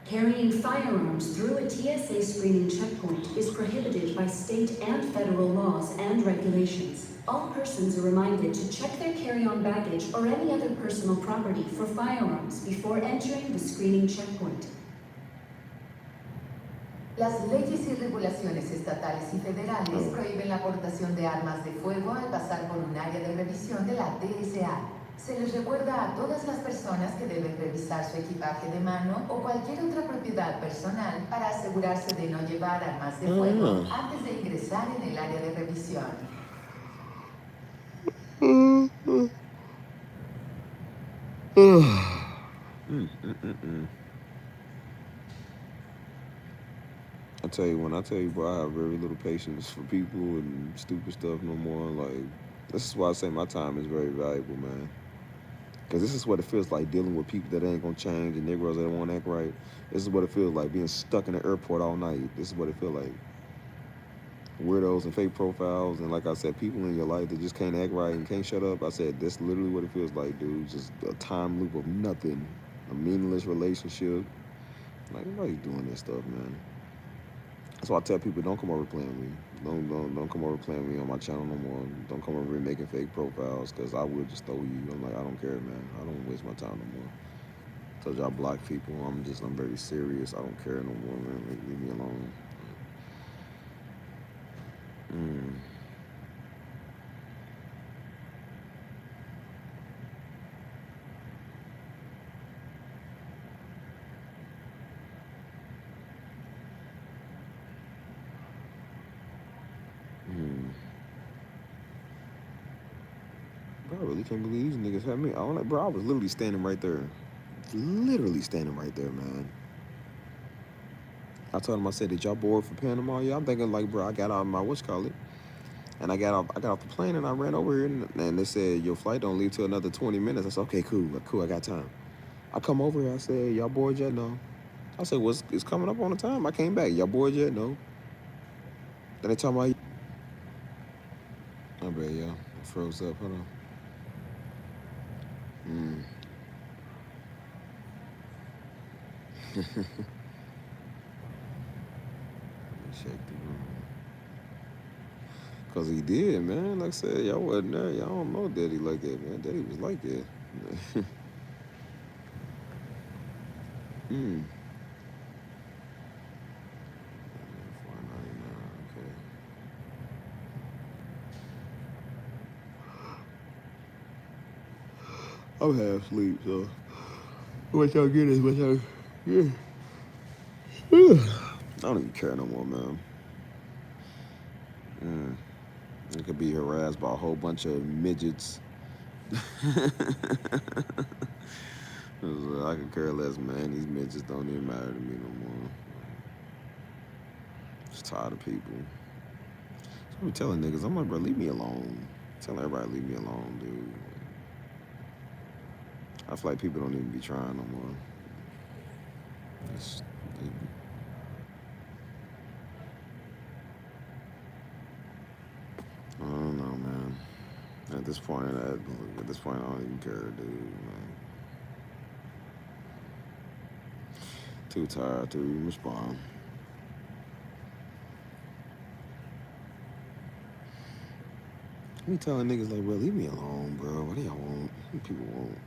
Carrying firearms through a TSA screening checkpoint is prohibited by state and federal laws and regulations. All persons are reminded to check their carry-on baggage or any other personal property for firearms before entering the screening checkpoint. Las leyes y regulaciones estatales y federales prohíben la aportación de armas de fuego al pasar por un área de revisión de la TSA. Se les recuerda a todas las personas que deben revisar su equipaje de mano o cualquier otra propiedad personal para asegurarse de no llevar armas de fuego antes de ingresar en el área de revisión. I tell you, when I tell you, bro, I have very little patience for people and stupid stuff no more. Like, this is why I say my time is very valuable, man. Because this is what it feels like dealing with people that ain't gonna change and Negroes that won't act right. This is what it feels like being stuck in the airport all night. This is what it feels like. Weirdos and fake profiles, and like I said, people in your life that just can't act right and can't shut up. I said, that's literally what it feels like, dude. Just a time loop of nothing. A meaningless relationship. Like, nobody's doing this stuff, man. That's why I tell people, don't come over playing with me. Don't come over playing with me on my channel no more. Don't come over here making fake profiles, because I will just throw you. I'm like, I don't care, man. I don't waste my time no more. Told y'all block people. I'm very serious. I don't care no more, man. Like, leave me alone. Bro, I really can't believe these niggas had me. I was literally standing right there. Literally standing right there, man. I told him, I said, did y'all board for Panama? Yeah, I'm thinking like, bro, I got out of my whatchamacallit. And I got off the plane and I ran over here and they said, your flight don't leave till another 20 minutes. I said, okay, cool, I got time. I come over here, I said, y'all board yet? No. I said, well, it's coming up on the time. I came back, y'all board yet? No. Then they talking about, my bad, y'all. I froze up, hold on. check the room. Cause he did, man. Like I said, y'all wasn't there. Y'all don't know Daddy like that, man. Daddy was like that. Hmm. 499, okay. I'm half asleep, so what y'all get is what y'all yeah. I don't even care no more, man. You could be harassed by a whole bunch of midgets. I could care less, man. These midgets don't even matter to me no more. Just tired of people. So I'm telling niggas, I'm like, bro, leave me alone. Tell everybody leave me alone, dude. I feel like people don't even be trying no more. I don't know, man. At this point, I don't even care, dude. Man. Too tired to even respond. Me telling niggas like, bro, leave me alone, bro. What do y'all want? What people want?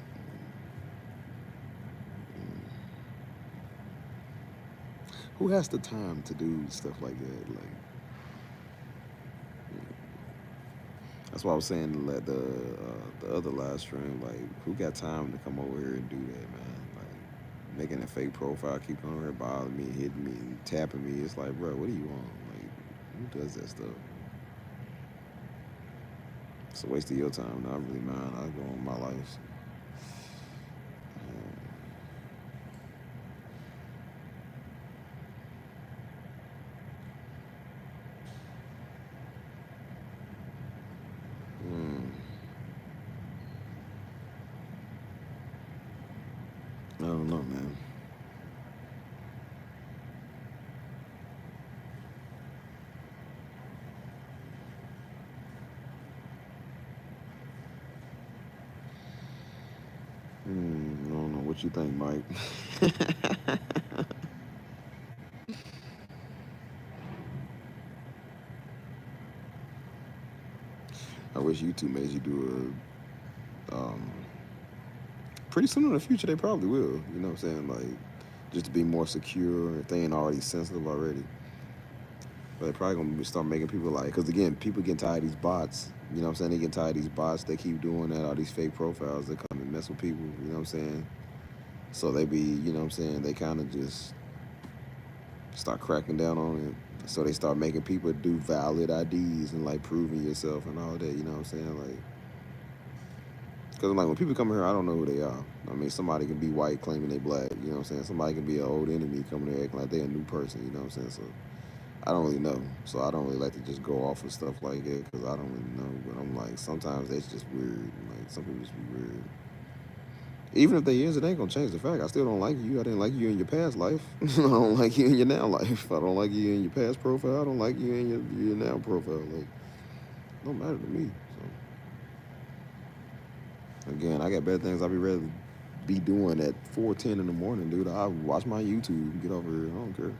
Who has the time to do stuff like that? Like, that's why I was saying the other live stream. Like, who got time to come over here and do that, man? Like, making a fake profile, keep on here bothering me, hitting me, and tapping me. It's like, bro, what do you want? Like, who does that stuff? It's a waste of your time. Not really mine. I go on my life. I don't know, man. I don't know what you think, Mike. I wish YouTube made you do a. Pretty soon in the future, they probably will. You know what I'm saying? Like, just to be more secure if they ain't already sensitive already. But they're probably gonna start making people like, because again, people get tired of these bots. You know what I'm saying? They get tired of these bots. They keep doing that. All these fake profiles that come and mess with people. You know what I'm saying? So they be, you know what I'm saying? They kind of just start cracking down on it. So they start making people do valid IDs and like proving yourself and all that. You know what I'm saying? Like, because like when people come here, I don't know who they are. I mean, somebody can be white claiming they black. You know what I'm saying? Somebody can be an old enemy coming here acting like they a new person. You know what I'm saying? So I don't really know. So I don't really like to just go off of stuff like that because I don't really know. But I'm like, sometimes that's just weird. Like, some people just be weird. Even if they is, it ain't gonna change the fact. I still don't like you. I didn't like you in your past life. I don't like you in your now life. I don't like you in your past profile. I don't like you in your now profile. Like, it don't matter to me. So again, I got better things I'll be ready to be doing at 4:10 in the morning, dude. I watch my YouTube, get over here. I don't care.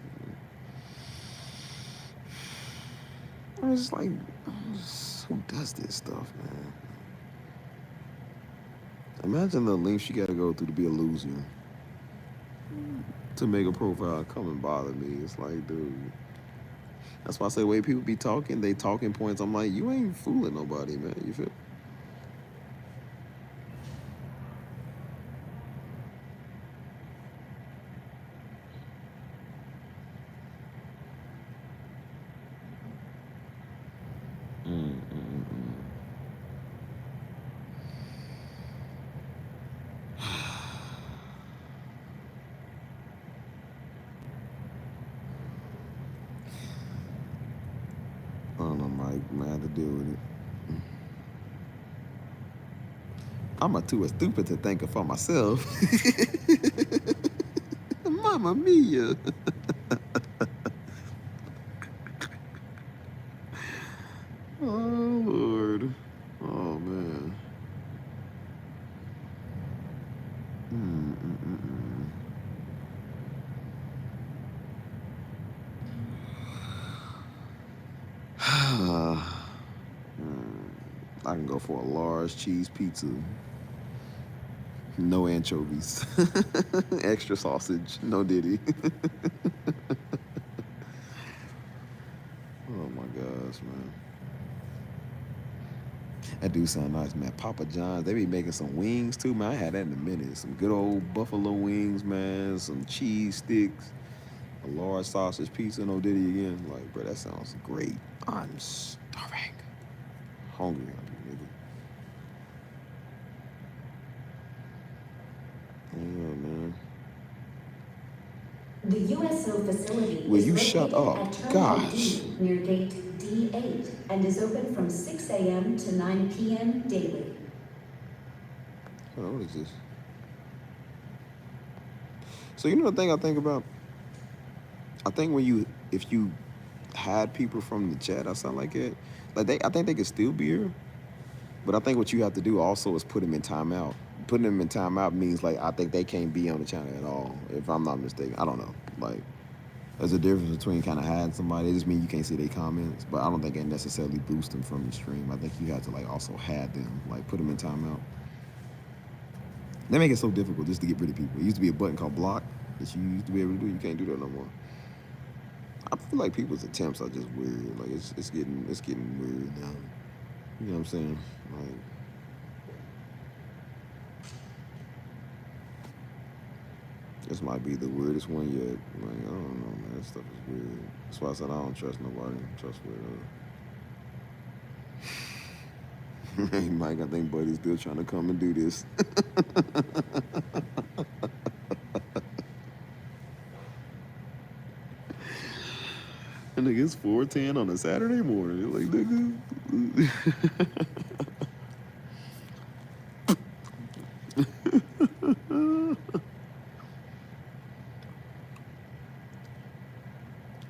It's just like, who does this stuff, man? Imagine the lengths you gotta go through to be a loser. To make a profile come and bother me. It's like, dude. That's why I say the way people be talking, they talking points. I'm like, you ain't fooling nobody, man. You feel? I don't know, Mike. I'm gonna have to deal with it. I'm too stupid to think of for myself. Mamma mia. Oh, Lord. Oh, man. I can go for a large cheese pizza. No anchovies. Extra sausage. No Diddy. Oh my gosh, man. That do sound nice, man. Papa John's, they be making some wings too, man. I had that in a minute. Some good old buffalo wings, man. Some cheese sticks. A large sausage pizza, no Diddy again. Like, bro, that sounds great. I'm starving. Hungry, nigga. Yeah, man. The USO facility Will is you located shut up? at Terminal Gosh. D near gate D8 and is open from 6 a.m. to 9 p.m. daily. Hold on, what is this? So you know the thing I think about? I think if you had people from the chat or something like that, I think they could still be here. But I think what you have to do also is put them in timeout. Putting them in timeout means like I think they can't be on the channel at all, if I'm not mistaken. I don't know. Like, there's a difference between kind of hiding somebody. It just means you can't see their comments, but I don't think it necessarily boosts them from the stream. I think you have to like also hide them, like put them in timeout. They make it so difficult just to get rid of people. It used to be a button called block that you used to be able to do. You can't do that no more. I feel like people's attempts are just weird. Like it's getting weird now. You know what I'm saying? Like, this might be the weirdest one yet. Like, I don't know, man. That stuff is weird. That's why I said I don't trust nobody. Trust weirdo. Hey, Mike, I think Buddy's still trying to come and do this. And nigga, it's 4:10 on a Saturday morning. You're like, nigga.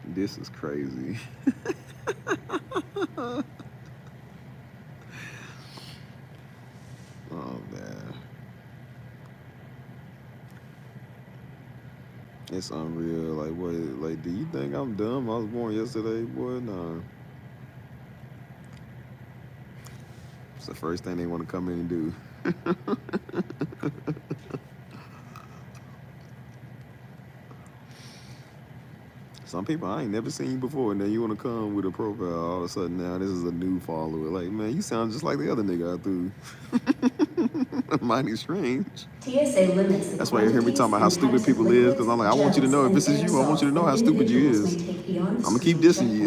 This is crazy. Oh man. It's unreal. Like, what? Like, do you think I'm dumb? I was born yesterday, boy. Nah. It's the first thing they want to come in and do. Some people I ain't never seen you before, and then you want to come with a profile. All of a sudden, now this is a new follower. Like, man, you sound just like the other nigga I threw. Mighty strange. TSA limits. That's why you hear me talking about how stupid people is, because I'm like, I want you to know if this is you, I want you to know how stupid you is. I'm gonna keep dissing you.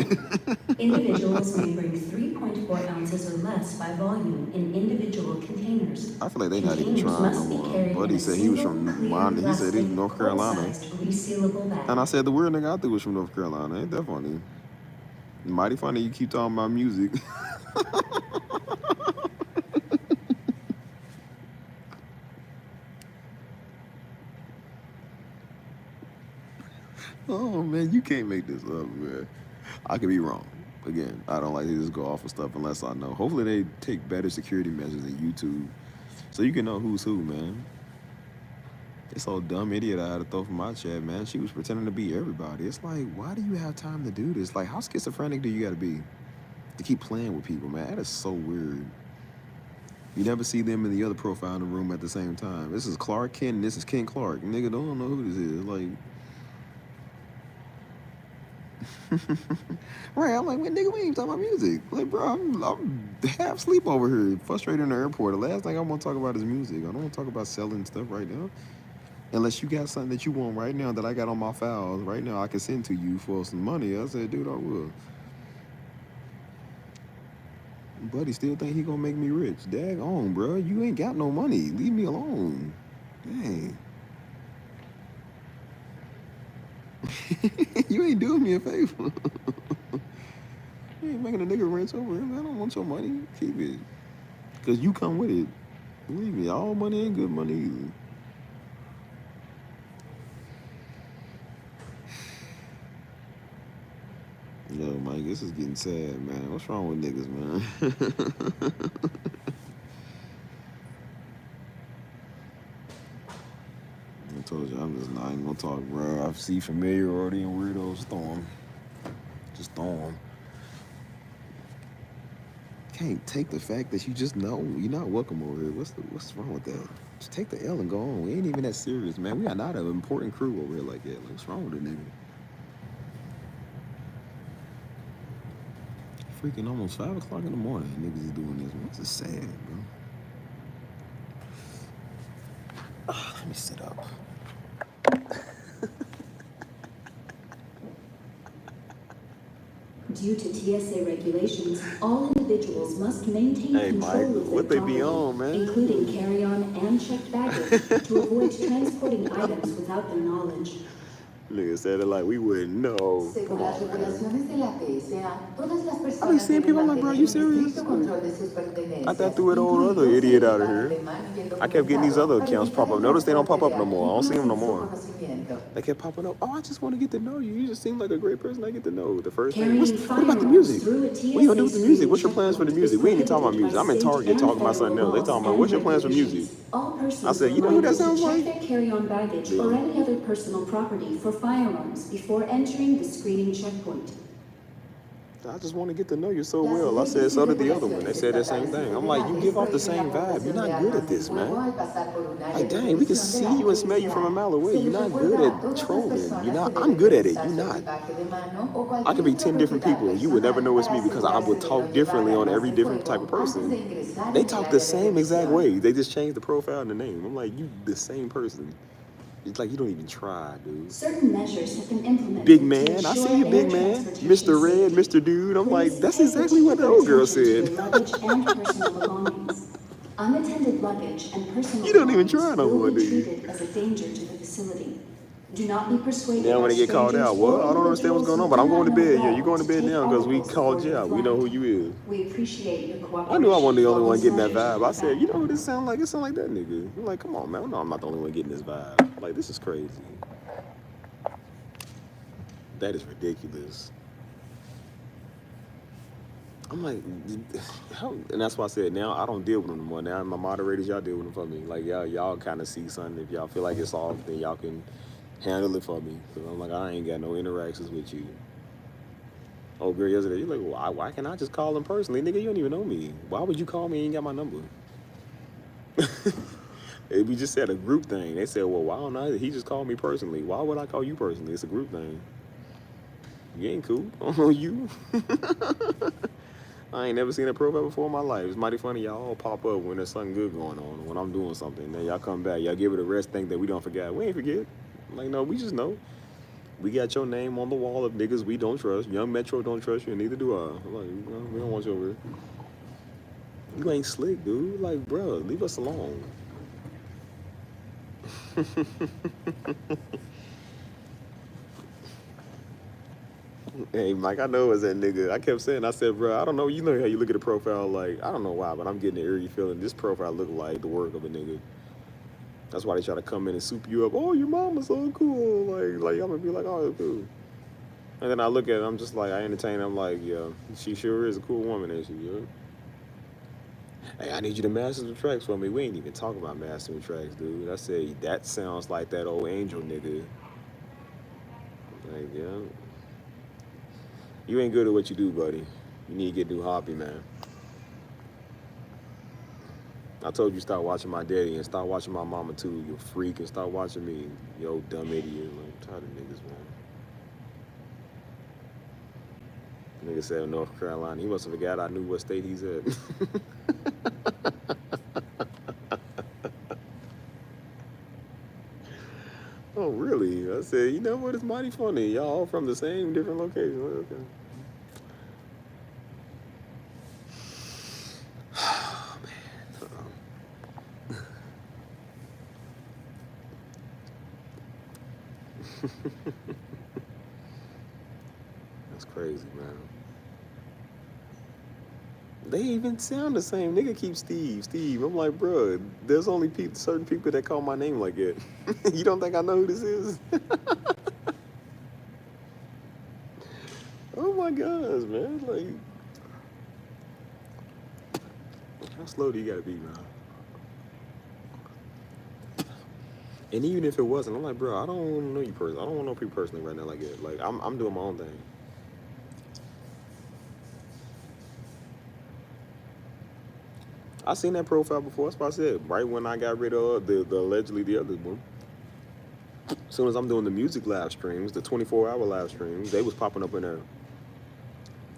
Individuals may bring 3.4 ounces or less by volume in individual containers. I feel like they not even trying no more. Buddy said he was from Montana. He said he was North Carolina. And I said the weird nigga I threw was from North Carolina. Ain't that funny? Mighty funny you keep talking about music. Oh man, you can't make this up, man. I could be wrong. Again, I don't like to just go off of stuff unless I know. Hopefully they take better security measures than YouTube, so you can know who's who, man. This old dumb idiot I had to throw from my chat, man. She was pretending to be everybody. It's like, why do you have time to do this? Like, how schizophrenic do you gotta be to keep playing with people, man? That is so weird. You never see them in the other profile in the room at the same time. This is Clark Kent and this is Ken Clark. Nigga, don't know who this is. Like, right, I'm like, man, nigga, we ain't talking about music. Like, bro, I'm half asleep over here, frustrated in the airport. The last thing I want to talk about is music. I don't want to talk about selling stuff right now. Unless you got something that you want right now that I got on my files right now, I can send to you for some money. I said, dude, I will. Buddy still think he gonna make me rich. Dag on, bro. You ain't got no money. Leave me alone. Dang. You ain't doing me a favor. You ain't making a nigga rich over him. I don't want your money. Keep it. Because you come with it. Believe me, all money ain't good money either. Yo, Mike, this is getting sad, man. What's wrong with niggas, man? I told you, I'm just not even gonna talk, bro. I see familiarity and weirdos, throw 'em. Just throw 'em. can't take the fact that you just know you're not welcome over here. What's wrong with that? Just take the L and go on. We ain't even that serious, man. We are not an important crew over here like that. Like, what's wrong with the nigga? Freaking almost 5 o'clock in the morning, niggas is doing this. This is sad, bro. Let me sit up. Due to TSA regulations, all individuals must maintain Hey, control Mike, of their what they property, be on, man? including carry-on and checked baggage, to avoid transporting items without their knowledge. Nigga said it like we wouldn't know. Según Come las on, man. regulaciones de la PSA, todas las I be personas seeing deben people like, bro, mantener you un serious? estricto control de sus pertenencias, I thought through it old other incluidos el idiot out of equipaje here. de mano y el I kept getting these other documentado accounts para pop up. evitar el Notice they don't pop up transporte no de more. I don't see them no artículos sin more. su conocimiento. They kept popping up. Oh, I just want to get to know you. You just seem like a great person I get to know. The first thing. Carrying What about the firearms music? through a What you gonna do with the TSA music? What's your screening plans for the checkpoint is music? We ain't even talking about prohibited music. I'm by in state Target and talking about something federal else. They laws talking about and what's your plans for music? regulations. All persons I said, are you know who that reminded to sounds check like? their carry-on baggage Yeah. or any other personal property for firearms before entering the screening checkpoint. I just want to get to know you so Las well. I leyes said, y so did the other one. They regulaciones said that same estatales y thing. I'm like, you federales give off the prohíben same la vibe. You're portación not de good at armas de this, fuego man. al pasar por un área Like, de dang, we can protección see de la you and smell you from a PSA. mile away. Se You're les not good recuerda a at todas las trolling. personas You're not. que I'm deben good at it. revisar You're su not. equipaje de mano o I cualquier could be otra 10 different propiedad people. You would never know personal it's para me because I would asegurarse de talk no differently llevar on armas every de different type fuego of antes de person. ingresar They en el talk área the de same exact revisión. way. They just changed the profile and the name. I'm like, you the same person. It's like you don't even try, dude. Certain measures have been implemented Big to man, I ensure see you, air big man. transportation Mr. Red, safety. Mr. Dude. I'm like, Please that's pay exactly what the particular old girl attention to said. your luggage and personal belongings. Unattended luggage and personal You don't even belongings try no will more, be do you? treated as a danger to the facility. Do not be persuaded Now by when they get called strangers out, or what? I don't understand what's individuals going who on, but do I'm not going to know bed. Yeah, well you going to to bed take now because we articles called aboard you your out. We know who flight. you is. We appreciate your cooperation. I knew I wasn't the only while one these getting that measures vibe. I take said, you know effect. what this sound like? It sound like that nigga. I'm like, come on, man. I know I'm not the only one getting this vibe. Like, this is crazy. That is ridiculous. I'm like, how? And that's why I said now I don't deal with them anymore. Now my moderators, y'all deal with them for me. Like y'all kind of see something. If y'all feel like it's off, then y'all can handle it for me. Cause I'm like, I ain't got no interactions with you. Oh, girl, yesterday, you're like, why can't I just call them personally? Nigga, you don't even know me. Why would you call me and you ain't got my number? We just said a group thing. They said, well, why don't I? He just called me personally. Why would I call you personally? It's a group thing. You ain't cool. I don't know you. I ain't never seen that profile before in my life. It's mighty funny. Y'all all pop up when there's something good going on, when I'm doing something. Then y'all come back. Y'all give it a rest, think that we don't forget. We ain't forget. I'm like, no, we just know. We got your name on the wall of niggas we don't trust. Young Metro don't trust you, and neither do I. I'm like, no, we don't want you over here. You ain't slick, dude. Like, bro, leave us alone. Hey, Mike, I know it was that nigga. I kept saying, I said, bro, I don't know. You know how you look at the profile, like, I don't know why, but I'm getting an eerie feeling. This profile look like the work of a nigga. That's why they try to come in and soup you up. Oh, your mama's so cool. Like I'm gonna be like, oh, cool. And then I look at it, I'm just like, I entertain. I'm like, yeah, she sure is a cool woman, ain't she? Yeah. Hey, I need you to master the tracks for me. We ain't even talking about mastering tracks, dude. I said, that sounds like that old Angel nigga. Like, yeah. You ain't good at what you do, buddy. You need to get a new hobby, man. I told you start watching my daddy and start watching my mama too, you freak, and start watching me, you old dumb idiot. Like, I'm tired of niggas, man. Nigga said North Carolina. He must have forgot I knew what state he's at. Oh, really? I said, you know what? It's mighty funny. Y'all all from the same different location. Okay. Oh, man. That's crazy, man. They even sound the same. Nigga keep Steve. I'm like, bro, there's only certain people that call my name like that. You don't think I know who this is? Oh my gosh, man. Like, how slow do you gotta be, man? And even if it wasn't, I'm like, bro, I don't want to know you personally. I don't want to know people personally right now like that. Like, I'm doing my own thing. I seen that profile before. That's what I said. Right when I got rid of the allegedly the other one. As soon as I'm doing the music live streams, the 24-hour live streams, they was popping up in there.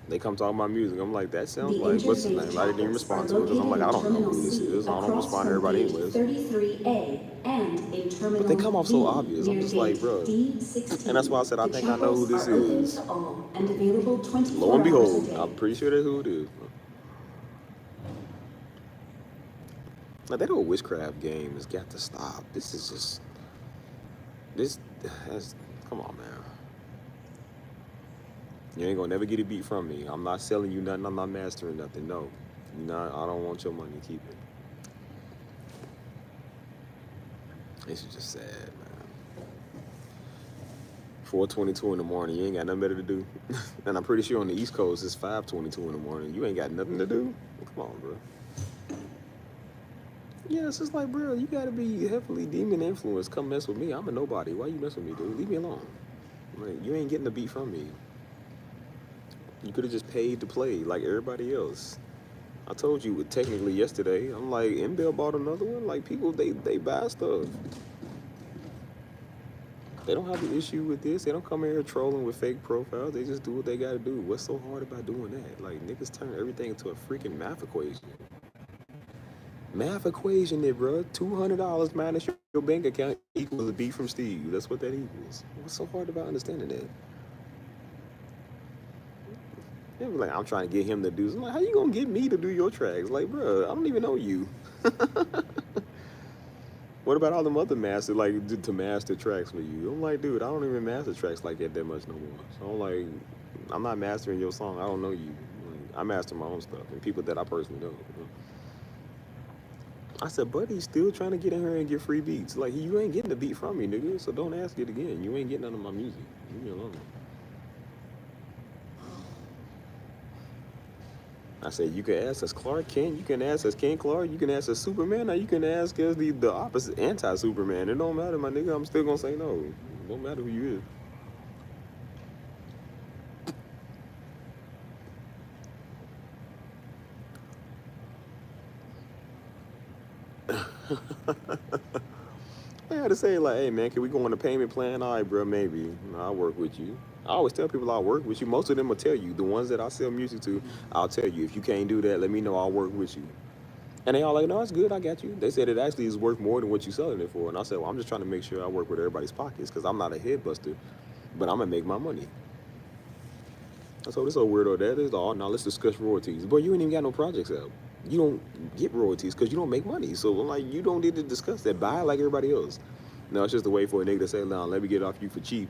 They come talk about music. I'm like, that sounds The like, what's his interface name? I didn't even traffics are respond to it because I'm like, I located don't in know who Terminal this C is. I don't across respond to from everybody gate anyways. 33A and in Terminal But they come off so D, obvious. I'm near just like, gate bro. D16. And that's why I said I The think I know who chapels this are open is. to all and available 24 Lo and hours a behold, day. I'm pretty sure that's who it is. Now that old witchcraft game has got to stop. This is just that's come on, man. You ain't gonna never get a beat from me. I'm not selling you nothing. I'm not mastering nothing. No, you not. I don't want your money. Keep it. This is just sad, man. 4:22 in the morning. You ain't got nothing better to do. And I'm pretty sure on the East Coast it's 5:22 in the morning. You ain't got nothing to do. Come on, bro. Yeah, it's just like, bro, you gotta be heavily demon influenced. Come mess with me. I'm a nobody. Why you mess with me, dude? Leave me alone. Like, you ain't getting the beat from me. You could have just paid to play like everybody else. I told you technically yesterday. I'm like, MBL bought another one. Like, people, they buy stuff. They don't have an issue with this. They don't come in here trolling with fake profiles. They just do what they gotta do. What's so hard about doing that? Like, niggas turn everything into a freaking math equation. Math equation it, bro. $200 minus your bank account equals a beat from Steve. That's what that equals. What's so hard about understanding that? They were like, I'm trying to get him to do. I'm like, how you gonna get me to do your tracks? Like, bro, I don't even know you. What about all them other masters, like, to master tracks for you? I'm like, dude, I don't even master tracks like that much no more. So I'm like, I'm not mastering your song. I don't know you. Like, I master my own stuff and people that I personally know. I said, buddy's still trying to get in here and get free beats. Like, you ain't getting the beat from me, nigga. So don't ask it again. You ain't getting none of my music. Leave me alone. I said, you can ask us Clark Kent, you can ask us King Clark, you can ask us Superman, or you can ask us the opposite, anti-Superman. It don't matter, my nigga. I'm still gonna say no. It don't matter who you is. I had to say, like, hey, man, can we go on a payment plan? All right, bro, maybe. I'll work with you. I always tell people I'll work with you. Most of them will tell you. The ones that I sell music to, I'll tell you. If you can't do that, let me know. I'll work with you. And they all like, no, it's good. I got you. They said it actually is worth more than what you're selling it for. And I said, well, I'm just trying to make sure I work with everybody's pockets because I'm not a head buster, but I'm going to make my money. I told this old weirdo that is all. Now let's discuss royalties. Boy, you ain't even got no projects out. You don't get royalties because you don't make money. So I'm like, you don't need to discuss that. Buy like everybody else. No, it's just a way for a nigga to say, no, let me get it off you for cheap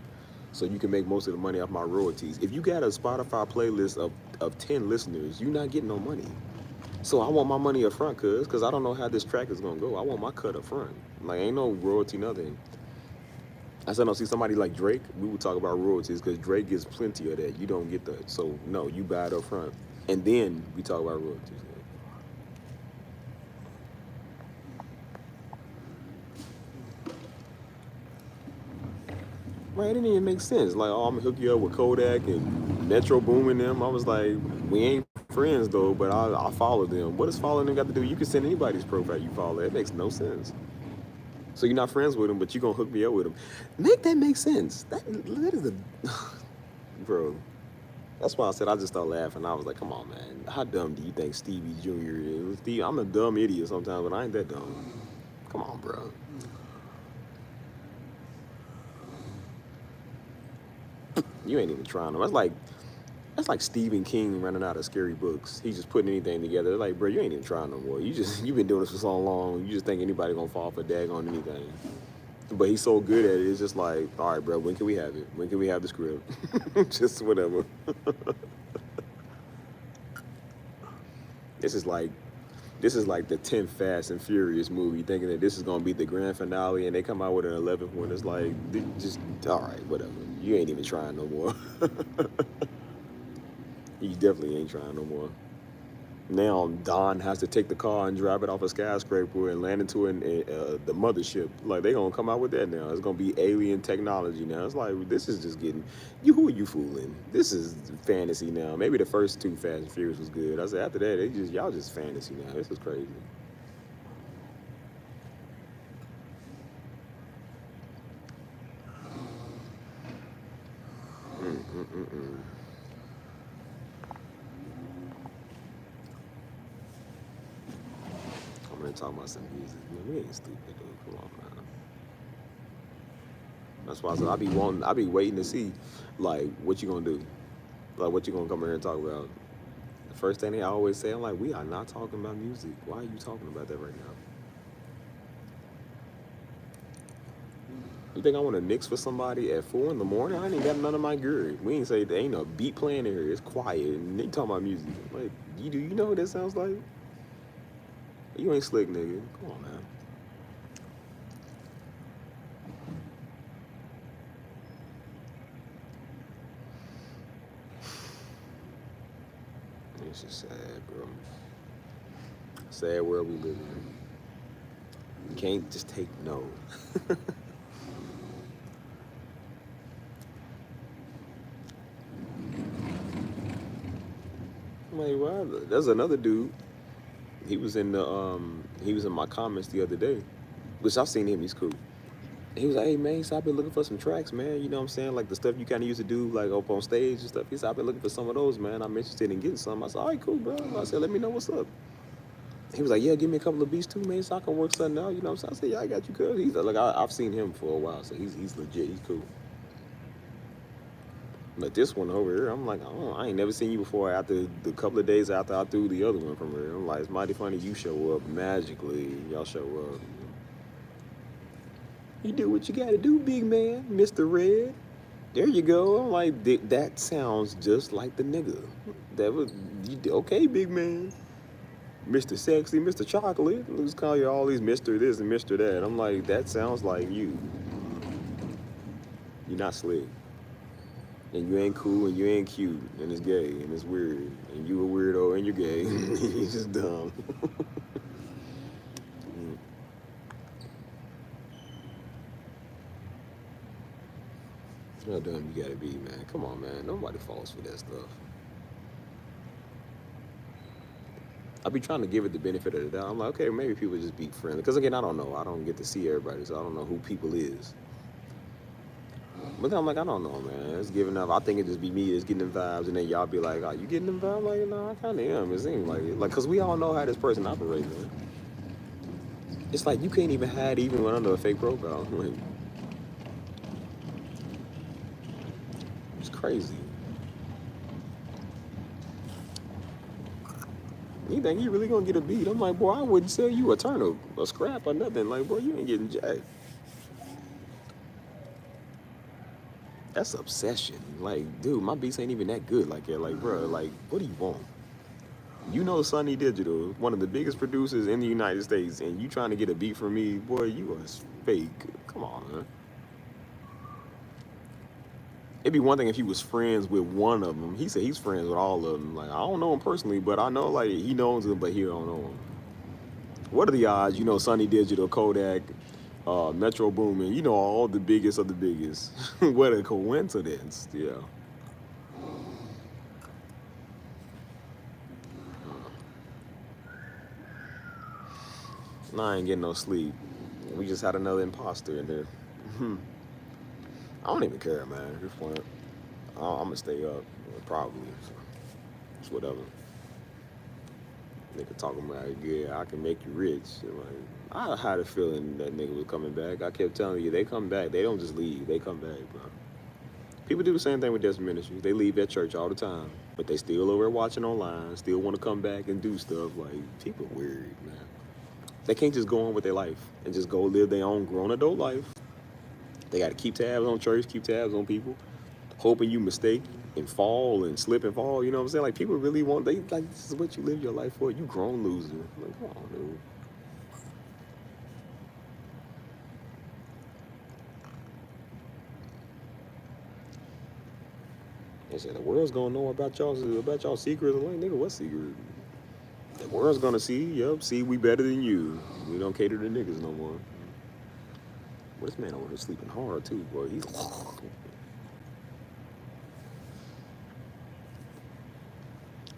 so you can make most of the money off my royalties. If you got a Spotify playlist of 10 listeners, you're not getting no money. So I want my money up front, because I don't know how this track is going to go. I want my cut up front. Like, ain't no royalty, nothing. I said, no, see, somebody like Drake, we would talk about royalties because Drake gets plenty of that. You don't get that. So, no, you buy it up front. And then we talk about royalties. Right, it didn't even make sense. Like, oh, I'm gonna hook you up with Kodak and Metro Boomin them. I was like, we ain't friends though, but I'll follow them. What does following them got to do? You can send anybody's profile you follow. It makes no sense. So you're not friends with them, but you gonna hook me up with them. Make that make sense. That is a bro. That's why I said I just started laughing. I was like, come on, man. How dumb do you think Stevie Jr. is? Steve, I'm a dumb idiot sometimes, but I ain't that dumb. Come on, bro. You ain't even trying them. That's like Stephen King running out of scary books. He's just putting anything together. Like, bro, you ain't even trying no more. You've been doing this for so long. You just think anybody gonna fall for daggone anything. But he's so good at it. It's just like, all right, bro, when can we have it? When can we have the script? Just whatever. This is like the 10th Fast and Furious movie, thinking that this is gonna be the grand finale, and they come out with an 11th one. It's like, just all right, whatever. You ain't even trying no more. You definitely ain't trying no more. Now Don has to take the car and drive it off a skyscraper and land into the mothership. Like they gonna come out with that now. It's gonna be alien technology now. It's like this is just getting you. Who are you fooling? This is fantasy now. Maybe the first two Fast and Furious was good. I said after that y'all just fantasy now. This is crazy. I'm gonna talk about some music. Man, we ain't stupid, dude. Come on, man. That's why I said I be waiting to see, like, what you gonna do, like, what you gonna come here and talk about. The first thing they always say, I'm like, we are not talking about music. Why are you talking about that right now? You think I want to mix for somebody at 4 in the morning? I ain't got none of my gear. We ain't say there ain't no beat playing in here. It's quiet and they talking about music. Like, you know what that sounds like? You ain't slick, nigga. Come on, man. It's just sad, bro. Sad world we live in. You can't just take no. I'm like, wow, there's another dude. He was in my comments the other day, which I've seen him. He's cool. He was like, hey man, so I've been looking for some tracks, man. You know what I'm saying? Like the stuff you kind of used to do, like up on stage and stuff. He said, I've been looking for some of those, man. I'm interested in getting some. I said, all right, cool, bro. I said, let me know what's up. He was like, yeah, give me a couple of beats too, man, so I can work something out. You know what I'm saying? I said, yeah, I got you, cuz. He's like, I've seen him for a while, so he's legit. He's cool. But this one over here, I'm like, I ain't never seen you before. After the couple of days after I threw the other one from her, I'm like, it's mighty funny you show up magically. Y'all show up. You do what you gotta do, big man, Mr. Red. There you go. I'm like, that sounds just like the nigga. That was, okay, big man. Mr. Sexy, Mr. Chocolate. Let's call you all these Mr. this and Mr. that. I'm like, that sounds like you. You're not slick. And you ain't cool and you ain't cute and it's gay and it's weird. And you a weirdo and you're gay. You're just dumb. How dumb you gotta be, man. Come on, man. Nobody falls for that stuff. I be trying to give it the benefit of the doubt. I'm like, okay, maybe people just be friendly. Because again, I don't know. I don't get to see everybody, so I don't know who people is. But then I'm like, I don't know, man. It's giving up. I think it just be me that's getting them vibes, and then y'all be like, oh, you getting them vibes? I'm like, no, I kind of am. It seems like it. Like, because we all know how this person operates, man. It's like you can't even hide even when under a fake profile. Like, it's crazy. You think you really gonna get a beat? I'm like, boy, I wouldn't sell you a turnip, a scrap, or nothing. Like, boy, you ain't getting jacked. That's obsession. Like, dude, my beats ain't even that good like that. Like, bro, like, what do you want? You know Sonny Digital, one of the biggest producers in the United States, and you trying to get a beat from me, boy, you are fake. Come on, man. It'd be one thing if he was friends with one of them. He said he's friends with all of them. Like, I don't know him personally, but I know, like, he knows him, but he don't know him. What are the odds, you know, Sonny Digital, Kodak, Metro Boomin, you know, all the biggest of the biggest. What a coincidence, yeah. Nah, I ain't getting no sleep. We just had another imposter in there. I don't even care, man, at this point. I'm gonna stay up, probably. So it's whatever. Nigga talking about, yeah, I can make you rich. Like, I had a feeling that nigga was coming back. I kept telling you, they come back. They don't just leave. They come back, bro. People do the same thing with Desert Ministries. They leave that church all the time, but they still over there watching online, still want to come back and do stuff. Like, people weird, man. They can't just go on with their life and just go live their own grown adult life. They got to keep tabs on church, keep tabs on people, hoping you mistake and fall and slip and fall. You know what I'm saying? Like, people really want, they like, this is what you live your life for. You grown loser. Like, come on, dude. They said the world's gonna know about y'all secrets. I'm like, nigga, what secret? World's gonna see, yup, see we better than you. We don't cater to niggas no more. Well, this man over here sleeping hard too, boy. He's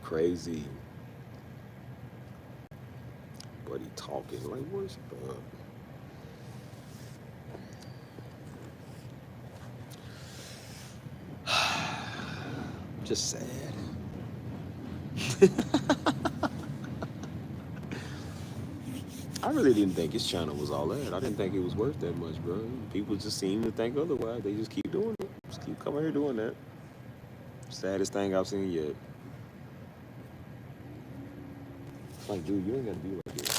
crazy. But he talking like what's up? Just sad. I really didn't think his channel was all that. I didn't think it was worth that much, bro. People just seem to think otherwise. They just keep doing it. Just keep coming here doing that. Saddest thing I've seen yet. It's like, dude, you ain't gotta be like this.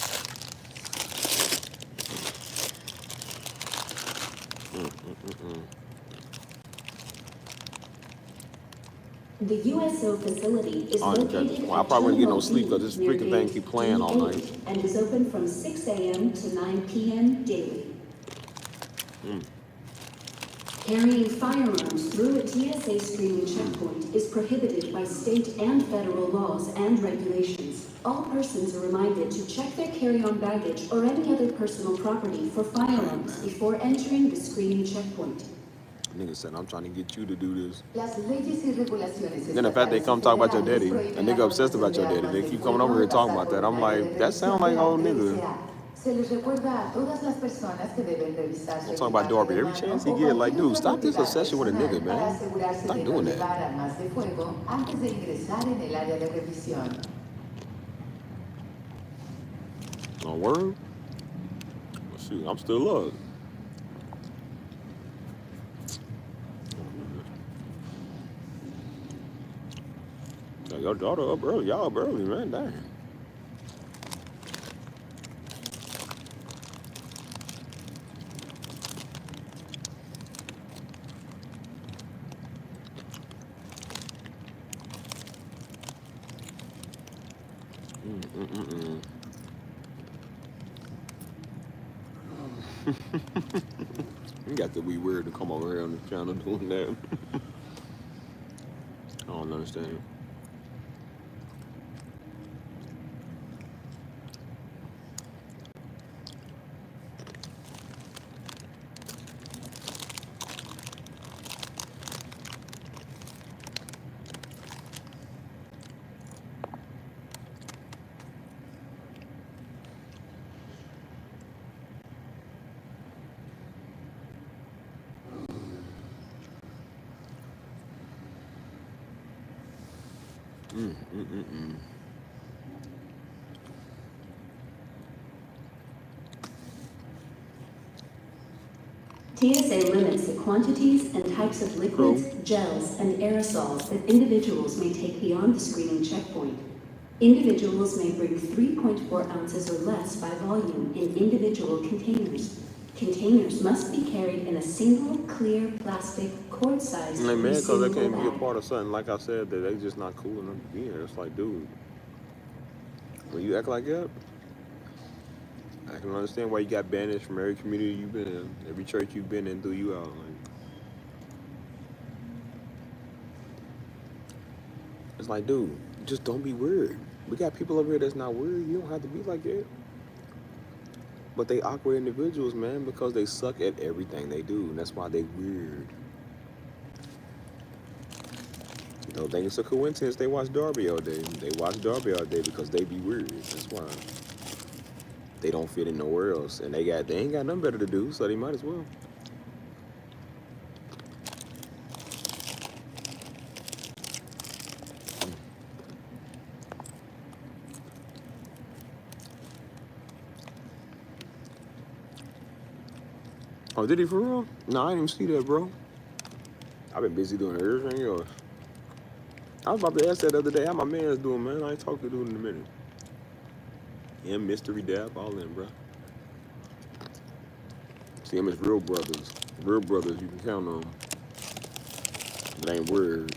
The USO facility is located Well, I at probably wouldn't get no Terminal sleep because this B, freaking thing near keep playing all Gate night. D8, and is open from 6 a.m. to 9 p.m. daily. Carrying firearms through a TSA screening checkpoint is prohibited by state and federal laws and regulations. All persons are reminded to check their carry-on baggage or any other personal property for firearms before entering the screening checkpoint. Nigga said, I'm trying to get you to do this. Las leyes y regulaciones Then the fact they come talk about your daddy, estatales a nigga obsessed about your daddy, they keep coming over here talking about that. I'm like, that sound like old nigga. Se les recuerda a todas las personas que deben revisar su I'm talking about Darby every chance he get. Like, dude, stop this obsession with a nigga, man. Stop doing that. armas de fuego antes de ingresar en el área de revisión. On word? Well, shoot, I'm still up. Your daughter up early. Y'all up early, man. Damn. You got to be weird to come over here on the channel doing that. I don't understand. TSA limits the quantities and types of liquids, gels, and aerosols that individuals may take beyond the screening checkpoint. Individuals may bring 3.4 ounces or less by volume in individual containers. Containers must be carried in a single, clear, plastic, quart-sized Like, man, because they can't be a bag. part of something, like I said, that they just not cool enough to be here. It's like, dude, when you act like that, I can understand why you got banished from every community you've been in, every church you've been in, threw you out. Like, it's like, dude, just don't be weird. We got people over here that's not weird. You don't have to be like that. But they awkward individuals, man, because they suck at everything they do, and that's why they weird. Don't think it's a coincidence they watch Darby all day. They watch Darby all day because they be weird. That's why. They don't fit in nowhere else, and they ain't got nothing better to do, so they might as well. Oh, did he for real? No, I didn't even see that, bro. I've been busy doing everything else. I was about to ask that the other day, how my man's doing, man. I ain't talked to dude in a minute. Him, Mystery Dap, all them, bro. See, him as real brothers. Real brothers you can count on. It ain't weird.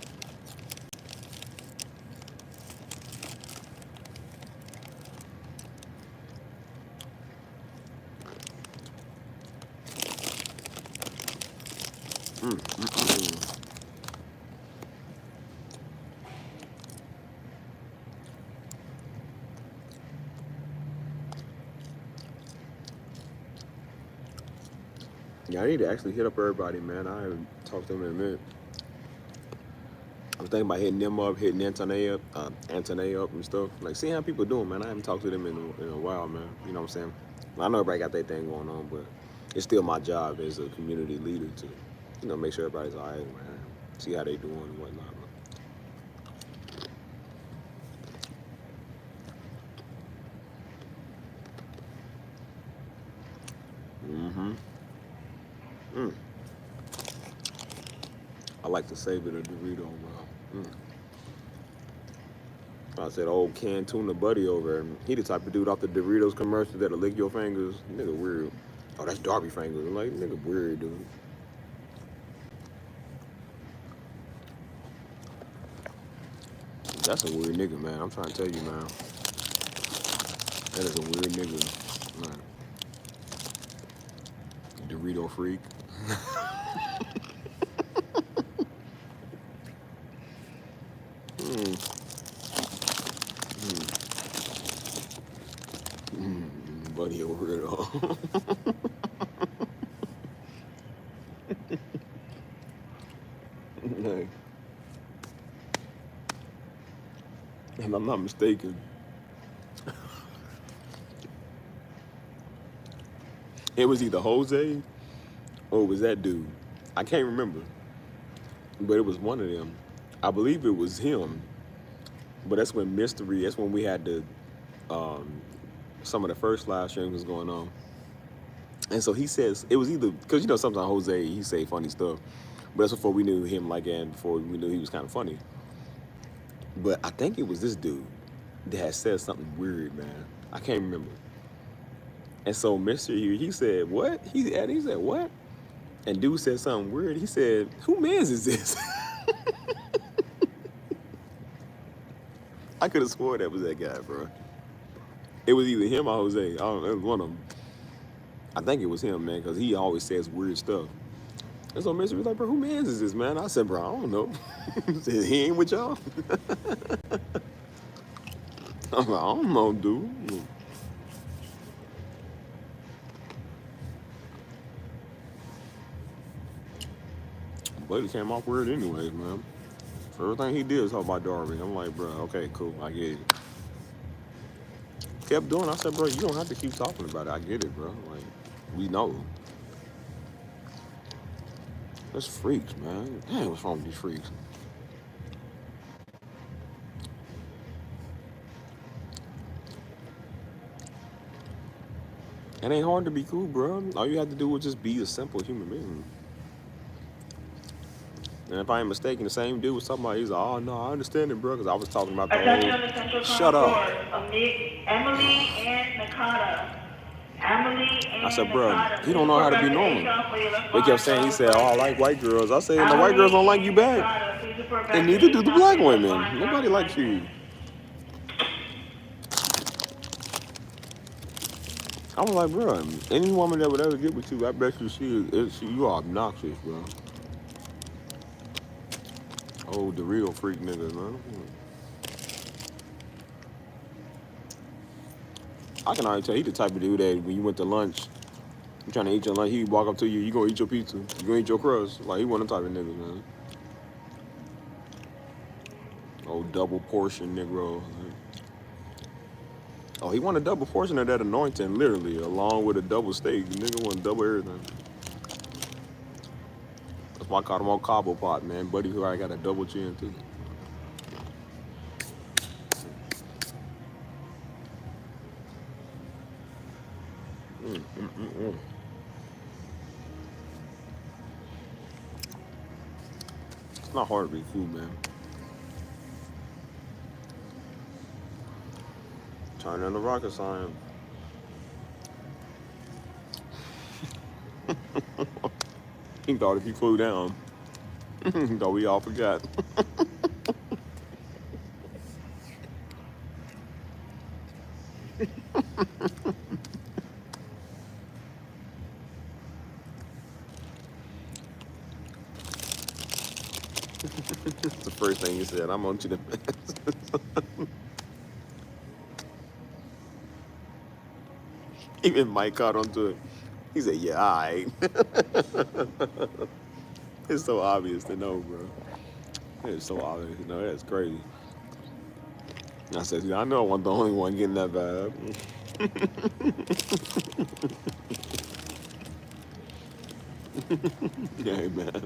Yeah, I need to actually hit up everybody, man. I haven't talked to them in a minute. I was thinking about hitting them up, hitting Antonia up and stuff. Like, see how people doing, man. I haven't talked to them in a while, man. You know what I'm saying? I know everybody got their thing going on, but it's still my job as a community leader to, you know, make sure everybody's all right, man. See how they doing and whatnot. Mm-hmm. Mm. I like to savor the Dorito, bro. I said, old canned tuna buddy over there. He the type of dude off the Doritos commercial that'll lick your fingers. Nigga weird. Oh, that's Darby fingers. I'm like, nigga weird, dude. That's a weird nigga, man. I'm trying to tell you, man. That is a weird nigga, man. Dorito freak. Buddy over it all. Like, and I'm not mistaken. It was either Jose or it was that dude. I can't remember. But it was one of them. I believe it was him. But that's when that's when we had the some of the first live streams was going on. And so he says, it was either, because you know sometimes Jose, he say funny stuff. But that's before we knew him like that, and before we knew he was kind of funny. But I think it was this dude that had said something weird, man. I can't remember. And so Mr. Hugh, he said, what? He said, what? And dude said something weird. He said, who mans is this? I could have swore that was that guy, bro. It was either him or Jose. I don't know, it was one of them. I think it was him, man, because he always says weird stuff. And so Mr. was like, bro, who mans is this, man? I said, bro, I don't know. He said, he ain't with y'all? I'm like, I don't know, dude. But he came off weird anyways, man. For everything he did is talk about Darby. I'm like, bro, okay, cool, I get it. Kept doing. I said, bro, you don't have to keep talking about it. I get it, bro. Like, we know. That's freaks, man. Dang, what's wrong with these freaks? It ain't hard to be cool, bro. All you have to do is just be a simple human being. And if I ain't mistaken, the same dude was talking about, he's like, oh, no, I understand it, bro, because I was talking about the whole, shut up. Emily and Nakata. I said, bro, he don't know how to be normal. They kept saying, he said, oh, I like white girls. I said, the white girls don't like you back. And neither do the black women. Nobody likes you. I was like, bro, any woman that would ever get with you, I bet you you are obnoxious, bro. Oh, the real freak niggas, man. I can already tell he the type of dude that when you went to lunch, you trying to eat your lunch, he walk up to you, you gonna eat your pizza, you gonna eat your crust. Like, he wasn't the type of nigga, man. Oh, double portion Negro. Oh, he want a double portion of that anointing, literally, along with a double steak. The nigga want double everything. That's why I caught him on Cabo Pot, man. Buddy who I got a double chin, too. It's not hard to be food, man. Turn on the rocket sign. He thought if he flew down, he thought we all forgot. That's the first thing he said. I'm on to the best. Even Mike caught onto it. He said, yeah, all right. It's so obvious to know, bro. It's so obvious to know. That's crazy. I said, I know I wasn't the only one getting that vibe. Yeah, man.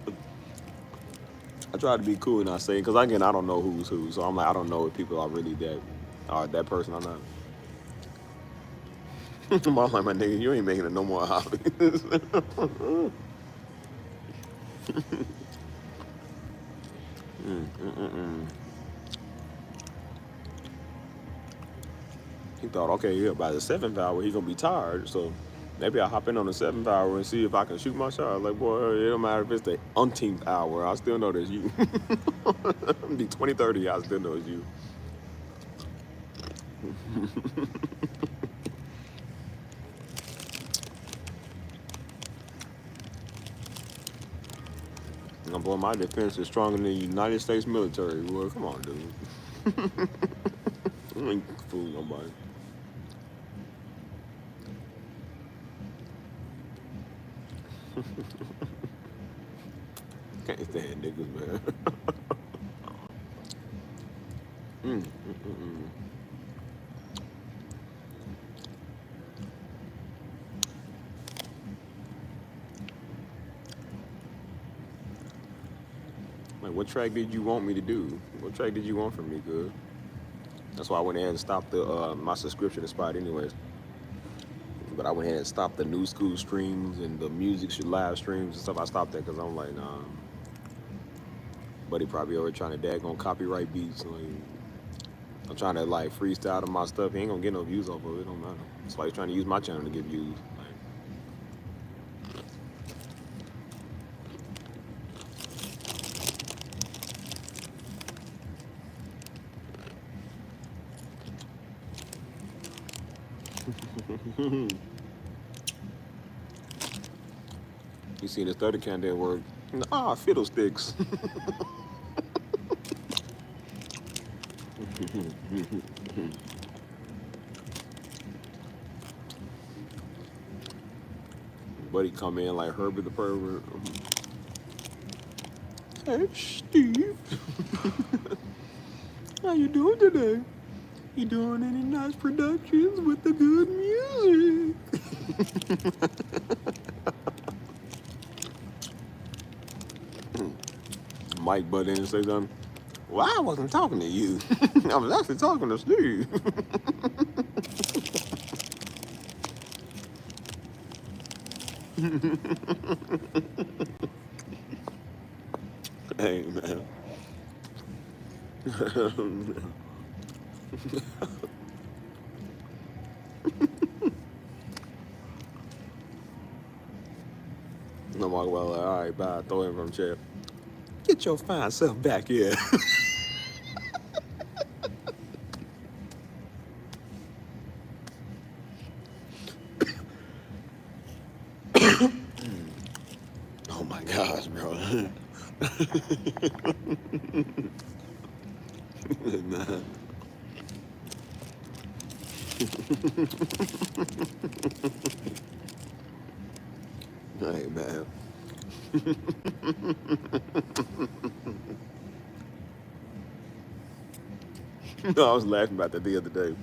I try to be cool and I say, because again, I don't know who's who. So I'm like, I don't know if people are really that person or not. I'm like, my nigga, you ain't making it no more hobby. He thought, okay, yeah, by the 7th hour, he gonna be tired. So maybe I'll hop in on the 7th hour and see if I can shoot my shot. Like, boy, it don't matter if it's the umpteenth hour. I still know there's you. It'll be 20:30, I still know it's you. Boy, my defense is stronger than the United States military. Boy, come on, dude. I ain't fooling nobody. Can't stand niggas, man. Like, what track did you want me to do? What track did you want from me, good? That's why I went ahead and stopped the my subscription to Spot anyways. But I went ahead and stopped the new school streams and the music live streams and stuff. I stopped that because I'm like, nah. Buddy probably already trying to daggone copyright beats. Like, I'm trying to like freestyle to my stuff. He ain't gonna get no views off of it. It don't matter. That's why he's trying to use my channel to get views. You see this 30 can didn't work. Ah, fiddlesticks. Buddy come in like Herbert the pervert. Hey, Steve. How you doing today? You doing any nice productions with the good music? Mike butt in and say something. Well, I wasn't talking to you. I was actually talking to Steve. Hey, man. I'm like, well, all right, bye. Throw him from the chair. Get your fine self back here. Oh my gosh, bro. Nah. Hey, man. No, I was laughing about that the other day.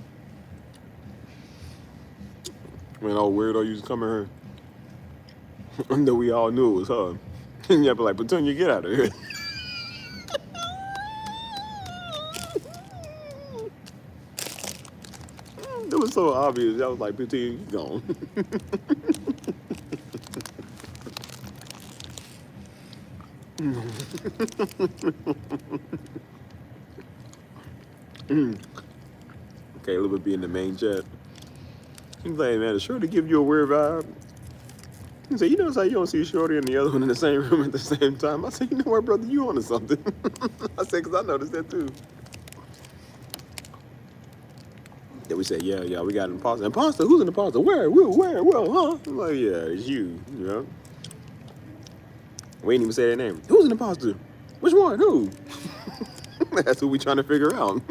When old weirdo used to come in here, and then we all knew it was her. And you have to like, Petunia, get out of here. It was so obvious. I was like, Petunia, you gone. Caleb would be in the main chat. He's like, man, is Shorty give you a weird vibe? He said, you notice how you don't see Shorty and the other one in the same room at the same time? I said, you know what, brother, you onto something. I said, because I noticed that too. Then we said, yeah, we got an imposter. Imposter? Who's an imposter? Where, huh? I'm like, yeah, it's you, you know? We ain't even say their name. Who's an imposter? Which one? Who? That's who we trying to figure out.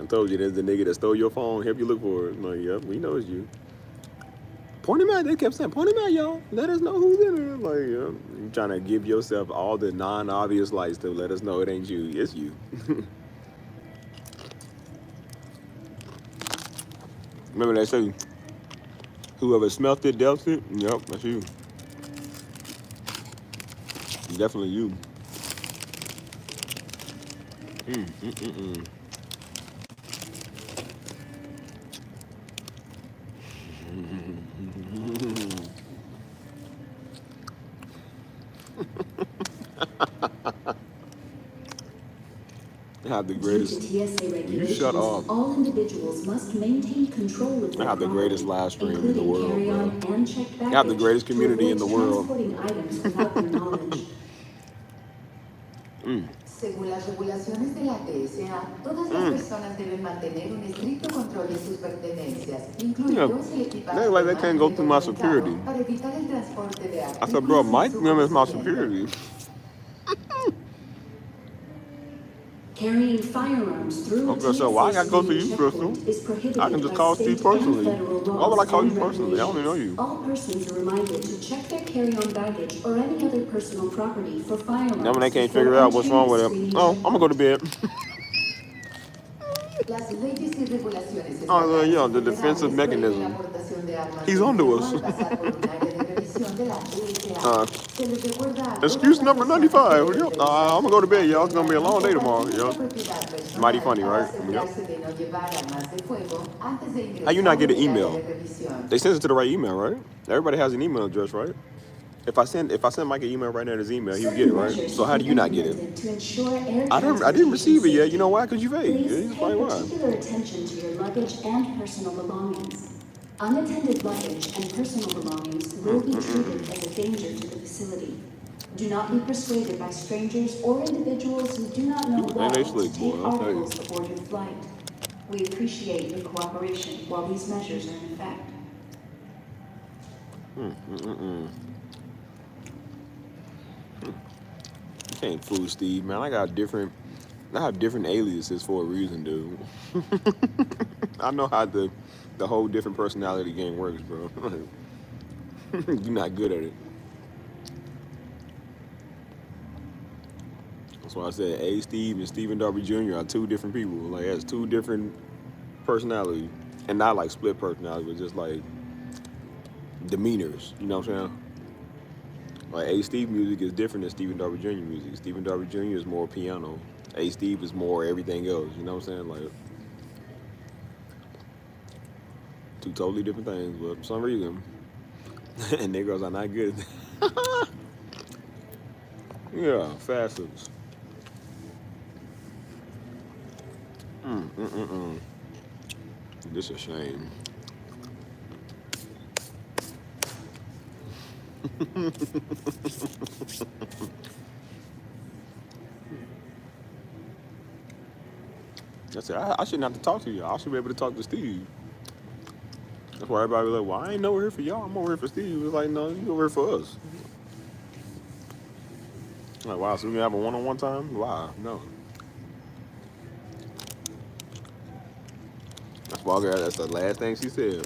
I told you, there's the nigga that stole your phone, help you look for it. I'm like, yep, we know it's you. Point him out. They kept saying, point him out, y'all. Let us know who's in there. Like, you trying to give yourself all the non-obvious lights to let us know it ain't you. It's you. Remember they say, whoever smelt it, dealt it? Yep, that's you. Definitely you. I have the greatest. Due to TSA regulations, shut up. all individuals must maintain control of their I have the greatest property, live stream in the including world, carry-on bro. and checked baggage, I have the greatest community to in the avoid world. transporting items without their knowledge. Según las regulaciones de la TSA, todas las personas deben mantener un estricto control de sus pertenencias, incluidos el equipaje They like they de can't mano go through my documentado security. para evitar el transporte de I said, bro, artículos Mike, sin su remember, it's my conocimiento. security. Carrying firearms through a Okay, so why I gotta go through you, TSA Crystal? checkpoint is prohibited I can just by call state Steve personally. and federal Why would I laws call you and personally? I don't even know you. regulations. All persons are reminded to check their carry-on baggage or any other personal property for firearms. Now when they can't before figure out what's entering wrong the with it, screening oh, I'm gonna go to bed. Las leyes y regulaciones Oh, yeah, estatales the y defensive federales mechanism. prohíben la aportación de armas He's de onto fuego us. al pasar por un área de revisión de la TSA. Se les recuerda a todas Excuse las number personas 95. que Yep. deben revisar I'm gonna go to bed, y'all. It's su gonna be a long day tomorrow. compartir Yep. la propiedad personal Mighty funny, para right? Yep. asegurarse de no llevar armas de fuego antes de ingresar How you not get an en el área email? de revisión. They send it to the right email, right? Everybody has an email address, right? If I send Mike an email right now to his email, he would get it, right? So how do you not get it? To ensure air I didn't receive it yet. You know why? Because you vague. Please It's pay probably why. particular attention to your luggage and personal belongings. Unattended luggage and personal belongings will be treated as a danger to the facility. Do not be persuaded by strangers or individuals who do not know Man, well they to slick, take boy, I'll tell you. articles aboard your flight. We appreciate your cooperation while these measures are in effect. You can't fool Steve, man. I have different aliases for a reason, dude. I know how the whole different personality game works, bro. You're not good at it. That's why I said A. Steve and Stephen Darby Jr. are two different people. Like, that's two different personalities. And not like split personality, but just like demeanors. You know what I'm saying? Like A. Steve music is different than Stephen Darby Jr. music. Stephen Darby Jr. is more piano. A. Steve is more everything else. You know what I'm saying? Like, two totally different things, but for some reason, and Negroes are not good. Yeah, facets. This a shame. That's it. I shouldn't have to talk to you. I should be able to talk to Steve. That's why everybody was like, well, I ain't over here for y'all. I'm over here for Steve. It's like, no, you over here for us. I'm like, wow, so we can have a one-on-one time? Why? No. That's the last thing she said.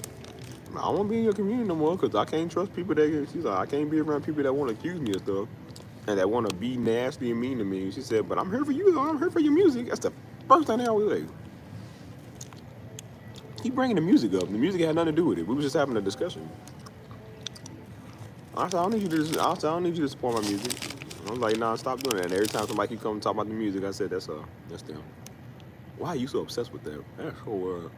I don't want to be in your community no more because I can't trust people that, she's like, I can't be around people that want to accuse me of stuff and that want to be nasty and mean to me. She said, but I'm here for you though. I'm here for your music. That's the first thing they always say. Keep bringing the music up. The music had nothing to do with it. We was just having a discussion. I said, I don't need you to support my music. I was like, nah, stop doing that. And every time somebody keep coming and talk about the music, I said, that's them. Why are you so obsessed with that? That's so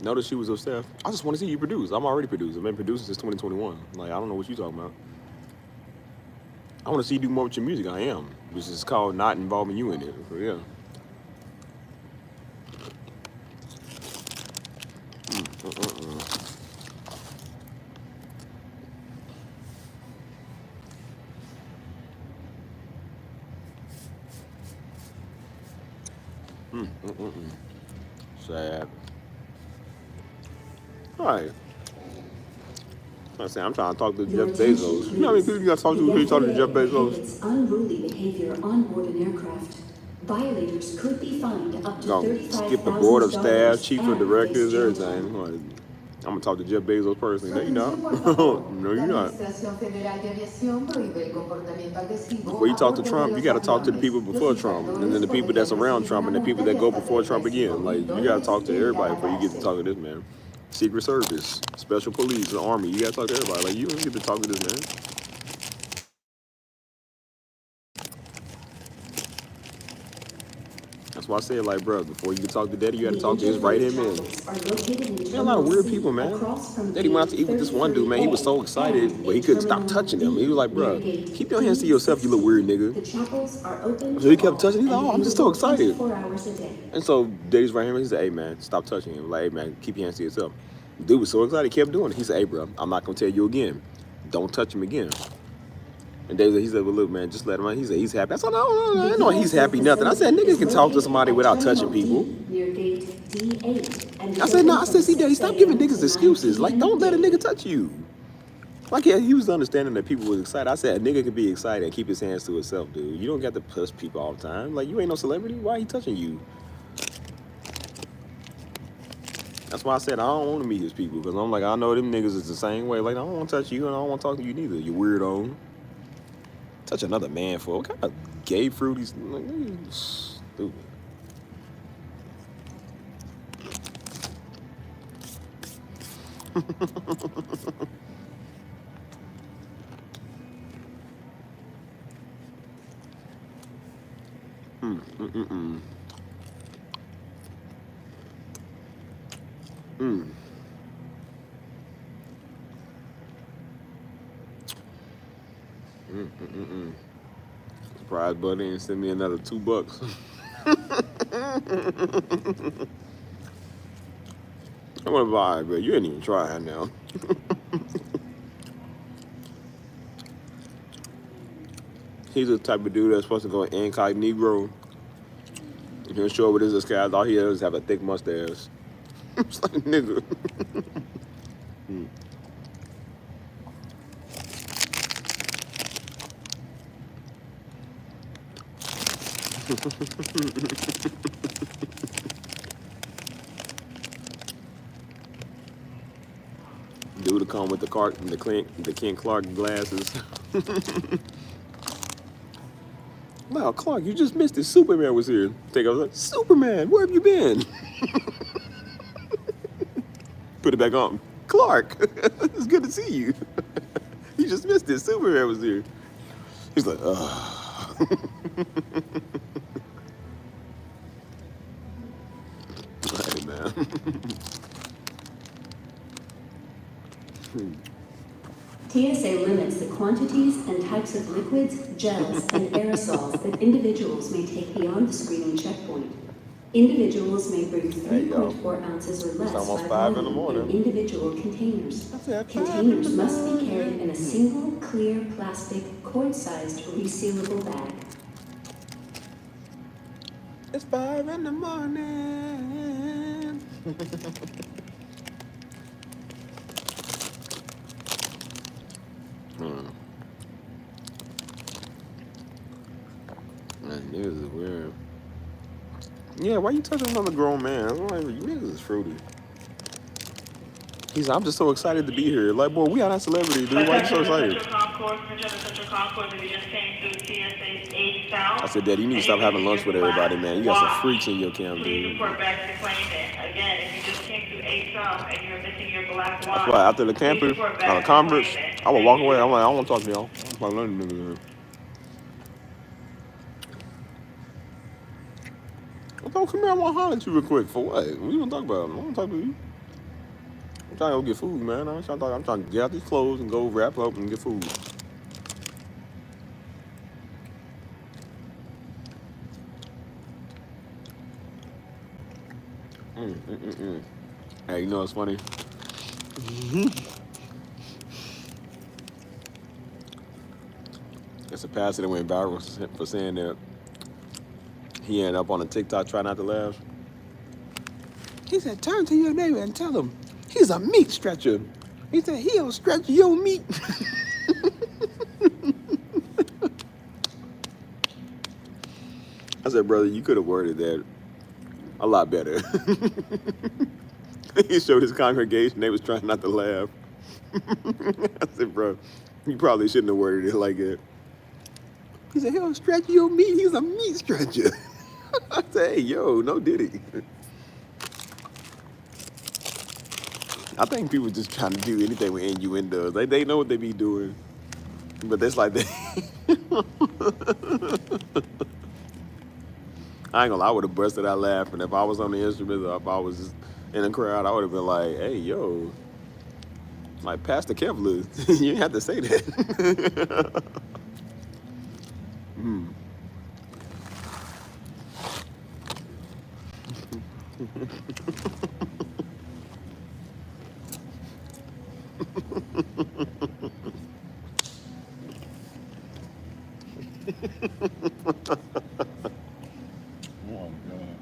notice she was obsessed. I just want to see you produce. I'm already producing. I've been producing since 2021. Like, I don't know what you're talking about. I want to see you do more with your music. I am. Which is called not involving you in it. So, yeah. Sad. All right. I'm trying to talk to Jeff Bezos. You know how many people you got to talk to who talk to Jeff Bezos? It's unruly behavior on board an aircraft. Violators could be fined up to $35,000. Skip the board of staff, chief of directors, everything. I'm gonna talk to Jeff Bezos personally. No, you're not. No, you're not. Before you talk to Trump, you gotta talk to the people before Trump, and then the people that's around Trump, and the people that go before Trump again. Like, you gotta talk to everybody before you get to talk to this man. Secret Service, Special Police, the Army. You gotta talk to everybody. Like, you don't get to talk to this man. That's why I said, like, bro, before you can talk to Daddy, you gotta talk to his right-hand man. There's a lot of weird people, man. Daddy went out to eat with this one dude, man. He was so excited, but he couldn't stop touching him. He was like, bro, keep your hands to yourself, you little weird nigga. So he kept touching. He's like, oh, I'm just so excited. And so Daddy's right-hand man, he said, hey, man, stop touching him. Like, hey, man, keep your hands to yourself. The dude was so excited, he kept doing it. He said, hey, bro, I'm not gonna tell you again. Don't touch him again. And David, he said, well, look, man, just let him out. He said, he's happy. I said, no, I know he's happy, nothing. I said, niggas can talk to somebody without touching people. I said, no, I said, see, Daddy, stop giving niggas excuses. Like, don't let a nigga touch you. Like, yeah, he was understanding that people was excited. I said, a nigga can be excited and keep his hands to himself, dude. You don't got to push people all the time. Like, you ain't no celebrity. Why he touching you? That's why I said I don't want to meet his people, because I'm like, I know them niggas is the same way. Like, I don't want to touch you, and I don't want to talk to you neither, you weirdo. Touch another man for what kind of gay fruities? Like, stupid. Surprise, buddy, and send me another $2. I'm gonna buy it, but you ain't even trying now. He's the type of dude that's supposed to go incognito. If you're sure what is this guy, all he does is have a thick mustache. It's like, nigga. Dude to come with the Ken Clark glasses. Wow, Clark, you just missed it. Superman was here. Take over. Superman, where have you been? Put it back on. Clark, it's good to see you. You just missed it. Superman was here. He's like, ugh. Hey, man. TSA limits the quantities and types of liquids, gels, and aerosols that individuals may take beyond the screening checkpoint. Individuals may bring 3.4 ounces or less almost by 5 in the volume morning. in individual containers. Containers must be carried in a single, clear, plastic, quart-sized, resealable bag. It's 5 in the morning. Man, niggas is weird. Yeah, why you touching another grown man? I'm like, you niggas is fruity. He's like, I'm just so excited to be here. Like, boy, we are not celebrity, dude. Why you so excited? I said, Daddy, you need to stop having lunch with everybody, man. You got some freaks in your camp, dude. That's why after the campus, conference, I would walk away. I'm like, I don't want to talk to y'all. I'm like, learning niggas. Well, come here, I want to holler at you real quick. For what? What you want to talk about? I want to talk to you. I'm trying to go get food, man. I'm trying to get out these clothes and go wrap up and get food. Hey, you know what's funny? It's a pastor that went viral for saying that he ended up on a TikTok trying not to laugh. He said, turn to your neighbor and tell him he's a meat stretcher. He said, he'll stretch your meat. I said, brother, you could have worded that a lot better. He showed his congregation. They was trying not to laugh. I said, bro, you probably shouldn't have worded it like that. He said, he'll stretch your meat. He's a meat stretcher. I said, hey, yo, no diddy. I think people just trying to do anything with innuendos. They know what they be doing. But that's like that. I ain't gonna lie, I would have busted out laughing. If I was on the instrument or if I was just in the crowd, I would have been like, hey, yo, like Pastor Kevlar, you didn't have to say that. Oh, God.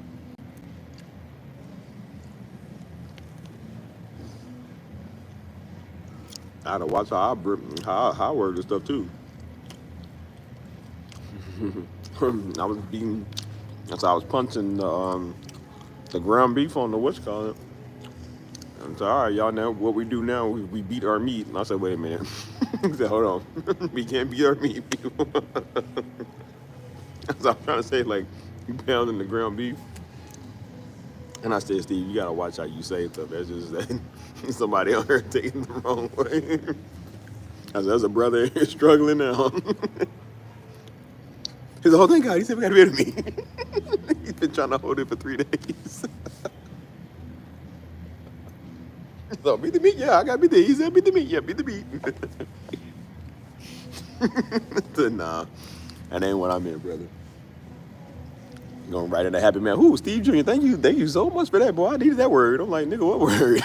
I had to watch how I word this stuff too. I was beating, that's how I was punching the ground beef on the what's called. And so, all right, y'all, now what we do now, we beat our meat. And I said, wait a minute. He said, hold on. We can't beat our meat. So I'm trying to say, like, you pounding the ground beef. And I said, Steve, you gotta watch how you say stuff. That's just that somebody out here taking it the wrong way. I said, there's a brother here struggling now. He said, oh, thank God. He said, we got rid of me. He's been trying to hold it for 3 days. So, beat the meat? Yeah, I got beat the meat. He said, beat the meat. Yeah, beat the meat. So, nah, that ain't what I meant, brother. You gonna write it a happy man. Who, Steve Jr., thank you so much for that, boy. I needed that word. I'm like, nigga, what word?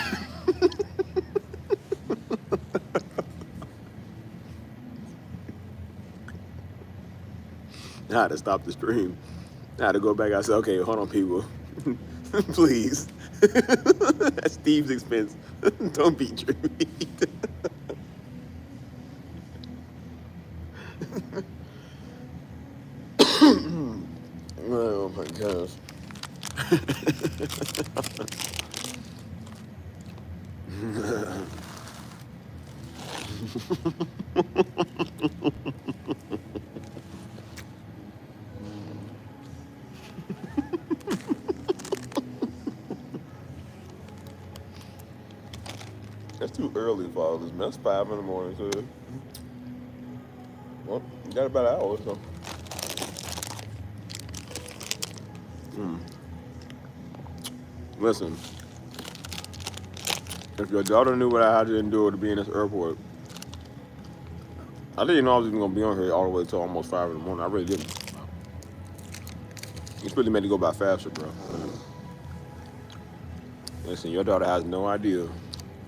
I had to stop the stream. I had to go back. I said, okay, hold on, people. Please. At Steve's expense. Don't beat your meat. Oh my gosh. That's too early for all this, man. That's 5 in the morning, so. Well, you got about an hour or so. Listen, if your daughter knew what I had to endure to be in this airport, I didn't know I was even gonna be on here all the way until almost 5 in the morning. I really didn't. It's really made it go by faster, bro. Listen, your daughter has no idea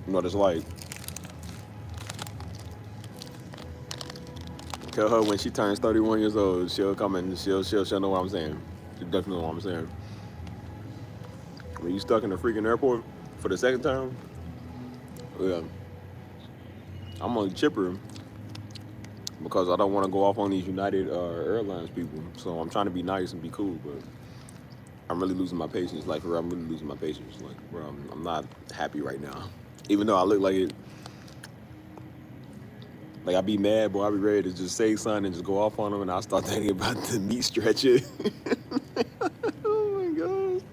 what it's like. Tell her when she turns 31 years old, she'll come and she'll know what I'm saying. She'll definitely know what I'm saying. When you stuck in the freaking airport for the second time, yeah, I'm gonna chip her because I don't want to go off on these United Airlines people. So I'm trying to be nice and be cool, but I'm really losing my patience. Like, for real, I'm really losing my patience. Like, bro, I'm not happy right now. Even though I look like it. Like, I be mad, boy. I be ready to just say something and just go off on them, and I start thinking about the meat stretcher. Oh my gosh.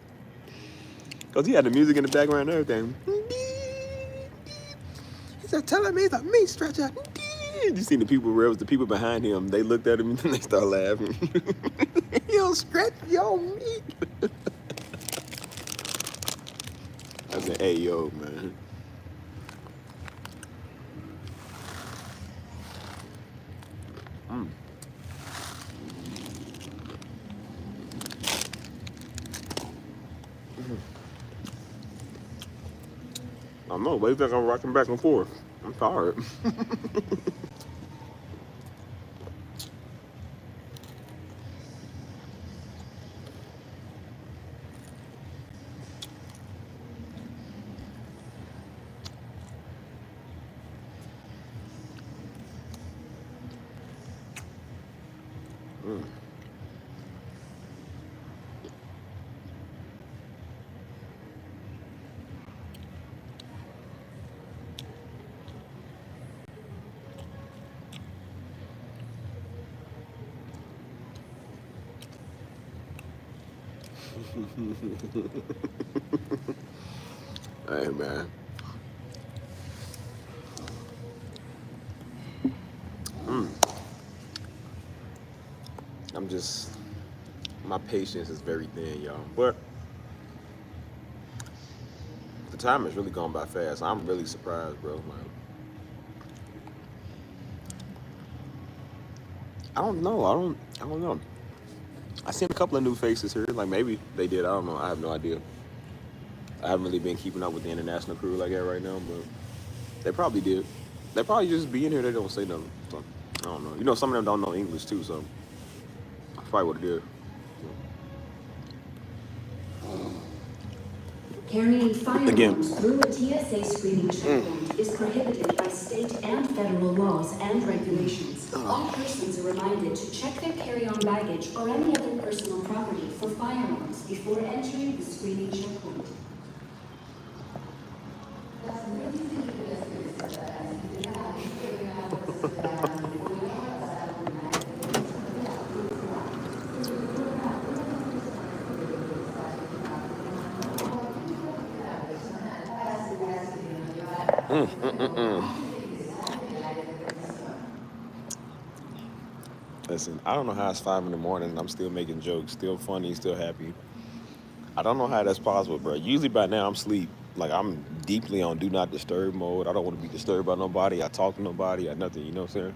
Because he had the music in the background and everything. He said, telling me it's a meat stretcher. You seen the people, where it was the people behind him, they looked at him and they started laughing. He'll stretch your meat. I said, hey, yo, man. I don't know, but you think I'm rocking back and forth. I'm tired. Hey, man. I'm just, my patience is very thin, y'all. But the time has really gone by fast. I'm really surprised, bro, man. I don't know. I don't know. I seen a couple of new faces here. Like maybe they did. I don't know. I have no idea. I haven't really been keeping up with the international crew like that right now, but they probably did. They probably just be in here. They don't say nothing. So I don't know. You know, some of them don't know English too, so that's probably what it is. Carrying Again. firearms through a TSA screening checkpoint is prohibited by state and federal laws and regulations. All persons are reminded to check their carry-on baggage or any other personal property for firearms before entering the screening checkpoint. Listen, I don't know how it's 5 in the morning and I'm still making jokes, still funny, still happy. I don't know how that's possible, bro. Usually by now I'm asleep. Like I'm deeply on do not disturb mode. I don't want to be disturbed by nobody. I talk to nobody. I nothing. You know what I'm saying?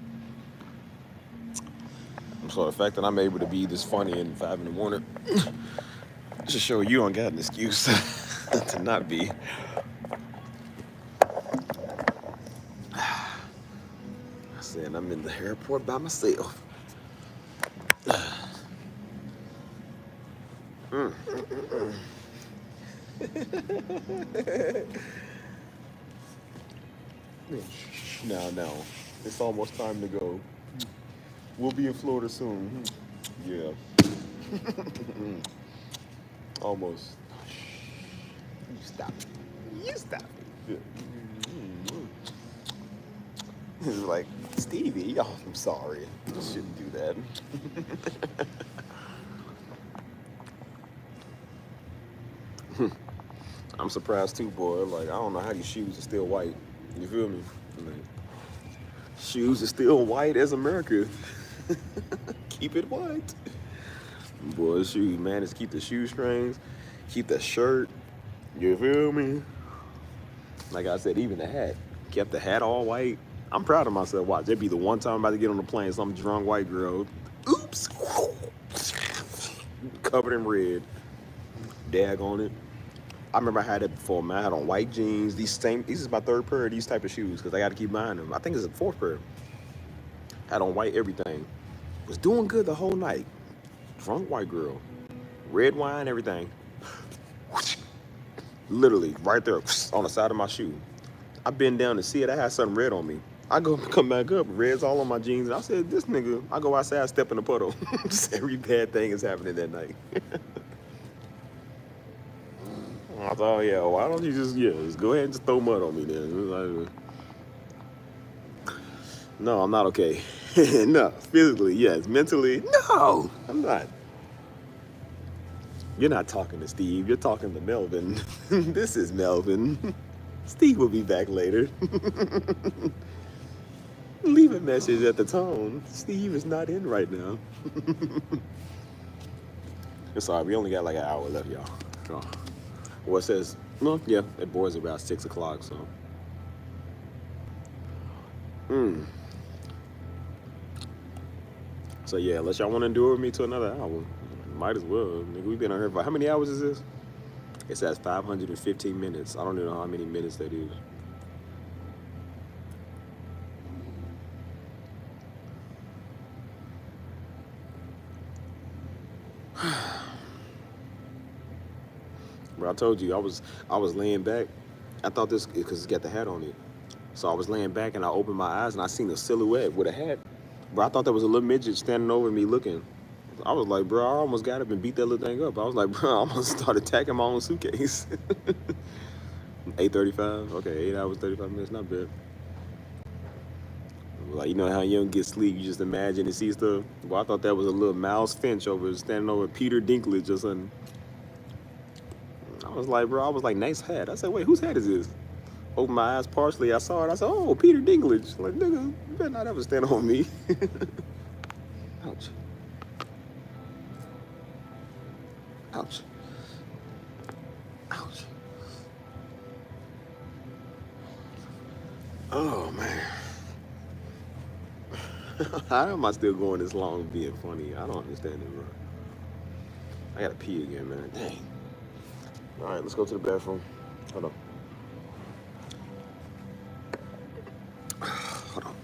So the fact that I'm able to be this funny at 5 in the morning should show you don't got an excuse to not be. I said I'm in the airport by myself. No. It's almost time to go. We'll be in Florida soon. Yeah. Almost. You stop it. You stop it. It's like, Stevie, oh, I'm sorry. You shouldn't do that. I'm surprised too, boy. Like, I don't know how these shoes are still white. You feel me? Like, shoes are still white as America. Keep it white. Boy, shoes managed to keep the shoestrings, keep the shirt. You feel me? Like I said, even the hat. Kept the hat all white. I'm proud of myself. Watch, there'd be the one time I'm about to get on the plane, some drunk white girl. Oops. Covered in red. Dag on it. I remember I had it before, man. I had on white jeans. These is my third pair of these type of shoes because I got to keep buying them. I think it's a fourth pair. Had on white everything. Was doing good the whole night. Drunk white girl. Red wine, everything. Literally, right there on the side of my shoe. I bend down to see it. I had something red on me. I go come back up, red's all on my jeans. And I said, this nigga, I go outside, step in the puddle. Just every bad thing is happening that night. I thought, yeah, why don't you just go ahead and just throw mud on me then? No, I'm not okay. No, physically, yes. Mentally, no, I'm not. You're not talking to Steve. You're talking to Melvin. This is Melvin. Steve will be back later. Leave a message at the tone. Steve is not in right now. It's all right. We only got like an hour left, y'all. Oh. Well, it says, well, yeah, it boards about 6 o'clock, so. So, yeah, unless y'all want to endure with me to another hour, might as well. Nigga, we've been on here for, how many hours is this? It says 515 minutes. I don't even know how many minutes that is. Bro, I told you, I was laying back. I thought this, because it's got the hat on it. So I was laying back and I opened my eyes and I seen a silhouette with a hat. Bro, I thought that was a little midget standing over me looking. I was like, bro, I almost got up and beat that little thing up. I was like, bro, I almost started attacking my own suitcase. 8:35, okay, 8 hours, 35 minutes, not bad. Like, you know how you don't get sleep, you just imagine and see stuff. Well, I thought that was a little Miles Finch standing over Peter Dinklage or something. was like, bro, I was like, nice hat. I said, wait, whose hat is this? Opened my eyes partially. I saw it. I said, oh, Peter Dinklage. Like, nigga, you better not ever stand on me. Ouch. Ouch. Ouch. Oh, man. How am I still going this long being funny? I don't understand it, bro. I gotta pee again, man. Dang. All right, let's go to the bathroom. Hold on. Hold on.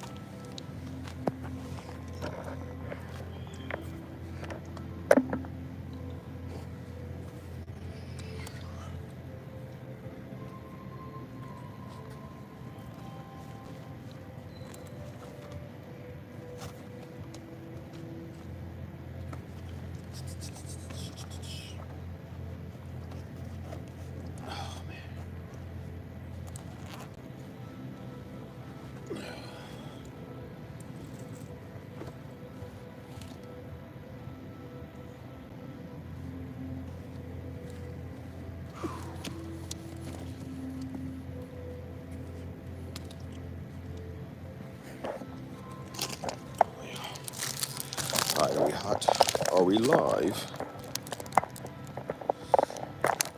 All right, are we hot? Are we live?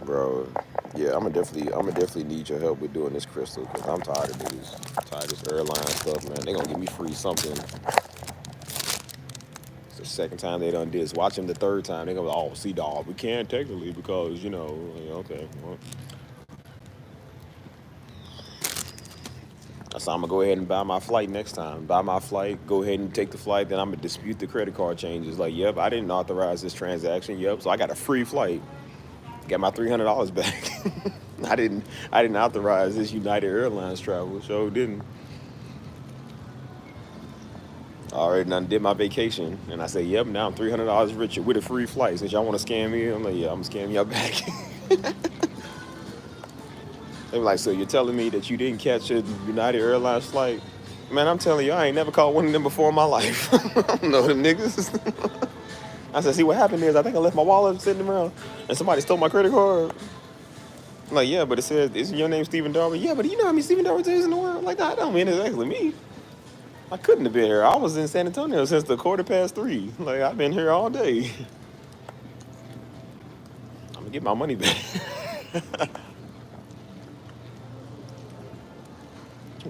Bro, yeah, I'm gonna definitely need your help with doing this, Crystal, because I'm tired of niggas. I'm tired of this airline stuff, man. They gonna give me free something. It's the second time they done this. Watch them the third time. They gonna be like, oh, see, dog, we can't technically because, you know, okay, well. So I'm gonna go ahead and buy my flight next time. Buy my flight, go ahead and take the flight, then I'm gonna dispute the credit card changes. Like, yep, I didn't authorize this transaction. Yep, so I got a free flight. Got my $300 back. I didn't authorize this United Airlines travel, so didn't. I already done did my vacation, and I say, yep, now I'm $300 richer with a free flight. Since y'all want to scam me, I'm like, yeah, I'm gonna scam y'all back. They were like, so you're telling me that you didn't catch a United Airlines flight? Man, I'm telling you, I ain't never caught one of them before in my life. I don't know them niggas. I said, see, what happened is I think I left my wallet sitting around and somebody stole my credit card. I'm like, yeah, but it says, isn't your name Stephen Darby? Yeah, but you know how many Stephen Darby is in the world? Like, that don't mean it's actually me. I couldn't have been here. I was in San Antonio since the 3:15. Like, I've been here all day. I'm gonna get my money back.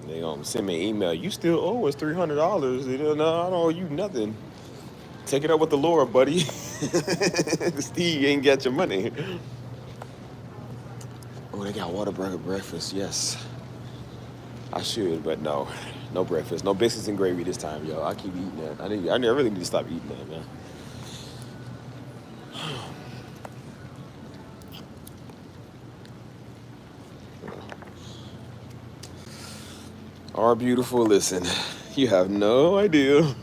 They gonna send me an email. You still owe us $300. No, I don't owe you nothing. Take it up with the Lord, buddy. Steve ain't got your money. Oh, they got Whataburger breakfast. Yes, I should, but no breakfast, no biscuits and gravy this time, yo. I keep eating that. I really need to stop eating that, man. Our beautiful, listen, you have no idea.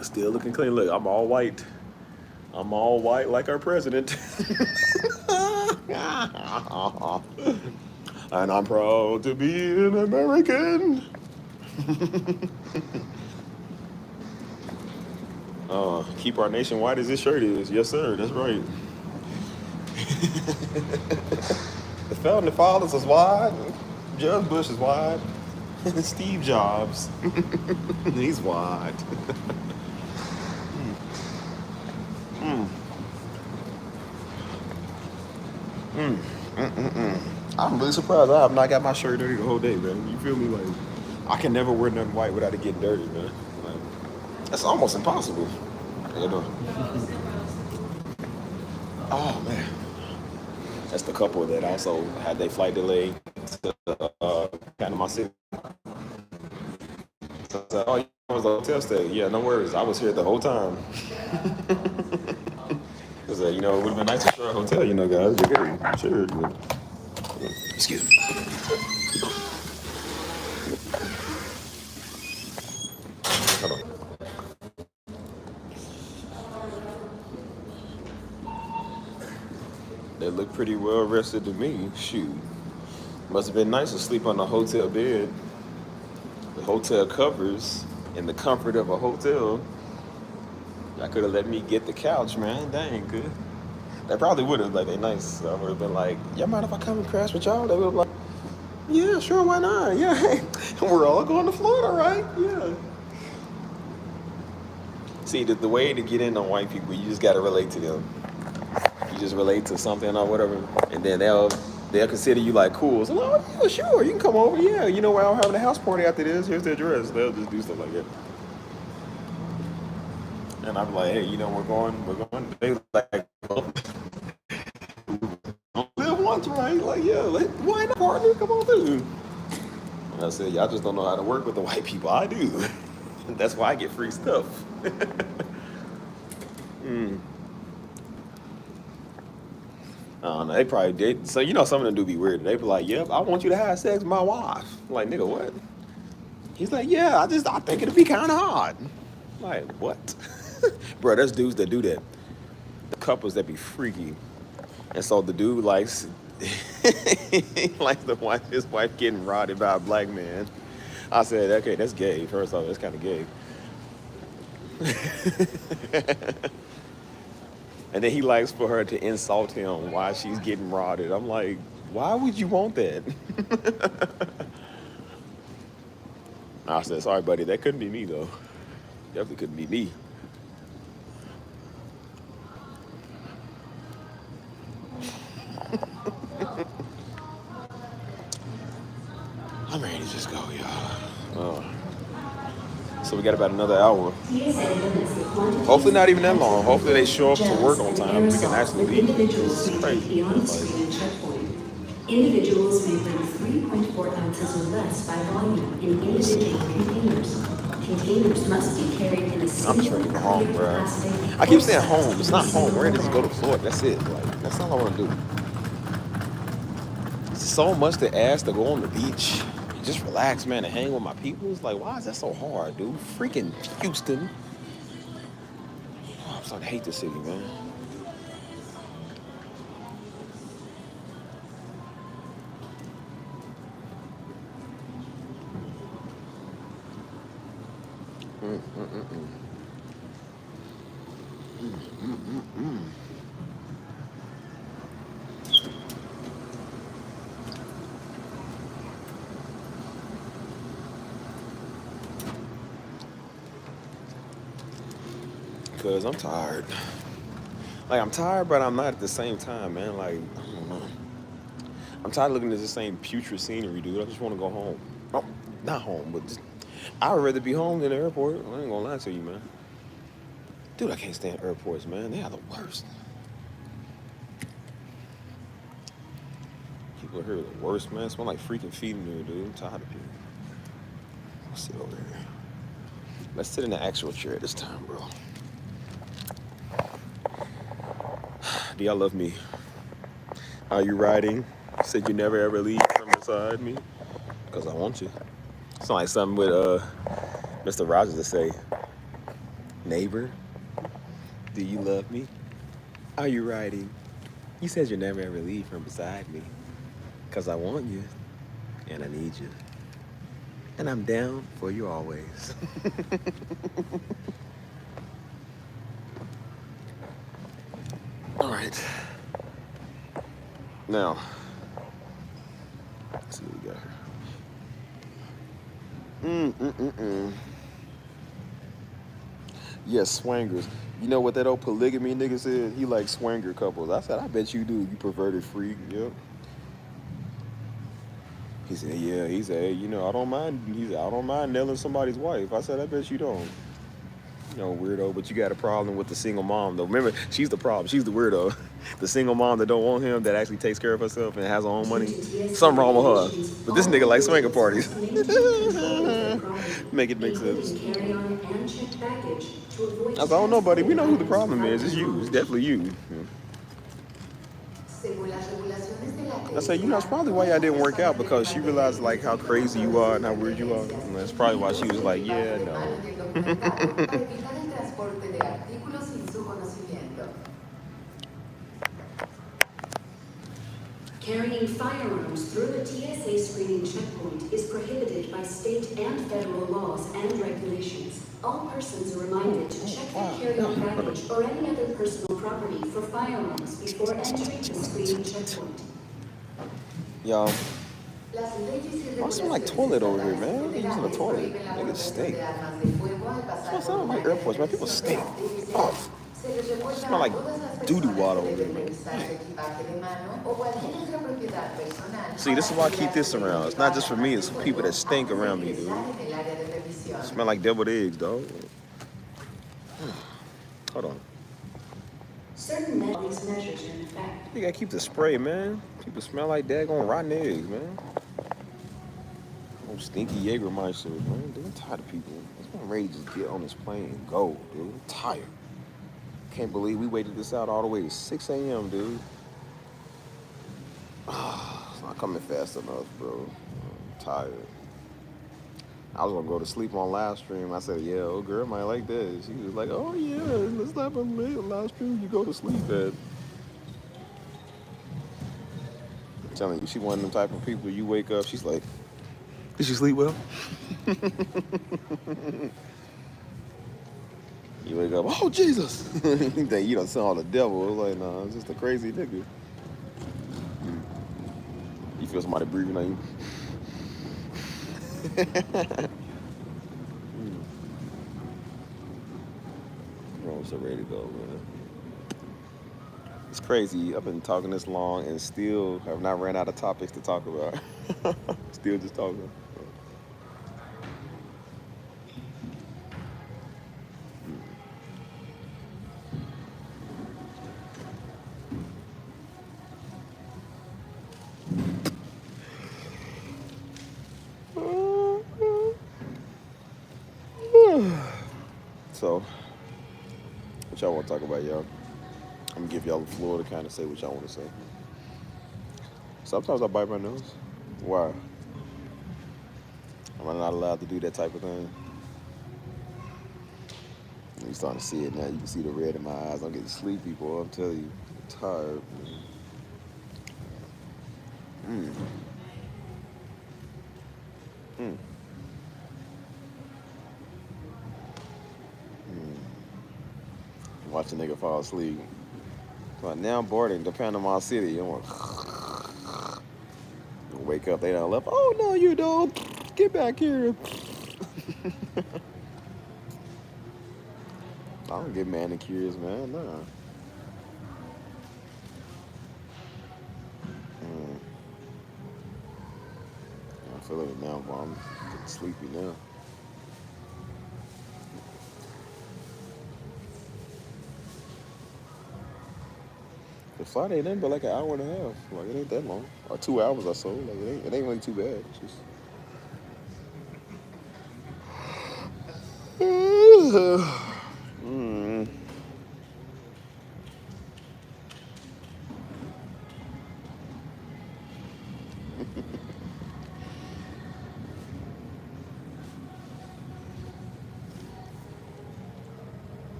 Still looking clean. Look, I'm all white. I'm all white like our president. And I'm proud to be an American. Keep our nation white as this shirt is. Yes, sir. That's right. The founding fathers was wide. Judge Bush is wide. Steve Jobs. He's wide. I'm really surprised I have not got my shirt dirty the whole day, man. You feel me? Like, I can never wear nothing white without it getting dirty, man. Like, that's almost impossible. How you doing? Oh, man. That's the couple that also had their flight delayed to Panama City. So I said, oh, you was a hotel stay. Yeah, no worries. I was here the whole time. Because, it would have been nice to share a hotel, guys. Sure. Excuse me. Hold on. They look pretty well rested to me. Shoot. Must have been nice to sleep on a hotel bed. The hotel covers in the comfort of a hotel. I could have let me get the couch, man. Dang, good. They probably would have, like, they nice. I would have been like, yeah, mind if I come and crash with y'all? They would have like, yeah, sure, why not? Yeah, we're all going to Florida, right? Yeah. See, the way to get in on white people, you just got to relate to them. You just relate to something or whatever, and then they'll consider you like cool. So, oh, yeah, sure, you can come over. Yeah, you know, I'm having a house party after this. Here's the address. They'll just do stuff like that. And I'm like, hey, you know, we're going. They like, well, live once, right? Like, yeah, why not, partner? Come on through. And I said, y'all just don't know how to work with the white people. I do. That's why I get free stuff. I don't know. They probably did. So, you know, some of them do be weird. They be like, yep, I want you to have sex with my wife. I'm like, nigga, what? He's like, yeah, I think it'd be kind of hard. I'm like, what? Bro, there's dudes that do that. The couples that be freaky. And so the dude likes, likes his wife getting rotted by a black man. I said, okay, that's gay. First off, that's kind of gay. And then he likes for her to insult him while she's getting rotted. I'm like, why would you want that? I said, sorry, buddy, that couldn't be me, though. Definitely couldn't be me. I'm ready to just go, y'all. So we got about another hour. Hopefully not even that long. Hopefully they show up to work on time. We can actually leave. It's crazy. Individuals may bring 3.4 ounces or less by volume in individual containers. Containers must be carried in a single. I'm just ready to go home, bro. I keep saying home. It's not home. We're ready to just go to Florida. That's it. Like, that's all I want to do. It's so much to ask to go on the beach. Just relax, man, and hang with my people. It's like, why is that so hard, dude? Freaking Houston. Oh, I'm starting to hate this city, man. Because I'm tired. Like, I'm tired, but I'm not at the same time, man. Like, I don't know. I'm tired of looking at the same putrid scenery, dude. I just want to go home. Oh, not home, but just, I'd rather be home than the airport. I ain't gonna lie to you, man. Dude, I can't stand airports, man. They are the worst. People here are the worst, man. It smell like freaking feet in there, dude. I'm tired of people. Let's sit over here. Let's sit in the actual chair this time, bro. Do y'all love me? Are you riding? Said you never ever leave from beside me? Because I want you. It's like something with Mr. Rogers to say, neighbor, do you love me? Are you riding? You said you never ever leave from beside me. Because I want you. And I need you. And I'm down for you always. All right. Now, let's see what we got here. Yes, swangers. You know what that old polygamy nigga said? He likes swanger couples. I said, I bet you do, you perverted freak. Yep. He said, yeah. He said, hey, you know, I don't mind. He said, I don't mind nailing somebody's wife. I said, I bet you don't. You know, weirdo, but you got a problem with the single mom, though. Remember, she's the problem. She's the weirdo. The single mom that don't want him, that actually takes care of herself and has her own money. Something wrong with her. But this nigga likes swinger parties. Make it make sense. I said, I don't know, buddy. We know who the problem is. It's you. It's definitely you. I said, you know, it's probably why y'all didn't work out, because she realized, like, how crazy you are and how weird you are. And that's probably why she was like, yeah, no. Carrying firearms through a TSA screening checkpoint is prohibited by state and federal laws and regulations. All persons are reminded to check their carry-on baggage or any other personal property for firearms before entering the screening checkpoint. Y'all, Las leyes y I smell like toilet over here, man. They using a toilet. Niggas stink. It smells like airports, man. People stink. Oh, smell like doo-doo water over here, man. See, this is why I keep this around. It's not just for me, it's for people that stink around me, dude. Smell like deviled eggs, dog. Hold on. Certain these measures are in effect. You gotta keep the spray, man. People smell like daggone rotten eggs, man. Oh, stinky Jägermeister, man. Dude, I'm tired of people. I'm ready to just get on this plane and go, dude. I'm tired. Can't believe we waited this out all the way to 6 a.m., dude. It's not coming fast enough, bro. I'm tired. I was gonna go to sleep on live stream. I said, yeah, old girl might like that. She was like, oh yeah, let's have a live stream you go to sleep at. I'm telling you, she one of them type of people, you wake up, she's like, did you sleep well? You wake up, oh Jesus! You think you done saw the devil. It's like, nah, it's just a crazy nigga. You feel somebody breathing on you. I'm so ready to go, man. It's crazy. I've been talking this long and still have not ran out of topics to talk about. Still just talking. So, what y'all want to talk about, y'all? I'm gonna give y'all the floor to kind of say what y'all want to say. Sometimes I bite my nose. Why? Am I not allowed to do that type of thing? You're starting to see it now. You can see the red in my eyes. I'm getting sleepy, boy. I'm telling you. I'm tired, man. Watch a nigga fall asleep. But now I'm boarding to Panama City. I'm like, wake up, they done left. Oh no, you don't. Get back here. I don't get manicures, man. Nah. I'm feeling it now, but I'm getting sleepy now. The flight ain't nothing but like an hour and a half. Like, it ain't that long. Or 2 hours or so. Like, it ain't really too bad. It's just...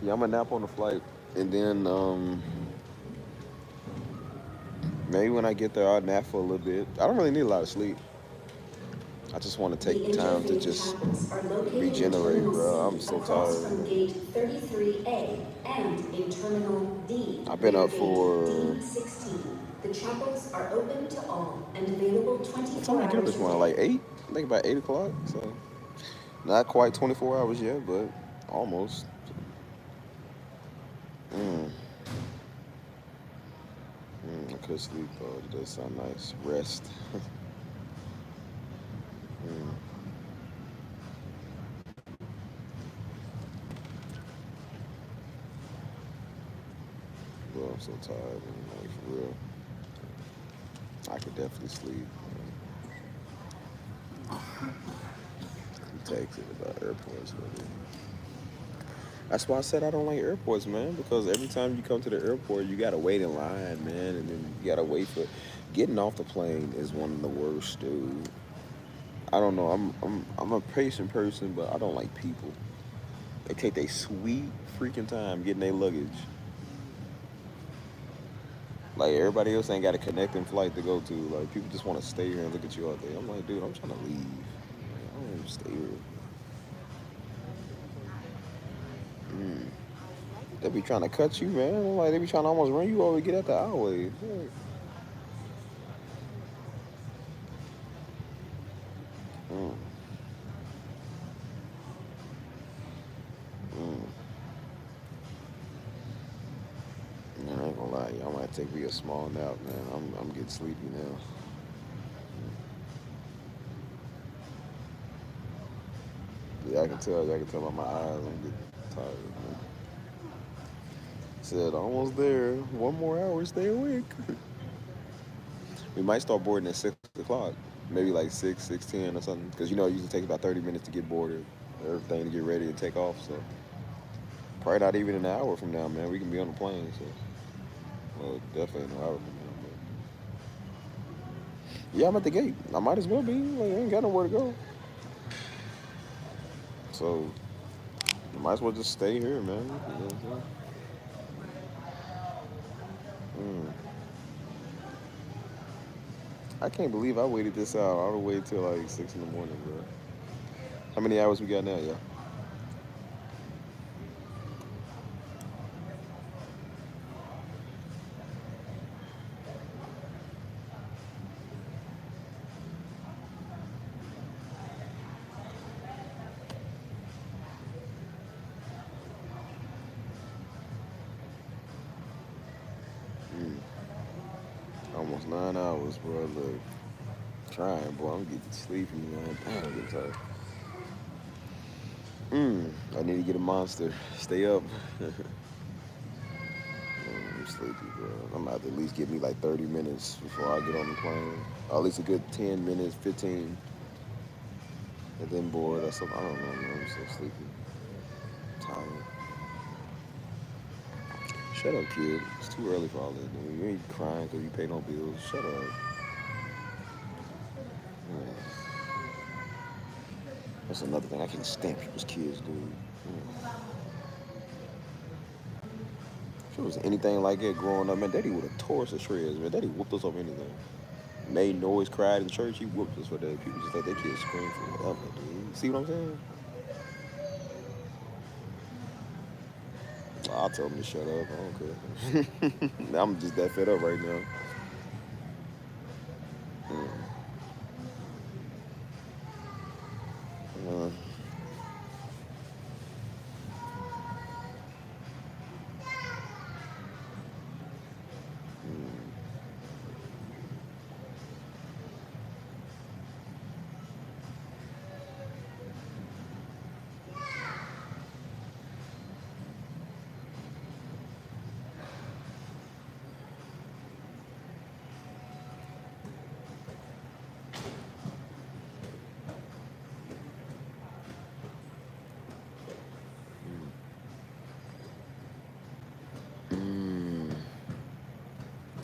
Yeah, I'm gonna nap on the flight, and then maybe when I get there, I'll nap for a little bit. I don't really need a lot of sleep. I just want to take time to just regenerate, bro. I'm so tired. From gate 33A and in terminal D. I've been up for... D16. The chapels are open to all and available 24 hours. What time did I get up this morning? Like 8? I think about 8 o'clock. So not quite 24 hours yet, but almost. I could sleep though. It does sound nice. Rest. Bro, I'm so tired, man. Like, for real. I could definitely sleep. Who takes it about airports, man? That's why I said I don't like airports, man, because every time you come to the airport, you gotta wait in line, man, and then you gotta wait for... Getting off the plane is one of the worst, dude. I don't know, I'm a patient person, but I don't like people. They take their sweet freaking time getting their luggage. Like everybody else ain't got a connecting flight to go to. Like people just want to stay here and look at you all day. I'm like, dude, I'm trying to leave. Like, I don't even stay here. They be trying to cut you, man. Like they be trying to almost run you over to get out the highway. Yeah, I ain't gonna lie, y'all might take me a small nap, man. I'm getting sleepy now. Yeah, I can tell by my eyes. I'm getting tired. Man. Said almost there. 1 more hour, stay awake. We might start boarding at 6 o'clock. Maybe like 6:10 or something. Because it usually takes about 30 minutes to get boarded. Everything to get ready to take off. So probably not even an hour from now, man. We can be on the plane. So well, definitely an hour from now. Man. Yeah, I'm at the gate. I might as well be. Like, I ain't got nowhere to go. So you might as well just stay here, man. You know what I'm saying? I can't believe I waited this out. I would wait till like 6 in the morning, bro. How many hours we got now, y'all? Almost 9 hours, bro. Look, trying, boy. I'm getting sleepy, man. Damn, I'm getting tired. I need to get a monster. Stay up. I'm sleepy, bro. I'm about to at least give me like 30 minutes before I get on the plane. Or at least a good 10 minutes, 15. And then bored or something. I don't know, man. I'm so sleepy. I'm tired. Shut up, kid. It's too early for all that. Dude. You ain't crying because you pay no bills. Shut up. That's another thing. I can't stand people's kids, dude. If it was anything like that growing up, man, Daddy would have tore us to shreds, man. Daddy whooped us over anything. Made noise, cried in church, he whooped us for that. People just let their kids scream for whatever, dude. See what I'm saying? I'll tell them to shut up. I don't care. I'm just that fed up right now.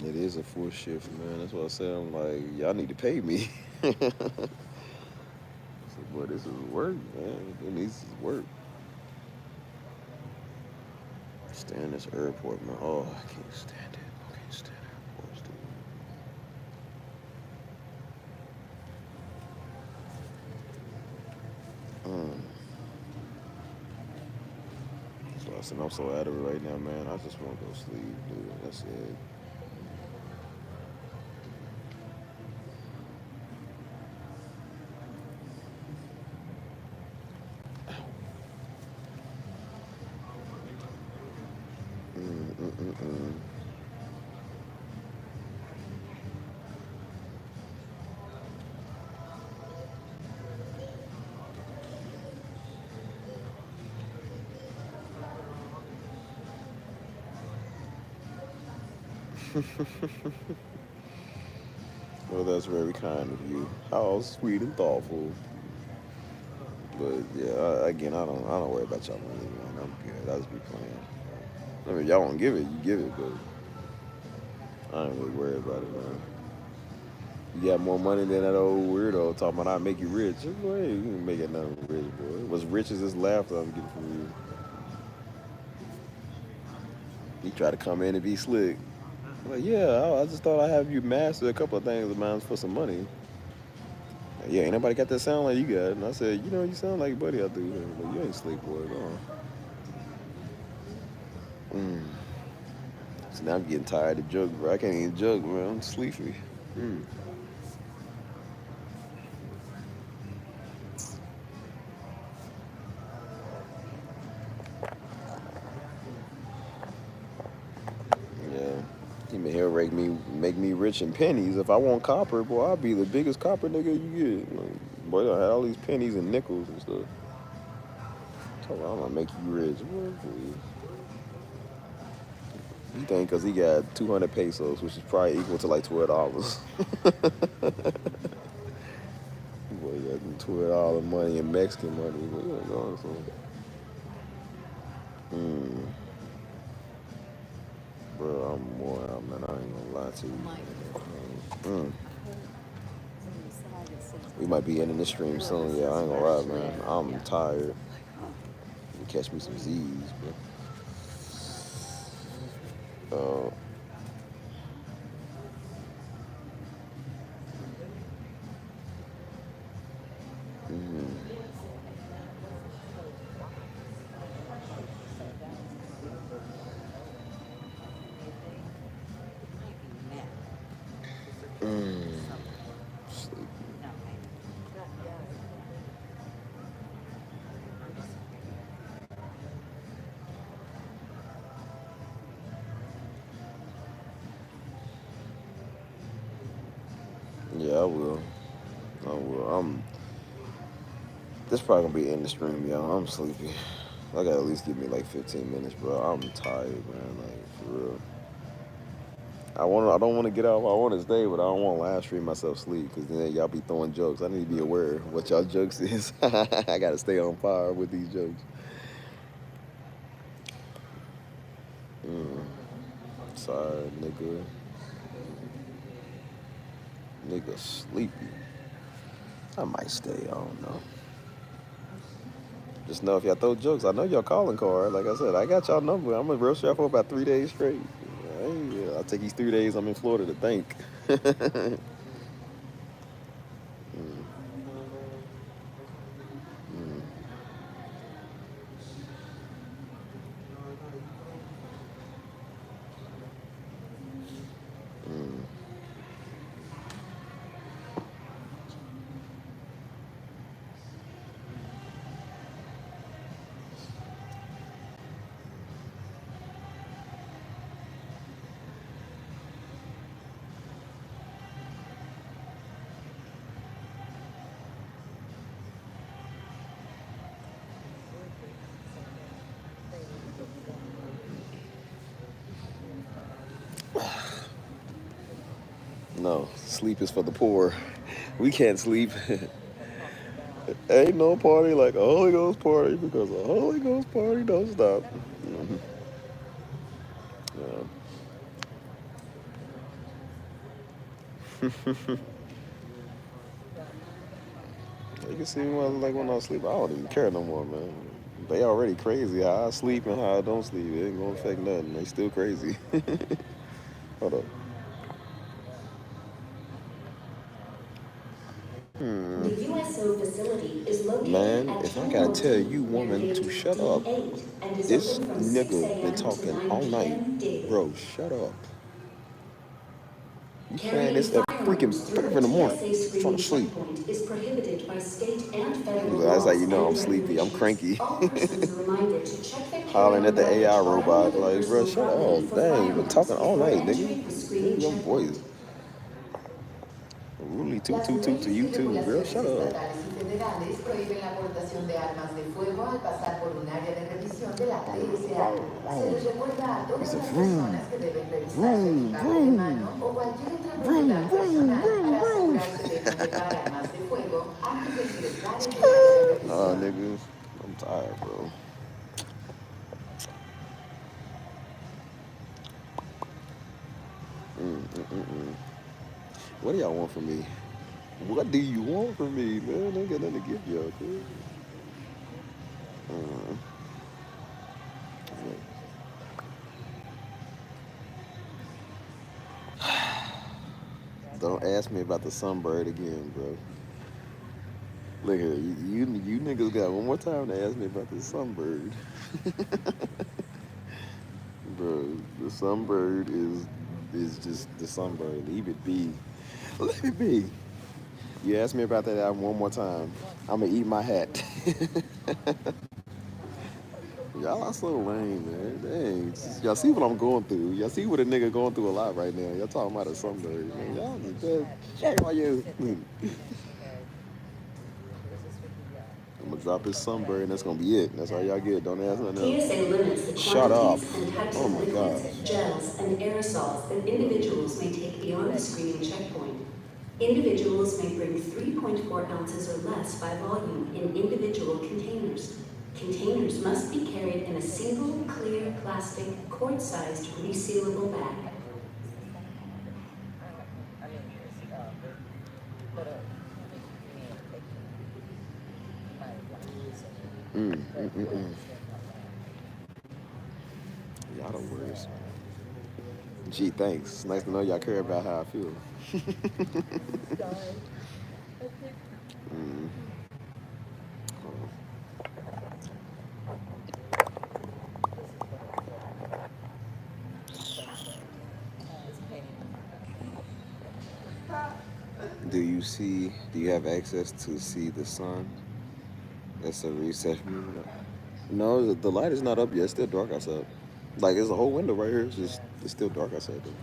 It is a full shift, man. That's what I said. I'm like, y'all need to pay me. I said, boy, this is work, man. This is work. Stay in this airport, man. Oh, I can't stand it. I can't stand airports, dude. So I said, I'm so out of it right now, man. I just want to go sleep, dude. That's it. Well, that's very kind of you. How sweet and thoughtful. But yeah, again, I don't worry about y'all money, man. I'm good. I just be playing. I mean, y'all won't give it, you give it, but I ain't really worried about it, man. You got more money than that old weirdo talking about I make you rich. Boy, you ain't making nothing rich, boy. What's rich is this laughter I'm getting from you. He tried to come in and be slick. Like, yeah, I just thought I'd have you master a couple of things of mine for some money. Yeah, ain't nobody got that sound like you got. And I said, you know, you sound like Buddy out there. Like, you ain't slick, boy. No. So now I'm getting tired of jug, bro. I can't even jug, bro. I'm sleepy. Yeah. He may here make me rich in pennies. If I want copper, boy, I'll be the biggest copper nigga you get. Like, boy, I had all these pennies and nickels and stuff. I'm gonna make you rich. Boy, please. He think because he got 200 pesos, which is probably equal to like $12. Boy, he got $12 money in Mexican money. But yeah, going so. Bro, I'm more out, man. I ain't gonna lie to you. We might be ending this stream soon. Yeah, I ain't gonna lie, man. I'm tired. You catch me some Z's, bro. Yeah, I will. This probably gonna be in the stream, y'all. I'm sleepy. I gotta at least give me like 15 minutes, bro. I'm tired, man. Like, for real. I don't want to get off. I want to stay, but I don't want to live stream myself sleep because then y'all be throwing jokes. I need to be aware of what y'all jokes is. I gotta stay on fire with these jokes. Sorry, nigga. Nigga sleepy. I might stay. I don't know. Just know if y'all throw jokes, I know y'all calling card. Like I said, I got y'all number. I'm gonna roast y'all for about 3 days straight. I'll take these 3 days I'm in Florida to think. No, sleep is for the poor. We can't sleep. Ain't no party like a Holy Ghost party because a Holy Ghost party don't stop. You can see me like when I sleep, I don't even care no more, man. They already crazy how I sleep and how I don't sleep. It ain't gonna affect nothing. They still crazy. Hold up. The USO facility is located Man, at if I gotta tell you, woman, to shut up, D8 and is this open from 6 nigga been a.m. to talking 9 all p.m. night. daily. Bro, shut up. You Carrying playing this at freaking firearms through 5 in the morning. TSA I'm trying to screening sleep. checkpoint is prohibited by state and federal That's how you laws know I'm and sleepy. I'm regulations. cranky. All persons are reminded to check their Hollering at carry-on the AI luggage or any robot. other Like, bro, personal shut property up. for Dang, you been firearms talking all before night, entering the nigga. screening Your voice. checkpoint. Really Las 222 to leyes y you too, girl. regulaciones Shut up. estatales y federales prohíben la aportación de armas de fuego al pasar por un área de revisión de la TSA. Se les recuerda a todas las personas que deben revisar su equipaje de mano o cualquier otra propiedad personal para asegurarse de no llevar armas de fuego antes de ingresar en el área de revisión. Niggas, I'm tired, bro. What do y'all want from me? What do you want from me, man? I ain't got nothing to give y'all, dude. Don't ask me about the Sunbird again, bro. Look here, you niggas got one more time to ask me about the Sunbird. Bro, the Sunbird is just the Sunbird. Leave it be. Leave it be. You ask me about that album one more time, I'ma eat my hat. Y'all are so lame, man. Dang. Y'all see what I'm going through. Y'all see what a nigga going through a lot right now. Y'all talking about a Sunbird, man. Y'all just dead. Shame on you. I'm gonna drop his Sunbird and that's gonna be it. That's all y'all get. Don't ask nothing else. TSA limits the Shut up. quantities and types Oh of my liquids, God. gels, and aerosols that individuals may take beyond the screening checkpoint. Individuals may bring 3.4 ounces or less by volume in individual containers. Containers must be carried in a single, clear, plastic, quart-sized, resealable bag. Y'all the worst. Gee, thanks. It's nice to know y'all care about how I feel. Mm. Do you have access to see the sun? That's a recession. No, the light is not up yet. It's still dark outside. Like, there's a whole window right here. It's still dark outside, though.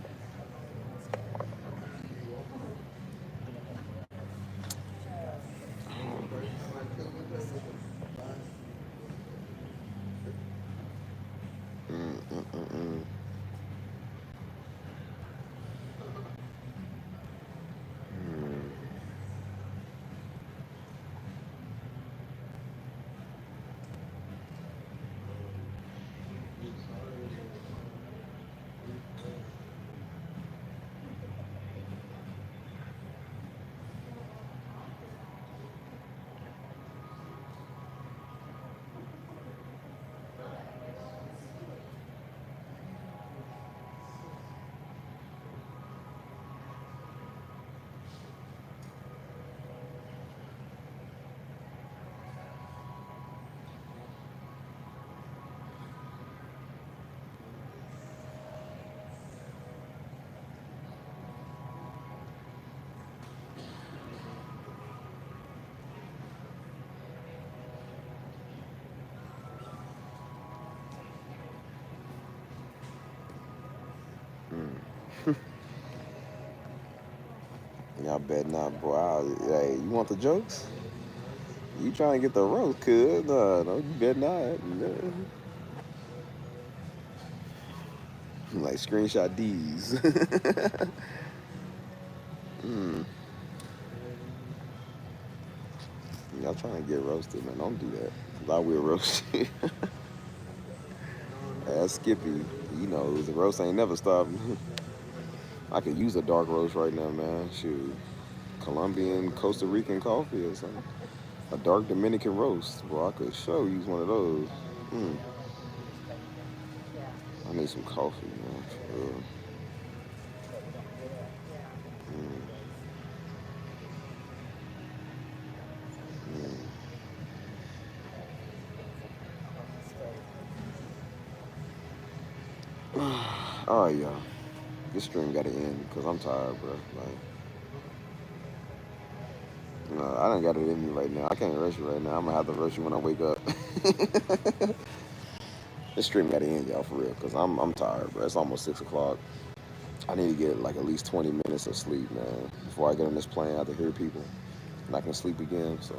Y'all bet not, boy. Hey, you want the jokes? You trying to get the roast, cuz? No, you bet not. No. Like, screenshot these. Y'all trying to get roasted, man. Don't do that. 'Cause I will roast you. Ask Skippy. He knows the roast ain't never stopped. I could use a dark roast right now, man. Shoot. Colombian, Costa Rican coffee or something. A dark Dominican roast. Well, I could use one of those. I need some coffee, man. For real. All right, y'all. This stream got to end because I'm tired, bro. Like, no, I don't got it in me right now. I can't rush you right now. I'm gonna have to rush you when I wake up. This stream got to end, y'all, for real, because I'm tired, bro. It's almost 6 o'clock. I need to get like at least 20 minutes of sleep, man, before I get on this plane. I have to hear people, and I can sleep again. So,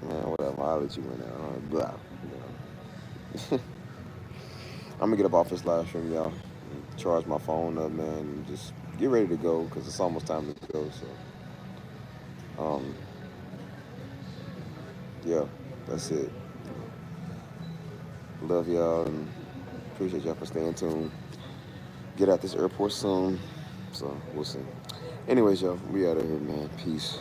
man, whatever. I'll let you in there. Blah. You know. I'm gonna get up off this live stream, y'all. Charge my phone up, man, and just get ready to go because it's almost time to go. So, yeah, that's it. Love y'all and appreciate y'all for staying tuned. Get out this airport soon, so we'll see. Anyways, y'all, we out of here, man. Peace.